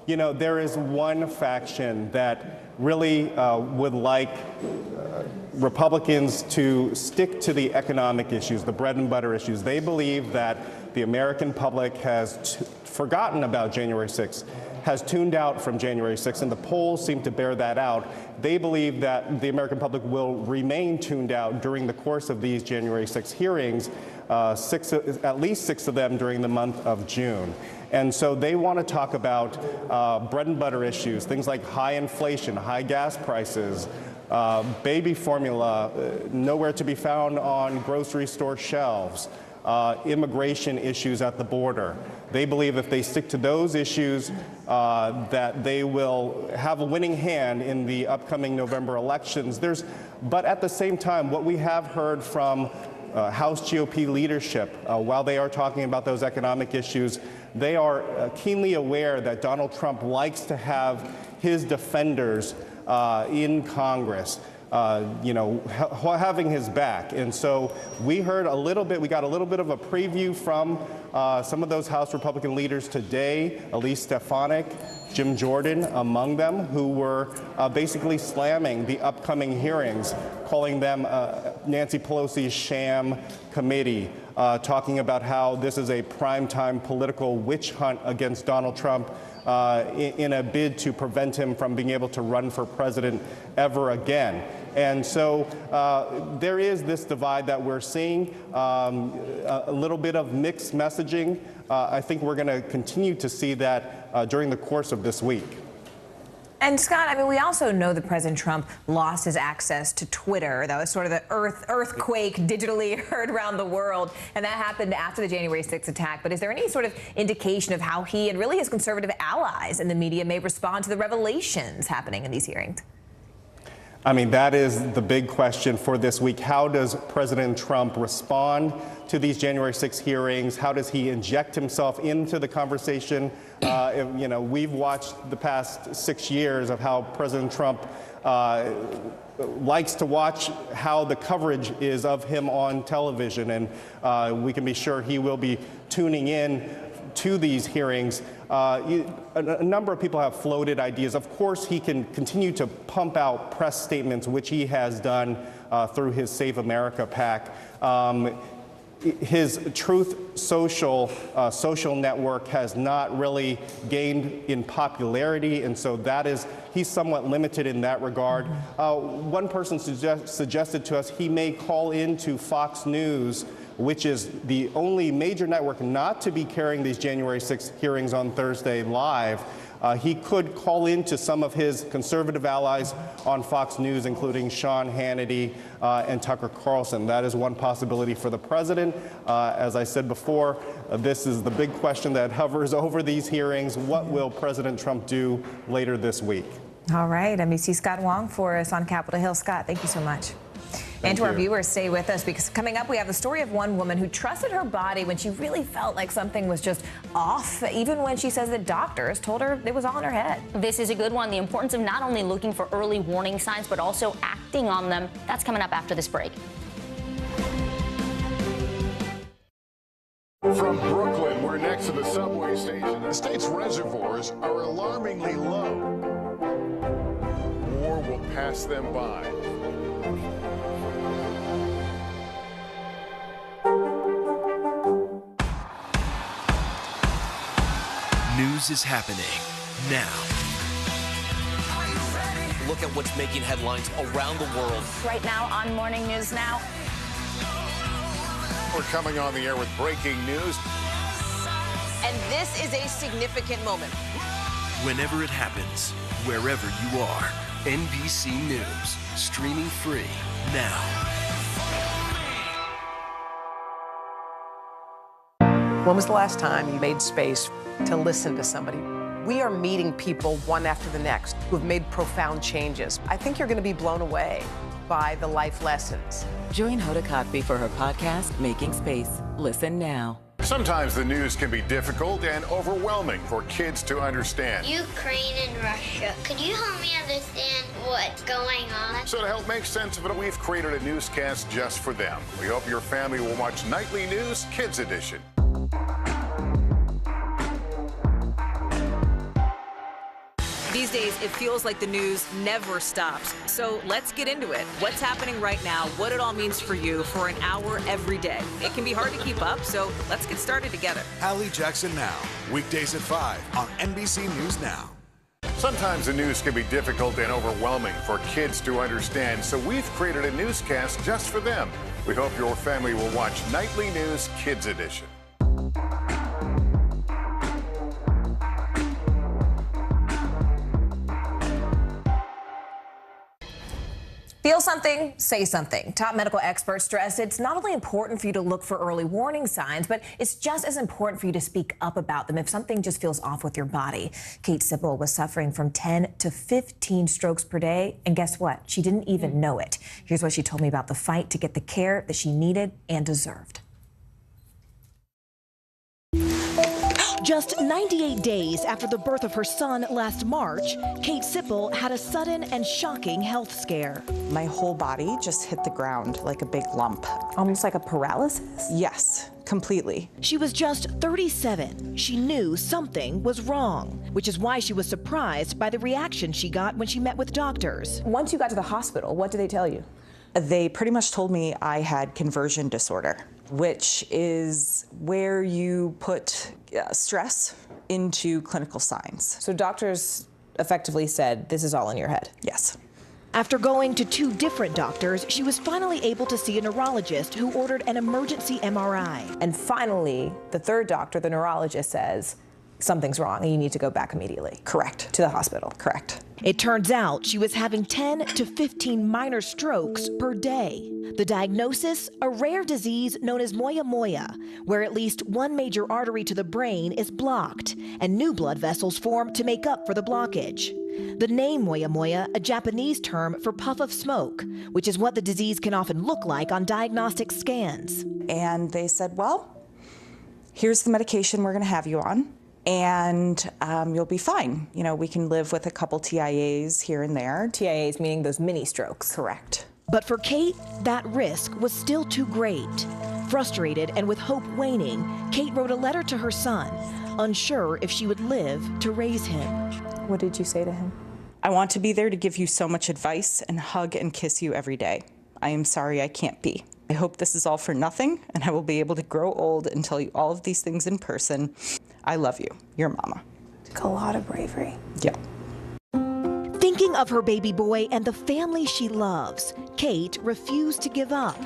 You know, there is one faction that really would like Republicans to stick to the economic issues, the bread and butter issues. They believe that the American public has forgotten about January 6th, has tuned out from January 6th, and the polls seem to bear that out. They believe that the American public will remain tuned out during the course of these January 6th hearings, at least 6 of them during the month of June. And so they want to talk about bread and butter issues, things like high inflation, high gas prices, baby formula nowhere to be found on grocery store shelves, immigration issues at the border. They believe if they stick to those issues, that they will have a winning hand in the upcoming November elections. But at the same time, what we have heard from House GOP leadership, while they are talking about those economic issues, they are keenly aware that Donald Trump likes to have his defenders in Congress, having his back. And so we got a little bit of a preview from some of those House Republican leaders today, Elise Stefanik, Jim Jordan among them, who were basically slamming the upcoming hearings, calling them Nancy Pelosi's sham committee, talking about how this is a primetime political witch hunt against Donald Trump in a bid to prevent him from being able to run for president ever again. And so there is this divide that we're seeing, a little bit of mixed messaging. I think we're going to continue to see that during the course of this week. And Scott, I mean, we also know that President Trump lost his access to Twitter. That was sort of the earthquake digitally heard around the world. And that happened after the January 6th attack. But is there any sort of indication of how he and really his conservative allies in the media may respond to the revelations happening in these hearings? I mean, that is the big question for this week. How does President Trump respond to these January 6 hearings? How does he inject himself into the conversation? You know, we've watched the past 6 years of how President Trump likes to watch how the coverage is of him on television, and we can be sure he will be tuning in to these hearings. A number of people have floated ideas. Of course, he can continue to pump out press statements, which he has done through his Save America PAC. His Truth Social network has not really gained in popularity, and so he's somewhat limited in that regard. One person suggested to us he may call into Fox News, which is the only major network not to be carrying these January 6th hearings on Thursday live. He could call into some of his conservative allies on Fox News, including Sean Hannity and Tucker Carlson. That is one possibility for the president. As I said before, this is the big question that hovers over these hearings. What will President Trump do later this week? All right, NBC Scott Wong for us on Capitol Hill. Scott, thank you so much. And to our viewers, stay with us, because coming up we have the story of one woman who trusted her body when she really felt like something was just off, even when she says that doctors told her it was all in her head. This is a good one. The importance of not only looking for early warning signs, but also acting on them. That's coming up after this break. From Brooklyn, we're next to the subway station. The state's reservoirs are alarmingly low. War will pass them by. News is happening now. Look at what's making headlines around the world. Right now on Morning News Now. We're coming on the air with breaking news. And this is a significant moment. Whenever it happens, wherever you are, NBC News, streaming free now. When was the last time you made space to listen to somebody? We are meeting people one after the next who have made profound changes. I think you're going to be blown away by the life lessons. Join Hoda Kotb for her podcast, Making Space. Listen now. Sometimes the news can be difficult and overwhelming for kids to understand. Ukraine and Russia. Could you help me understand what's going on? So to help make sense of it, we've created a newscast just for them. We hope your family will watch Nightly News Kids Edition. These days, it feels like the news never stops. So let's get into it. What's happening right now, what it all means for you for an hour every day. It can be hard to keep up, so let's get started together. Hallie Jackson Now, weekdays at 5 on NBC News Now. Sometimes the news can be difficult and overwhelming for kids to understand, so we've created a newscast just for them. We hope your family will watch Nightly News Kids Edition. Feel something, say something. Top medical experts stress it's not only important for you to look for early warning signs, but it's just as important for you to speak up about them if something just feels off with your body. Kate Sipple was suffering from 10 to 15 strokes per day, and guess what? She didn't even know it. Here's what she told me about the fight to get the care that she needed and deserved. Just 98 days after the birth of her son last March, Kate Sipple had a sudden and shocking health scare. My whole body just hit the ground like a big lump. Almost like a paralysis? Yes, completely. She was just 37. She knew something was wrong, which is why she was surprised by the reaction she got when she met with doctors. Once you got to the hospital, what did they tell you? They pretty much told me I had conversion disorder. which is where you put stress into clinical signs. So doctors effectively said, this is all in your head? Yes. After going to 2 different doctors, she was finally able to see a neurologist who ordered an emergency MRI. And finally, the 3rd doctor, the neurologist, says something's wrong and you need to go back immediately. Correct. To the hospital. Correct. It turns out she was having 10 to 15 minor strokes per day. The diagnosis, a rare disease known as moya moya, where at least one major artery to the brain is blocked and new blood vessels form to make up for the blockage. The name moya moya, a Japanese term for puff of smoke, which is what the disease can often look like on diagnostic scans. And they said, well, here's the medication we're going to have you on, and you'll be fine. You know, we can live with a couple TIAs here and there. TIAs meaning those mini strokes. Correct. But for Kate, that risk was still too great. Frustrated and with hope waning, Kate wrote a letter to her son, unsure if she would live to raise him. What did you say to him? I want to be there to give you so much advice and hug and kiss you every day. I am sorry I can't be. I hope this is all for nothing and I will be able to grow old and tell you all of these things in person. I love you, your mama. Took a lot of bravery. Yeah. Thinking of her baby boy and the family she loves, Kate refused to give up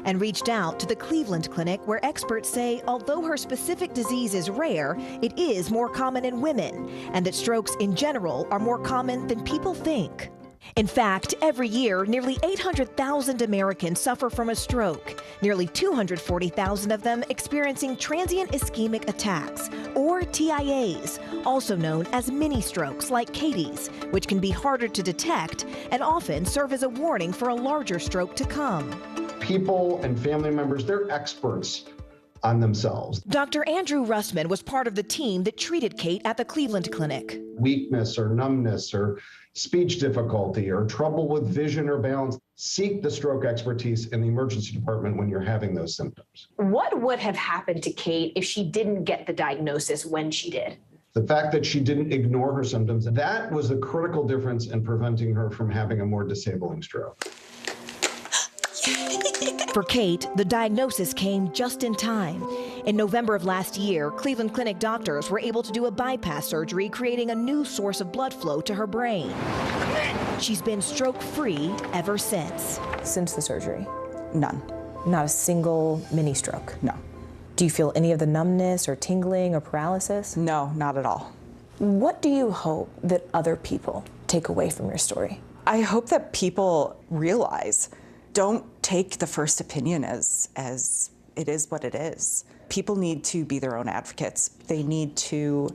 and reached out to the Cleveland Clinic, where experts say although her specific disease is rare, it is more common in women, and that strokes in general are more common than people think. In fact, every year, nearly 800,000 Americans suffer from a stroke, nearly 240,000 of them experiencing transient ischemic attacks, or TIAs, also known as mini strokes like Katie's, which can be harder to detect and often serve as a warning for a larger stroke to come. People and family members, they're experts on themselves. Dr. Andrew Russman was part of the team that treated Kate at the Cleveland Clinic. Weakness or numbness or speech difficulty or trouble with vision or balance, seek the stroke expertise in the emergency department when you're having those symptoms. What would have happened to Kate if she didn't get the diagnosis when she did? The fact that she didn't ignore her symptoms, that was a critical difference in preventing her from having a more disabling stroke. For Kate, the diagnosis came just in time. In November of last year, Cleveland Clinic doctors were able to do a bypass surgery, creating a new source of blood flow to her brain. She's been stroke-free ever since. Since the surgery? None. Not a single mini stroke? No. Do you feel any of the numbness or tingling or paralysis? No, not at all. What do you hope that other people take away from your story? I hope that people realize, don't take the first opinion as it is what it is. People need to be their own advocates. They need to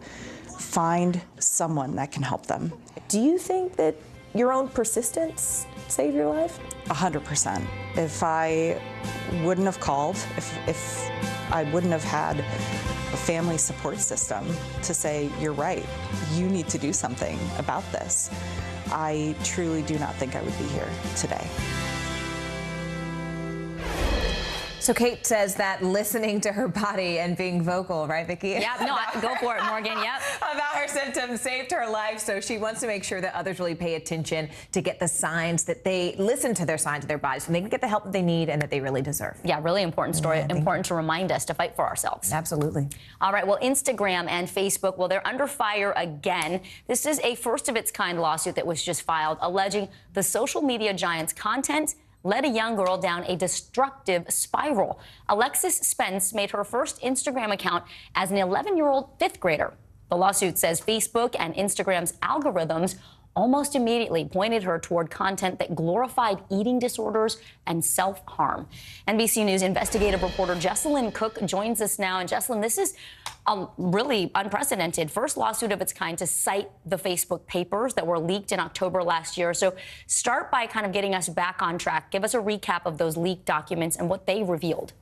find someone that can help them. Do you think that your own persistence saved your life? 100%. If I wouldn't have called, if I wouldn't have had a family support system to say, you're right, you need to do something about this, I truly do not think I would be here today. So Kate says that listening to her body and being vocal, right, Vicki? Yeah, no, go for it, Morgan, yep. About her symptoms saved her life, so she wants to make sure that others really pay attention to get the signs, that they listen to their signs of their bodies, and they can get the help that they need and that they really deserve. Yeah, really important story, important to remind us to fight for ourselves. Absolutely. All right, well, Instagram and Facebook, well, they're under fire again. This is a first-of-its-kind lawsuit that was just filed, alleging the social media giant's content led a young girl down a destructive spiral. Alexis Spence made her first Instagram account as an 11-year-old fifth grader. The lawsuit says Facebook and Instagram's algorithms almost immediately pointed her toward content that glorified eating disorders and self-harm. NBC News investigative reporter Jesselyn Cook joins us now. And Jesselyn, this is a really unprecedented first lawsuit of its kind to cite the Facebook papers that were leaked in October last year. So start by kind of getting us back on track. Give us a recap of those leaked documents and what they revealed.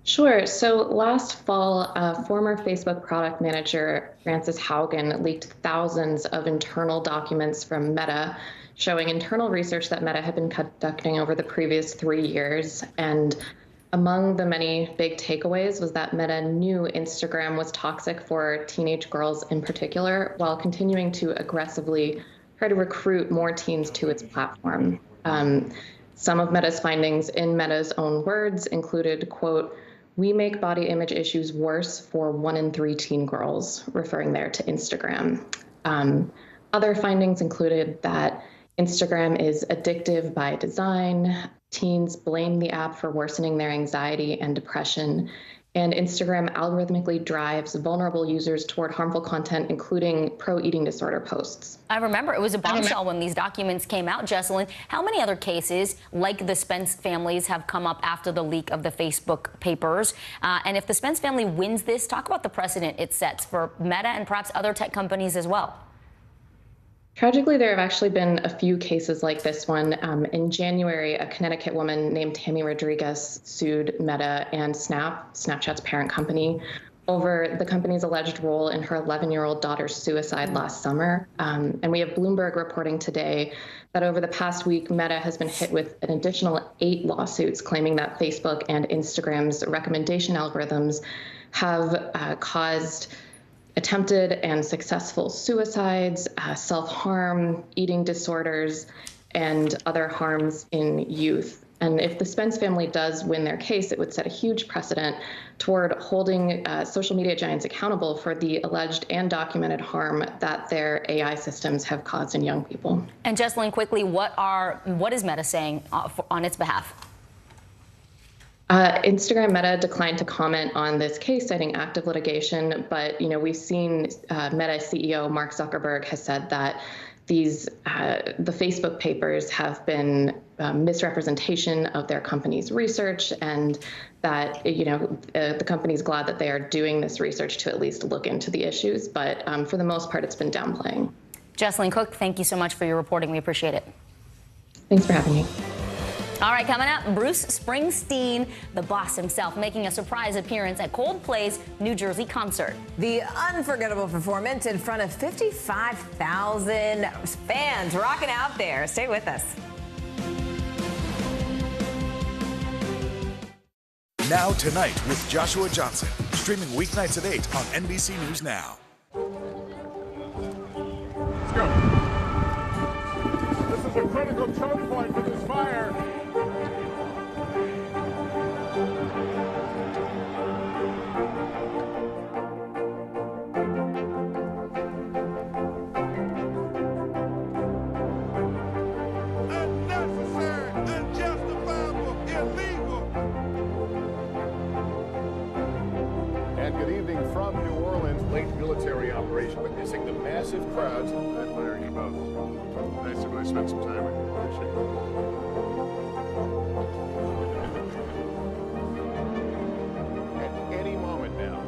Sure. So last fall, former Facebook product manager Frances Haugen leaked thousands of internal documents from Meta, showing internal research that Meta had been conducting over the previous 3 years. And among the many big takeaways was that Meta knew Instagram was toxic for teenage girls in particular, while continuing to aggressively try to recruit more teens to its platform. Some of Meta's findings, in Meta's own words, included, quote, "We make body image issues worse for 1 in 3 teen girls," referring there to Instagram. Other findings included that Instagram is addictive by design. Teens blame the app for worsening their anxiety and depression. And Instagram algorithmically drives vulnerable users toward harmful content, including pro-eating disorder posts. I remember it was a bombshell when these documents came out, Jesselyn. How many other cases like the Spence families have come up after the leak of the Facebook papers? And if the Spence family wins this, talk about the precedent it sets for Meta and perhaps other tech companies as well. Tragically, there have actually been a few cases like this one. In January, a Connecticut woman named Tammy Rodriguez sued Meta and Snapchat's parent company, over the company's alleged role in her 11-year-old daughter's suicide last summer. And we have Bloomberg reporting today that over the past week, Meta has been hit with an additional 8 lawsuits claiming that Facebook and Instagram's recommendation algorithms have caused attempted and successful suicides, self-harm, eating disorders, and other harms in youth. And if the Spence family does win their case, it would set a huge precedent toward holding social media giants accountable for the alleged and documented harm that their AI systems have caused in young people. And Jesselyn, quickly, what is Meta saying on its behalf? Instagram Meta declined to comment on this case, citing active litigation. But we've seen Meta CEO Mark Zuckerberg has said that the Facebook papers have been misrepresentation of their company's research, and that the company's glad that they are doing this research to at least look into the issues. But for the most part, it's been downplaying. Jesselyn Cook, thank you so much for your reporting. We appreciate it. Thanks for having me. All right, coming up, Bruce Springsteen, the boss himself, making a surprise appearance at Coldplay's New Jersey concert. The unforgettable performance in front of 55,000 fans rocking out there. Stay with us. Now Tonight with Joshua Johnson, streaming weeknights at 8 on NBC News Now. Let's go. This is a critical choke point for this fire. From New Orleans, late military operation witnessing the massive crowds. I admire you both. Nice to really spend some time with you. Appreciate it. At any moment now.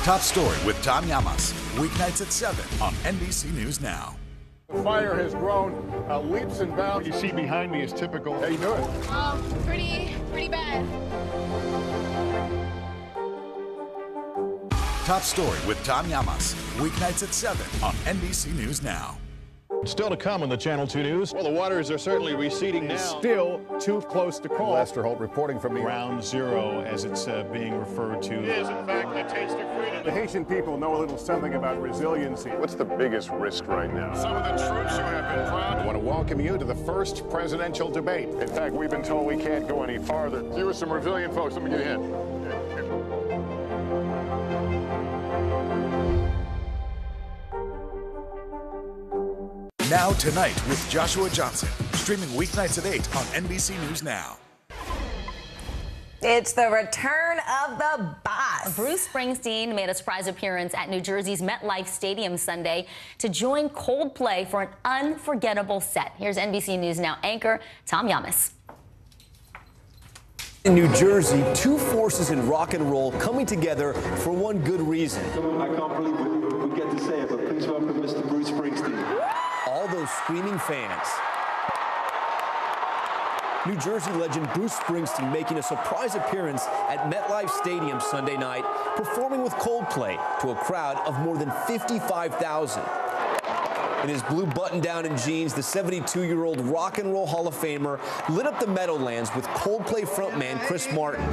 Top Story with Tom Llamas, weeknights at 7 on NBC News Now. The fire has grown leaps and bounds. You see behind me is typical. How you doing? Pretty bad. Top Story with Tom Llamas, weeknights at 7 on NBC News Now. Still to come on the Channel 2 News. Well, the waters are certainly receding now. Still too close to call. Lester Holt reporting from Ground Zero, as it's being referred to. It is, in fact, a taste of freedom. The Haitian people know a little something about resiliency. What's the biggest risk right now? Some of the troops who have been proud. I want to welcome you to the first presidential debate. In fact, we've been told we can't go any farther. You with some resilient folks. Let me get a hint. Now Tonight with Joshua Johnson, streaming weeknights at 8 on NBC News Now. It's the return of the boss. Bruce Springsteen made a surprise appearance at New Jersey's MetLife Stadium Sunday to join Coldplay for an unforgettable set. Here's NBC News Now anchor Tom Llamas. In New Jersey, two forces in rock and roll coming together for one good reason. I can't believe we get to say it, but please welcome Mr. Bruce Springsteen. All those screaming fans. New Jersey legend Bruce Springsteen making a surprise appearance at MetLife Stadium Sunday night, performing with Coldplay to a crowd of more than 55,000. In his blue button-down and jeans, the 72-year-old rock and roll Hall of Famer lit up the Meadowlands with Coldplay frontman Chris Martin.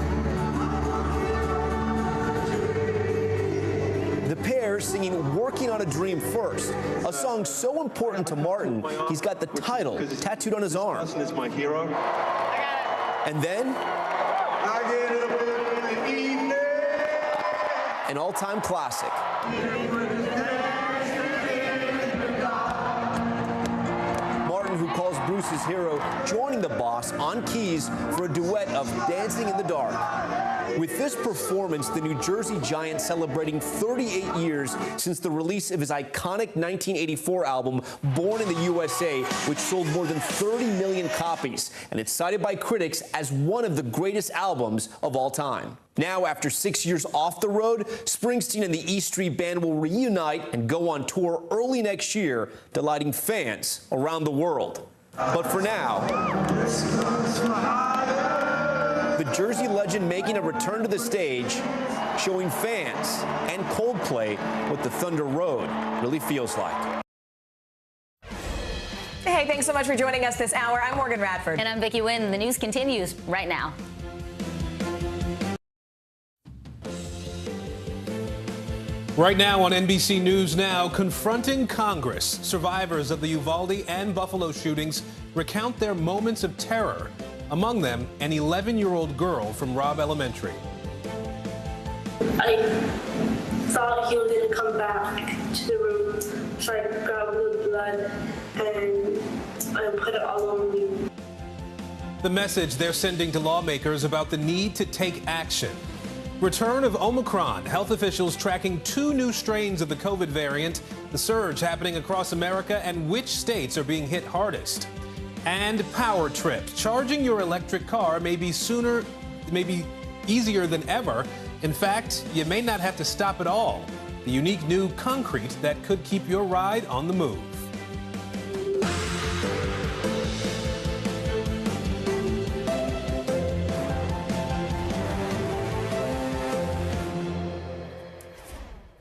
The pair singing Working on a Dream First, a song so important to Martin, he's got the title tattooed on his arm. Is my hero. And then, I get up in the evening. an all-time classic. Martin, who calls Bruce his hero, joining the boss on keys for a duet of Dancing in the Dark. With this performance, the New Jersey Giant celebrating 38 years since the release of his iconic 1984 album, Born in the USA, which sold more than 30 million copies, and it's cited by critics as one of the greatest albums of all time. Now, after 6 years off the road, Springsteen and the E Street Band will reunite and go on tour early next year, delighting fans around the world. But for now, the Jersey legend making a return to the stage, showing fans and Coldplay what the Thunder Road really feels like. Hey, thanks so much for joining us this hour. I'm Morgan Radford. And I'm Vicki Wynn. The news continues right now. Right now on NBC News Now, confronting Congress, survivors of the Uvalde and Buffalo shootings recount their moments of terror. Among them, an 11-year-old girl from Robb Elementary. I thought he was going to come back to the room, so I grabbed the blood and I put it all on me. The message they're sending to lawmakers about the need to take action. Return of Omicron, health officials tracking 2 new strains of the COVID variant, the surge happening across America, and which states are being hit hardest. And power trips. Charging your electric car may be easier than ever. In fact, you may not have to stop at all. The unique new concrete that could keep your ride on the move.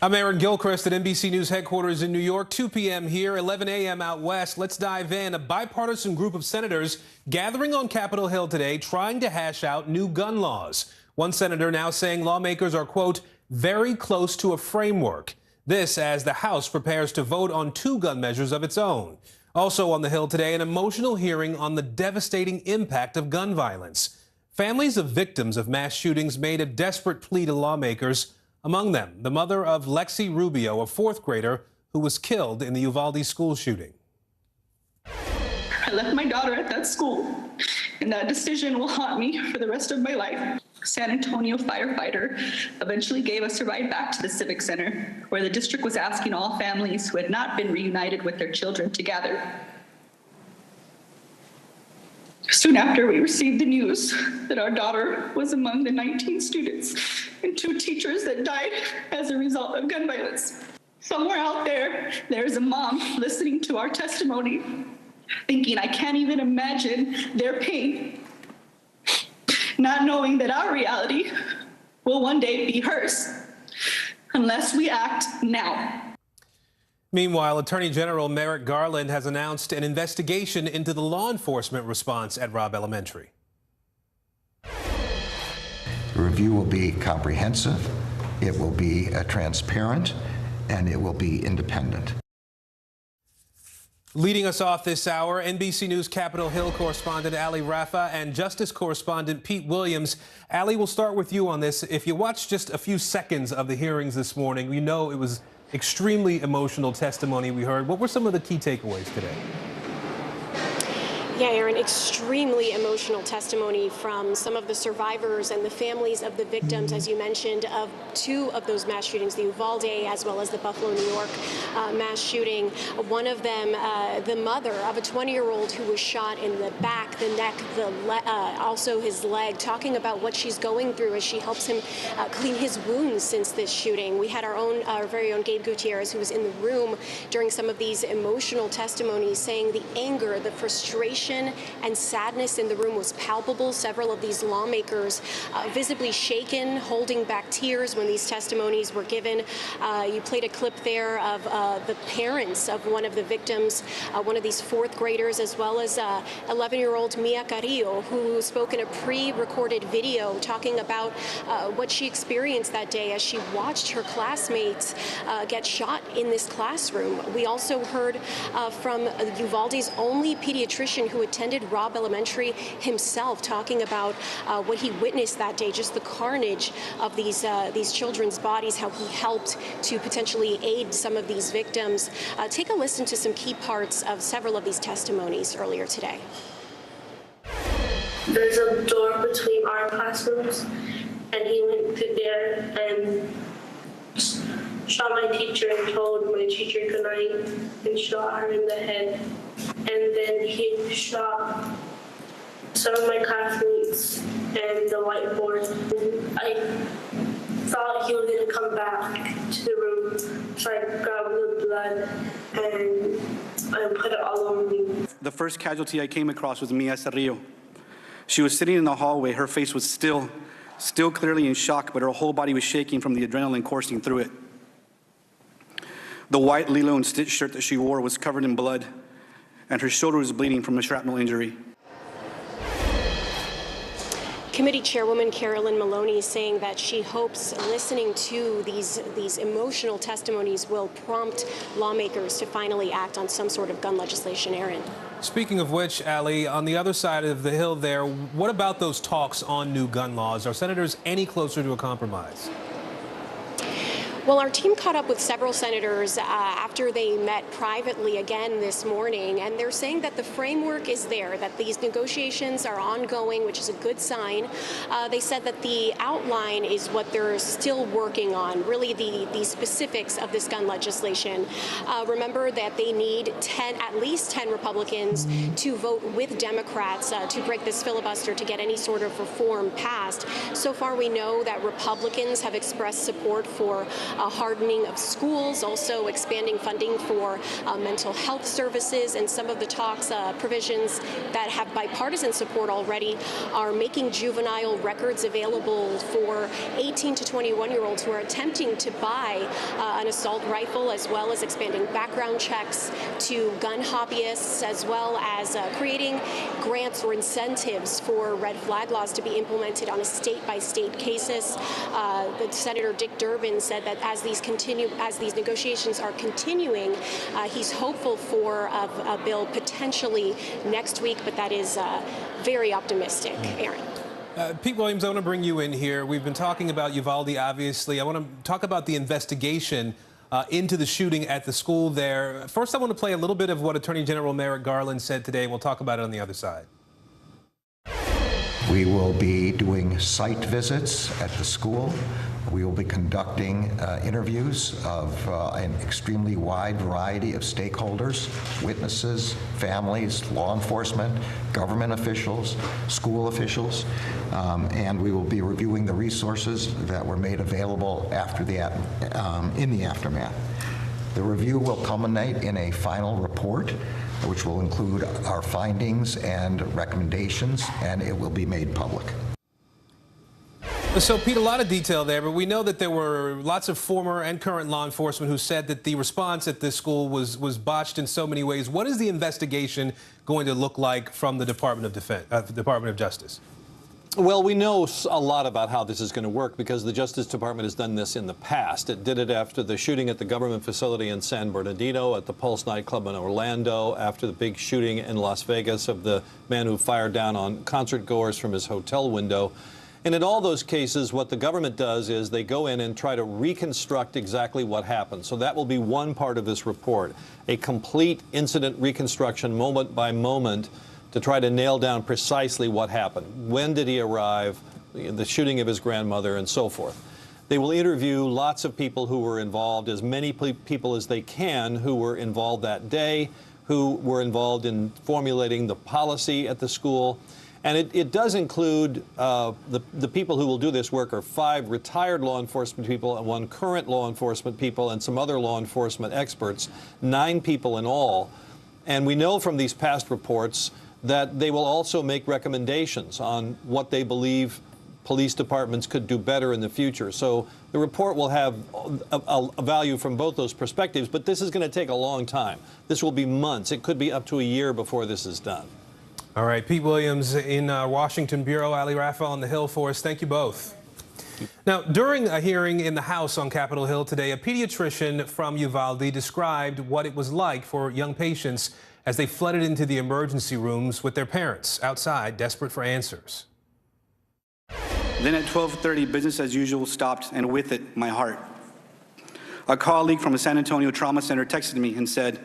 I'm Aaron Gilchrist at NBC News headquarters in New York, 2 p.m. here, 11 a.m. out west. Let's dive in. A bipartisan group of senators gathering on Capitol Hill today trying to hash out new gun laws. One senator now saying lawmakers are, quote, very close to a framework. This as the House prepares to vote on 2 gun measures of its own. Also on the Hill today, an emotional hearing on the devastating impact of gun violence. Families of victims of mass shootings made a desperate plea to lawmakers. Among them, the mother of Lexi Rubio, a 4th grader who was killed in the Uvalde school shooting. I left my daughter at that school, and that decision will haunt me for the rest of my life. San Antonio firefighter eventually gave us a ride back to the Civic Center, where the district was asking all families who had not been reunited with their children to gather. Soon after, we received the news that our daughter was among the 19 students and 2 teachers that died as a result of gun violence. Somewhere out there, there's a mom listening to our testimony, thinking, I can't even imagine their pain, not knowing that our reality will one day be hers, unless we act now. Meanwhile, Attorney General Merrick Garland has announced an investigation into the law enforcement response at Robb Elementary. The review will be comprehensive, it will be transparent, and it will be independent. Leading us off this hour, NBC News Capitol Hill correspondent Ali Rafa and Justice correspondent Pete Williams. Ali, we'll start with you on this. If you watched just a few seconds of the hearings this morning, you know it was extremely emotional testimony we heard. What were some of the key takeaways today? Yeah, Aaron, extremely emotional testimony from some of the survivors and the families of the victims, as you mentioned, of 2 of those mass shootings, the Uvalde as well as the Buffalo, New York mass shooting. One of them, the mother of a 20-year-old who was shot in the back, the neck, also his leg, talking about what she's going through as she helps him clean his wounds since this shooting. We had our very own Gabe Gutierrez, who was in the room during some of these emotional testimonies, saying the anger, the frustration frustration and sadness in the room was palpable. Several of these lawmakers visibly shaken, holding back tears when these testimonies were given. You played a clip there of the parents of one of the victims, one of these fourth graders, as well as 11-year-old Mia Carrillo, who spoke in a pre-recorded video talking about what she experienced that day as she watched her classmates get shot in this classroom. We also heard from Uvalde's only pediatrician who attended Robb Elementary himself, talking about what he witnessed that day, just the carnage of these children's bodies, how he helped to potentially aid some of these victims. Take a listen to some key parts of several of these testimonies earlier today. There's a door between our classrooms, and he went to there and shot my teacher and told my teacher good night and shot her in the head. And then he shot some of my classmates and the whiteboard. I thought he was going to come back to the room, so I grabbed the blood and I put it all over me. The first casualty I came across was Mia Carrillo. She was sitting in the hallway. Her face was still clearly in shock, but her whole body was shaking from the adrenaline coursing through it. The white Lilo and Stitch shirt that she wore was covered in blood, and her shoulder was bleeding from a shrapnel injury. Committee Chairwoman Carolyn Maloney is saying that she hopes listening to these emotional testimonies will prompt lawmakers to finally act on some sort of gun legislation. Aaron. Speaking of which, Ali, on the other side of the hill there, what about those talks on new gun laws? Are senators any closer to a compromise? Well, our team caught up with several senators after they met privately again this morning, and they're saying that the framework is there, that these negotiations are ongoing, which is a good sign. They said that the outline is what they're still working on, really the specifics of this gun legislation. Remember that they need at least 10 Republicans to vote with Democrats to break this filibuster to get any sort of reform passed. So far, we know that Republicans have expressed support for hardening of schools, also expanding funding for mental health services, and some of the talks provisions that have bipartisan support already are making juvenile records available for 18 to 21-year-olds who are attempting to buy an assault rifle, as well as expanding background checks to gun hobbyists, as well as creating grants or incentives for red flag laws to be implemented on a state-by-state basis. Senator Dick Durbin said that as these negotiations are continuing, he's hopeful for a bill potentially next week, but that is very optimistic. Aaron. Pete Williams, I want to bring you in here. We've been talking about Uvalde, obviously. I want to talk about the investigation into the shooting at the school there. First, I want to play a little bit of what Attorney General Merrick Garland said today, and we'll talk about it on the other side. We will be doing site visits at the school. We will be conducting interviews of an extremely wide variety of stakeholders, witnesses, families, law enforcement, government officials, school officials, and we will be reviewing the resources that were made available after in the aftermath. The review will culminate in a final report, which will include our findings and recommendations, and it will be made public. So, Pete, a lot of detail there, but we know that there were lots of former and current law enforcement who said that the response at this school was botched in so many ways. What is the investigation going to look like from the Department of Justice? Well, we know a lot about how this is going to work because the Justice Department has done this in the past. It did it after the shooting at the government facility in San Bernardino, at the Pulse nightclub in Orlando, after the big shooting in Las Vegas of the man who fired down on concert goers from his hotel window. And in all those cases, what the government does is they go in and try to reconstruct exactly what happened. So that will be one part of this report, a complete incident reconstruction moment by moment to try to nail down precisely what happened. When did he arrive, the shooting of his grandmother, and so forth. They will interview lots of people who were involved, as many people as they can who were involved that day, who were involved in formulating the policy at the school. And it does include the people who will do this work are 5 retired law enforcement people and 1 current law enforcement people and some other law enforcement experts, 9 people in all. And we know from these past reports that they will also make recommendations on what they believe police departments could do better in the future. So the report will have a value from both those perspectives, but this is going to take a long time. This will be months. It could be up to a year before this is done. All right, Pete Williams in Washington Bureau, Ali Raphael on the Hill for us. Thank you both. Now, during a hearing in the House on Capitol Hill today, a pediatrician from Uvalde described what it was like for young patients as they flooded into the emergency rooms with their parents outside, desperate for answers. Then at 12:30, business as usual stopped, and with it, my heart. A colleague from a San Antonio trauma center texted me and said,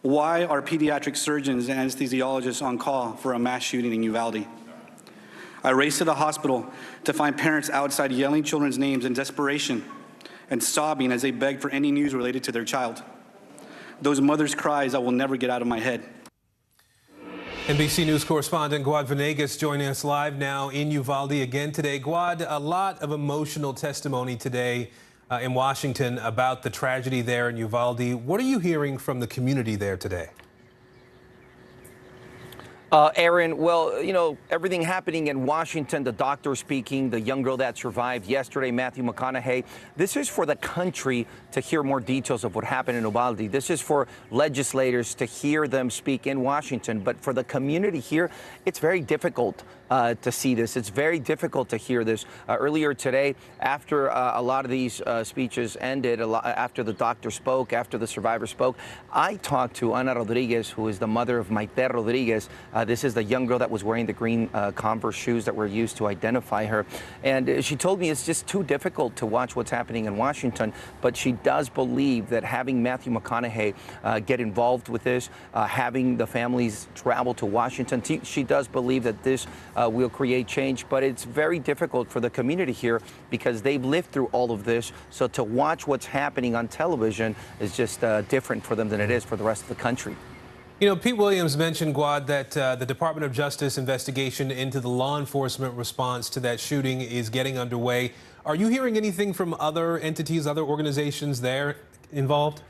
"Why are pediatric surgeons and anesthesiologists on call for a mass shooting in Uvalde?" I raced to the hospital to find parents outside yelling children's names in desperation and sobbing as they begged for any news related to their child. Those mothers' cries I will never get out of my head. NBC News correspondent Guad Venegas joining us live now in Uvalde again today. Guad, a lot of emotional testimony today in Washington about the tragedy there in Uvalde. What are you hearing from the community there today? Aaron, well, you know, everything happening in Washington, the doctor speaking, the young girl that survived yesterday, Matthew McConaughey. This is for the country to hear more details of what happened in Uvalde. This is for legislators to hear them speak in Washington. But for the community here, it's very difficult to see this. It's very difficult to hear this. Earlier today, after a lot of these speeches ended, after the doctor spoke, after the survivor spoke, I talked to Ana Rodriguez, who is the mother of Maite Rodriguez. This is the young girl that was wearing the green Converse shoes that were used to identify her. And she told me it's just too difficult to watch what's happening in Washington. But she does believe that having Matthew McConaughey get involved with this, having the families travel to Washington, she does believe that this will create change. But it's very difficult for the community here because they've lived through all of this. So to watch what's happening on television is just different for them than it is for the rest of the country. You know, Pete Williams mentioned, Guad, that the Department of Justice investigation into the law enforcement response to that shooting is getting underway. Are you hearing anything from other entities, other organizations there involved?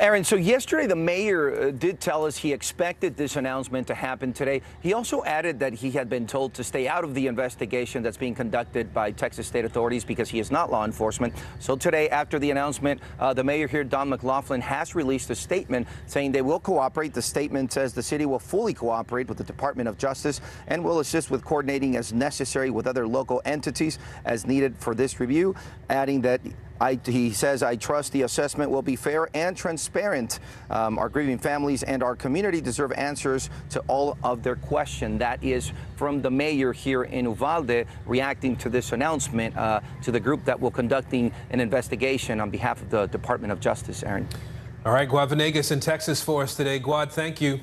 Aaron, so yesterday the mayor did tell us he expected this announcement to happen today. He also added that he had been told to stay out of the investigation that's being conducted by Texas state authorities because he is not law enforcement. So today, after the announcement, the mayor here, Don McLaughlin, has released a statement saying they will cooperate. The statement says the city will fully cooperate with the Department of Justice and will assist with coordinating as necessary with other local entities as needed for this review, adding that he says, I trust the assessment will be fair and transparent. Our grieving families and our community deserve answers to all of their questions. That is from the mayor here in Uvalde reacting to this announcement to the group that will conducting an investigation on behalf of the Department of Justice, Aaron. All right, Guad Venegas in Texas for us today. Guad, thank you.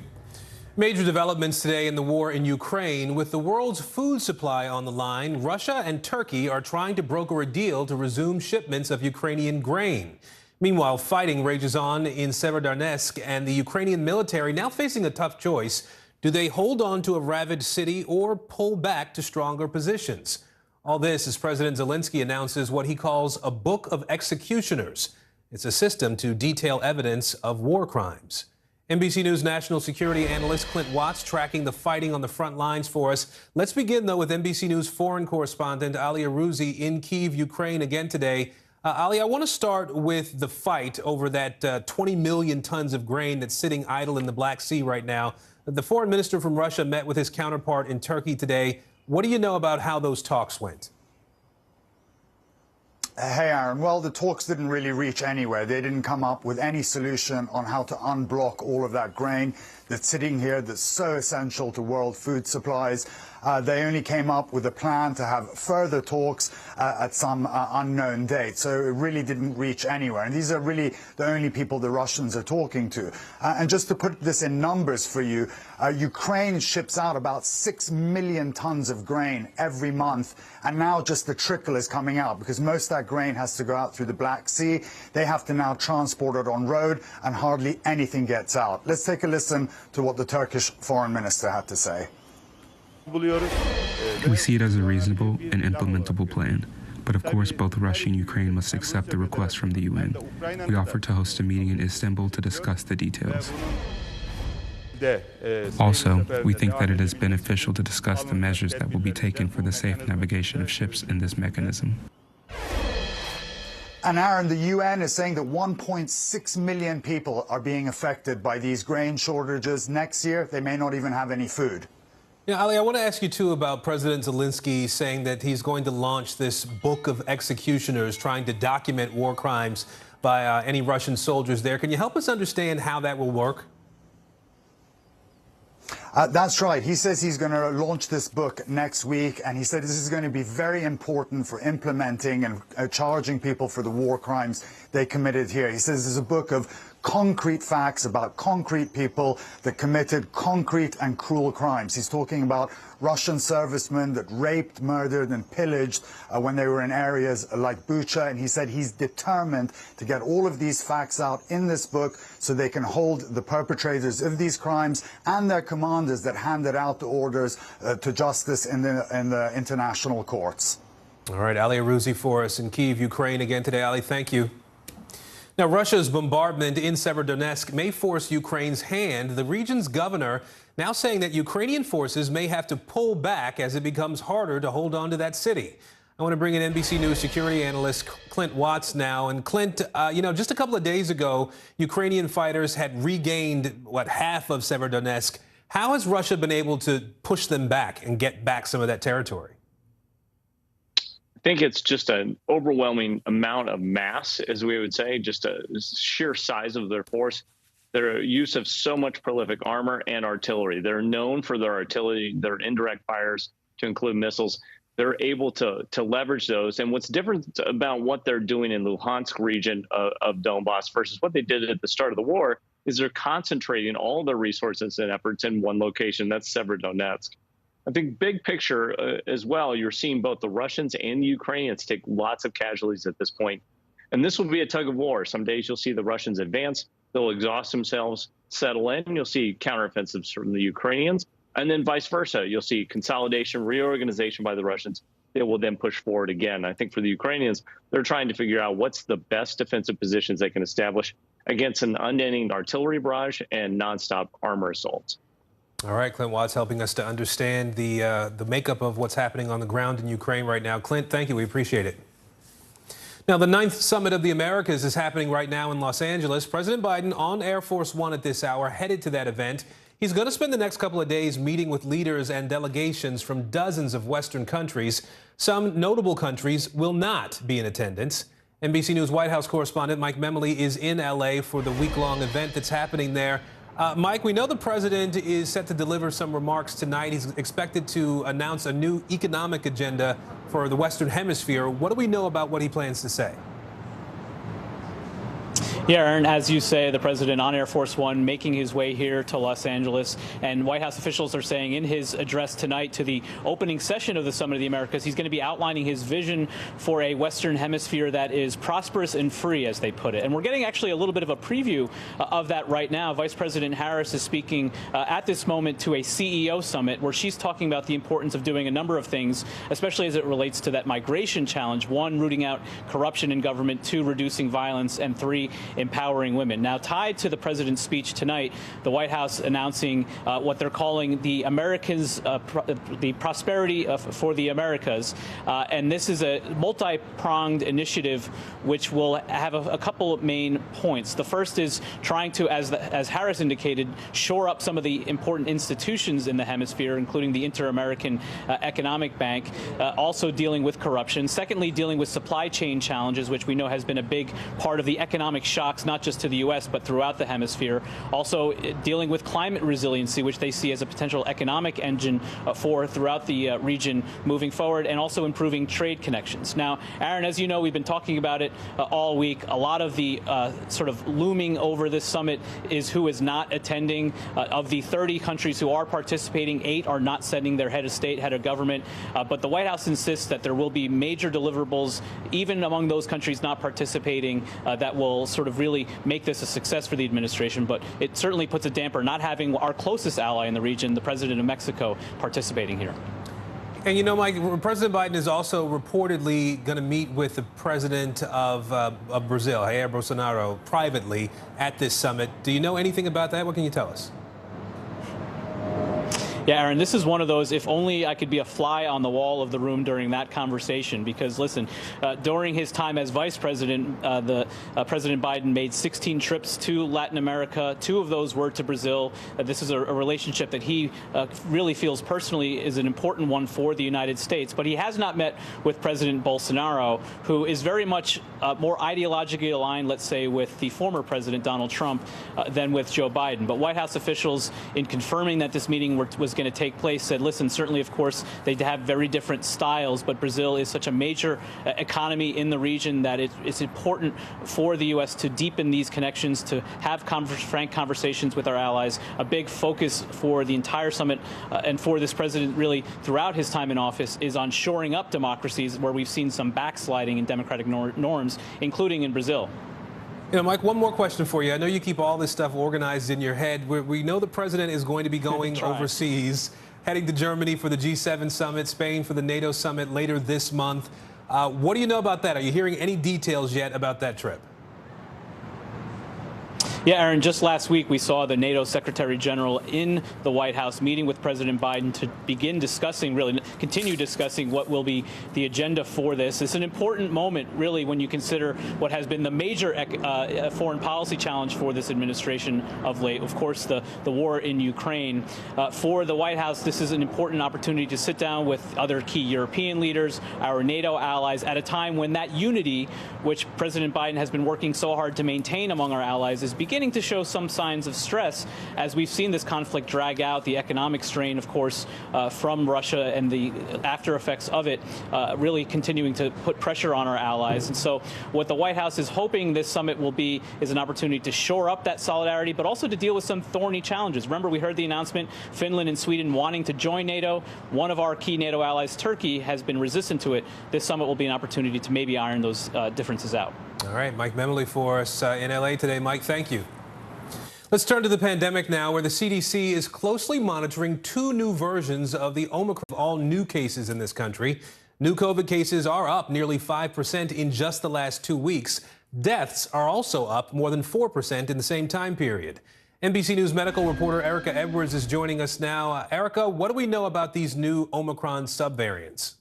Major developments today in the war in Ukraine. With the world's food supply on the line, Russia and Turkey are trying to broker a deal to resume shipments of Ukrainian grain. Meanwhile, fighting rages on in Severodonetsk, and the Ukrainian military now facing a tough choice. Do they hold on to a ravaged city or pull back to stronger positions? All this as President Zelensky announces what he calls a book of executioners. It's a system to detail evidence of war crimes. NBC News national security analyst Clint Watts tracking the fighting on the front lines for us. Let's begin, though, with NBC News foreign correspondent Ali Arouzi in Kyiv, Ukraine, again today. Ali, I want to start with the fight over that 20 million tons of grain that's sitting idle in the Black Sea right now. The foreign minister from Russia met with his counterpart in Turkey today. What do you know about how those talks went? Hey, Aaron. Well, the talks didn't really reach anywhere. They didn't come up with any solution on how to unblock all of that grain that's sitting here that's so essential to world food supplies. They only came up with a plan to have further talks at some unknown date. So it really didn't reach anywhere. And these are really the only people the Russians are talking to. And just to put this in numbers for you, Ukraine ships out about 6 million tons of grain every month. And now just the trickle is coming out because most of that grain has to go out through the Black Sea. They have to now transport it on road and hardly anything gets out. Let's take a listen to what the Turkish foreign minister had to say. We see it as a reasonable and implementable plan. But of course, both Russia and Ukraine must accept the request from the UN. We offered to host a meeting in Istanbul to discuss the details. Also, we think that it is beneficial to discuss the measures that will be taken for the safe navigation of ships in this mechanism. And Aaron, the UN is saying that 1.6 million people are being affected by these grain shortages. Next year, they may not even have any food. Yeah, Ali, I want to ask you, too, about President Zelensky saying that he's going to launch this book of executioners trying to document war crimes by any Russian soldiers there. Can you help us understand how that will work? That's right. He says he's going to launch this book next week, and he said this is going to be very important for implementing and charging people for the war crimes they committed here. He says there's a book of concrete facts about concrete people that committed concrete and cruel crimes. He's talking about Russian servicemen that raped, murdered, and pillaged when they were in areas like Bucha, and he said he's determined to get all of these facts out in this book so they can hold the perpetrators of these crimes and their commanders that handed out the orders to justice in the international courts. All right, Ali Arouzi for us in Kyiv, Ukraine again today. Ali, thank you. Now, Russia's bombardment in Severodonetsk may force Ukraine's hand. The region's governor now saying that Ukrainian forces may have to pull back as it becomes harder to hold on to that city. I want to bring in NBC News security analyst Clint Watts now. And Clint, just a couple of days ago, Ukrainian fighters had regained, half of Severodonetsk. How has Russia been able to push them back and get back some of that territory? I think it's just an overwhelming amount of mass, as we would say, just a sheer size of their force. Their use of so much prolific armor and artillery. They're known for their artillery, their indirect fires, to include missiles. They're able to leverage those. And what's different about what they're doing in Luhansk region of Donbass versus what they did at the start of the war is they're concentrating all their resources and efforts in one location. That's Severodonetsk. I think big picture as well, you're seeing both the Russians and the Ukrainians take lots of casualties at this point. And this will be a tug of war. Some days you'll see the Russians advance, they'll exhaust themselves, settle in, and you'll see counteroffensives from the Ukrainians. And then vice versa. You'll see consolidation, reorganization by the Russians. They will then push forward again. I think for the Ukrainians, they're trying to figure out what's the best defensive positions they can establish against an unending artillery barrage and nonstop armor assaults. All right, Clint Watts helping us to understand the makeup of what's happening on the ground in Ukraine right now. Clint, thank you. We appreciate it. Now, the 9th Summit of the Americas is happening right now in Los Angeles. President Biden on Air Force One at this hour, headed to that event. He's going to spend the next couple of days meeting with leaders and delegations from dozens of Western countries. Some notable countries will not be in attendance. NBC News White House correspondent Mike Memoli is in L.A. for the week-long event that's happening there. Mike, we know the president is set to deliver some remarks tonight. He's expected to announce a new economic agenda for the Western Hemisphere. What do we know about what he plans to say? Yeah, Aaron, as you say, the president on Air Force One making his way here to Los Angeles. And White House officials are saying in his address tonight to the opening session of the Summit of the Americas, he's going to be outlining his vision for a Western Hemisphere that is prosperous and free, as they put it. And we're getting actually a little bit of a preview of that right now. Vice President Harris is speaking at this moment to a CEO summit where she's talking about the importance of doing a number of things, especially as it relates to that migration challenge. 1, rooting out corruption in government. 2, reducing violence. And 3, empowering women. Now, tied to the president's speech tonight, the White House announcing what they're calling the Americans, the prosperity for the Americas. And this is a multi-pronged initiative which will have a couple of main points. The first is trying to, as Harris indicated, shore up some of the important institutions in the hemisphere, including the Inter-American Economic Bank, also dealing with corruption. Secondly, dealing with supply chain challenges, which we know has been a big part of the economic shocks, not just to the U.S., but throughout the hemisphere. Also dealing with climate resiliency, which they see as a potential economic engine for throughout the region moving forward, and also improving trade connections. Now, Aaron, as you know, we've been talking about it all week. A lot of the sort of looming over this summit is who is not attending. Of the 30 countries who are participating, 8 are not sending their head of state, head of government. But the White House insists that there will be major deliverables, even among those countries not participating, that will sort of really make this a success for the administration. But it certainly puts a damper not having our closest ally in the region, the president of Mexico, participating here. And you know, Mike, President Biden is also reportedly going to meet with the president of Brazil, Jair Bolsonaro, privately at this summit. Do you know anything about that? What can you tell us? Yeah, Aaron, this is one of those, if only I could be a fly on the wall of the room during that conversation, because listen, during his time as vice president, President Biden made 16 trips to Latin America. 2 of those were to Brazil. This is a relationship that he really feels personally is an important one for the United States, but he has not met with President Bolsonaro, who is very much more ideologically aligned, let's say, with the former president, Donald Trump, than with Joe Biden. But White House officials, in confirming that this meeting was going to take place, said, listen, certainly, of course, they have very different styles, but Brazil is such a major economy in the region that it's important for the U.S. to deepen these connections, to have frank conversations with our allies. A big focus for the entire summit and for this president really throughout his time in office is on shoring up democracies where we've seen some backsliding in democratic norms, including in Brazil. You know, Mike, one more question for you. I know you keep all this stuff organized in your head. We know the president is going to be going overseas, heading to Germany for the G7 summit, Spain for the NATO summit later this month. What do you know about that? Are you hearing any details yet about that trip? Yeah, Aaron, just last week we saw the NATO Secretary General in the White House meeting with President Biden to begin discussing, really continue discussing what will be the agenda for this. It's an important moment, really, when you consider what has been the major foreign policy challenge for this administration of late. Of course, the war in Ukraine. For the White House, this is an important opportunity to sit down with other key European leaders, our NATO allies, at a time when that unity, which President Biden has been working so hard to maintain among our allies, is beginning to show some signs of stress as we've seen this conflict drag out. The economic strain, of course, from Russia and the after effects of it really continuing to put pressure on our allies. And so what the White House is hoping this summit will be is an opportunity to shore up that solidarity, but also to deal with some thorny challenges. Remember, we heard the announcement, Finland and Sweden wanting to join NATO. One of our key NATO allies, Turkey, has been resistant to it. This summit will be an opportunity to maybe iron those differences out. All right, Mike Memoli for us in L.A. today. Mike, thank you. Let's turn to the pandemic now, where the CDC is closely monitoring 2 new versions of the Omicron. All new cases in this country. New COVID cases are up nearly 5% in just the last 2 weeks. Deaths are also up more than 4% in the same time period. NBC News medical reporter Erica Edwards is joining us now. Erica, what do we know about these new Omicron subvariants?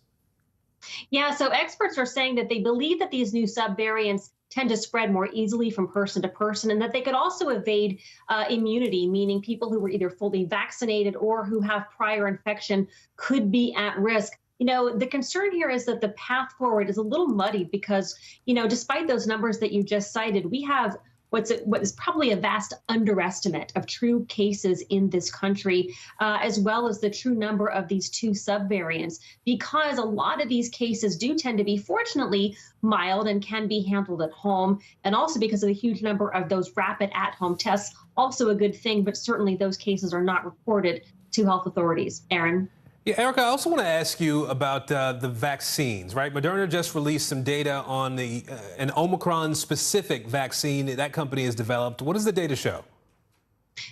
Yeah, so experts are saying that they believe that these new subvariants tend to spread more easily from person to person, and that they could also evade immunity, meaning people who were either fully vaccinated or who have prior infection could be at risk. You know, the concern here is that the path forward is a little muddy because, you know, despite those numbers that you just cited, we have what is probably a vast underestimate of true cases in this country, as well as the true number of these 2 subvariants, because a lot of these cases do tend to be, fortunately, mild and can be handled at home, and also because of the huge number of those rapid at-home tests, also a good thing, but certainly those cases are not reported to health authorities. Aaron? Yeah, Erica, I also want to ask you about the vaccines, right? Moderna just released some data on an Omicron-specific vaccine that company has developed. What does the data show?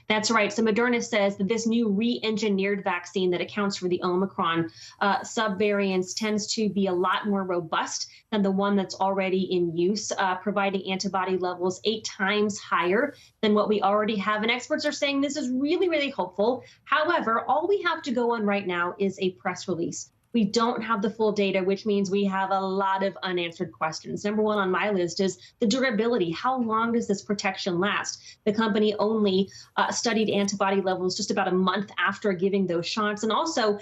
That's right. So Moderna says that this new re-engineered vaccine that accounts for the Omicron subvariants tends to be a lot more robust than the one that's already in use, providing antibody levels 8 times higher than what we already have. And experts are saying this is really, really hopeful. However, all we have to go on right now is a press release. We don't have the full data, which means we have a lot of unanswered questions. Number one on my list is the durability. How long does this protection last? The company only studied antibody levels just about a month after giving those shots. And also,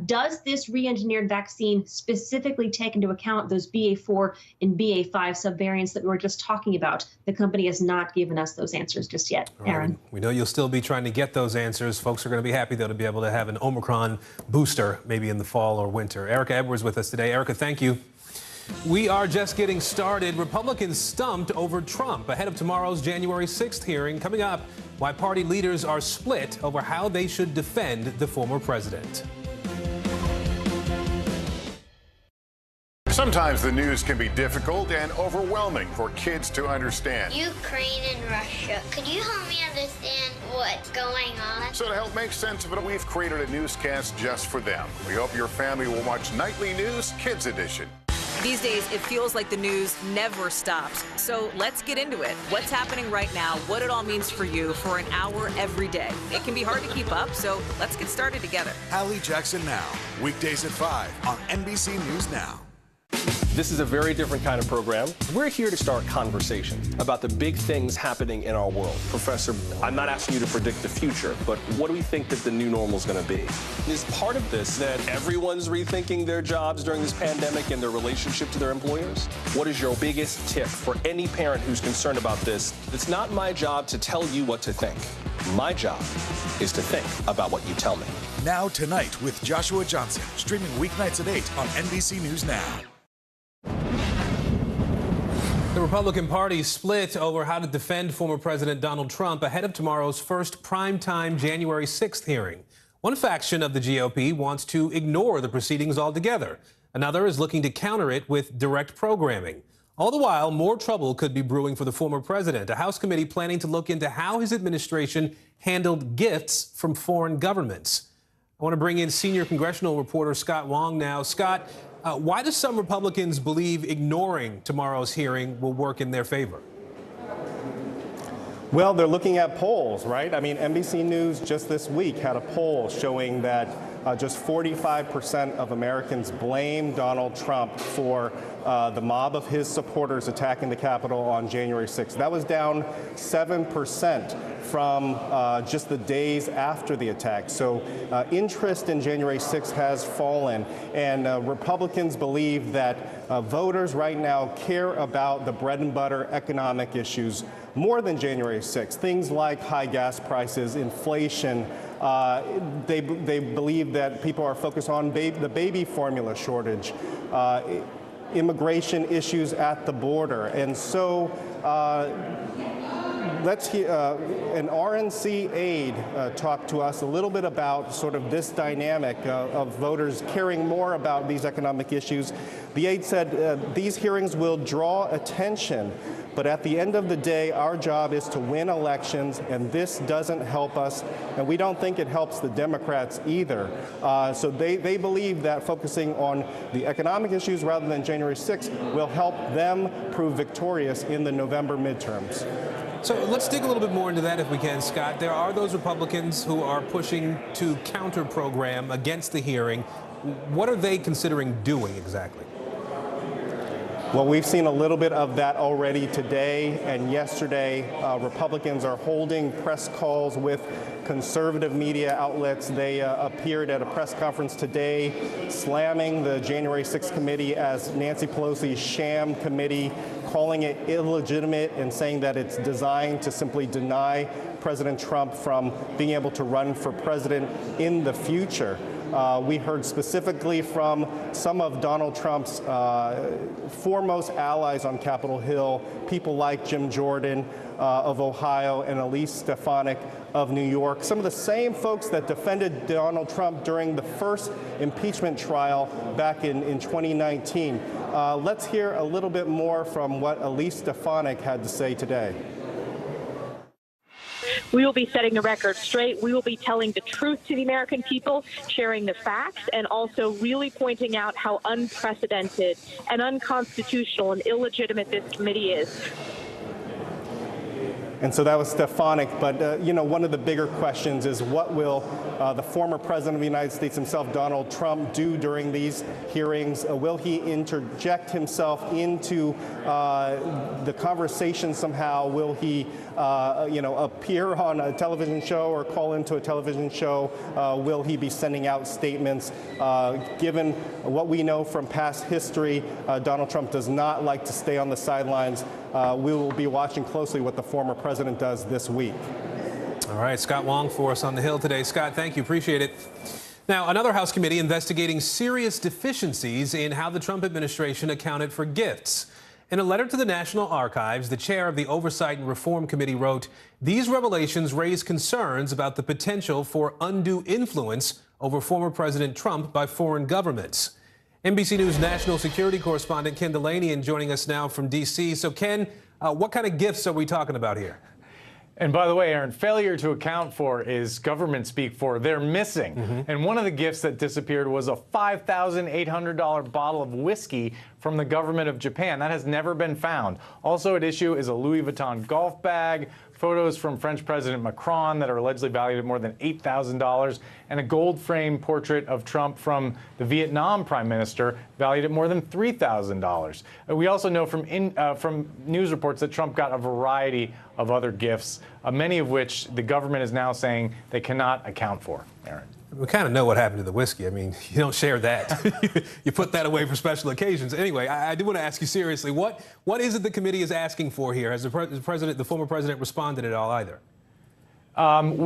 does this re-engineered vaccine specifically take into account those BA4 and BA5 subvariants that we were just talking about? The company has not given us those answers just yet. Aaron? Right. We know you'll still be trying to get those answers. Folks are going to be happy, though, to be able to have an Omicron booster maybe in the fall or winter. Erica Edwards with us today. Erica, thank you. We are just getting started. Republicans stumped over Trump ahead of tomorrow's January 6th hearing. Coming up, why party leaders are split over how they should defend the former president. Sometimes the news can be difficult and overwhelming for kids to understand. Ukraine and Russia. Could you help me understand what's going on? So to help make sense of it, we've created a newscast just for them. We hope your family will watch Nightly News Kids Edition. These days, it feels like the news never stops. So let's get into it. What's happening right now, what it all means for you for an hour every day. It can be hard to keep up, so let's get started together. Hallie Jackson Now, weekdays at 5 on NBC News Now. This is a very different kind of program. We're here to start conversation about the big things happening in our world. Professor, I'm not asking you to predict the future, but what do we think that the new normal is going to be? Is part of this that everyone's rethinking their jobs during this pandemic and their relationship to their employers? What is your biggest tip for any parent who's concerned about this? It's not my job to tell you what to think. My job is to think about what you tell me. Now Tonight with Joshua Johnson, streaming weeknights at 8 on NBC News Now. The Republican Party split over how to defend former President Donald Trump ahead of tomorrow's first primetime January 6th hearing. One faction of the GOP wants to ignore the proceedings altogether. Another is looking to counter it with direct programming. All the while, more trouble could be brewing for the former president. A House committee planning to look into how his administration handled gifts from foreign governments. I want to bring in senior congressional reporter Scott Wong now. Scott, why do some Republicans believe ignoring tomorrow's hearing will work in their favor? Well, they're looking at polls, right? I mean, NBC News just this week had a poll showing that just 45% of Americans blame Donald Trump for the mob of his supporters attacking the Capitol on January 6th. That was down 7% from just the days after the attack. So interest in January 6th has fallen, and Republicans believe that voters right now care about the bread and butter economic issues more than January 6th. Things like high gas prices, inflation. They believe that people are focused on the baby formula shortage, immigration issues at the border. And so let's hear an RNC aide talk to us a little bit about sort of this dynamic of voters caring more about these economic issues. The aide said these hearings will draw attention, but at the end of the day, our job is to win elections, and this doesn't help us, and we don't think it helps the Democrats either. So they believe that focusing on the economic issues rather than January 6th will help them prove victorious in the November midterms. So let's dig a little bit more into that if we can, Scott. There are those Republicans who are pushing to counter-program against the hearing. What are they considering doing exactly? Well, we've seen a little bit of that already today and yesterday. Republicans are holding press calls with conservative media outlets. They appeared at a press conference today slamming the January 6th committee as Nancy Pelosi's sham committee, calling it illegitimate and saying that it's designed to simply deny President Trump from being able to run for president in the future. We heard specifically from some of Donald Trump's foremost allies on Capitol Hill, people like Jim Jordan of Ohio and Elise Stefanik of New York, some of the same folks that defended Donald Trump during the first impeachment trial back in 2019. Let's hear a little bit more from what Elise Stefanik had to say today. We will be setting the record straight. We will be telling the truth to the American people, sharing the facts, and also really pointing out how unprecedented and unconstitutional and illegitimate this committee is. And so that was Stefanik, but you know, one of the bigger questions is what will the former president of the United States himself, Donald Trump, do during these hearings? Will he interject himself into the conversation somehow? Will he, appear on a television show or call into a television show? Will he be sending out statements? Given what we know from past history, Donald Trump does not like to stay on the sidelines. We will be watching closely what the former president does this week. All right, Scott Wong for us on the Hill today. Scott, thank you. Appreciate it. Now, another House committee investigating serious deficiencies in how the Trump administration accounted for gifts. In a letter to the National Archives, the chair of the Oversight and Reform Committee wrote, "These revelations raise concerns about the potential for undue influence over former President Trump by foreign governments." NBC News national security correspondent Ken Delaney joining us now from D.C. So, Ken, what kind of gifts are we talking about here? And by the way, Aaron, failure to account for is government speak for they're missing. And one of the gifts that disappeared was a $5,800 bottle of whiskey from the government of Japan. That has never been found. Also at issue is a Louis Vuitton golf bag, photos from French President Macron that are allegedly valued at more than $8,000, and a gold-frame portrait of Trump from the Vietnam Prime Minister valued at more than $3,000. We also know from news reports that Trump got a variety of other gifts, many of which the government is now saying they cannot account for. Aaron. We kind of know what happened to the whiskey. I mean, you don't share that. You put that away for special occasions. Anyway, I do want to ask you seriously, what is it the committee is asking for here? Has the former president responded at all either?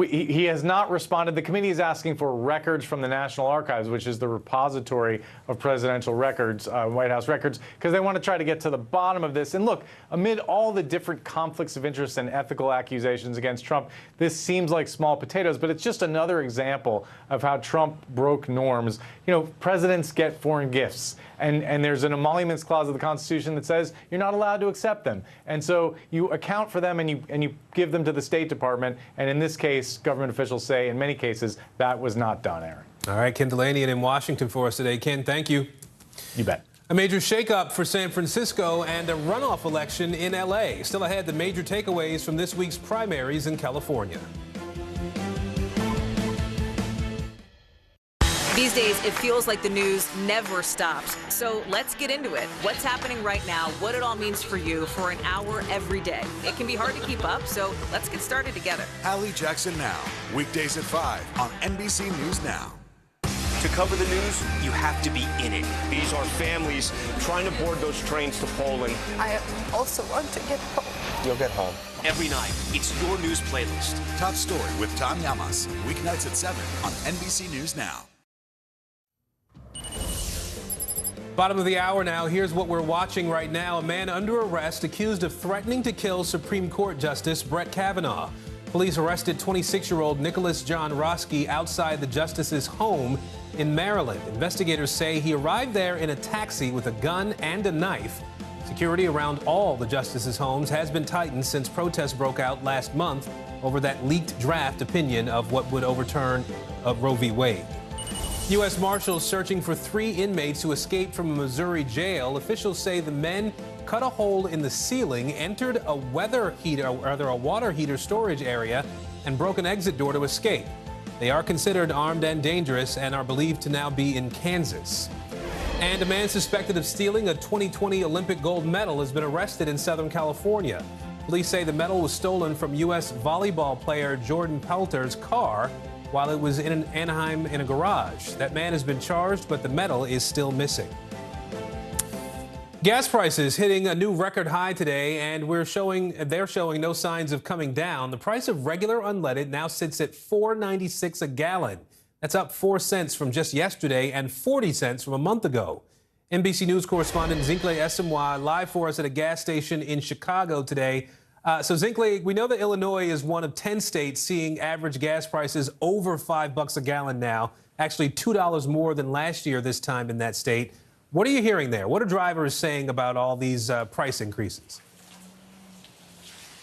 He has not responded. The committee is asking for records from the National Archives, which is the repository of presidential records, White House records, because they want to try to get to the bottom of this. And look, amid all the different conflicts of interest and ethical accusations against Trump, this seems like small potatoes, but it's just another example of how Trump broke norms. You know, presidents get foreign gifts, and there's an emoluments clause of the Constitution that says you're not allowed to accept them. And so you account for them and you give them to the State Department, and in this case, government officials say in many cases that was not done, Aaron. All right, Ken Delaney in Washington for us today. Ken, thank you. You bet. A major shakeup for San Francisco and a runoff election in L.A. Still ahead, the major takeaways from this week's primaries in California. These days, it feels like the news never stops. So let's get into it. What's happening right now, what it all means for you for an hour every day. It can be hard to keep up, so let's get started together. Hallie Jackson Now, weekdays at 5 on NBC News Now. To cover the news, you have to be in it. These are families trying to board those trains to Poland. I also want to get home. You'll get home. Every night, it's your news playlist. Top Story with Tom Llamas, weeknights at 7 on NBC News Now. Bottom of the hour now. Here's what we're watching right now. A man under arrest accused of threatening to kill Supreme Court Justice Brett Kavanaugh. Police arrested 26-year-old Nicholas John Roski outside the justice's home in Maryland. Investigators say he arrived there in a taxi with a gun and a knife. Security around all the justice's homes has been tightened since protests broke out last month over that leaked draft opinion of what would overturn Roe v. Wade. U.S. Marshals searching for 3 inmates who escaped from a Missouri jail. Officials say the men cut a hole in the ceiling, entered a water heater storage area, and broke an exit door to escape. They are considered armed and dangerous and are believed to now be in Kansas. And a man suspected of stealing a 2020 Olympic gold medal has been arrested in Southern California. Police say the medal was stolen from U.S. volleyball player Jordan Pelter's car while it was in Anaheim in a garage. That man has been charged, but the medal is still missing. Gas prices hitting a new record high today, and they're showing no signs of coming down. The price of regular unleaded now sits at $4.96 a gallon. That's up 4 cents from just yesterday and 40 cents from a month ago. NBC News correspondent Zincle Esemwa live for us at a gas station in Chicago today. So Zincle, we know that Illinois is one of 10 states seeing average gas prices over $5 a gallon now, actually $2 more than last year this time in that state. What are you hearing there? What are drivers saying about all these price increases?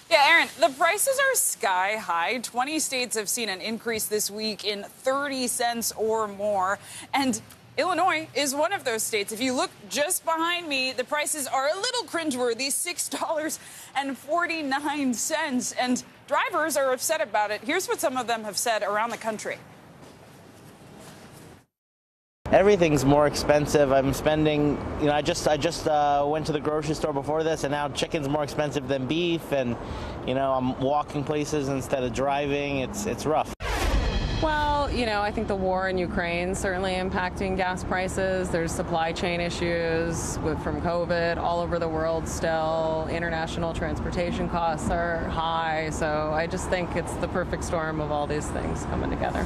Yeah, Aaron, the prices are sky high. 20 states have seen an increase this week in 30 cents or more. And Illinois is one of those states. If you look just behind me, the prices are a little cringeworthy, $6.49. And drivers are upset about it. Here's what some of them have said around the country. Everything's more expensive. I'm spending, I just went to the grocery store before this, and now chicken's more expensive than beef, and I'm walking places instead of driving. It's rough. Well, I think the war in Ukraine certainly impacting gas prices. There's supply chain issues from COVID all over the world still. International transportation costs are high. So I just think it's the perfect storm of all these things coming together.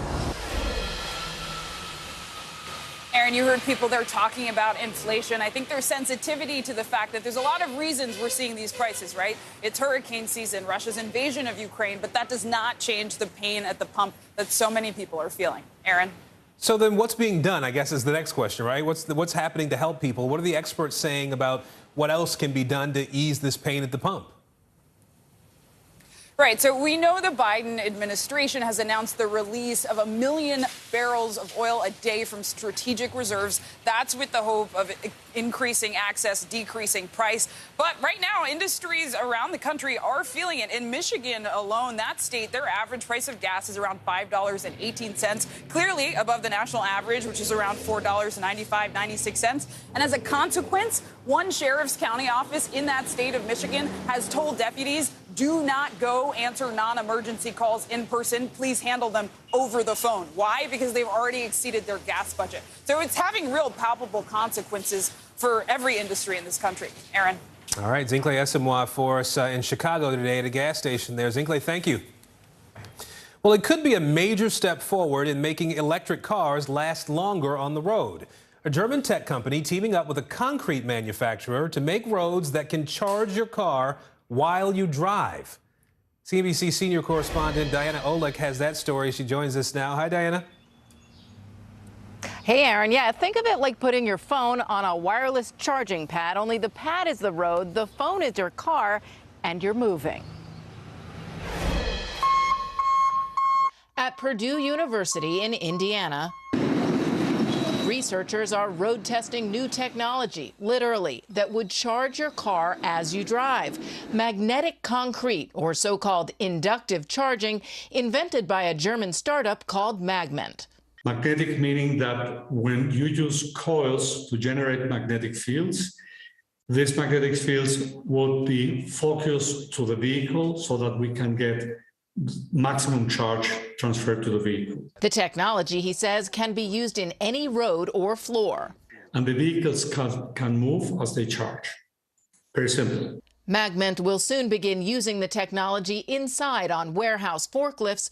Aaron, you heard people there talking about inflation. I think there's sensitivity to the fact that there's a lot of reasons we're seeing these prices, right? It's hurricane season, Russia's invasion of Ukraine, but that does not change the pain at the pump that so many people are feeling. Aaron? So then what's being done, I guess, is the next question, right? What's happening to help people? What are the experts saying about what else can be done to ease this pain at the pump? Right. So we know the Biden administration has announced the release of 1 million barrels of oil a day from strategic reserves. That's with the hope of increasing access, decreasing price. But right now, industries around the country are feeling it. In Michigan alone, that state, their average price of gas is around $5.18, clearly above the national average, which is around $4.95, 96 cents. And as a consequence, one sheriff's county office in that state of Michigan has told deputies, do not go answer non-emergency calls in person. Please handle them over the phone. Why? Because they've already exceeded their gas budget. So it's having real palpable consequences for every industry in this country. Aaron. All right, Zincle Esamoah for us in Chicago today at a gas station there. Zincle, thank you. Well, it could be a major step forward in making electric cars last longer on the road. A German tech company teaming up with a concrete manufacturer to make roads that can charge your car while you drive. CNBC senior correspondent Diana Olick has that story. She joins us now. Hi, Diana. Hey, Aaron. Yeah, think of it like putting your phone on a wireless charging pad, only the pad is the road, the phone is your car, and you're moving. At Purdue University in Indiana, researchers are road testing new technology, literally, that would charge your car as you drive. Magnetic concrete, or so-called inductive charging, invented by a German startup called Magment. Magnetic meaning that when you use coils to generate magnetic fields, these magnetic fields would be focused to the vehicle so that we can get maximum charge transferred to the vehicle. The technology, he says, can be used in any road or floor. And the vehicles can move as they charge. Very simple. Magment will soon begin using the technology inside on warehouse forklifts.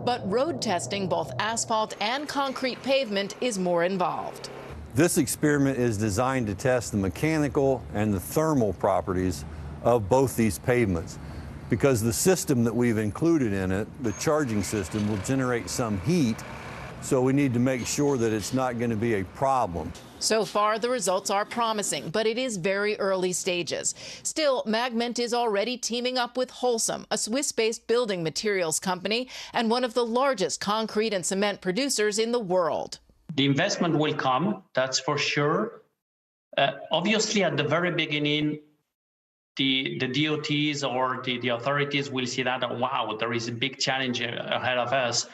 But road testing both asphalt and concrete pavement is more involved. This experiment is designed to test the mechanical and the thermal properties of both these pavements. Because the system that we've included in it, the charging system, will generate some heat, so we need to make sure that it's not going to be a problem. So far, the results are promising, but it is very early stages. Still, Magment is already teaming up with Holcim, a Swiss-based building materials company and one of the largest concrete and cement producers in the world. The investment will come, that's for sure. Obviously, at the very beginning, the DOTs or the authorities will see that, wow, there is a big challenge ahead of us.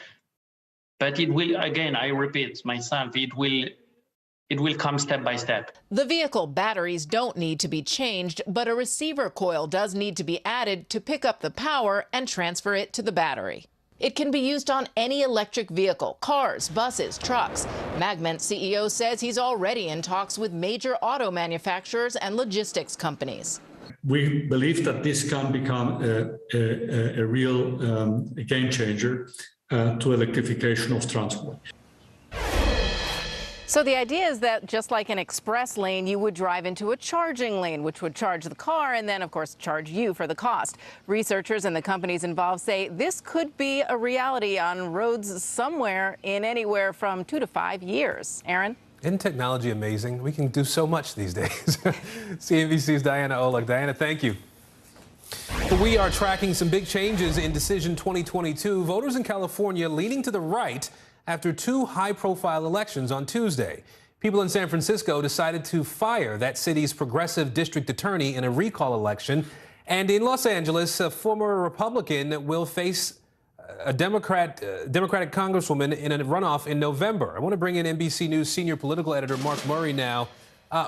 But it will, again, I repeat myself, it will come step by step. The vehicle batteries don't need to be changed, but a receiver coil does need to be added to pick up the power and transfer it to the battery. It can be used on any electric vehicle, cars, buses, trucks. Magment CEO says he's already in talks with major auto manufacturers and logistics companies. We believe that this can become a real game changer to electrification of transport. So the idea is that just like an express lane, you would drive into a charging lane, which would charge the car and then, of course, charge you for the cost. Researchers and the companies involved say this could be a reality on roads somewhere in anywhere from 2 to 5 years. Aaron? Isn't technology amazing? We can do so much these days. CNBC's Diana Olick. Diana, thank you. We are tracking some big changes in Decision 2022. Voters in California leaning to the right after 2 high-profile elections on Tuesday. People in San Francisco decided to fire that city's progressive district attorney in a recall election. And in Los Angeles, a former Republican will face a Democratic congresswoman in a runoff in November. I want to bring in NBC News senior political editor Mark Murray now.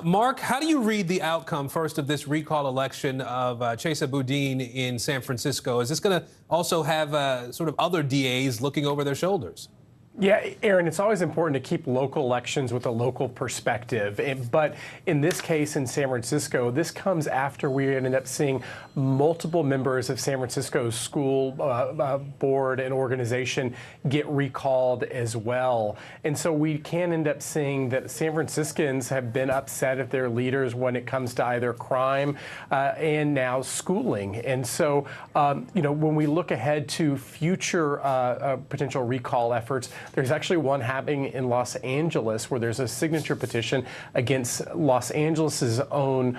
Mark, how do you read the outcome first of this recall election of Chesa Boudin in San Francisco? Is this going to also have sort of other DAs looking over their shoulders? Yeah, Aaron, it's always important to keep local elections with a local perspective. But in this case in San Francisco, this comes after we ended up seeing multiple members of San Francisco's school board and organization get recalled as well. And so we can end up seeing that San Franciscans have been upset at their leaders when it comes to either crime and now schooling. And so, when we look ahead to future potential recall efforts, There's actually one happening in Los Angeles where there's a signature petition against Los Angeles's own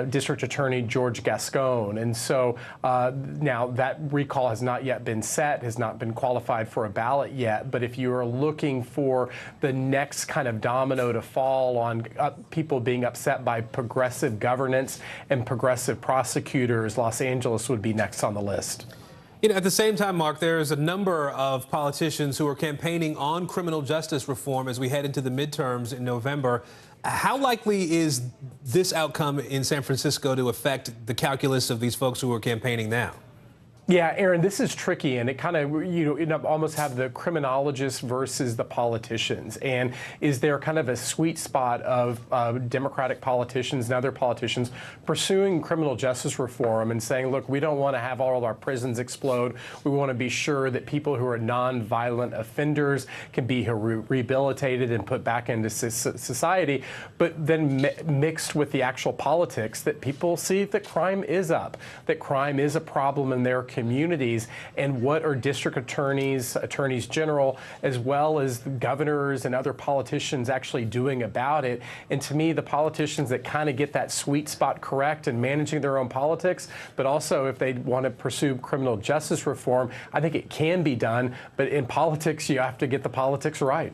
district attorney, George Gascon. And so now that recall has not yet been set, has not been qualified for a ballot yet. But if you are looking for the next kind of domino to fall on people being upset by progressive governance and progressive prosecutors, Los Angeles would be next on the list. You know, at the same time, Mark, there's a number of politicians who are campaigning on criminal justice reform as we head into the midterms in November. How likely is this outcome in San Francisco to affect the calculus of these folks who are campaigning now? Yeah, Aaron, this is tricky, and it kind of, almost have the criminologists versus the politicians. And is there kind of a sweet spot of Democratic politicians and other politicians pursuing criminal justice reform and saying, look, we don't want to have all of our prisons explode. We want to be sure that people who are nonviolent offenders can be rehabilitated and put back into society, but then mixed with the actual politics that people see that crime is up, that crime is a problem in their communities, and what are district attorneys, attorneys general, as well as governors and other politicians actually doing about it. And to me, the politicians that kind of get that sweet spot correct in managing their own politics, but also if they want to pursue criminal justice reform, I think it can be done. But in politics, you have to get the politics right.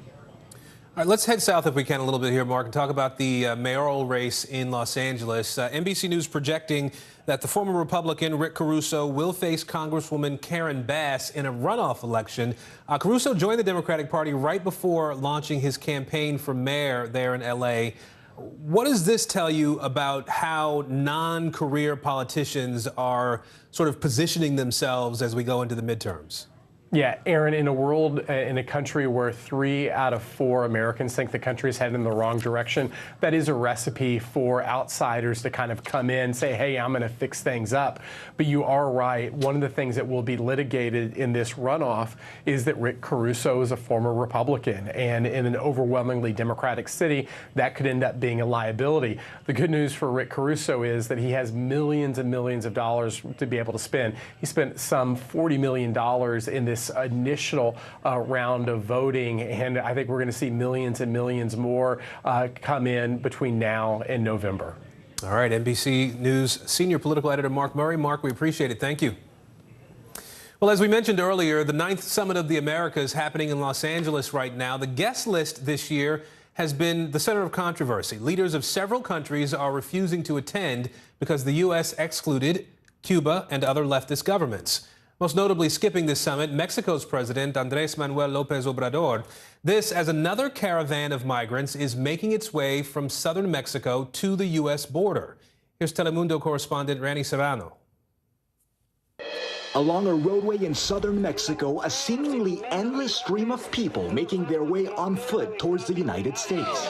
All right, let's head south if we can a little bit here, Mark, and talk about the mayoral race in Los Angeles. NBC News projecting that the former Republican Rick Caruso will face Congresswoman Karen Bass in a runoff election. Caruso joined the Democratic Party right before launching his campaign for mayor there in L.A. What does this tell you about how non-career politicians are sort of positioning themselves as we go into the midterms? Yeah, Aaron, in a world, in a country where 3 out of 4 Americans think the country is headed in the wrong direction, that is a recipe for outsiders to kind of come in, say, hey, I'm going to fix things up. But you are right. One of the things that will be litigated in this runoff is that Rick Caruso is a former Republican. And in an overwhelmingly Democratic city, that could end up being a liability. The good news for Rick Caruso is that he has millions and millions of dollars to be able to spend. He spent some $40 million in this initial round of voting, and I think we're going to see millions and millions more come in between now and November. All right, NBC News senior political editor Mark Murray. Mark, we appreciate it. Thank you. Well, as we mentioned earlier, the 9th Summit of the Americas happening in Los Angeles right now. The guest list this year has been the center of controversy. Leaders of several countries are refusing to attend because the U.S. excluded Cuba and other leftist governments. Most notably skipping this summit, Mexico's President Andrés Manuel López Obrador. This as another caravan of migrants is making its way from southern Mexico to the U.S. border. Here's Telemundo correspondent Randy Serrano. Along a roadway in southern Mexico, a seemingly endless stream of people making their way on foot towards the United States.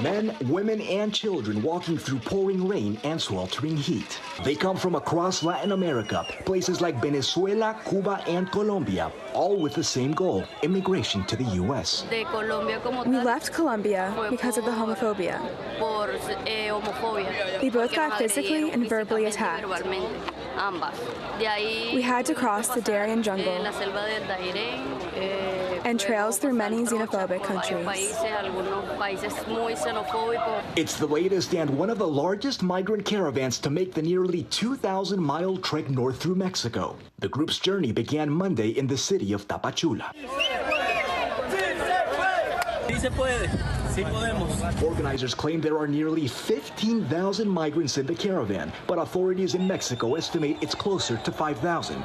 Men, women, and children walking through pouring rain and sweltering heat. They come from across Latin America, places like Venezuela, Cuba, and Colombia, all with the same goal, immigration to the U.S. We left Colombia because of the homophobia. We both got physically and verbally attacked. We had to cross the Darien jungle and trails through many xenophobic countries. It's the latest and one of the largest migrant caravans to make the nearly 2,000-mile trek north through Mexico. The group's journey began Monday in the city of Tapachula. Organizers claim there are nearly 15,000 migrants in the caravan, but authorities in Mexico estimate it's closer to 5,000.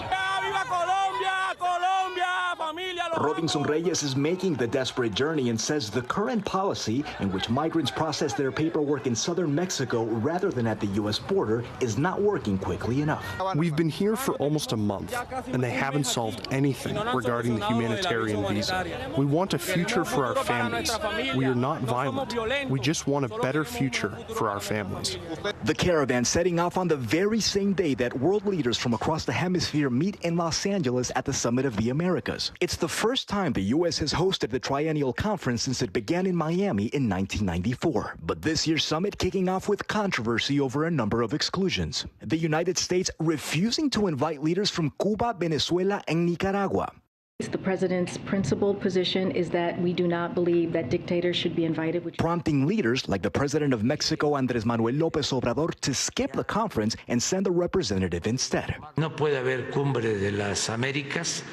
Robinson Reyes is making the desperate journey and says the current policy, in which migrants process their paperwork in southern Mexico rather than at the U.S. border, is not working quickly enough. We've been here for almost a month, and they haven't solved anything regarding the humanitarian visa. We want a future for our families. We are not violent. We just want a better future for our families. The caravan setting off on the very same day that world leaders from across the hemisphere meet in Los Angeles at the Summit of the Americas. It's the first time the U.S. has hosted the triennial conference since it began in Miami in 1994. But this year's summit kicking off with controversy over a number of exclusions. The United States refusing to invite leaders from Cuba, Venezuela, and Nicaragua. The president's principled position is that we do not believe that dictators should be invited. Prompting leaders like the president of Mexico, Andrés Manuel López Obrador, to skip the conference and send a representative instead. No puede haber cumbre de las Américas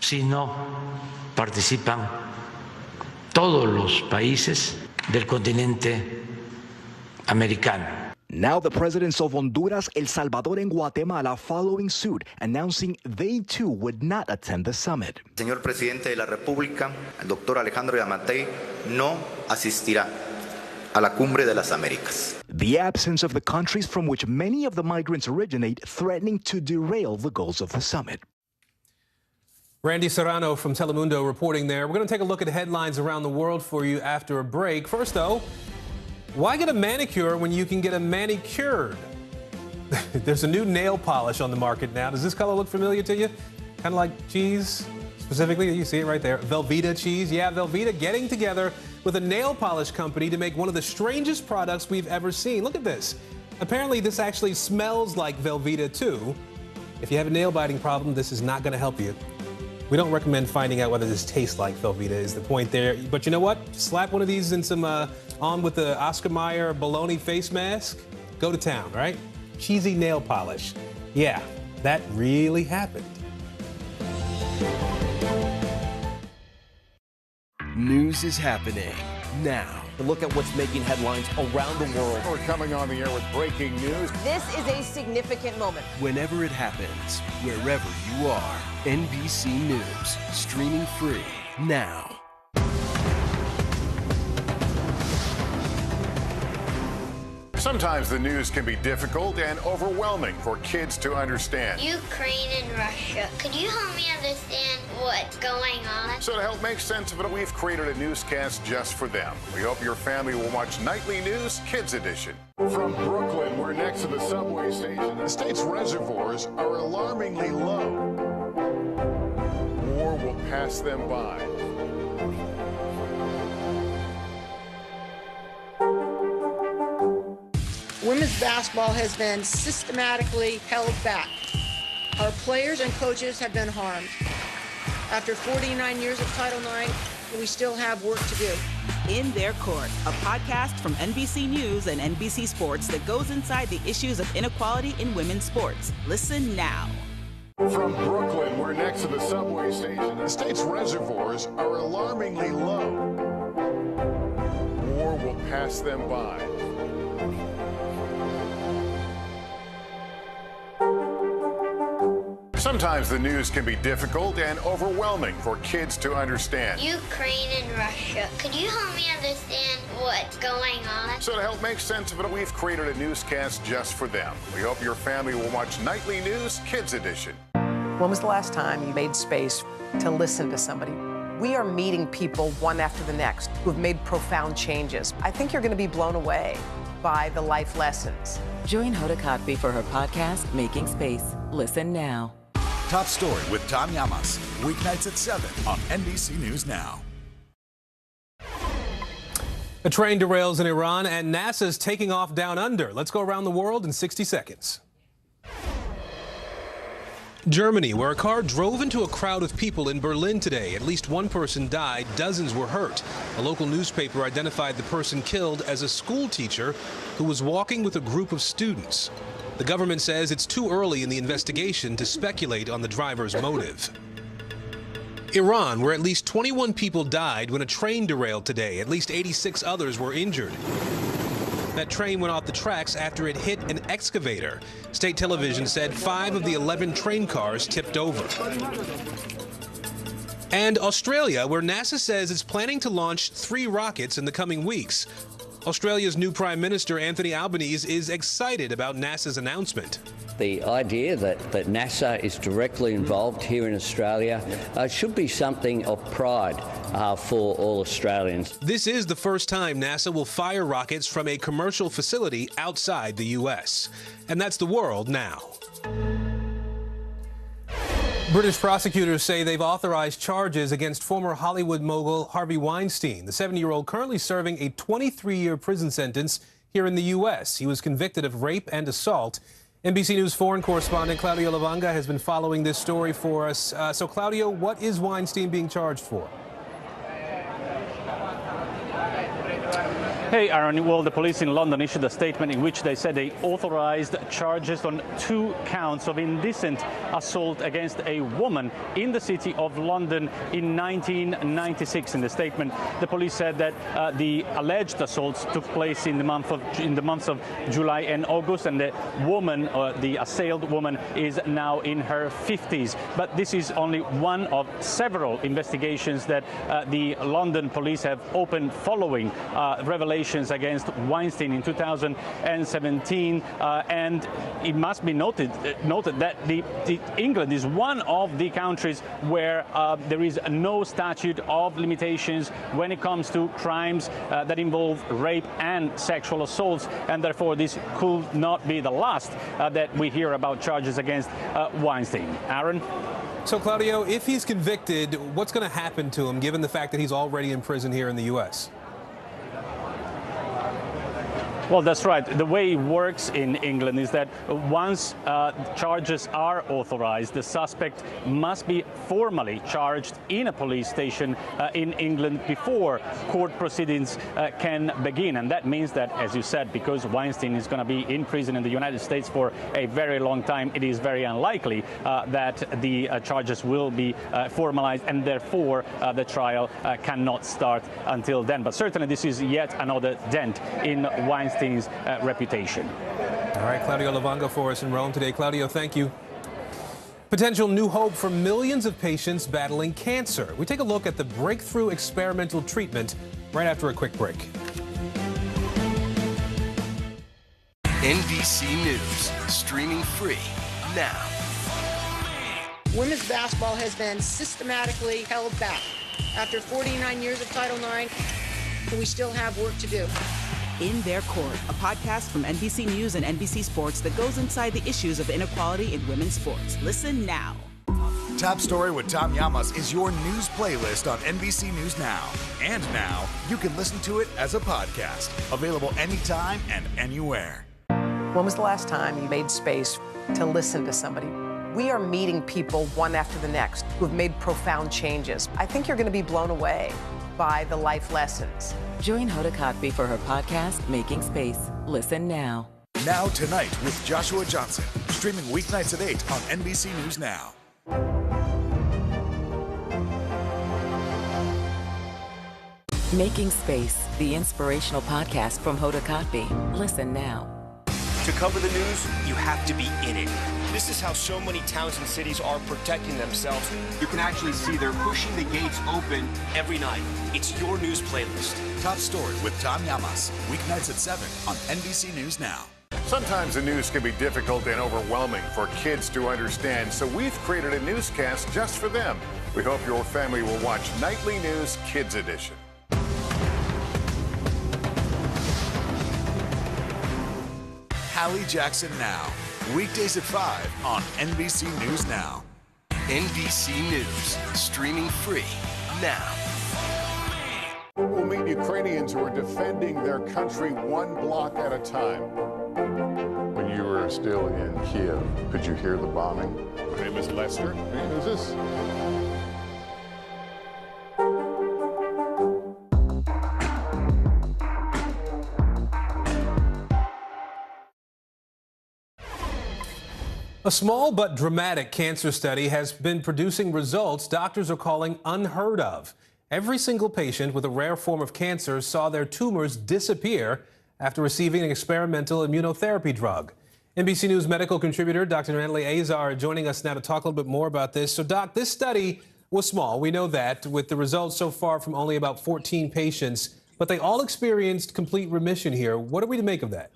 si no participan todos los países del continente americano. Now the presidents of Honduras, El Salvador, and Guatemala following suit, announcing they too would not attend the summit. Señor presidente de la República, el doctor Alejandro Yamatei, no asistirá a la Cumbre de las Américas. The absence of the countries from which many of the migrants originate threatening to derail the goals of the summit. Randy Serrano from Telemundo reporting there. We're going to take a look at headlines around the world for you after a break. First, though, why get a manicure when you can get a manicured? There's a new nail polish on the market now. Does this color look familiar to you? Kind of like cheese, specifically. You see it right there. Velveeta cheese. Yeah, Velveeta getting together with a nail polish company to make one of the strangest products we've ever seen. Look at this. Apparently, this actually smells like Velveeta, too. If you have a nail biting problem, this is not going to help you. We don't recommend finding out whether this tastes like Velveeta is the point there. But you know what? Slap one of these in some on with the Oscar Mayer bologna face mask. Go to town, right? Cheesy nail polish. Yeah, that really happened. News is happening now. Look at what's making headlines around the world. We're coming on the air with breaking news. This is a significant moment. Whenever it happens, wherever you are, NBC News, streaming free now. Sometimes the news can be difficult and overwhelming for kids to understand. Ukraine and Russia. Could you help me understand what's going on? So to help make sense of it, we've created a newscast just for them. We hope your family will watch Nightly News Kids Edition. From Brooklyn, we're next to the subway station. The state's reservoirs are alarmingly low. War will pass them by. Women's basketball has been systematically held back. Our players and coaches have been harmed. After 49 years of Title IX, we still have work to do. In Their Court, a podcast from NBC News and NBC Sports that goes inside the issues of inequality in women's sports. Listen now. From Brooklyn, we're next to the subway station. The state's reservoirs are alarmingly low. War will pass them by. Sometimes the news can be difficult and overwhelming for kids to understand. Ukraine and Russia. Could you help me understand what's going on? So to help make sense of it, we've created a newscast just for them. We hope your family will watch Nightly News Kids Edition. When was the last time you made space to listen to somebody? We are meeting people one after the next who have made profound changes. I think you're going to be blown away by the life lessons. Join Hoda Kotb for her podcast, Making Space. Listen now. Top Story with Tom Llamas, weeknights at 7 on NBC News Now. A train derails in Iran and NASA's taking off down under. Let's go around the world in 60 seconds. Germany, where a car drove into a crowd of people in Berlin today. At least one person died, dozens were hurt. A local newspaper identified the person killed as a school teacher who was walking with a group of students. The government says it's too early in the investigation to speculate on the driver's motive. Iran, where at least 21 people died when a train derailed today. At least 86 others were injured. That train went off the tracks after it hit an excavator. State television said 5 of the 11 train cars tipped over. And Australia, where NASA says it's planning to launch 3 rockets in the coming weeks. Australia's new Prime Minister, Anthony Albanese, is excited about NASA's announcement. The idea that NASA is directly involved here in Australia should be something of pride for all Australians. This is the first time NASA will fire rockets from a commercial facility outside the U.S. And that's the world now. British prosecutors say they've authorized charges against former Hollywood mogul Harvey Weinstein. The 70-year-old currently serving a 23-year prison sentence here in the U.S. He was convicted of rape and assault NBC News foreign correspondent Claudio Lavanga has been following this story for us. So, Claudio, what is Weinstein being charged for? Hey, Aaron. Well, the police in London issued a statement in which they said they authorized charges on 2 counts of indecent assault against a woman in the city of London in 1996. In the statement, the police said that the alleged assaults took place in the months of July and August, and the woman, the assailed woman, is now in her 50s. But this is only one of several investigations that the London police have opened following revelations against Weinstein in 2017, and it must be noted that England is one of the countries where there is no statute of limitations when it comes to crimes that involve rape and sexual assaults, and therefore this could not be the last that we hear about charges against Weinstein. Aaron? So, Claudio, if he's convicted, what's going to happen to him, given the fact that he's already in prison here in the U.S.? Well, that's right. The way it works in England is that once charges are authorized, the suspect must be formally charged in a police station in England before court proceedings can begin. And that means that, as you said, because Weinstein is going to be in prison in the United States for a very long time, it is very unlikely that the charges will be formalized, and therefore the trial cannot start until then. But certainly this is yet another dent in Weinstein's reputation. All right, Claudio Lavanga for us in Rome today. Claudio, thank you. Potential new hope for millions of patients battling cancer. We take a look at the breakthrough experimental treatment right after a quick break. NBC News, streaming free now. Women's basketball has been systematically held back. After 49 years of Title IX, we still have work to do. In Their Court, a podcast from NBC News and NBC Sports that goes inside the issues of inequality in women's sports. Listen now. Top Story with Tom Llamas is your news playlist on NBC News Now. And now, you can listen to it as a podcast. Available anytime and anywhere. When was the last time you made space to listen to somebody? We are meeting people one after the next who've made profound changes. I think you're going to be blown away by the life lessons. Join Hoda Kotb for her podcast, Making Space. Listen now. Now Tonight with Joshua Johnson. Streaming weeknights at 8 on NBC News Now. Making Space, the inspirational podcast from Hoda Kotb. Listen now. To cover the news, you have to be in it. This is how so many towns and cities are protecting themselves. You can actually see they're pushing the gates open every night. It's your news playlist. Top Story with Tom Llamas. Weeknights at 7 on NBC News Now. Sometimes the news can be difficult and overwhelming for kids to understand, so we've created a newscast just for them. We hope your family will watch Nightly News Kids Edition. Hallie Jackson Now. Weekdays at 5 on NBC News Now. NBC News, streaming free now. We'll meet Ukrainians who are defending their country one block at a time. When you were still in Kiev, could you hear the bombing? My name is Lester. Hey, who's this? A small but dramatic cancer study has been producing results doctors are calling unheard of. Every single patient with a rare form of cancer saw their tumors disappear after receiving an experimental immunotherapy drug. NBC News medical contributor Dr. Natalie Azar joining us now to talk a little bit more about this. So, Doc, this study was small. We know that, with the results so far from only about 14 patients, but they all experienced complete remission here. What are we to make of that?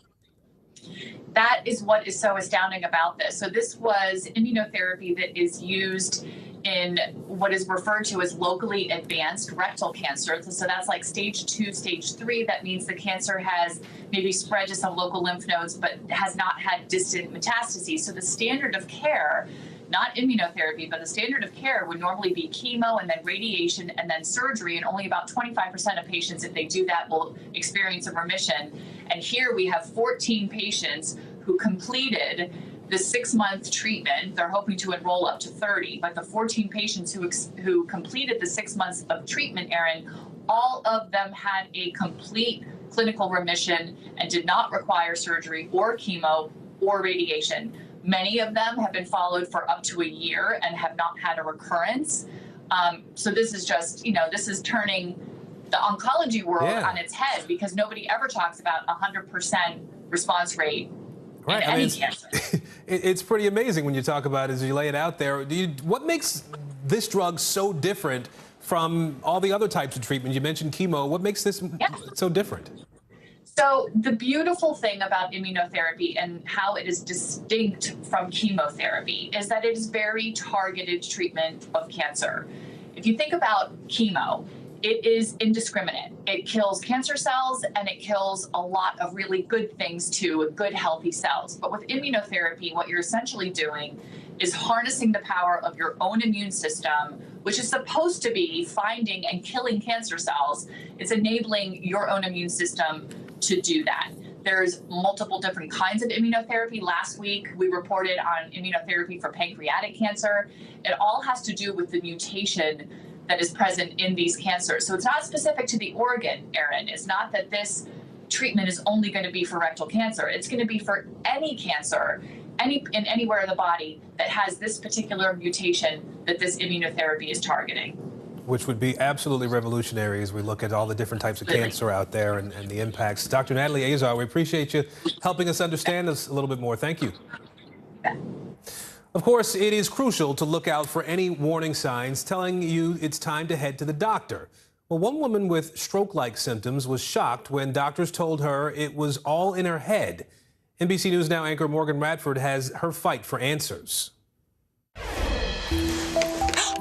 That is what is so astounding about this. So this was immunotherapy that is used in what is referred to as locally advanced rectal cancer. So that's like stage 2, stage 3. That means the cancer has maybe spread to some local lymph nodes, but has not had distant metastases. So the standard of care, not immunotherapy, but the standard of care would normally be chemo and then radiation and then surgery. And only about 25% of patients, if they do that, will experience a remission. And here we have 14 patients who completed the 6-month treatment, they're hoping to enroll up to 30, but the 14 patients who completed the 6 months of treatment, Aaron, all of them had a complete clinical remission and did not require surgery or chemo or radiation. Many of them have been followed for up to a year and have not had a recurrence. So this is just, this is turning the oncology world on its head, because nobody ever talks about 100% response rate in any cancer. It's pretty amazing when you talk about it, as you lay it out there. What makes this drug so different from all the other types of treatment? You mentioned chemo. What makes this so different? So the beautiful thing about immunotherapy and how it is distinct from chemotherapy is that it is very targeted treatment of cancer. If you think about chemo, it is indiscriminate. It kills cancer cells and it kills a lot of really good things too, good healthy cells. But with immunotherapy, what you're essentially doing is harnessing the power of your own immune system, which is supposed to be finding and killing cancer cells. It's enabling your own immune system to do that. There's multiple different kinds of immunotherapy. Last week, we reported on immunotherapy for pancreatic cancer. It all has to do with the mutation that is present in these cancers. So it's not specific to the organ, Aaron. It's not that this treatment is only going to be for rectal cancer. It's going to be for any cancer, anywhere in the body that has this particular mutation that this immunotherapy is targeting. Which would be absolutely revolutionary as we look at all the different types of cancer out there and the impacts. Dr. Natalie Azar, we appreciate you helping us understand this a little bit more. Thank you. Of course, it is crucial to look out for any warning signs telling you it's time to head to the doctor. Well, one woman with stroke-like symptoms was shocked when doctors told her it was all in her head. NBC News Now anchor Morgan Radford has her fight for answers.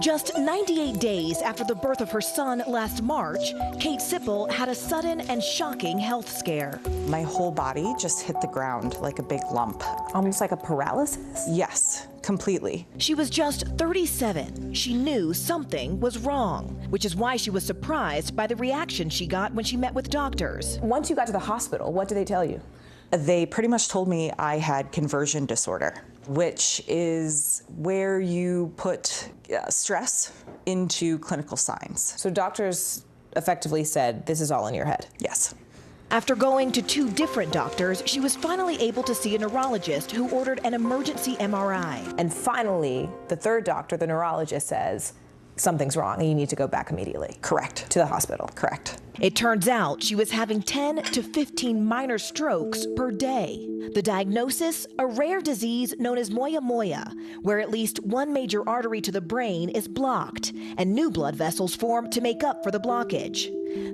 Just 98 days after the birth of her son last March, Kate Sipple had a sudden and shocking health scare. My whole body just hit the ground like a big lump. Almost like a paralysis? Yes, completely. She was just 37. She knew something was wrong, which is why she was surprised by the reaction she got when she met with doctors. Once you got to the hospital, what did they tell you? They pretty much told me I had conversion disorder, which is where you put stress into clinical signs. So doctors effectively said, this is all in your head? Yes. After going to 2 different doctors, she was finally able to see a neurologist who ordered an emergency MRI. And finally, the 3rd doctor, the neurologist, says, something's wrong and you need to go back immediately. Correct. To the hospital. Correct. It turns out she was having 10 to 15 minor strokes per day. The diagnosis, a rare disease known as moya moya, where at least one major artery to the brain is blocked and new blood vessels form to make up for the blockage.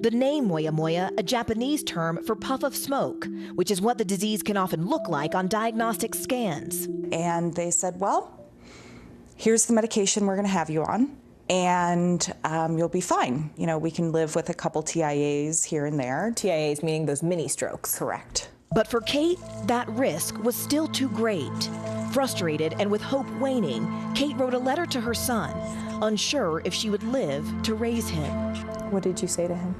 The name moya moya, a Japanese term for puff of smoke, which is what the disease can often look like on diagnostic scans. And they said, well, here's the medication we're going to have you on. And you'll be fine. You know, we can live with a couple TIAs here and there. TIAs meaning those mini strokes. Correct. But for Kate, that risk was still too great. Frustrated and with hope waning, Kate wrote a letter to her son, unsure if she would live to raise him. What did you say to him?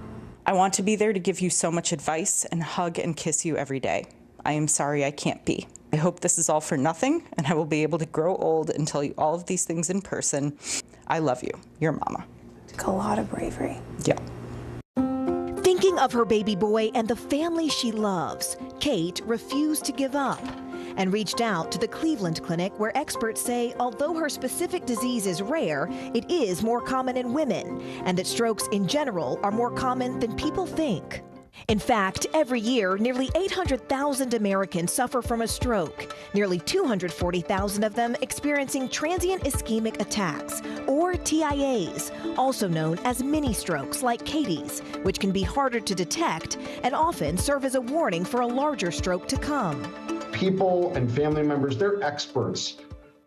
I want to be there to give you so much advice and hug and kiss you every day. I am sorry I can't be. I hope this is all for nothing and I will be able to grow old and tell you all of these things in person. I love you, your mama. Took a lot of bravery. Yeah. Thinking of her baby boy and the family she loves, Kate refused to give up and reached out to the Cleveland Clinic, where experts say although her specific disease is rare, it is more common in women, and that strokes in general are more common than people think. In fact, every year, nearly 800,000 Americans suffer from a stroke, nearly 240,000 of them experiencing transient ischemic attacks, or TIAs, also known as mini-strokes like Katie's, which can be harder to detect and often serve as a warning for a larger stroke to come. People and family members, they're experts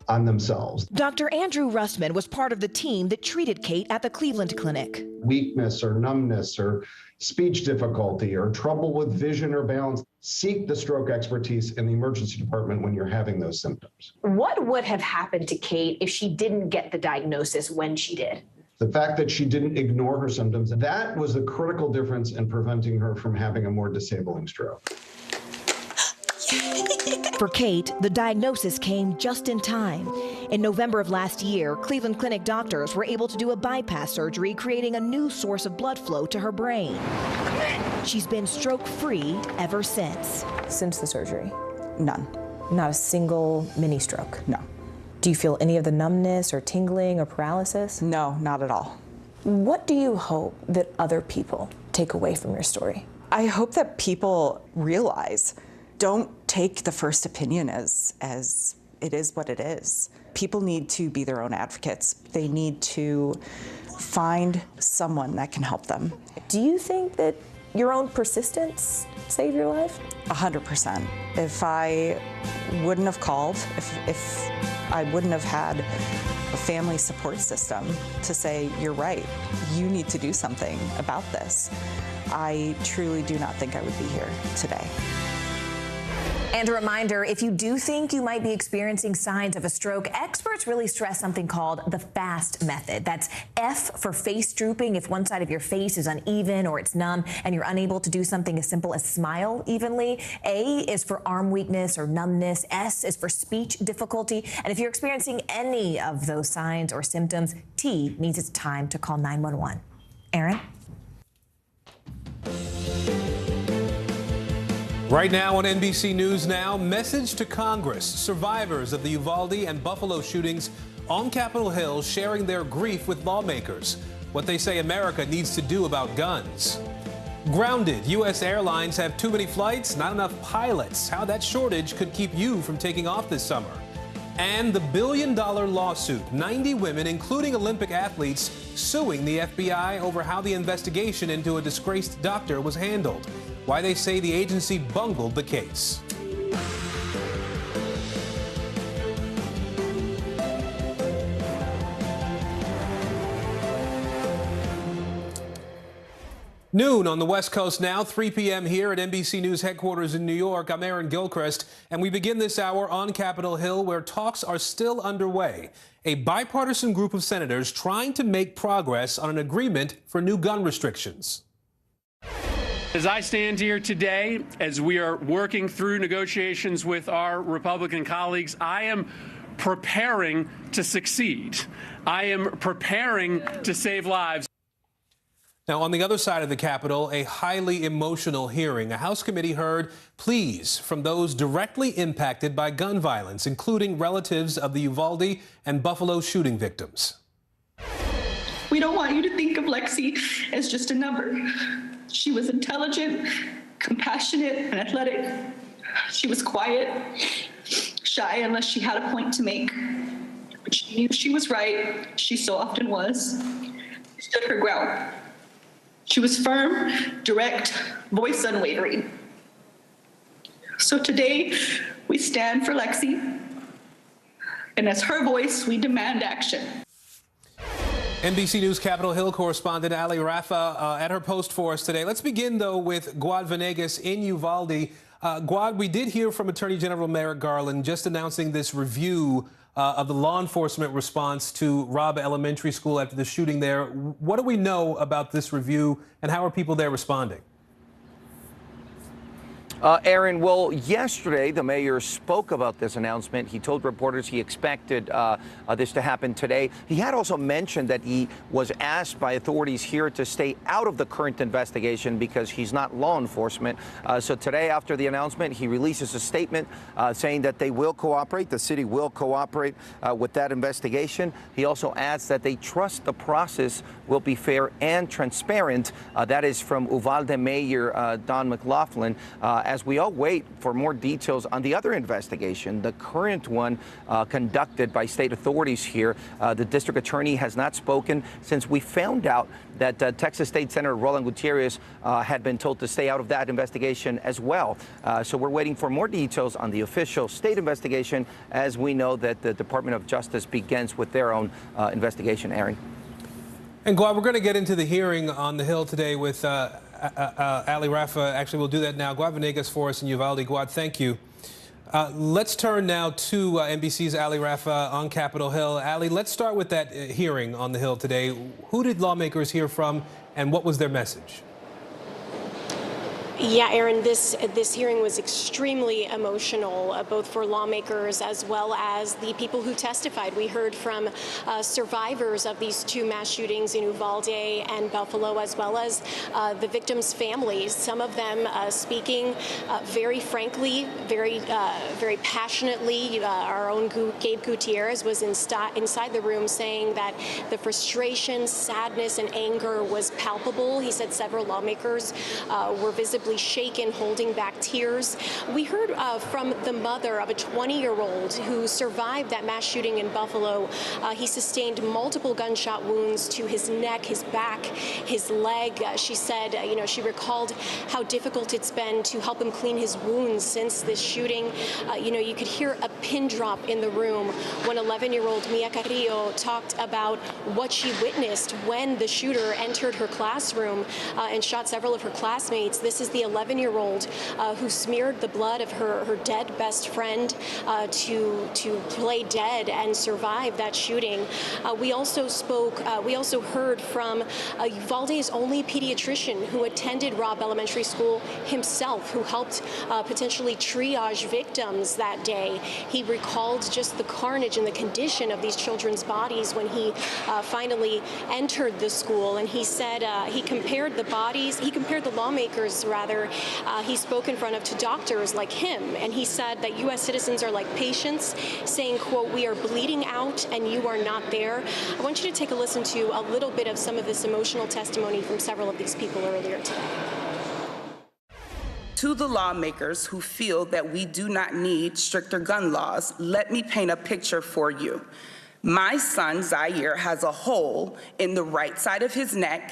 on themselves. Dr. Andrew Russman was part of the team that treated Kate at the Cleveland Clinic. Weakness or numbness or speech difficulty or trouble with vision or balance, seek the stroke expertise in the emergency department when you're having those symptoms. What would have happened to Kate if she didn't get the diagnosis when she did? The fact that she didn't ignore her symptoms, that was a critical difference in preventing her from having a more disabling stroke. For Kate, the diagnosis came just in time. In November of last year, Cleveland Clinic doctors were able to do a bypass surgery, creating a new source of blood flow to her brain. She's been stroke-free ever since. Since the surgery? None. Not a single mini stroke? No. Do you feel any of the numbness or tingling or paralysis? No, not at all. What do you hope that other people take away from your story? I hope that people realize, don't take the first opinion as it is what it is. People need to be their own advocates. They need to find someone that can help them. Do you think that your own persistence saved your life? 100%. If I wouldn't have called, if I wouldn't have had a family support system to say, you're right, you need to do something about this, I truly do not think I would be here today. And a reminder, if you do think you might be experiencing signs of a stroke, experts really stress something called the FAST method. That's F for face drooping, if one side of your face is uneven or it's numb and you're unable to do something as simple as smile evenly. A is for arm weakness or numbness. S is for speech difficulty. And if you're experiencing any of those signs or symptoms, T means it's time to call 911. Aaron? Right now on NBC News Now, message to Congress. Survivors of the Uvalde and Buffalo shootings on Capitol Hill sharing their grief with lawmakers. What they say America needs to do about guns. Grounded. U.S. airlines have too many flights, not enough pilots. How that shortage could keep you from taking off this summer. And the billion-dollar lawsuit. 90 women, including Olympic athletes, suing the FBI over how the investigation into a disgraced doctor was handled. Why they say the agency bungled the case. Noon on the West Coast now, 3 p.m. here at NBC News headquarters in New York. I'm Aaron Gilchrist, and we begin this hour on Capitol Hill, where talks are still underway. A bipartisan group of senators trying to make progress on an agreement for new gun restrictions. As I stand here today, as we are working through negotiations with our Republican colleagues, I am preparing to succeed. I am preparing to save lives. Now, on the other side of the Capitol, a highly emotional hearing. A House committee heard pleas from those directly impacted by gun violence, including relatives of the Uvalde and Buffalo shooting victims. We don't want you to think of Lexi as just a number. She was intelligent, compassionate, and athletic. She was quiet, shy unless she had a point to make. But she knew she was right. She so often was. She stood her ground. She was firm, direct, voice unwavering. So today, we stand for Lexi, and as her voice, we demand action. NBC News Capitol Hill correspondent Ali Rafa at her post for us today. Let's begin, though, with Guad Venegas in Uvalde. Guad, we did hear from Attorney General Merrick Garland just announcing this review of the law enforcement response to Robb Elementary School after the shooting there. What do we know about this review, and how are people there responding? Aaron, well, yesterday the mayor spoke about this announcement. He told reporters he expected this to happen today. He had also mentioned that he was asked by authorities here to stay out of the current investigation because he's not law enforcement. So today, after the announcement, he releases a statement saying that they will cooperate. The city will cooperate with that investigation. He also adds that they trust the process will be fair and transparent. That is from Uvalde Mayor Don McLaughlin. As we all wait for more details on the other investigation, the current one conducted by state authorities here, the district attorney has not spoken since we found out that Texas State Senator Roland Gutierrez had been told to stay out of that investigation as well. So we're waiting for more details on the official state investigation, as we know that the Department of Justice begins with their own investigation, Aaron. And Guad, we're going to get into the hearing on the Hill today with Ali Rafa. Actually, we'll do that now. Guad Venegas for us in Uvalde. Guad, thank you. Let's turn now to NBC's Ali Rafa on Capitol Hill. Ali, let's start with that hearing on the Hill today. Who did lawmakers hear from, and what was their message? Yeah, Aaron, this hearing was extremely emotional, both for lawmakers as well as the people who testified. We heard from survivors of these two mass shootings in Uvalde and Buffalo, as well as the victims' families, some of them speaking very frankly, very passionately. Our own Gabe Gutierrez was inside the room saying that the frustration, sadness, and anger was palpable. He said several lawmakers were visibly shaken, holding back tears. We heard from the mother of a 20-year-old who survived that mass shooting in Buffalo. He sustained multiple gunshot wounds to his neck, his back, his leg. She said, she recalled how difficult it's been to help him clean his wounds since this shooting. You could hear a pin drop in the room when 11-year-old Mia Carrillo talked about what she witnessed when the shooter entered her classroom and shot several of her classmates. This is the 11-year-old who smeared the blood of her dead best friend to play dead and survive that shooting. We also heard from Uvalde's only pediatrician who attended Robb Elementary School himself, who helped potentially triage victims that day. He recalled just the carnage and the condition of these children's bodies when he finally entered the school. And he said he compared the lawmakers, he spoke in front of to doctors like him, and he said that U.S. citizens are like patients, saying, quote, "We are bleeding out and you are not there." I want you to take a listen to a little bit of some of this emotional testimony from several of these people earlier today. To the lawmakers who feel that we do not need stricter gun laws, let me paint a picture for you. My son, Zaire, has a hole in the right side of his neck,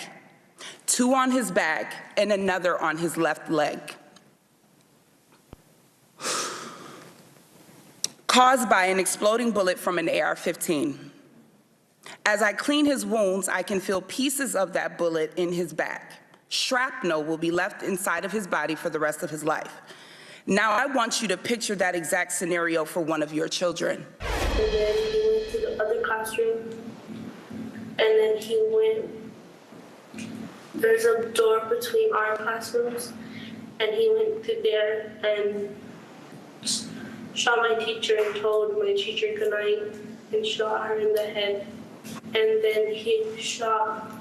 2 on his back, and another on his left leg, caused by an exploding bullet from an AR-15. As I clean his wounds, I can feel pieces of that bullet in his back. Shrapnel will be left inside of his body for the rest of his life. Now I want you to picture that exact scenario for one of your children. And then he went to the other classroom, and then he went, there's a door between our classrooms, and he went to there and shot my teacher and told my teacher goodnight and shot her in the head. And then he shot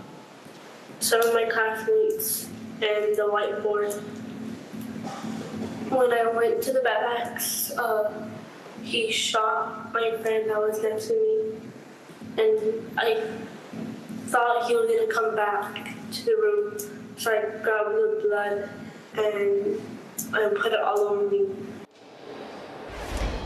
some of my classmates and the whiteboard. When I went to the backs, he shot my friend that was next to me, and I thought he was gonna come back to the room, so I grabbed the blood and put it all over me.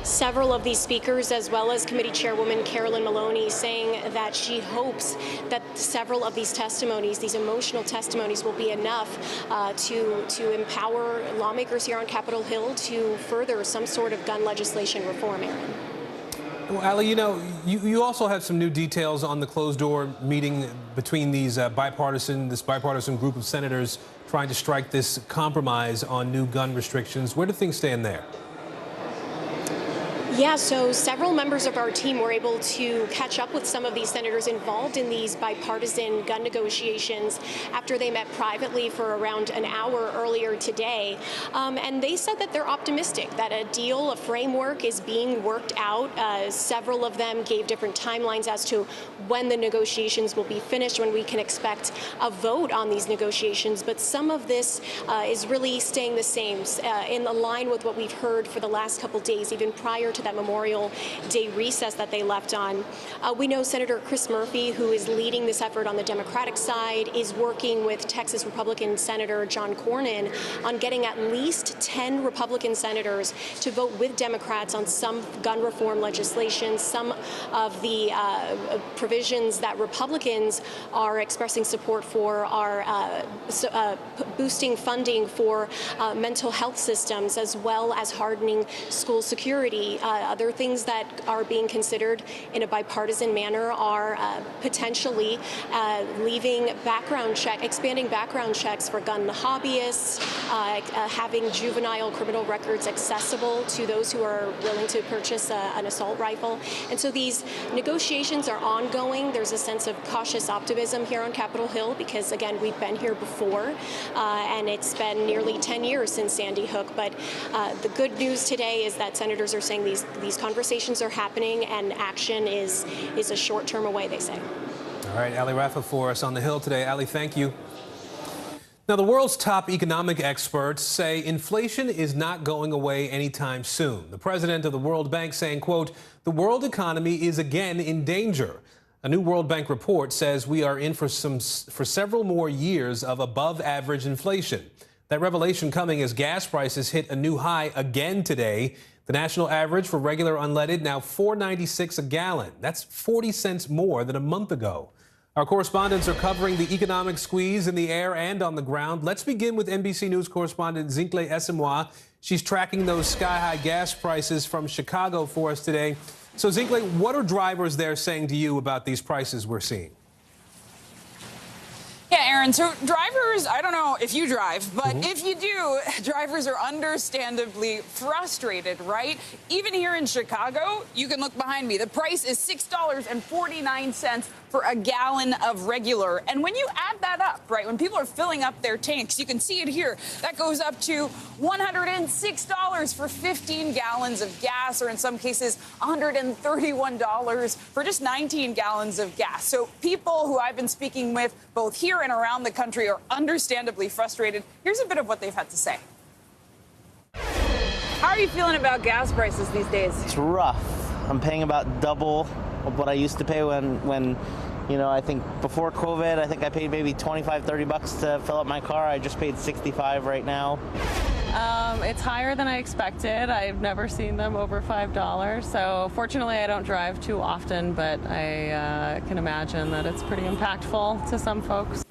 Several of these speakers, as well as Committee Chairwoman Carolyn Maloney, saying that she hopes that several of these testimonies, these emotional testimonies, will be enough to empower lawmakers here on Capitol Hill to further some sort of gun legislation reform, Aaron. Well, Ali, you also have some new details on the closed-door meeting between this bipartisan group of senators trying to strike this compromise on new gun restrictions. Where do things stand there? Yeah, so several members of our team were able to catch up with some of these senators involved in these bipartisan gun negotiations after they met privately for around an hour earlier today. And they said that they're optimistic that a deal, a framework is being worked out. Several of them gave different timelines as to when the negotiations will be finished, when we can expect a vote on these negotiations. But some of this is really staying the same, in line with what we've heard for the last couple days, even prior to that Memorial Day recess that they left on. We know Senator Chris Murphy, who is leading this effort on the Democratic side, is working with Texas Republican Senator John Cornyn on getting at least 10 Republican senators to vote with Democrats on some gun reform legislation. Some of the provisions that Republicans are expressing support for are boosting funding for mental health systems, as well as hardening school security. Other things that are being considered in a bipartisan manner are potentially expanding background checks for gun hobbyists, having juvenile criminal records accessible to those who are willing to purchase an assault rifle. And so these negotiations are ongoing. There's a sense of cautious optimism here on Capitol Hill because, again, we've been here before, and it's been nearly 10 years since Sandy Hook. But the good news today is that senators are saying these conversations are happening and action is a short term away, they say. All right, Ali Rafa for us on the Hill today. Ali, thank you. Now, the world's top economic experts say inflation is not going away anytime soon. The president of the World Bank saying, quote, the world economy is again in danger. A new World Bank report says we are in for several more years of above average inflation. That revelation coming as gas prices hit a new high again today. The national average for regular unleaded now $4.96 a gallon. That's 40 cents more than a month ago. Our correspondents are covering the economic squeeze in the air and on the ground. Let's begin with NBC News correspondent Zincle Esemwa. She's tracking those sky-high gas prices from Chicago for us today. So, Zincle, what are drivers there saying to you about these prices we're seeing? Yeah, Aaron, so drivers, I don't know if you drive, but if you do, drivers are understandably frustrated, right? Even here in Chicago, you can look behind me. The price is $6.49 for a gallon of regular. And when you add that up, right, when people are filling up their tanks, you can see it here. That goes up to $106 for 15 gallons of gas, or in some cases, $131 for just 19 gallons of gas. So people who I've been speaking with, both here and around the country, are understandably frustrated. Here's a bit of what they've had to say. How are you feeling about gas prices these days? It's rough. I'm paying about double of what I used to pay when I think before COVID, I think I paid maybe $25-30 to fill up my car. I just paid $65 right now. It's higher than I expected. I've never seen them over $5. So fortunately, I don't drive too often, but I can imagine that it's pretty impactful to some folks.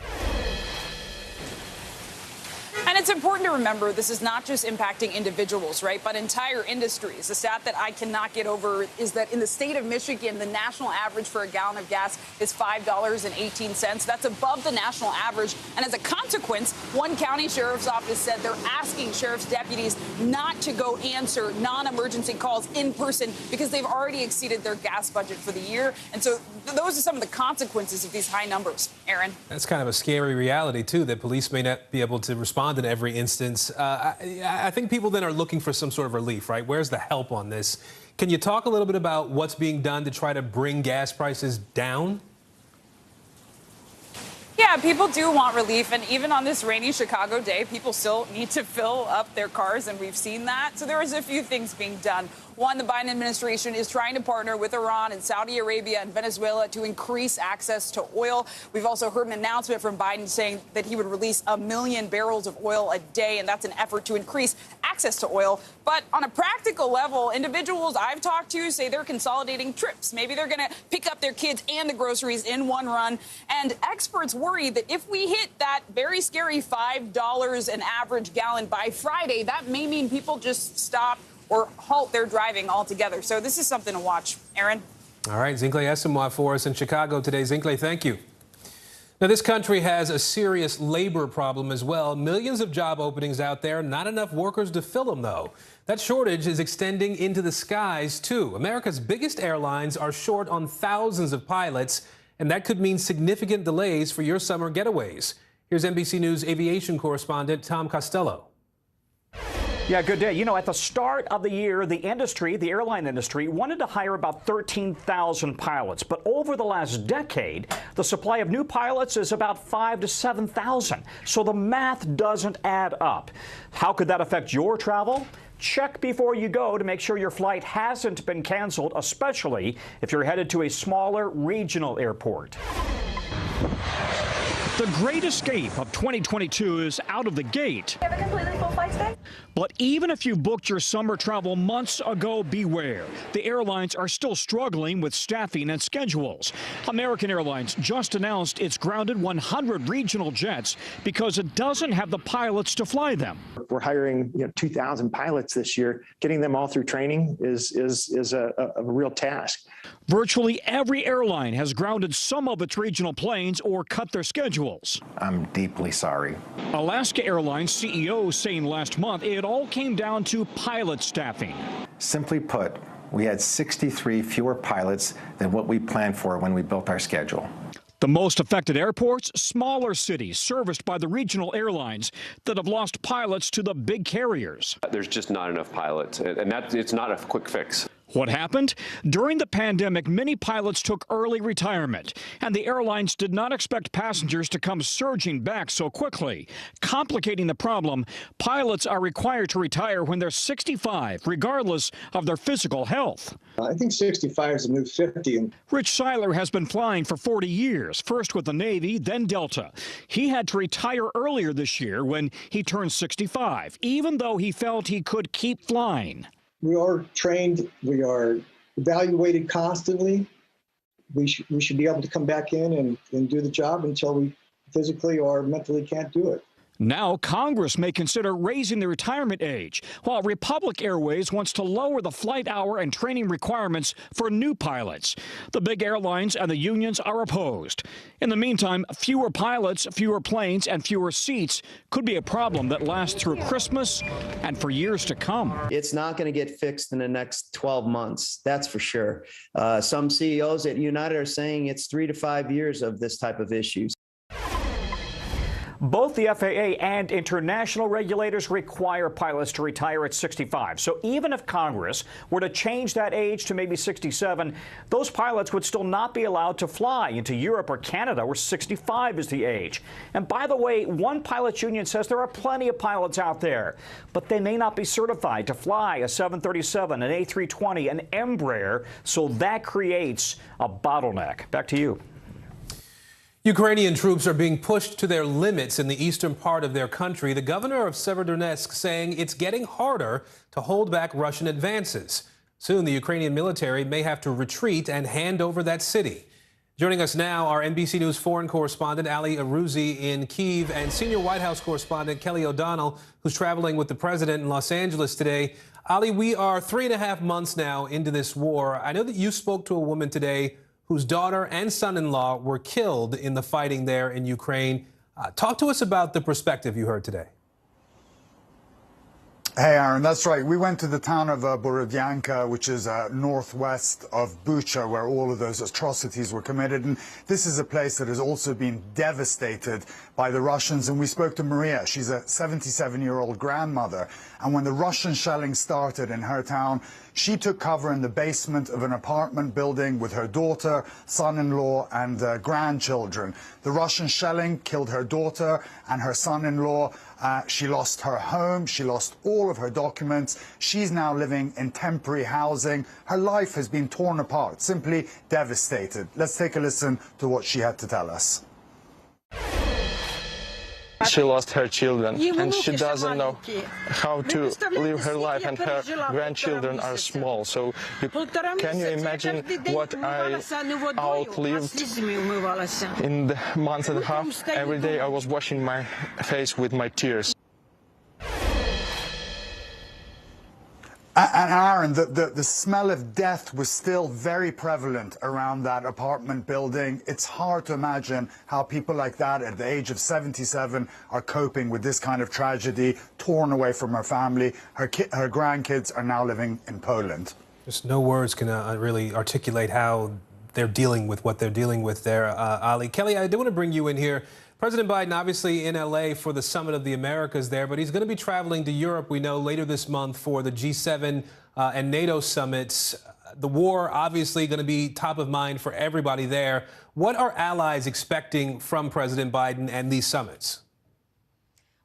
And it's important to remember this is not just impacting individuals, right, but entire industries. The stat that I cannot get over is that in the state of Michigan, the national average for a gallon of gas is $5.18. That's above the national average. And as a consequence, one county sheriff's office said they're asking sheriff's deputies not to go answer non-emergency calls in person because they've already exceeded their gas budget for the year. And so those are some of the consequences of these high numbers. Aaron. That's kind of a scary reality, too, that police may not be able to respond in every instance. I think people then are looking for some sort of relief, right? Where's the help on this? Can you talk a little bit about what's being done to try to bring gas prices down? Yeah, people do want relief, and even on this rainy Chicago day, people still need to fill up their cars, and we've seen that. So there is a few things being done. One, the Biden administration is trying to partner with Iran and Saudi Arabia and Venezuela to increase access to oil. We've also heard an announcement from Biden saying that he would release 1 million barrels of oil a day, and that's an effort to increase access to oil. But on a practical level, individuals I've talked to say they're consolidating trips. Maybe they're going to pick up their kids and the groceries in one run. And experts worry that if we hit that very scary $5 an average gallon by Friday, that may mean people just stop or halt their driving altogether. So this is something to watch. Aaron? All right, Zincle Esemwa for us in Chicago today. Zincle, thank you. Now, this country has a serious labor problem as well. Millions of job openings out there, not enough workers to fill them, though. That shortage is extending into the skies, too. America's biggest airlines are short on thousands of pilots, and that could mean significant delays for your summer getaways. Here's NBC News aviation correspondent Tom Costello. Yeah, good day. At the start of the year, the airline industry, wanted to hire about 13,000 pilots. But over the last decade, the supply of new pilots is about 5,000 to 7,000. So the math doesn't add up. How could that affect your travel? Check before you go to make sure your flight hasn't been canceled, especially if you're headed to a smaller regional airport. The great escape of 2022 is out of the gate. You have a completely full flight today? But even if you booked your summer travel months ago, beware. The airlines are still struggling with staffing and schedules. American Airlines just announced it's grounded 100 regional jets because it doesn't have the pilots to fly them. We're hiring 2,000 pilots this year. Getting them all through training is a real task. Virtually every airline has grounded some of its regional planes or cut their schedules. I'm deeply sorry. Alaska Airlines CEO saying last month it all came down to pilot staffing. Simply put, we had 63 fewer pilots than what we planned for when we built our schedule. The most affected airports, smaller cities serviced by the regional airlines that have lost pilots to the big carriers. There's just not enough pilots, and it's not a quick fix. What happened? During the pandemic, many pilots took early retirement, and the airlines did not expect passengers to come surging back so quickly. Complicating the problem, pilots are required to retire when they're 65, regardless of their physical health. I think 65 is the new 50. Rich Seiler has been flying for 40 years, first with the Navy, then Delta. He had to retire earlier this year when he turned 65, even though he felt he could keep flying. We are trained, we are evaluated constantly. We should be able to come back in and do the job until we physically or mentally can't do it. Now, Congress may consider raising the retirement age, while Republic Airways wants to lower the flight hour and training requirements for new pilots. The big airlines and the unions are opposed. In the meantime, fewer pilots, fewer planes, and fewer seats could be a problem that lasts through Christmas and for years to come. It's not going to get fixed in the next 12 months, that's for sure. Some CEOs at United are saying it's 3 to 5 years of this type of issues. Both the FAA and international regulators require pilots to retire at 65. So even if Congress were to change that age to maybe 67, those pilots would still not be allowed to fly into Europe or Canada, where 65 is the age. And by the way, one pilots union says there are plenty of pilots out there, but they may not be certified to fly a 737, an A320, an Embraer, so that creates a bottleneck. Back to you. Ukrainian troops are being pushed to their limits in the eastern part of their country. The governor of Severodonetsk saying it's getting harder to hold back Russian advances. Soon, the Ukrainian military may have to retreat and hand over that city. Joining us now, our NBC News foreign correspondent Ali Arouzi in Kyiv and senior White House correspondent Kelly O'Donnell, who's traveling with the president in Los Angeles today. Ali, we are 3.5 months now into this war. I know that you spoke to a woman today whose daughter and son-in-law were killed in the fighting there in Ukraine. Talk to us about the perspective you heard today. Hey, Aaron, that's right. We went to the town of Borodyanka, which is northwest of Bucha, where all of those atrocities were committed. And this is a place that has also been devastated by the Russians. And we spoke to Maria. She's a 77-year-old grandmother. And when the Russian shelling started in her town, she took cover in the basement of an apartment building with her daughter, son-in-law, and grandchildren. The Russian shelling killed her daughter and her son-in-law. She lost her home. She lost all of her documents. She's now living in temporary housing. Her life has been torn apart, simply devastated. Let's take a listen to what she had to tell us. She lost her children, and she doesn't know how to live her life, and her grandchildren are small. So can you imagine what I outlived in the month and a half? Every day I was washing my face with my tears. And Aaron, the smell of death was still very prevalent around that apartment building. It's hard to imagine how people like that at the age of 77 are coping with this kind of tragedy, torn away from her family. Her grandkids are now living in Poland. Just no words can really articulate how they're dealing with what they're dealing with there, Ali. Kelly, I do want to bring you in here. President Biden obviously in L.A. for the Summit of the Americas there, but he's going to be traveling to Europe, we know, later this month for the G7 and NATO summits. The war obviously going to be top of mind for everybody there. What are allies expecting from President Biden and these summits?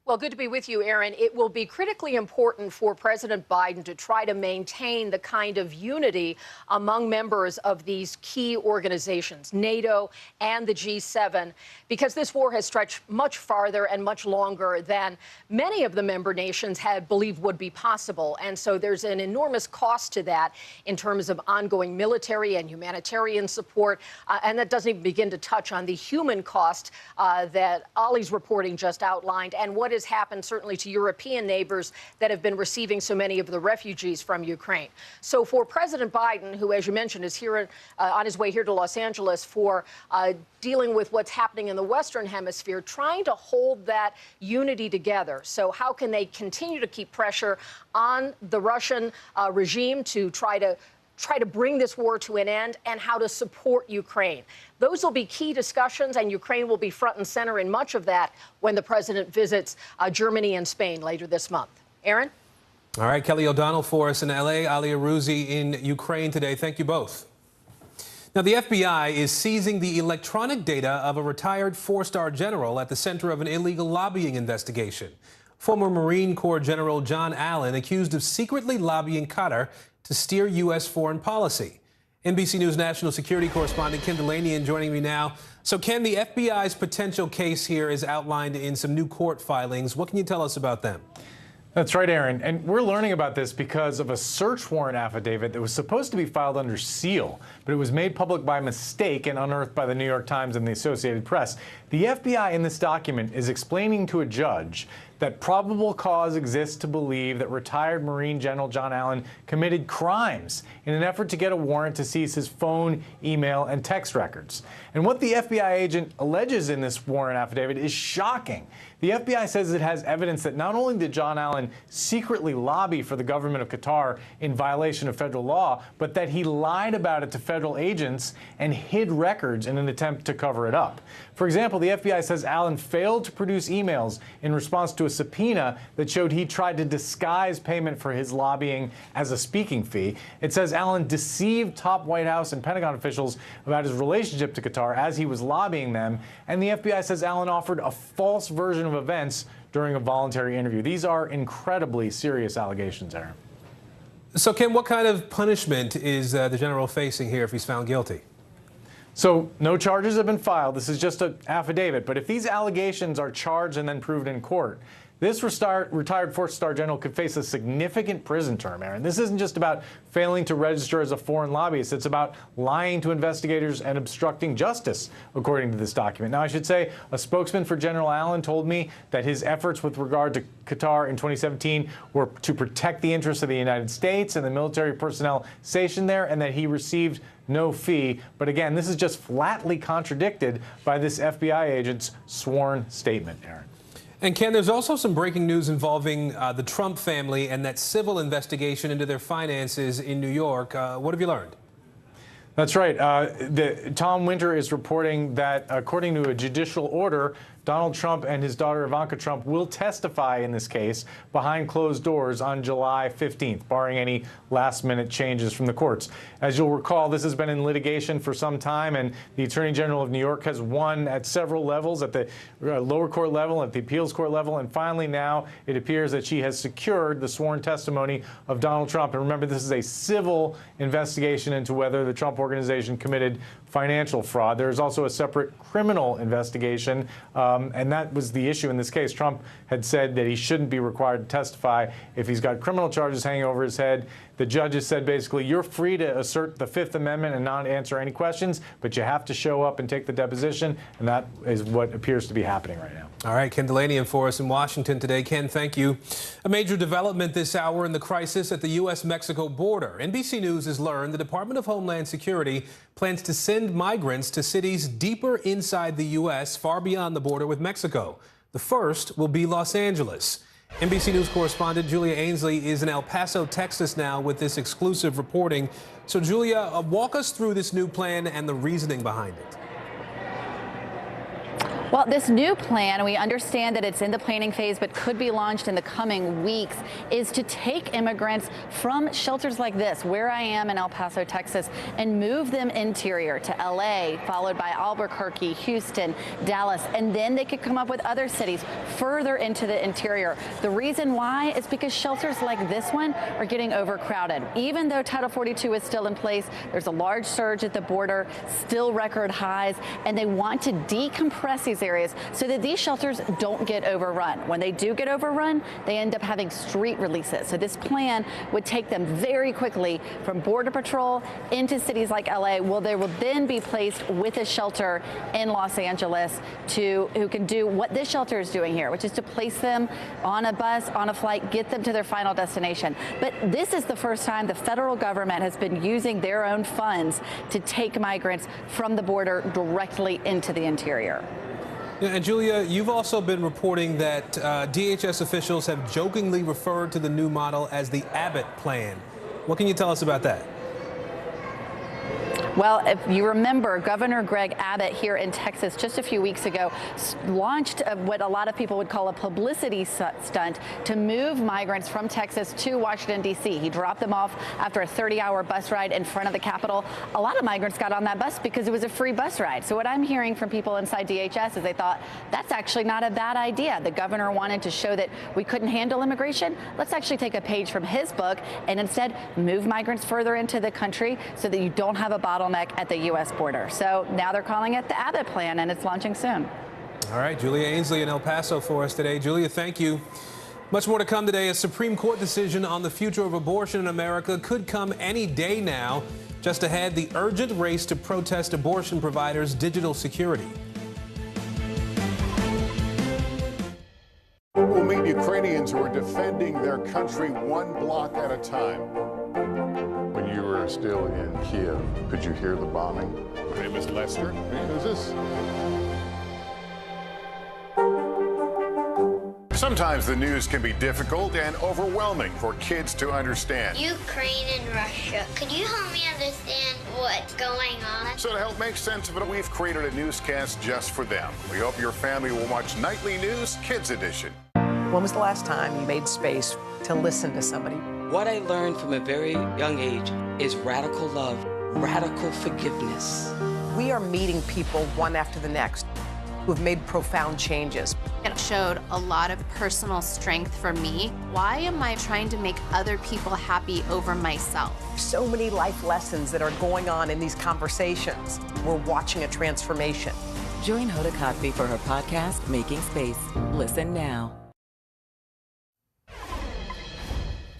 Well, good to be with you, Aaron. It will be critically important for President Biden to try to maintain the kind of unity among members of these key organizations, NATO and the G7, because this war has stretched much farther and much longer than many of the member nations had believed would be possible. And so there's an enormous cost to that in terms of ongoing military and humanitarian support. And that doesn't even begin to touch on the human cost that Ollie's reporting just outlined and what has happened certainly to European neighbors that have been receiving so many of the refugees from Ukraine. So for President Biden, who, as you mentioned, is here on his way here to Los Angeles for dealing with what's happening in the Western Hemisphere, trying to hold that unity together. So how can they continue to keep pressure on the Russian regime to try to bring this war to an end, and how to support Ukraine? Those will be key discussions, and Ukraine will be front and center in much of that when the president visits Germany and Spain later this month. Aaron? All right, Kelly O'Donnell for us in L.A., Ali Arouzi in Ukraine today. Thank you both. Now, the FBI is seizing the electronic data of a retired four-star general at the center of an illegal lobbying investigation. Former Marine Corps General John Allen accused of secretly lobbying Qatar to steer U.S. foreign policy. NBC News national security correspondent Ken Delanian joining me now. So, Ken, the FBI's potential case here is outlined in some new court filings. What can you tell us about them? That's right, Aaron. And we're learning about this because of a search warrant affidavit that was supposed to be filed under seal, but it was made public by mistake and unearthed by the New York Times and the Associated Press. The FBI in this document is explaining to a judge that probable cause exists to believe that retired Marine General John Allen committed crimes in an effort to get a warrant to seize his phone, email, and text records. And what the FBI agent alleges in this warrant affidavit is shocking. The FBI says it has evidence that not only did John Allen secretly lobby for the government of Qatar in violation of federal law, but that he lied about it to federal agents and hid records in an attempt to cover it up. For example, the FBI says Allen failed to produce emails in response to a subpoena that showed he tried to disguise payment for his lobbying as a speaking fee. It says Allen deceived top White House and Pentagon officials about his relationship to Qatar as he was lobbying them. And the FBI says Allen offered a false version of events during a voluntary interview. These are incredibly serious allegations, Aaron. So, Ken, what kind of punishment is the general facing here if he's found guilty? So no charges have been filed. This is just an affidavit. But if these allegations are charged and then proved in court, this retired four-star general could face a significant prison term, Aaron. This isn't just about failing to register as a foreign lobbyist. It's about lying to investigators and obstructing justice, according to this document. Now, I should say a spokesman for General Allen told me that his efforts with regard to Qatar in 2017 were to protect the interests of the United States and the military personnel stationed there, and that he received no fee. But again, this is just flatly contradicted by this FBI agent's sworn statement, Aaron. And Ken, there's also some breaking news involving the Trump family and that civil investigation into their finances in New York. What have you learned? That's right. Tom Winter is reporting that, according to a judicial order, Donald Trump and his daughter Ivanka Trump will testify in this case behind closed doors on July 15th, barring any last-minute changes from the courts. As you'll recall, this has been in litigation for some time, and the Attorney General of New York has won at several levels, at the lower court level, at the appeals court level, and finally now it appears that she has secured the sworn testimony of Donald Trump. And remember, this is a civil investigation into whether the Trump Organization committed financial fraud. There is also a separate criminal investigation, and that was the issue in this case. Trump had said that he shouldn't be required to testify if he's got criminal charges hanging over his head. The judges said basically, you're free to assert the Fifth Amendment and not answer any questions, but you have to show up and take the deposition, and that is what appears to be happening right now. All right, Ken Delanian for us in Washington today. Ken, thank you. A major development this hour in the crisis at the U.S.-Mexico border. NBC News has learned the Department of Homeland Security plans to send migrants to cities deeper inside the U.S., far beyond the border with Mexico. The first will be Los Angeles. NBC News correspondent Julia Ainsley is in El Paso, Texas now with this exclusive reporting. So, Julia, walk us through this new plan and the reasoning behind it. Well, this new plan, we understand that it's in the planning phase, but could be launched in the coming weeks, is to take immigrants from shelters like this, where I am in El Paso, Texas, and move them interior to LA, followed by Albuquerque, Houston, Dallas, and then they could come up with other cities further into the interior. The reason why is because shelters like this one are getting overcrowded. Even though Title 42 is still in place, there's a large surge at the border, still record highs, and they want to decompress these areas so that these shelters don't get overrun. When they do get overrun, they end up having street releases. So this plan would take them very quickly from Border Patrol into cities like LA, where they will then be placed with a shelter in Los Angeles who can do what this shelter is doing here, which is to place them on a bus, on a flight, get them to their final destination. But this is the first time the federal government has been using their own funds to take migrants from the border directly into the interior. And Julia, you've also been reporting that DHS officials have jokingly referred to the new model as the Abbott plan. What can you tell us about that? Well, if you remember, Governor Greg Abbott here in Texas just a few weeks ago launched what a lot of people would call a publicity stunt to move migrants from Texas to Washington, D.C. He dropped them off after a 30-hour bus ride in front of the Capitol. A lot of migrants got on that bus because it was a free bus ride. So what I'm hearing from people inside DHS is they thought that's actually not a bad idea. The governor wanted to show that we couldn't handle immigration. Let's actually take a page from his book and instead move migrants further into the country so that you don't have a bottleneck at the U.S. border. So now they're calling it the Abbott plan, and it's launching soon. All right, Julia Ainsley in El Paso for us today. Julia, thank you. Much more to come today. A Supreme Court decision on the future of abortion in America could come any day now. Just ahead, the urgent race to protest abortion providers' digital security. We'll meet Ukrainians who are defending their country one block at a time. When you were still in Kiev, could you hear the bombing? My name is Lester. Hey, who's this? Sometimes the news can be difficult and overwhelming for kids to understand. Ukraine and Russia. Could you help me understand what's going on? So to help make sense of it, we've created a newscast just for them. We hope your family will watch Nightly News Kids Edition. When was the last time you made space to listen to somebody? What I learned from a very young age is radical love, radical forgiveness. We are meeting people one after the next who've made profound changes. It showed a lot of personal strength for me. Why am I trying to make other people happy over myself? So many life lessons that are going on in these conversations. We're watching a transformation. Join Hoda Kotb for her podcast, Making Space. Listen now.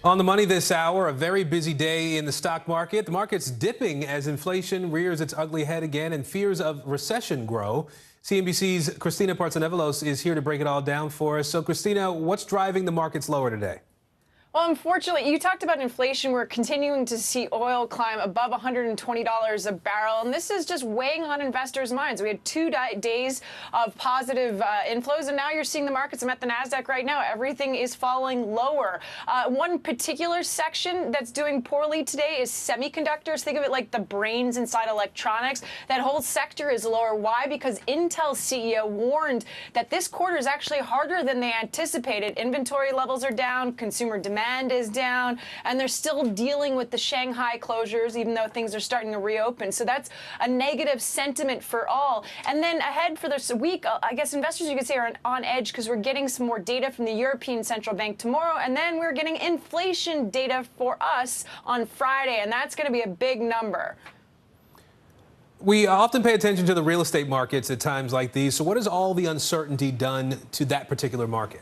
On the money this hour, a very busy day in the stock market. The market's dipping as inflation rears its ugly head again and fears of recession grow. CNBC's Christina Partsenevelos is here to break it all down for us. So, Christina, what's driving the markets lower today? Well, unfortunately, you talked about inflation. We're continuing to see oil climb above $120 a barrel, and this is just weighing on investors' minds. We had 2 days of positive inflows, and now you're seeing the markets. I'm at the NASDAQ right now. Everything is falling lower. One particular section that's doing poorly today is semiconductors. Think of it like the brains inside electronics. That whole sector is lower. Why? Because Intel's CEO warned that this quarter is actually harder than they anticipated. Inventory levels are down, consumer demand is down, and they're still dealing with the Shanghai closures, even though things are starting to reopen. So that's a negative sentiment for all. And then ahead for this week, I guess investors, you could say, are on edge because we're getting some more data from the European Central Bank tomorrow, and then we're getting inflation data for us on Friday, and that's going to be a big number. We often pay attention to the real estate markets at times like these. So what has all the uncertainty done to that particular market?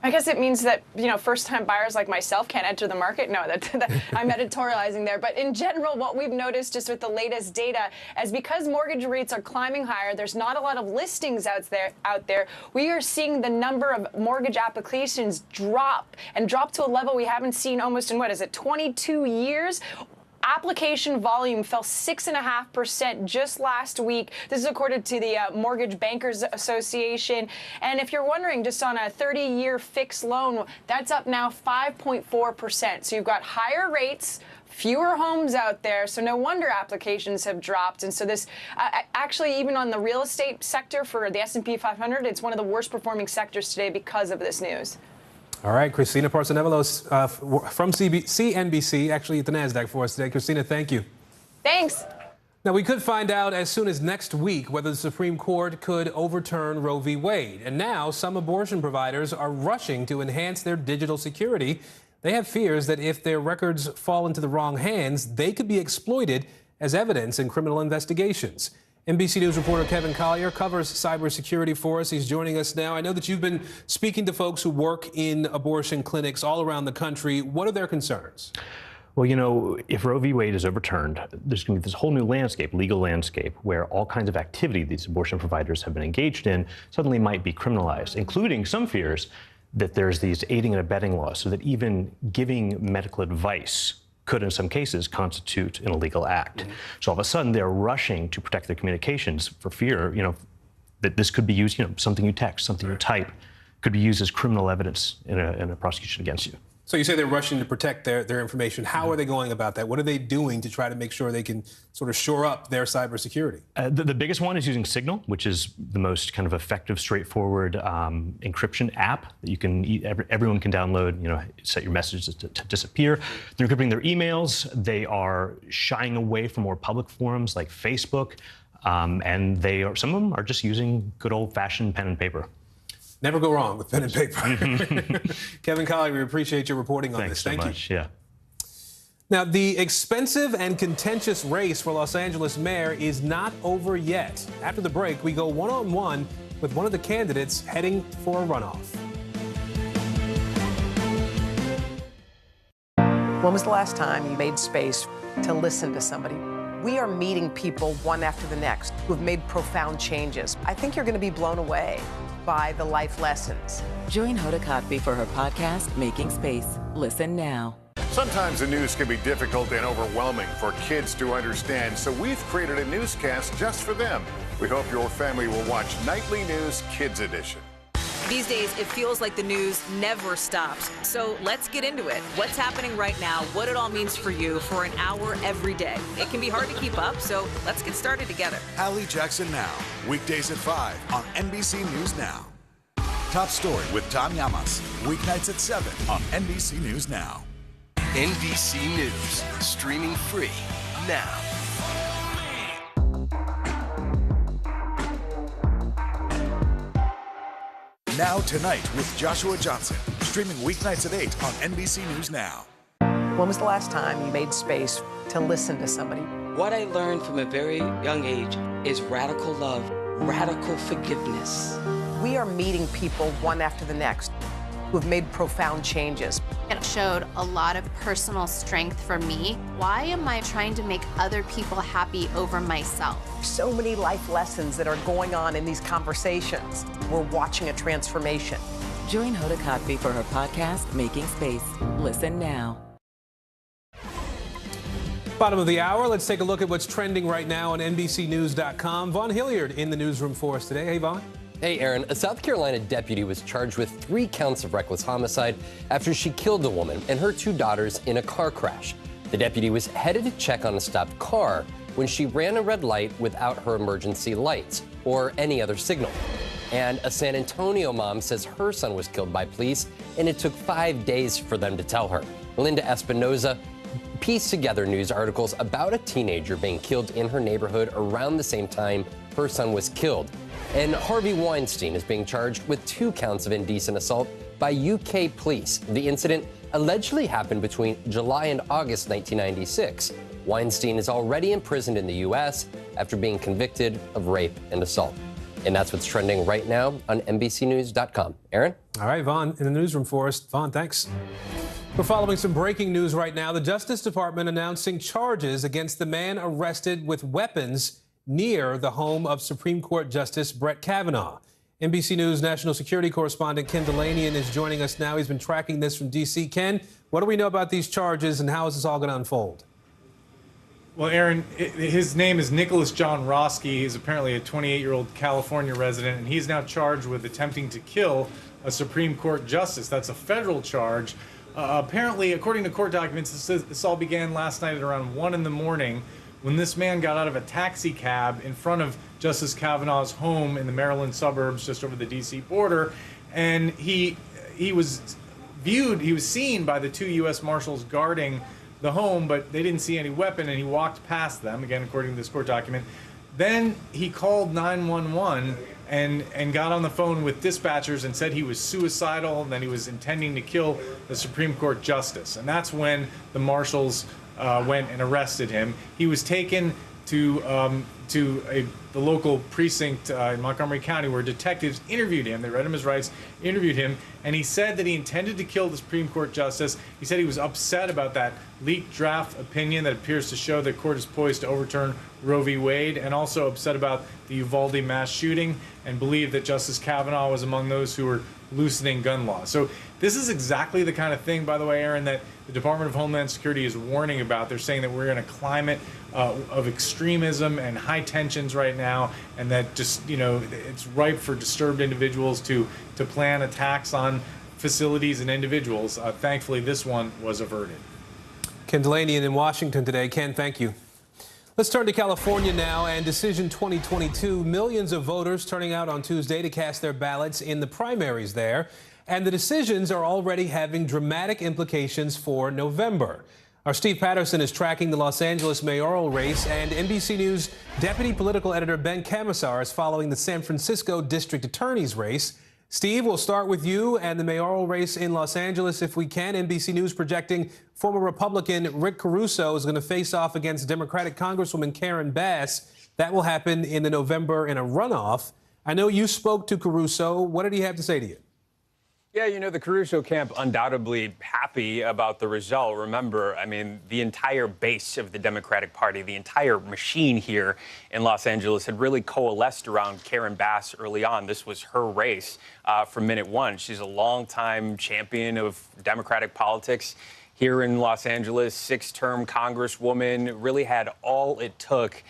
I guess it means that, first-time buyers like myself can't enter the market. No, that I'm editorializing there. But in general, what we've noticed just with the latest data is because mortgage rates are climbing higher, there's not a lot of listings out there. We are seeing the number of mortgage applications drop to a level we haven't seen almost in, 22 years? Application volume fell 6.5% just last week. This is according to the Mortgage Bankers Association. And if you're wondering, just on a 30-year fixed loan, that's up now 5.4%. So you've got higher rates fewer homes out there, so no wonder applications have dropped. And so this, actually, even on the real estate sector for the S&P 500, it's one of the worst performing sectors today because of this news. All right, Christina Partsinevelos from CNBC, actually at the NASDAQ for us today. Christina, thank you. Thanks. Now, we could find out as soon as next week whether the Supreme Court could overturn Roe v. Wade. And now some abortion providers are rushing to enhance their digital security. They have fears that if their records fall into the wrong hands, they could be exploited as evidence in criminal investigations. NBC News reporter Kevin Collier covers cybersecurity for us. He's joining us now. I know that you've been speaking to folks who work in abortion clinics all around the country. What are their concerns? Well, you know, if Roe v. Wade is overturned, there's going to be this whole new landscape, legal landscape, where all kinds of activity these abortion providers have been engaged in suddenly might be criminalized, including some fears that there's these aiding and abetting laws, so that even giving medical advice could, in some cases, constitute an illegal act. Mm-hmm. So all of a sudden, they're rushing to protect their communications for fear, you know, that this could be used, you know, something you text, something you type, could be used as criminal evidence in a prosecution against you. So you say they're rushing to protect their information. How are they going about that? What are they doing to try to make sure they can sort of shore up their cybersecurity? The biggest one is using Signal, which is the most kind of effective, straightforward encryption app that you can everyone can download. You know, set your messages to disappear. They're encrypting their emails. They are shying away from more public forums like Facebook, and some of them are just using good old-fashioned pen and paper. Never go wrong with pen and paper. Kevin Collier, we appreciate your reporting on this. Thank you so much. Yeah. Now, the expensive and contentious race for Los Angeles mayor is not over yet. After the break, we go one-on-one with one of the candidates heading for a runoff. When was the last time you made space to listen to somebody? We are meeting people one after the next who have made profound changes. I think you're going to be blown away by the life lessons. Join Hoda Kotb for her podcast, Making Space. Listen now. Sometimes the news can be difficult and overwhelming for kids to understand, so we've created a newscast just for them. We hope your family will watch Nightly News Kids Edition. These days, it feels like the news never stops. So let's get into it. What's happening right now, what it all means for you for an hour every day. It can be hard to keep up, so let's get started together. Hallie Jackson Now, weekdays at 5 on NBC News Now. Top Story with Tom Llamas, weeknights at 7 on NBC News Now. NBC News, streaming free now. Now Tonight with Joshua Johnson, streaming weeknights at 8 on NBC News Now. When was the last time you made space to listen to somebody? What I learned from a very young age is radical love, radical forgiveness. We are meeting people one after the next who have made profound changes. It showed a lot of personal strength for me. Why am I trying to make other people happy over myself? So many life lessons that are going on in these conversations. We're watching a transformation. Join Hoda Kotb for her podcast, Making Space. Listen now. Bottom of the hour, let's take a look at what's trending right now on NBCnews.com. Vaughn Hilliard in the newsroom for us today. Hey, Vaughn. Hey, Aaron. A South Carolina deputy was charged with 3 counts of reckless homicide after she killed a woman and her 2 daughters in a car crash. The deputy was headed to check on a stopped car when she ran a red light without her emergency lights or any other signal. And a San Antonio mom says her son was killed by police, and it took 5 days for them to tell her. Linda Espinoza pieced together news articles about a teenager being killed in her neighborhood around the same time her son was killed. And Harvey Weinstein is being charged with 2 counts of indecent assault by UK police. The incident allegedly happened between July and August 1996. Weinstein is already imprisoned in the U.S. after being convicted of rape and assault. And that's what's trending right now on NBCnews.com. Aaron? All right, Vaughn, in the newsroom for us. Vaughn, thanks. We're following some breaking news right now. The Justice Department announcing charges against the man arrested with weapons near the home of Supreme Court Justice Brett Kavanaugh. NBC News national security correspondent Ken Delanian is joining us now. He's been tracking this from D.C. Ken, what do we know about these charges and how is this all going to unfold? Well, Aaron, his name is Nicholas John Roski. He's apparently a 28-year-old California resident, and he's now charged with attempting to kill a Supreme Court justice. That's a federal charge. Apparently, according to court documents, this all began last night at around 1 in the morning when this man got out of a taxi cab in front of Justice Kavanaugh's home in the Maryland suburbs just over the D.C. border. And he was seen by the 2 U.S. Marshals guarding the home, but they didn't see any weapon, and he walked past them, again, according to this court document. Then he called 911 and got on the phone with dispatchers and said he was suicidal and that he was intending to kill the Supreme Court justice. And that's when the marshals went and arrested him. He was taken to the local precinct in Montgomery County where detectives interviewed him. They read him his rights, interviewed him, and he said that he intended to kill the Supreme Court justice. He said he was upset about that leaked draft opinion that appears to show the court is poised to overturn Roe v. Wade, and also upset about the Uvalde mass shooting, and believed that Justice Kavanaugh was among those who were loosening gun laws. So this is exactly the kind of thing, by the way, Aaron, that the Department of Homeland Security is warning about. They're saying that we're in a climate of extremism and high tensions right now, and that just, it's ripe for disturbed individuals to plan attacks on facilities and individuals. Thankfully, this one was averted. Ken Delaney in Washington today. Ken, thank you. Let's turn to California now and Decision 2022. Millions of voters turning out on Tuesday to cast their ballots in the primaries there. And the decisions are already having dramatic implications for November. Our Steve Patterson is tracking the Los Angeles mayoral race, and NBC News deputy political editor Ben Camisar is following the San Francisco district attorney's race. Steve, we'll start with you and the mayoral race in Los Angeles if we can. NBC News projecting former Republican Rick Caruso is going to face off against Democratic Congresswoman Karen Bass. That will happen in November in a runoff. I know you spoke to Caruso. What did he have to say to you? Yeah, the Caruso camp undoubtedly happy about the result. Remember, the entire base of the Democratic Party, the entire machine here in Los Angeles had really coalesced around Karen Bass early on. This was her race from minute one. She's a longtime champion of Democratic politics here in Los Angeles, 6-term congresswoman, really had all it took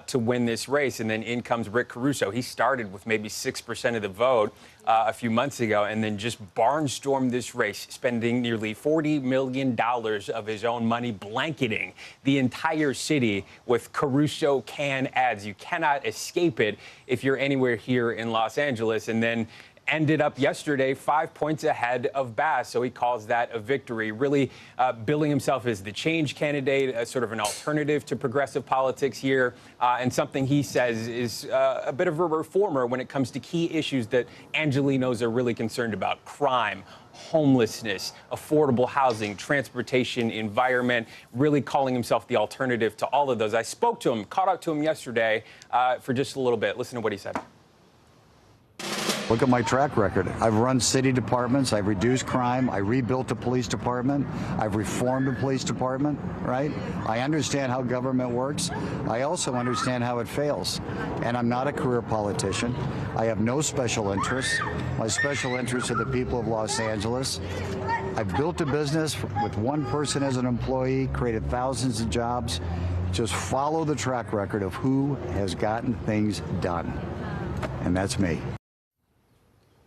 to win this race. And then in comes Rick Caruso. He started with maybe 6% of the vote a few months ago and then just barnstormed this race, spending nearly $40 million of his own money, blanketing the entire city with Caruso can ads. You cannot escape it if you're anywhere here in Los Angeles. And then ended up yesterday 5 points ahead of Bass, so he calls that a victory, really billing himself as the change candidate, sort of an alternative to progressive politics here, and something he says is a bit of a reformer when it comes to key issues that Angelenos are really concerned about: crime, homelessness, affordable housing, transportation, environment, really calling himself the alternative to all of those. I spoke to him, caught up to him yesterday for just a little bit. Listen to what he said. Look at my track record. I've run city departments. I've reduced crime. I rebuilt the police department. I've reformed the police department, right? I understand how government works. I also understand how it fails. And I'm not a career politician. I have no special interests. My special interests are the people of Los Angeles. I've built a business with one person as an employee, created thousands of jobs. Just follow the track record of who has gotten things done. And that's me.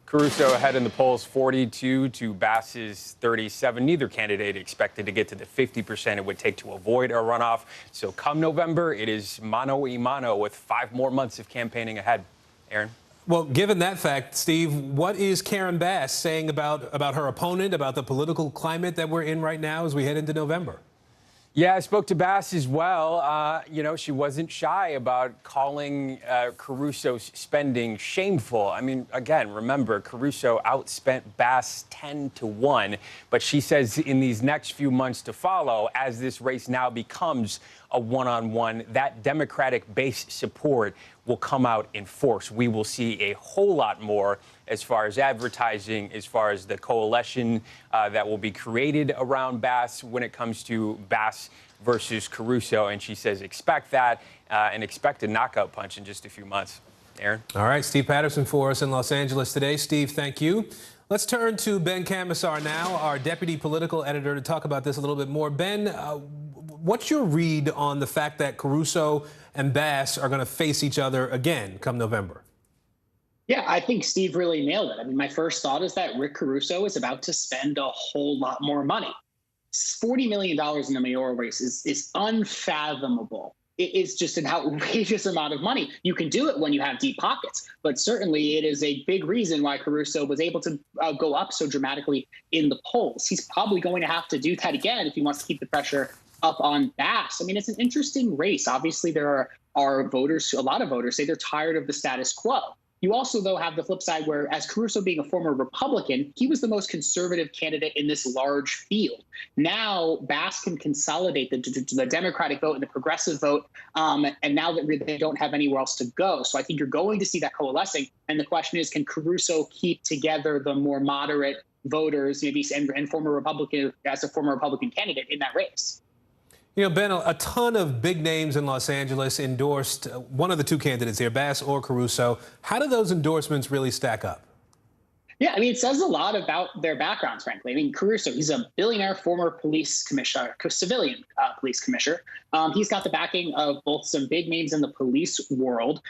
Caruso ahead in the polls, 42 to Bass's 37. Neither candidate expected to get to the 50% it would take to avoid a runoff. So come November, it is mano a mano with 5 more months of campaigning ahead. Aaron? Well, given that fact, Steve, what is Karen Bass saying about her opponent, about the political climate that we're in right now as we head into November? Yeah, I spoke to Bass as well. She wasn't shy about calling Caruso's spending shameful. Again, remember, Caruso outspent Bass 10-1. But she says in these next few months to follow, as this race now becomes a one-on-one, that Democratic base support will come out in force. We will see a whole lot more as far as advertising, as far as the coalition that will be created around Bass when it comes to Bass versus Caruso. And she says expect that and expect a knockout punch in just a few months. Aaron? All right, Steve Patterson for us in Los Angeles today. Steve, thank you. Let's turn to Ben Camisar now, our deputy political editor, to talk about this a little bit more. Ben, what's your read on the fact that Caruso and Bass are going to face each other again come November? Yeah, I think Steve really nailed it. I mean, my first thought is that Rick Caruso is about to spend a whole lot more money. $40 million in the mayoral race is unfathomable. It is just an outrageous amount of money. You can do it when you have deep pockets, but certainly it is a big reason why Caruso was able to go up so dramatically in the polls. He's probably going to have to do that again if he wants to keep the pressure up on Bass. I mean, it's an interesting race. Obviously, there are voters, a lot of voters say they're tired of the status quo. You also, though, have the flip side where, as Caruso being a former Republican, he was the most conservative candidate in this large field. Now, Bass can consolidate the Democratic vote and the progressive vote, and now that they don't have anywhere else to go. So I think you're going to see that coalescing. And the question is, can Caruso keep together the more moderate voters, maybe, and former Republican, as a former Republican candidate in that race? You know, Ben, a ton of big names in Los Angeles endorsed one of the two candidates here, Bass or Caruso. How do those endorsements really stack up? Yeah, I mean, it says a lot about their backgrounds, frankly. I mean, Caruso, he's a billionaire former police commissioner, civilian police commissioner. He's got the backing of both some big names in the police world,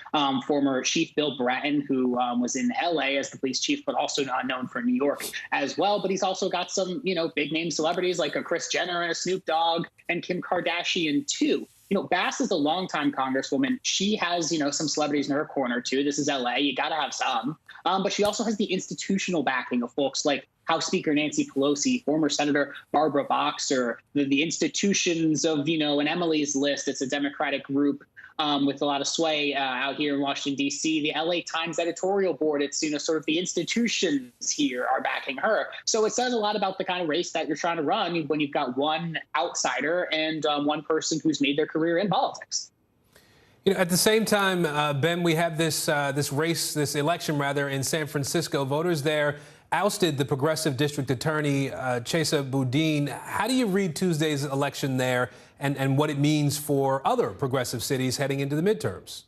former Chief Bill Bratton, who was in L.A. as the police chief, but also known for New York as well. But he's also got some, big name celebrities like a Kris Jenner and a Snoop Dogg and Kim Kardashian, too. Bass is a longtime congresswoman. She has, some celebrities in her corner, too. This is L.A. You got to have some. But she also has the institutional backing of folks like House Speaker Nancy Pelosi, former Senator Barbara Boxer, the institutions of, an Emily's List. It's a Democratic group with a lot of sway out here in Washington, D.C. The L.A. Times editorial board, it's, sort of the institutions here are backing her. So it says a lot about the kind of race that you're trying to run when you've got one outsider and one person who's made their career in politics. At the same time, Ben, we have this election in San Francisco. Voters there ousted the progressive district attorney, Chesa Boudin. How do you read Tuesday's election there and what it means for other progressive cities heading into the midterms?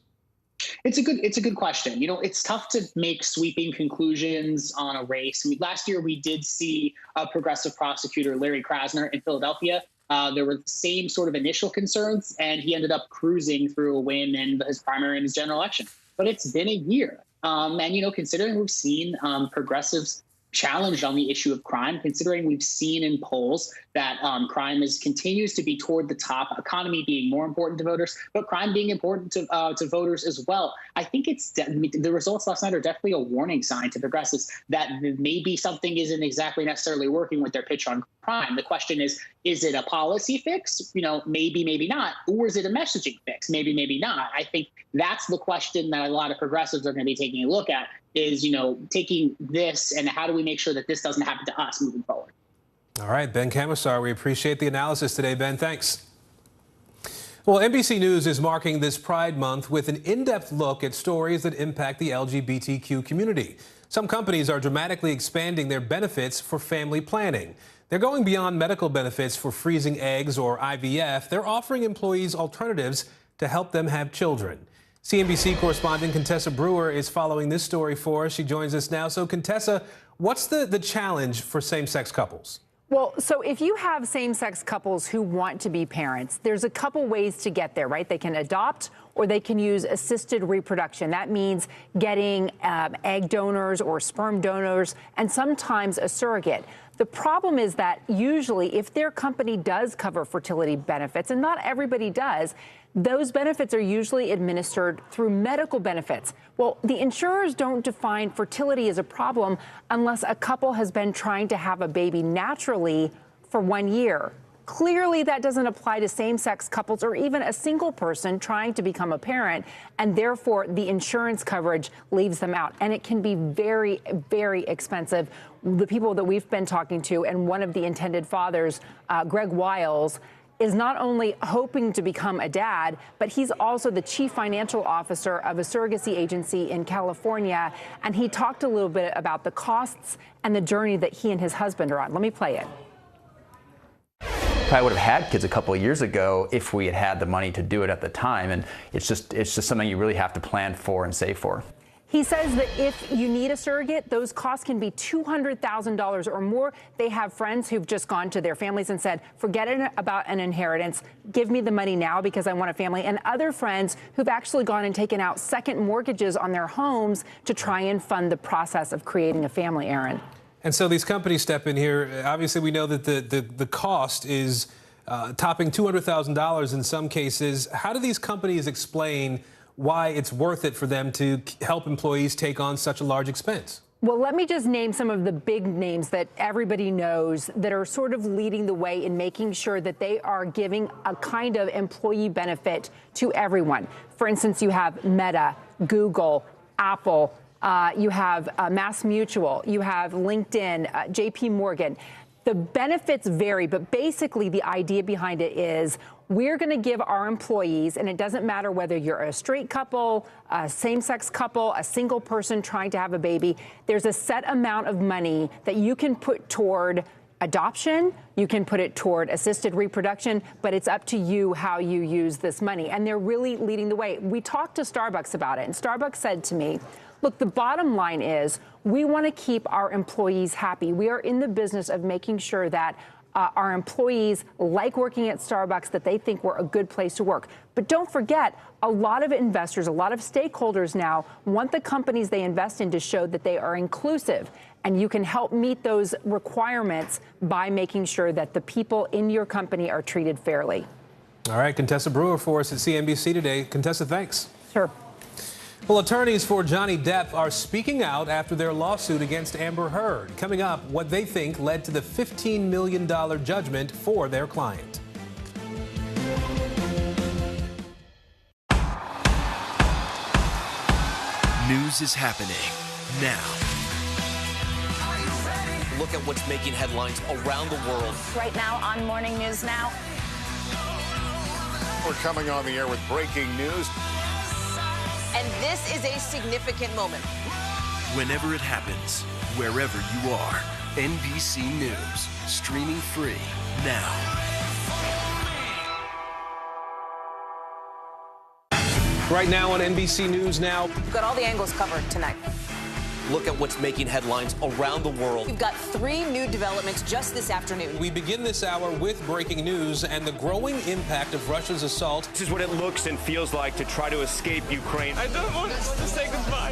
It's a good question. It's tough to make sweeping conclusions on a race. I mean, last year we did see a progressive prosecutor, Larry Krasner, in Philadelphia. There were the same sort of initial concerns, and he ended up cruising through a win in his primary and his general election. But it's been a year. And, considering we've seen progressives challenged on the issue of crime, considering we've seen in polls that crime continues to be toward the top, economy being more important to voters, but crime being important to voters as well. I think the results last night are definitely a warning sign to progressives that maybe something isn't exactly necessarily working with their pitch on crime. The question is it a policy fix? Maybe, maybe not. Or is it a messaging fix? Maybe, maybe not. I think that's the question that a lot of progressives are going to be taking a look at is, taking this and how do we make sure that this doesn't happen to us moving forward? All right, Ben Camisar, we appreciate the analysis today, Ben. Thanks. Well, NBC News is marking this Pride Month with an in-depth look at stories that impact the LGBTQ community. Some companies are dramatically expanding their benefits for family planning. They're going beyond medical benefits for freezing eggs or IVF. They're offering employees alternatives to help them have children. CNBC correspondent Contessa Brewer is following this story for us. She joins us now. So, Contessa, what's the challenge for same-sex couples? Well, so if you have same-sex couples who want to be parents, there's a couple ways to get there, right? They can adopt or they can use assisted reproduction. That means getting egg donors or sperm donors and sometimes a surrogate. The problem is that usually if their company does cover fertility benefits, and not everybody does, those benefits are usually administered through medical benefits. Well, the insurers don't define fertility as a problem unless a couple has been trying to have a baby naturally for 1 year. Clearly, that doesn't apply to same-sex couples or even a single person trying to become a parent, and therefore the insurance coverage leaves them out. And it can be very, very expensive. The people that we've been talking to, and one of the intended fathers, Greg Wiles, is not only hoping to become a dad, but he's also the chief financial officer of a surrogacy agency in California. And he talked a little bit about the costs and the journey that he and his husband are on. Let me play it. Probably would have had kids a couple of years ago if we had the money to do it at the time. And it's just something you really have to plan for and save for. He says that if you need a surrogate, those costs can be $200,000 or more. They have friends who've just gone to their families and said, forget it about an inheritance. Give me the money now because I want a family. And other friends who've actually gone and taken out second mortgages on their homes to try and fund the process of creating a family, Aaron. And so these companies step in here. Obviously, we know that the cost is topping $200,000 in some cases. How do these companies explain why it's worth it for them to help employees take on such a large expense? Well, let me just name some of the big names that everybody knows that are sort of leading the way in making sure that they are giving a kind of employee benefit to everyone. For instance, you have Meta, Google, Apple, you have Mass Mutual, you have LinkedIn, JP Morgan. The benefits vary, but basically the idea behind it is we're going to give our employees, and it doesn't matter whether you're a straight couple, a same-sex couple, a single person trying to have a baby, there's a set amount of money that you can put toward adoption, you can put it toward assisted reproduction, but it's up to you how you use this money. And they're really leading the way. We talked to Starbucks about it, and Starbucks said to me, look, the bottom line is we want to keep our employees happy. We are in the business of making sure that our employees like working at Starbucks, that they think we're a good place to work. But don't forget, a lot of investors, a lot of stakeholders now want the companies they invest in to show that they are inclusive. And you can help meet those requirements by making sure that the people in your company are treated fairly. All right, Contessa Brewer for us at CNBC today. Contessa, thanks. Sure. Well, attorneys for Johnny Depp are speaking out after their lawsuit against Amber Heard. Coming up, what they think led to the $15 million judgment for their client. News is happening now. Look at what's making headlines around the world. Right now on Morning News Now. We're coming on the air with breaking news. And this is a significant moment. Whenever it happens, wherever you are, NBC News, streaming free now. Right now on NBC News Now. We've got all the angles covered tonight. Look at what's making headlines around the world. We've got 3 new developments just this afternoon. We begin this hour with breaking news and the growing impact of Russia's assault. This is what it looks and feels like to try to escape Ukraine. I don't want to say goodbye.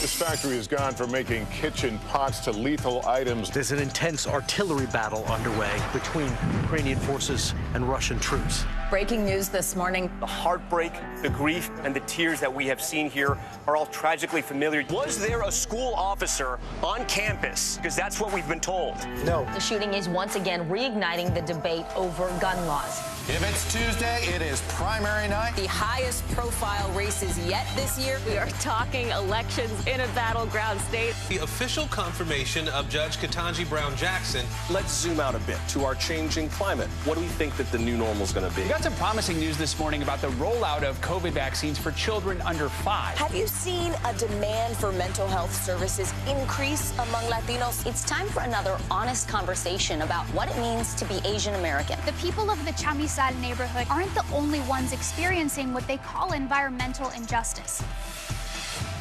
This factory has gone from making kitchen pots to lethal items. There's an intense artillery battle underway between Ukrainian forces and Russian troops. Breaking news this morning. The heartbreak, the grief, and the tears that we have seen here are all tragically familiar. Was there a school officer on campus? Because that's what we've been told. No. The shooting is once again reigniting the debate over gun laws. If it's Tuesday, it is primary night. The highest profile races yet this year. We are talking elections in a battleground state. The official confirmation of Judge Ketanji Brown Jackson. Let's zoom out a bit to our changing climate. What do we think that the new normal is going to be? We got some promising news this morning about the rollout of COVID vaccines for children under 5. Have you seen a demand for mental health services increase among Latinos? It's time for another honest conversation about what it means to be Asian American. The people of the Chamizal neighborhood aren't the only ones experiencing what they call environmental injustice.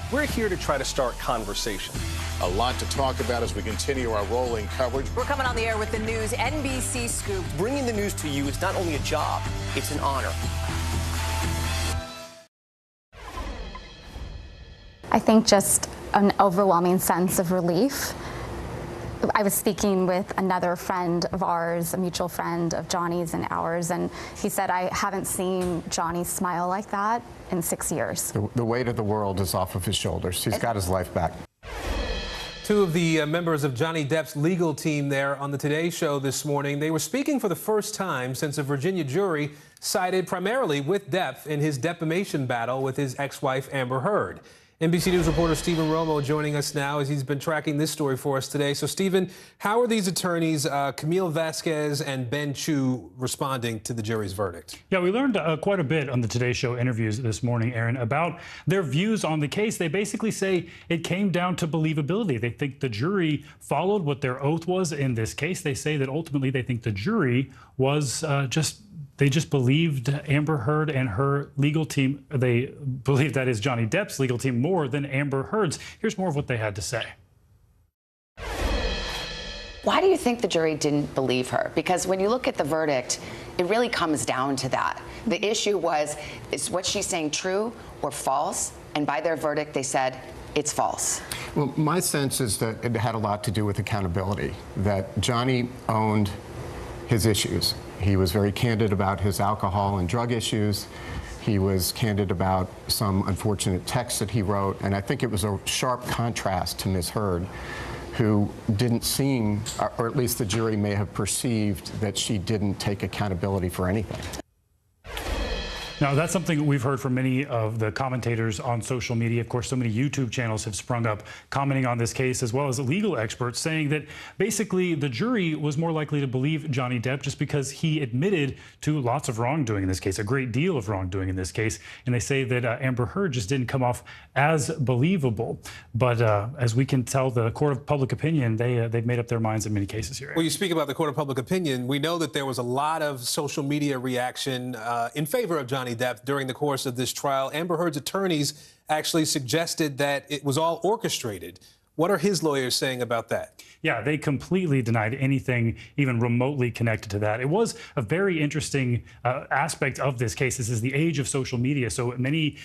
We're here to try to start conversation. A lot to talk about as we continue our rolling coverage. We're coming on the air with the news NBC Scoop. Bringing the news to you is not only a job, it's an honor. I think just an overwhelming sense of relief. I was speaking with another friend of ours, a mutual friend of Johnny's and ours, and he said, I haven't seen Johnny smile like that in 6 years. The weight of the world is off of his shoulders. He's got his life back. Two of the members of Johnny Depp's legal team there on the Today Show this morning, they were speaking for the first time since a Virginia jury sided primarily with Depp in his defamation battle with his ex-wife Amber Heard. NBC News reporter Stephen Romo joining us now as he's been tracking this story for us today. So, Stephen, how are these attorneys, Camille Vasquez and Ben Chu, responding to the jury's verdict? Yeah, we learned quite a bit on the Today Show interviews this morning, Aaron, about their views on the case. They basically say it came down to believability. They think the jury followed what their oath was in this case. They say that ultimately they think the jury was just they just believed Amber Heard and her legal team. They believed, that is, Johnny Depp's legal team more than Amber Heard's. Here's more of what they had to say. Why do you think the jury didn't believe her? Because when you look at the verdict, it really comes down to that. The issue was, is what she's saying true or false? And by their verdict, they said it's false. Well, my sense is that it had a lot to do with accountability, that Johnny owned his issues. He was very candid about his alcohol and drug issues. He was candid about some unfortunate texts that he wrote. And I think it was a sharp contrast to Ms. Heard, who didn't seem, or at least the jury may have perceived, that she didn't take accountability for anything. Now, that's something we've heard from many of the commentators on social media. Of course, so many YouTube channels have sprung up commenting on this case, as well as legal experts saying that basically the jury was more likely to believe Johnny Depp just because he admitted to lots of wrongdoing in this case, a great deal of wrongdoing in this case. And they say that Amber Heard just didn't come off as believable. But as we can tell, the court of public opinion, they've made up their minds in many cases here. Well, you speak about the court of public opinion. We know that there was a lot of social media reaction in favor of Johnny Depp during the course of this trial. Amber Heard's attorneys actually suggested that it was all orchestrated. What are his lawyers saying about that? Yeah, they completely denied anything even remotely connected to that. It was a very interesting aspect of this case. This is the age of social media, so many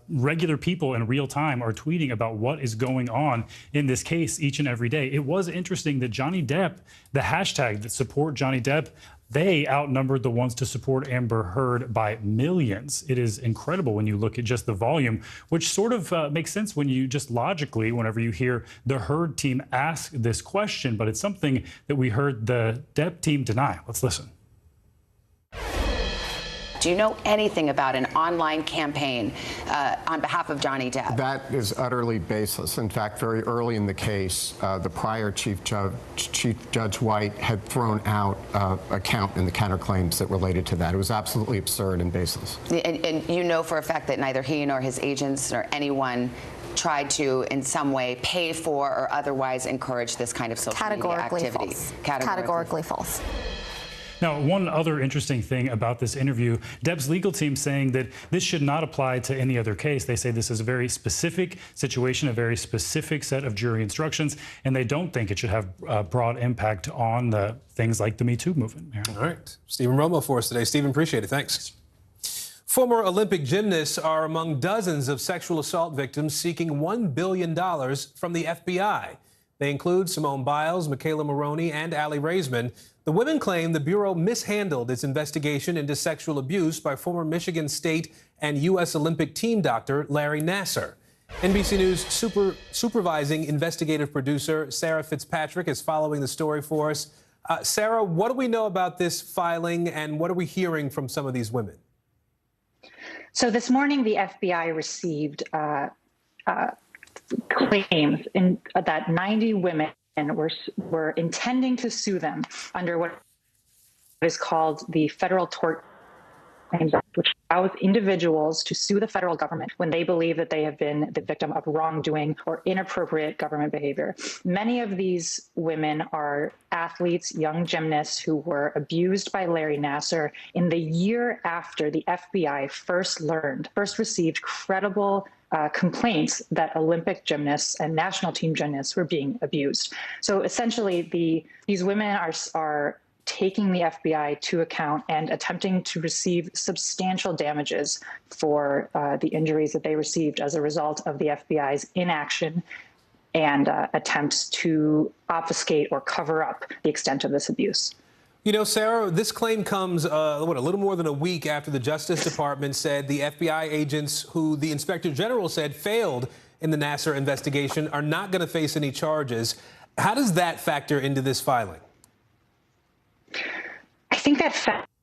regular people in real time are tweeting about what is going on in this case each and every day. It was interesting that Johnny Depp, the hashtag that support Johnny Depp, they outnumbered the ones to support Amber Heard by millions. It is incredible when you look at just the volume, which sort of makes sense when you just logically, whenever you hear the Heard team ask this question, but it's something that we heard the Depp team deny. Let's listen. Do you know anything about an online campaign on behalf of Johnny Depp? That is utterly baseless. In fact, very early in the case, the prior Chief Judge White had thrown out a count in the counterclaims that related to that. It was absolutely absurd and baseless. And you know for a fact that neither he nor his agents nor anyone tried to, in some way, pay for or otherwise encourage this kind of social media activity? False. Categorically false. Now, one other interesting thing about this interview, Depp's legal team saying that this should not apply to any other case. They say this is a very specific situation, a very specific set of jury instructions, and they don't think it should have a broad impact on the things like the Me Too movement. All right. Stephen Romo for us today. Stephen, appreciate it. Thanks. Former Olympic gymnasts are among dozens of sexual assault victims seeking $1 billion from the FBI. They include Simone Biles, Michaela Maroney, and Aly Raisman. The women claim the Bureau mishandled its investigation into sexual abuse by former Michigan State and U.S. Olympic team doctor Larry Nassar. NBC News supervising investigative producer Sarah Fitzpatrick is following the story for us. Sarah, what do we know about this filing, and what are we hearing from some of these women? So this morning, the FBI received claims that 90 women were intending to sue them under what is called the Federal Tort Claims Act, which allows individuals to sue the federal government when they believe that they have been the victim of wrongdoing or inappropriate government behavior. Many of these women are athletes, young gymnasts who were abused by Larry Nassar in the year after the FBI first received credible complaints that Olympic gymnasts and national team gymnasts were being abused. So essentially, these women are taking the FBI to account and attempting to receive substantial damages for the injuries that they received as a result of the FBI's inaction and attempts to obfuscate or cover up the extent of this abuse. You know, Sarah, this claim comes, a little more than a week after the Justice Department said the FBI agents who the Inspector General said failed in the Nassar investigation are not going to face any charges. How does that factor into this filing? I think that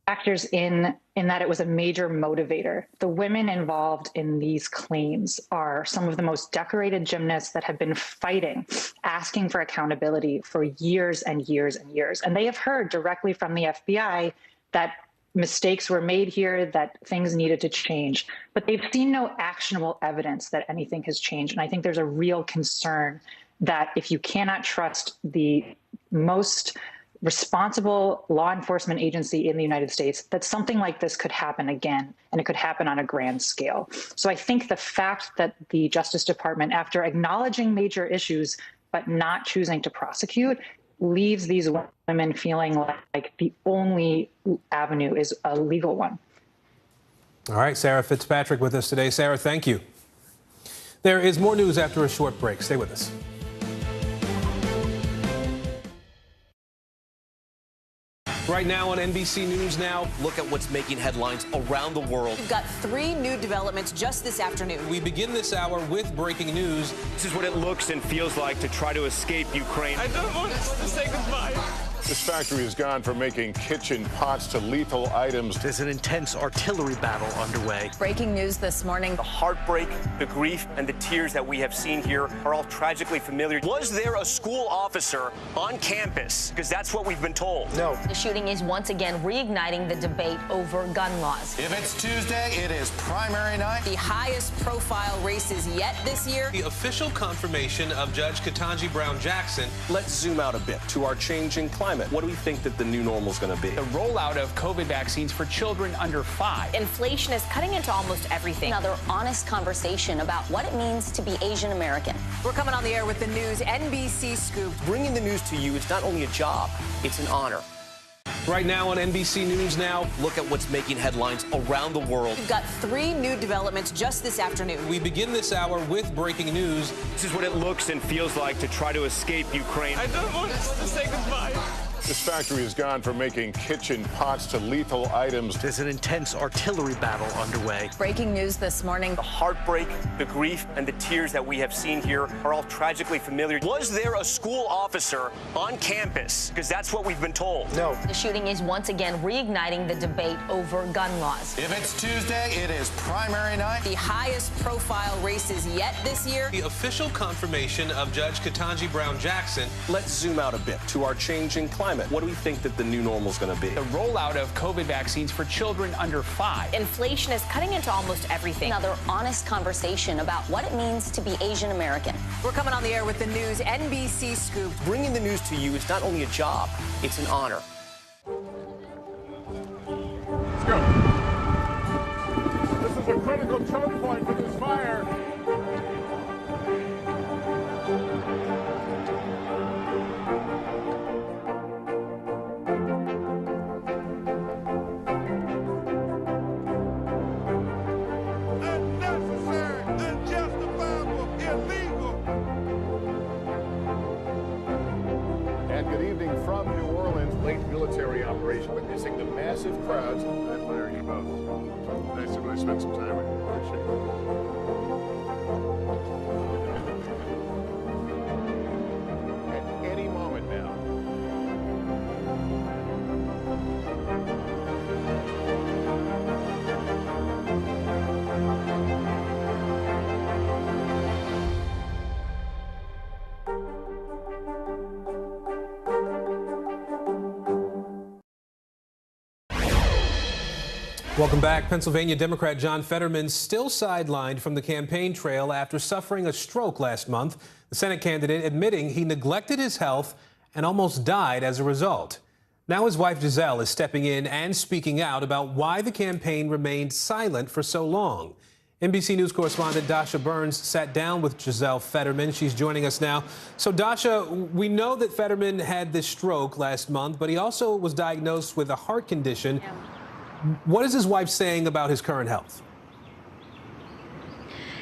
factors in that it was a major motivator. The women involved in these claims are some of the most decorated gymnasts that have been fighting, asking for accountability for years and years and years. And they have heard directly from the FBI that mistakes were made here, that things needed to change. But they've seen no actionable evidence that anything has changed. And I think there's a real concern that if you cannot trust the most responsible law enforcement agency in the United States that something like this could happen again, and it could happen on a grand scale. So I think the fact that the Justice Department, after acknowledging major issues but not choosing to prosecute, leaves these women feeling like the only avenue is a legal one. All right, Sarah Fitzpatrick with us today. Sarah, thank you. There is more news after a short break. Stay with us. Right now on NBC News Now, look at what's making headlines around the world. We've got 3 new developments just this afternoon. We begin this hour with breaking news. This is what it looks and feels like to try to escape Ukraine. I don't want to say goodbye. This factory has gone from making kitchen pots to lethal items. There's an intense artillery battle underway. Breaking news this morning. The heartbreak, the grief, and the tears that we have seen here are all tragically familiar. Was there a school officer on campus? Because that's what we've been told. No. The shooting is once again reigniting the debate over gun laws. If it's Tuesday, it is primary night. The highest profile races yet this year. The official confirmation of Judge Ketanji Brown Jackson. Let's zoom out a bit to our changing climate. What do we think that the new normal is going to be? The rollout of COVID vaccines for children under 5. Inflation is cutting into almost everything. Another honest conversation about what it means to be Asian American. We're coming on the air with the news NBC Scoop. Bringing the news to you is not only a job, it's an honor. Right now on NBC News Now, look at what's making headlines around the world. We've got 3 new developments just this afternoon. we begin this hour with breaking news. This is what it looks and feels like to try to escape Ukraine. I don't want to say goodbye. This factory has gone from making kitchen pots to lethal items. There's an intense artillery battle underway. Breaking news this morning. The heartbreak, the grief, and the tears that we have seen here are all tragically familiar. Was there a school officer on campus? Because that's what we've been told. No. The shooting is once again reigniting the debate over gun laws. If it's Tuesday, it is primary night. The highest profile races yet this year. The official confirmation of Judge Ketanji Brown Jackson. Let's zoom out a bit to our changing climate. What do we think that the new normal is going to be? The rollout of COVID vaccines for children under 5. Inflation is cutting into almost everything. Another honest conversation about what it means to be Asian American. We're coming on the air with the news NBC Scoop. Bringing the news to you is not only a job, it's an honor. Let's go. This is a critical choke point for this fire. From New Orleans, late military operation, witnessing the massive crowds. I admire you both. Nice to really spend some time with you. Appreciate it. At any moment now. Welcome back. Pennsylvania Democrat John Fetterman still sidelined from the campaign trail after suffering a stroke last month. The Senate candidate admitting he neglected his health and almost died as a result. Now his wife Giselle is stepping in and speaking out about why the campaign remained silent for so long. NBC News correspondent Dasha Burns sat down with Giselle Fetterman. She's joining us now. So Dasha, we know that Fetterman had this stroke last month, but he also was diagnosed with a heart condition. What is his wife saying about his current health?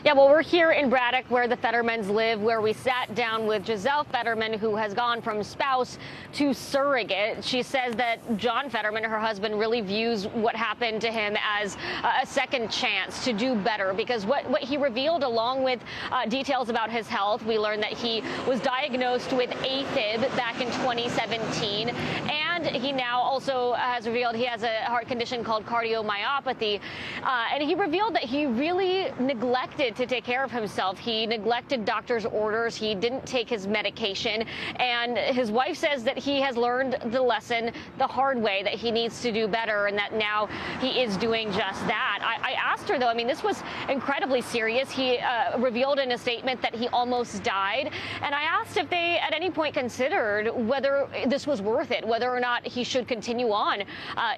Yeah, well, we're here in Braddock where the Fettermans live, where we sat down with Giselle Fetterman, who has gone from spouse to surrogate. She says that John Fetterman, her husband, really views what happened to him as a second chance to do better, because what he revealed, along with details about his health, we learned that he was diagnosed with AFib back in 2017, and he now also has revealed he has a heart condition called cardiomyopathy, and he revealed that he really neglected wanted to take care of himself. He neglected doctor's orders. He didn't take his medication. And his wife says that he has learned the lesson the hard way, that he needs to do better, and that now he is doing just that. I asked her, though, I mean, this was incredibly serious. He revealed in a statement that he almost died. And I asked if they at any point considered whether this was worth it, whether or not he should continue on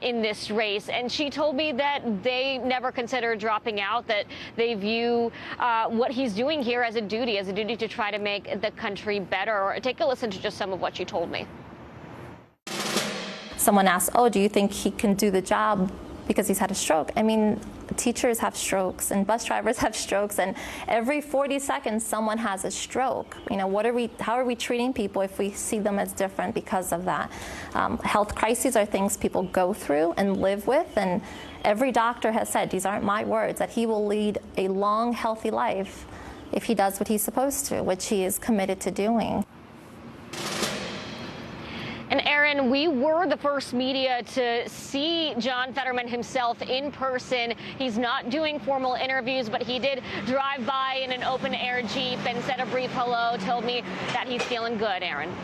in this race. And she told me that they never considered dropping out, that they view what he's doing here as a duty to try to make the country better. Take a listen to just some of what she told me. Someone asked, oh, do you think he can do the job because he's had a stroke? I mean, teachers have strokes and bus drivers have strokes, and every 40 seconds someone has a stroke. You know, how are we treating people if we see them as different because of that? Health crises are things people go through and live with, and every doctor has said, these aren't my words, that he will lead a long, healthy life if he does what he's supposed to, which he is committed to doing. And Aaron, we were the first media to see John Fetterman himself in person. He's not doing formal interviews, but he did drive by in an open-air Jeep and said a brief hello, told me that he's feeling good, Aaron.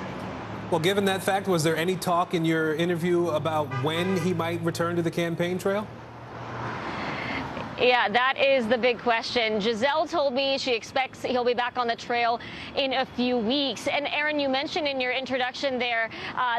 Well, given that fact, was there any talk in your interview about when he might return to the campaign trail? Yeah, that is the big question. Giselle told me she expects he'll be back on the trail in a few weeks. And Aaron, you mentioned in your introduction there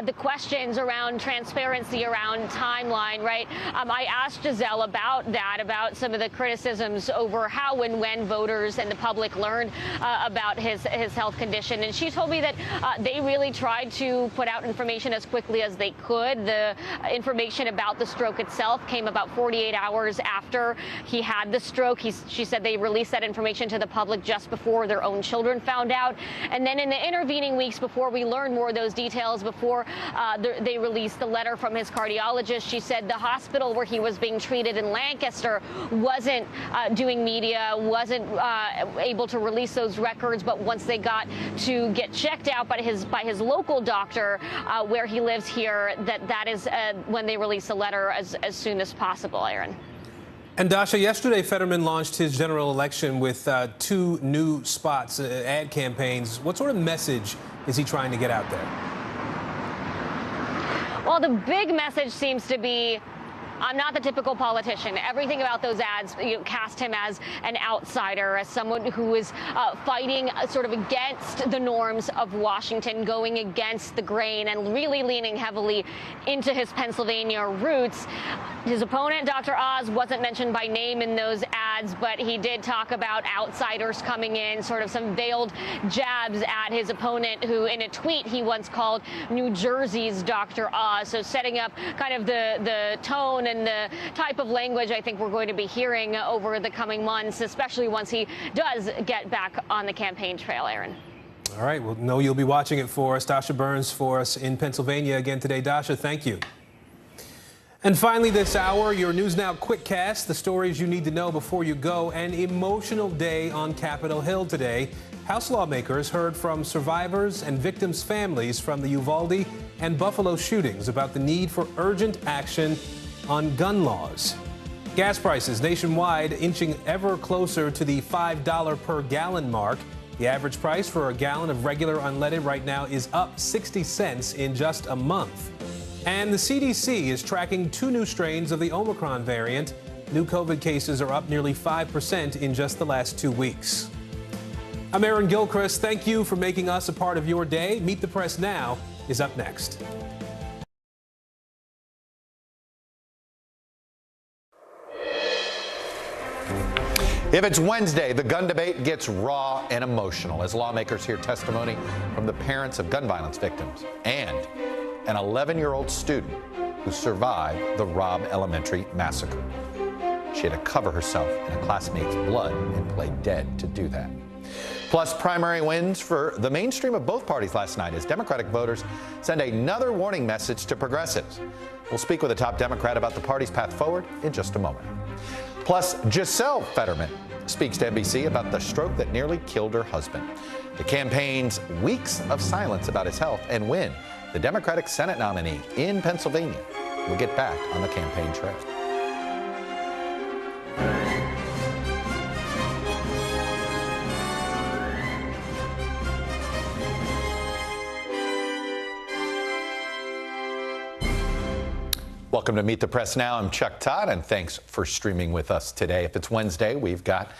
the questions around transparency, around timeline, right? I asked Giselle about that, about some of the criticisms over how and when voters and the public learned about his health condition. And she told me that they really tried to put out information as quickly as they could. The information about the stroke itself came about 48 hours after he had the stroke. She said they released that information to the public just before their own children found out. And then in the intervening weeks before we learned more of those details, before they released the letter from his cardiologist, she said the hospital where he was being treated in Lancaster wasn't doing media, wasn't able to release those records. But once they got to get checked out by his local doctor where he lives here, that is when they released the letter as soon as possible, Aaron. And Dasha, yesterday Fetterman launched his general election with 2 new spots, ad campaigns. What sort of message is he trying to get out there? Well, the big message seems to be, I'm not the typical politician. Everything about those ads cast him as an outsider, as someone who is fighting sort of against the norms of Washington, going against the grain, and really leaning heavily into his Pennsylvania roots. His opponent, Dr. Oz, wasn't mentioned by name in those ads, but he did talk about outsiders coming in, sort of some veiled jabs at his opponent, who in a tweet he once called New Jersey's Dr. Oz. So setting up kind of the tone and the type of language I think we're going to be hearing over the coming months, especially once he does get back on the campaign trail, Aaron. All right, well, know you'll be watching it for us. Dasha Burns for us in Pennsylvania again today. Dasha, thank you. And finally this hour, your News Now Quickcast, the stories you need to know before you go. An emotional day on Capitol Hill today. House lawmakers heard from survivors and victims' families from the Uvalde and Buffalo shootings about the need for urgent action on gun laws. Gas prices nationwide inching ever closer to the $5 per gallon mark. The average price for a gallon of regular unleaded right now is up 60 cents in just a month. And the CDC is tracking 2 new strains of the Omicron variant. New COVID cases are up nearly 5% in just the last 2 weeks. I'm Aaron Gilchrist. Thank you for making us a part of your day. Meet the Press Now is up next. If it's Wednesday, the gun debate gets raw and emotional as lawmakers hear testimony from the parents of gun violence victims and an 11-year-old student who survived the Robb Elementary massacre. She had to cover herself in a classmate's blood and play dead to do that. Plus, primary wins for the mainstream of both parties last night as Democratic voters send another warning message to progressives. We'll speak with a top Democrat about the party's path forward in just a moment. Plus, Giselle Fetterman speaks to NBC about the stroke that nearly killed her husband, the campaign's weeks of silence about his health, and when the Democratic Senate nominee in Pennsylvania will get back on the campaign trail. Welcome to Meet the Press Now. I'm Chuck Todd, and thanks for streaming with us today. If it's Wednesday, we've got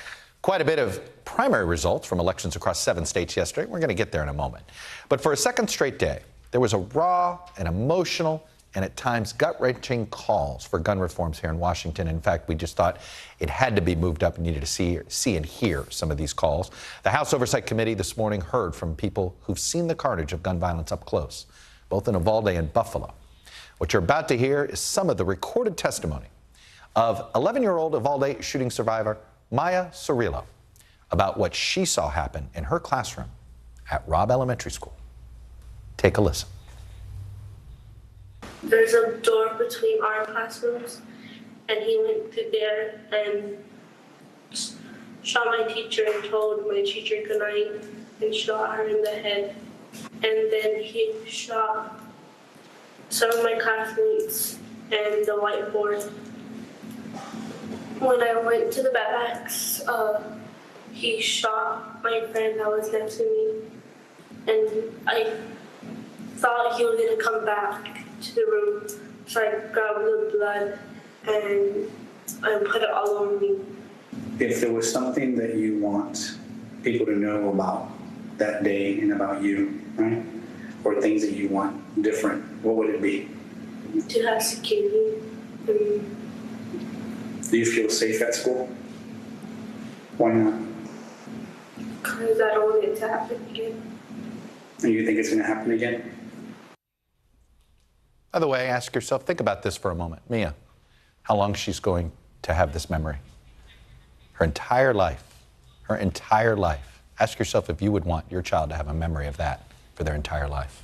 quite a bit of primary results from elections across 7 states yesterday. We're going to get there in a moment. But for a second straight day, there was a raw and emotional and at times gut-wrenching calls for gun reforms here in Washington. In fact, we just thought it had to be moved up and needed to see and hear some of these calls. The House Oversight Committee this morning heard from people who've seen the carnage of gun violence up close, both in Uvalde and Buffalo. What you're about to hear is some of the recorded testimony of 11-year-old Uvalde shooting survivor Maya Cirillo about what she saw happen in her classroom at Robb Elementary School. Take a listen. There's a door between our classrooms, and he went through there and shot my teacher and told my teacher goodnight and shot her in the head. And then he shot some of my classmates and the whiteboard. When I went to the barracks, he shot my friend that was next to me, and I thought he was gonna come back to the room, so I grabbed the blood and I put it all over me. If there was something that you want people to know about that day and about you, right? Or things that you want different, what would it be? To have security. Do you feel safe at school? Why not? Because I don't want it to happen again. And you think it's going to happen again? By the way, ask yourself, think about this for a moment. Mia, how long she's going to have this memory? Her entire life. Her entire life. Ask yourself if you would want your child to have a memory of that for their entire life.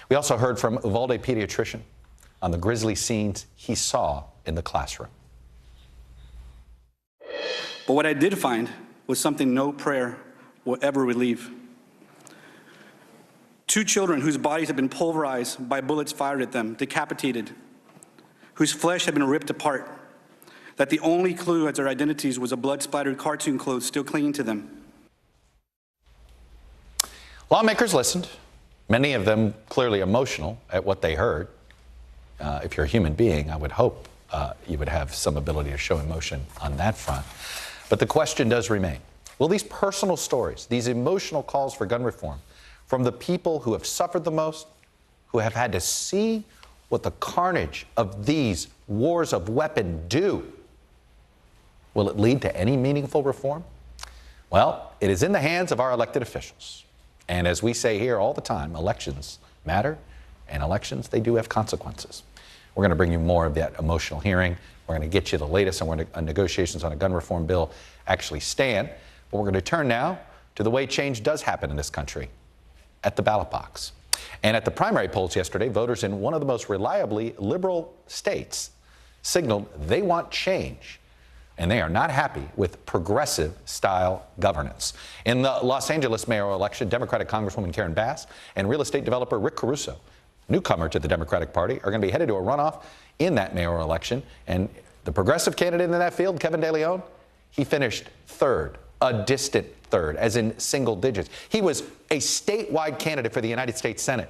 We also heard from Uvalde pediatrician on the grisly scenes he saw in the classroom. But what I did find was something no prayer will ever relieve. 2 children whose bodies had been pulverized by bullets fired at them, decapitated, whose flesh had been ripped apart, that the only clue as their identities was a blood-splattered cartoon clothes still clinging to them. Lawmakers listened, many of them clearly emotional at what they heard. If you're a human being, I would hope you would have some ability to show emotion on that front. But the question does remain, will these personal stories, these emotional calls for gun reform from the people who have suffered the most, who have had to see what the carnage of these wars of weapon do, will it lead to any meaningful reform? Well, it is in the hands of our elected officials. And as we say here all the time, elections matter, and elections, they do have consequences. We're going to bring you more of that emotional hearing. We're going to get you the latest on where negotiations on a gun reform bill actually stand. But we're going to turn now to the way change does happen in this country, at the ballot box. And at the primary polls yesterday, voters in one of the most reliably liberal states signaled they want change, and they are not happy with progressive-style governance. In the Los Angeles mayoral election, Democratic Congresswoman Karen Bass and real estate developer Rick Caruso, newcomer to the Democratic Party, are going to be headed to a runoff in that mayoral election. And the progressive candidate in that field, Kevin De Leon, he finished third, a distant third, as in single digits. He was a statewide candidate for the United States Senate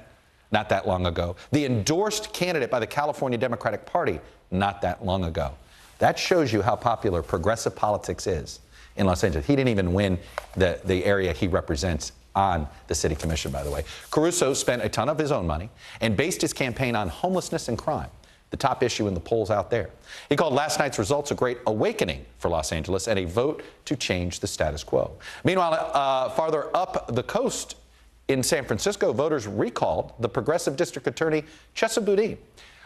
not that long ago, the endorsed candidate by the California Democratic Party not that long ago. That shows you how popular progressive politics is in Los Angeles. He didn't even win the area he represents on the city commission, by the way. Caruso spent a ton of his own money and based his campaign on homelessness and crime, the top issue in the polls out there. He called last night's results a great awakening for Los Angeles and a vote to change the status quo. Meanwhile, farther up the coast in San Francisco, voters recalled the progressive district attorney, Chesa Boudin,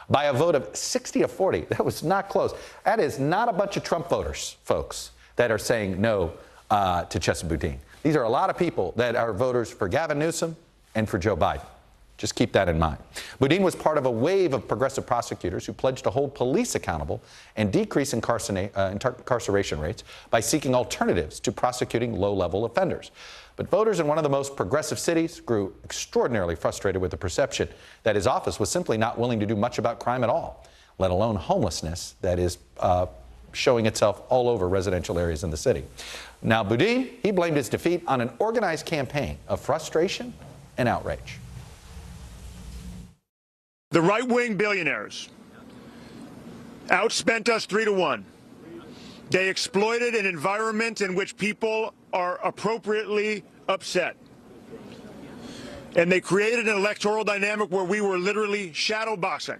by a vote of 60-40. That was not close. That is not a bunch of Trump voters, folks, that are saying no to Chesa Boudin. These are a lot of people that are voters for Gavin Newsom and for Joe Biden. Just keep that in mind. Boudin was part of a wave of progressive prosecutors who pledged to hold police accountable and decrease incarceration rates by seeking alternatives to prosecuting low-level offenders. But voters in one of the most progressive cities grew extraordinarily frustrated with the perception that his office was simply not willing to do much about crime at all, let alone homelessness that is showing itself all over residential areas in the city. Now, Boudin, he blamed his defeat on an organized campaign of frustration and outrage. The right-wing billionaires outspent us 3-1. They exploited an environment in which people are appropriately upset. And they created an electoral dynamic where we were literally shadow boxing.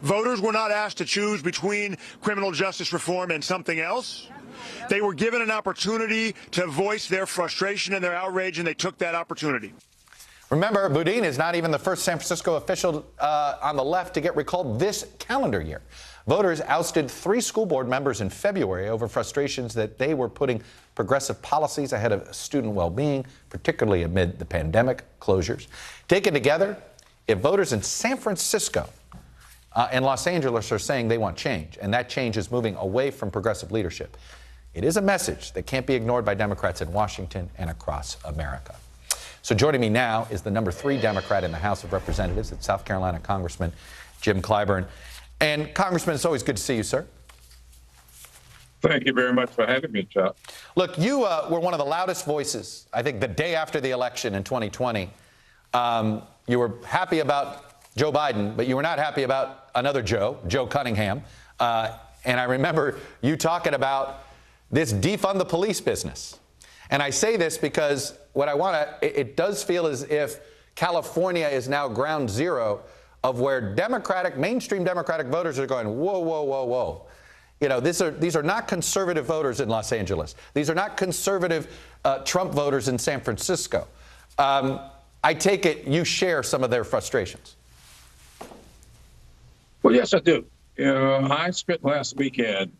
Voters were not asked to choose between criminal justice reform and something else. They were given an opportunity to voice their frustration and their outrage, and they took that opportunity. Remember, Boudin is not even the first San Francisco official on the left to get recalled this calendar year. Voters ousted 3 school board members in February over frustrations that they were putting progressive policies ahead of student well-being, particularly amid the pandemic closures. Taken together, if voters in San Francisco and Los Angeles are saying they want change, and that change is moving away from progressive leadership, it is a message that can't be ignored by Democrats in Washington and across America. So joining me now is the number 3 Democrat in the House of Representatives, it's South Carolina Congressman Jim Clyburn. And Congressman, it's always good to see you, sir. Thank you very much for having me, Chuck. Look, you were one of the loudest voices, I think, the day after the election in 2020. You were happy about Joe Biden, but you were not happy about another Joe Cunningham. And I remember you talking about this defund the police business. And I say this because what I want to, it does feel as if California is now ground zero of where mainstream Democratic voters are going, whoa, whoa, whoa, whoa. You know, these are not conservative voters in Los Angeles. These are not conservative Trump voters in San Francisco. I take it you share some of their frustrations. Well, yes, I do. I spent last weekend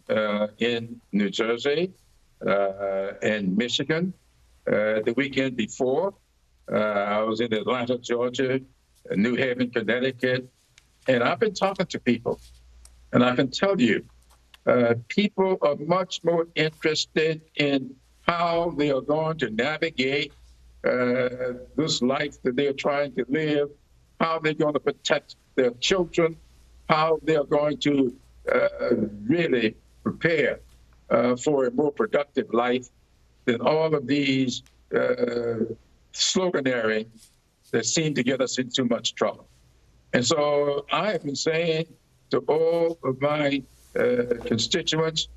in New Jersey and Michigan. The weekend before, I was in Atlanta, Georgia, New Haven, Connecticut, and I've been talking to people, and I can tell you, people are much more interested in how they are going to navigate this life that they're trying to live, how they're going to protect their children, how they're going to really prepare for a more productive life than all of these sloganeering that seem to get us in too much trouble. And so I have been saying to all of my constituents,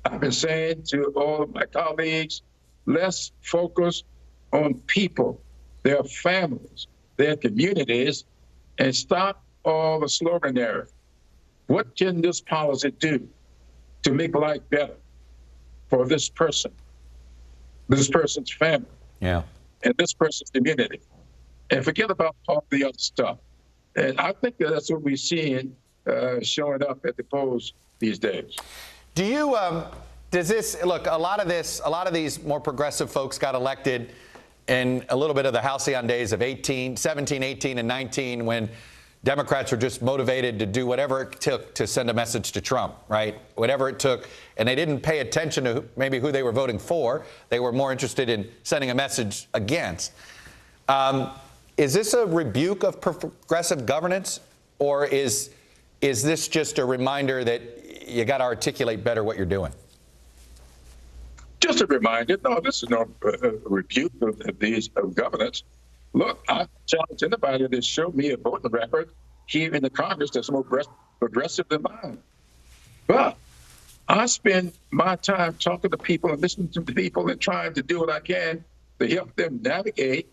I've been saying to all of my colleagues, let's focus on people, their families, their communities, and stop all the sloganeering. What can this policy do to make life better for this person, this person's family, and this person's community? And forget about all the other stuff. And I think that's what we're seeing showing up at the polls these days. Do you, does this, look, a lot of these more progressive folks got elected in a little bit of the halcyon days of 17, 18, and 19 when Democrats were just motivated to do whatever it took to send a message to Trump, right? Whatever it took. And they didn't pay attention to maybe who they were voting for. They were more interested in sending a message against. Is this a rebuke of progressive governance, or is this just a reminder that you got to articulate better what you're doing? Just a reminder. No, this is no rebuke of governance. Look, I challenge anybody to show me a voting record here in the Congress that's more progressive than mine. But I spend my time talking to people and listening to people and trying to do what I can to help them navigate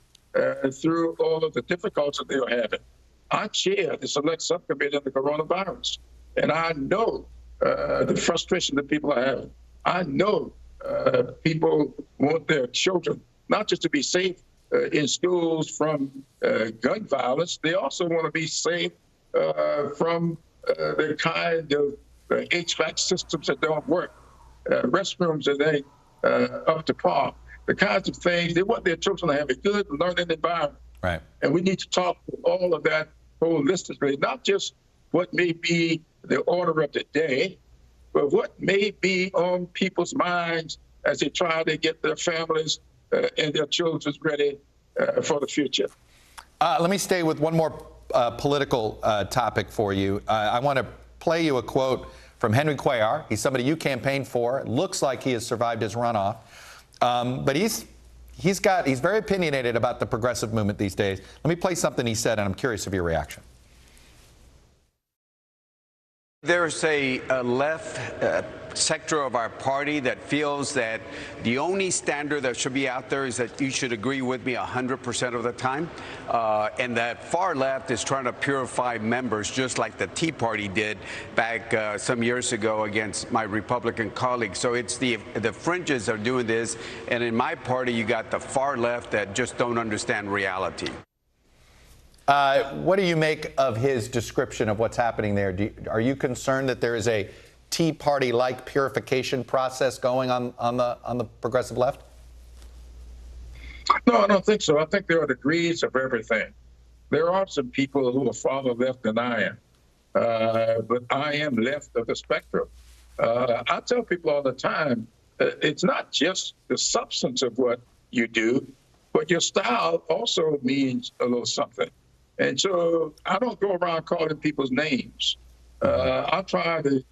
through all of the difficulties that they're having. I chair the select subcommittee on the coronavirus, and I know the frustration that people are having. I know people want their children not just to be safe in schools from gun violence, they also want to be safe from the kind of HVAC systems that don't work, restrooms that ain't up to par. The kinds of things, they want their children to have a good learning environment. Right. And we need to talk all of that holistically, not just what may be the order of the day, but what may be on people's minds as they try to get their families and their children ready for the future. Let me stay with one more political topic for you. I want to play you a quote from Henry Cuellar. He's somebody you campaigned for. It looks like he has survived his runoff. But he's very opinionated about the progressive movement these days. Let me play something he said, and I'm curious of your reaction. There's a left sector of our party that feels that the only standard that should be out there is that you should agree with me 100% of the time. And that far left is trying to purify members, just like the Tea Party did back some years ago against my Republican colleagues. So it's the fringes are doing this. And in my party, you got the far left that just don't understand reality. What do you make of his description of what's happening there? Are you concerned that there is a Tea Party-like purification process going on the progressive left? No, I don't think so. I think there are degrees of everything. There are some people who are farther left than I am, but I am left of the spectrum. I tell people all the time, it's not just the substance of what you do, but your style also means a little something. And so I don't go around calling people's names. I try to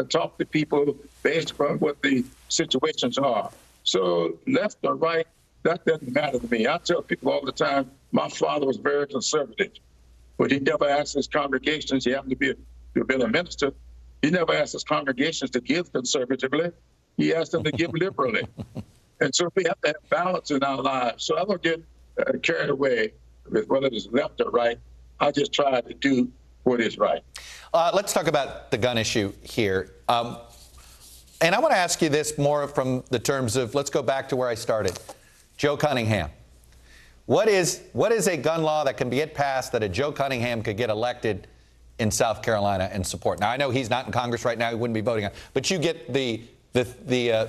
talk to people based upon what the situations are. So left or right, that doesn't matter to me. I tell people all the time, my father was very conservative, but he never asked his congregations. He happened to have been a minister. He never asked his congregations to give conservatively. He asked them to give liberally. And so we have to have balance in our lives. So I don't get carried away with whether it's left or right. I just try to do what is right. Let's talk about the gun issue here. And I want to ask you this more from the terms of, let's go back to where I started. Joe Cunningham. What is a gun law that can get passed that a Joe Cunningham could get elected in South Carolina and support? Now, I know he's not in Congress right now. He wouldn't be voting on it. But you get the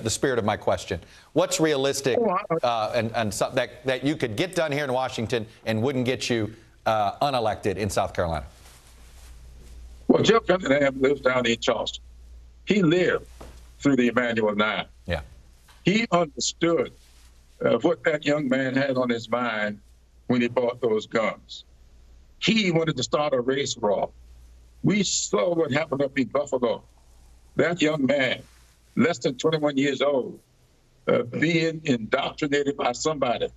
spirit of my question. What's realistic and something that you could get done here in Washington and wouldn't get you unelected in South Carolina? Well, Joe Cunningham lives down in Charleston. He lived through the Emanuel 9. Yeah. He understood what that young man had on his mind when he bought those guns. He wanted to start a race war. We saw what happened up in Buffalo. That young man, less than 21 years old, being indoctrinated by somebody,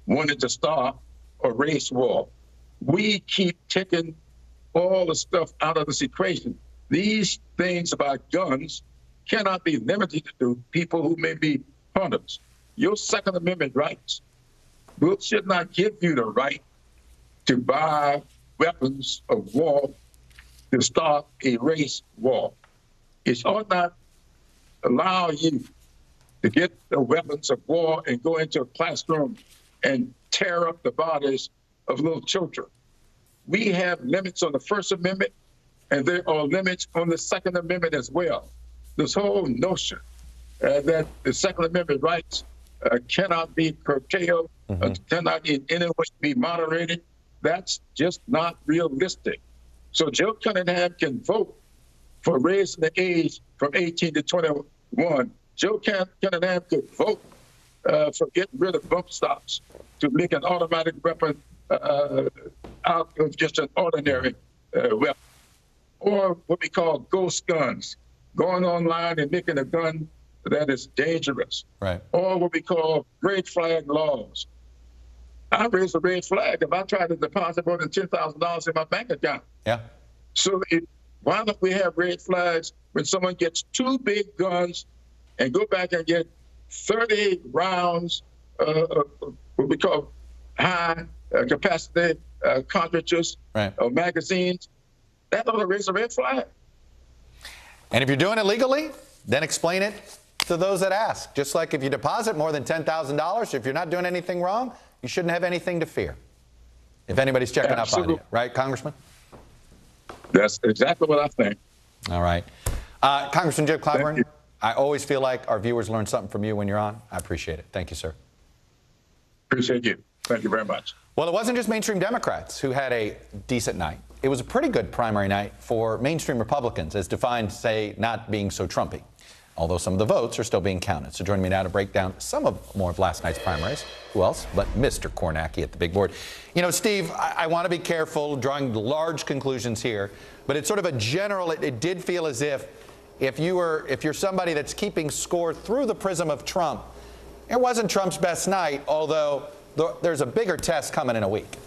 wanted to start a race war. We keep taking all the stuff out of this equation. These things about guns cannot be limited to people who may be hunters. Your Second Amendment rights should not give you the right to buy weapons of war to start a race war. It ought not allow you to get the weapons of war and go into a classroom and tear up the bodies of little children. We have limits on the First Amendment, and there are limits on the Second Amendment as well. This whole notion that the Second Amendment rights cannot be curtailed, cannot in any way be moderated, that's just not realistic. So Joe Cunningham can vote for raising the age from 18 to 21. Joe Cunningham could vote for getting rid of bump stocks to make an automatic weapon out of just an ordinary weapon. Or what we call ghost guns, going online and making a gun that is dangerous. Right. Or what we call red flag laws. I raise a red flag if I try to deposit more than $10,000 in my bank account. Yeah. So why don't we have red flags when someone gets two big guns and go back and get 30 rounds of what we call high capacity cartridges or magazines? That ought to raise a red flag. And if you're doing it legally, then explain it to those that ask. Just like if you deposit more than $10,000, if you're not doing anything wrong, you shouldn't have anything to fear. If anybody's checking up on you, right, Congressman? That's exactly what I think. All right. Congressman Jim Clyburn, I always feel like our viewers learn something from you when you're on. I appreciate it. Thank you, sir. Appreciate you. Thank you very much. Well, it wasn't just mainstream Democrats who had a decent night. It was a pretty good primary night for mainstream Republicans, as defined, say, not being so Trumpy, although some of the votes are still being counted. So joining me now to break down more of last night's primaries. Who else but Mr. Kornacki at the big board. You know, Steve, I want to be careful drawing large conclusions here, but it's sort of a general, it did feel as if you're somebody that's keeping score through the prism of Trump, it wasn't Trump's best night, although there's a bigger test coming in a week.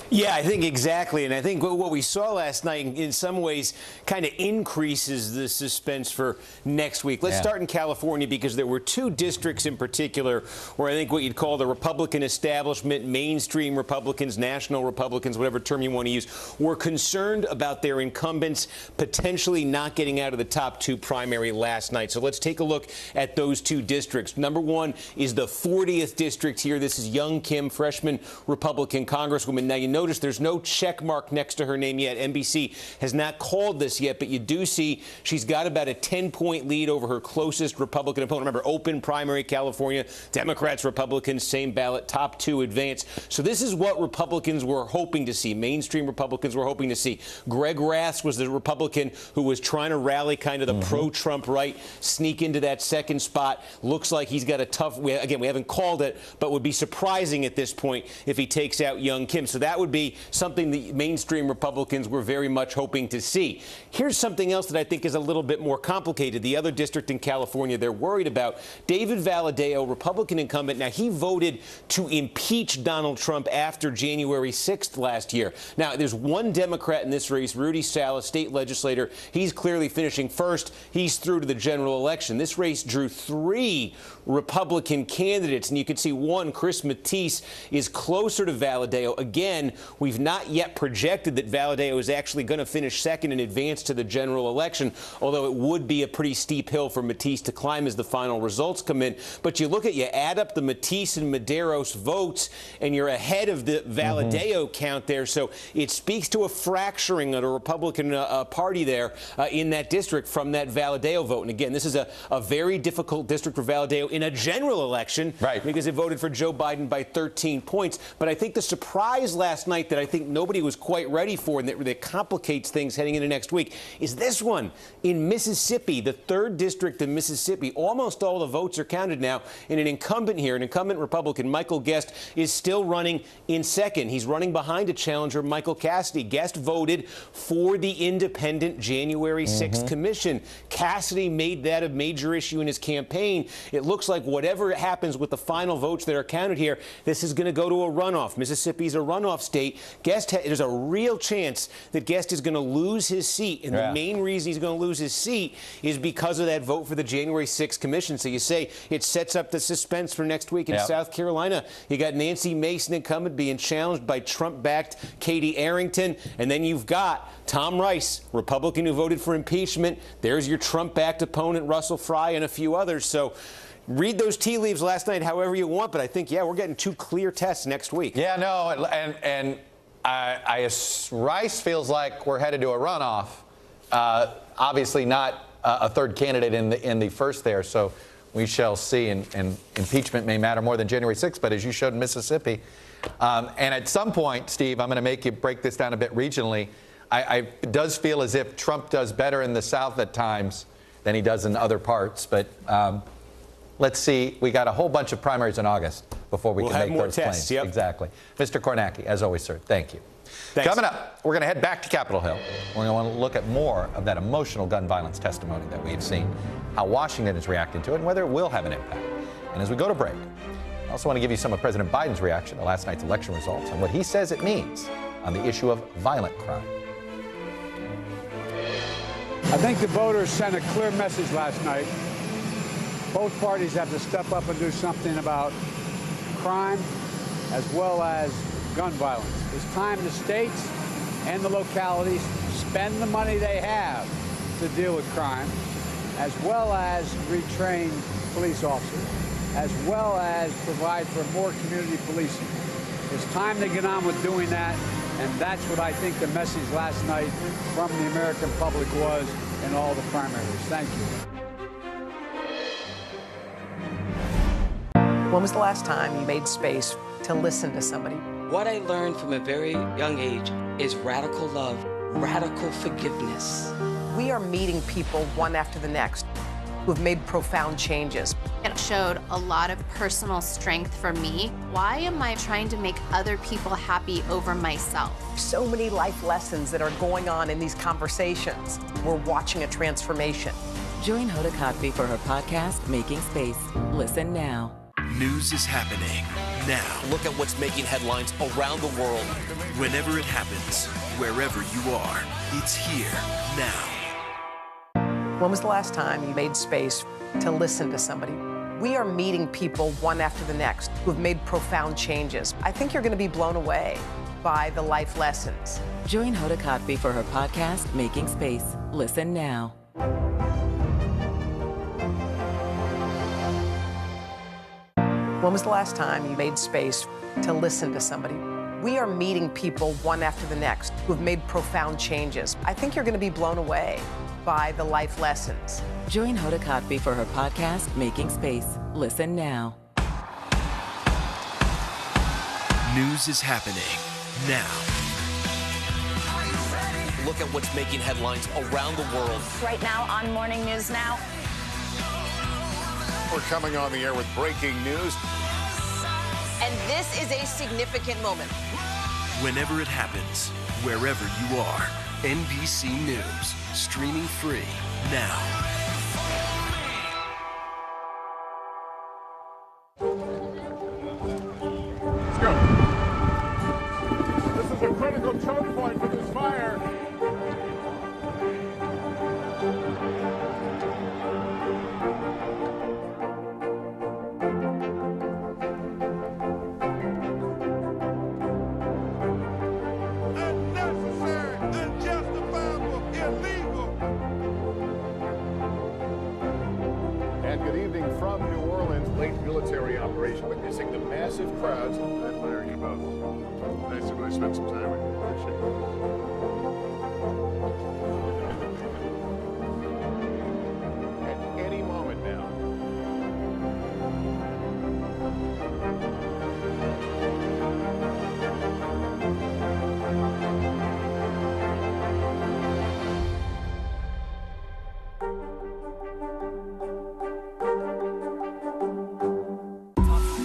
Yeah, I think exactly. And I think what we saw last night in some ways kind of increases the suspense for next week. Let's start in California, because there were two districts in particular where I think what you'd call the Republican establishment, mainstream Republicans, national Republicans, whatever term you want to use, were concerned about their incumbents potentially not getting out of the top two primary last night. So let's take a look at those two districts. Number one is the 40th district here. This is Young Kim, freshman Republican Congresswoman. Now, you notice there's no check mark next to her name yet. NBC has not called this yet, but you do see she's got about a 10-point lead over her closest Republican opponent. Remember, open primary California, Democrats, Republicans, same ballot, top two advance. So this is what Republicans were hoping to see, mainstream Republicans were hoping to see. Greg Rath was the Republican who was trying to rally kind of the pro-Trump right, sneak into that second spot. Looks like he's got a tough, again, we haven't called it, but would be surprising at this point if he takes out Young Kim. So that would be something the mainstream Republicans were very much hoping to see. Here's something else that I think is a little bit more complicated. The other district in California they're worried about, David Valadao, Republican incumbent. Now, he voted to impeach Donald Trump after January 6th last year. Now, there's one Democrat in this race, Rudy Salas, state legislator. He's clearly finishing first. He's through to the general election. This race drew 3 Republican candidates, and you can see one, Chris Matisse, is closer to Valadao. Again, we've not yet projected that Valadao is actually going to finish second and advance to the general election, although it would be a pretty steep hill for Matisse to climb as the final results come in. But you add up the Matisse and Medeiros votes, and you're ahead of the Valadao count there. So it speaks to a fracturing of the Republican party there in that district from that Valadao vote. And again, this is a very difficult district for Valadao in a general election, because it voted for Joe Biden by 13 points. But I think the surprise last night that I think nobody was quite ready for, and that complicates things heading into next week, is this one in Mississippi, the 3rd district in Mississippi. Almost all the votes are counted now, and an incumbent here, an incumbent Republican, Michael Guest, is still running in second. He's running behind a challenger, Michael Cassidy. Guest voted for the independent January 6th commission. Cassidy made that a major issue in his campaign. It looks like whatever happens with the final votes that are counted here, this is going to go to a runoff. Mississippi's a runoff state. There's a real chance that Guest is going to lose his seat, and the main reason he's going to lose his seat is because of that vote for the January 6th commission. So you say it sets up the suspense for next week in South Carolina. You got Nancy Mason, incumbent, being challenged by Trump-backed Katie Arrington, and then you've got Tom Rice, Republican who voted for impeachment. There's your Trump-backed opponent, Russell Fry, and a few others. So read those tea leaves last night however you want, but I think, we're getting 2 clear tests next week. Yeah, no, and Rice feels like we're headed to a runoff. Obviously not a third candidate in the first there, so we shall see. And impeachment may matter more than January 6th, but as you showed in Mississippi. And at some point, Steve, I'm going to make you break this down a bit regionally. It does feel as if Trump does better in the South at times than he does in other parts, but let's see. We got a whole bunch of primaries in August before we can make those claims. Exactly. Mr. Kornacki, as always, sir, thank you. Thanks. Coming up, we're going to head back to Capitol Hill. We're going to look at more of that emotional gun violence testimony that we've seen, how Washington is reacting to it, and whether it will have an impact. And as we go to break, I also want to give you some of President Biden's reaction to last night's election results and what he says it means on the issue of violent crime. I think the voters sent a clear message last night. Both parties have to step up and do something about crime as well as gun violence. It's time the states and the localities spend the money they have to deal with crime, as well as retrain police officers, as well as provide for more community policing. It's time to get on with doing that, and that's what I think the message last night from the American public was in all the primaries. Thank you. When was the last time you made space to listen to somebody? What I learned from a very young age is radical love, radical forgiveness. We are meeting people one after the next who have made profound changes. It showed a lot of personal strength for me. Why am I trying to make other people happy over myself? So many life lessons that are going on in these conversations. We're watching a transformation. Join Hoda Kotb for her podcast, Making Space. Listen now. News is happening. now. Look at what's making headlines around the world. Whenever it happens, wherever you are, it's here now. When was the last time you made space to listen to somebody? We are meeting people one after the next who've made profound changes. I think you're going to be blown away by the life lessons. Join Hoda Kotb for her podcast, Making Space. Listen now. When was the last time you made space to listen to somebody? We are meeting people one after the next who've made profound changes. I think you're going to be blown away by the life lessons. Join Hoda Kotb for her podcast, Making Space. Listen now. News is happening now. Look at what's making headlines around the world. Right now on Morning News Now. We're coming on the air with breaking news. And this is a significant moment. Whenever it happens, wherever you are, NBC News, streaming free now. Let's go. This is a critical choke point for this fire. And good evening from New Orleans. Late military operation witnessing the massive crowds. I admire you both. Nice to really spend some time with you. Appreciate it. At any moment now.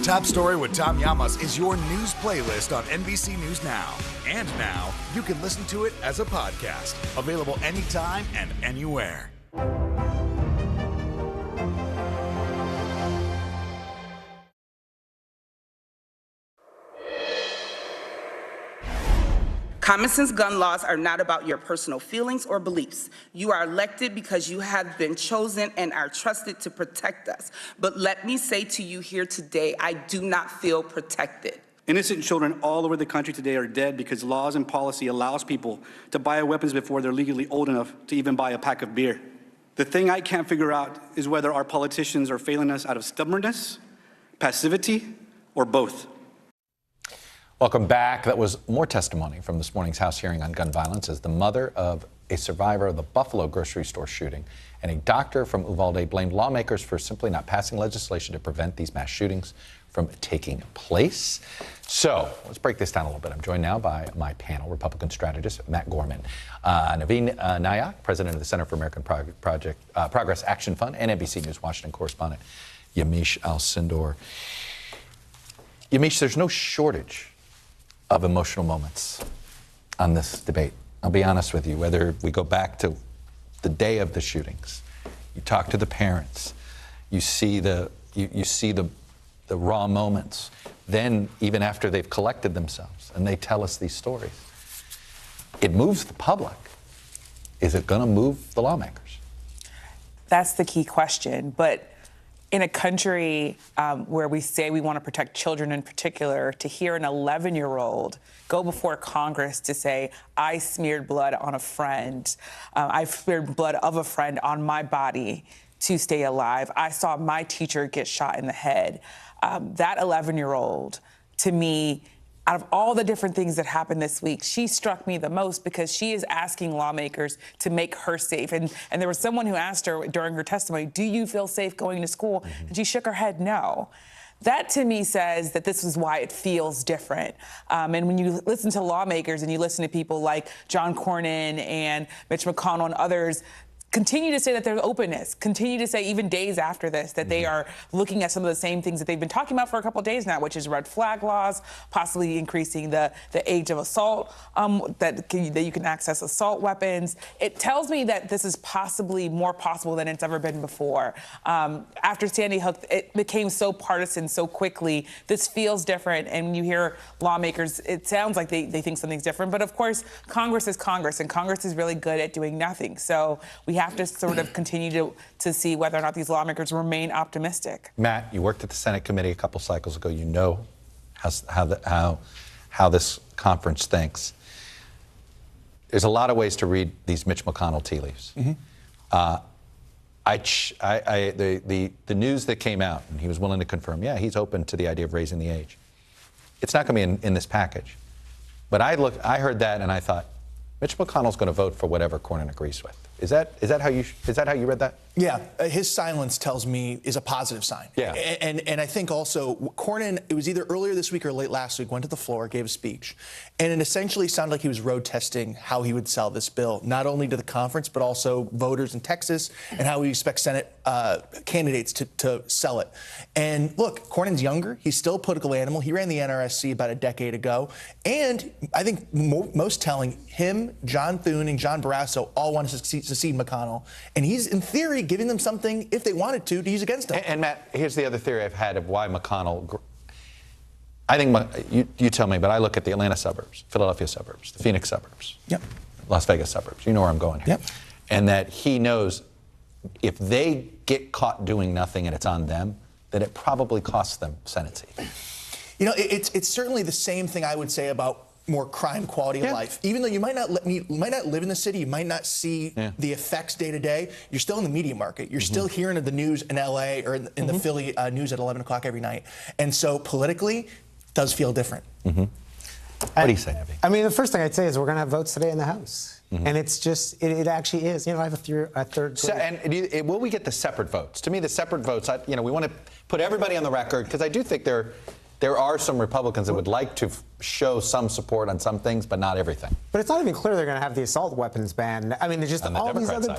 Top Story with Tom Llamas is your news playlist on NBC News Now. And now, you can listen to it as a podcast. Available anytime and anywhere. Common sense gun laws are not about your personal feelings or beliefs. You are elected because you have been chosen and are trusted to protect us. But let me say to you here today, I do not feel protected. Innocent children all over the country today are dead because laws and policy allows people to buy weapons before they're legally old enough to even buy a pack of beer. The thing I can't figure out is whether our politicians are failing us out of stubbornness, passivity, or both. Welcome back. That was more testimony from this morning's House hearing on gun violence as the mother of a survivor of the Buffalo grocery store shooting and a doctor from Uvalde blamed lawmakers for simply not passing legislation to prevent these mass shootings from taking place. So let's break this down a little bit. I'm joined now by my panel, Republican strategist Matt Gorman, Naveen Nayak, president of the Center for American Progress Action Fund, and NBC News Washington correspondent Yamiche Alcindor. Yamiche, there's no shortage of emotional moments on this debate. I'll be honest with you, whether we go back to the day of the shootings, you talk to the parents, you see the raw moments, then even after they've collected themselves and they tell us these stories, it moves the public. Is it going to move the lawmakers? That's the key question. But in a country where we say we want to protect children in particular, to hear an 11-year-old go before Congress to say, I smeared blood on a friend, I smeared blood of a friend on my body to stay alive. I saw my teacher get shot in the head. That 11-year-old, to me, out of all the different things that happened this week, she struck me the most because she is asking lawmakers to make her safe. And there was someone who asked her during her testimony, do you feel safe going to school? Mm-hmm. And she shook her head no. That, to me, says that this is why it feels different. And when you listen to lawmakers and you listen to people like John Cornyn and Mitch McConnell and others continue to say that there's openness, continue to say even days after this that they are looking at some of the same things that they've been talking about for a couple of days now, which is red flag laws, possibly increasing the age of assault, that you can access assault weapons. It tells me that this is possibly more possible than it's ever been before. After Sandy Hook, it became so partisan so quickly. This feels different, and when you hear lawmakers, it sounds like they think something's different. But of course, Congress is Congress, and Congress is really good at doing nothing. So we have to sort of continue to see whether or not these lawmakers remain optimistic. Matt, you worked at the Senate committee a couple cycles ago. You know how this conference thinks. There's a lot of ways to read these Mitch McConnell tea leaves. The news that came out, and he was willing to confirm, yeah, he's open to the idea of raising the age. It's not going to be in this package. But I heard that and I thought, Mitch McConnell's going to vote for whatever Cornyn agrees with. Is that how you read that? Yeah, his silence tells me is a positive sign. Yeah. And I think also Cornyn, it was either earlier this week or late last week, went to the floor, gave a speech, and it essentially sounded like he was road testing how he would sell this bill, not only to the conference, but also voters in Texas, and how he expects Senate candidates to sell it. And look, Cornyn's younger. He's still a political animal. He ran the NRSC about a decade ago. And I think most telling, him, John Thune, and John Barrasso all want to succeed McConnell. And he's, in theory, giving them something, if they wanted to use against him. And Matt, here's the other theory I've had of why McConnell. I think, you tell me, but I look at the Atlanta suburbs, Philadelphia suburbs, the Phoenix suburbs, Las Vegas suburbs. You know where I'm going here. And that he knows if they get caught doing nothing and it's on them, that it probably costs them Senate seats. You know, it's certainly the same thing I would say about more crime, quality of life. Even though you might not live in the city, you might not see the effects day to day, you're still in the media market. You're still hearing of the news in LA or in the Philly news at 11 o'clock every night. And so politically, it does feel different. What do you say, Nevi? I mean, the first thing I'd say is we're going to have votes today in the House. And it's just, it actually is. You know, I have a third. And will we get the separate votes? To me, the separate votes, we want to put everybody on the record, because I do think there are some Republicans that would like to show some support on some things, but not everything. But it's not even clear they're going to have the assault weapons ban. I mean, there's just all these other,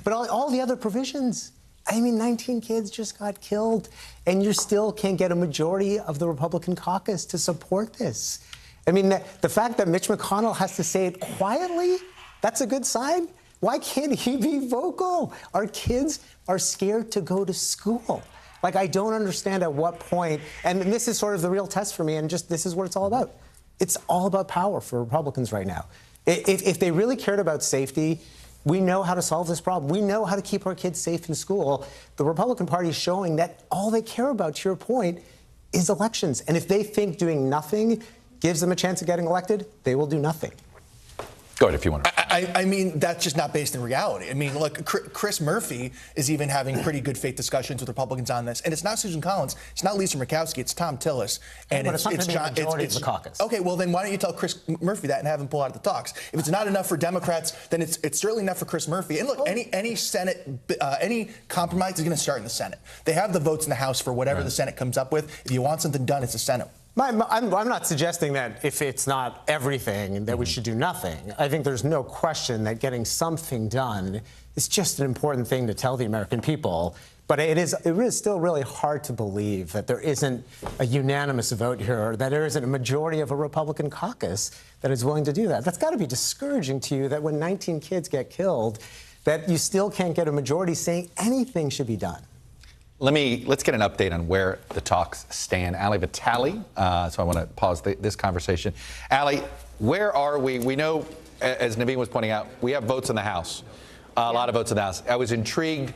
but all the other provisions. I mean, 19 kids just got killed, and you still can't get a majority of the Republican caucus to support this. I mean, the fact that Mitch McConnell has to say it quietly, that's a good sign. Why can't he be vocal? Our kids are scared to go to school. Like, I don't understand at what point, and this is sort of the real test for me, and just this is what it's all about. It's all about power for Republicans right now. If they really cared about safety, we know how to solve this problem. We know how to keep our kids safe in school. The Republican Party is showing that all they care about, to your point, is elections. And if they think doing nothing gives them a chance of getting elected, they will do nothing. Go ahead if you want to. I mean, that's just not based in reality. I mean, look, Chris Murphy is even having pretty good faith discussions with Republicans on this. And it's not Susan Collins. It's not Lisa Murkowski. It's Tom Tillis. And but it's not going to be a majority of the caucus. Okay, well, then why don't you tell Chris Murphy that and have him pull out of the talks? If it's not enough for Democrats, then it's certainly enough for Chris Murphy. And look, any Senate, any compromise is going to start in the Senate. They have the votes in the House for whatever the Senate comes up with. If you want something done, it's the Senate. I'm not suggesting that if it's not everything, that we should do nothing. I think there's no question that getting something done is just an important thing to tell the American people. But it is still really hard to believe that there isn't a unanimous vote here, or that there isn't a majority of a Republican caucus that is willing to do that. That's got to be discouraging to you, that when 19 kids get killed, that you still can't get a majority saying anything should be done. Let's get an update on where the talks stand. Ali Vitale, so I want to pause this conversation. Ali, where are we? We know, as Naveen was pointing out, we have votes in the House, a lot of votes in the House. I was intrigued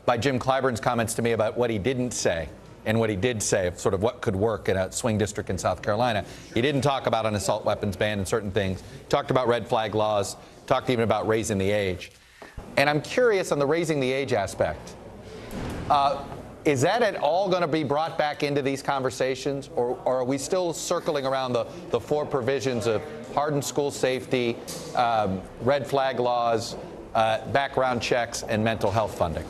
by Jim Clyburn's comments to me about what he didn't say and what he did say, of sort of what could work in a swing district in South Carolina. He didn't talk about an assault weapons ban and certain things. Talked about red flag laws, talked even about raising the age. And I'm curious on the raising the age aspect. Is that at all going to be brought back into these conversations, or are we still circling around the four provisions of hardened school safety, red flag laws, background checks, and mental health funding?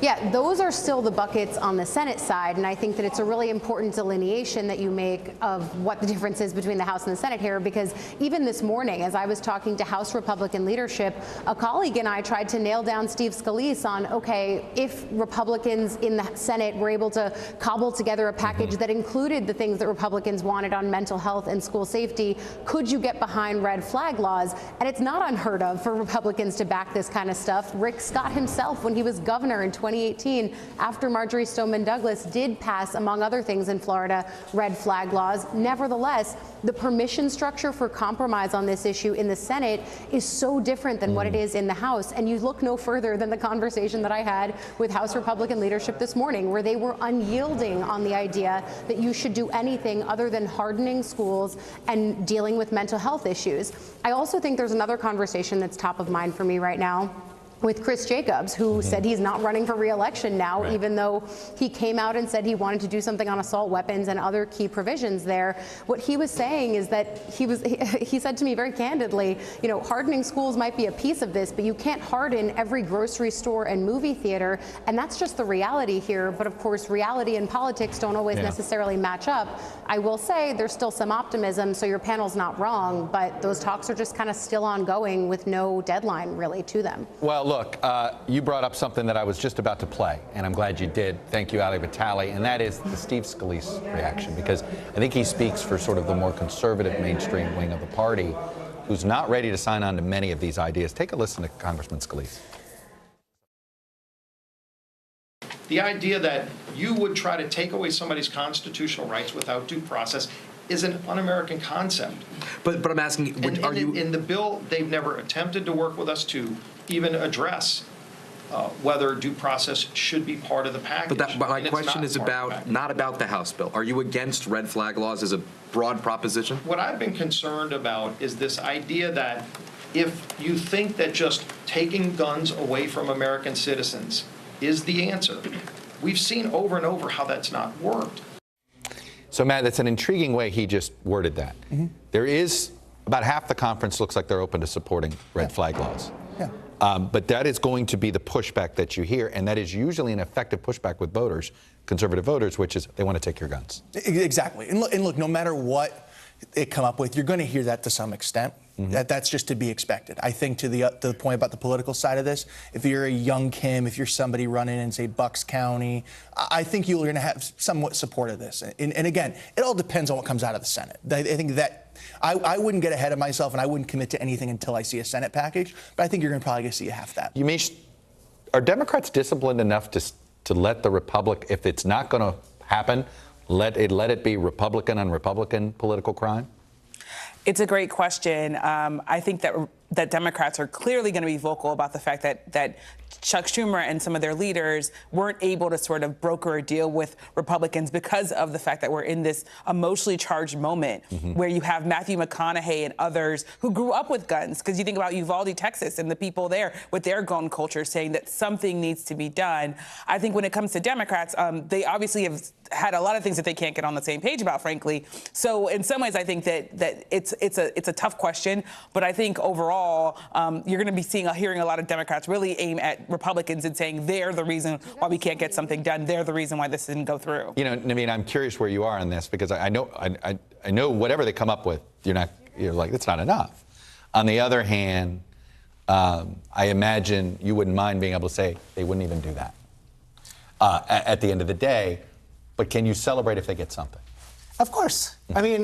Yeah, those are still the buckets on the Senate side, and I think that it's a really important delineation that you make of what the difference is between the House and the Senate here, because even this morning, as I was talking to House Republican leadership, a colleague and I tried to nail down Steve Scalise on, okay, if Republicans in the Senate were able to cobble together a package that included the things that Republicans wanted on mental health and school safety, could you get behind red flag laws? And it's not unheard of for Republicans to back this kind of stuff. Rick Scott himself, when he was governor in 2018, after Marjorie Stoneman Douglas did pass, among other things in Florida, red flag laws. Nevertheless, the permission structure for compromise on this issue in the Senate is so different than what it is in the House. And you look no further than the conversation that I had with House Republican leadership this morning, where they were unyielding on the idea that you should do anything other than hardening schools and dealing with mental health issues. I also think there's another conversation that's top of mind for me right now with Chris Jacobs, who said he's not running for re-election now, even though he came out and said he wanted to do something on assault weapons and other key provisions there. What he was saying is that he said to me very candidly, you know, hardening schools might be a piece of this, but you can't harden every grocery store and movie theater, and that's just the reality here. But of course, reality and politics don't always necessarily match up. I will say there's still some optimism, so your panel's not wrong, but those talks are just kind of still ongoing with no deadline really to them. Well, look, you brought up something that I was just about to play, and I'm glad you did. Thank you, Ali Vitale, and that is the Steve Scalise reaction, because I think he speaks for sort of the more conservative mainstream wing of the party, who's not ready to sign on to many of these ideas. Take a listen to Congressman Scalise. The idea that you would try to take away somebody's constitutional rights without due process is an un-American concept. But I'm asking, in the bill, they've never attempted to work with us to even address whether due process should be part of the package. But my question is not about the House bill. Are you against red flag laws as a broad proposition? What I've been concerned about is this idea that if you think that just taking guns away from American citizens is the answer, we've seen over and over how that's not worked. So, Matt, that's an intriguing way he just worded that. There is about half the conference looks like they're open to supporting red flag laws. But that is going to be the pushback that you hear, and that is usually an effective pushback with voters, conservative voters, which is they want to take your guns. Exactly. And look, no matter what they come up with, you're going to hear that to some extent. That's just to be expected. I think to the point about the political side of this, if you're a young Kim, if you're somebody running in, say, Bucks County, I think you're going to have somewhat support of this. And again, it all depends on what comes out of the Senate. I think that I wouldn't get ahead of myself, and I wouldn't commit to anything until I see a Senate package. But I think you're probably going to see half that. You mean, are Democrats disciplined enough to let the Republic, if it's not going to happen, let it be Republican on Republican political crime? It's a great question. I think that Democrats are clearly going to be vocal about the fact that Chuck Schumer and some of their leaders weren't able to sort of broker a deal with Republicans because of the fact that we're in this emotionally charged moment where you have Matthew McConaughey and others who grew up with guns. Because you think about Uvalde, Texas, and the people there with their gun culture saying that something needs to be done. I think when it comes to Democrats, they obviously have had a lot of things that they can't get on the same page about, frankly. So in some ways, I think that it's a tough question. But I think overall, you're going to be hearing a lot of Democrats really aim at Republicans and saying they're the reason why we can't get something done. They're the reason why this didn't go through. You know, Naveen, I'm curious where you are on this, because I know whatever they come up with, you're like, it's not enough. On the other hand, I imagine you wouldn't mind being able to say they wouldn't even do that at the end of the day. But can you celebrate if they get something? Of course. I mean,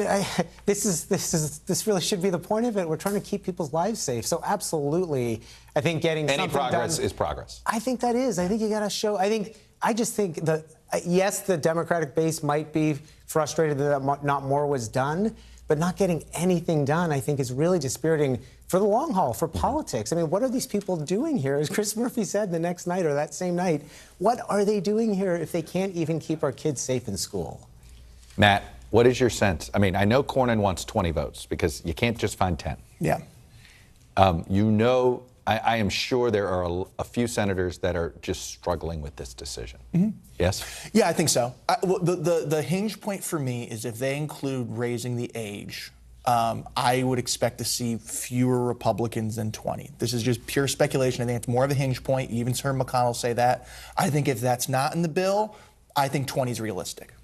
this really should be the point of it. We're trying to keep people's lives safe. So absolutely, I think getting any progress is progress. I think that is. I think you got to show. I just think that yes, the Democratic base might be frustrated that not more was done, but not getting anything done, I think, is really dispiriting for the long haul, for politics. I mean, what are these people doing here? As Chris Murphy said the next night or that same night, what are they doing here if they can't even keep our kids safe in school? Matt, what is your sense? I mean, I know Cornyn wants 20 votes because you can't just find 10. Yeah. I am sure there are a few senators that are just struggling with this decision. Yes? Yeah, I think so. The hinge point for me is if they include raising the age I would expect to see fewer Republicans than 20. This is just pure speculation. I think it's more of a hinge point. You even heard McConnell say that. I think if that's not in the bill, I think 20 is realistic.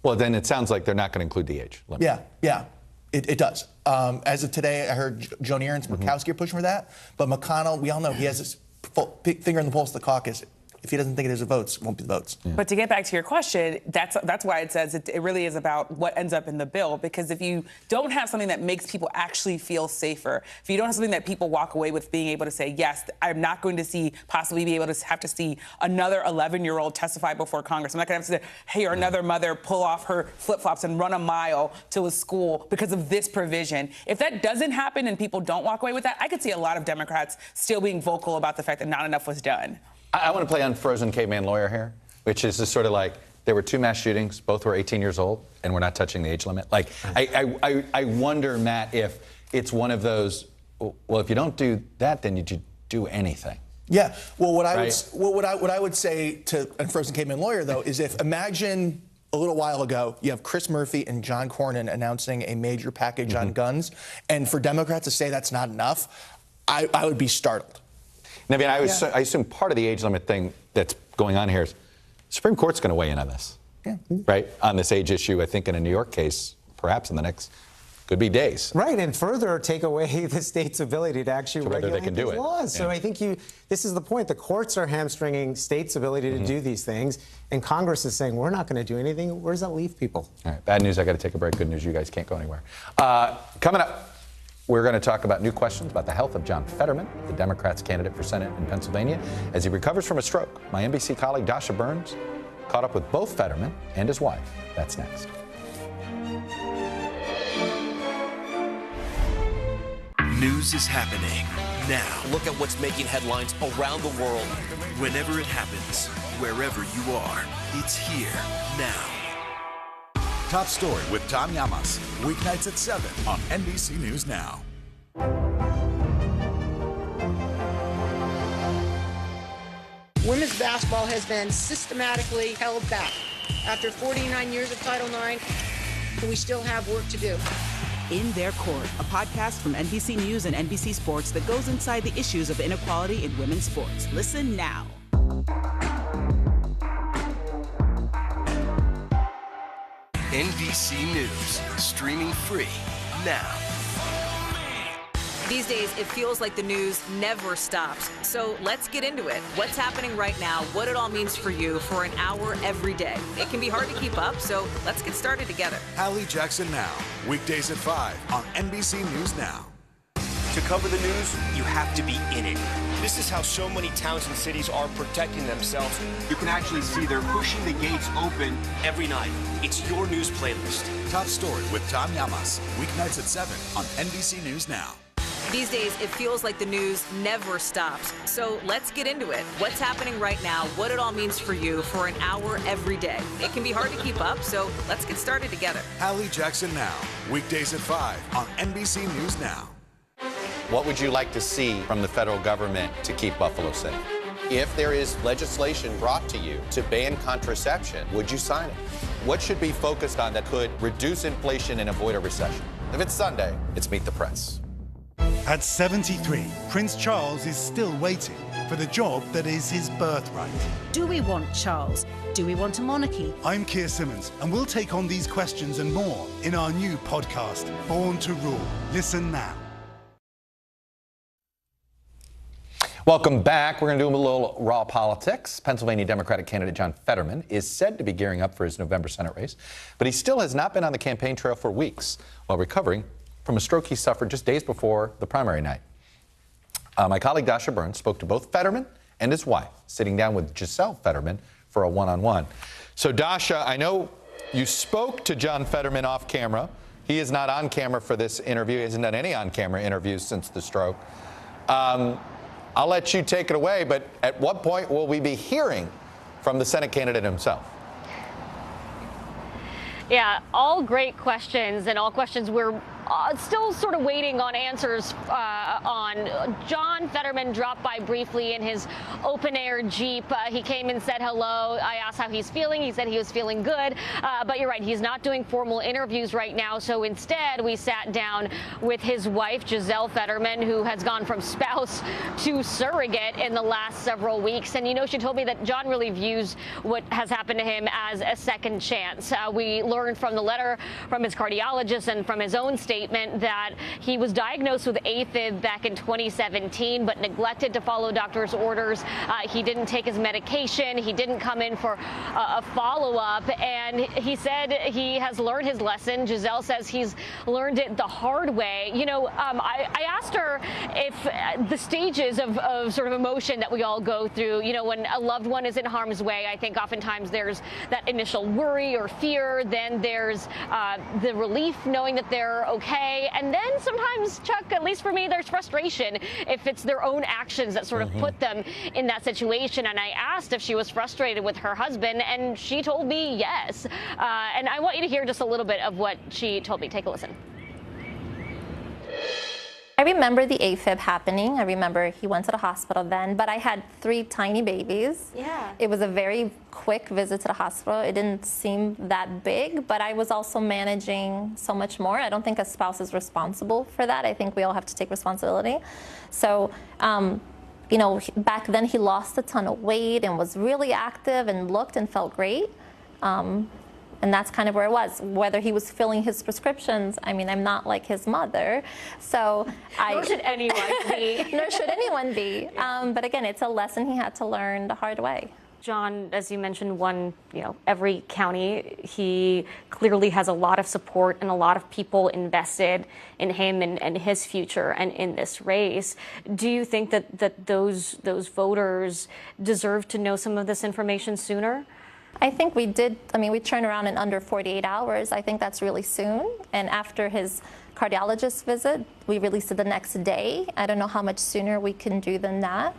Well, then it sounds like they're not going to include the age limit. Yeah, it does. As of today, I heard Joni Ernst and Murkowski are pushing for that. But McConnell, we all know he has his finger in the pulse of the caucus. If he doesn't think there's votes, it won't be the votes. Yeah. But to get back to your question, that's why it says it really is about what ends up in the bill. Because if you don't have something that makes people actually feel safer, if you don't have something that people walk away with being able to say, yes, I'm not going to possibly be able to have to see another 11-year-old testify before Congress. I'm not going to have to hear another mother pull off her flip-flops and run a mile to a school because of this provision. If that doesn't happen and people don't walk away with that, I could see a lot of Democrats still being vocal about the fact that not enough was done. I want to play unfrozen caveman lawyer here, which is just sort of like there were 2 mass shootings, both were 18 years old, and we're not touching the age limit. Like, I wonder, Matt, if it's one of those, well, if you don't do that, then you do anything. Yeah. Well, what I would say to unfrozen caveman lawyer, though, is if imagine a little while ago, you have Chris Murphy and John Cornyn announcing a major package on guns, and for Democrats to say that's not enough, I would be startled. I mean, I assume part of the age limit thing that's going on here is the Supreme Court's going to weigh in on this, right? On this age issue, I think in a New York case, perhaps in the next, could be days. Right, and further take away the state's ability to actually regulate these laws. So I think this is the point. The courts are hamstringing states' ability to do these things, and Congress is saying, we're not going to do anything. Where does that leave people? All right, bad news, I got to take a break. Good news, you guys can't go anywhere. Coming up, we're going to talk about new questions about the health of John Fetterman, the Democrats' candidate for Senate in Pennsylvania, as he recovers from a stroke. My NBC colleague Dasha Burns caught up with both Fetterman and his wife. That's next. News is happening now. Look at what's making headlines around the world. Whenever it happens, wherever you are, it's here now. Top Story with Tom Llamas, weeknights at 7 on NBC News Now. Women's basketball has been systematically held back. After 49 years of Title IX, we still have work to do. In Their Court, a podcast from NBC News and NBC Sports that goes inside the issues of inequality in women's sports. Listen now. NBC News, streaming free now. These days, it feels like the news never stops. So let's get into it. What's happening right now, what it all means for you for an hour every day. It can be hard to keep up, so let's get started together. Hallie Jackson Now, weekdays at 5 on NBC News Now. To cover the news, you have to be in it. This is how so many towns and cities are protecting themselves. You can actually see they're pushing the gates open every night. It's your news playlist. Top Story with Tom Llamas, weeknights at 7 on NBC News Now. These days, it feels like the news never stops. So let's get into it. What's happening right now, what it all means for you for an hour every day. It can be hard to keep up, so let's get started together. Hallie Jackson Now, weekdays at 5 on NBC News Now. What would you like to see from the federal government to keep Buffalo safe? If there is legislation brought to you to ban contraception, would you sign it? What should be focused on that could reduce inflation and avoid a recession? If it's Sunday, it's Meet the Press. At 73, Prince Charles is still waiting for the job that is his birthright. Do we want Charles? Do we want a monarchy? I'm Keir Simmons, and we'll take on these questions and more in our new podcast, Born to Rule. Listen now. Welcome back. We're going to do a little raw politics. Pennsylvania Democratic candidate John Fetterman is said to be gearing up for his November Senate race, but he still has not been on the campaign trail for weeks while recovering from a stroke he suffered just days before the primary night. My colleague Dasha Burns spoke to both Fetterman and his wife, sitting down with Giselle Fetterman for a one-on-one. So Dasha, I know you spoke to John Fetterman off camera. He is not on camera for this interview. He hasn't done any on-camera interviews since the stroke. I'll let you take it away, but at what point will we be hearing from the Senate candidate himself? Yeah, all great questions and all questions we're still sort of waiting on answers on. John Fetterman dropped by briefly in his open-air Jeep. He came and said hello. I asked how he's feeling. He said he was feeling good. But you're right, he's not doing formal interviews right now. So instead, we sat down with his wife, Giselle Fetterman, who has gone from spouse to surrogate in the last several weeks. And, you know, she told me that John really views what has happened to him as a second chance. We learned from the letter from his cardiologist and from his own statement that he was diagnosed with AFib back in 2017, but neglected to follow doctor's orders. He didn't take his medication. He didn't come in for a follow-up. And he said he has learned his lesson. Giselle says he's learned it the hard way. You know, I asked her if the stages of sort of emotion that we all go through, you know, when a loved one is in harm's way, I think oftentimes there's that initial worry or fear. Then there's the relief knowing that they're okay. And then sometimes, Chuck, at least for me, there's frustration if it's their own actions that sort of put them in that situation. And I asked if she was frustrated with her husband, and she told me yes. And I want you to hear just a little bit of what she told me. Take a listen. I remember the AFib happening. I remember he went to the hospital then, but I had 3 tiny babies. Yeah. It was a very quick visit to the hospital. It didn't seem that big, but I was also managing so much more. I don't think a spouse is responsible for that. I think we all have to take responsibility. So, you know, back then he lost a ton of weight and was really active and looked and felt great. And that's kind of where it was. Whether he was filling his prescriptions, I mean, I'm not like his mother, so Nor should anyone be. Nor should anyone be. But again, it's a lesson he had to learn the hard way. John, as you mentioned, won, you know, every county. He clearly has a lot of support and a lot of people invested in him and his future and in this race. Do you think that those voters deserve to know some of this information sooner? I think we did. I mean, we turned around in under 48 hours. I think that's really soon. And after his cardiologist visit, we released it the next day. I don't know how much sooner we can do than that.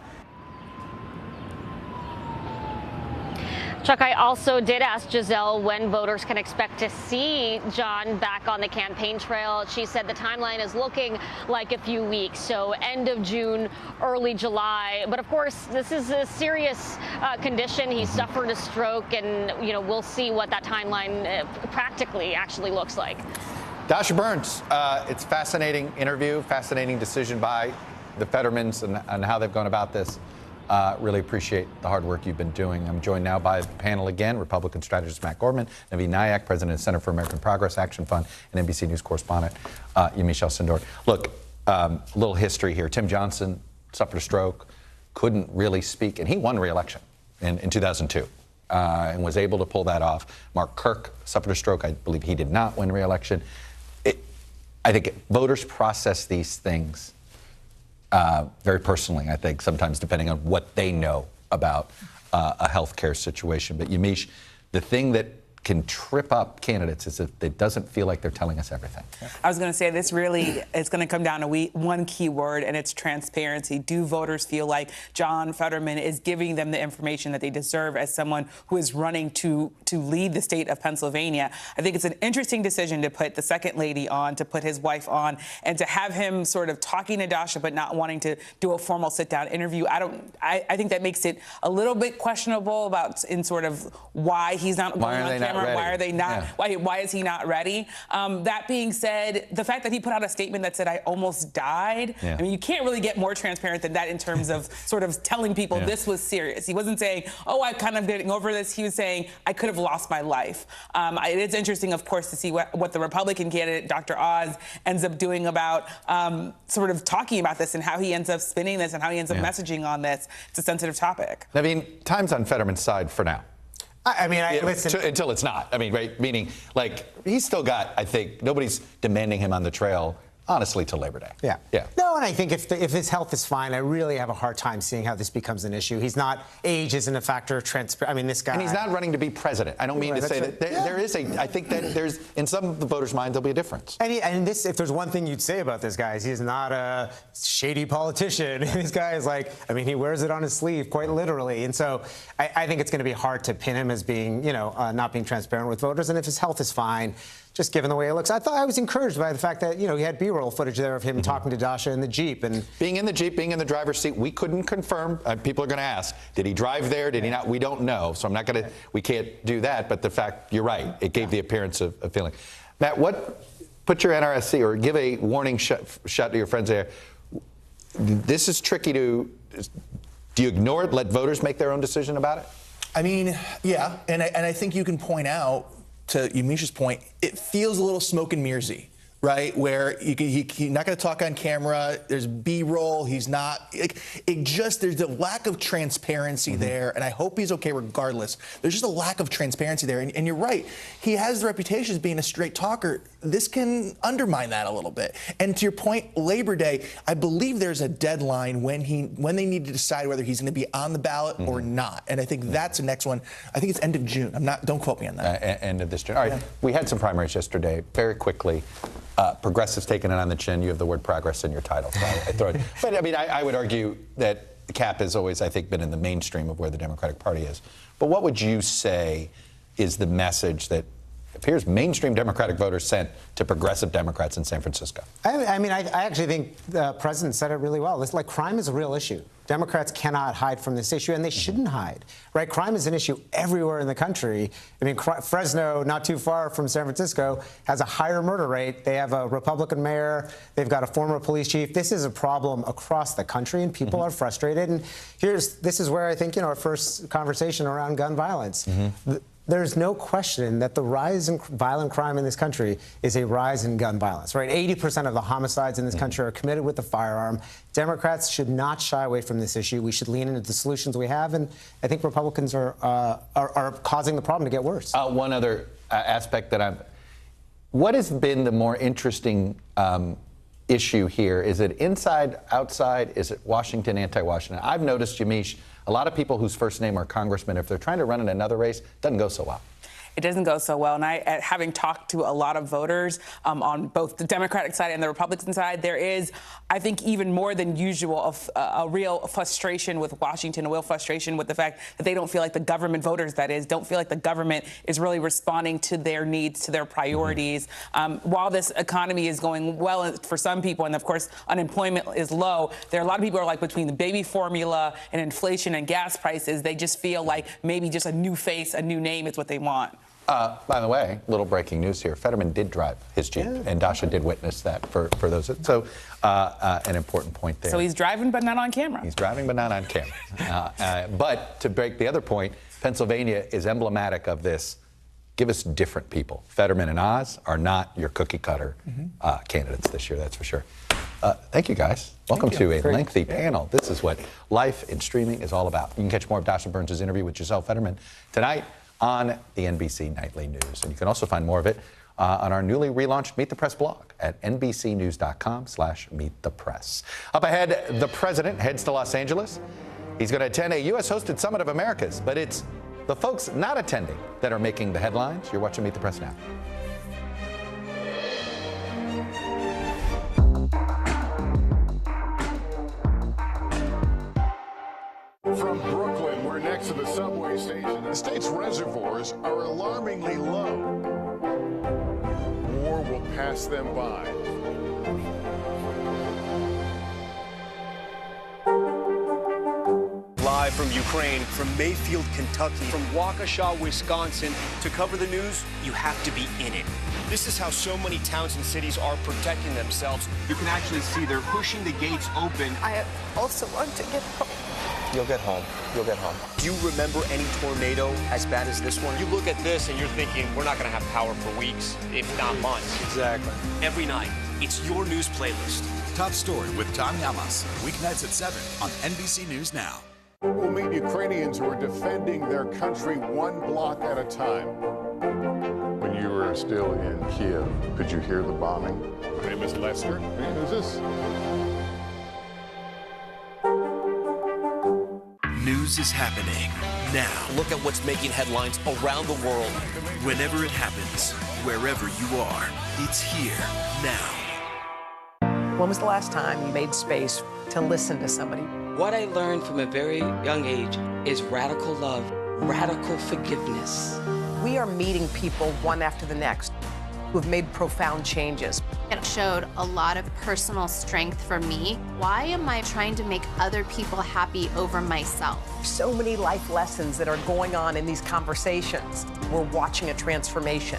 Chuck, I also did ask Giselle when voters can expect to see John back on the campaign trail. She said the timeline is looking like a few weeks, so end of June, early July. But of course, this is a serious condition. He suffered a stroke, and you know, we'll see what that timeline practically actually looks like. Dasha Burns, it's a fascinating interview, fascinating decision by the Fettermans and how they've gone about this. Really appreciate the hard work you've been doing. I'm joined now by the panel again, Republican strategist Matt Gorman, Naveen Nayak, President of Center for American Progress Action Fund, and NBC News correspondent Yamiche El-Sindor. Look, a little history here. Tim Johnson suffered a stroke, couldn't really speak, and he won re-election in 2002 and was able to pull that off. Mark Kirk suffered a stroke. I believe he did not win re-election. I think voters process these things very personally, I think, sometimes depending on what they know about a healthcare situation. But Yamiche, the thing that can trip up candidates is if it doesn't feel like they're telling us everything. I was going to say this really is going to come down to one key word, and it's transparency. Do voters feel like John Fetterman is giving them the information that they deserve as someone who is running to lead the state of Pennsylvania? I think it's an interesting decision to put the second lady on, to put his wife on, and to have him sort of talking to Dasha but not wanting to do a formal sit-down interview. I think that makes it a little bit questionable about in sort of why he's not going on camera. Why are they not? Yeah. Why is he not ready? That being said, the fact that he put out a statement that said, "I almost died." Yeah. I mean, you can't really get more transparent than that in terms of sort of telling people this was serious. He wasn't saying, "Oh, I'm kind of getting over this." He was saying, "I could have lost my life." It is interesting, of course, to see what the Republican candidate, Dr. Oz, ends up doing about sort of talking about this and how he ends up spinning this and how he ends up messaging on this. It's a sensitive topic. I mean, time's on Fetterman's side for now. Listen. Until it's not. I mean, right? Meaning, like, he's still got, I think, nobody's demanding him on the trail, honestly, till Labor Day. Yeah. Yeah. No, and I think if his health is fine, I really have a hard time seeing how this becomes an issue. He's not, age isn't a factor. I mean, this guy. And he's not running to be president. I don't mean to say that there is I think that there's, in some of the voters' minds, there'll be a difference. And if there's one thing you'd say about this guy, is he's not a shady politician. This guy is like, I mean, he wears it on his sleeve, quite literally. And so I think it's going to be hard to pin him as being, not being transparent with voters. And if his health is fine, just given the way it looks. I was encouraged by the fact that, he had B-roll footage there of him talking to Dasha in the Jeep. And being in the Jeep, being in the driver's seat, we couldn't confirm. People are going to ask, did he drive there? Did he not? We don't know. So we can't do that. But the fact, you're right, it gave the appearance of feeling. Matt, put your NRSC or give a warning shot to your friends there. This is tricky do you ignore it, let voters make their own decision about it? I mean, yeah, and I think you can point out, to Yamisha's point, it feels a little smoke and mirrorsy, right? Where he's not going to talk on camera. There's B-roll. He's not. There's a lack of transparency there, and I hope he's okay regardless. There's just a lack of transparency there, and you're right. He has the reputation as being a straight talker. This can undermine that a little bit. And to your point, Labor Day, I believe there's a deadline when they need to decide whether he's going to be on the ballot or not. And I think that's the next one. I think it's end of June. Don't quote me on that. End of this June. All right. We had some primaries yesterday. Very quickly. Progressives taking it on the chin. You have the word progress in your title. So I throw it. But I mean, I would argue that the cap has always, I think, been in the mainstream of where the Democratic Party is. But what would you say is the message that appears mainstream Democratic voters sent to progressive Democrats in San Francisco? I actually think the president said it really well. It's like crime is a real issue. Democrats cannot hide from this issue, and they shouldn't hide, right? Crime is an issue everywhere in the country. I mean, Fresno, not too far from San Francisco, has a higher murder rate. They have a Republican mayor. They've got a former police chief. This is a problem across the country, and people are frustrated. And this is where I think, our first conversation around gun violence. There's no question that the rise in violent crime in this country is a rise in gun violence, right? 80% of the homicides in this country are committed with a firearm. Democrats should not shy away from this issue. We should lean into the solutions we have, and I think Republicans are causing the problem to get worse. One other aspect what has been the more interesting issue here? Is it inside, outside? Is it Washington, anti-Washington? I've noticed, Yamish, a lot of people whose first name are congressmen, if they're trying to run in another race, it doesn't go so well. It doesn't go so well. And having talked to a lot of voters on both the Democratic side and the Republican side, there is, I think, even more than usual, a real frustration with Washington, a real frustration with the fact that they don't feel like the government, voters that is, don't feel like the government is really responding to their needs, to their priorities. While this economy is going well for some people, and of course unemployment is low, there are a lot of people who are like, between the baby formula and inflation and gas prices, they just feel like maybe just a new face, a new name is what they want. By the way, little breaking news here. Fetterman did drive his Jeep, and Dasha did witness that for those. So an important point there. So he's driving, but not on camera. He's driving, but not on camera. But to break the other point, Pennsylvania is emblematic of this. Give us different people. Fetterman and Oz are not your cookie cutter candidates this year, that's for sure. Thank you, guys. Welcome to a lengthy panel. This is what life in streaming is all about. You can catch more of Dasha Burns' interview with Giselle Fetterman tonight on the NBC Nightly News. And you can also find more of it on our newly relaunched Meet the Press blog at nbcnews.com/meetthepress. Up ahead, the president heads to Los Angeles. He's going to attend a U.S.-hosted Summit of Americas, but it's the folks not attending that are making the headlines. You're watching Meet the Press now. From Brooklyn, we're next to the subway station. The state's reservoirs are alarmingly low. War will pass them by. Live from Ukraine, from Mayfield, Kentucky, from Waukesha, Wisconsin. To cover the news, you have to be in it. This is how so many towns and cities are protecting themselves. You can actually see they're pushing the gates open. I also want to get home. You'll get home. You'll get home. Do you remember any tornado as bad as this one? You look at this and you're thinking, we're not going to have power for weeks, if not months. Exactly. Every night, it's your news playlist. Top Story with Tom Yamas. Weeknights at 7 on NBC News Now. We'll meet Ukrainians who are defending their country one block at a time. When you were still in Kiev, could you hear the bombing? My name is Lester. Hey, who's this? News is happening now. Look at what's making headlines around the world. Whenever it happens, wherever you are, it's here now. When was the last time you made space to listen to somebody? What I learned from a very young age is radical love, radical forgiveness. We are meeting people one after the next. who have made profound changes. It showed a lot of personal strength for me. Why am I trying to make other people happy over myself? So many life lessons that are going on in these conversations. We're watching a transformation.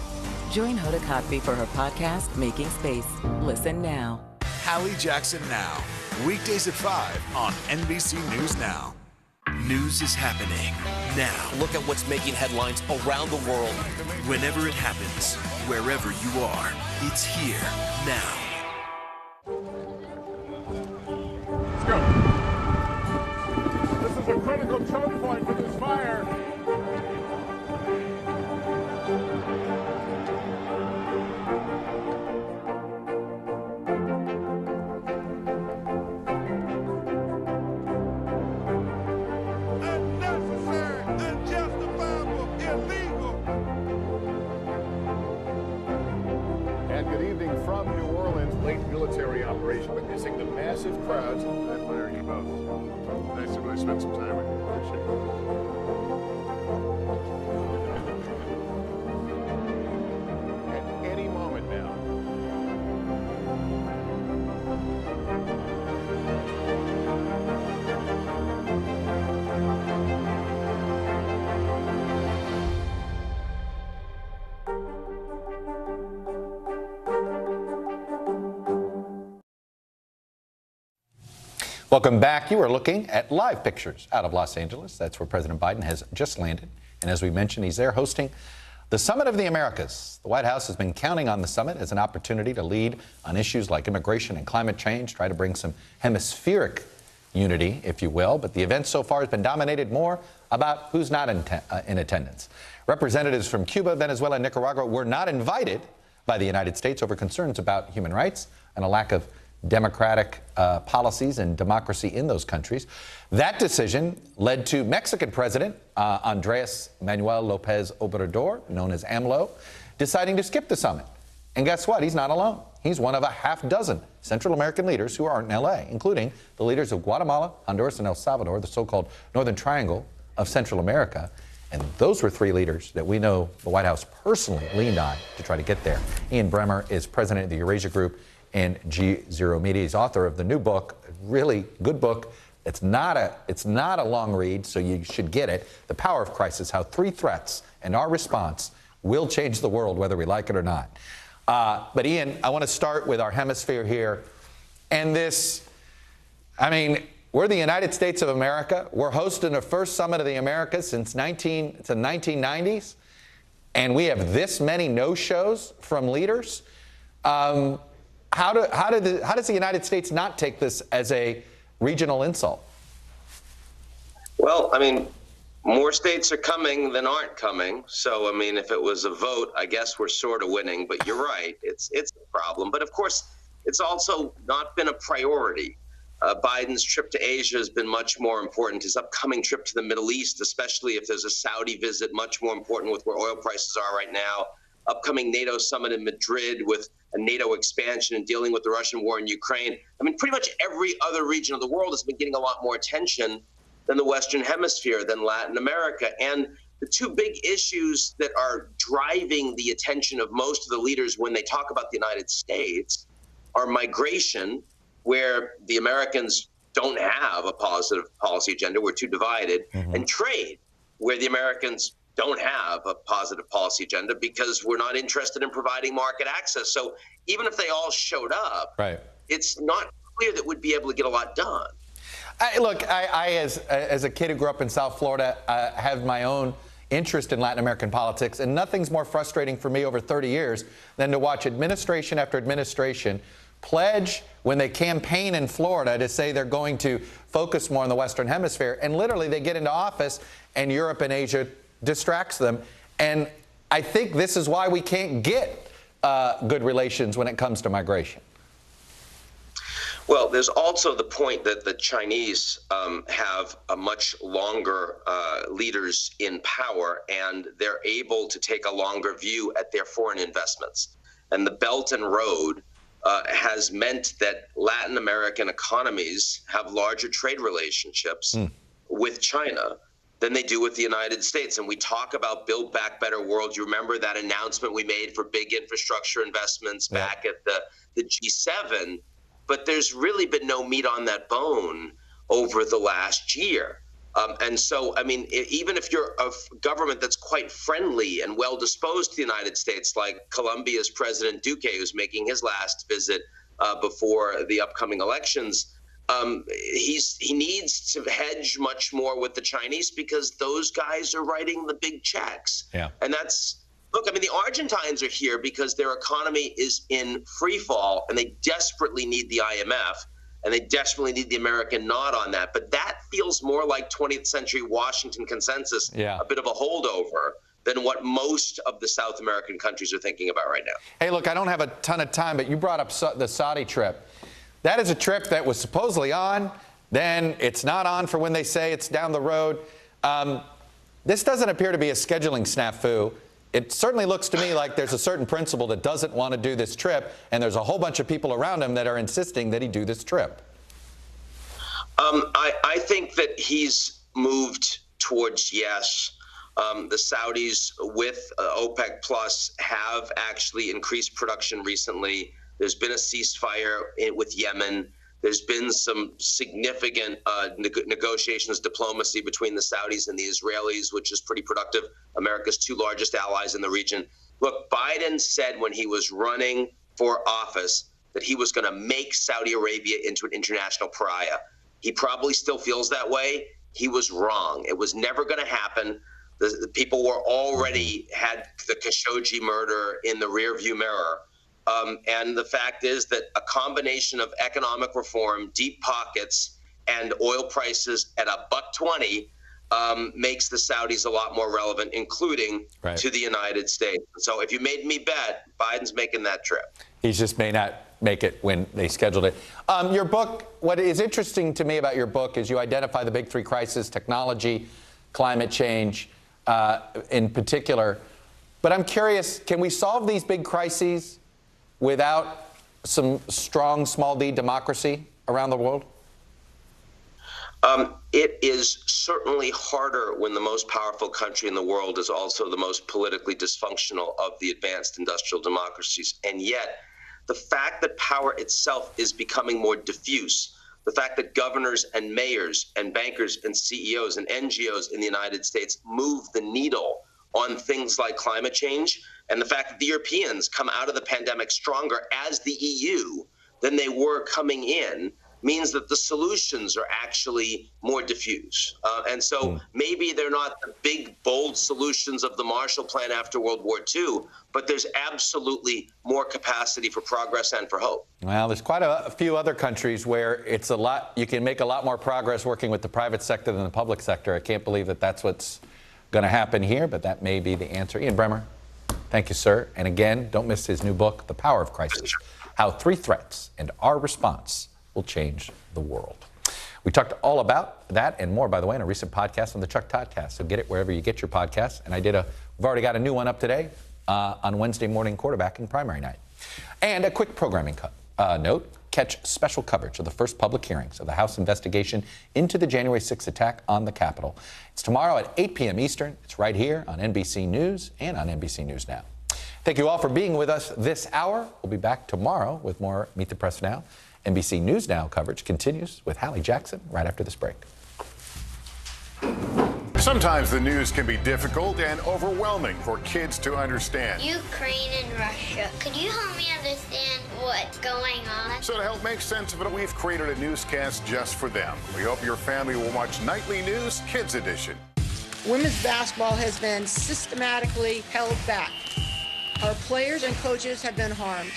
Join Hoda Kotb for her podcast, Making Space. Listen now. Hallie Jackson Now. Weekdays at 5 on NBC News Now. News is happening now. Look at what's making headlines around the world. Whenever it happens, wherever you are, it's here now. Let's go. This is a critical choke point for this fire. From New Orleans, late military operation, witnessing the massive crowds. I admire you both. Nice to really spend some time with you. Appreciate it. At any moment now. Welcome back. You are looking at live pictures out of Los Angeles. That's where President Biden has just landed. And as we mentioned, he's there hosting the Summit of the Americas. The White House has been counting on the summit as an opportunity to lead on issues like immigration and climate change, try to bring some hemispheric unity, if you will. But the event so far has been dominated more about who's not in attendance. Representatives from Cuba, Venezuela, and Nicaragua were not invited by the United States over concerns about human rights and a lack of democratic policies and democracy in those countries. That decision led to Mexican President Andrés Manuel López Obrador, known as AMLO, deciding to skip the summit. And guess what? He's not alone. He's one of a half dozen Central American leaders who aren't in L.A., including the leaders of Guatemala, Honduras, and El Salvador, the so-called Northern Triangle of Central America. And those were three leaders that we know the White House personally leaned on to try to get there. Ian Bremer is president of the Eurasia Group and G0 Media. He's author of the new book, a really good book. It's not a long read, so you should get it. The Power of Crisis: How Three Threats and Our Response Will Change the World, Whether We Like It or Not. But Ian, I want to start with our hemisphere here. And this, I mean, we're the United States of America. We're hosting the first Summit of the Americas since the 1990s. And we have this many no-shows from leaders. How does the United States not take this as a regional insult? Well, I mean, more states are coming than aren't coming. So, I mean, if it was a vote, I guess we're sort of winning. But you're right, it's a problem. But of course, it's also not been a priority. Biden's trip to Asia has been much more important. His upcoming trip to the Middle East, especially if there's a Saudi visit, much more important with where oil prices are right now. Upcoming NATO summit in Madrid with a NATO expansion and dealing with the Russian war in Ukraine. I mean, pretty much every other region of the world has been getting a lot more attention than the Western Hemisphere, than Latin America. And the two big issues that are driving the attention of most of the leaders when they talk about the United States are migration, where the Americans don't have a positive policy agenda. We're too divided. And trade, where the Americans don't have a positive policy agenda because we're not interested in providing market access. So even if they all showed up, it's not clear that we'd be able to get a lot done. Look, I as a kid who grew up in South Florida, have my own interest in Latin American politics, and nothing's more frustrating for me over 30 years than to watch administration after administration pledge when they campaign in Florida to say they're going to focus more on the Western Hemisphere, and literally they get into office and Europe and Asia distracts them. And I think this is why we can't get good relations when it comes to migration. Well, there's also the point that the Chinese have a much longer leaders in power, and they're able to take a longer view at their foreign investments. And the Belt and Road has meant that Latin American economies have larger trade relationships with China. than they do with the United States. And we talk about Build Back Better World. You remember that announcement we made for big infrastructure investments back at the G7, but there's really been no meat on that bone over the last year. And so, I mean, even if you're a government that's quite friendly and well disposed to the United States, like Colombia's President Duque, who's making his last visit before the upcoming elections, he needs to hedge much more with the Chinese because those guys are writing the big checks. Yeah. And look, I mean, the Argentines are here because their economy is in free fall and they desperately need the IMF. And they desperately need the American nod on that. But that feels more like 20th century Washington consensus, a bit of a holdover than what most of the South American countries are thinking about right now. Hey, look, I don't have a ton of time, but you brought up the Saudi trip. That is a trip that was supposedly on, then it's not on for when they say it's down the road. This doesn't appear to be a scheduling snafu. It certainly looks to me like there's a certain principal that doesn't want to do this trip, and there's a whole bunch of people around him that are insisting that he do this trip. I think that he's moved towards yes. The Saudis with OPEC Plus have actually increased production recently. There's been a ceasefire with Yemen. There's been some significant negotiations, diplomacy between the Saudis and the Israelis, which is pretty productive. America's two largest allies in the region. Look, Biden said when he was running for office that he was going to make Saudi Arabia into an international pariah. He probably still feels that way. He was wrong. It was never going to happen. The people were already had the Khashoggi murder in the rearview mirror. And the fact is that a combination of economic reform, deep pockets, and oil prices at $1.20 makes the Saudis a lot more relevant, including to the United States. So if you made me bet, Biden's making that trip. He just may not make it when they scheduled it. Your book, what is interesting to me about your book is you identify the big three crises, technology, climate change in particular. But I'm curious, can we solve these big crises without some strong, small d democracy around the world? It is certainly harder when the most powerful country in the world is also the most politically dysfunctional of the advanced industrial democracies. And yet, the fact that power itself is becoming more diffuse, the fact that governors and mayors and bankers and CEOs and NGOs in the United States move the needle on things like climate change, and the fact that the Europeans come out of the pandemic stronger as the EU than they were coming in, means that the solutions are actually more diffuse. And so maybe they're not the big, bold solutions of the Marshall Plan after World War II, but there's absolutely more capacity for progress and for hope. Well, there's quite a few other countries where it's a lot, you can make a lot more progress working with the private sector than the public sector. I can't believe that that's what's going to happen here, but that may be the answer. Ian Bremmer, thank you, sir. And again, don't miss his new book, The Power of Crisis, How Three Threats and Our Response Will Change the World. We talked all about that and more, by the way, in a recent podcast on the Chuck Toddcast. So get it wherever you get your podcasts. And we've already got a new one up today on Wednesday morning quarterbacking primary night. And a quick programming note. Catch special coverage of the first public hearings of the House investigation into the January 6th attack on the Capitol. It's tomorrow at 8 p.m. Eastern. It's right here on NBC News and on NBC News Now. Thank you all for being with us this hour. We'll be back tomorrow with more Meet the Press Now. NBC News Now coverage continues with Hallie Jackson right after this break. Sometimes the news can be difficult and overwhelming for kids to understand. Ukraine and Russia. Could you help me understand what's going on? So to help make sense of it, we've created a newscast just for them. We hope your family will watch Nightly News Kids Edition. Women's basketball has been systematically held back. Our players and coaches have been harmed.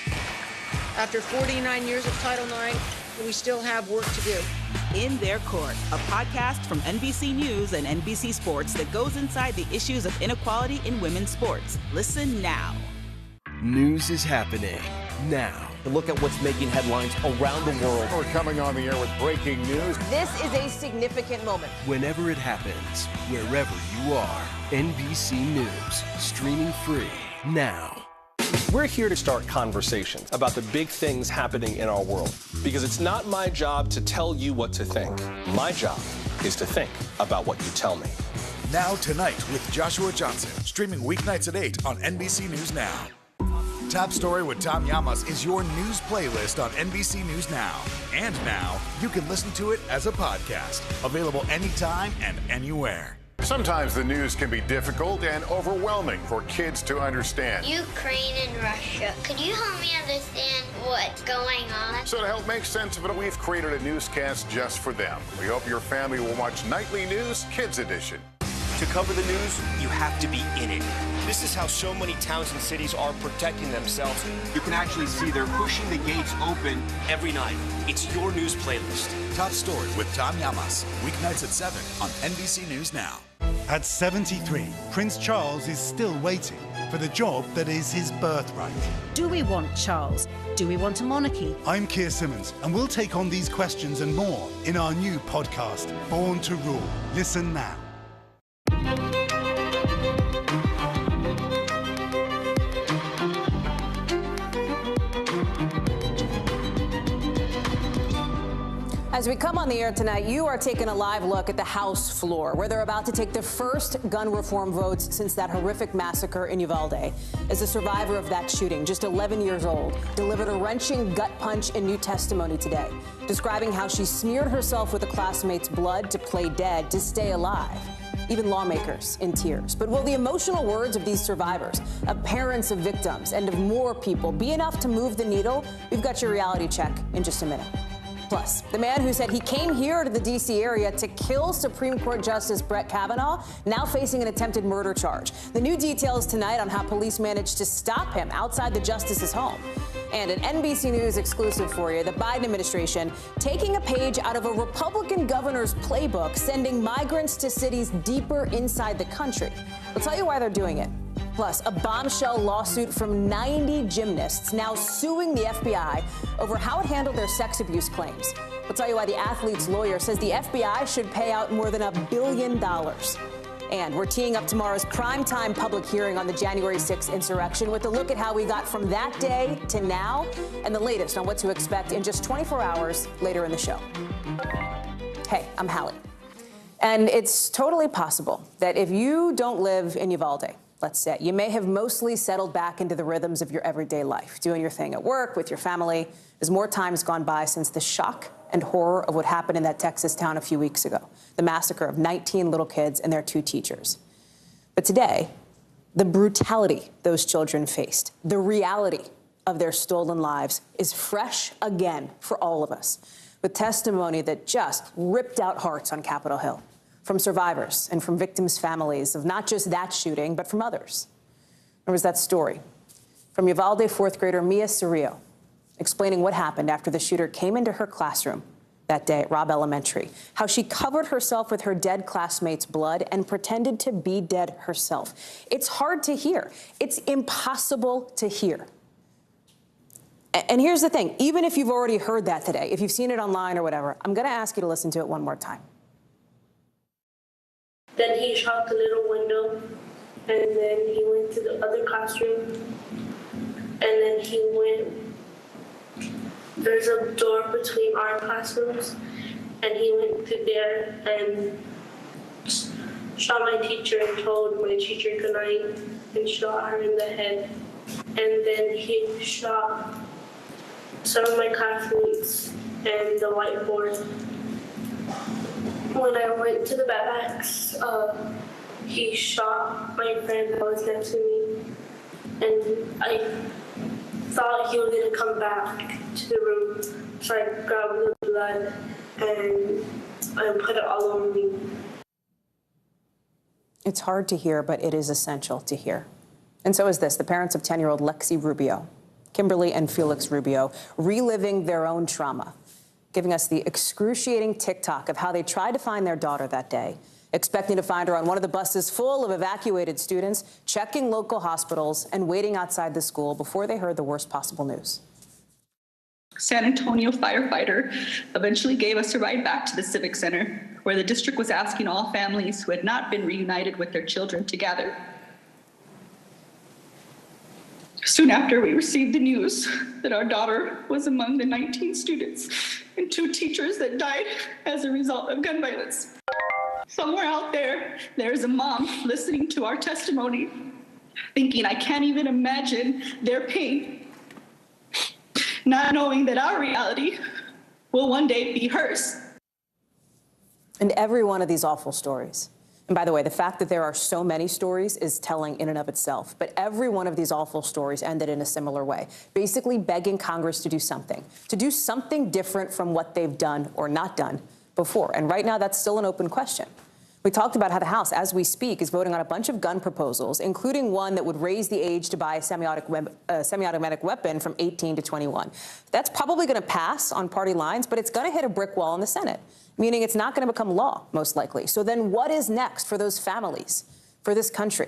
After 49 years of Title IX, we still have work to do. In Their Court, a podcast from NBC News and NBC Sports that goes inside the issues of inequality in women's sports. Listen now. News is happening now. Look at what's making headlines around the world. We're coming on the air with breaking news. This is a significant moment. Whenever it happens, wherever you are, NBC News, streaming free now. We're here to start conversations about the big things happening in our world, because it's not my job to tell you what to think. My job is to think about what you tell me. Now Tonight with Joshua Johnson, streaming weeknights at 8 on NBC News Now. Top Story with Tom Llamas is your news playlist on NBC News Now. And now, you can listen to it as a podcast, available anytime and anywhere. Sometimes the news can be difficult and overwhelming for kids to understand. Ukraine and Russia. Could you help me understand what's going on? So to help make sense of it, we've created a newscast just for them. We hope your family will watch Nightly News Kids Edition. To cover the news, you have to be in it. This is how so many towns and cities are protecting themselves. You can actually see they're pushing the gates open every night. It's your news playlist. Top Story with Tom Llamas, weeknights at 7 on NBC News Now. At 73, Prince Charles is still waiting for the job that is his birthright. Do we want Charles? Do we want a monarchy? I'm Keir Simmons, and we'll take on these questions and more in our new podcast, Born to Rule. Listen now. As we come on the air tonight, you are taking a live look at the House floor, where they're about to take the first gun reform votes since that horrific massacre in Uvalde. As a survivor of that shooting, just 11 years old, delivered a wrenching gut punch in new testimony today, describing how she smeared herself with a classmate's blood to play dead to stay alive. Even lawmakers in tears. But will the emotional words of these survivors, of parents of victims, and of more people be enough to move the needle? We've got your reality check in just a minute. Plus, the man who said he came here to the D.C. area to kill Supreme Court Justice Brett Kavanaugh, now facing an attempted murder charge. The new details tonight on how police managed to stop him outside the justice's home. And an NBC News exclusive for you, the Biden administration taking a page out of a Republican governor's playbook, sending migrants to cities deeper inside the country. We'll tell you why they're doing it. Plus, a bombshell lawsuit from 90 gymnasts now suing the FBI over how it handled their sex abuse claims. We'll tell you why the athlete's lawyer says the FBI should pay out more than $1 billion. And we're teeing up tomorrow's primetime public hearing on the January 6th insurrection with a look at how we got from that day to now and the latest on what to expect in just 24 hours later in the show. Hey, I'm Hallie. And it's totally possible that if you don't live in Uvalde, let's say, you may have mostly settled back into the rhythms of your everyday life, doing your thing at work, with your family, as more time's gone by since the shock and horror of what happened in that Texas town a few weeks ago, the massacre of 19 little kids and their 2 teachers. But today, the brutality those children faced, the reality of their stolen lives is fresh again for all of us, with testimony that just ripped out hearts on Capitol Hill. From survivors and from victims' families of not just that shooting, but from others. There was that story from Uvalde 4th grader Mia Cerrillo, explaining what happened after the shooter came into her classroom that day at Robb Elementary, how she covered herself with her dead classmate's blood and pretended to be dead herself. It's hard to hear. It's impossible to hear. And here's the thing, even if you've already heard that today, if you've seen it online or whatever, I'm going to ask you to listen to it one more time. Then he shot the little window, and then he went to the other classroom, and then he went, there's a door between our classrooms, and he went to there and shot my teacher and told my teacher good night and shot her in the head. And then he shot some of my classmates and the whiteboard. When I went to the barracks, he shot my friend that was next to me, and I thought he was going to come back to the room, so I grabbed the blood and I put it all over me. It's hard to hear, but it is essential to hear. And so is this, the parents of 10-year-old Lexi Rubio, Kimberly and Felix Rubio, reliving their own trauma, giving us the excruciating TikTok of how they tried to find their daughter that day, expecting to find her on one of the buses full of evacuated students, checking local hospitals, and waiting outside the school before they heard the worst possible news. San Antonio firefighter eventually gave us a ride back to the Civic Center, where the district was asking all families who had not been reunited with their children to gather. Soon after, we received the news that our daughter was among the 19 students and 2 teachers that died as a result of gun violence. Somewhere out there, there's a mom listening to our testimony, thinking, I can't even imagine their pain, not knowing that our reality will one day be hers. And every one of these awful stories, and by the way, the fact that there are so many stories is telling in and of itself, but every one of these awful stories ended in a similar way, basically begging Congress to do something different from what they've done or not done before. And right now, that's still an open question. We talked about how the House, as we speak, is voting on a bunch of gun proposals, including one that would raise the age to buy a semi-automatic weapon from 18 to 21. That's probably going to pass on party lines, but it's going to hit a brick wall in the Senate, meaning it's not going to become law, most likely. So then what is next for those families, for this country?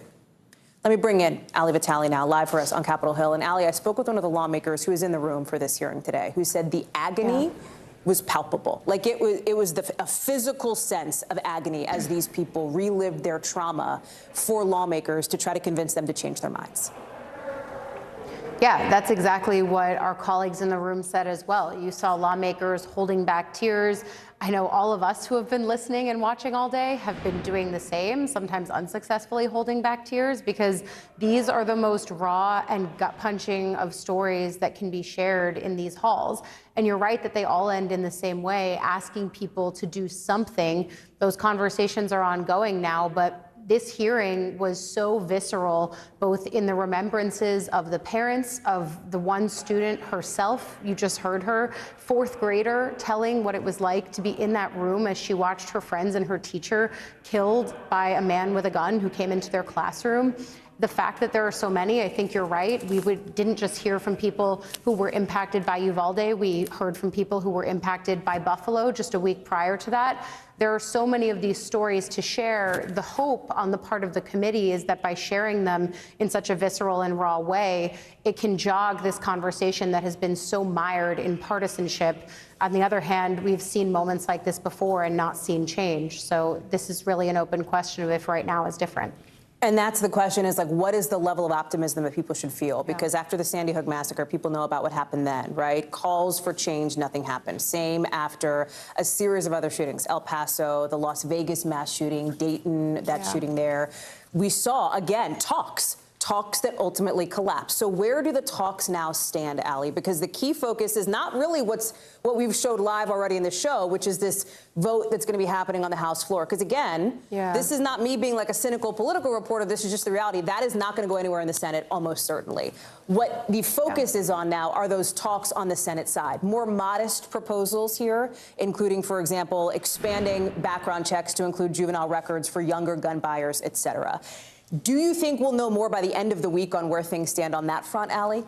Let me bring in Ali Vitale now, live for us on Capitol Hill. And Ali, I spoke with one of the lawmakers who is in the room for this hearing today, who said the agony was palpable. Like it was a physical sense of agony as these people relived their trauma for lawmakers to try to convince them to change their minds. Yeah, that's exactly what our colleagues in the room said as well. You saw lawmakers holding back tears. I know all of us who have been listening and watching all day have been doing the same, sometimes unsuccessfully holding back tears, because these are the most raw and gut-punching of stories that can be shared in these halls. And you're right that they all end in the same way, asking people to do something. Those conversations are ongoing now, but this hearing was so visceral, both in the remembrances of the parents of the one student herself. You just heard her, fourth grader, telling what it was like to be in that room as she watched her friends and her teacher killed by a man with a gun who came into their classroom. The fact that there are so many, I think you're right. We didn't just hear from people who were impacted by Uvalde. We heard from people who were impacted by Buffalo just a week prior to that. There are so many of these stories to share. The hope on the part of the committee is that by sharing them in such a visceral and raw way, it can jog this conversation that has been so mired in partisanship. On the other hand, we've seen moments like this before and not seen change. So this is really an open question of if right now is different. And that's the question, is like, what is the level of optimism that people should feel? Because after the Sandy Hook massacre, people know about what happened then, right? Calls for change, nothing happened. Same after a series of other shootings, El Paso, the Las Vegas mass shooting, Dayton, that shooting there. We saw, again, talks that ultimately collapsed. So where do the talks now stand, Ali? Because the key focus is not really what we've showed live already in the show, which is this vote that's going to be happening on the House floor. Because again, this is not me being like a cynical political reporter. This is just the reality. That is not going to go anywhere in the Senate, almost certainly. What the focus is on now are those talks on the Senate side. More modest proposals here, including, for example, expanding background checks to include juvenile records for younger gun buyers, et cetera. Do you think we'll know more by the end of the week on where things stand on that front, Ali?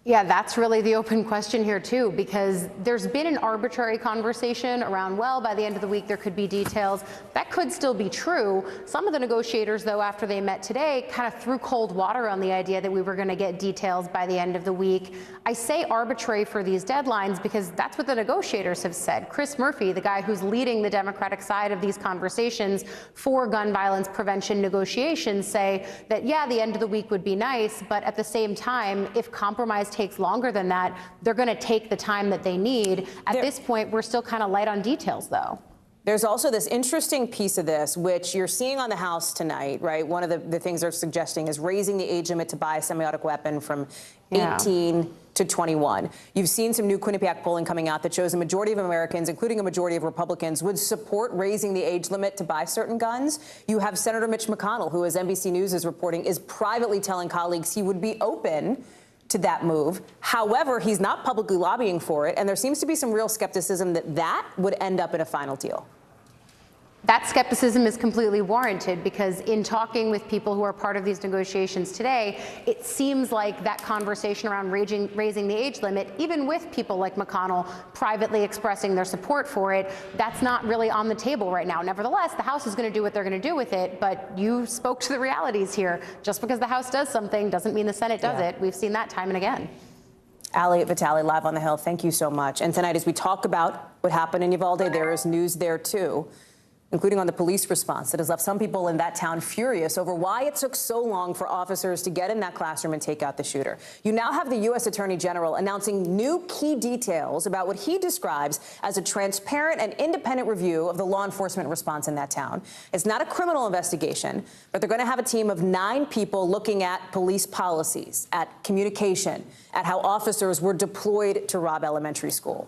Yeah, that's really the open question here, too, because there's been an arbitrary conversation around, well, by the end of the week, there could be details. That could still be true. Some of the negotiators, though, after they met today, kind of threw cold water on the idea that we were going to get details by the end of the week. I say arbitrary for these deadlines because that's what the negotiators have said. Chris Murphy, the guy who's leading the Democratic side of these conversations for gun violence prevention negotiations, say that, yeah, the end of the week would be nice, but at the same time, if compromise takes longer than that, they're going to take the time that they need. At this point, we're still kind of light on details, though. There's also this interesting piece of this, which you're seeing on the House tonight, right? One of the things they're suggesting is raising the age limit to buy a semi-automatic weapon from 18 to 21. You've seen some new Quinnipiac polling coming out that shows a majority of Americans, including a majority of Republicans, would support raising the age limit to buy certain guns. You have Senator Mitch McConnell, who, as NBC News is reporting, is privately telling colleagues he would be open to that move. However, he's not publicly lobbying for it, and there seems to be some real skepticism that that would end up in a final deal. That skepticism is completely warranted because in talking with people who are part of these negotiations today, it seems like that conversation around raising the age limit, even with people like McConnell privately expressing their support for it, that's not really on the table right now. Nevertheless, the House is going to do what they're going to do with it, but you spoke to the realities here. Just because the House does something doesn't mean the Senate does it. We've seen that time and again. Ali Vitale, live on the Hill, thank you so much. And tonight, as we talk about what happened in Uvalde, there is news there, too. including on the police response that has left some people in that town furious over why it took so long for officers to get in that classroom and take out the shooter. You now have the U.S. Attorney General announcing new key details about what he describes as a transparent and independent review of the law enforcement response in that town. It's not a criminal investigation, but they're going to have a team of 9 people looking at police policies, at communication, at how officers were deployed to Robb Elementary School.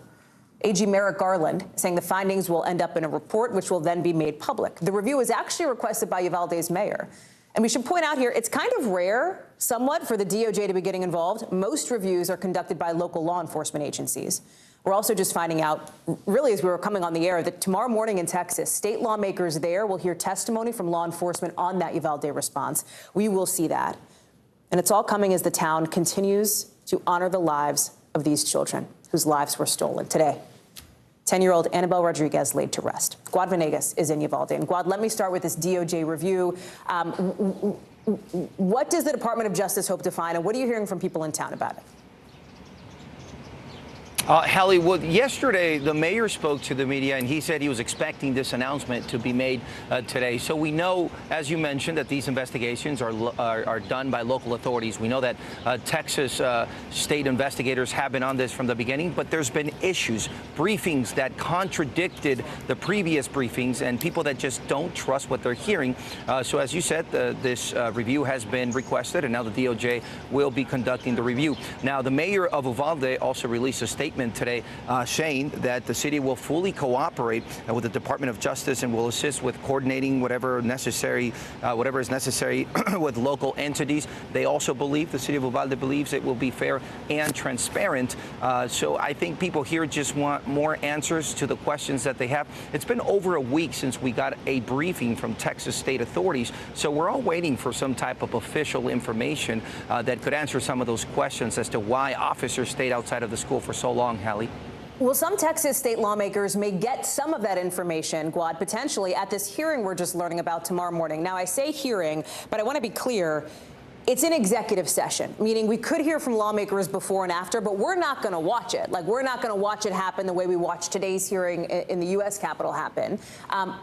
AG Merrick Garland saying the findings will end up in a report which will then be made public. The review is actually requested by Uvalde's mayor. And we should point out here, it's kind of rare, somewhat, for the DOJ to be getting involved. Most reviews are conducted by local law enforcement agencies. We're also just finding out, really as we were coming on the air, that tomorrow morning in Texas, state lawmakers there will hear testimony from law enforcement on that Uvalde response. We will see that. And it's all coming as the town continues to honor the lives of these children whose lives were stolen today. 10-year-old Annabelle Rodriguez laid to rest. Guad Venegas is in Uvalde. And Guad, let me start with this DOJ review. What does the Department of Justice hope to find, and what are you hearing from people in town about it? Hallie, well, yesterday the mayor spoke to the media and he said he was expecting this announcement to be made today. So we know, as you mentioned, that these investigations are done by local authorities. We know that Texas state investigators have been on this from the beginning, but there's been issues, briefings that contradicted the previous briefings, and people that just don't trust what they're hearing. So as you said, this review has been requested, and now the DOJ will be conducting the review. Now, the mayor of Uvalde also released a statement today saying that the city will fully cooperate with the Department of Justice and will assist with coordinating whatever is necessary with local entities. They also believe, the city of Uvalde believes, it will be fair and transparent. So I think people here just want more answers to the questions that they have. It's been over a week since we got a briefing from Texas state authorities, so we're all waiting for some type of official information that could answer some of those questions as to why officers stayed outside of the school for so long. Hallie? Well, some Texas state lawmakers may get some of that information, Guad, potentially at this hearing we're just learning about tomorrow morning. Now, I say hearing, but I want to be clear. It's an executive session, meaning we could hear from lawmakers before and after, but we're not going to watch it. Like, we're not going to watch it happen the way we watched today's hearing in the U.S. Capitol happen.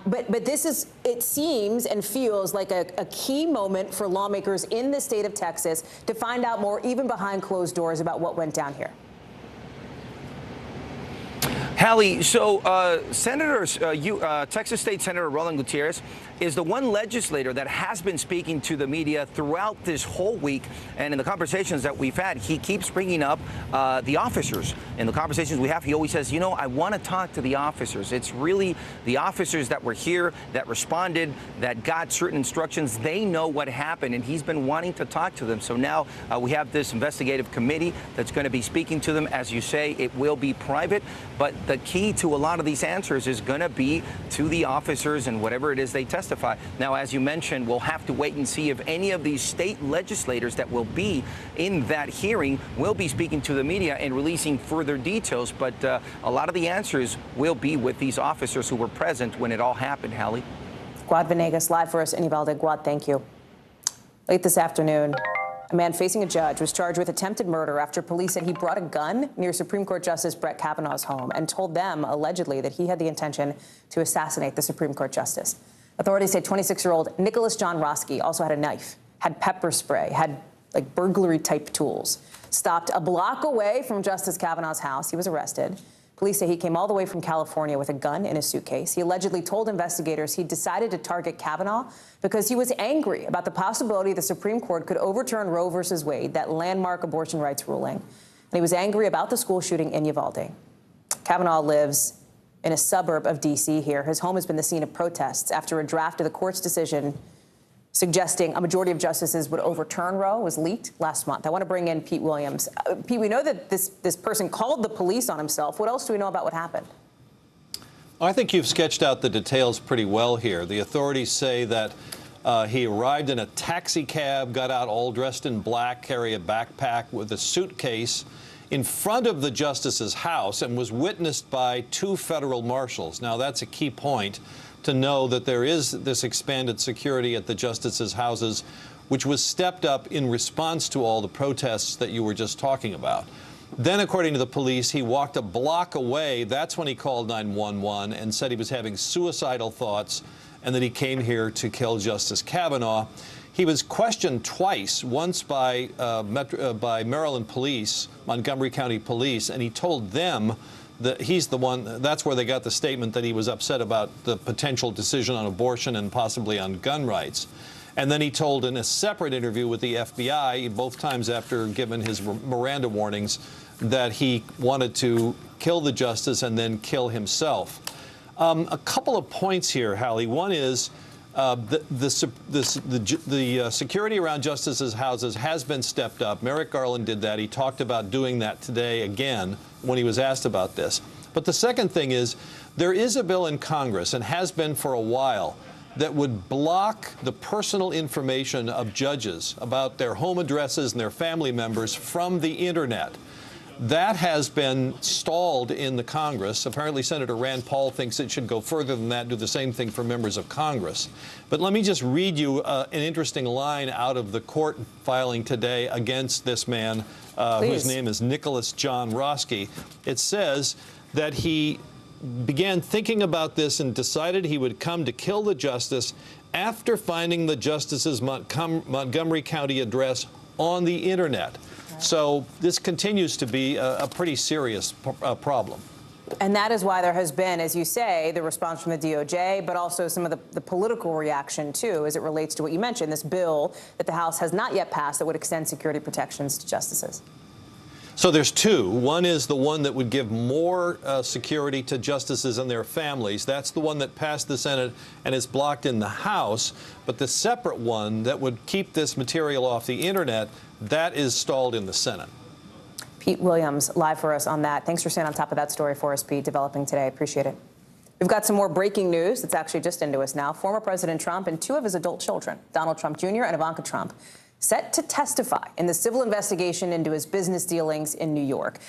But this is, it seems and feels like a key moment for lawmakers in the state of Texas to find out more, even behind closed doors, about what went down here. Hallie, so Texas State Senator Roland Gutierrez is the one legislator that has been speaking to the media throughout this whole week. And in the conversations that we've had, he keeps bringing up the officers. In the conversations we have, he always says, you know, I want to talk to the officers. It's really the officers that were here, that responded, that got certain instructions. They know what happened, and he's been wanting to talk to them. So now we have this investigative committee that's going to be speaking to them. As you say, it will be private, but the key to a lot of these answers is going to be to the officers and whatever it is they testify. Now, as you mentioned, we'll have to wait and see if any of these state legislators that will be in that hearing will be speaking to the media and releasing further details. But a lot of the answers will be with these officers who were present when it all happened, Hallie. Guad Venegas, live for us in Uvalde. Guad, thank you. Late this afternoon, a man facing a judge was charged with attempted murder after police said he brought a gun near Supreme Court Justice Brett Kavanaugh's home and told them, allegedly, that he had the intention to assassinate the Supreme Court justice. Authorities say 26-year-old Nicholas John Roski also had a knife, had pepper spray, had like burglary-type tools. Stopped a block away from Justice Kavanaugh's house. He was arrested. Police say he came all the way from California with a gun in his suitcase. He allegedly told investigators he decided to target Kavanaugh because he was angry about the possibility the Supreme Court could overturn Roe versus Wade, that landmark abortion rights ruling. And he was angry about the school shooting in Uvalde. Kavanaugh lives in a suburb of D.C. here. His home has been the scene of protests after a draft of the court's decision suggesting a majority of justices would overturn Roe was leaked last month. I want to bring in Pete Williams. Pete, we know that this person called the police on himself. What else do we know about what happened? I think you've sketched out the details pretty well here. The authorities say that he arrived in a taxi cab, got out all dressed in black, carry a backpack with a suitcase in front of the justice's house, and was witnessed by 2 federal marshals. Now, that's a key point to know, that there is this expanded security at the justices' houses, which was stepped up in response to all the protests that you were just talking about. Then, according to the police, he walked a block away. That's when he called 911 and said he was having suicidal thoughts and that he came here to kill Justice Kavanaugh. He was questioned twice, once by Maryland police, Montgomery County Police, and he told them that he's the one, that's where they got the statement that he was upset about the potential decision on abortion and possibly on gun rights. And then he told in a separate interview with the FBI, both times after giving his Miranda warnings, that he wanted to kill the justice and then kill himself. A couple of points here, Hallie. One is the security around justices' houses has been stepped up. Merrick Garland did that. He talked about doing that today again when he was asked about this. But the second thing is there is a bill in Congress, and has been for a while, that would block the personal information of judges about their home addresses and their family members from the Internet. That has been stalled in the Congress. Apparently, Senator Rand Paul thinks it should go further than that, do the same thing for members of Congress. But let me just read you an interesting line out of the court filing today against this man, whose name is Nicholas John Roski. It says that he began thinking about this and decided he would come to kill the justice after finding the justice's Montgomery County address on the Internet. So this continues to be a pretty serious problem. And that is why there has been, as you say, the response from the DOJ, but also some of the political reaction, too, as it relates to what you mentioned, this bill that the House has not yet passed that would extend security protections to justices. So there's two. One is the one that would give more security to justices and their families. That's the one that passed the Senate and is blocked in the House. But the separate one that would keep this material off the Internet, that is stalled in the Senate. Pete Williams, live for us on that. Thanks for staying on top of that story for us, Pete, developing today. Appreciate it. We've got some more breaking news that's actually just into us now. Former President Trump and two of his adult children, Donald Trump Jr. and Ivanka Trump, set to testify in the civil investigation into his business dealings in New York.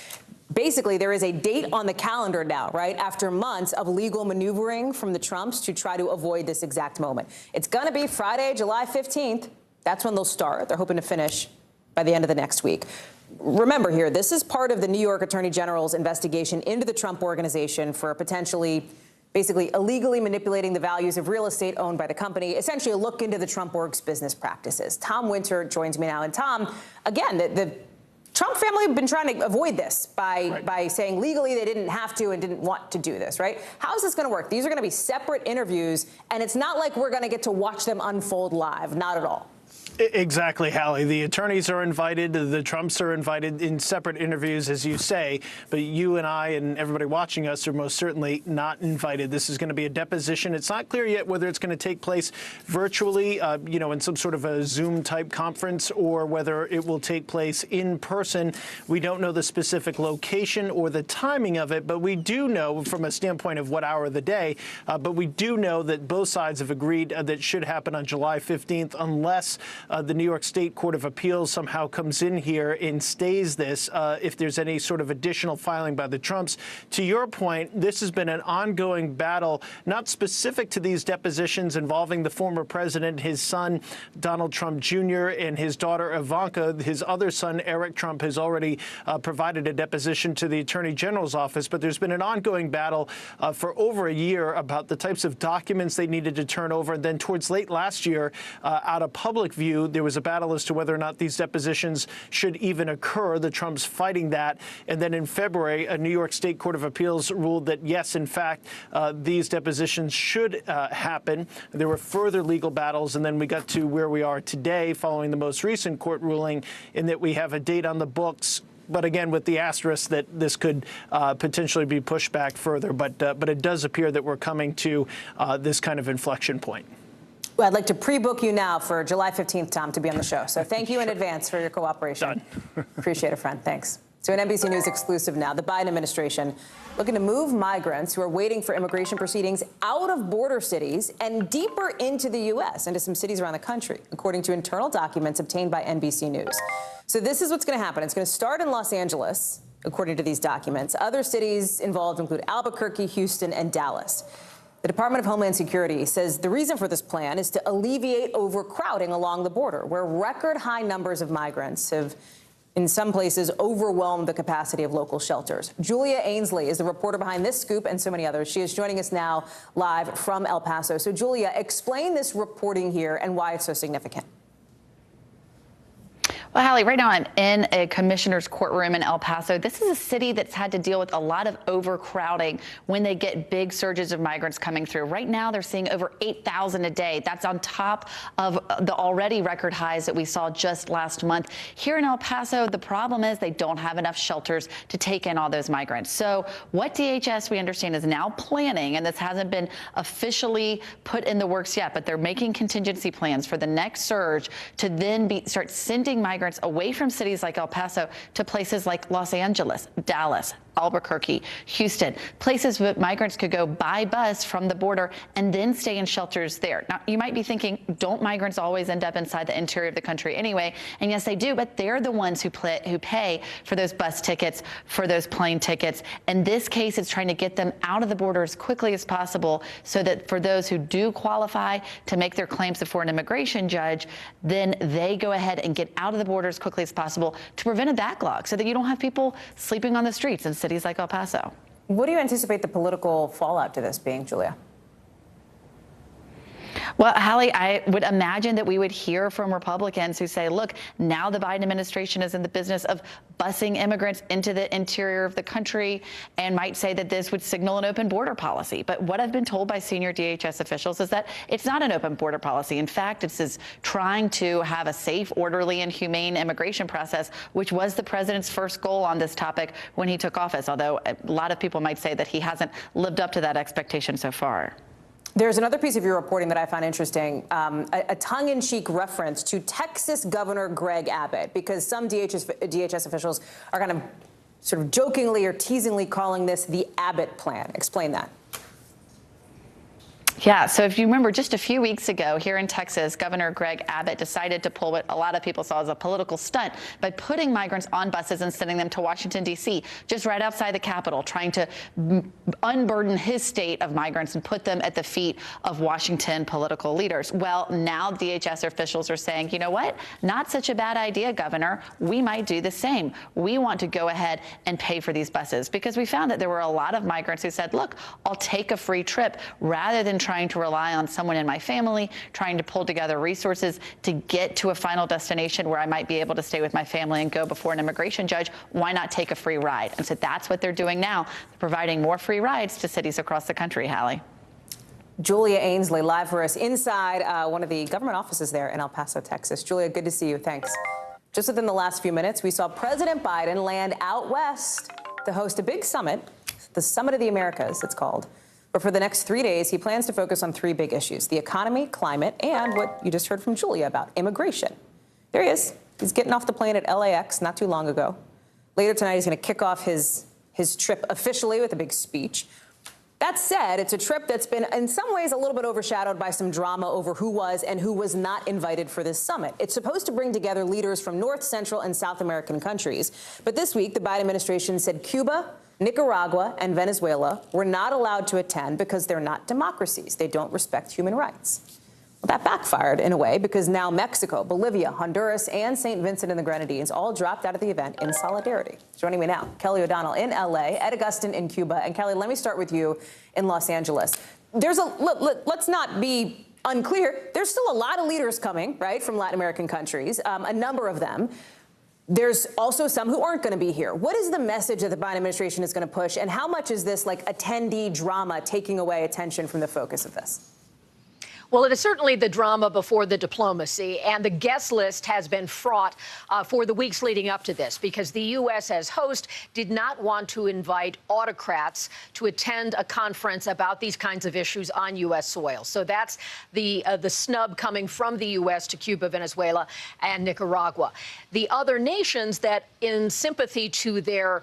Basically, there is a date on the calendar now, right, after months of legal maneuvering from the Trumps to try to avoid this exact moment. It's going to be Friday, July 15th. That's when they'll start. They're hoping to finish by the end of the next week. Remember here, this is part of the New York Attorney General's investigation into the Trump Organization for potentially basically illegally manipulating the values of real estate owned by the company, essentially a look into the Trump Org's business practices. Tom Winter joins me now. And Tom, again, the Trump family have been trying to avoid this by saying legally they didn't have to and didn't want to do this, right? How is this going to work? These are going to be separate interviews, and it's not like we're going to get to watch them unfold live. Not at all. Exactly, Hallie. The attorneys are invited. The Trumps are invited in separate interviews, as you say. But you and I and everybody watching us are most certainly not invited. This is going to be a deposition. It's not clear yet whether it's going to take place virtually, in some sort of a Zoom-type conference, or whether it will take place in person. We don't know the specific location or the timing of it, but we do know from a standpoint of what hour of the day, but we do know that both sides have agreed that it should happen on July 15th, unless the New York State Court of Appeals somehow comes in here and stays this if there's any sort of additional filing by the Trumps. To your point, this has been an ongoing battle, not specific to these depositions involving the former president, his son, Donald Trump Jr., and his daughter, Ivanka. His other son, Eric Trump, has already provided a deposition to the Attorney General's office. But there's been an ongoing battle for over a year about the types of documents they needed to turn over. And then towards late last year, out of public view, there was a battle as to whether or not these depositions should even occur, the Trumps fighting that. And then in February, a New York State Court of Appeals ruled that, yes, in fact, these depositions should happen. There were further legal battles, and then we got to where we are today following the most recent court ruling, in that we have a date on the books, but again, with the asterisk that this could potentially be pushed back further. But it does appear that we're coming to this kind of inflection point. Well, I'd like to pre-book you now for July 15th, Tom, to be on the show. So thank you in advance for your cooperation. Done. Appreciate it, friend. Thanks. So an NBC News exclusive now. The Biden administration looking to move migrants who are waiting for immigration proceedings out of border cities and deeper into the U.S., into some cities around the country, according to internal documents obtained by NBC News. So this is what's going to happen. It's going to start in Los Angeles, according to these documents. Other cities involved include Albuquerque, Houston, and Dallas. The Department of Homeland Security says the reason for this plan is to alleviate overcrowding along the border, where record high numbers of migrants have in some places overwhelmed the capacity of local shelters. Julia Ainsley is the reporter behind this scoop and so many others. She is joining us now live from El Paso. So, Julia, explain this reporting here and why it's so significant. Well, Hallie, right now I'm in a commissioner's courtroom in El Paso. This is a city that's had to deal with a lot of overcrowding when they get big surges of migrants coming through. Right now, they're seeing over 8,000 a day. That's on top of the already record highs that we saw just last month. Here in El Paso, the problem is they don't have enough shelters to take in all those migrants. So what DHS, we understand, is now planning, and this hasn't been officially put in the works yet, but they're making contingency plans for the next surge to then start sending migrants away from cities like El Paso to places like Los Angeles, Dallas, Albuquerque, Houston, places that migrants could go by bus from the border and then stay in shelters there. Now, you might be thinking, don't migrants always end up inside the interior of the country anyway? And yes, they do, but they're the ones who pay for those bus tickets, for those plane tickets. In this case, it's trying to get them out of the border as quickly as possible so that for those who do qualify to make their claims before an immigration judge, then they go ahead and get out of the border as quickly as possible to prevent a backlog so that you don't have people sleeping on the streets in cities like El Paso. What do you anticipate the political fallout to this being, Julia? Well, Hallie, I would imagine that we would hear from Republicans who say, look, now the Biden administration is in the business of busing immigrants into the interior of the country and might say that this would signal an open border policy. But what I've been told by senior DHS officials is that it's not an open border policy. In fact, it's trying to have a safe, orderly, and humane immigration process, which was the president's first goal on this topic when he took office, although a lot of people might say that he hasn't lived up to that expectation so far. There's another piece of your reporting that I found interesting, a tongue-in-cheek reference to Texas Governor Greg Abbott, because some DHS officials are kind of sort of jokingly or teasingly calling this the Abbott plan. Explain that. Yeah, so if you remember, just a few weeks ago here in Texas, Governor Greg Abbott decided to pull what a lot of people saw as a political stunt by putting migrants on buses and sending them to Washington, D.C., just right outside the Capitol, trying to unburden his state of migrants and put them at the feet of Washington political leaders. Well, now DHS officials are saying, you know what? Not such a bad idea, Governor. We might do the same. We want to go ahead and pay for these buses because we found that there were a lot of migrants who said, look, I'll take a free trip rather than trying to rely on someone in my family, trying to pull together resources to get to a final destination where I might be able to stay with my family and go before an immigration judge. Why not take a free ride? And so that's what they're doing now, providing more free rides to cities across the country, Hallie. Julia Ainsley, live for us inside one of the government offices there in El Paso, Texas. Julia, good to see you. Thanks. Just within the last few minutes, we saw President Biden land out west to host a big summit, the Summit of the Americas, it's called. But for the next 3 days, he plans to focus on three big issues: the economy, climate, and what you just heard from Julia about, immigration. There he is. He's getting off the plane at LAX not too long ago. Later tonight, he's going to kick off his trip officially with a big speech. That said, it's a trip that's been in some ways a little bit overshadowed by some drama over who was and who was not invited for this summit. It's supposed to bring together leaders from North, Central, and South American countries. But this week, the Biden administration said Cuba, Nicaragua, and Venezuela were not allowed to attend because they're not democracies. They don't respect human rights. Well, that backfired in a way because now Mexico, Bolivia, Honduras, and St. Vincent and the Grenadines all dropped out of the event in solidarity. Joining me now, Kelly O'Donnell in L.A., Ed Augustin in Cuba. And Kelly, let me start with you in Los Angeles. Let's not be unclear. There's still a lot of leaders coming, right, from Latin American countries, a number of them. There's also some who aren't going to be here. What is the message that the Biden administration is going to push, and how much is this like attendee drama taking away attention from the focus of this? Well, it is certainly the drama before the diplomacy, and the guest list has been fraught for the weeks leading up to this because the U.S. as host did not want to invite autocrats to attend a conference about these kinds of issues on U.S. soil. So that's the snub coming from the U.S. to Cuba, Venezuela, and Nicaragua. The other nations that, in sympathy to their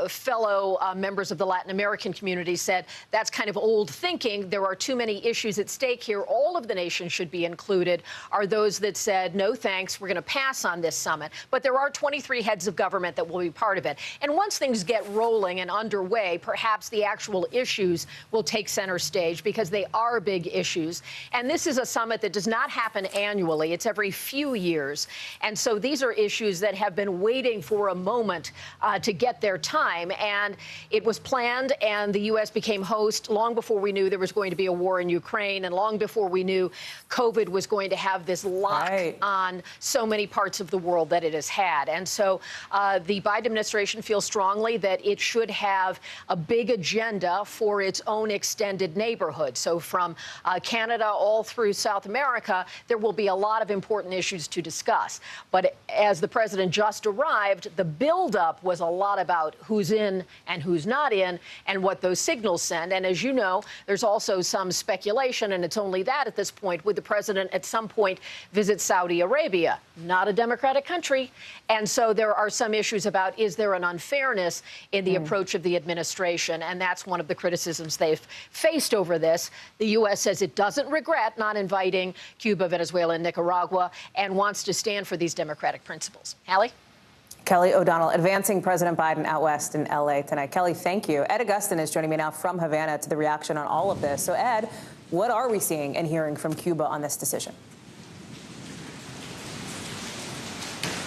fellow members of the Latin American community, said that's kind of old thinking. There are too many issues at stake here. All all of the nations should be included are those that said, no thanks, we're going to pass on this summit. But there are 23 heads of government that will be part of it. And once things get rolling and underway, perhaps the actual issues will take center stage, because they are big issues. And this is a summit that does not happen annually. It's every few years. And so these are issues that have been waiting for a moment to get their time. And it was planned, and the U.S. became host long before we knew there was going to be a war in Ukraine, and long before we knew COVID was going to have this lock on so many parts of the world that it has had. And so the Biden administration feels strongly that it should have a big agenda for its own extended neighborhood. So from Canada all through South America, there will be a lot of important issues to discuss. But as the president just arrived, the buildup was a lot about who's in and who's not in and what those signals send. And as you know, there's also some speculation, and it's only that at this point, would the president at some point visit Saudi Arabia? Not a democratic country. And so there are some issues about, is there an unfairness in the approach of the administration? And that's one of the criticisms they've faced over this. The U.S. says it doesn't regret not inviting Cuba, Venezuela, and Nicaragua, and wants to stand for these democratic principles. Hallie? Kelly O'Donnell advancing President Biden out west in L.A. tonight. Kelly, thank you. Ed Augustin is joining me now from Havana to the reaction on all of this. So, Ed, what are we seeing and hearing from Cuba on this decision?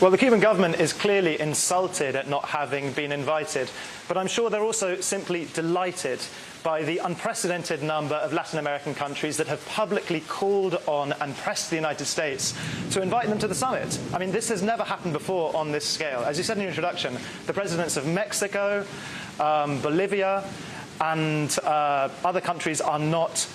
Well, the Cuban government is clearly insulted at not having been invited, but I'm sure they're also simply delighted by the unprecedented number of Latin American countries that have publicly called on and pressed the United States to invite them to the summit. I mean, this has never happened before on this scale. As you said in your introduction, the presidents of Mexico, Bolivia, and other countries are not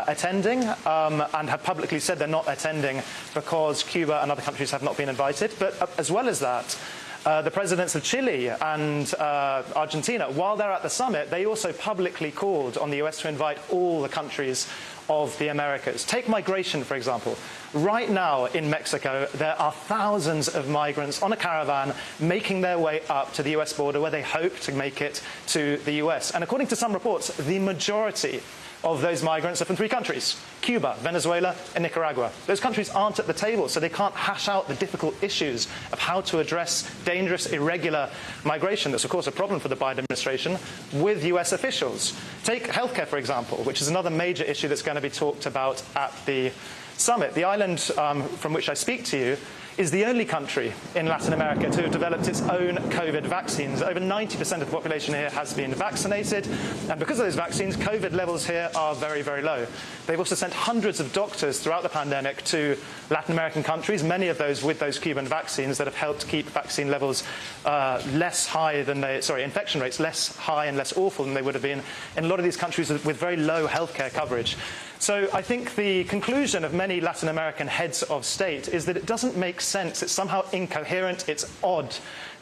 attending and have publicly said they're not attending because Cuba and other countries have not been invited. But as well as that, the presidents of Chile and Argentina, while they're at the summit, they also publicly called on the U.S. to invite all the countries of the Americas. Take migration, for example. Right now in Mexico, there are thousands of migrants on a caravan making their way up to the U.S. border, where they hope to make it to the U.S. And according to some reports, the majority of those migrants are from three countries: Cuba, Venezuela, and Nicaragua. Those countries aren't at the table, so they can't hash out the difficult issues of how to address dangerous, irregular migration. That's, of course, a problem for the Biden administration with U.S. officials. Take healthcare, for example, which is another major issue that's going to be talked about at the summit. The island from which I speak to you is the only country in Latin America to have developed its own COVID vaccines. Over 90% of the population here has been vaccinated, and because of those vaccines, COVID levels here are very, very low. They've also sent hundreds of doctors throughout the pandemic to Latin American countries, many of those with those Cuban vaccines that have helped keep vaccine levels less high than infection rates less high and less awful than they would have been in a lot of these countries with very low healthcare coverage. So I think the conclusion of many Latin American heads of state is that it doesn't make sense. It's somehow incoherent. It's odd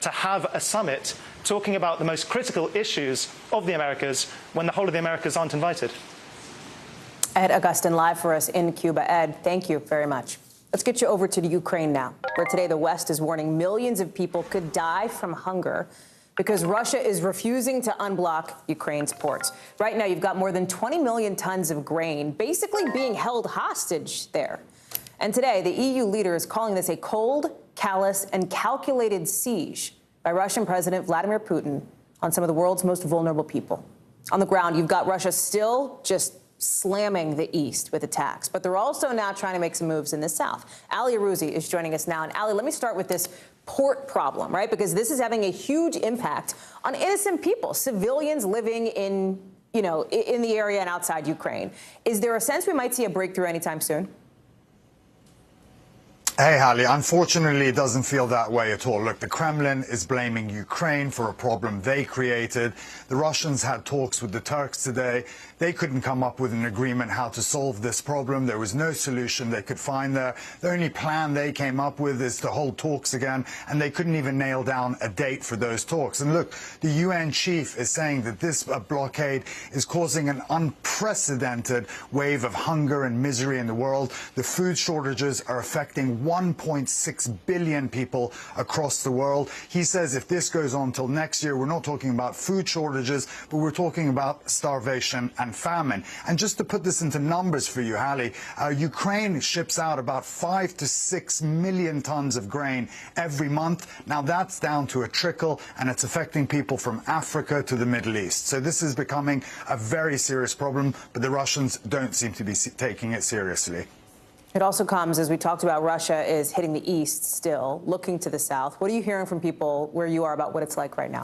to have a summit talking about the most critical issues of the Americas when the whole of the Americas aren't invited. Ed Augustin live for us in Cuba. Ed, thank you very much. Let's get you over to the Ukraine now, where today the West is warning millions of people could die from hunger because Russia is refusing to unblock Ukraine's ports. Right now, you've got more than 20 million tons of grain basically being held hostage there. And today, the EU leader is calling this a cold, callous, and calculated siege by Russian President Vladimir Putin on some of the world's most vulnerable people. On the ground, you've got Russia still just slamming the East with attacks, but they're also now trying to make some moves in the South. Ali Arouzi is joining us now. And Ali, let me start with this port problem, right? Because this is having a huge impact on innocent people, civilians living in, in the area and outside Ukraine. Is there a sense we might see a breakthrough anytime soon? Hey, Hallie, unfortunately, it doesn't feel that way at all. Look, the Kremlin is blaming Ukraine for a problem they created. The Russians had talks with the Turks today. They couldn't come up with an agreement how to solve this problem. There was no solution they could find there. The only plan they came up with is to hold talks again, and they couldn't even nail down a date for those talks. And look, the UN chief is saying that this blockade is causing an unprecedented wave of hunger and misery in the world. The food shortages are affecting 1.6 billion people across the world. He says if this goes on till next year, we're not talking about food shortages, but we're talking about starvation and famine. And just to put this into numbers for you, Hallie, Ukraine ships out about 5 to 6 million tons of grain every month. Now that's down to a trickle, and it's affecting people from Africa to the Middle East. So this is becoming a very serious problem, but the Russians don't seem to be taking it seriously. It also comes, as we talked about, Russia is hitting the east still, looking to the south. What are you hearing from people where you are about what it's like right now?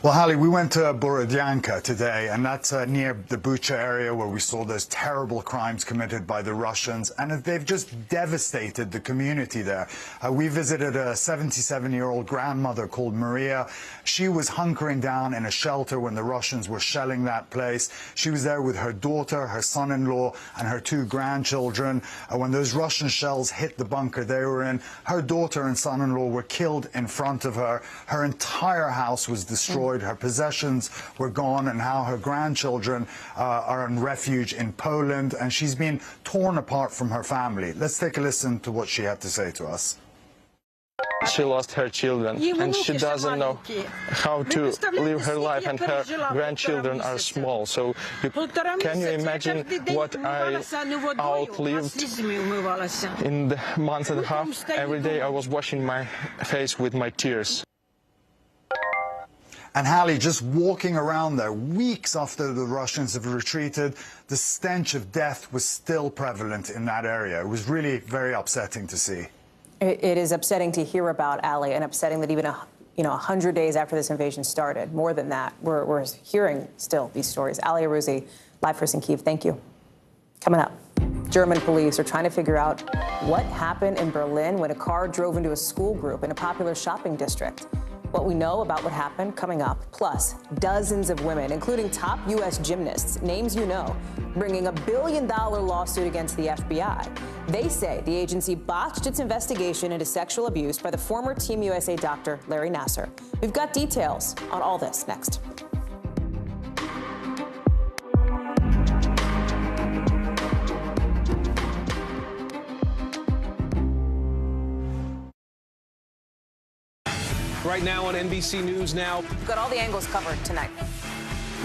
Well, Hallie, we went to Borodyanka today, and that's near the Bucha area where we saw those terrible crimes committed by the Russians, and they've just devastated the community there. We visited a 77-year-old grandmother called Maria. She was hunkering down in a shelter when the Russians were shelling that place. She was there with her daughter, her son-in-law, and her 2 grandchildren. When those Russian shells hit the bunker they were in, her daughter and son-in-law were killed in front of her. Her entire house was destroyed. Her possessions were gone, and now her grandchildren are in refuge in Poland, and she's been torn apart from her family. Let's take a listen to what she had to say to us. She lost her children, and she doesn't know how to live her life, and her grandchildren are small. So can you imagine what I outlived in the month and a half? Every day I was washing my face with my tears. And Hallie, just walking around there weeks after the Russians have retreated, the stench of death was still prevalent in that area. It was really very upsetting to see. It is upsetting to hear about, Ali, and upsetting that even 100 days after this invasion started, more than that, we're hearing still these stories. Ali Arouzi, live for us in Kyiv. Thank you. Coming up, German police are trying to figure out what happened in Berlin when a car drove into a school group in a popular shopping district. What we know about what happened coming up, plus dozens of women, including top U.S. gymnasts, names you know, bringing $1 billion lawsuit against the FBI. They say the agency botched its investigation into sexual abuse by the former Team USA doctor Larry Nassar. We've got details on all this next. Right now on NBC News Now. We've got all the angles covered tonight.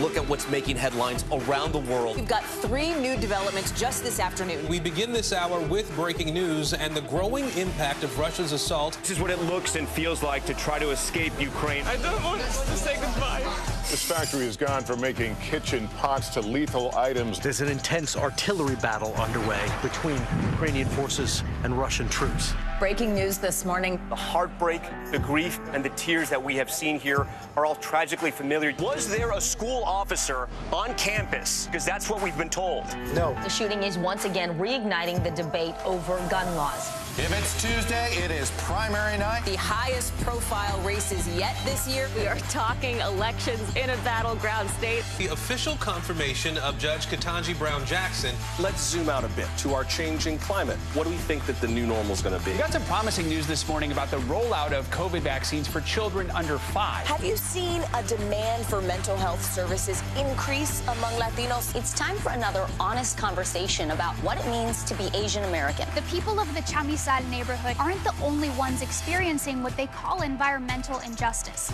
Look at what's making headlines around the world. We've got 3 new developments just this afternoon. We begin this hour with breaking news and the growing impact of Russia's assault. This is what it looks and feels like to try to escape Ukraine. I don't want to say goodbye. This factory has gone from making kitchen pots to lethal items. There's an intense artillery battle underway between Ukrainian forces and Russian troops. Breaking news this morning. The heartbreak, the grief, and the tears that we have seen here are all tragically familiar. Was there a school officer on campus? Because that's what we've been told. No. The shooting is once again reigniting the debate over gun laws. If it's Tuesday, it is primary night. The highest profile races yet this year. We are talking elections in a battleground state. The official confirmation of Judge Ketanji Brown Jackson. Let's zoom out a bit to our changing climate. What do we think that the new normal is going to be? We got some promising news this morning about the rollout of COVID vaccines for children under 5. Have you seen a demand for mental health services increase among Latinos? It's time for another honest conversation about what it means to be Asian American. The people of the Chamizal neighborhood aren't the only ones experiencing what they call environmental injustice.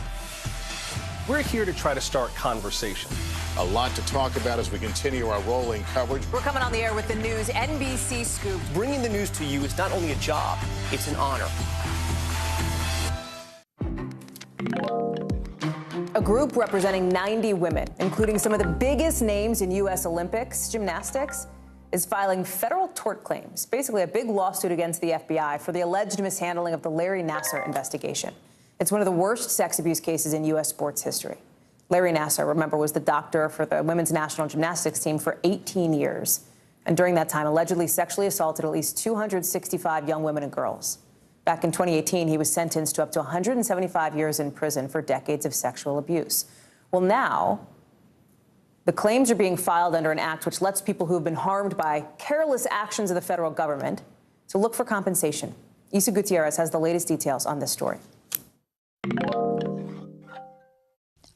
We're here to try to start conversation. A lot to talk about as we continue our rolling coverage. We're coming on the air with the news NBC Scoop. Bringing the news to you is not only a job, it's an honor. A group representing 90 women, including some of the biggest names in U.S. Olympics gymnastics, is filing federal tort claims, basically a big lawsuit against the FBI for the alleged mishandling of the Larry Nassar investigation. It's one of the worst sex abuse cases in U.S. sports history. Larry Nassar, remember, was the doctor for the women's national gymnastics team for 18 years. And during that time, allegedly sexually assaulted at least 265 young women and girls. Back in 2018, he was sentenced to up to 175 years in prison for decades of sexual abuse. Well, now, the claims are being filed under an act which lets people who have been harmed by careless actions of the federal government to look for compensation. Isa Gutierrez has the latest details on this story.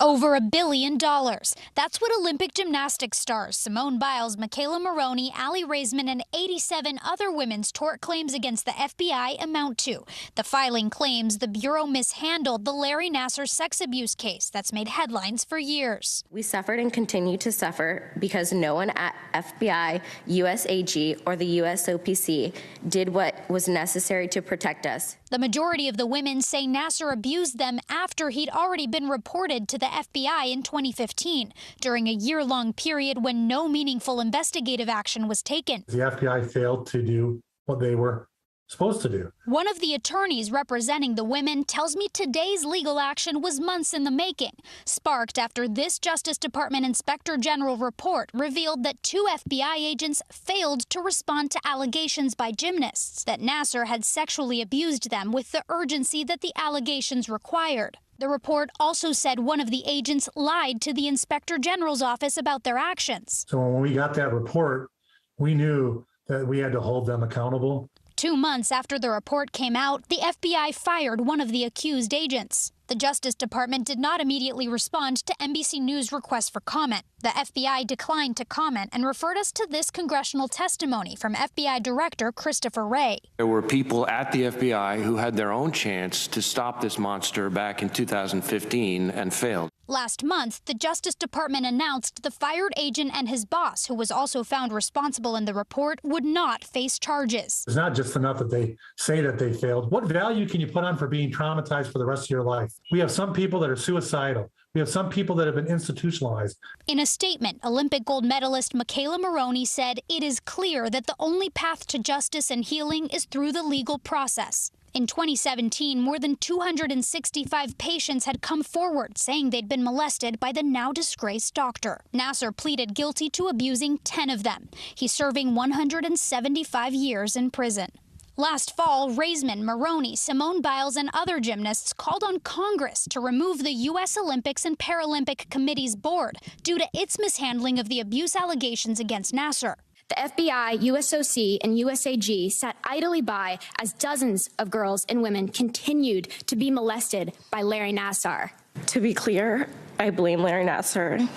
Over $1 billion. That's what Olympic gymnastics stars Simone Biles, Michaela Maroney, Aly Raisman, and 87 other women's tort claims against the FBI amount to. The filing claims the Bureau mishandled the Larry Nassar sex abuse case that's made headlines for years. We suffered and continue to suffer because no one at FBI, USAG, or the USOPC did what was necessary to protect us. The majority of the women say Nassar abused them after he'd already been reported to the FBI in 2015, during a year-long period when no meaningful investigative action was taken. The FBI failed to do what they were supposed to do. One of the attorneys representing the women tells me today's legal action was months in the making, sparked after this Justice Department Inspector General report revealed that 2 FBI agents failed to respond to allegations by gymnasts that Nassar had sexually abused them with the urgency that the allegations required. The report also said one of the agents lied to the Inspector General's office about their actions. So when we got that report, we knew that we had to hold them accountable. 2 months after the report came out, the FBI fired one of the accused agents. The Justice Department did not immediately respond to NBC News' request for comment. The FBI declined to comment and referred us to this congressional testimony from FBI Director Christopher Wray. There were people at the FBI who had their own chance to stop this monster back in 2015 and failed. Last month, the Justice Department announced the fired agent and his boss, who was also found responsible in the report, would not face charges. It's not just enough that they say that they failed. What value can you put on for being traumatized for the rest of your life? We have some people that are suicidal. We have some people that have been institutionalized. In a statement, Olympic gold medalist Michaela Maroney said it is clear that the only path to justice and healing is through the legal process. In 2017, more than 265 patients had come forward saying they'd been molested by the now disgraced doctor. Nassar pleaded guilty to abusing 10 of them. He's serving 175 years in prison. Last fall, Raisman, Maroney, Simone Biles, and other gymnasts called on Congress to remove the U.S. Olympics and Paralympic Committee's board due to its mishandling of the abuse allegations against Nassar. The FBI, USOC, and USAG sat idly by as dozens of girls and women continued to be molested by Larry Nassar. To be clear, I blame Larry Nassar,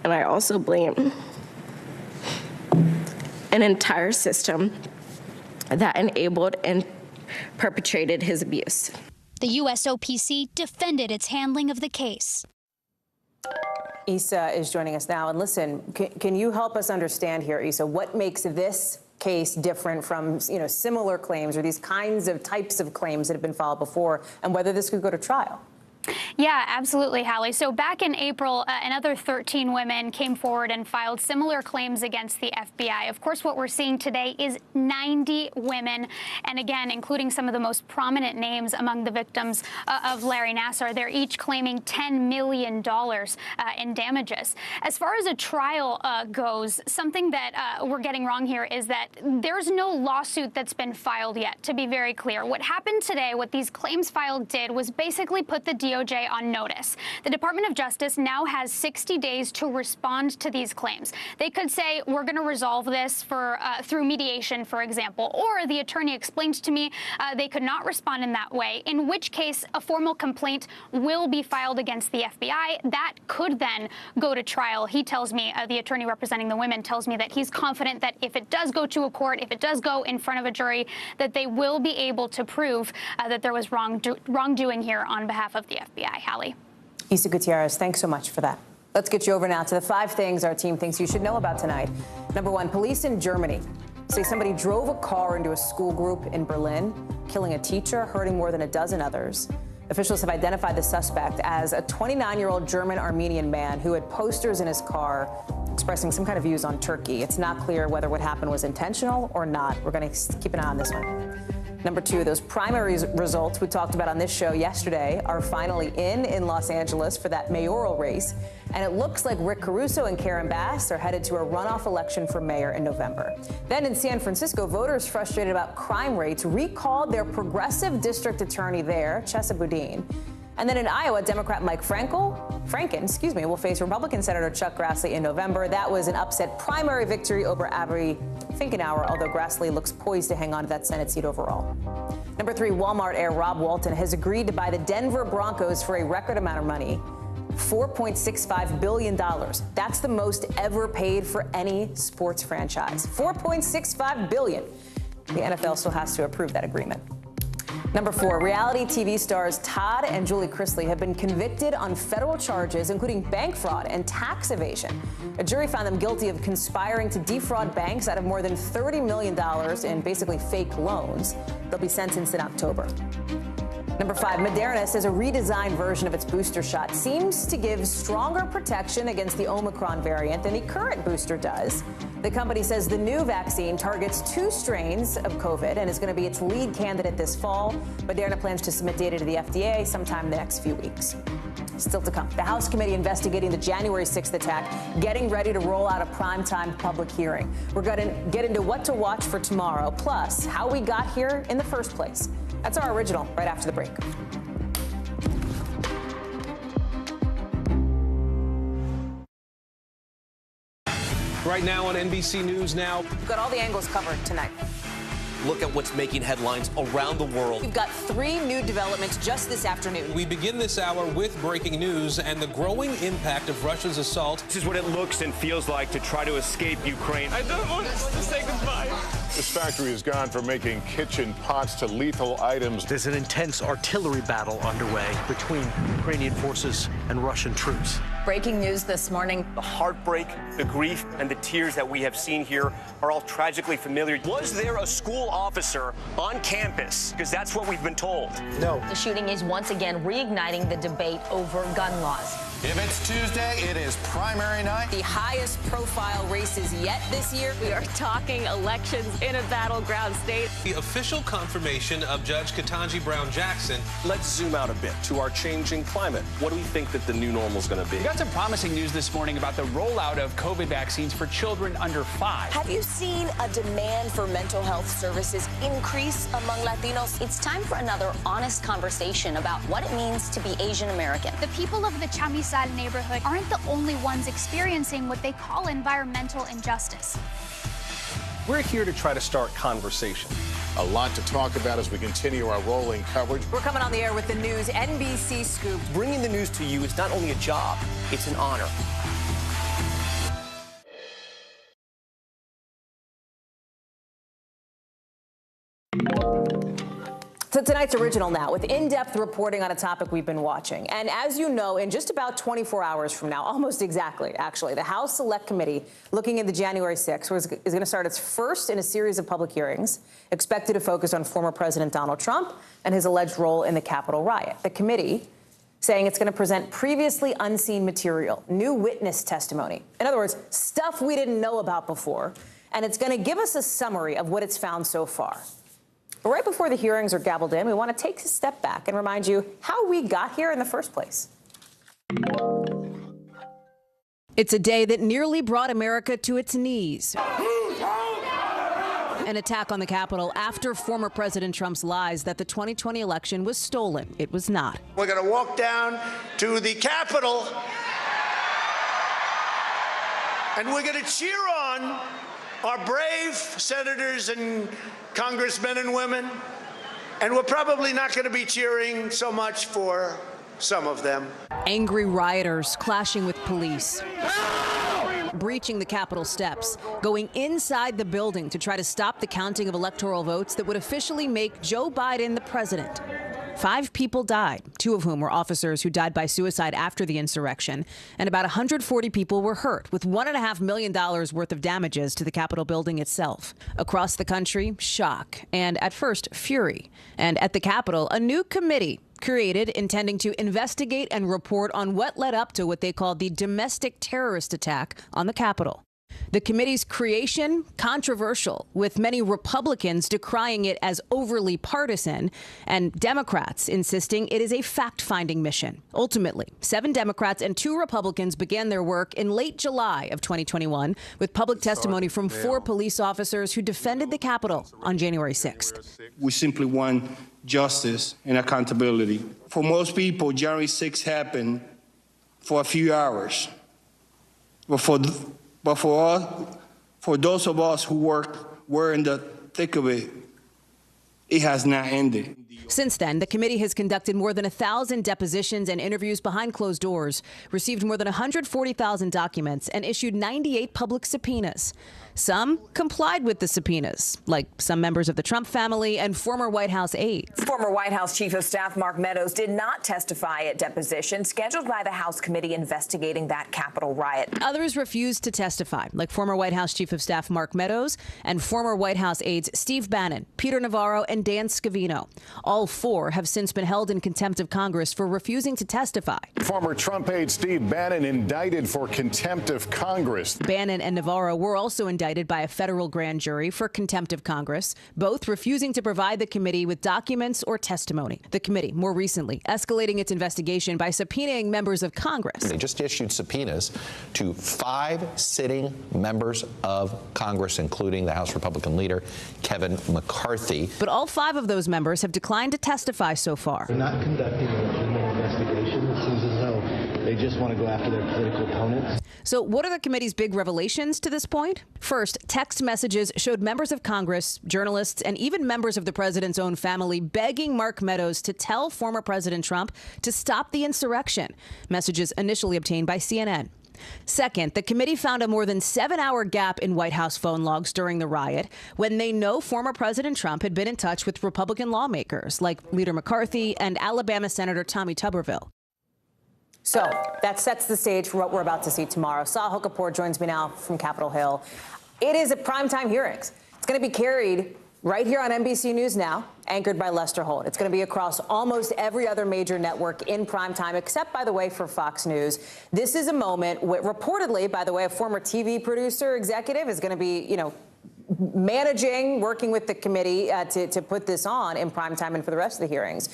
and I also blame an entire system that enabled and perpetrated his abuse. The USOPC defended its handling of the case. Issa is joining us now. And listen, can you help us understand here, Issa, what makes this case different from, similar claims or these types of claims that have been filed before, and whether this could go to trial? Yeah, absolutely, Hallie. So back in April, another 13 women came forward and filed similar claims against the FBI. Of course, what we're seeing today is 90 women, and again, including some of the most prominent names among the victims of Larry Nassar. They're each claiming $10 million in damages. As far as a trial goes, something that we're getting wrong here is that there's no lawsuit that's been filed yet, to be very clear. What happened today, what these claims filed did, was basically put the DOJ on notice. The Department of Justice now has 60 days to respond to these claims. They could say, we're going to resolve this through mediation, for example, or the attorney explained to me they could not respond in that way, in which case a formal complaint will be filed against the FBI. That could then go to trial. He tells me, the attorney representing the women tells me that he's confident that if it does go to a court, if it does go in front of a jury, that they will be able to prove that there was wrongdoing here on behalf of the FBI. Hallie. Issa Gutierrez, thanks so much for that. Let's get you over now to the 5 things our team thinks you should know about tonight. Number 1, police in Germany say somebody drove a car into a school group in Berlin, killing a teacher, hurting more than a dozen others. Officials have identified the suspect as a 29-year-old German-Armenian man who had posters in his car expressing some kind of views on Turkey. It's not clear whether what happened was intentional or not. We're going to keep an eye on this one. Number 2, those primary results we talked about on this show yesterday are finally in Los Angeles for that mayoral race. And it looks like Rick Caruso and Karen Bass are headed to a runoff election for mayor in November. Then in San Francisco, voters frustrated about crime rates recalled their progressive district attorney there, Chesa Boudin. And then in Iowa, Democrat Mike Franken, will face Republican Senator Chuck Grassley in November. That was an upset primary victory over Avery Finkenauer, although Grassley looks poised to hang on to that Senate seat overall. Number 3, Walmart heir Rob Walton has agreed to buy the Denver Broncos for a record amount of money. $4.65 billion. That's the most ever paid for any sports franchise. $4.65 billion. The NFL still has to approve that agreement. Number 4, reality TV stars Todd and Julie Chrisley have been convicted on federal charges, including bank fraud and tax evasion. A jury found them guilty of conspiring to defraud banks out of more than $30 million in basically fake loans. They'll be sentenced in October. Number 5, Moderna says a redesigned version of its booster shot seems to give stronger protection against the Omicron variant than the current booster does. The company says the new vaccine targets 2 strains of COVID and is going to be its lead candidate this fall. Moderna plans to submit data to the FDA sometime in the next few weeks. Still to come, the House committee investigating the January 6th attack, getting ready to roll out a primetime public hearing. We're going to get into what to watch for tomorrow, plus how we got here in the first place. That's our original right after the break. Right now on NBC News Now. We've got all the angles covered tonight. Look at what's making headlines around the world. We've got 3 new developments just this afternoon. We begin this hour with breaking news and the growing impact of Russia's assault. This is what it looks and feels like to try to escape Ukraine. I don't want us to say goodbye. This factory has gone from making kitchen pots to lethal items. There's an intense artillery battle underway between Ukrainian forces and Russian troops. Breaking news this morning. The heartbreak, the grief, and the tears that we have seen here are all tragically familiar. Was there a school officer on campus? Because that's what we've been told. No. The shooting is once again reigniting the debate over gun laws. If it's Tuesday, it is primary night. The highest profile races yet this year. We are talking elections in a battleground state. The official confirmation of Judge Ketanji Brown Jackson. Let's zoom out a bit to our changing climate. What do we think that the new normal is going to be? We got some promising news this morning about the rollout of COVID vaccines for children under 5. Have you seen a demand for mental health services increase among Latinos? It's time for another honest conversation about what it means to be Asian American. The people of the Chamizal neighborhood aren't the only ones experiencing what they call environmental injustice. We're here to try to start conversation. A lot to talk about as we continue our rolling coverage. We're coming on the air with the news NBC Scoop. Bringing the news to you is not only a job, it's an honor. So tonight's original now with in-depth reporting on a topic we've been watching. And as you know, in just about 24 hours from now, almost exactly, actually, the House Select Committee looking into January 6th is going to start its first in a series of public hearings expected to focus on former President Donald Trump and his alleged role in the Capitol riot. The committee saying it's going to present previously unseen material, new witness testimony. In other words, stuff we didn't know about before. And it's going to give us a summary of what it's found so far. But right before the hearings are gabbled in, we want to take a step back and remind you how we got here in the first place. It's a day that nearly brought America to its knees. An attack on the Capitol after former President Trump's lies that the 2020 election was stolen. It was not. We're going to walk down to the Capitol and we're going to cheer on our brave senators and congressmen and women, and we're probably not going to be cheering so much for some of them. Angry rioters clashing with police, breaching the Capitol steps, going inside the building to try to stop the counting of electoral votes that would officially make Joe Biden the president. 5 people died, 2 of whom were officers who died by suicide after the insurrection, and about 140 people were hurt, with $1.5 million worth of damages to the Capitol building itself. Across the country, shock and, at first, fury. And at the Capitol, a new committee created intending to investigate and report on what led up to what they called the domestic terrorist attack on the Capitol. The committee's creation, controversial, with many Republicans decrying it as overly partisan and Democrats insisting it is a fact-finding mission. Ultimately, 7 Democrats and 2 Republicans began their work in late July of 2021 with public testimony from 4 police officers who defended the Capitol on January 6th. We simply want justice and accountability. For most people, January 6th happened for a few hours. But for those of us who were in the thick of it, it has not ended. Since then, the committee has conducted more than 1,000 depositions and interviews behind closed doors, received more than 140,000 documents, and issued 98 public subpoenas. Some complied with the subpoenas, like some members of the Trump family and former White House aides. Former White House Chief of Staff Mark Meadows did not testify at deposition scheduled by the House committee investigating that Capitol riot. Others refused to testify, like former White House Chief of Staff Mark Meadows and former White House aides Steve Bannon, Peter Navarro, and Dan Scavino. All four have since been held in contempt of Congress for refusing to testify. Former Trump aide Steve Bannon indicted for contempt of Congress. Bannon and Navarro were also indicted by a federal grand jury for contempt of Congress, both refusing to provide the committee with documents or testimony. The committee, more recently, escalating its investigation by subpoenaing members of Congress. They just issued subpoenas to 5 sitting members of Congress, including the House Republican leader, Kevin McCarthy. But all 5 of those members have declined to testify so far. They're not conducting a legitimate investigation. It seems as though they just want to go after their political opponents. So what are the committee's big revelations to this point? First, text messages showed members of Congress, journalists, and even members of the president's own family begging Mark Meadows to tell former President Trump to stop the insurrection. Messages initially obtained by CNN. Second, the committee found a more than 7-hour gap in White House phone logs during the riot when they know former President Trump had been in touch with Republican lawmakers like Leader McCarthy and Alabama Senator Tommy Tuberville. So that sets the stage for what we're about to see tomorrow. Sahil Kapoor joins me now from Capitol Hill. It is a primetime hearings. It's going to be carried right here on NBC News Now, anchored by Lester Holt. It's going to be across almost every other major network in primetime, except, by the way, for Fox News. This is a moment where, reportedly, by the way, a former TV producer executive is going to be, managing, working with the committee to put this on in primetime and for the rest of the hearings.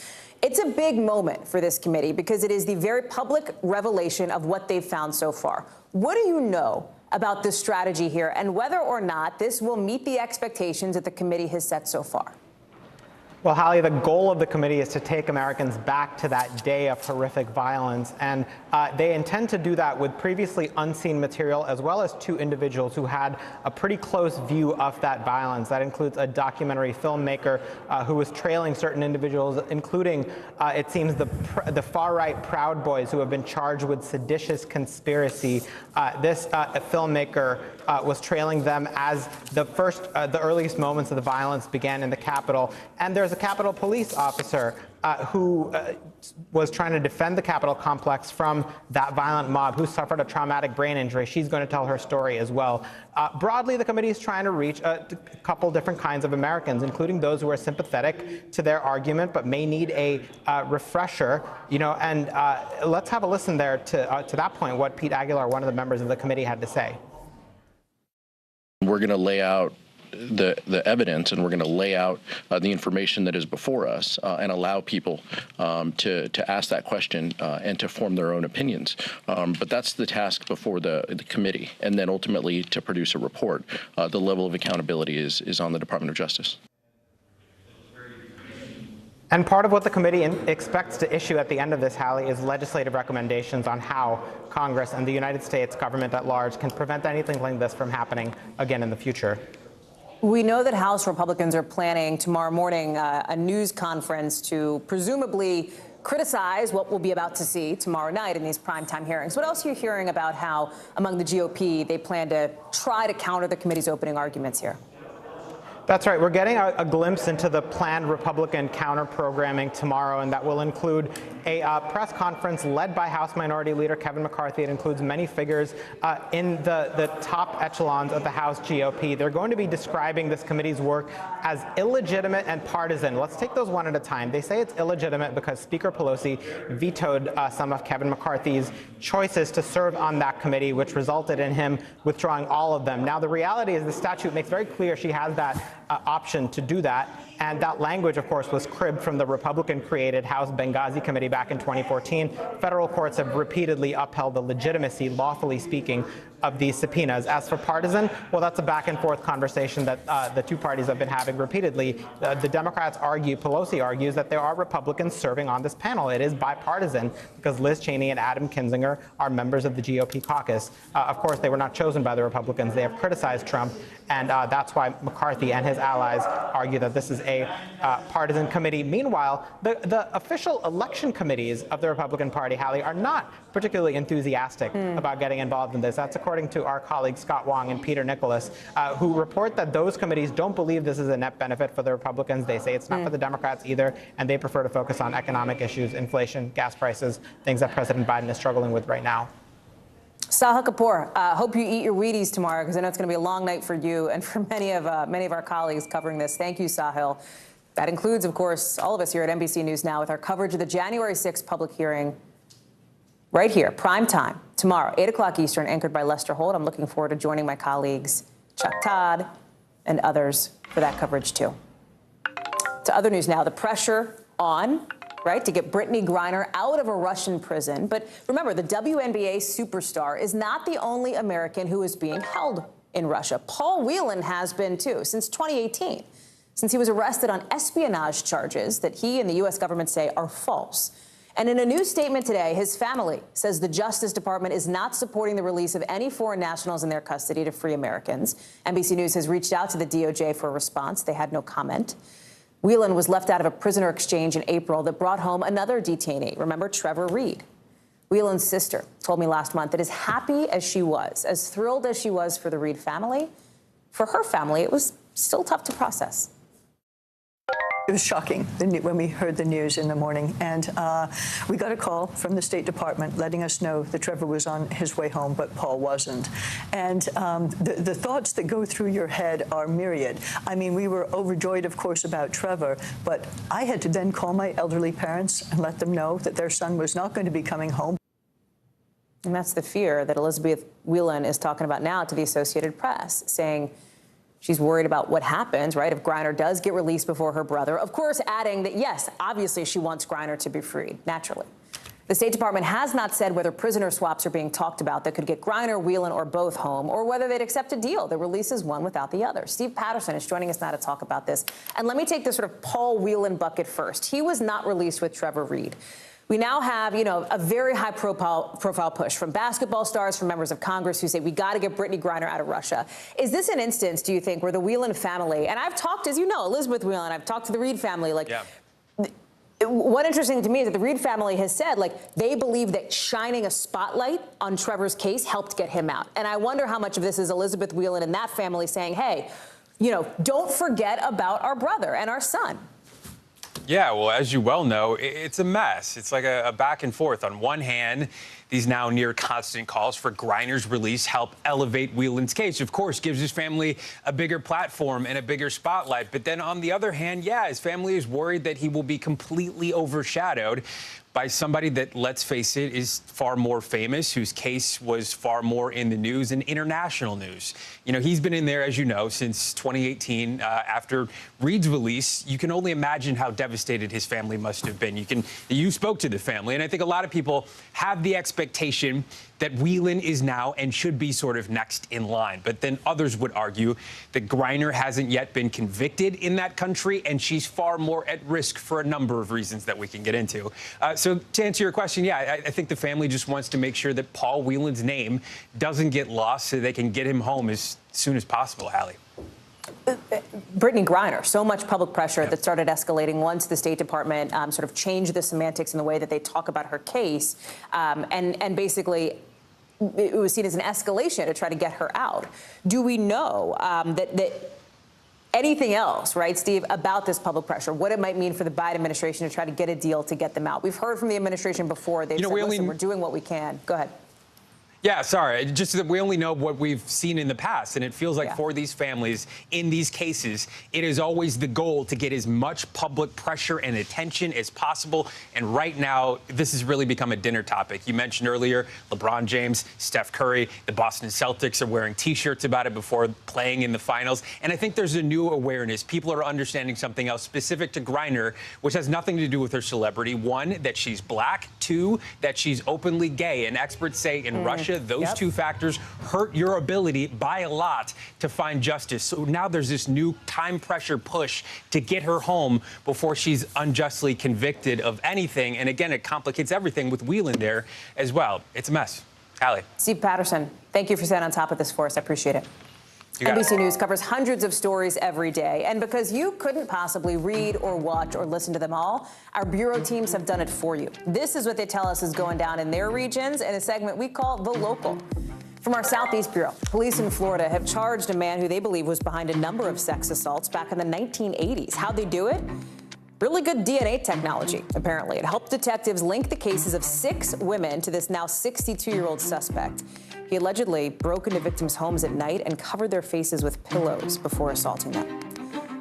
It's a big moment for this committee because it is the very public revelation of what they've found so far. What do you know about this strategy here and whether or not this will meet the expectations that the committee has set so far? Well, Hallie, the goal of the committee is to take Americans back to that day of horrific violence, and they intend to do that with previously unseen material, as well as 2 individuals who had a pretty close view of that violence. That includes a documentary filmmaker who was trailing certain individuals, including, it seems, the far-right Proud Boys who have been charged with seditious conspiracy. This filmmaker was trailing them as the earliest moments of the violence began in the Capitol. And there's a Capitol Police officer who was trying to defend the Capitol complex from that violent mob, who suffered a traumatic brain injury. She's going to tell her story as well. Broadly, the committee is trying to reach a couple different kinds of Americans, including those who are sympathetic to their argument but may need a refresher. And let's have a listen there to that point, what Pete Aguilar, one of the members of the committee, had to say. We're going to lay out the evidence, and we're going to lay out the information that is before us and allow people to ask that question and to form their own opinions. But that's the task before the committee, and then ultimately to produce a report. The level of accountability is on the Department of Justice. And part of what the committee expects to issue at the end of this, Hallie, is legislative recommendations on how Congress and the United States government at large can prevent anything like this from happening again in the future. We know that House Republicans are planning tomorrow morning a news conference to presumably criticize what we'll be about to see tomorrow night in these primetime hearings. What else are you hearing about how, among the GOP, they plan to try to counter the committee's opening arguments here? That's right. We're getting a glimpse into the planned Republican counter-programming tomorrow, and that will include a press conference led by House Minority Leader Kevin McCarthy. It includes many figures in the top echelons of the House GOP. They're going to be describing this committee's work as illegitimate and partisan. Let's take those one at a time. They say it's illegitimate because Speaker Pelosi vetoed some of Kevin McCarthy's choices to serve on that committee, which resulted in him withdrawing all of them. Now, the reality is the statute makes very clear she has that option to do that. And that language, of course, was cribbed from the Republican-created House Benghazi Committee back in 2014. Federal courts have repeatedly upheld the legitimacy, lawfully speaking, of these subpoenas. As for partisan, well, that's a back-and-forth conversation that the two parties have been having repeatedly. The Democrats argue, Pelosi argues, that there are Republicans serving on this panel. It is bipartisan because Liz Cheney and Adam Kinzinger are members of the GOP caucus. Of course, they were not chosen by the Republicans. They have criticized Trump, and that's why McCarthy and his allies argue that this is a partisan committee. Meanwhile, the official election committees of the Republican Party, Hallie, are not particularly enthusiastic about getting involved in this. That's according to our colleagues Scott Wong and Peter Nicholas, who report that those committees don't believe this is a net benefit for the Republicans. They say it's not for the Democrats either, and they prefer to focus on economic issues, inflation, gas prices, things that President Biden is struggling with right now. Sahil Kapoor, hope you eat your Wheaties tomorrow, because I know it's going to be a long night for you and for many of our colleagues covering this. Thank you, Sahil. That includes, of course, all of us here at NBC News Now with our coverage of the January 6th public hearing right here, prime time, tomorrow, 8 o'clock Eastern, anchored by Lester Holt. I'm looking forward to joining my colleagues, Chuck Todd, and others for that coverage, too. To other news now, the pressure on, right, to get Brittany Griner out of a Russian prison. But remember, the WNBA superstar is not the only American who is being held in Russia. Paul Whelan has been, too, since 2018, since he was arrested on espionage charges that he and the U.S. government say are false. And in a new statement today, his family says the Justice Department is not supporting the release of any foreign nationals in their custody to free Americans. NBC News has reached out to the DOJ for a response. They had no comment. Whelan was left out of a prisoner exchange in April that brought home another detainee. Remember, Trevor Reed. Whelan's sister told me last month that as happy as she was, as thrilled as she was for the Reed family, for her family, it was still tough to process. It was shocking when we heard the news in the morning, and we got a call from the State Department letting us know that Trevor was on his way home, but Paul wasn't. And the thoughts that go through your head are myriad. I mean, we were overjoyed, of course, about Trevor, but I had to then call my elderly parents and let them know that their son was not going to be coming home. And that's the fear that Elizabeth Whelan is talking about now to the Associated Press, saying she's worried about what happens, right, if Griner does get released before her brother. Of course, adding that, yes, obviously she wants Griner to be freed, naturally. The State Department has not said whether prisoner swaps are being talked about that could get Griner, Whelan, or both home, or whether they'd accept a deal that releases one without the other. Steve Patterson is joining us now to talk about this. And let me take this sort of Paul Whelan bucket first. He was not released with Trevor Reed. We now have, a very high-profile push from basketball stars, from members of Congress who say we got to get Brittany Griner out of Russia. Is this an instance, do you think, where the Whelan family, and I've talked, as you know, Elizabeth Whelan, I've talked to the Reed family, what interesting to me is that the Reed family has said, they believe that shining a spotlight on Trevor's case helped get him out. And I wonder how much of this is Elizabeth Whelan and that family saying, hey, don't forget about our brother and our son. Yeah, well, as you well know, it's a mess. It's like a back and forth. On one hand, these now near constant calls for Griner's release help elevate Whelan's case. Of course, gives his family a bigger platform and a bigger spotlight. But then on the other hand, yeah, his family is worried that he will be completely overshadowed by somebody that, let's face it, is far more famous, whose case was far more in the news and international news. He's been in there, as you know, since 2018. After Reed's release, you can only imagine how devastated his family must have been. You spoke to the family, and I think a lot of people have the expectation that Whelan is now and should be sort of next in line. But then others would argue that Griner hasn't yet been convicted in that country, and she's far more at risk for a number of reasons that we can get into. So to answer your question, yeah, I think the family just wants to make sure that Paul Whelan's name doesn't get lost so they can get him home as soon as possible, Hallie. Brittany Griner, so much public pressure that started escalating once the State Department sort of changed the semantics in the way that they talk about her case, and basically it was seen as an escalation to try to get her out. Do we know that anything else, right, Steve, about this public pressure, what it might mean for the Biden administration to try to get a deal to get them out? We've heard from the administration before. They've said, listen, we're doing what we can. Go ahead. Yeah, sorry. Just that we only know what we've seen in the past. And it feels like for these families, in these cases, it is always the goal to get as much public pressure and attention as possible. And right now, this has really become a dinner topic. You mentioned earlier, LeBron James, Steph Curry, the Boston Celtics are wearing T-shirts about it before playing in the finals. And I think there's a new awareness. People are understanding something else specific to Griner, which has nothing to do with her celebrity. One, that she's black. Two, that she's openly gay. And experts say in Russia, those two factors hurt your ability by a lot to find justice. So now there's this new time pressure push to get her home before she's unjustly convicted of anything. And again, it complicates everything with Whelan there as well. It's a mess. Hallie. Steve Patterson, thank you for staying on top of this for us. I appreciate it. NBC News covers hundreds of stories every day, and because you couldn't possibly read or watch or listen to them all, our bureau teams have done it for you. This is what they tell us is going down in their regions in a segment we call The Local. From our Southeast Bureau, police in Florida have charged a man who they believe was behind a number of sex assaults back in the 1980s. How'd they do it? Really good DNA technology, apparently. It helped detectives link the cases of 6 women to this now 62-year-old suspect. He allegedly broke into victims' homes at night and covered their faces with pillows before assaulting them.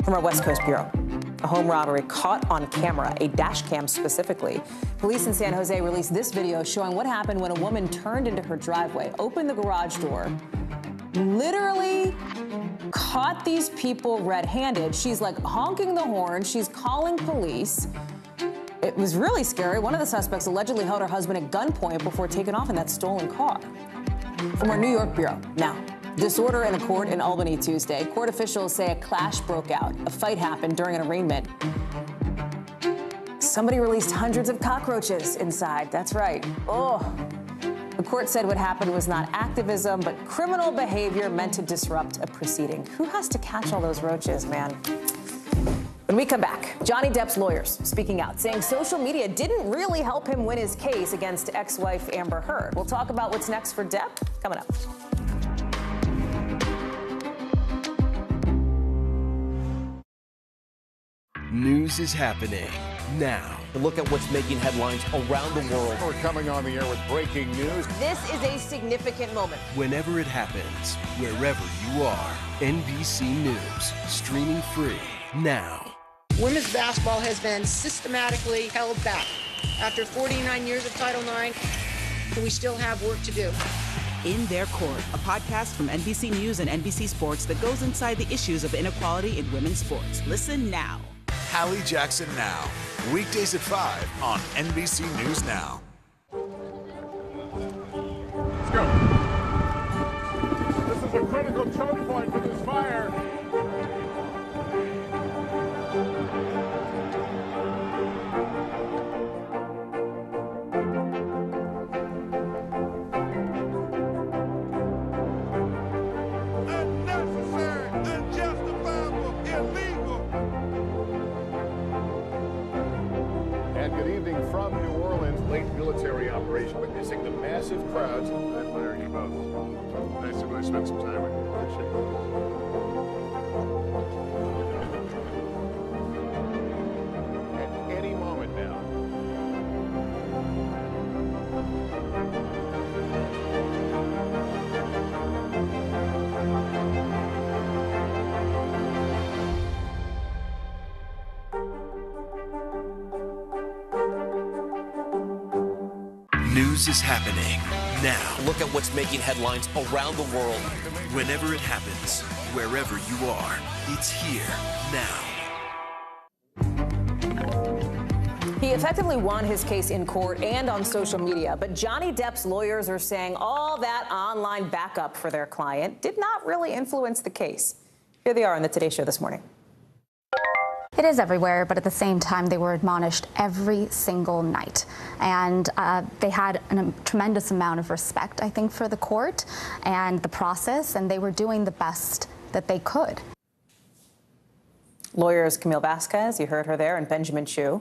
From our West Coast Bureau, a home robbery caught on camera, a dash cam specifically. Police in San Jose released this video showing what happened when a woman turned into her driveway, opened the garage door, literally caught these people red-handed. She's like honking the horn. She's calling police. It was really scary. One of the suspects allegedly held her husband at gunpoint before taking off in that stolen car. From our New York Bureau, now. Disorder in a court in Albany Tuesday. Court officials say a clash broke out. A fight happened during an arraignment. Somebody released hundreds of cockroaches inside. That's right. Oh. The court said what happened was not activism, but criminal behavior meant to disrupt a proceeding. Who has to catch all those roaches, man? When we come back, Johnny Depp's lawyers speaking out, saying social media didn't really help him win his case against ex-wife Amber Heard. We'll talk about what's next for Depp coming up. News is happening now. Look at what's making headlines around the world. We're coming on the air with breaking news. This is a significant moment. Whenever it happens, wherever you are, NBC News, streaming free now. Women's basketball has been systematically held back. After 49 years of Title IX, we still have work to do. In Their Court, a podcast from NBC News and NBC Sports that goes inside the issues of inequality in women's sports. Listen now. Hallie Jackson Now, weekdays at 5 on NBC News Now. Let's go. This is a critical choke point for this fire. From New Orleans, late military operation, witnessing the massive crowds. I admire you both. Nice to really spend some time with you. Appreciate it. At any moment now. News is happening now. Look at what's making headlines around the world. Whenever it happens, wherever you are, it's here now. He effectively won his case in court and on social media, but Johnny Depp's lawyers are saying all that online backup for their client did not really influence the case. Here they are on the Today Show this morning. It is everywhere, but at the same time, they were admonished every single night. And they had a tremendous amount of respect, I think, for the court and the process, and they were doing the best that they could. Lawyers Camille Vasquez, you heard her there, and Benjamin Chu,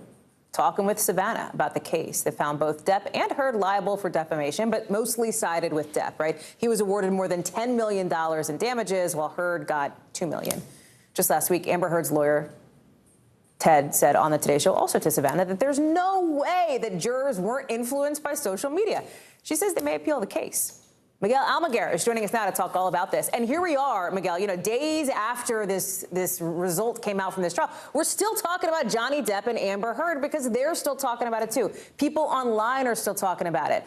talking with Savannah about the case. They found both Depp and Heard liable for defamation, but mostly sided with Depp, right? He was awarded more than $10 million in damages, while Heard got $2 million. Just last week, Amber Heard's lawyer, Ted, said on the Today Show, also to Savannah, that there's no way that jurors weren't influenced by social media. She says they may appeal the case. Miguel Almaguer is joining us now to talk all about this. And here we are, Miguel, you know, days after this result came out from this trial, we're still talking about Johnny Depp and Amber Heard because they're still talking about it too. People online are still talking about it.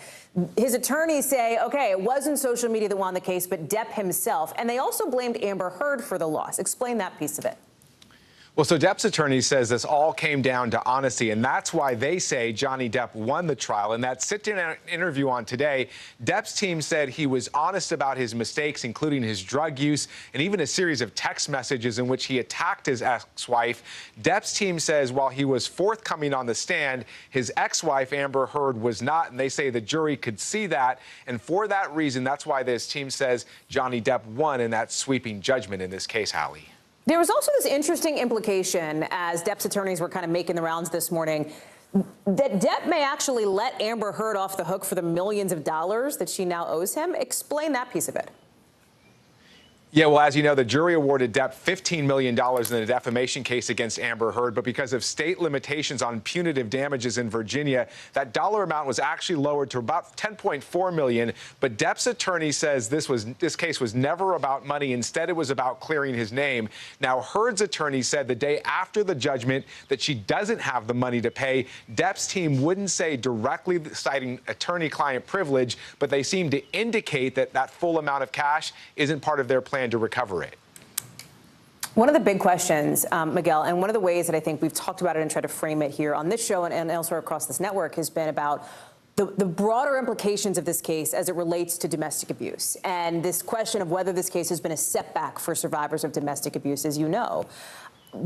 His attorneys say, okay, it wasn't social media that won the case, but Depp himself. And they also blamed Amber Heard for the loss. Explain that piece of it. Well, so Depp's attorney says this all came down to honesty, and that's why they say Johnny Depp won the trial. In that sit-down interview on Today, Depp's team said he was honest about his mistakes, including his drug use and even a series of text messages in which he attacked his ex-wife. Depp's team says while he was forthcoming on the stand, his ex-wife, Amber Heard, was not, and they say the jury could see that. And for that reason, that's why this team says Johnny Depp won in that sweeping judgment in this case, Hallie. There was also this interesting implication as Depp's attorneys were kind of making the rounds this morning that Depp may actually let Amber Heard off the hook for the millions of dollars that she now owes him. Explain that piece of it. Yeah, well, as you know, the jury awarded Depp $15 million in the defamation case against Amber Heard, but because of state limitations on punitive damages in Virginia, that dollar amount was actually lowered to about $10.4 million. But Depp's attorney says this case was never about money. Instead, it was about clearing his name. Now, Heard's attorney said the day after the judgment that she doesn't have the money to pay. Depp's team wouldn't say directly, citing attorney-client privilege, but they seem to indicate that that full amount of cash isn't part of their plan to recover it. One of the big questions, Miguel, and one of the ways that I think we've talked about it and tried to frame it here on this show and elsewhere across this network has been about the broader implications of this case as it relates to domestic abuse. And this question of whether this case has been a setback for survivors of domestic abuse, as you know.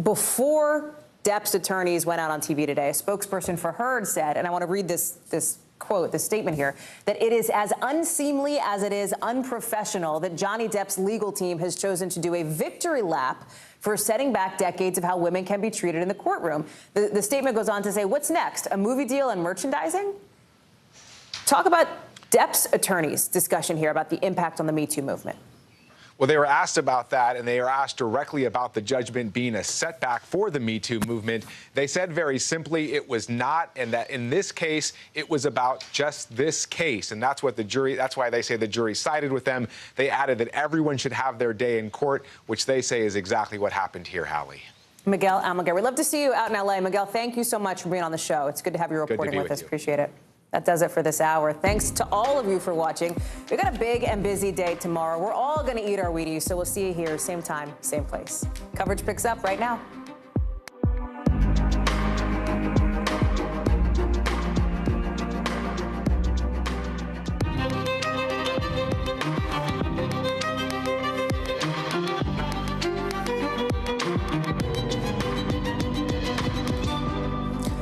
Before Depp's attorneys went out on TV today, a spokesperson for Heard said, and I want to read this quote, this statement here, that it is as unseemly as it is unprofessional that Johnny Depp's legal team has chosen to do a victory lap for setting back decades of how women can be treated in the courtroom. The statement goes on to say, what's next? A movie deal and merchandising? Talk about Depp's attorneys' discussion here about the impact on the Me Too movement. Well, they were asked about that, and they were asked directly about the judgment being a setback for the Me Too movement. They said very simply it was not, and that in this case, it was about just this case. And that's what the jury, that's why they say the jury sided with them. They added that everyone should have their day in court, which they say is exactly what happened here, Hallie. Miguel Almaguer, we'd love to see you out in L.A. Miguel, thank you so much for being on the show. It's good to have you reporting with us. Appreciate it. That does it for this hour. Thanks to all of you for watching. We've got a big and busy day tomorrow. We're all going to eat our Wheaties, so we'll see you here, same time, same place. Coverage picks up right now.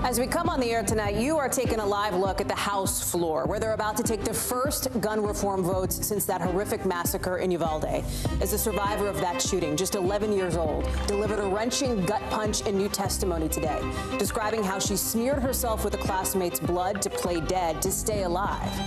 As we come on the air tonight, you are taking a live look at the House floor, where they're about to take the first gun reform votes since that horrific massacre in Uvalde. As a survivor of that shooting, just 11 years old, delivered a wrenching gut punch in new testimony today, describing how she smeared herself with a classmate's blood to play dead to stay alive.